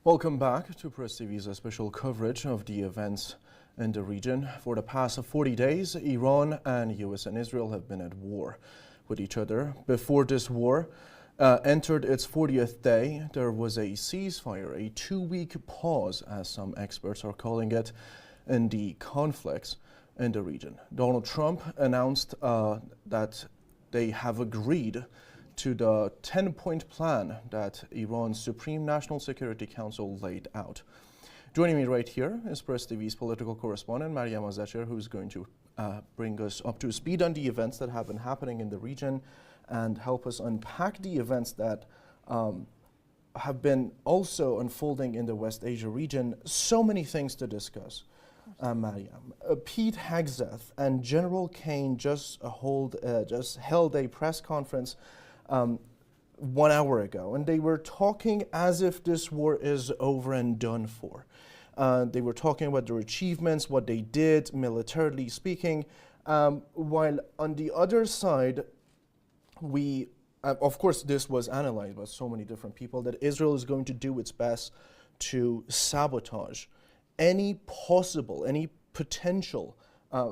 Welcome back to Press TV's special coverage of the events in the region. For the past 40 days, Iran and US and Israel have been at war with each other. Before this war entered its 40th day, there was a ceasefire, a 2-week pause, as some experts are calling it, in the conflicts in the region. Donald Trump announced that they have agreed to the 10-point plan that Iran's Supreme National Security Council laid out. Joining me right here is Press TV's political correspondent, Maryam Azachir, who's going to bring us up to speed on the events that have been happening in the region and help us unpack the events that have been also unfolding in the West Asia region. So many things to discuss, Maryam. Pete Hegseth and General Kane just held a press conference 1 hour ago, and they were talking as if this war is over and done for. They were talking about their achievements, what they did, militarily speaking, while on the other side, of course, this was analyzed by so many different people, that Israel is going to do its best to sabotage any potential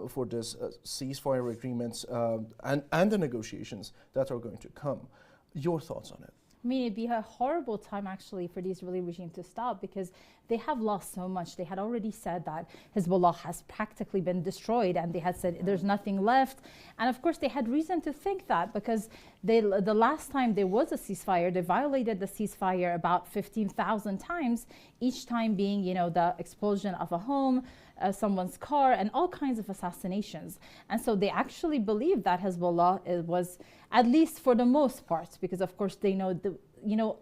for this ceasefire agreements and the negotiations that are going to come. Your thoughts on it? I mean, it'd be a horrible time actually for the Israeli regime to stop, because they have lost so much. They had already said that Hezbollah has practically been destroyed, and they had said there's nothing left. And of course, they had reason to think that, because the last time there was a ceasefire, they violated the ceasefire about 15,000 times, each time being, the explosion of a home, someone's car, and all kinds of assassinations. And so they actually believe that Hezbollah was, at least for the most part, because of course they know the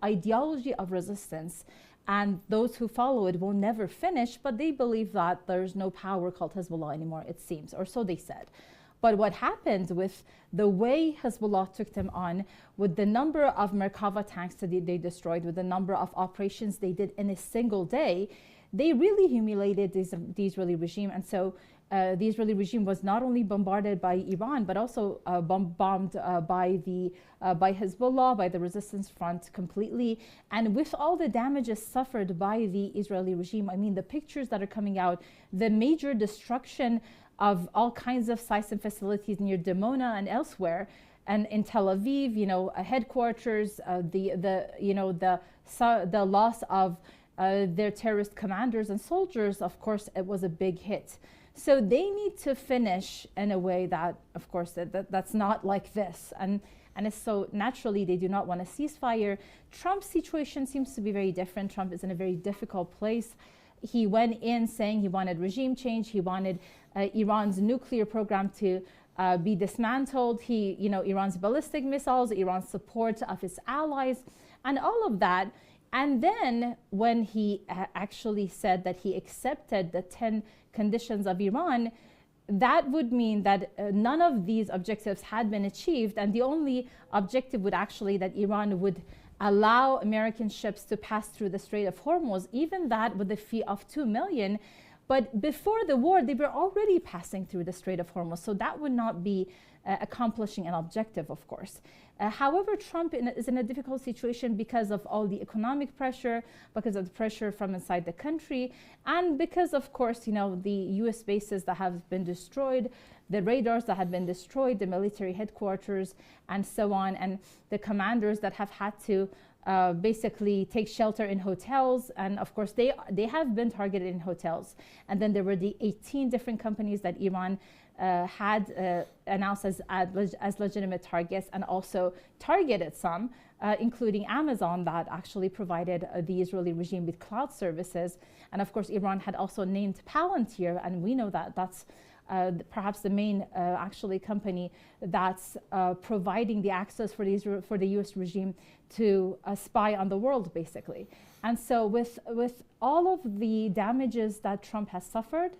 ideology of resistance, and those who follow it will never finish, but they believe that there's no power called Hezbollah anymore, it seems, or so they said. But what happened with the way Hezbollah took them on, with the number of Merkava tanks that they destroyed, with the number of operations they did in a single day, they really humiliated the Israeli regime. And so the Israeli regime was not only bombarded by Iran, but also bombed by Hezbollah, by the resistance front completely. And with all the damages suffered by the Israeli regime, I mean, the pictures that are coming out, the major destruction of all kinds of sites and facilities near Dimona and elsewhere, and in Tel Aviv, headquarters, the loss of their terrorist commanders and soldiers, of course, it was a big hit. So they need to finish in a way that, of course, that's not like this. And so naturally, they do not want a ceasefire. Trump's situation seems to be very different. Trump is in a very difficult place. He went in saying he wanted regime change. He wanted Iran's nuclear program to be dismantled. Iran's ballistic missiles, Iran's support of its allies, and all of that. And then when he actually said that he accepted the 10 conditions of Iran, that would mean that none of these objectives had been achieved. And the only objective would actually that Iran would allow American ships to pass through the Strait of Hormuz, even that with a fee of 2 million. But before the war, they were already passing through the Strait of Hormuz. So that would not be accomplishing an objective, of course. However, Trump is in a difficult situation because of all the economic pressure, because of the pressure from inside the country, and because, of course, the U.S. bases that have been destroyed, the radars that have been destroyed, the military headquarters, and so on, and the commanders that have had to basically take shelter in hotels. And of course, they have been targeted in hotels. And then there were the 18 different companies that Iran had announced as legitimate targets, and also targeted some, including Amazon, that actually provided the Israeli regime with cloud services. And of course, Iran had also named Palantir, and we know that that's perhaps the main actually company that's providing the access for the U.S. regime to spy on the world, basically. And so with all of the damages that Trump has suffered,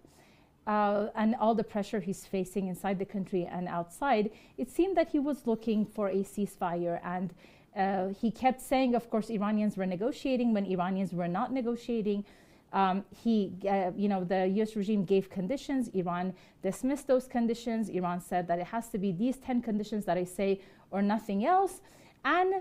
and all the pressure he's facing inside the country and outside, it seemed that he was looking for a ceasefire. And he kept saying, of course, Iranians were negotiating when Iranians were not negotiating. The U.S. regime gave conditions. Iran dismissed those conditions. Iran said that it has to be these 10 conditions that I say or nothing else. And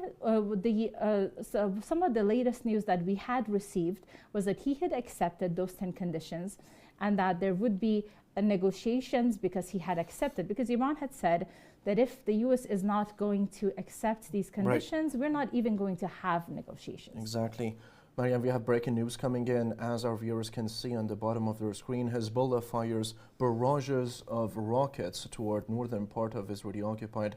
some of the latest news that we had received was that he had accepted those 10 conditions, and that there would be negotiations because he had accepted. Because Iran had said that if the U.S. is not going to accept these conditions, we're not even going to have negotiations. Exactly. Mariam, we have breaking news coming in. As our viewers can see on the bottom of their screen, Hezbollah fires barrages of rockets toward northern part of Israeli-occupied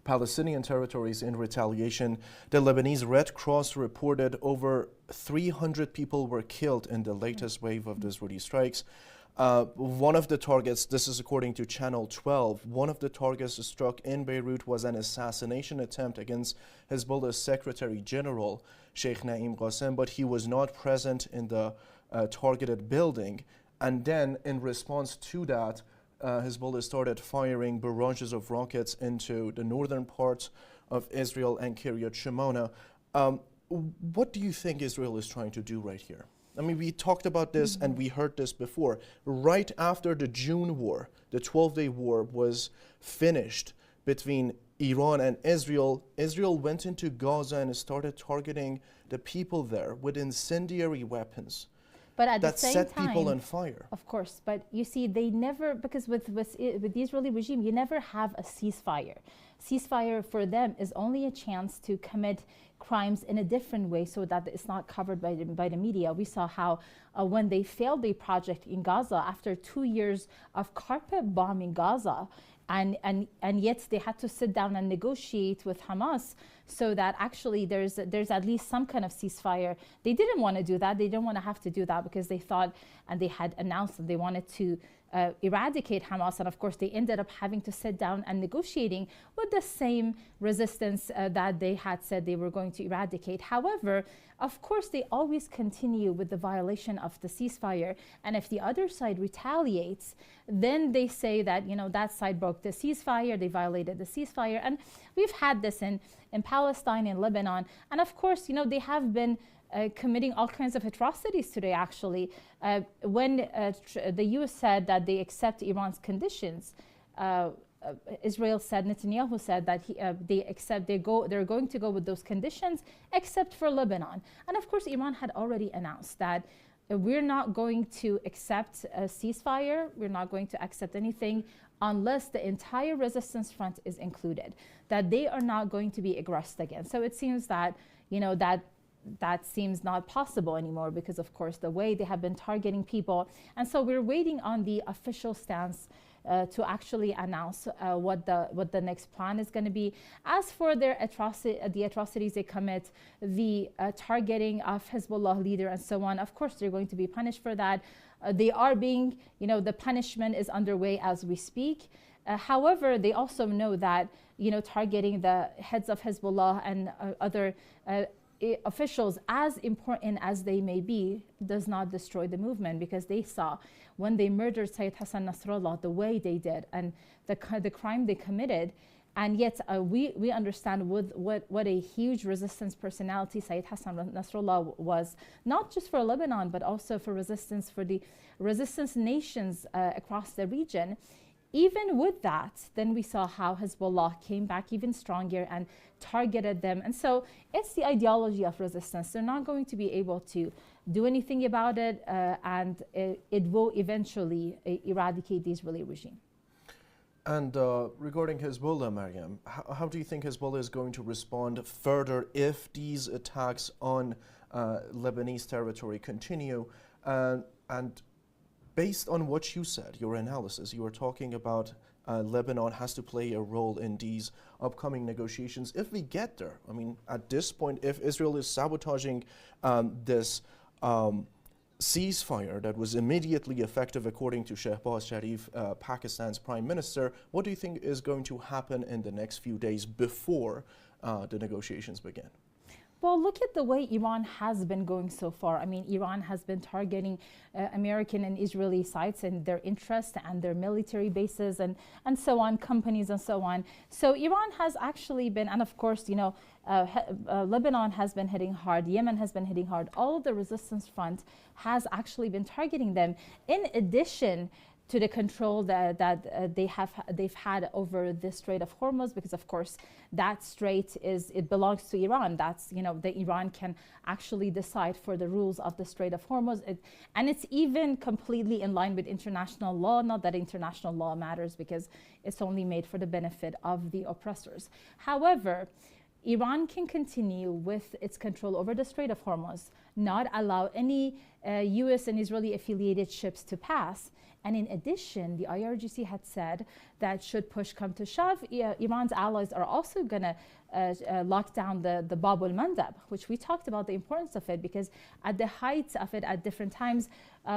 Palestinian territories in retaliation. The Lebanese Red Cross reported over 300 people were killed in the latest wave of the Israeli strikes. One of the targets, this is according to Channel 12, one of the targets struck in Beirut was an assassination attempt against Hezbollah's Secretary General, Sheikh Naim Qassem, but he was not present in the targeted building. And then in response to that, Hezbollah started firing barrages of rockets into the northern parts of Israel and Kiryat Shimona. What do you think Israel is trying to do right here? I mean, we talked about this and we heard this before. Right after the June war, the 12-day war was finished between Iran and Israel, Israel went into Gaza and started targeting the people there with incendiary weapons. But at that the same set time, people on fire. Of course, but you see, they never, because with the Israeli regime, you never have a ceasefire. Ceasefire for them is only a chance to commit crimes in a different way so that it's not covered by the media. We saw how when they failed the project in Gaza after 2 years of carpet bombing Gaza, and yet they had to sit down and negotiate with Hamas so that actually there's at least some kind of ceasefire. They didn't want to do that. They didn't want to have to do that because they thought, and they had announced that they wanted to eradicate Hamas, and of course they ended up having to sit down and negotiating with the same resistance that they had said they were going to eradicate. However, of course they always continue with the violation of the ceasefire, and if the other side retaliates, then they say that, you know, that side broke the ceasefire, they violated the ceasefire. And we've had this in Palestine, in Lebanon, and of course, you know, they have been committing all kinds of atrocities today, actually. When the US said that they accept Iran's conditions, Israel said, Netanyahu said that they're going to go with those conditions except for Lebanon. And of course, Iran had already announced that we're not going to accept a ceasefire, we're not going to accept anything unless the entire resistance front is included, that they are not going to be aggressed again. So it seems that, you know, that seems not possible anymore because, of course, the way they have been targeting people. And so we're waiting on the official stance to actually announce what the next plan is going to be. As for the atrocities they commit, the targeting of Hezbollah leader and so on, of course, they're going to be punished for that. They are being, you know, the punishment is underway as we speak. However, they also know that, you know, targeting the heads of Hezbollah and other officials, as important as they may be, does not destroy the movement, because they saw when they murdered Sayyid Hassan Nasrallah the way they did and the crime they committed. And yet we understand what a huge resistance personality Sayyid Hassan Nasrallah was, not just for Lebanon, but also for resistance, for the resistance nations across the region. Even with that, then we saw how Hezbollah came back even stronger and targeted them. And so it's the ideology of resistance. They're not going to be able to do anything about it, and it will eventually eradicate the Israeli regime. And regarding Hezbollah, Mariam, how do you think Hezbollah is going to respond further if these attacks on Lebanese territory continue? And based on what you said, your analysis, you were talking about Lebanon has to play a role in these upcoming negotiations. If we get there, I mean, at this point, if Israel is sabotaging this ceasefire that was immediately effective, according to Shehbaz Sharif, Pakistan's prime minister, what do you think is going to happen in the next few days before the negotiations begin? Well, look at the way Iran has been going so far. I mean, Iran has been targeting American and Israeli sites and their interests and their military bases and so on, companies and so on. So Iran has actually been, and of course, you know, Lebanon has been hitting hard, Yemen has been hitting hard. All of the resistance front has actually been targeting them, in addition to the control that they've had over the Strait of Hormuz, because of course that strait belongs to Iran. That's, you know, Iran can actually decide for the rules of the Strait of Hormuz, and it's even completely in line with international law. Not that international law matters, because it's only made for the benefit of the oppressors. However, Iran can continue with its control over the Strait of Hormuz, not allow any US and Israeli affiliated ships to pass. And in addition, the IRGC had said that should push come to shove, Iran's allies are also going to lock down the Bab al-Mandab, which we talked about the importance of it, because at the height of it at different times,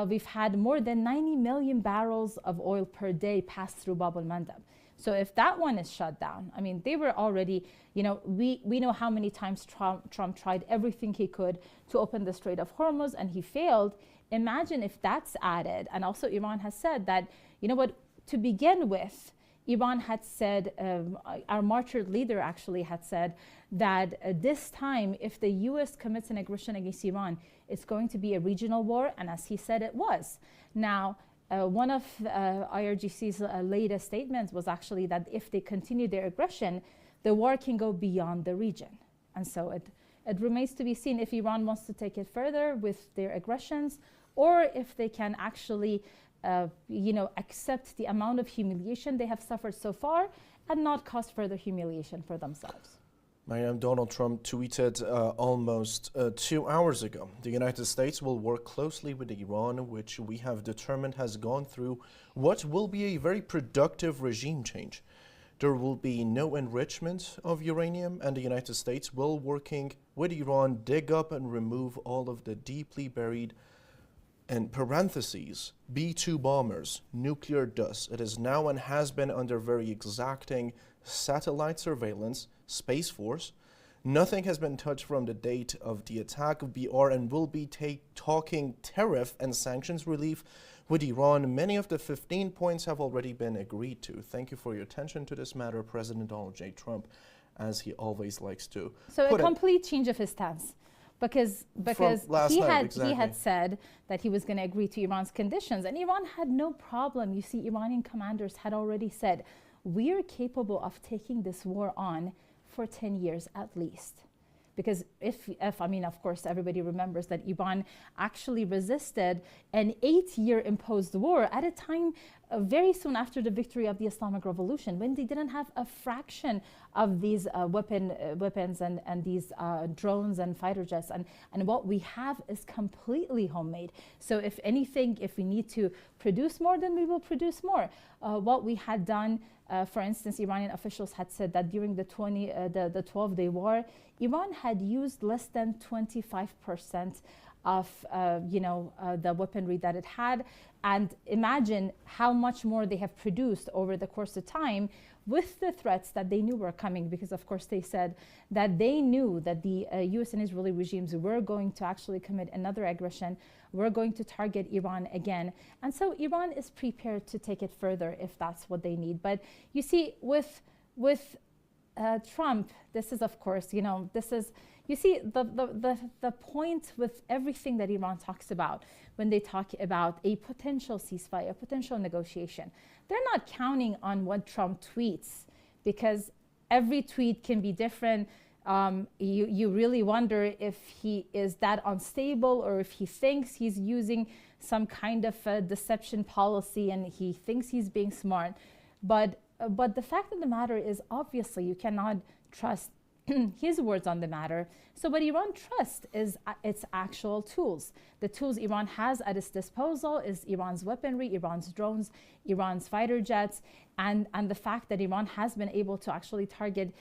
we've had more than 90 million barrels of oil per day pass through Bab al-Mandab. So if that one is shut down, I mean, they were already, you know, we know how many times Trump tried everything he could to open the Strait of Hormuz, and he failed. Imagine if that's added. And also Iran has said that, you know what, to begin with, Iran had said, our martyred leader actually had said that this time, if the US commits an aggression against Iran, it's going to be a regional war. And as he said, it was. Now, one of IRGC's latest statements was actually that if they continue their aggression, the war can go beyond the region. And so it remains to be seen if Iran wants to take it further with their aggressions, or if they can actually accept the amount of humiliation they have suffered so far and not cause further humiliation for themselves. Mariam, Donald Trump tweeted almost 2 hours ago, the United States will work closely with Iran, which we have determined has gone through what will be a very productive regime change. There will be no enrichment of uranium, and the United States will, working with Iran, dig up and remove all of the deeply buried, in parentheses, B-2 bombers, nuclear dust. It is now and has been under very exacting satellite surveillance, Space Force. Nothing has been touched from the date of the attack of BR, and will be talking tariff and sanctions relief with Iran. Many of the 15 points have already been agreed to. Thank you for your attention to this matter, President Donald J. Trump, as he always likes to. So a complete change of his stance. Because he had said that he was going to agree to Iran's conditions, and Iran had no problem. You see, Iranian commanders had already said, we are capable of taking this war on for 10 years at least. Because of course, everybody remembers that Iran actually resisted an 8-year imposed war at a time very soon after the victory of the Islamic Revolution, when they didn't have a fraction of these weapons and these drones and fighter jets. And what we have is completely homemade. So if anything, if we need to produce more, then we will produce more. What we had done, for instance, Iranian officials had said that during the 12-day war, Iran had used less than 25% of the weaponry that it had. And imagine how much more they have produced over the course of time with the threats that they knew were coming, because of course they said that they knew that the US and Israeli regimes were going to actually commit another aggression, were going to target Iran again. And so Iran is prepared to take it further if that's what they need. But you see, with Trump, this is, of course, you see, the point with everything that Iran talks about, when they talk about a potential ceasefire, a potential negotiation, they're not counting on what Trump tweets, because every tweet can be different. You really wonder if he is that unstable, or if he thinks he's using some kind of a deception policy and he thinks he's being smart. But the fact of the matter is, obviously, you cannot trust his words on the matter. So what Iran trusts is its actual tools. The tools Iran has at its disposal is Iran's weaponry, Iran's drones, Iran's fighter jets, and the fact that Iran has been able to actually target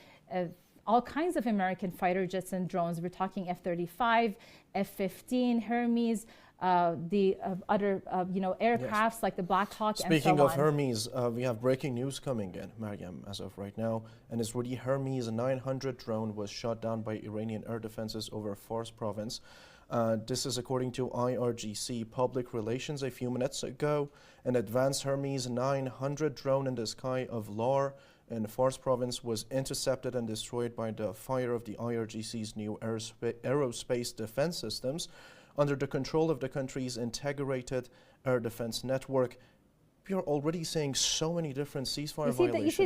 all kinds of American fighter jets and drones. We're talking F-35, F-15, Hermes, the other aircrafts like the Black Hawk. Speaking of Hermes, we have breaking news coming in, Mariam, as of right now. An Israeli Hermes 900 drone was shot down by Iranian air defenses over Fars province. This is according to IRGC public relations a few minutes ago. An advanced Hermes 900 drone in the sky of Lar in Fars province was intercepted and destroyed by the fire of the IRGC's new aerospace defense systems, under the control of the country's integrated air defense network. We are already seeing so many different ceasefire violations.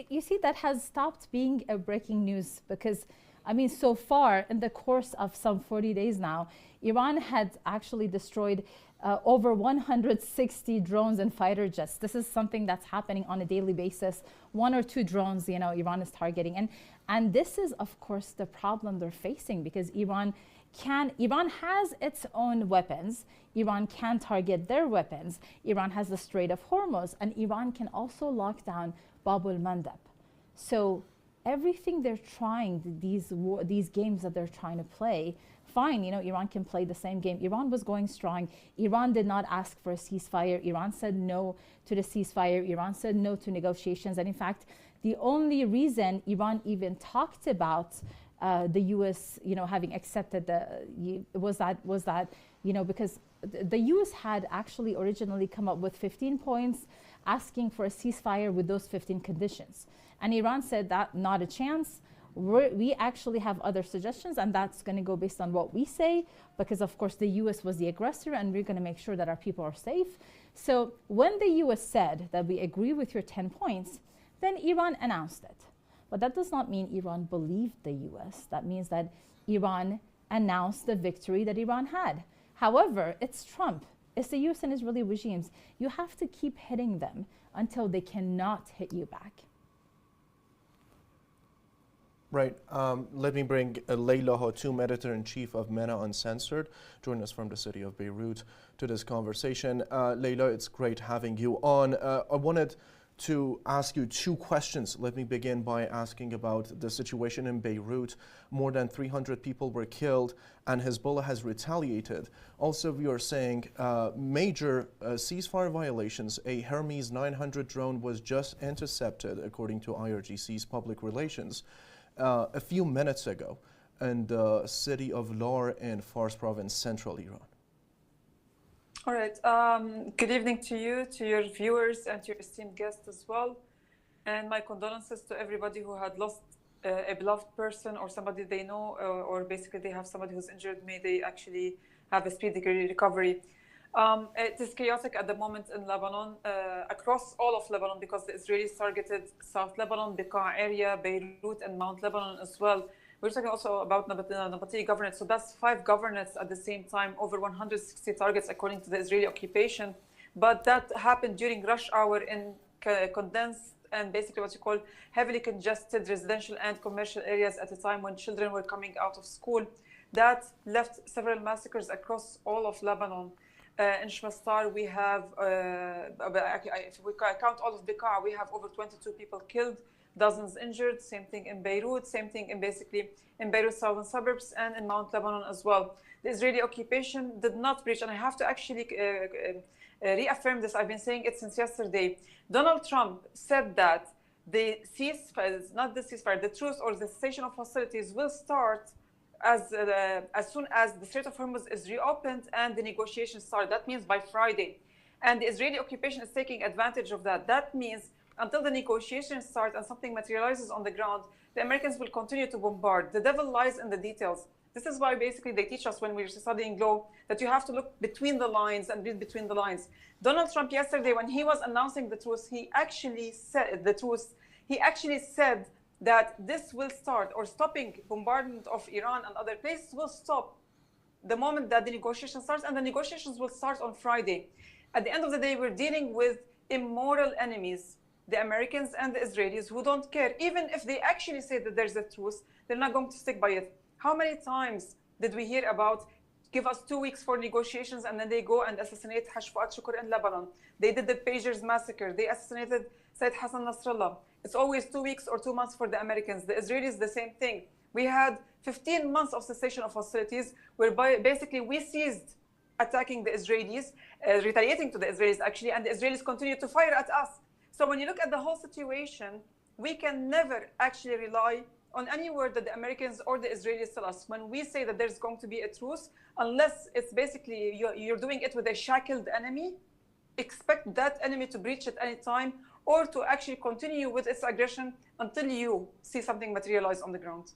You see, that has stopped being a breaking news, because, I mean, so far in the course of some 40 days now, Iran had actually destroyed over 160 drones and fighter jets. This is something that's happening on a daily basis. 1 or 2 drones, Iran is targeting. And this is, of course, the problem they're facing, because Iran has its own weapons. Iran can target their weapons. Iran has the Strait of Hormuz, and Iran can also lock down Bab al-Mandab. So everything they're trying, these games that they're trying to play, fine, Iran can play the same game. Iran was going strong. Iran did not ask for a ceasefire. Iran said no to the ceasefire. Iran said no to negotiations. And in fact, the only reason Iran even talked about the U.S., having accepted was that because the U.S. had actually originally come up with 15 points asking for a ceasefire with those 15 conditions. And Iran said that not a chance. We actually have other suggestions, and that's going to go based on what we say, because of course the U.S. was the aggressor, and we're going to make sure that our people are safe. So when the U.S. said that we agree with your 10 points, then Iran announced it. But that does not mean Iran believed the U.S. That means that Iran announced the victory that Iran had. However, it's Trump. It's the US and Israeli regimes. You have to keep hitting them until they cannot hit you back. Right. Let me bring Leila Hatoum, editor-in-chief of MENA Uncensored, join us from the city of Beirut to this conversation. Leila, it's great having you on. I wanted to ask you two questions. Let me begin by asking about the situation in Beirut. More than 300 people were killed and Hezbollah has retaliated. Also, we are saying major ceasefire violations. A Hermes 900 drone was just intercepted, according to IRGC's public relations, a few minutes ago in the city of Lar in Fars province, central Iran. All right. Good evening to you, to your viewers, and to your esteemed guests as well. And my condolences to everybody who had lost a beloved person or somebody they know, or basically they have somebody who's injured. May they actually have a speedy recovery. It is chaotic at the moment in Lebanon, across all of Lebanon, because the Israelis targeted South Lebanon, Bekaa area, Beirut, and Mount Lebanon as well. We're talking also about Nabati governorate. So that's 5 governorates at the same time, over 160 targets according to the Israeli occupation. But that happened during rush hour in condensed and basically what you call heavily congested residential and commercial areas at a time when children were coming out of school. That left several massacres across all of Lebanon. In Shmastar, we have, if we count all of Bekaa, we have over 22 people killed, dozens injured. Same thing in Beirut, same thing in basically in Beirut's southern suburbs and in Mount Lebanon as well. The Israeli occupation did not breach, and I have to actually reaffirm this. I've been saying it since yesterday. Donald Trump said that the ceasefire, not the ceasefire, the truce or the cessation of hostilities will start as soon as the Strait of Hormuz is reopened and the negotiations start. That means by Friday. And the Israeli occupation is taking advantage of that. That means until the negotiations start and something materializes on the ground, the Americans will continue to bombard. The devil lies in the details. This is why basically they teach us when we're studying law that you have to look between the lines and read between the lines. Donald Trump yesterday, when he was announcing the truce, he actually said that this will start, or stopping bombardment of Iran and other places will stop the moment that the negotiation starts, and the negotiations will start on Friday. At the end of the day, we're dealing with immoral enemies, the Americans and the Israelis, who don't care. Even if they actually say that there's a truce, they're not going to stick by it. How many times did we hear about give us 2 weeks for negotiations and then they go and assassinate Haj Fuad Shukr in Lebanon? They did the Pagers massacre. They assassinated Sayyid Hassan Nasrallah. It's always 2 weeks or 2 months for the Americans. The Israelis, the same thing. We had 15 months of cessation of hostilities, whereby basically we ceased attacking the Israelis, retaliating to the Israelis actually, and the Israelis continue to fire at us. So when you look at the whole situation, we can never actually rely on any word that the Americans or the Israelis tell us. When we say that there's going to be a truce, unless it's basically you're doing it with a shackled enemy, expect that enemy to breach at any time, or to actually continue with its aggression until you see something materialize on the ground.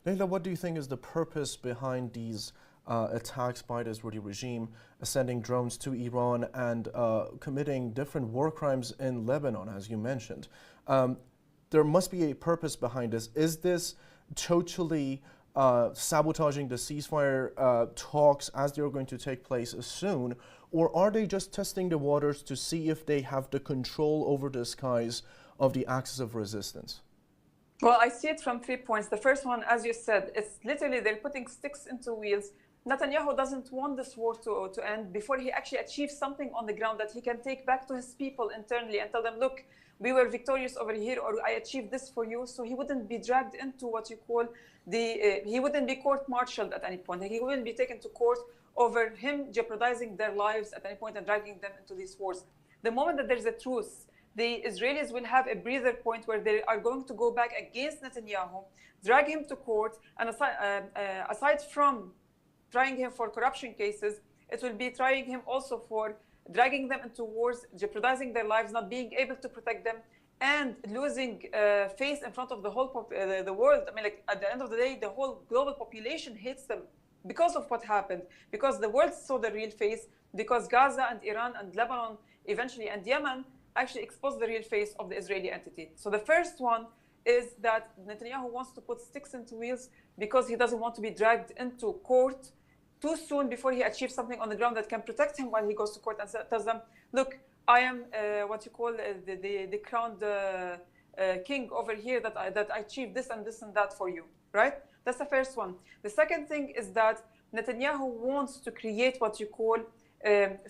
Leila, what do you think is the purpose behind these attacks by the Israeli regime, sending drones to Iran and committing different war crimes in Lebanon, as you mentioned? There must be a purpose behind this. Is this totally sabotaging the ceasefire talks as they're going to take place soon? Or are they just testing the waters to see if they have the control over the skies of the axis of resistance? Well, I see it from 3 points. The first one, as you said, it's literally they're putting sticks into wheels. Netanyahu doesn't want this war to end before he actually achieves something on the ground that he can take back to his people internally and tell them, look, we were victorious over here, or I achieved this for you. So he wouldn't be dragged into what you call he wouldn't be court-martialed at any point. He wouldn't be taken to court over him jeopardizing their lives at any point and dragging them into these wars. The moment that there's a truce, the Israelis will have a breather point where they are going to go back against Netanyahu, drag him to court, and aside from trying him for corruption cases, it will be trying him also for dragging them into wars, jeopardizing their lives, not being able to protect them, and losing face in front of the whole the world. I mean, like, at the end of the day, the whole global population hates them because of what happened, because the world saw the real face, because Gaza and Iran and Lebanon eventually and Yemen actually exposed the real face of the Israeli entity. So the first one is that Netanyahu wants to put sticks into wheels because he doesn't want to be dragged into court too soon before he achieves something on the ground that can protect him while he goes to court and tells them, look, I am what you call the crowned king over here, that I achieved this and this and that for you, right? That's the first one. The second thing is that Netanyahu wants to create what you call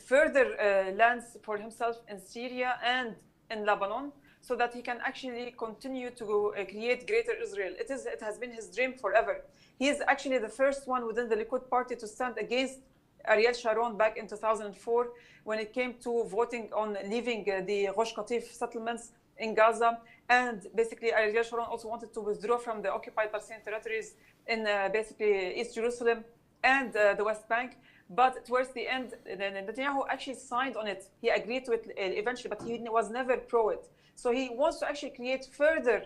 further lands for himself in Syria and in Lebanon, so that he can actually continue to create greater Israel. It has been his dream forever. He is actually the first one within the Likud party to stand against Ariel Sharon back in 2004 when it came to voting on leaving the Rosh Katif settlements in Gaza. And basically Ariel Sharon also wanted to withdraw from the occupied Palestinian territories in basically East Jerusalem and the West Bank. But towards the end, Netanyahu actually signed on it. He agreed to it eventually, but he was never pro it. So he wants to actually create further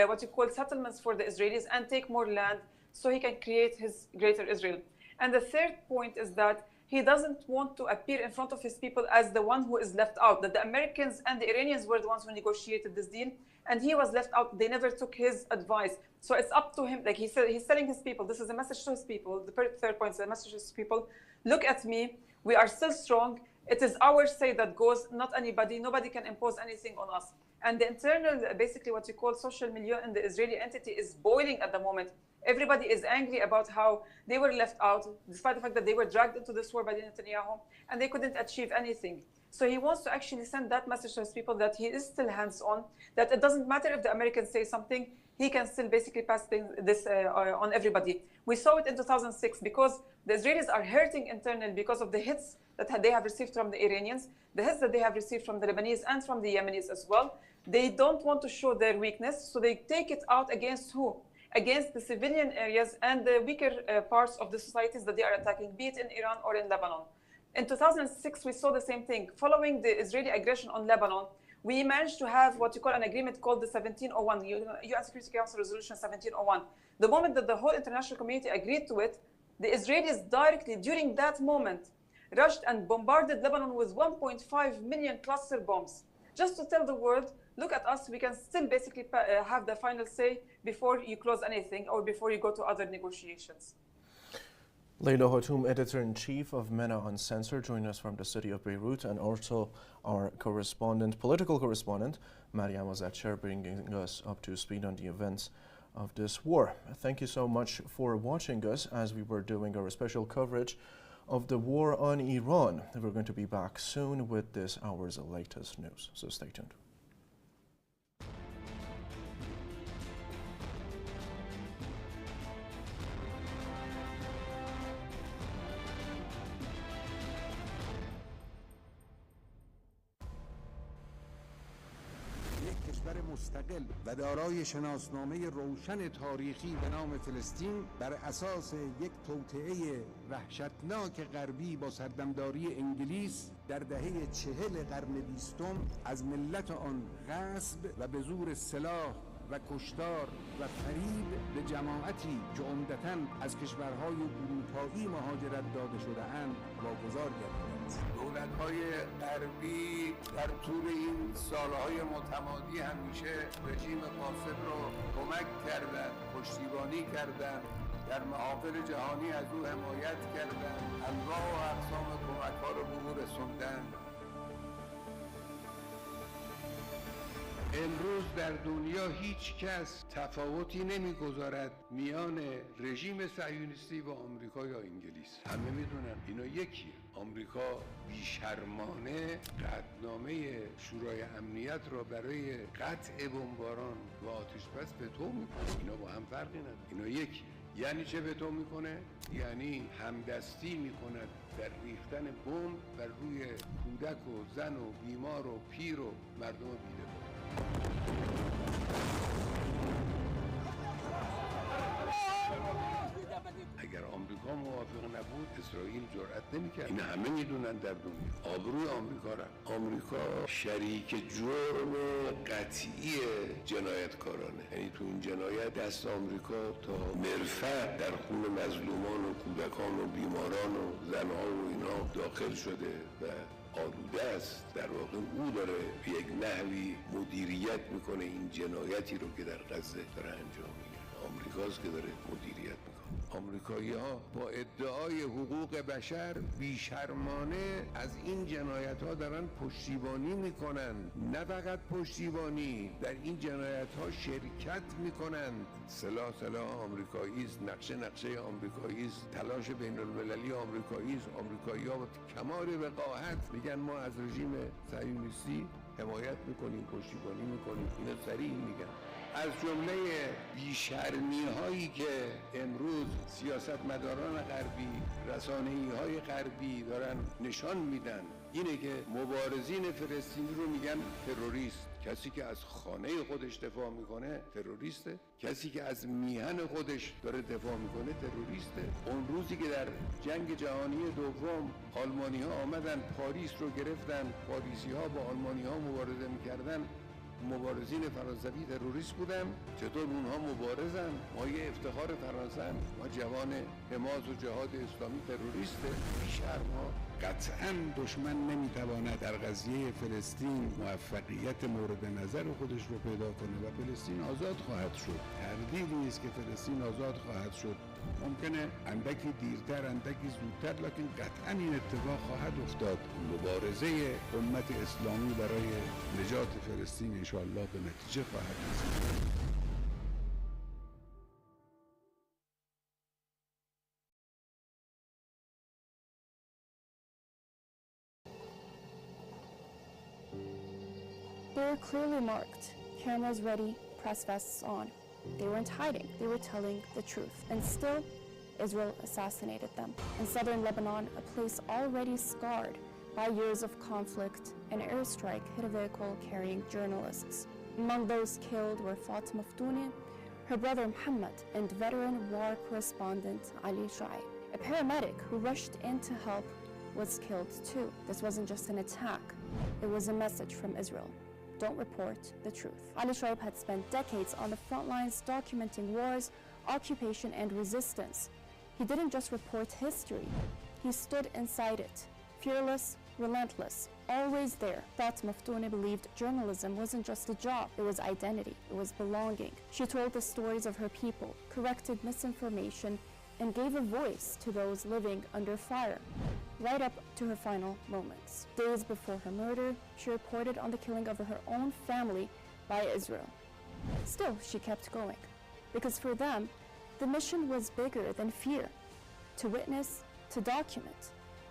what you call settlements for the Israelis and take more land so he can create his greater Israel. And the third point is that he doesn't want to appear in front of his people as the one who is left out, that the Americans and the Iranians were the ones who negotiated this deal, and he was left out. They never took his advice. So it's up to him. Like he said, he's telling his people, this is a message to his people. The third point is a message to his people. Look at me. We are still strong. It is our say that goes, not anybody. Nobody can impose anything on us. And the internal, basically what you call social milieu in the Israeli entity is boiling at the moment. Everybody is angry about how they were left out, despite the fact that they were dragged into this war by Netanyahu, and they couldn't achieve anything. So he wants to actually send that message to his people that he is still hands-on, that it doesn't matter if the Americans say something, he can still basically pass this on everybody. We saw it in 2006 because the Israelis are hurting internally because of the hits that they have received from the Iranians, the hits that they have received from the Lebanese and from the Yemenis as well. They don't want to show their weakness, so they take it out against who? Against the civilian areas and the weaker parts of the societies that they are attacking, be it in Iran or in Lebanon. In 2006, we saw the same thing. Following the Israeli aggression on Lebanon, we managed to have what you call an agreement called the 1701, UN Security Council Resolution 1701. The moment that the whole international community agreed to it, the Israelis directly, during that moment, rushed and bombarded Lebanon with 1.5 million cluster bombs, just to tell the world, look at us, we can still basically have the final say before you close anything or before you go to other negotiations. Leila Hotoum, Editor-in-Chief of MENA Uncensored, joining us from the city of Beirut, and also our correspondent, political correspondent, Mariam Azadcher, bringing us up to speed on the events of this war. Thank you so much for watching us as we were doing our special coverage of the war on Iran. We're going to be back soon with this hour's latest news, so stay tuned. مستقل و دارای شناسنامه روشن تاریخی به نام فلسطین بر اساس یک توطئه وحشتناک غربی با سردمداری انگلیس در دهه 40 قرن 20 از ملت آن غصب و به زور سلاح و کشتار و فریب به جماعتی که عمدتاً از کشورهای اروپایی مهاجرت داده شده‌اند واگذار گردیده است. دولت‌های غربی در طول این سالهای متمادی همیشه رژیم فاسد رو کمک کردند، پشتیبانی کردند، در محافل جهانی از او حمایت کردند، انواع و اقسام کمک‌ها رو به او رسوندند. امروز در دنیا هیچ کس تفاوتی نمیگذارد میان رژیم صهیونیستی و آمریکا یا انگلیس. همه میدونن اینا یکیه. آمریکا بیشرمانه قطعنامه شورای امنیت را برای قطع بمباران و آتش‌بس وتو میکنه. اینا با هم فرقی نداره. اینا یکیه. یعنی چه وتو میکنه؟ یعنی همدستی میکند در ریختن بمب بر روی کودک و زن و بیمار و پیر و مردم بی‌دفاع. اگر آمریکا موافق نبود اسرائیل جرأت نمی‌کرد. این همه میدونن در دنیا. آبروی آمریکا را. آمریکا شریک جرم قطعی جنایتکارانه. یعنی تو این جنایت دست آمریکا تا مرفع در خون مظلومان و کودکان و بیماران و زنها و اینا داخل شده و آلوده است. در واقع او داره به یک نحوی مدیریت میکنه این جنایتی رو که در غزه داره انجام میگیره. آمریکاست که داره مدیریت میکنه. آمریکایی‌ها با ادعای حقوق بشر بیشرمانه از این جنایت‌ها دارن پشتیبانی میکنن. نه فقط پشتیبانی، در این جنایت‌ها شرکت میکنن. سلاح آمریکایی است، نقشه آمریکایی است، تلاش بین‌المللی آمریکایی است. آمریکایی‌ها با کمال وقاحت میگن ما از رژیم صهیونیستی حمایت میکنیم، پشتیبانی میکنیم. اینا صریح میگن. از جمله بیشرمی هایی که امروز سیاستمداران غربی، رسانه‌ای های غربی دارن نشان میدن اینه که مبارزین فلسطینی رو میگن تروریست. کسی که از خانه خودش دفاع میکنه تروریسته، کسی که از میهن خودش داره دفاع میکنه تروریسته. اون روزی که در جنگ جهانی دوم آلمانی ها آمدن پاریس رو گرفتن، پاریسی ها با آلمانی ها مبارزه میکردن، مبارزین فرانسوی تروریست بودن. چطور اونها مبارزن؟ ما یه افتخار فرانسه هم. ما جوان حماس و جهاد اسلامی تروریسته. بیشرم ها. قطعاً دشمن نمیتواند در قضیه فلسطین موفقیت مورد نظر خودش رو پیدا کنه و فلسطین آزاد خواهد شد. تردیدی نیست که فلسطین آزاد خواهد شد. ممکنه اندکی دیرتر، اندکی زودتر، لکن قطعاً این اتفاق خواهد افتاد. مبارزه امت اسلامی برای نجات فلسطین انشاءالله به نتیجه خواهد رسید. They were clearly marked, cameras ready, press vests on. They weren't hiding, they were telling the truth. And still, Israel assassinated them. In southern Lebanon, a place already scarred by years of conflict, an airstrike hit a vehicle carrying journalists. Among those killed were Fatima Ftouni, her brother Muhammad, and veteran war correspondent Ali Shai. A paramedic who rushed in to help was killed too. This wasn't just an attack, it was a message from Israel. Don't report the truth. Ali Shoaib had spent decades on the front lines documenting wars, occupation, and resistance. He didn't just report history, he stood inside it, fearless, relentless, always there. Fatima Ftouni believed journalism wasn't just a job, it was identity, it was belonging. She told the stories of her people, corrected misinformation, and gave a voice to those living under fire, right up to her final moments. Days before her murder, she reported on the killing of her own family by Israel. Still, she kept going, because for them, the mission was bigger than fear, to witness, to document,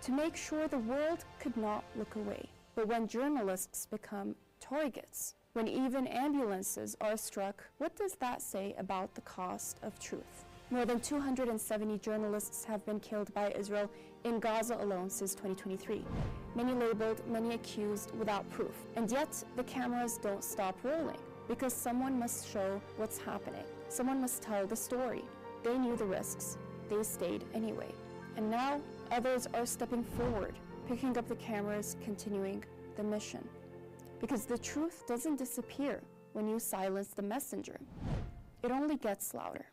to make sure the world could not look away. But when journalists become targets, when even ambulances are struck, what does that say about the cost of truth? More than 270 journalists have been killed by Israel in Gaza alone since 2023. Many labeled, many accused without proof. And yet, the cameras don't stop rolling, because someone must show what's happening. Someone must tell the story. They knew the risks. They stayed anyway. And now, others are stepping forward, picking up the cameras, continuing the mission. Because the truth doesn't disappear when you silence the messenger. It only gets louder.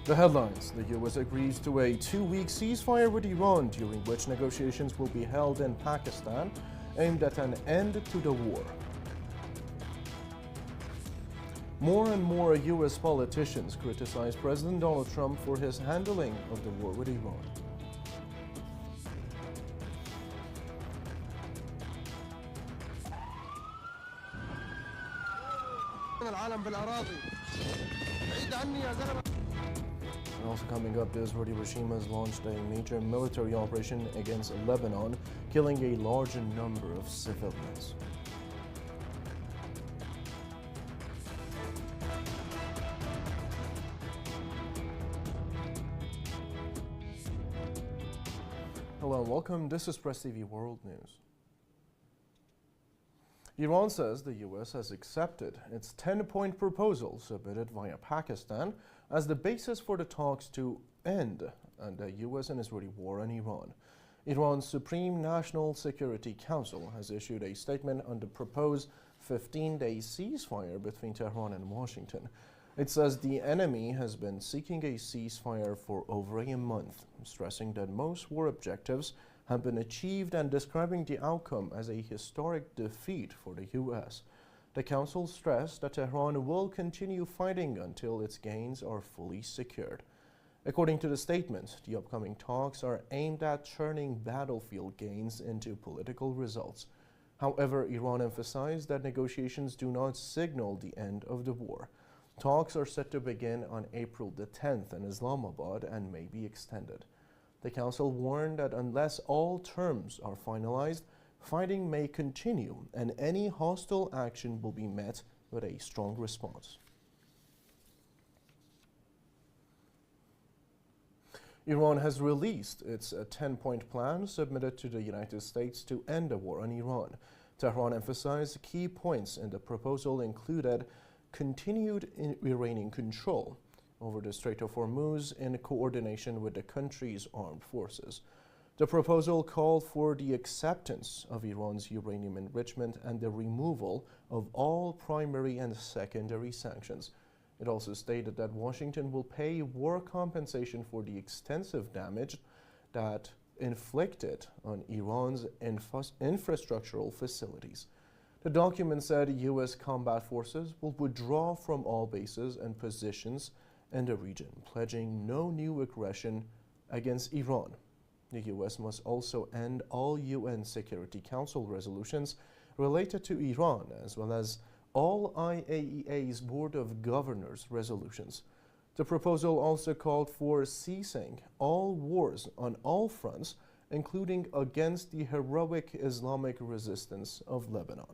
The headlines: the US agrees to a 2-week ceasefire with Iran, during which negotiations will be held in Pakistan aimed at an end to the war. More and more US politicians criticize President Donald Trump for his handling of the war with Iran. And also coming up, the Israeli regime has launched a major military operation against Lebanon, killing a large number of civilians. Hello and welcome. This is Press TV World News. Iran says the U.S. has accepted its 10-point proposal submitted via Pakistan as the basis for the talks to end the U.S. and Israeli war on Iran. Iran's Supreme National Security Council has issued a statement on the proposed 15-day ceasefire between Tehran and Washington. It says the enemy has been seeking a ceasefire for over a month, stressing that most war objectives have been achieved and describing the outcome as a historic defeat for the U.S. The Council stressed that Tehran will continue fighting until its gains are fully secured. According to the statement, the upcoming talks are aimed at turning battlefield gains into political results. However, Iran emphasized that negotiations do not signal the end of the war. Talks are set to begin on April the 10th in Islamabad and may be extended. The Council warned that unless all terms are finalized, fighting may continue and any hostile action will be met with a strong response. Iran has released its 10-point plan submitted to the United States to end the war on Iran. Tehran emphasized key points in the proposal included continued Iranian control over the Strait of Hormuz in coordination with the country's armed forces. The proposal called for the acceptance of Iran's uranium enrichment and the removal of all primary and secondary sanctions. It also stated that Washington will pay war compensation for the extensive damage that inflicted on Iran's infrastructural facilities. The document said U.S. combat forces will withdraw from all bases and positions in the region, pledging no new aggression against Iran. The U.S. must also end all UN Security Council resolutions related to Iran, as well as all IAEA's Board of Governors resolutions. The proposal also called for ceasing all wars on all fronts, including against the heroic Islamic resistance of Lebanon.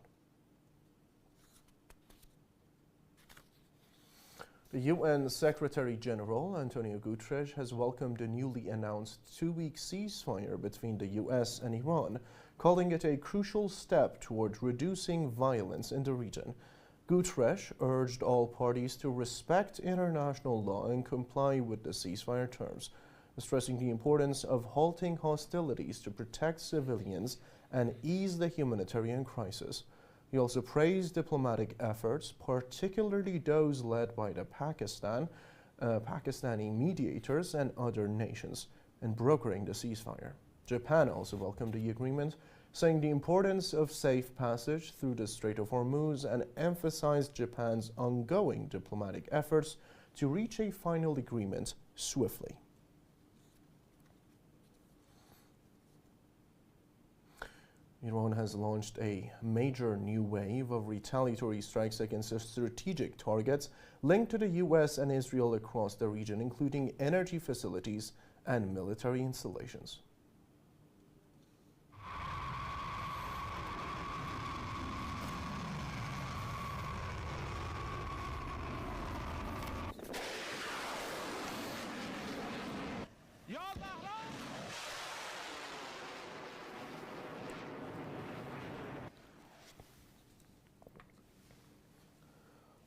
The UN Secretary-General Antonio Guterres has welcomed the newly announced two-week ceasefire between the US and Iran, calling it a crucial step toward reducing violence in the region. Guterres urged all parties to respect international law and comply with the ceasefire terms, stressing the importance of halting hostilities to protect civilians and ease the humanitarian crisis. He also praised diplomatic efforts, particularly those led by the Pakistani mediators and other nations, in brokering the ceasefire. Japan also welcomed the agreement, saying the importance of safe passage through the Strait of Hormuz and emphasized Japan's ongoing diplomatic efforts to reach a final agreement swiftly. Iran has launched a major new wave of retaliatory strikes against strategic targets linked to the U.S. and Israel across the region, including energy facilities and military installations.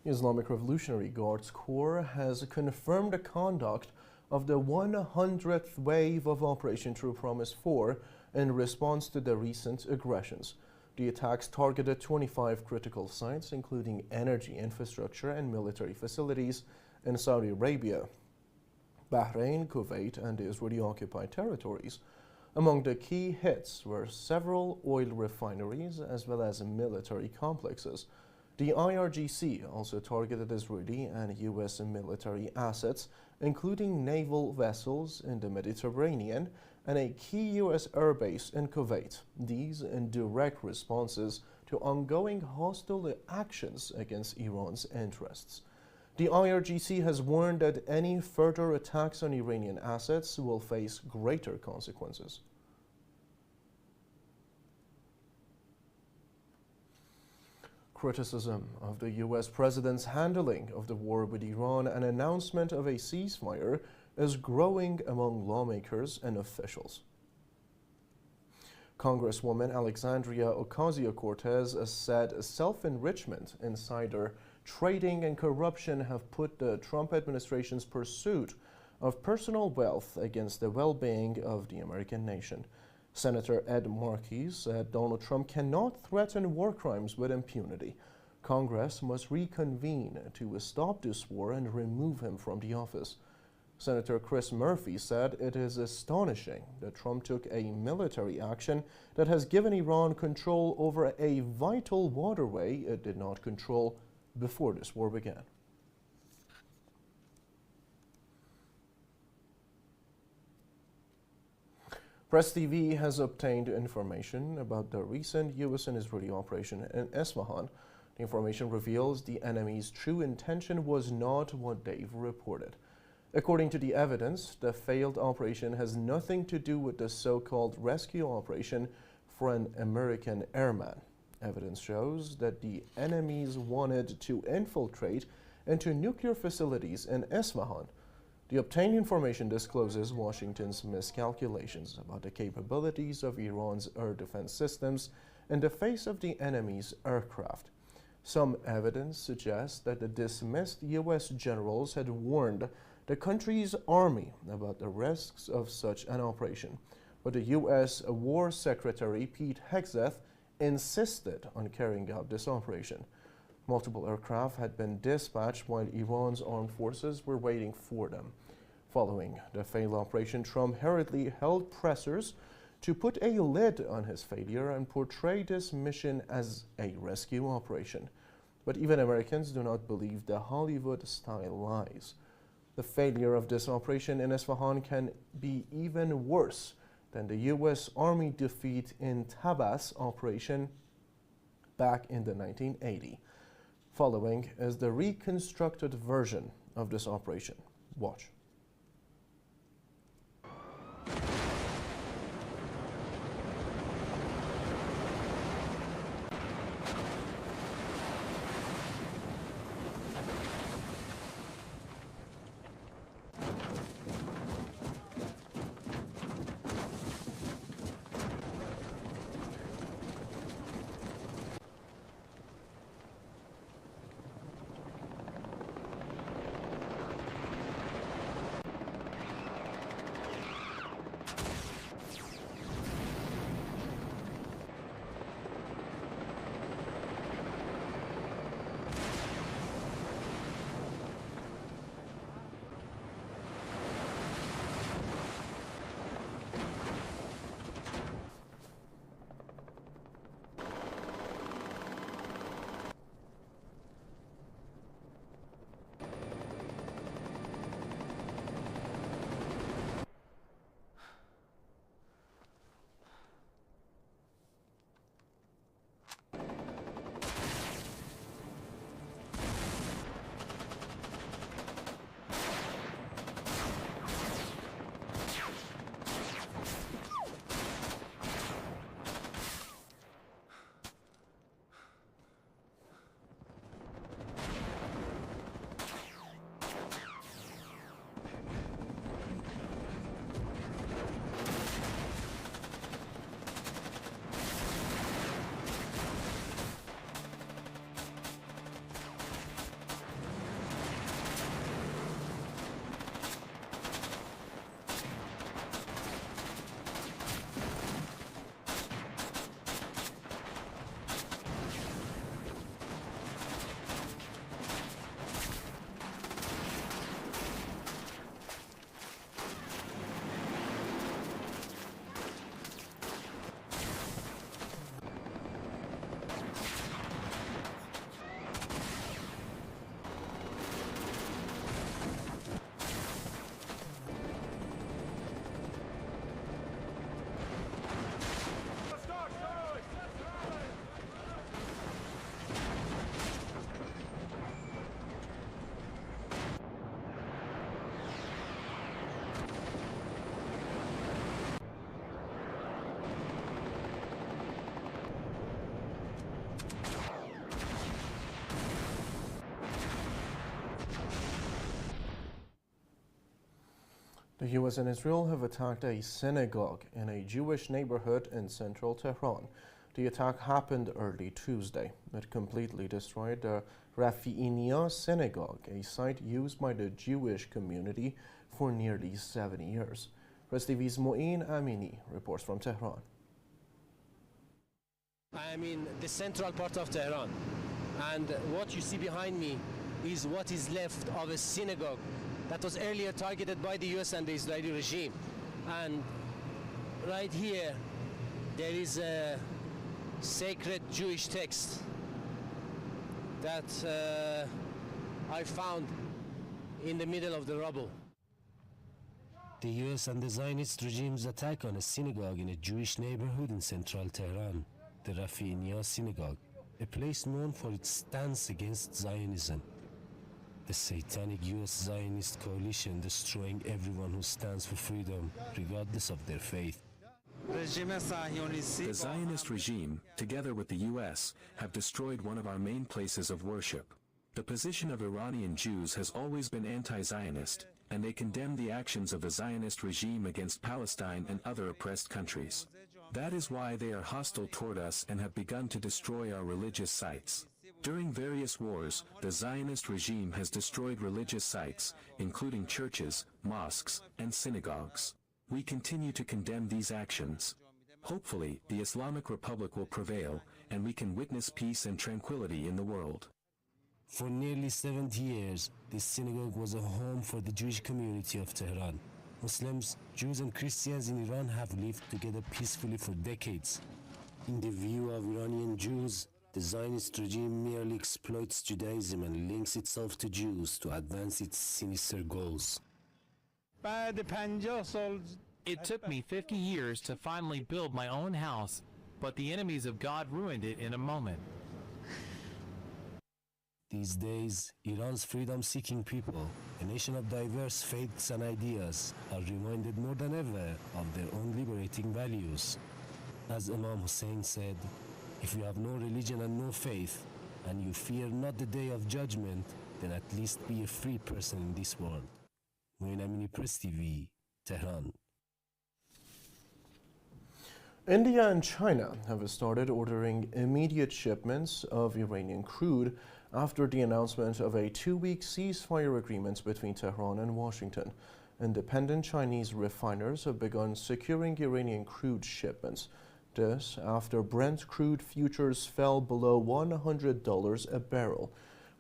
Islamic Revolutionary Guards Corps has confirmed the conduct of the 100th wave of Operation True Promise 4 in response to the recent aggressions. The attacks targeted 25 critical sites, including energy infrastructure and military facilities in Saudi Arabia, Bahrain, Kuwait, and the Israeli-occupied territories. Among the key hits were several oil refineries as well as military complexes. The IRGC also targeted Israeli and U.S. military assets, including naval vessels in the Mediterranean and a key U.S. airbase in Kuwait. These in direct responses to ongoing hostile actions against Iran's interests. The IRGC has warned that any further attacks on Iranian assets will face greater consequences. Criticism of the U.S. president's handling of the war with Iran and announcement of a ceasefire is growing among lawmakers and officials. Congresswoman Alexandria Ocasio-Cortez said self-enrichment, insider trading, and corruption have put the Trump administration's pursuit of personal wealth against the well-being of the American nation. Senator Ed Markey said Donald Trump cannot threaten war crimes with impunity. Congress must reconvene to stop this war and remove him from the office. Senator Chris Murphy said it is astonishing that Trump took a military action that has given Iran control over a vital waterway it did not control before this war began. Press TV has obtained information about the recent U.S. and Israeli operation in Isfahan. The information reveals the enemy's true intention was not what they've reported. According to the evidence, the failed operation has nothing to do with the so-called rescue operation for an American airman. Evidence shows that the enemies wanted to infiltrate into nuclear facilities in Isfahan. The obtained information discloses Washington's miscalculations about the capabilities of Iran's air defense systems in the face of the enemy's aircraft. Some evidence suggests that the dismissed U.S. generals had warned the country's army about the risks of such an operation, but the U.S. War Secretary Pete Hegseth insisted on carrying out this operation. Multiple aircraft had been dispatched while Iran's armed forces were waiting for them. Following the failed operation, Trump hurriedly held pressers to put a lid on his failure and portray this mission as a rescue operation. But even Americans do not believe the Hollywood-style lies. The failure of this operation in Isfahan can be even worse than the U.S. Army defeat in Tabas operation back in the 1980s. Following is the reconstructed version of this operation. Watch. The U.S. and Israel have attacked a synagogue in a Jewish neighborhood in central Tehran. The attack happened early Tuesday. It completely destroyed the Rafi'inia synagogue, a site used by the Jewish community for nearly 70 years. Press TV's Moeen Amini reports from Tehran. I am in the central part of Tehran, and what you see behind me is what is left of a synagogue that was earlier targeted by the US and the Israeli regime. And right here, there is a sacred Jewish text that I found in the middle of the rubble. The US and the Zionist regime's attack on a synagogue in a Jewish neighborhood in central Tehran, the Rafi'inia synagogue, a place known for its stance against Zionism. The satanic US Zionist coalition destroying everyone who stands for freedom, regardless of their faith. The Zionist regime, together with the US, have destroyed one of our main places of worship. The position of Iranian Jews has always been anti-Zionist, and they condemn the actions of the Zionist regime against Palestine and other oppressed countries. That is why they are hostile toward us and have begun to destroy our religious sites. During various wars, the Zionist regime has destroyed religious sites, including churches, mosques, and synagogues. We continue to condemn these actions. Hopefully, the Islamic Republic will prevail, and we can witness peace and tranquility in the world. For nearly 70 years, this synagogue was a home for the Jewish community of Tehran. Muslims, Jews and Christians in Iran have lived together peacefully for decades. In the view of Iranian Jews, the Zionist regime merely exploits Judaism and links itself to Jews to advance its sinister goals. It took me 50 years to finally build my own house, but the enemies of God ruined it in a moment. These days, Iran's freedom-seeking people, a nation of diverse faiths and ideas, are reminded more than ever of their own liberating values. As Imam Hussein said, if you have no religion and no faith, and you fear not the day of judgment, then at least be a free person in this world. Moeen Amini, Press TV, Tehran. India and China have started ordering immediate shipments of Iranian crude after the announcement of a 2-week ceasefire agreement between Tehran and Washington. Independent Chinese refiners have begun securing Iranian crude shipments. This after Brent crude futures fell below $100 a barrel,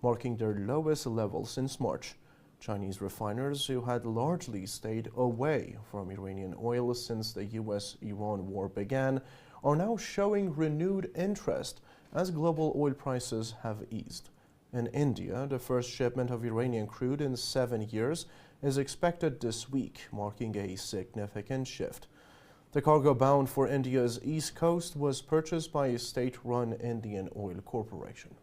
marking their lowest level since March. Chinese refiners, who had largely stayed away from Iranian oil since the US-Iran war began, are now showing renewed interest as global oil prices have eased. In India, the first shipment of Iranian crude in 7 years is expected this week, marking a significant shift. The cargo bound for India's east coast was purchased by a state-run Indian Oil Corporation.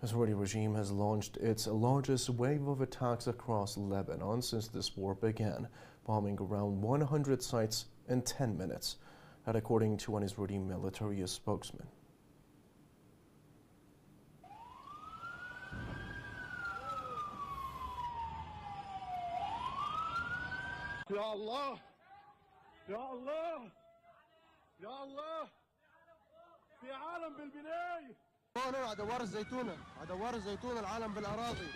The Israeli regime has launched its largest wave of attacks across Lebanon since this war began, bombing around 100 sites in 10 minutes, that according to an Israeli military spokesman. Ya Allah, Ya Allah, Ya Allah, في عالم بالبناية. هون على دوار الزيتونة، على دوار الزيتونة العالم بالأراضي.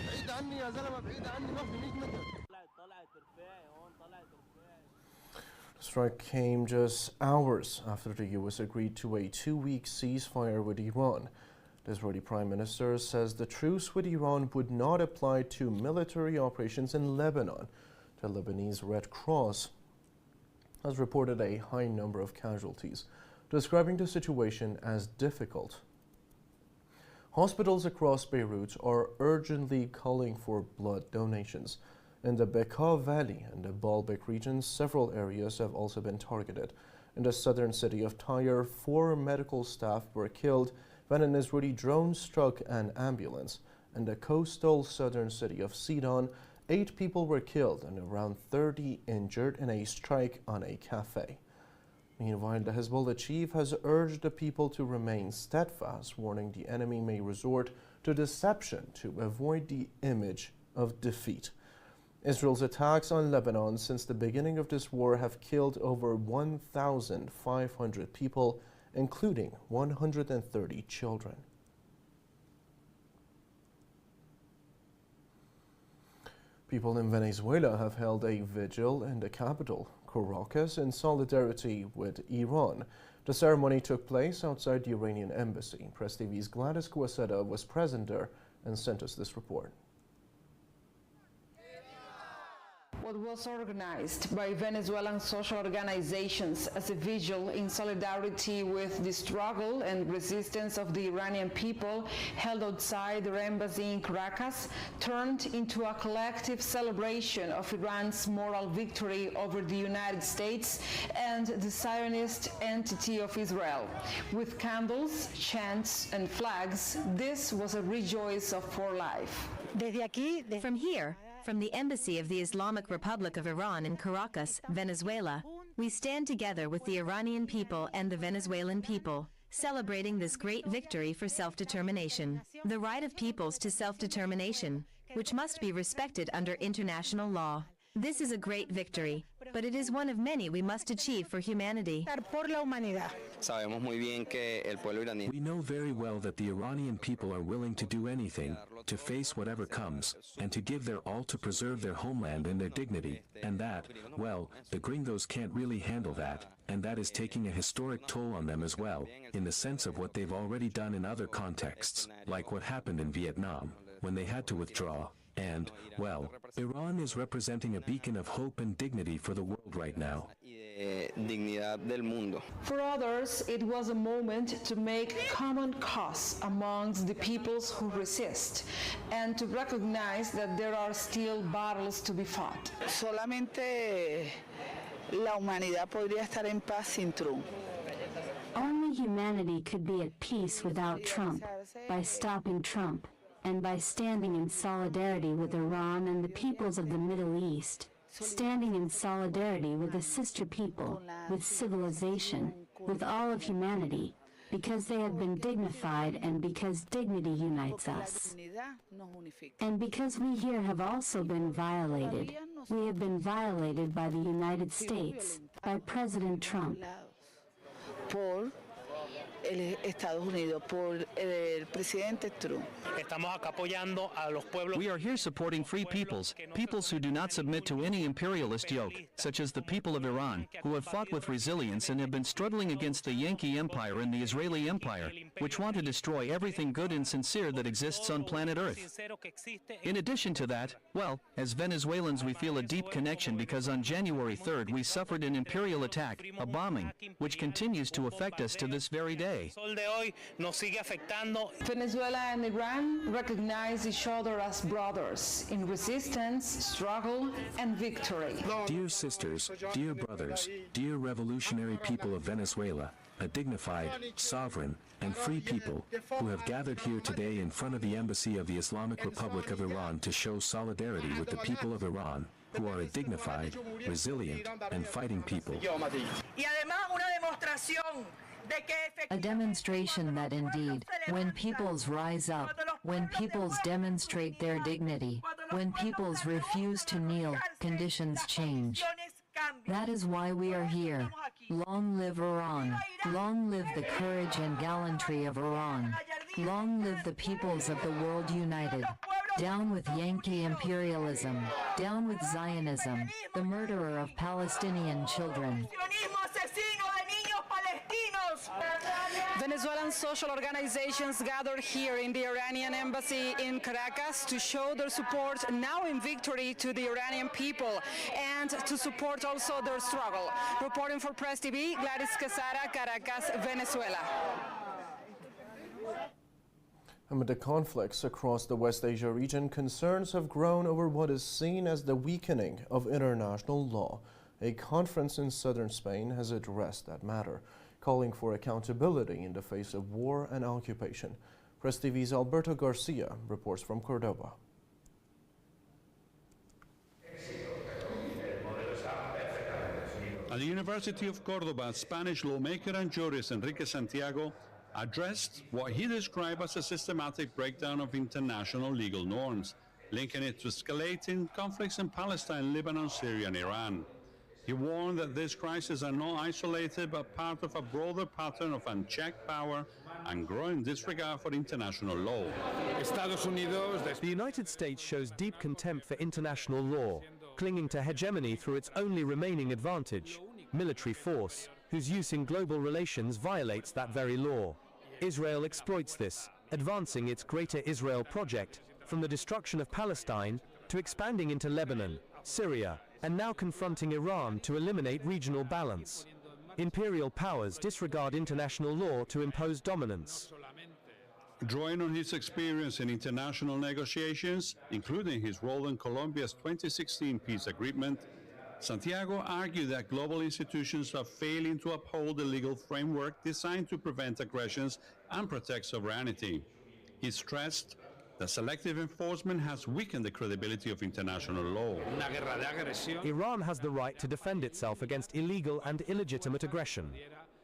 بعيد عني يا زلمة، بعيد عني ما في 100 متر. The strike came just hours after the U.S. agreed to a 2-week ceasefire with Iran. The Israeli Prime Minister says the truce with Iran would not apply to military operations in Lebanon. The Lebanese Red Cross has reported a high number of casualties, describing the situation as difficult. Hospitals across Beirut are urgently calling for blood donations. In the Bekaa Valley and the Baalbek regions, several areas have also been targeted. In the southern city of Tyre, 4 medical staff were killed when an Israeli drone struck an ambulance. In the coastal southern city of Sidon, 8 people were killed and around 30 injured in a strike on a cafe. Meanwhile, the Hezbollah chief has urged the people to remain steadfast, warning the enemy may resort to deception to avoid the image of defeat. Israel's attacks on Lebanon since the beginning of this war have killed over 1,500 people, including 130 children. People in Venezuela have held a vigil in the capital, Caracas, in solidarity with Iran. The ceremony took place outside the Iranian embassy. Press TV's Gladys Cuaseta was present there and sent us this report. What was organized by Venezuelan social organizations as a vigil in solidarity with the struggle and resistance of the Iranian people held outside their embassy in Caracas turned into a collective celebration of Iran's moral victory over the United States and the Zionist entity of Israel. With candles, chants, and flags, this was a rejoice for life. From here, from the Embassy of the Islamic Republic of Iran in Caracas, Venezuela, we stand together with the Iranian people and the Venezuelan people, celebrating this great victory for self-determination, the right of peoples to self-determination, which must be respected under international law. This is a great victory, but it is one of many we must achieve for humanity. We know very well that the Iranian people are willing to do anything, to face whatever comes, and to give their all to preserve their homeland and their dignity, and that, well, the gringos can't really handle that, and that is taking a historic toll on them as well, in the sense of what they've already done in other contexts, like what happened in Vietnam, when they had to withdraw. And, well, Iran is representing a beacon of hope and dignity for the world right now. For others, it was a moment to make common cause amongst the peoples who resist and to recognize that there are still battles to be fought. Solamente la humanidad podría estar en paz sin Trump. Only humanity could be at peace without Trump, by stopping Trump, and by standing in solidarity with Iran and the peoples of the Middle East, standing in solidarity with the sister people, with civilization, with all of humanity, because they have been dignified and because dignity unites us. And because we here have also been violated. We have been violated by the United States, by President Trump. Estados Unidos por el presidente Trump. We are here supporting free peoples, peoples who do not submit to any imperialist yoke, such as the people of Iran, who have fought with resilience and have been struggling against the Yankee Empire and the Israeli Empire, which want to destroy everything good and sincere that exists on planet Earth. In addition to that, well, as Venezuelans we feel a deep connection because on January 3rd we suffered an imperial attack, a bombing, which continues to affect us to this very day. Venezuela and Iran recognize each other as brothers in resistance, struggle, and victory. Dear sisters, dear brothers, dear revolutionary people of Venezuela, a dignified, sovereign, and free people who have gathered here today in front of the Embassy of the Islamic Republic of Iran to show solidarity with the people of Iran, who are a dignified, resilient, and fighting people. A demonstration that indeed, when peoples rise up, when peoples demonstrate their dignity, when peoples refuse to kneel, conditions change. That is why we are here. Long live Iran. Long live the courage and gallantry of Iran. Long live the peoples of the world united. Down with Yankee imperialism. Down with Zionism, the murderer of Palestinian children. Venezuelan social organizations gathered here in the Iranian embassy in Caracas to show their support now in victory to the Iranian people and to support also their struggle. Reporting for Press TV, Gladys Quesada, Caracas, Venezuela. Amid the conflicts across the West Asia region, concerns have grown over what is seen as the weakening of international law. A conference in southern Spain has addressed that matter, calling for accountability in the face of war and occupation. Press TV's Alberto Garcia reports from Cordoba. At the University of Cordoba, Spanish lawmaker and jurist Enrique Santiago addressed what he described as a systematic breakdown of international legal norms, linking it to escalating conflicts in Palestine, Lebanon, Syria, and Iran. He warned that these crises are not isolated but part of a broader pattern of unchecked power and growing disregard for international law. The United States shows deep contempt for international law, clinging to hegemony through its only remaining advantage, military force, whose use in global relations violates that very law. Israel exploits this, advancing its Greater Israel project from the destruction of Palestine to expanding into Lebanon, Syria, and now confronting Iran to eliminate regional balance. Imperial powers disregard international law to impose dominance. Drawing on his experience in international negotiations, including his role in Colombia's 2016 peace agreement, Santiago argued that global institutions are failing to uphold the legal framework designed to prevent aggressions and protect sovereignty. He stressed that selective enforcement has weakened the credibility of international law. Iran has the right to defend itself against illegal and illegitimate aggression.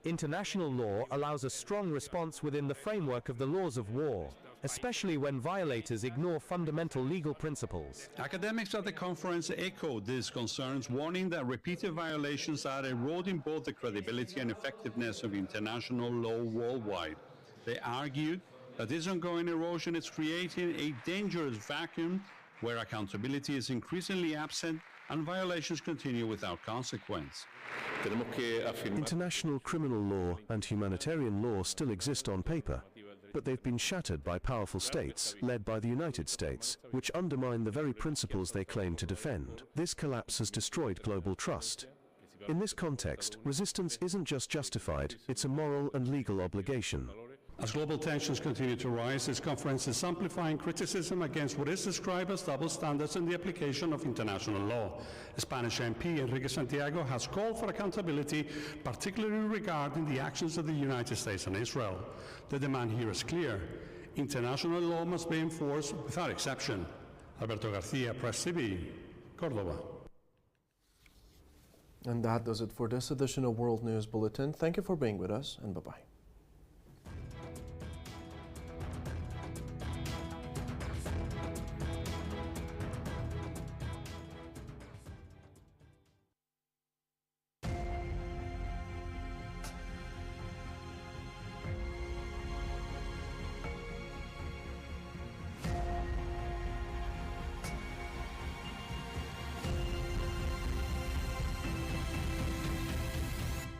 International law allows a strong response within the framework of the laws of war, especially when violators ignore fundamental legal principles. Academics at the conference echoed these concerns, warning that repeated violations are eroding both the credibility and effectiveness of international law worldwide. They argued that this ongoing erosion is creating a dangerous vacuum where accountability is increasingly absent and violations continue without consequence. International criminal law and humanitarian law still exist on paper, but they've been shattered by powerful states, led by the United States, which undermine the very principles they claim to defend. This collapse has destroyed global trust. In this context, resistance isn't just justified, it's a moral and legal obligation. As global tensions continue to rise, this conference is amplifying criticism against what is described as double standards in the application of international law. Spanish MP Enrique Santiago has called for accountability, particularly regarding the actions of the United States and Israel. The demand here is clear. International law must be enforced without exception. Alberto Garcia, Press TV, Córdoba. And that does it for this edition of World News Bulletin. Thank you for being with us, and bye-bye.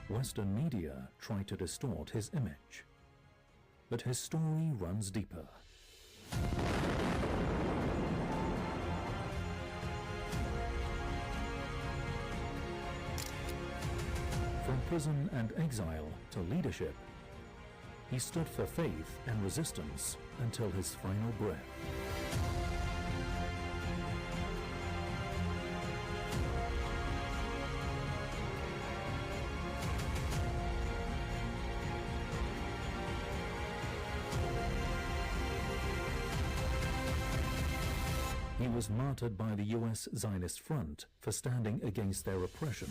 Western media try to distort his image, but his story runs deeper. From prison and exile to leadership, he stood for faith and resistance until his final breath. He was martyred by the U.S. Zionist Front for standing against their oppression.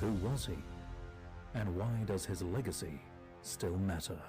Who was he? And why does his legacy still matter?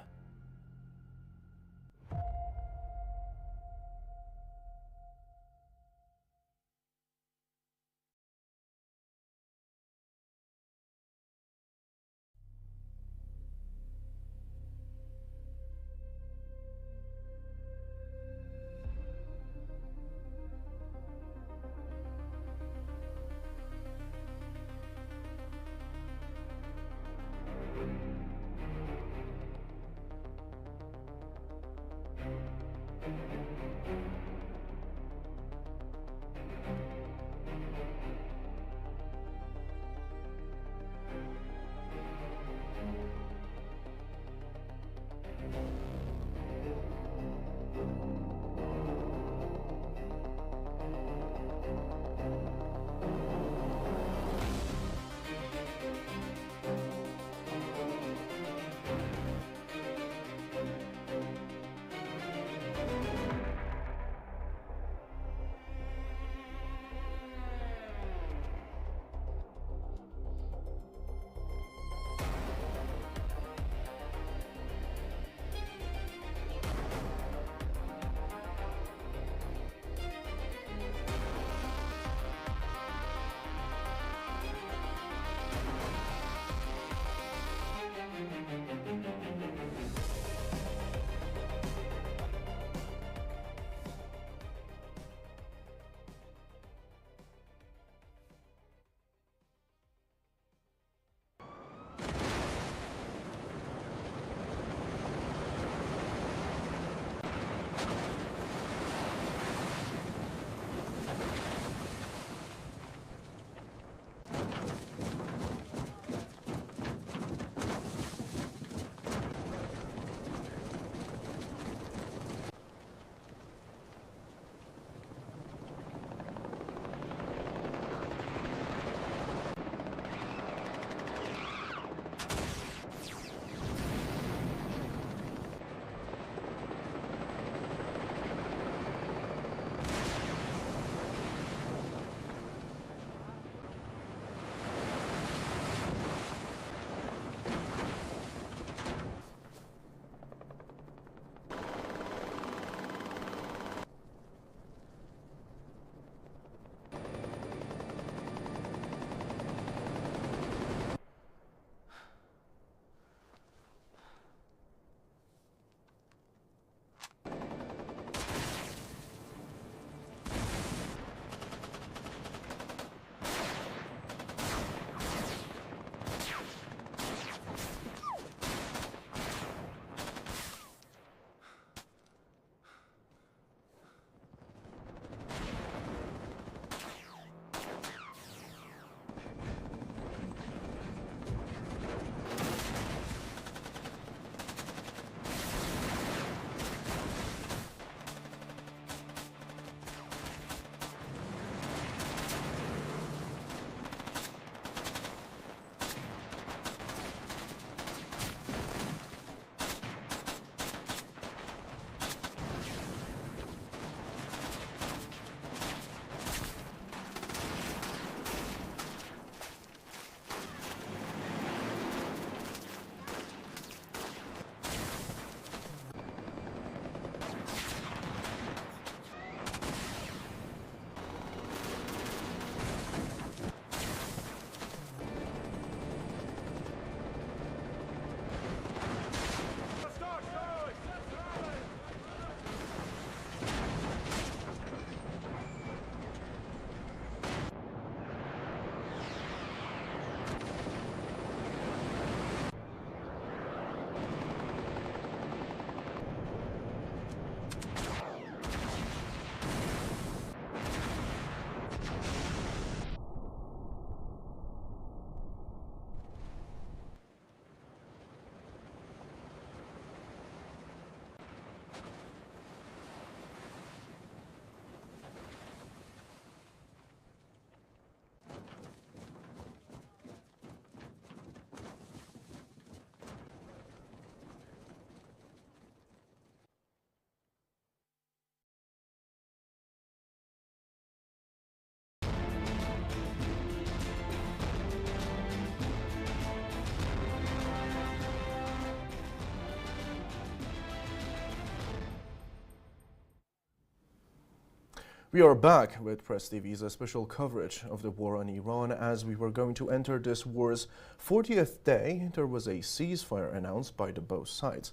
We are back with Press TV's special coverage of the war on Iran. As we were going to enter this war's 40th day, there was a ceasefire announced by the both sides.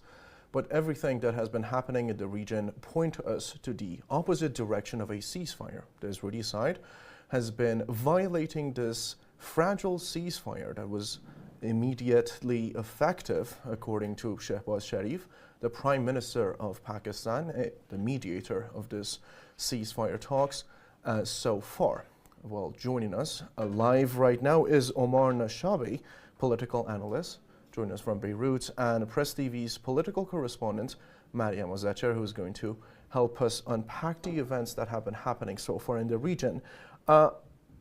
But everything that has been happening in the region point us to the opposite direction of a ceasefire. The Israeli side has been violating this fragile ceasefire that was immediately effective, according to Shehbaz Sharif, the Prime Minister of Pakistan, the mediator of this ceasefire talks so far. Well, joining us live right now is Omar Nashabi, political analyst, joining us from Beirut, and Press TV's political correspondent, Mariam Ozecher, who is going to help us unpack the events that have been happening so far in the region.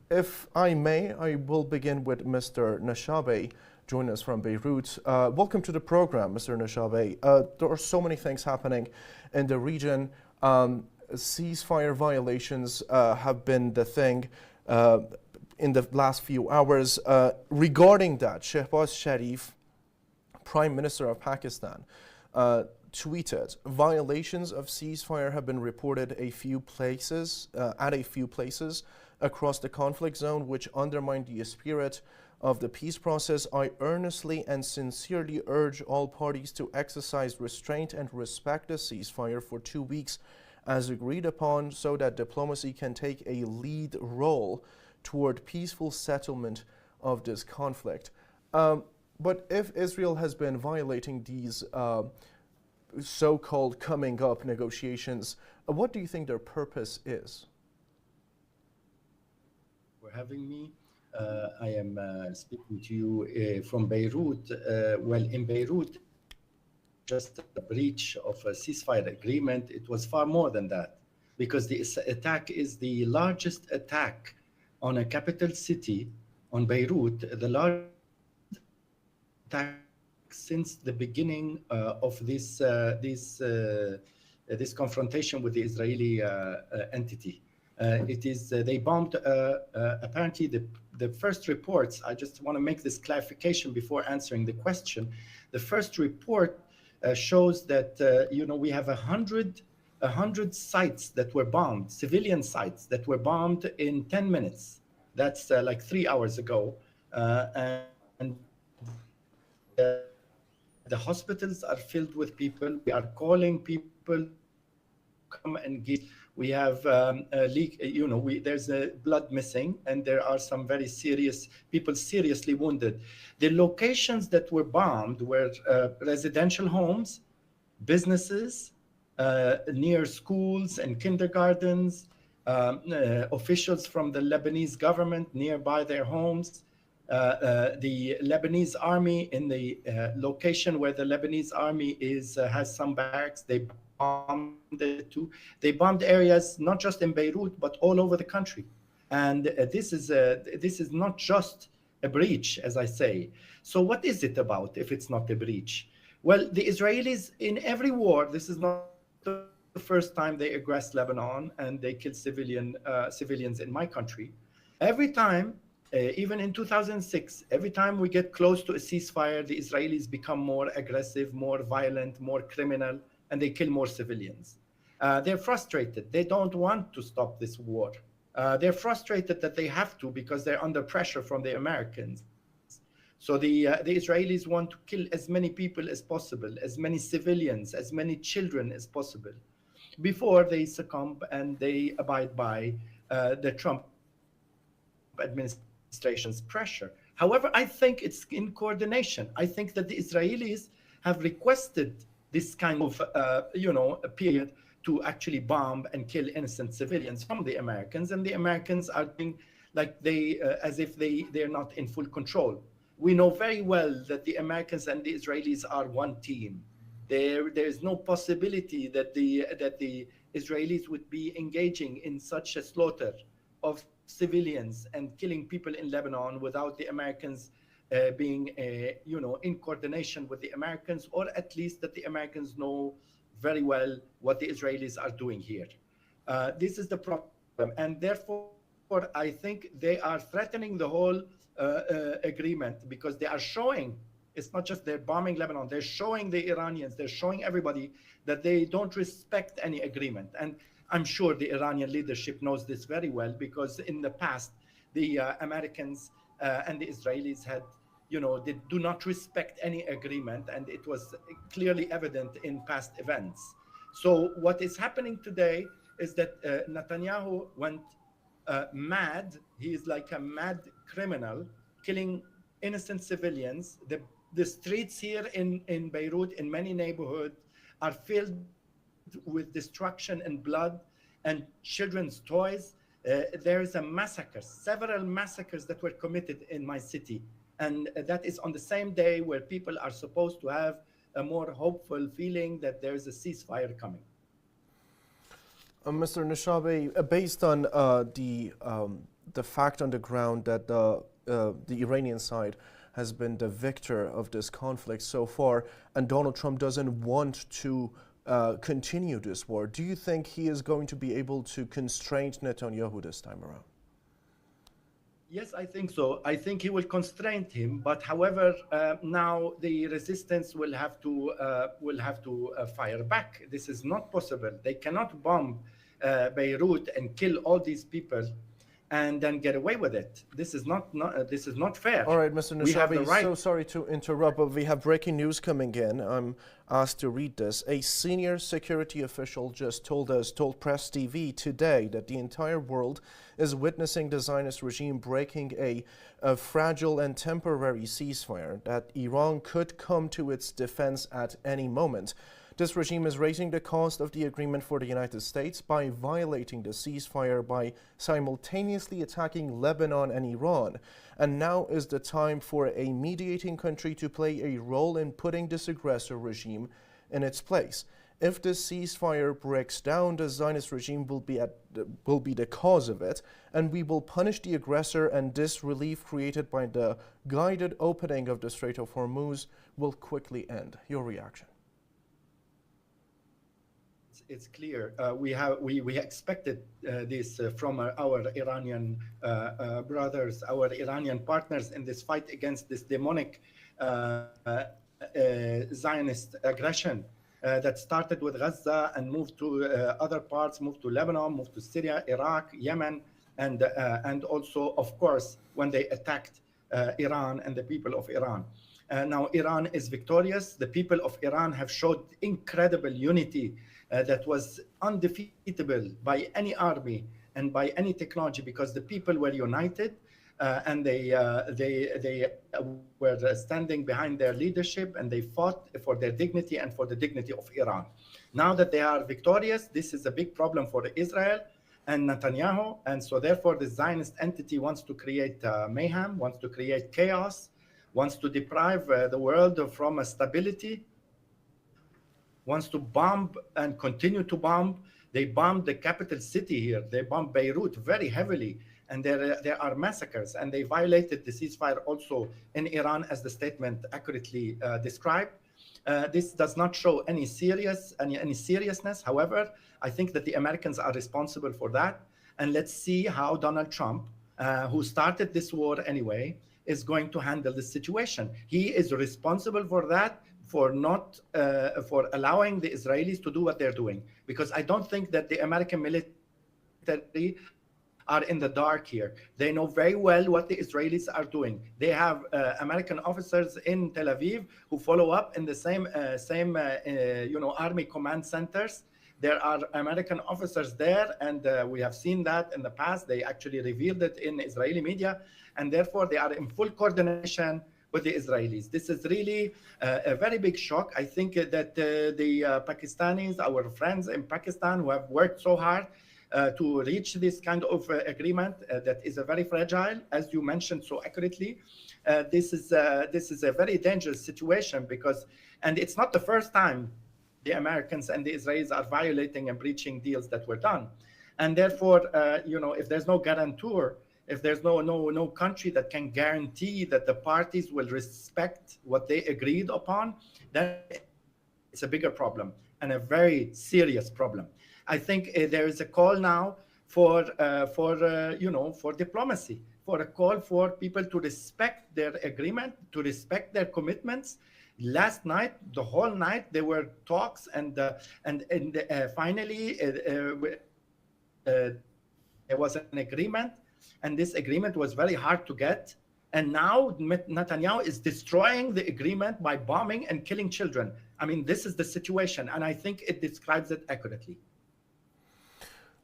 If I may, I will begin with Mr. Nashabi, joining us from Beirut. Welcome to the program, Mr. Nashabi. There are so many things happening in the region. Ceasefire violations have been the thing in the last few hours. Regarding that, Shehbaz Sharif, Prime Minister of Pakistan, tweeted, violations of ceasefire have been reported at a few places across the conflict zone, which undermine the spirit of the peace process. I earnestly and sincerely urge all parties to exercise restraint and respect the ceasefire for 2 weeks as agreed upon, so that diplomacy can take a lead role toward peaceful settlement of this conflict. But if Israel has been violating these so-called coming up negotiations, what do you think their purpose is? For having me. I am speaking to you from Beirut. Well, in Beirut, just a breach of a ceasefire agreement, it was far more than that, because the attack is the largest attack on a capital city, on Beirut, the largest attack since the beginning of this confrontation with the Israeli entity. It is they bombed apparently the first reports. I just want to make this clarification before answering the question. The first report shows that we have 100 sites that were bombed, civilian sites that were bombed in 10 minutes. That's like 3 hours ago, and the hospitals are filled with people. We are calling people to come and give. We have a leak, there's a blood missing, and there are some very serious people seriously wounded. The locations that were bombed were residential homes, businesses, near schools and kindergartens, officials from the Lebanese government nearby their homes, the Lebanese army in the location where the Lebanese army has some barracks. They bombed it too. They bombed areas not just in Beirut but all over the country, and this is not just a breach, as I say. So what is it about if it's not a breach? Well, the Israelis in every war, this is not the first time they aggress Lebanon and they kill civilians in my country. Every time, even in 2006, every time we get close to a ceasefire, the Israelis become more aggressive, more violent, more criminal, and they kill more civilians. They're frustrated. They don't want to stop this war. They're frustrated that they have to because they're under pressure from the Americans. So the Israelis want to kill as many people as possible, as many civilians, as many children as possible, before they succumb and they abide by the Trump administration's pressure. However, I think it's in coordination. I think that the Israelis have requested this kind of, a period to actually bomb and kill innocent civilians from the Americans, and the Americans are doing like as if they're not in full control. We know very well that the Americans and the Israelis are one team. There is no possibility that the Israelis would be engaging in such a slaughter of civilians and killing people in Lebanon without the Americans being, in coordination with the Americans, or at least that the Americans know very well what the Israelis are doing here. This is the problem, and therefore I think they are threatening the whole agreement, because they are showing, it's not just they're bombing Lebanon, they're showing the Iranians, they're showing everybody that they don't respect any agreement. And I'm sure the Iranian leadership knows this very well, because in the past, the Americans and the Israelis had, they do not respect any agreement, and it was clearly evident in past events. So what is happening today is that Netanyahu went mad. He is like a mad criminal, killing innocent civilians. The streets here in Beirut, in many neighborhoods, are filled with destruction and blood and children's toys. There is a massacre, several massacres that were committed in my city. And that is on the same day where people are supposed to have a more hopeful feeling that there is a ceasefire coming. Mr. Nishabi, based on the fact on the ground that the Iranian side has been the victor of this conflict so far, and Donald Trump doesn't want to continue this war, do you think he is going to be able to constrain Netanyahu this time around? Yes, I think so. I think he will constrain him, but however, now the resistance will have to fire back. This is not possible. They cannot bomb Beirut and kill all these people and then get away with it. This is not fair. All right, Mr. Nishabi, so sorry to interrupt, but we have breaking news coming in. I'm asked to read this. A senior security official just told Press TV today that the entire world is witnessing the Zionist regime breaking a fragile and temporary ceasefire, that Iran could come to its defense at any moment. This regime is raising the cost of the agreement for the United States by violating the ceasefire, by simultaneously attacking Lebanon and Iran. And now is the time for a mediating country to play a role in putting this aggressor regime in its place. If this ceasefire breaks down, the Zionist regime will be the cause of it, and we will punish the aggressor, and this relief created by the guided opening of the Strait of Hormuz will quickly end. Your reaction? It's clear. We expected this from our Iranian brothers, our Iranian partners in this fight against this demonic Zionist aggression that started with Gaza and moved to other parts, moved to Lebanon, moved to Syria, Iraq, Yemen, and also, of course, when they attacked Iran and the people of Iran. Now Iran is victorious. The people of Iran have showed incredible unity that was undefeatable by any army and by any technology, because the people were united and they were standing behind their leadership, and they fought for their dignity and for the dignity of Iran. Now that they are victorious, this is a big problem for Israel and Netanyahu, and so therefore the Zionist entity wants to create mayhem, wants to create chaos, wants to deprive the world from a stability, wants to bomb and continue to bomb. They bombed the capital city here. They bombed Beirut very heavily, and there are massacres, and they violated the ceasefire also in Iran, as the statement accurately described. This does not show any seriousness. However, I think that the Americans are responsible for that, and let's see how Donald Trump, who started this war anyway, is going to handle the situation. He is responsible for that, for not for allowing the Israelis to do what they're doing, because I don't think that the American military are in the dark here. They know very well what the Israelis are doing. They have American officers in Tel Aviv who follow up in the same army command centers. There are American officers there, and we have seen that in the past. They actually revealed it in Israeli media, and therefore they are in full coordination with the Israelis. This is really a very big shock. I think that the Pakistanis, our friends in Pakistan, who have worked so hard to reach this kind of agreement that is a very fragile, as you mentioned so accurately. This is a very dangerous situation, because, and it's not the first time the Americans and the Israelis are violating and breaching deals that were done. And therefore, if there's no guarantor, if there's no country that can guarantee that the parties will respect what they agreed upon, then it's a bigger problem and a very serious problem. I think there is a call now for diplomacy, for a call for people to respect their agreement, to respect their commitments. Last night, the whole night, there were talks, and finally, there was an agreement, and this agreement was very hard to get. And now Netanyahu is destroying the agreement by bombing and killing children. I mean, this is the situation, and I think it describes it accurately.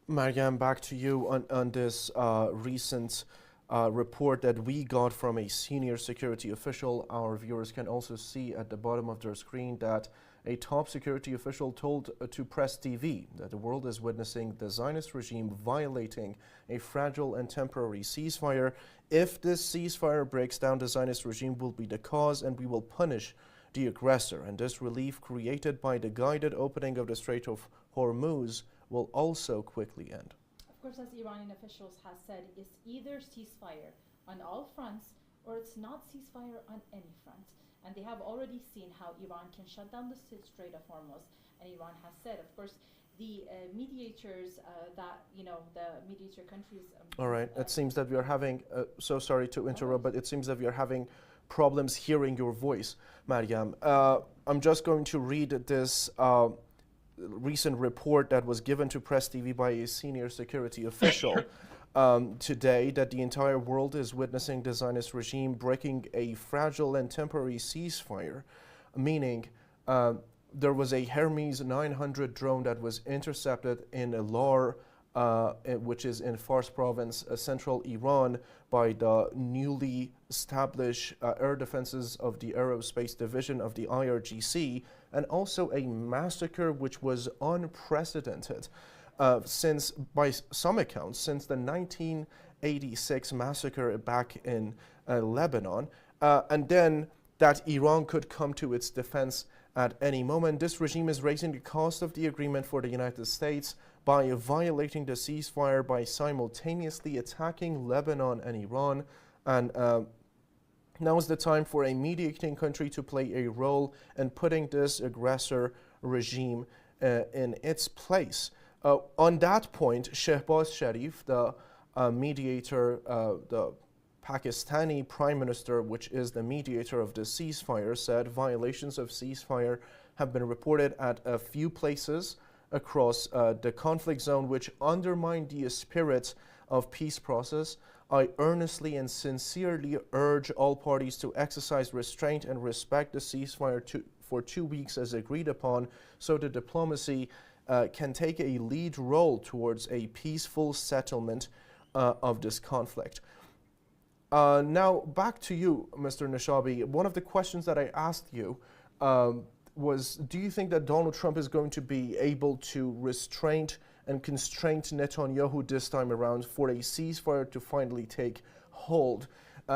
Mariam, back to you on this recent report that we got from a senior security official. Our viewers can also see at the bottom of their screen that a top security official told to Press TV that the world is witnessing the Zionist regime violating a fragile and temporary ceasefire. If this ceasefire breaks down, the Zionist regime will be the cause, and we will punish the aggressor. And this relief created by the guided opening of the Strait of Hormuz will also quickly end. Of course, as Iranian officials have said, it's either ceasefire on all fronts or it's not ceasefire on any front. And they have already seen how Iran can shut down the Strait of Hormuz. And Iran has said, of course, the mediators the mediator countries. All right. It seems that we are having, so sorry to interrupt, but it seems that we are having problems hearing your voice, Mariam. I'm just going to read this recent report that was given to Press TV by a senior security official today, that the entire world is witnessing the Zionist regime breaking a fragile and temporary ceasefire, meaning there was a Hermes 900 drone that was intercepted in Lar, which is in Fars province, central Iran, by the newly established air defenses of the Aerospace Division of the IRGC, and also a massacre which was unprecedented since, by some accounts, since the 1986 massacre back in Lebanon, and then that Iran could come to its defense at any moment. This regime is raising the cost of the agreement for the United States by violating the ceasefire, by simultaneously attacking Lebanon and Iran. And now is the time for a mediating country to play a role in putting this aggressor regime in its place. On that point, Shehbaz Sharif, the mediator, the Pakistani Prime Minister, which is the mediator of the ceasefire, said violations of ceasefire have been reported at a few places across the conflict zone, which undermine the spirit of peace process. I earnestly and sincerely urge all parties to exercise restraint and respect the ceasefire for 2 weeks as agreed upon, so the diplomacy can take a lead role towards a peaceful settlement of this conflict. Now, back to you, Mr. Nashabi. One of the questions that I asked you was, do you think that Donald Trump is going to be able to restrain and constrain Netanyahu this time around for a ceasefire to finally take hold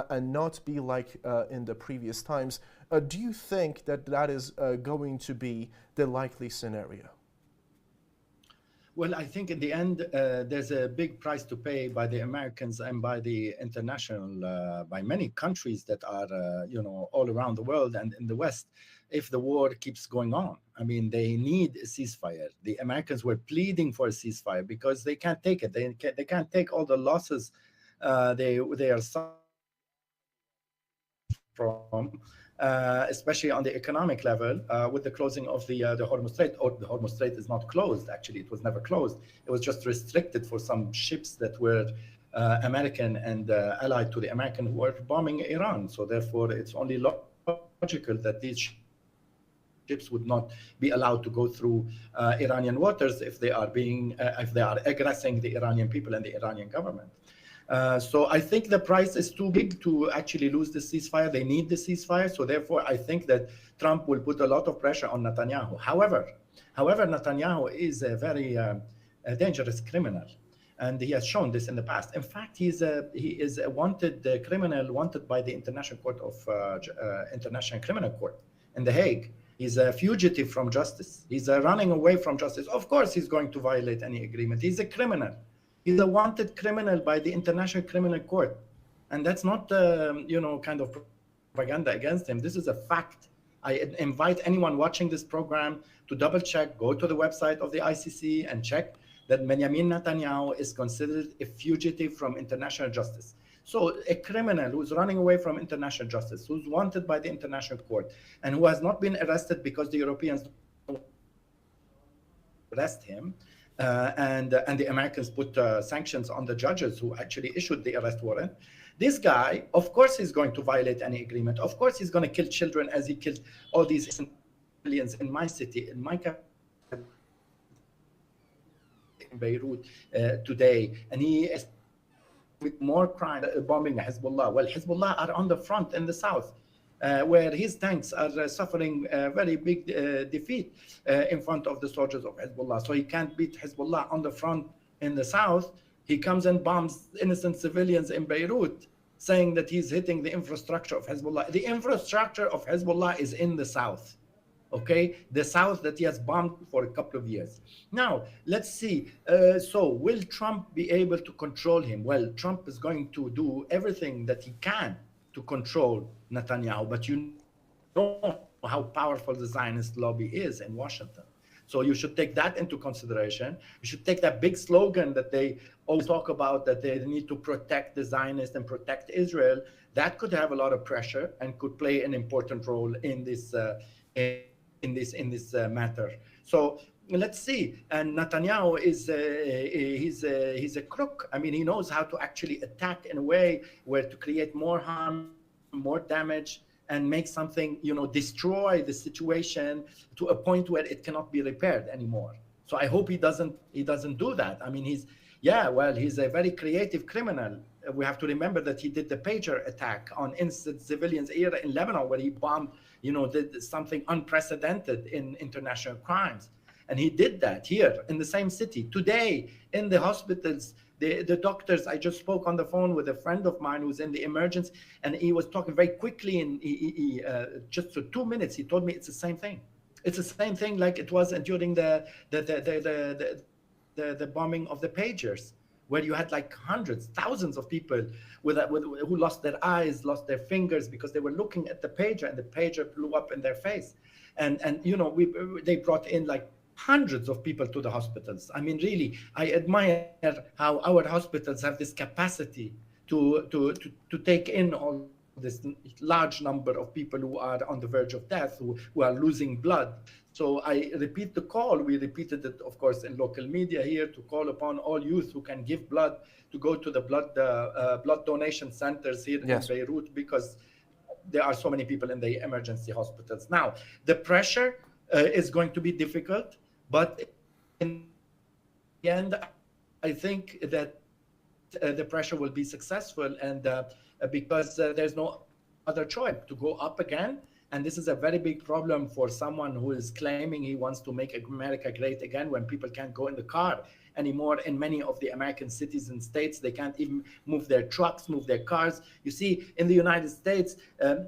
and not be like in the previous times? Do you think that that is going to be the likely scenario? Well, I think in the end, there's a big price to pay by the Americans and by the international, by many countries that are, all around the world and in the West, if the war keeps going on. I mean, they need a ceasefire. The Americans were pleading for a ceasefire because they can't take it. They can't take all the losses they are suffering from. Especially on the economic level, with the closing of the Hormuz Strait. Or the Hormuz Strait is not closed, actually. It was never closed. It was just restricted for some ships that were American and allied to the American who were bombing Iran. So therefore, it's only logical that these ships would not be allowed to go through Iranian waters if they are aggressing the Iranian people and the Iranian government. So I think the price is too big to actually lose the ceasefire. They need the ceasefire. So therefore, I think that Trump will put a lot of pressure on Netanyahu. However, Netanyahu is a very dangerous criminal. And he has shown this in the past. In fact, he is a wanted criminal, wanted by the International Criminal Court in The Hague. He's a fugitive from justice. He's running away from justice. Of course, he's going to violate any agreement. He's a criminal. He's a wanted criminal by the International Criminal Court. And that's not, kind of propaganda against him. This is a fact. I invite anyone watching this program to double check, go to the website of the ICC and check that Benjamin Netanyahu is considered a fugitive from international justice. So a criminal who's running away from international justice, who's wanted by the International Court, and who has not been arrested because the Europeans don't arrest him, and the Americans put sanctions on the judges who actually issued the arrest warrant. This guy, of course, he's going to violate any agreement. Of course, he's going to kill children as he killed all these civilians in my city, in my capital, in Beirut today. And he is with more crime, bombing Hezbollah. Well, Hezbollah are on the front in the south, where his tanks are suffering a very big defeat in front of the soldiers of Hezbollah. So he can't beat Hezbollah on the front in the south. He comes and bombs innocent civilians in Beirut, saying that he's hitting the infrastructure of Hezbollah. The infrastructure of Hezbollah is in the south, okay? The south that he has bombed for a couple of years. Now, let's see. So will Trump be able to control him? Well, Trump is going to do everything that he can to control Netanyahu, but you know how powerful the Zionist lobby is in Washington. So you should take that into consideration. You should take that big slogan that they always talk about, that they need to protect the Zionists and protect Israel. That could have a lot of pressure and could play an important role in this matter. So let's see. And Netanyahu is he's a crook. I mean, he knows how to actually attack in a way where to create more harm, more damage, and make something, destroy the situation to a point where it cannot be repaired anymore. So I hope he doesn't do that. I mean, he's a very creative criminal. We have to remember that he did the pager attack on innocent civilians here in Lebanon, where he bombed, did something unprecedented in international crimes. And he did that here in the same city. Today, in the hospitals, the doctors, I just spoke on the phone with a friend of mine who's in the emergency, and he was talking very quickly, and he just for 2 minutes, he told me it's the same thing. It's the same thing like it was during the bombing of the pagers, where you had like hundreds, thousands of people who lost their eyes, lost their fingers because they were looking at the pager, and the pager blew up in their face. And they brought in like hundreds of people to the hospitals. I mean, really, I admire how our hospitals have this capacity to take in all this large number of people who are on the verge of death, who are losing blood. So I repeat the call. We repeated it, of course, in local media here, to call upon all youth who can give blood to go to the blood donation centers here in Beirut, because there are so many people in the emergency hospitals. Now, the pressure is going to be difficult, but in the end, I think that the pressure will be successful, and because there's no other choice to go up again. And this is a very big problem for someone who is claiming he wants to make America great again, when people can't go in the car anymore. In many of the American cities and states, they can't even move their trucks, move their cars. You see, in the United States, the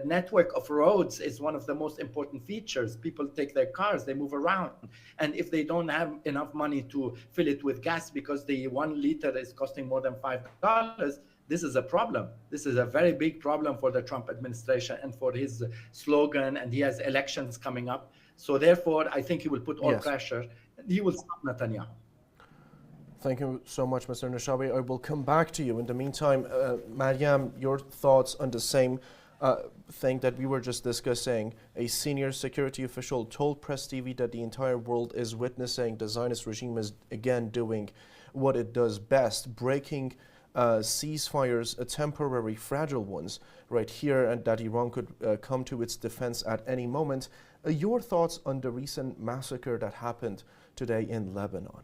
network of roads is one of the most important features. People take their cars, they move around. And if they don't have enough money to fill it with gas, because the 1 liter is costing more than $5, this is a problem. This is a very big problem for the Trump administration and for his slogan, and he has elections coming up. So therefore, I think he will put all pressure. He will stop Netanyahu. Thank you so much, Mr. Nashawi. I will come back to you. In the meantime, Maryam, your thoughts on the same thing that we were just discussing. A senior security official told Press TV that the entire world is witnessing the Zionist regime is again doing what it does best, breaking ceasefires, temporary, fragile ones, right here, and that Iran could come to its defense at any moment. Your thoughts on the recent massacre that happened today in Lebanon?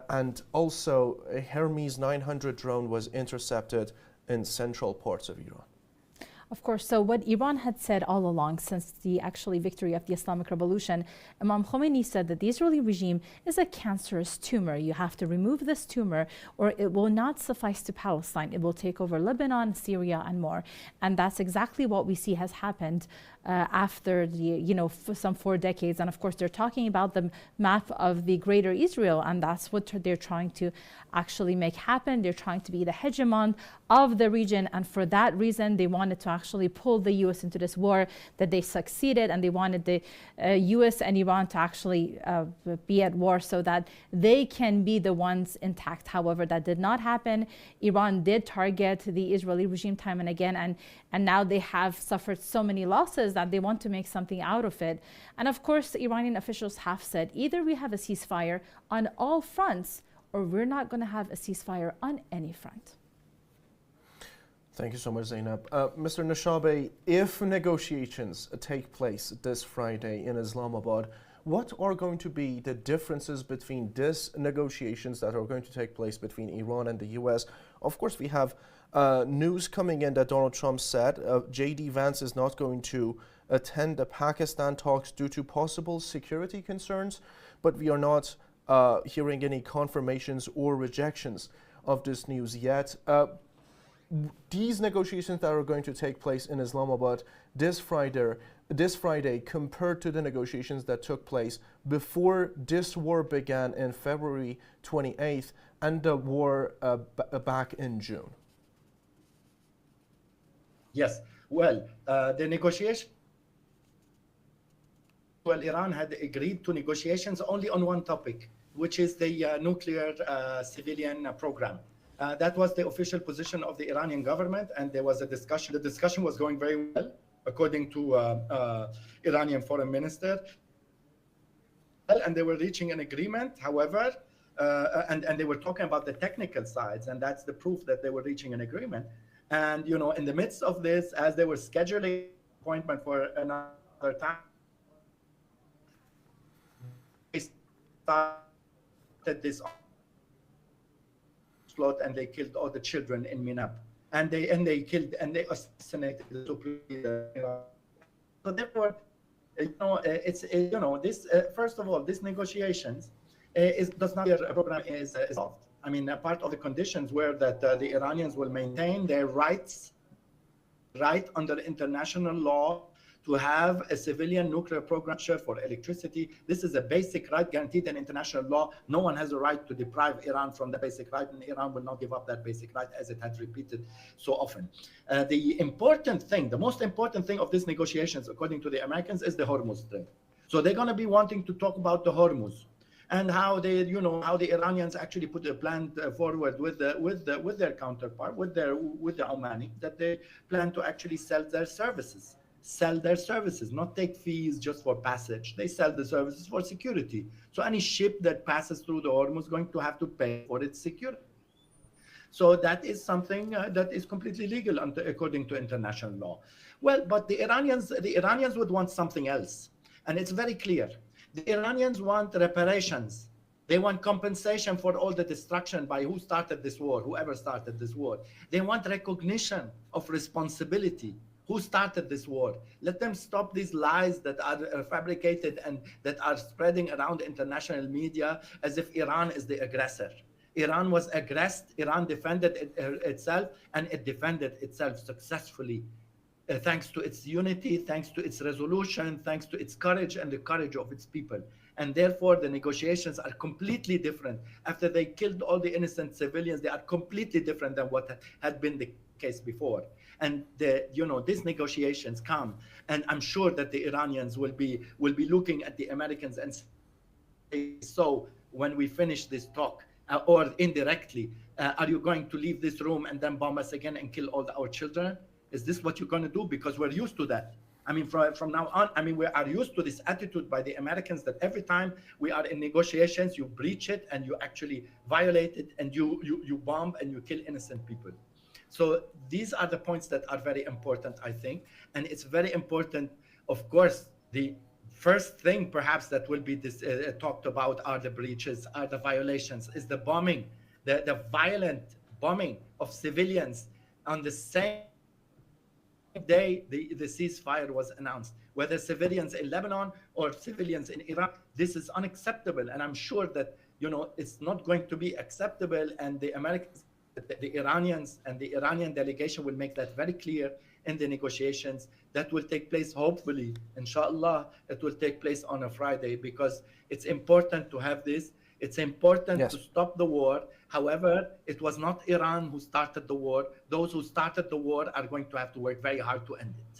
And also, a Hermes 900 drone was intercepted in central parts of Iran. Of course, so what Iran had said all along, since the actually victory of the Islamic Revolution, Imam Khomeini said that the Israeli regime is a cancerous tumor. You have to remove this tumor, or it will not suffice to Palestine. It will take over Lebanon, Syria, and more. And that's exactly what we see has happened after the, some 4 decades. And of course, they're talking about the map of the greater Israel, and that's what they're trying to actually make happen. They're trying to be the hegemon of the region, and for that reason they wanted to actually pull the US into this war, that they succeeded, and they wanted the US and Iran to actually be at war so that they can be the ones intact. However, that did not happen. Iran did target the Israeli regime time and again, and now they have suffered so many losses that they want to make something out of it. And of course, Iranian officials have said either we have a ceasefire on all fronts, or we're not going to have a ceasefire on any front. Thank you so much, Zainab. Mr. Nashabe, if negotiations take place this Friday in Islamabad, what are going to be the differences between these negotiations that are going to take place between Iran and the US? Of course, we have news coming in that Donald Trump said J.D. Vance is not going to attend the Pakistan talks due to possible security concerns, but we are not hearing any confirmations or rejections of this news yet. These negotiations that are going to take place in Islamabad this Friday compared to the negotiations that took place before this war began in February 28th and the war back in June? Yes, well, the negotiation, well, Iran had agreed to negotiations only on one topic, which is the nuclear civilian program. That was the official position of the Iranian government, and there was a discussion. The discussion was going very well, according to Iranian foreign minister. And they were reaching an agreement, however, and they were talking about the technical sides, and that's the proof that they were reaching an agreement. And, you know, in the midst of this, as they were scheduling appointment for another time, they started this plot, and they killed all the children in Minab, and they assassinated the Supreme Leader. So therefore, this first of all, this negotiations does not a program is solved. I mean, a part of the conditions were that the Iranians will maintain their right under international law to have a civilian nuclear program for electricity. This is a basic right guaranteed in international law. No one has a right to deprive Iran from the basic right, and Iran will not give up that basic right, as it has repeated so often. The most important thing of these negotiations, according to the Americans, is the Hormuz Strait. So they're going to be wanting to talk about the Hormuz and how how the Iranians actually put a plan forward with their counterpart, with the Omani, that they plan to actually sell their services, not take fees just for passage. They sell the services for security. So any ship that passes through the Hormuz is going to have to pay for its security. So that is something that is completely legal according to international law. Well, but the Iranians would want something else, and it's very clear. The Iranians want reparations. They want compensation for all the destruction by whoever started this war. They want recognition of responsibility. Who started this war? Let them stop these lies that are fabricated and that are spreading around international media as if Iran is the aggressor. Iran was aggressed. Iran defended itself, and it defended itself successfully. Thanks to its unity, thanks to its resolution, thanks to its courage and the courage of its people. And therefore, the negotiations are completely different. After they killed all the innocent civilians, they are completely different than what had been the case before. And these negotiations come, and I'm sure that the Iranians will be looking at the Americans and say, so when we finish this talk, or indirectly, are you going to leave this room and then bomb us again and kill all our children? Is this what you're going to do? Because we're used to that. I mean, from now on, I mean, we are used to this attitude by the Americans that every time we are in negotiations, you breach it and you actually violate it, and you bomb and you kill innocent people. So these are the points that are very important, I think. And it's very important, of course, the first thing perhaps that will be talked about are the breaches, are the violations, is the bombing, the violent bombing of civilians on the same day the ceasefire was announced, whether civilians in Lebanon or civilians in Iraq. This is unacceptable, and I'm sure that it's not going to be acceptable, and the Americans, the Iranians and the Iranian delegation will make that very clear in the negotiations that will take place, hopefully, inshallah, it will take place on a Friday, because it's important to have this. It's important Yes. to stop the war. However, it was not Iran who started the war. Those who started the war are going to have to work very hard to end it.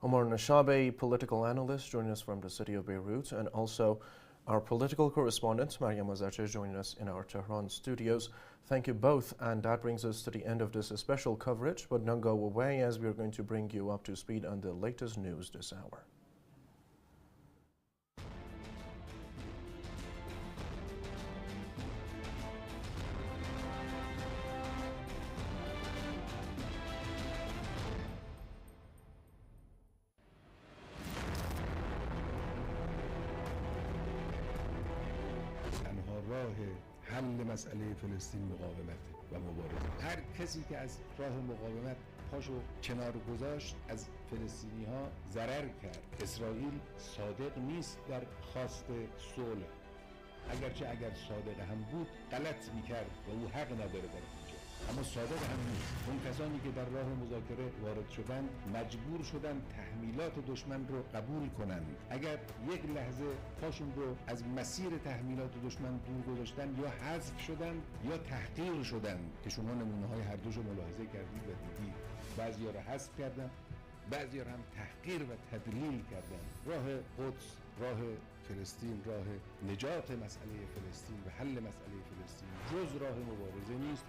Omar Nashabe, political analyst, joining us from the city of Beirut, and also our political correspondent, Mariam Azarche, joining us in our Tehran studios. Thank you both, and that brings us to the end of this special coverage, but don't go away as we are going to bring you up to speed on the latest news this hour. راه حل مسئله فلسطین مقاومت و مبارزه. هر کسی که از راه مقاومت پاشو کنار گذاشت از فلسطینی ها ضرر کرد. اسرائیل صادق نیست در خواست صلح. اگر صادق هم بود غلط میکرد و او حق نداره در اینجا. اما صادق هم نیست. اون کسانی که در راه مذاکره وارد شدن مجبور شدن تحمیلات دشمن رو قبول کنند. اگر یک لحظه پاشون رو از مسیر تحمیلات دشمن دور گذاشتن یا حذف شدن یا تحقیر شدن که شما نمونه های هر دوشو ملاحظه کردید و دیدید. بعضیا رو حذف کردن، بعضیا رو هم تحقیر و تدلیل کردن. راه قدس، راه فلسطین، راه نجات مسئله فلسطین و حل مسئله فلسطین جز راه مبارزه نیست.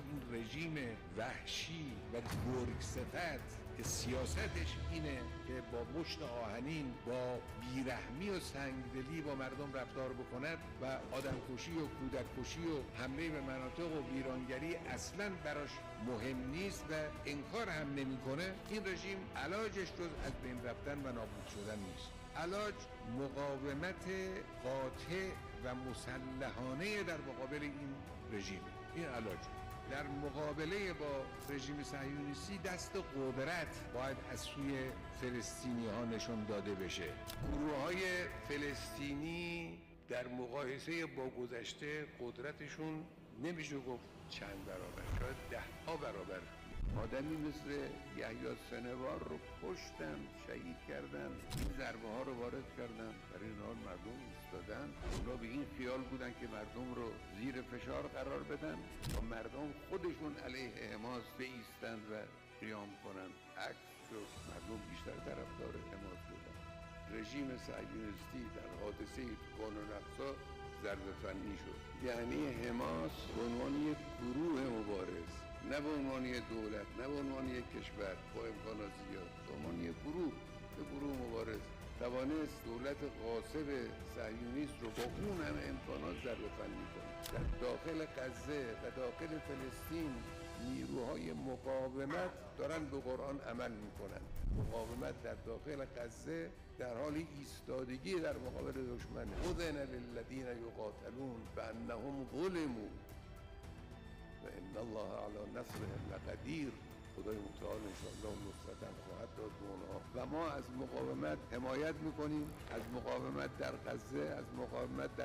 این رژیم وحشی و گرگ صفت که سیاستش اینه که با مشت آهنین با بیرحمی و سنگدلی با مردم رفتار بکند و آدمکشی و کودککشی و حمله به مناطق و ویرانگری اصلا براش مهم نیست و انکار هم نمیکنه، این رژیم علاجش جز از بین رفتن و نابود شدن نیست. علاج مقاومت قاطع و مسلحانه در مقابل این رژیم. این علاج در مقابله با رژیم صهیونیستی دست قدرت باید از سوی فلسطینی ها نشون داده بشه. گروه های فلسطینی در مقایسه با گذشته قدرتشون نمیشه گفت چند برابر، شاید 10 برابر. آدمی مثل یحیی سنوار رو کشتن، شهید کردن، این ضربه ها رو وارد کردن، برای این حال مردم ایستادن. اونا به این خیال بودن که مردم رو زیر فشار قرار بدن تا مردم خودشون علیه حماس بایستند و قیام کنن. عکس شد، مردم بیشتر طرفدار حماس شدن. رژیم صهیونیستی در حادثه طوفان الاقصی ضربه فنی شد. یعنی حماس به عنوان یک گروه مبارز، نه به عنوان یک دولت، نه به عنوان یک کشور با امکانات زیاد، به عنوان یک گروه مبارز توانست دولت غاصب صهیونیست رو با اون همه امکانات ضربه فنی کنه. در داخل غزه و داخل فلسطین نیروهای مقاومت دارن به قرآن عمل میکنن. مقاومت در داخل غزه در حال ایستادگی در مقابل دشمن. اذن للذین یقاتلون بانهم ظلموا و ان الله علی نصرهم لقدیر. خدای متعال انشاءالله نصرتن خواهد داد به اونها و ما از مقاومت حمایت میکنیم، از مقاومت در غزه، از مقاومت در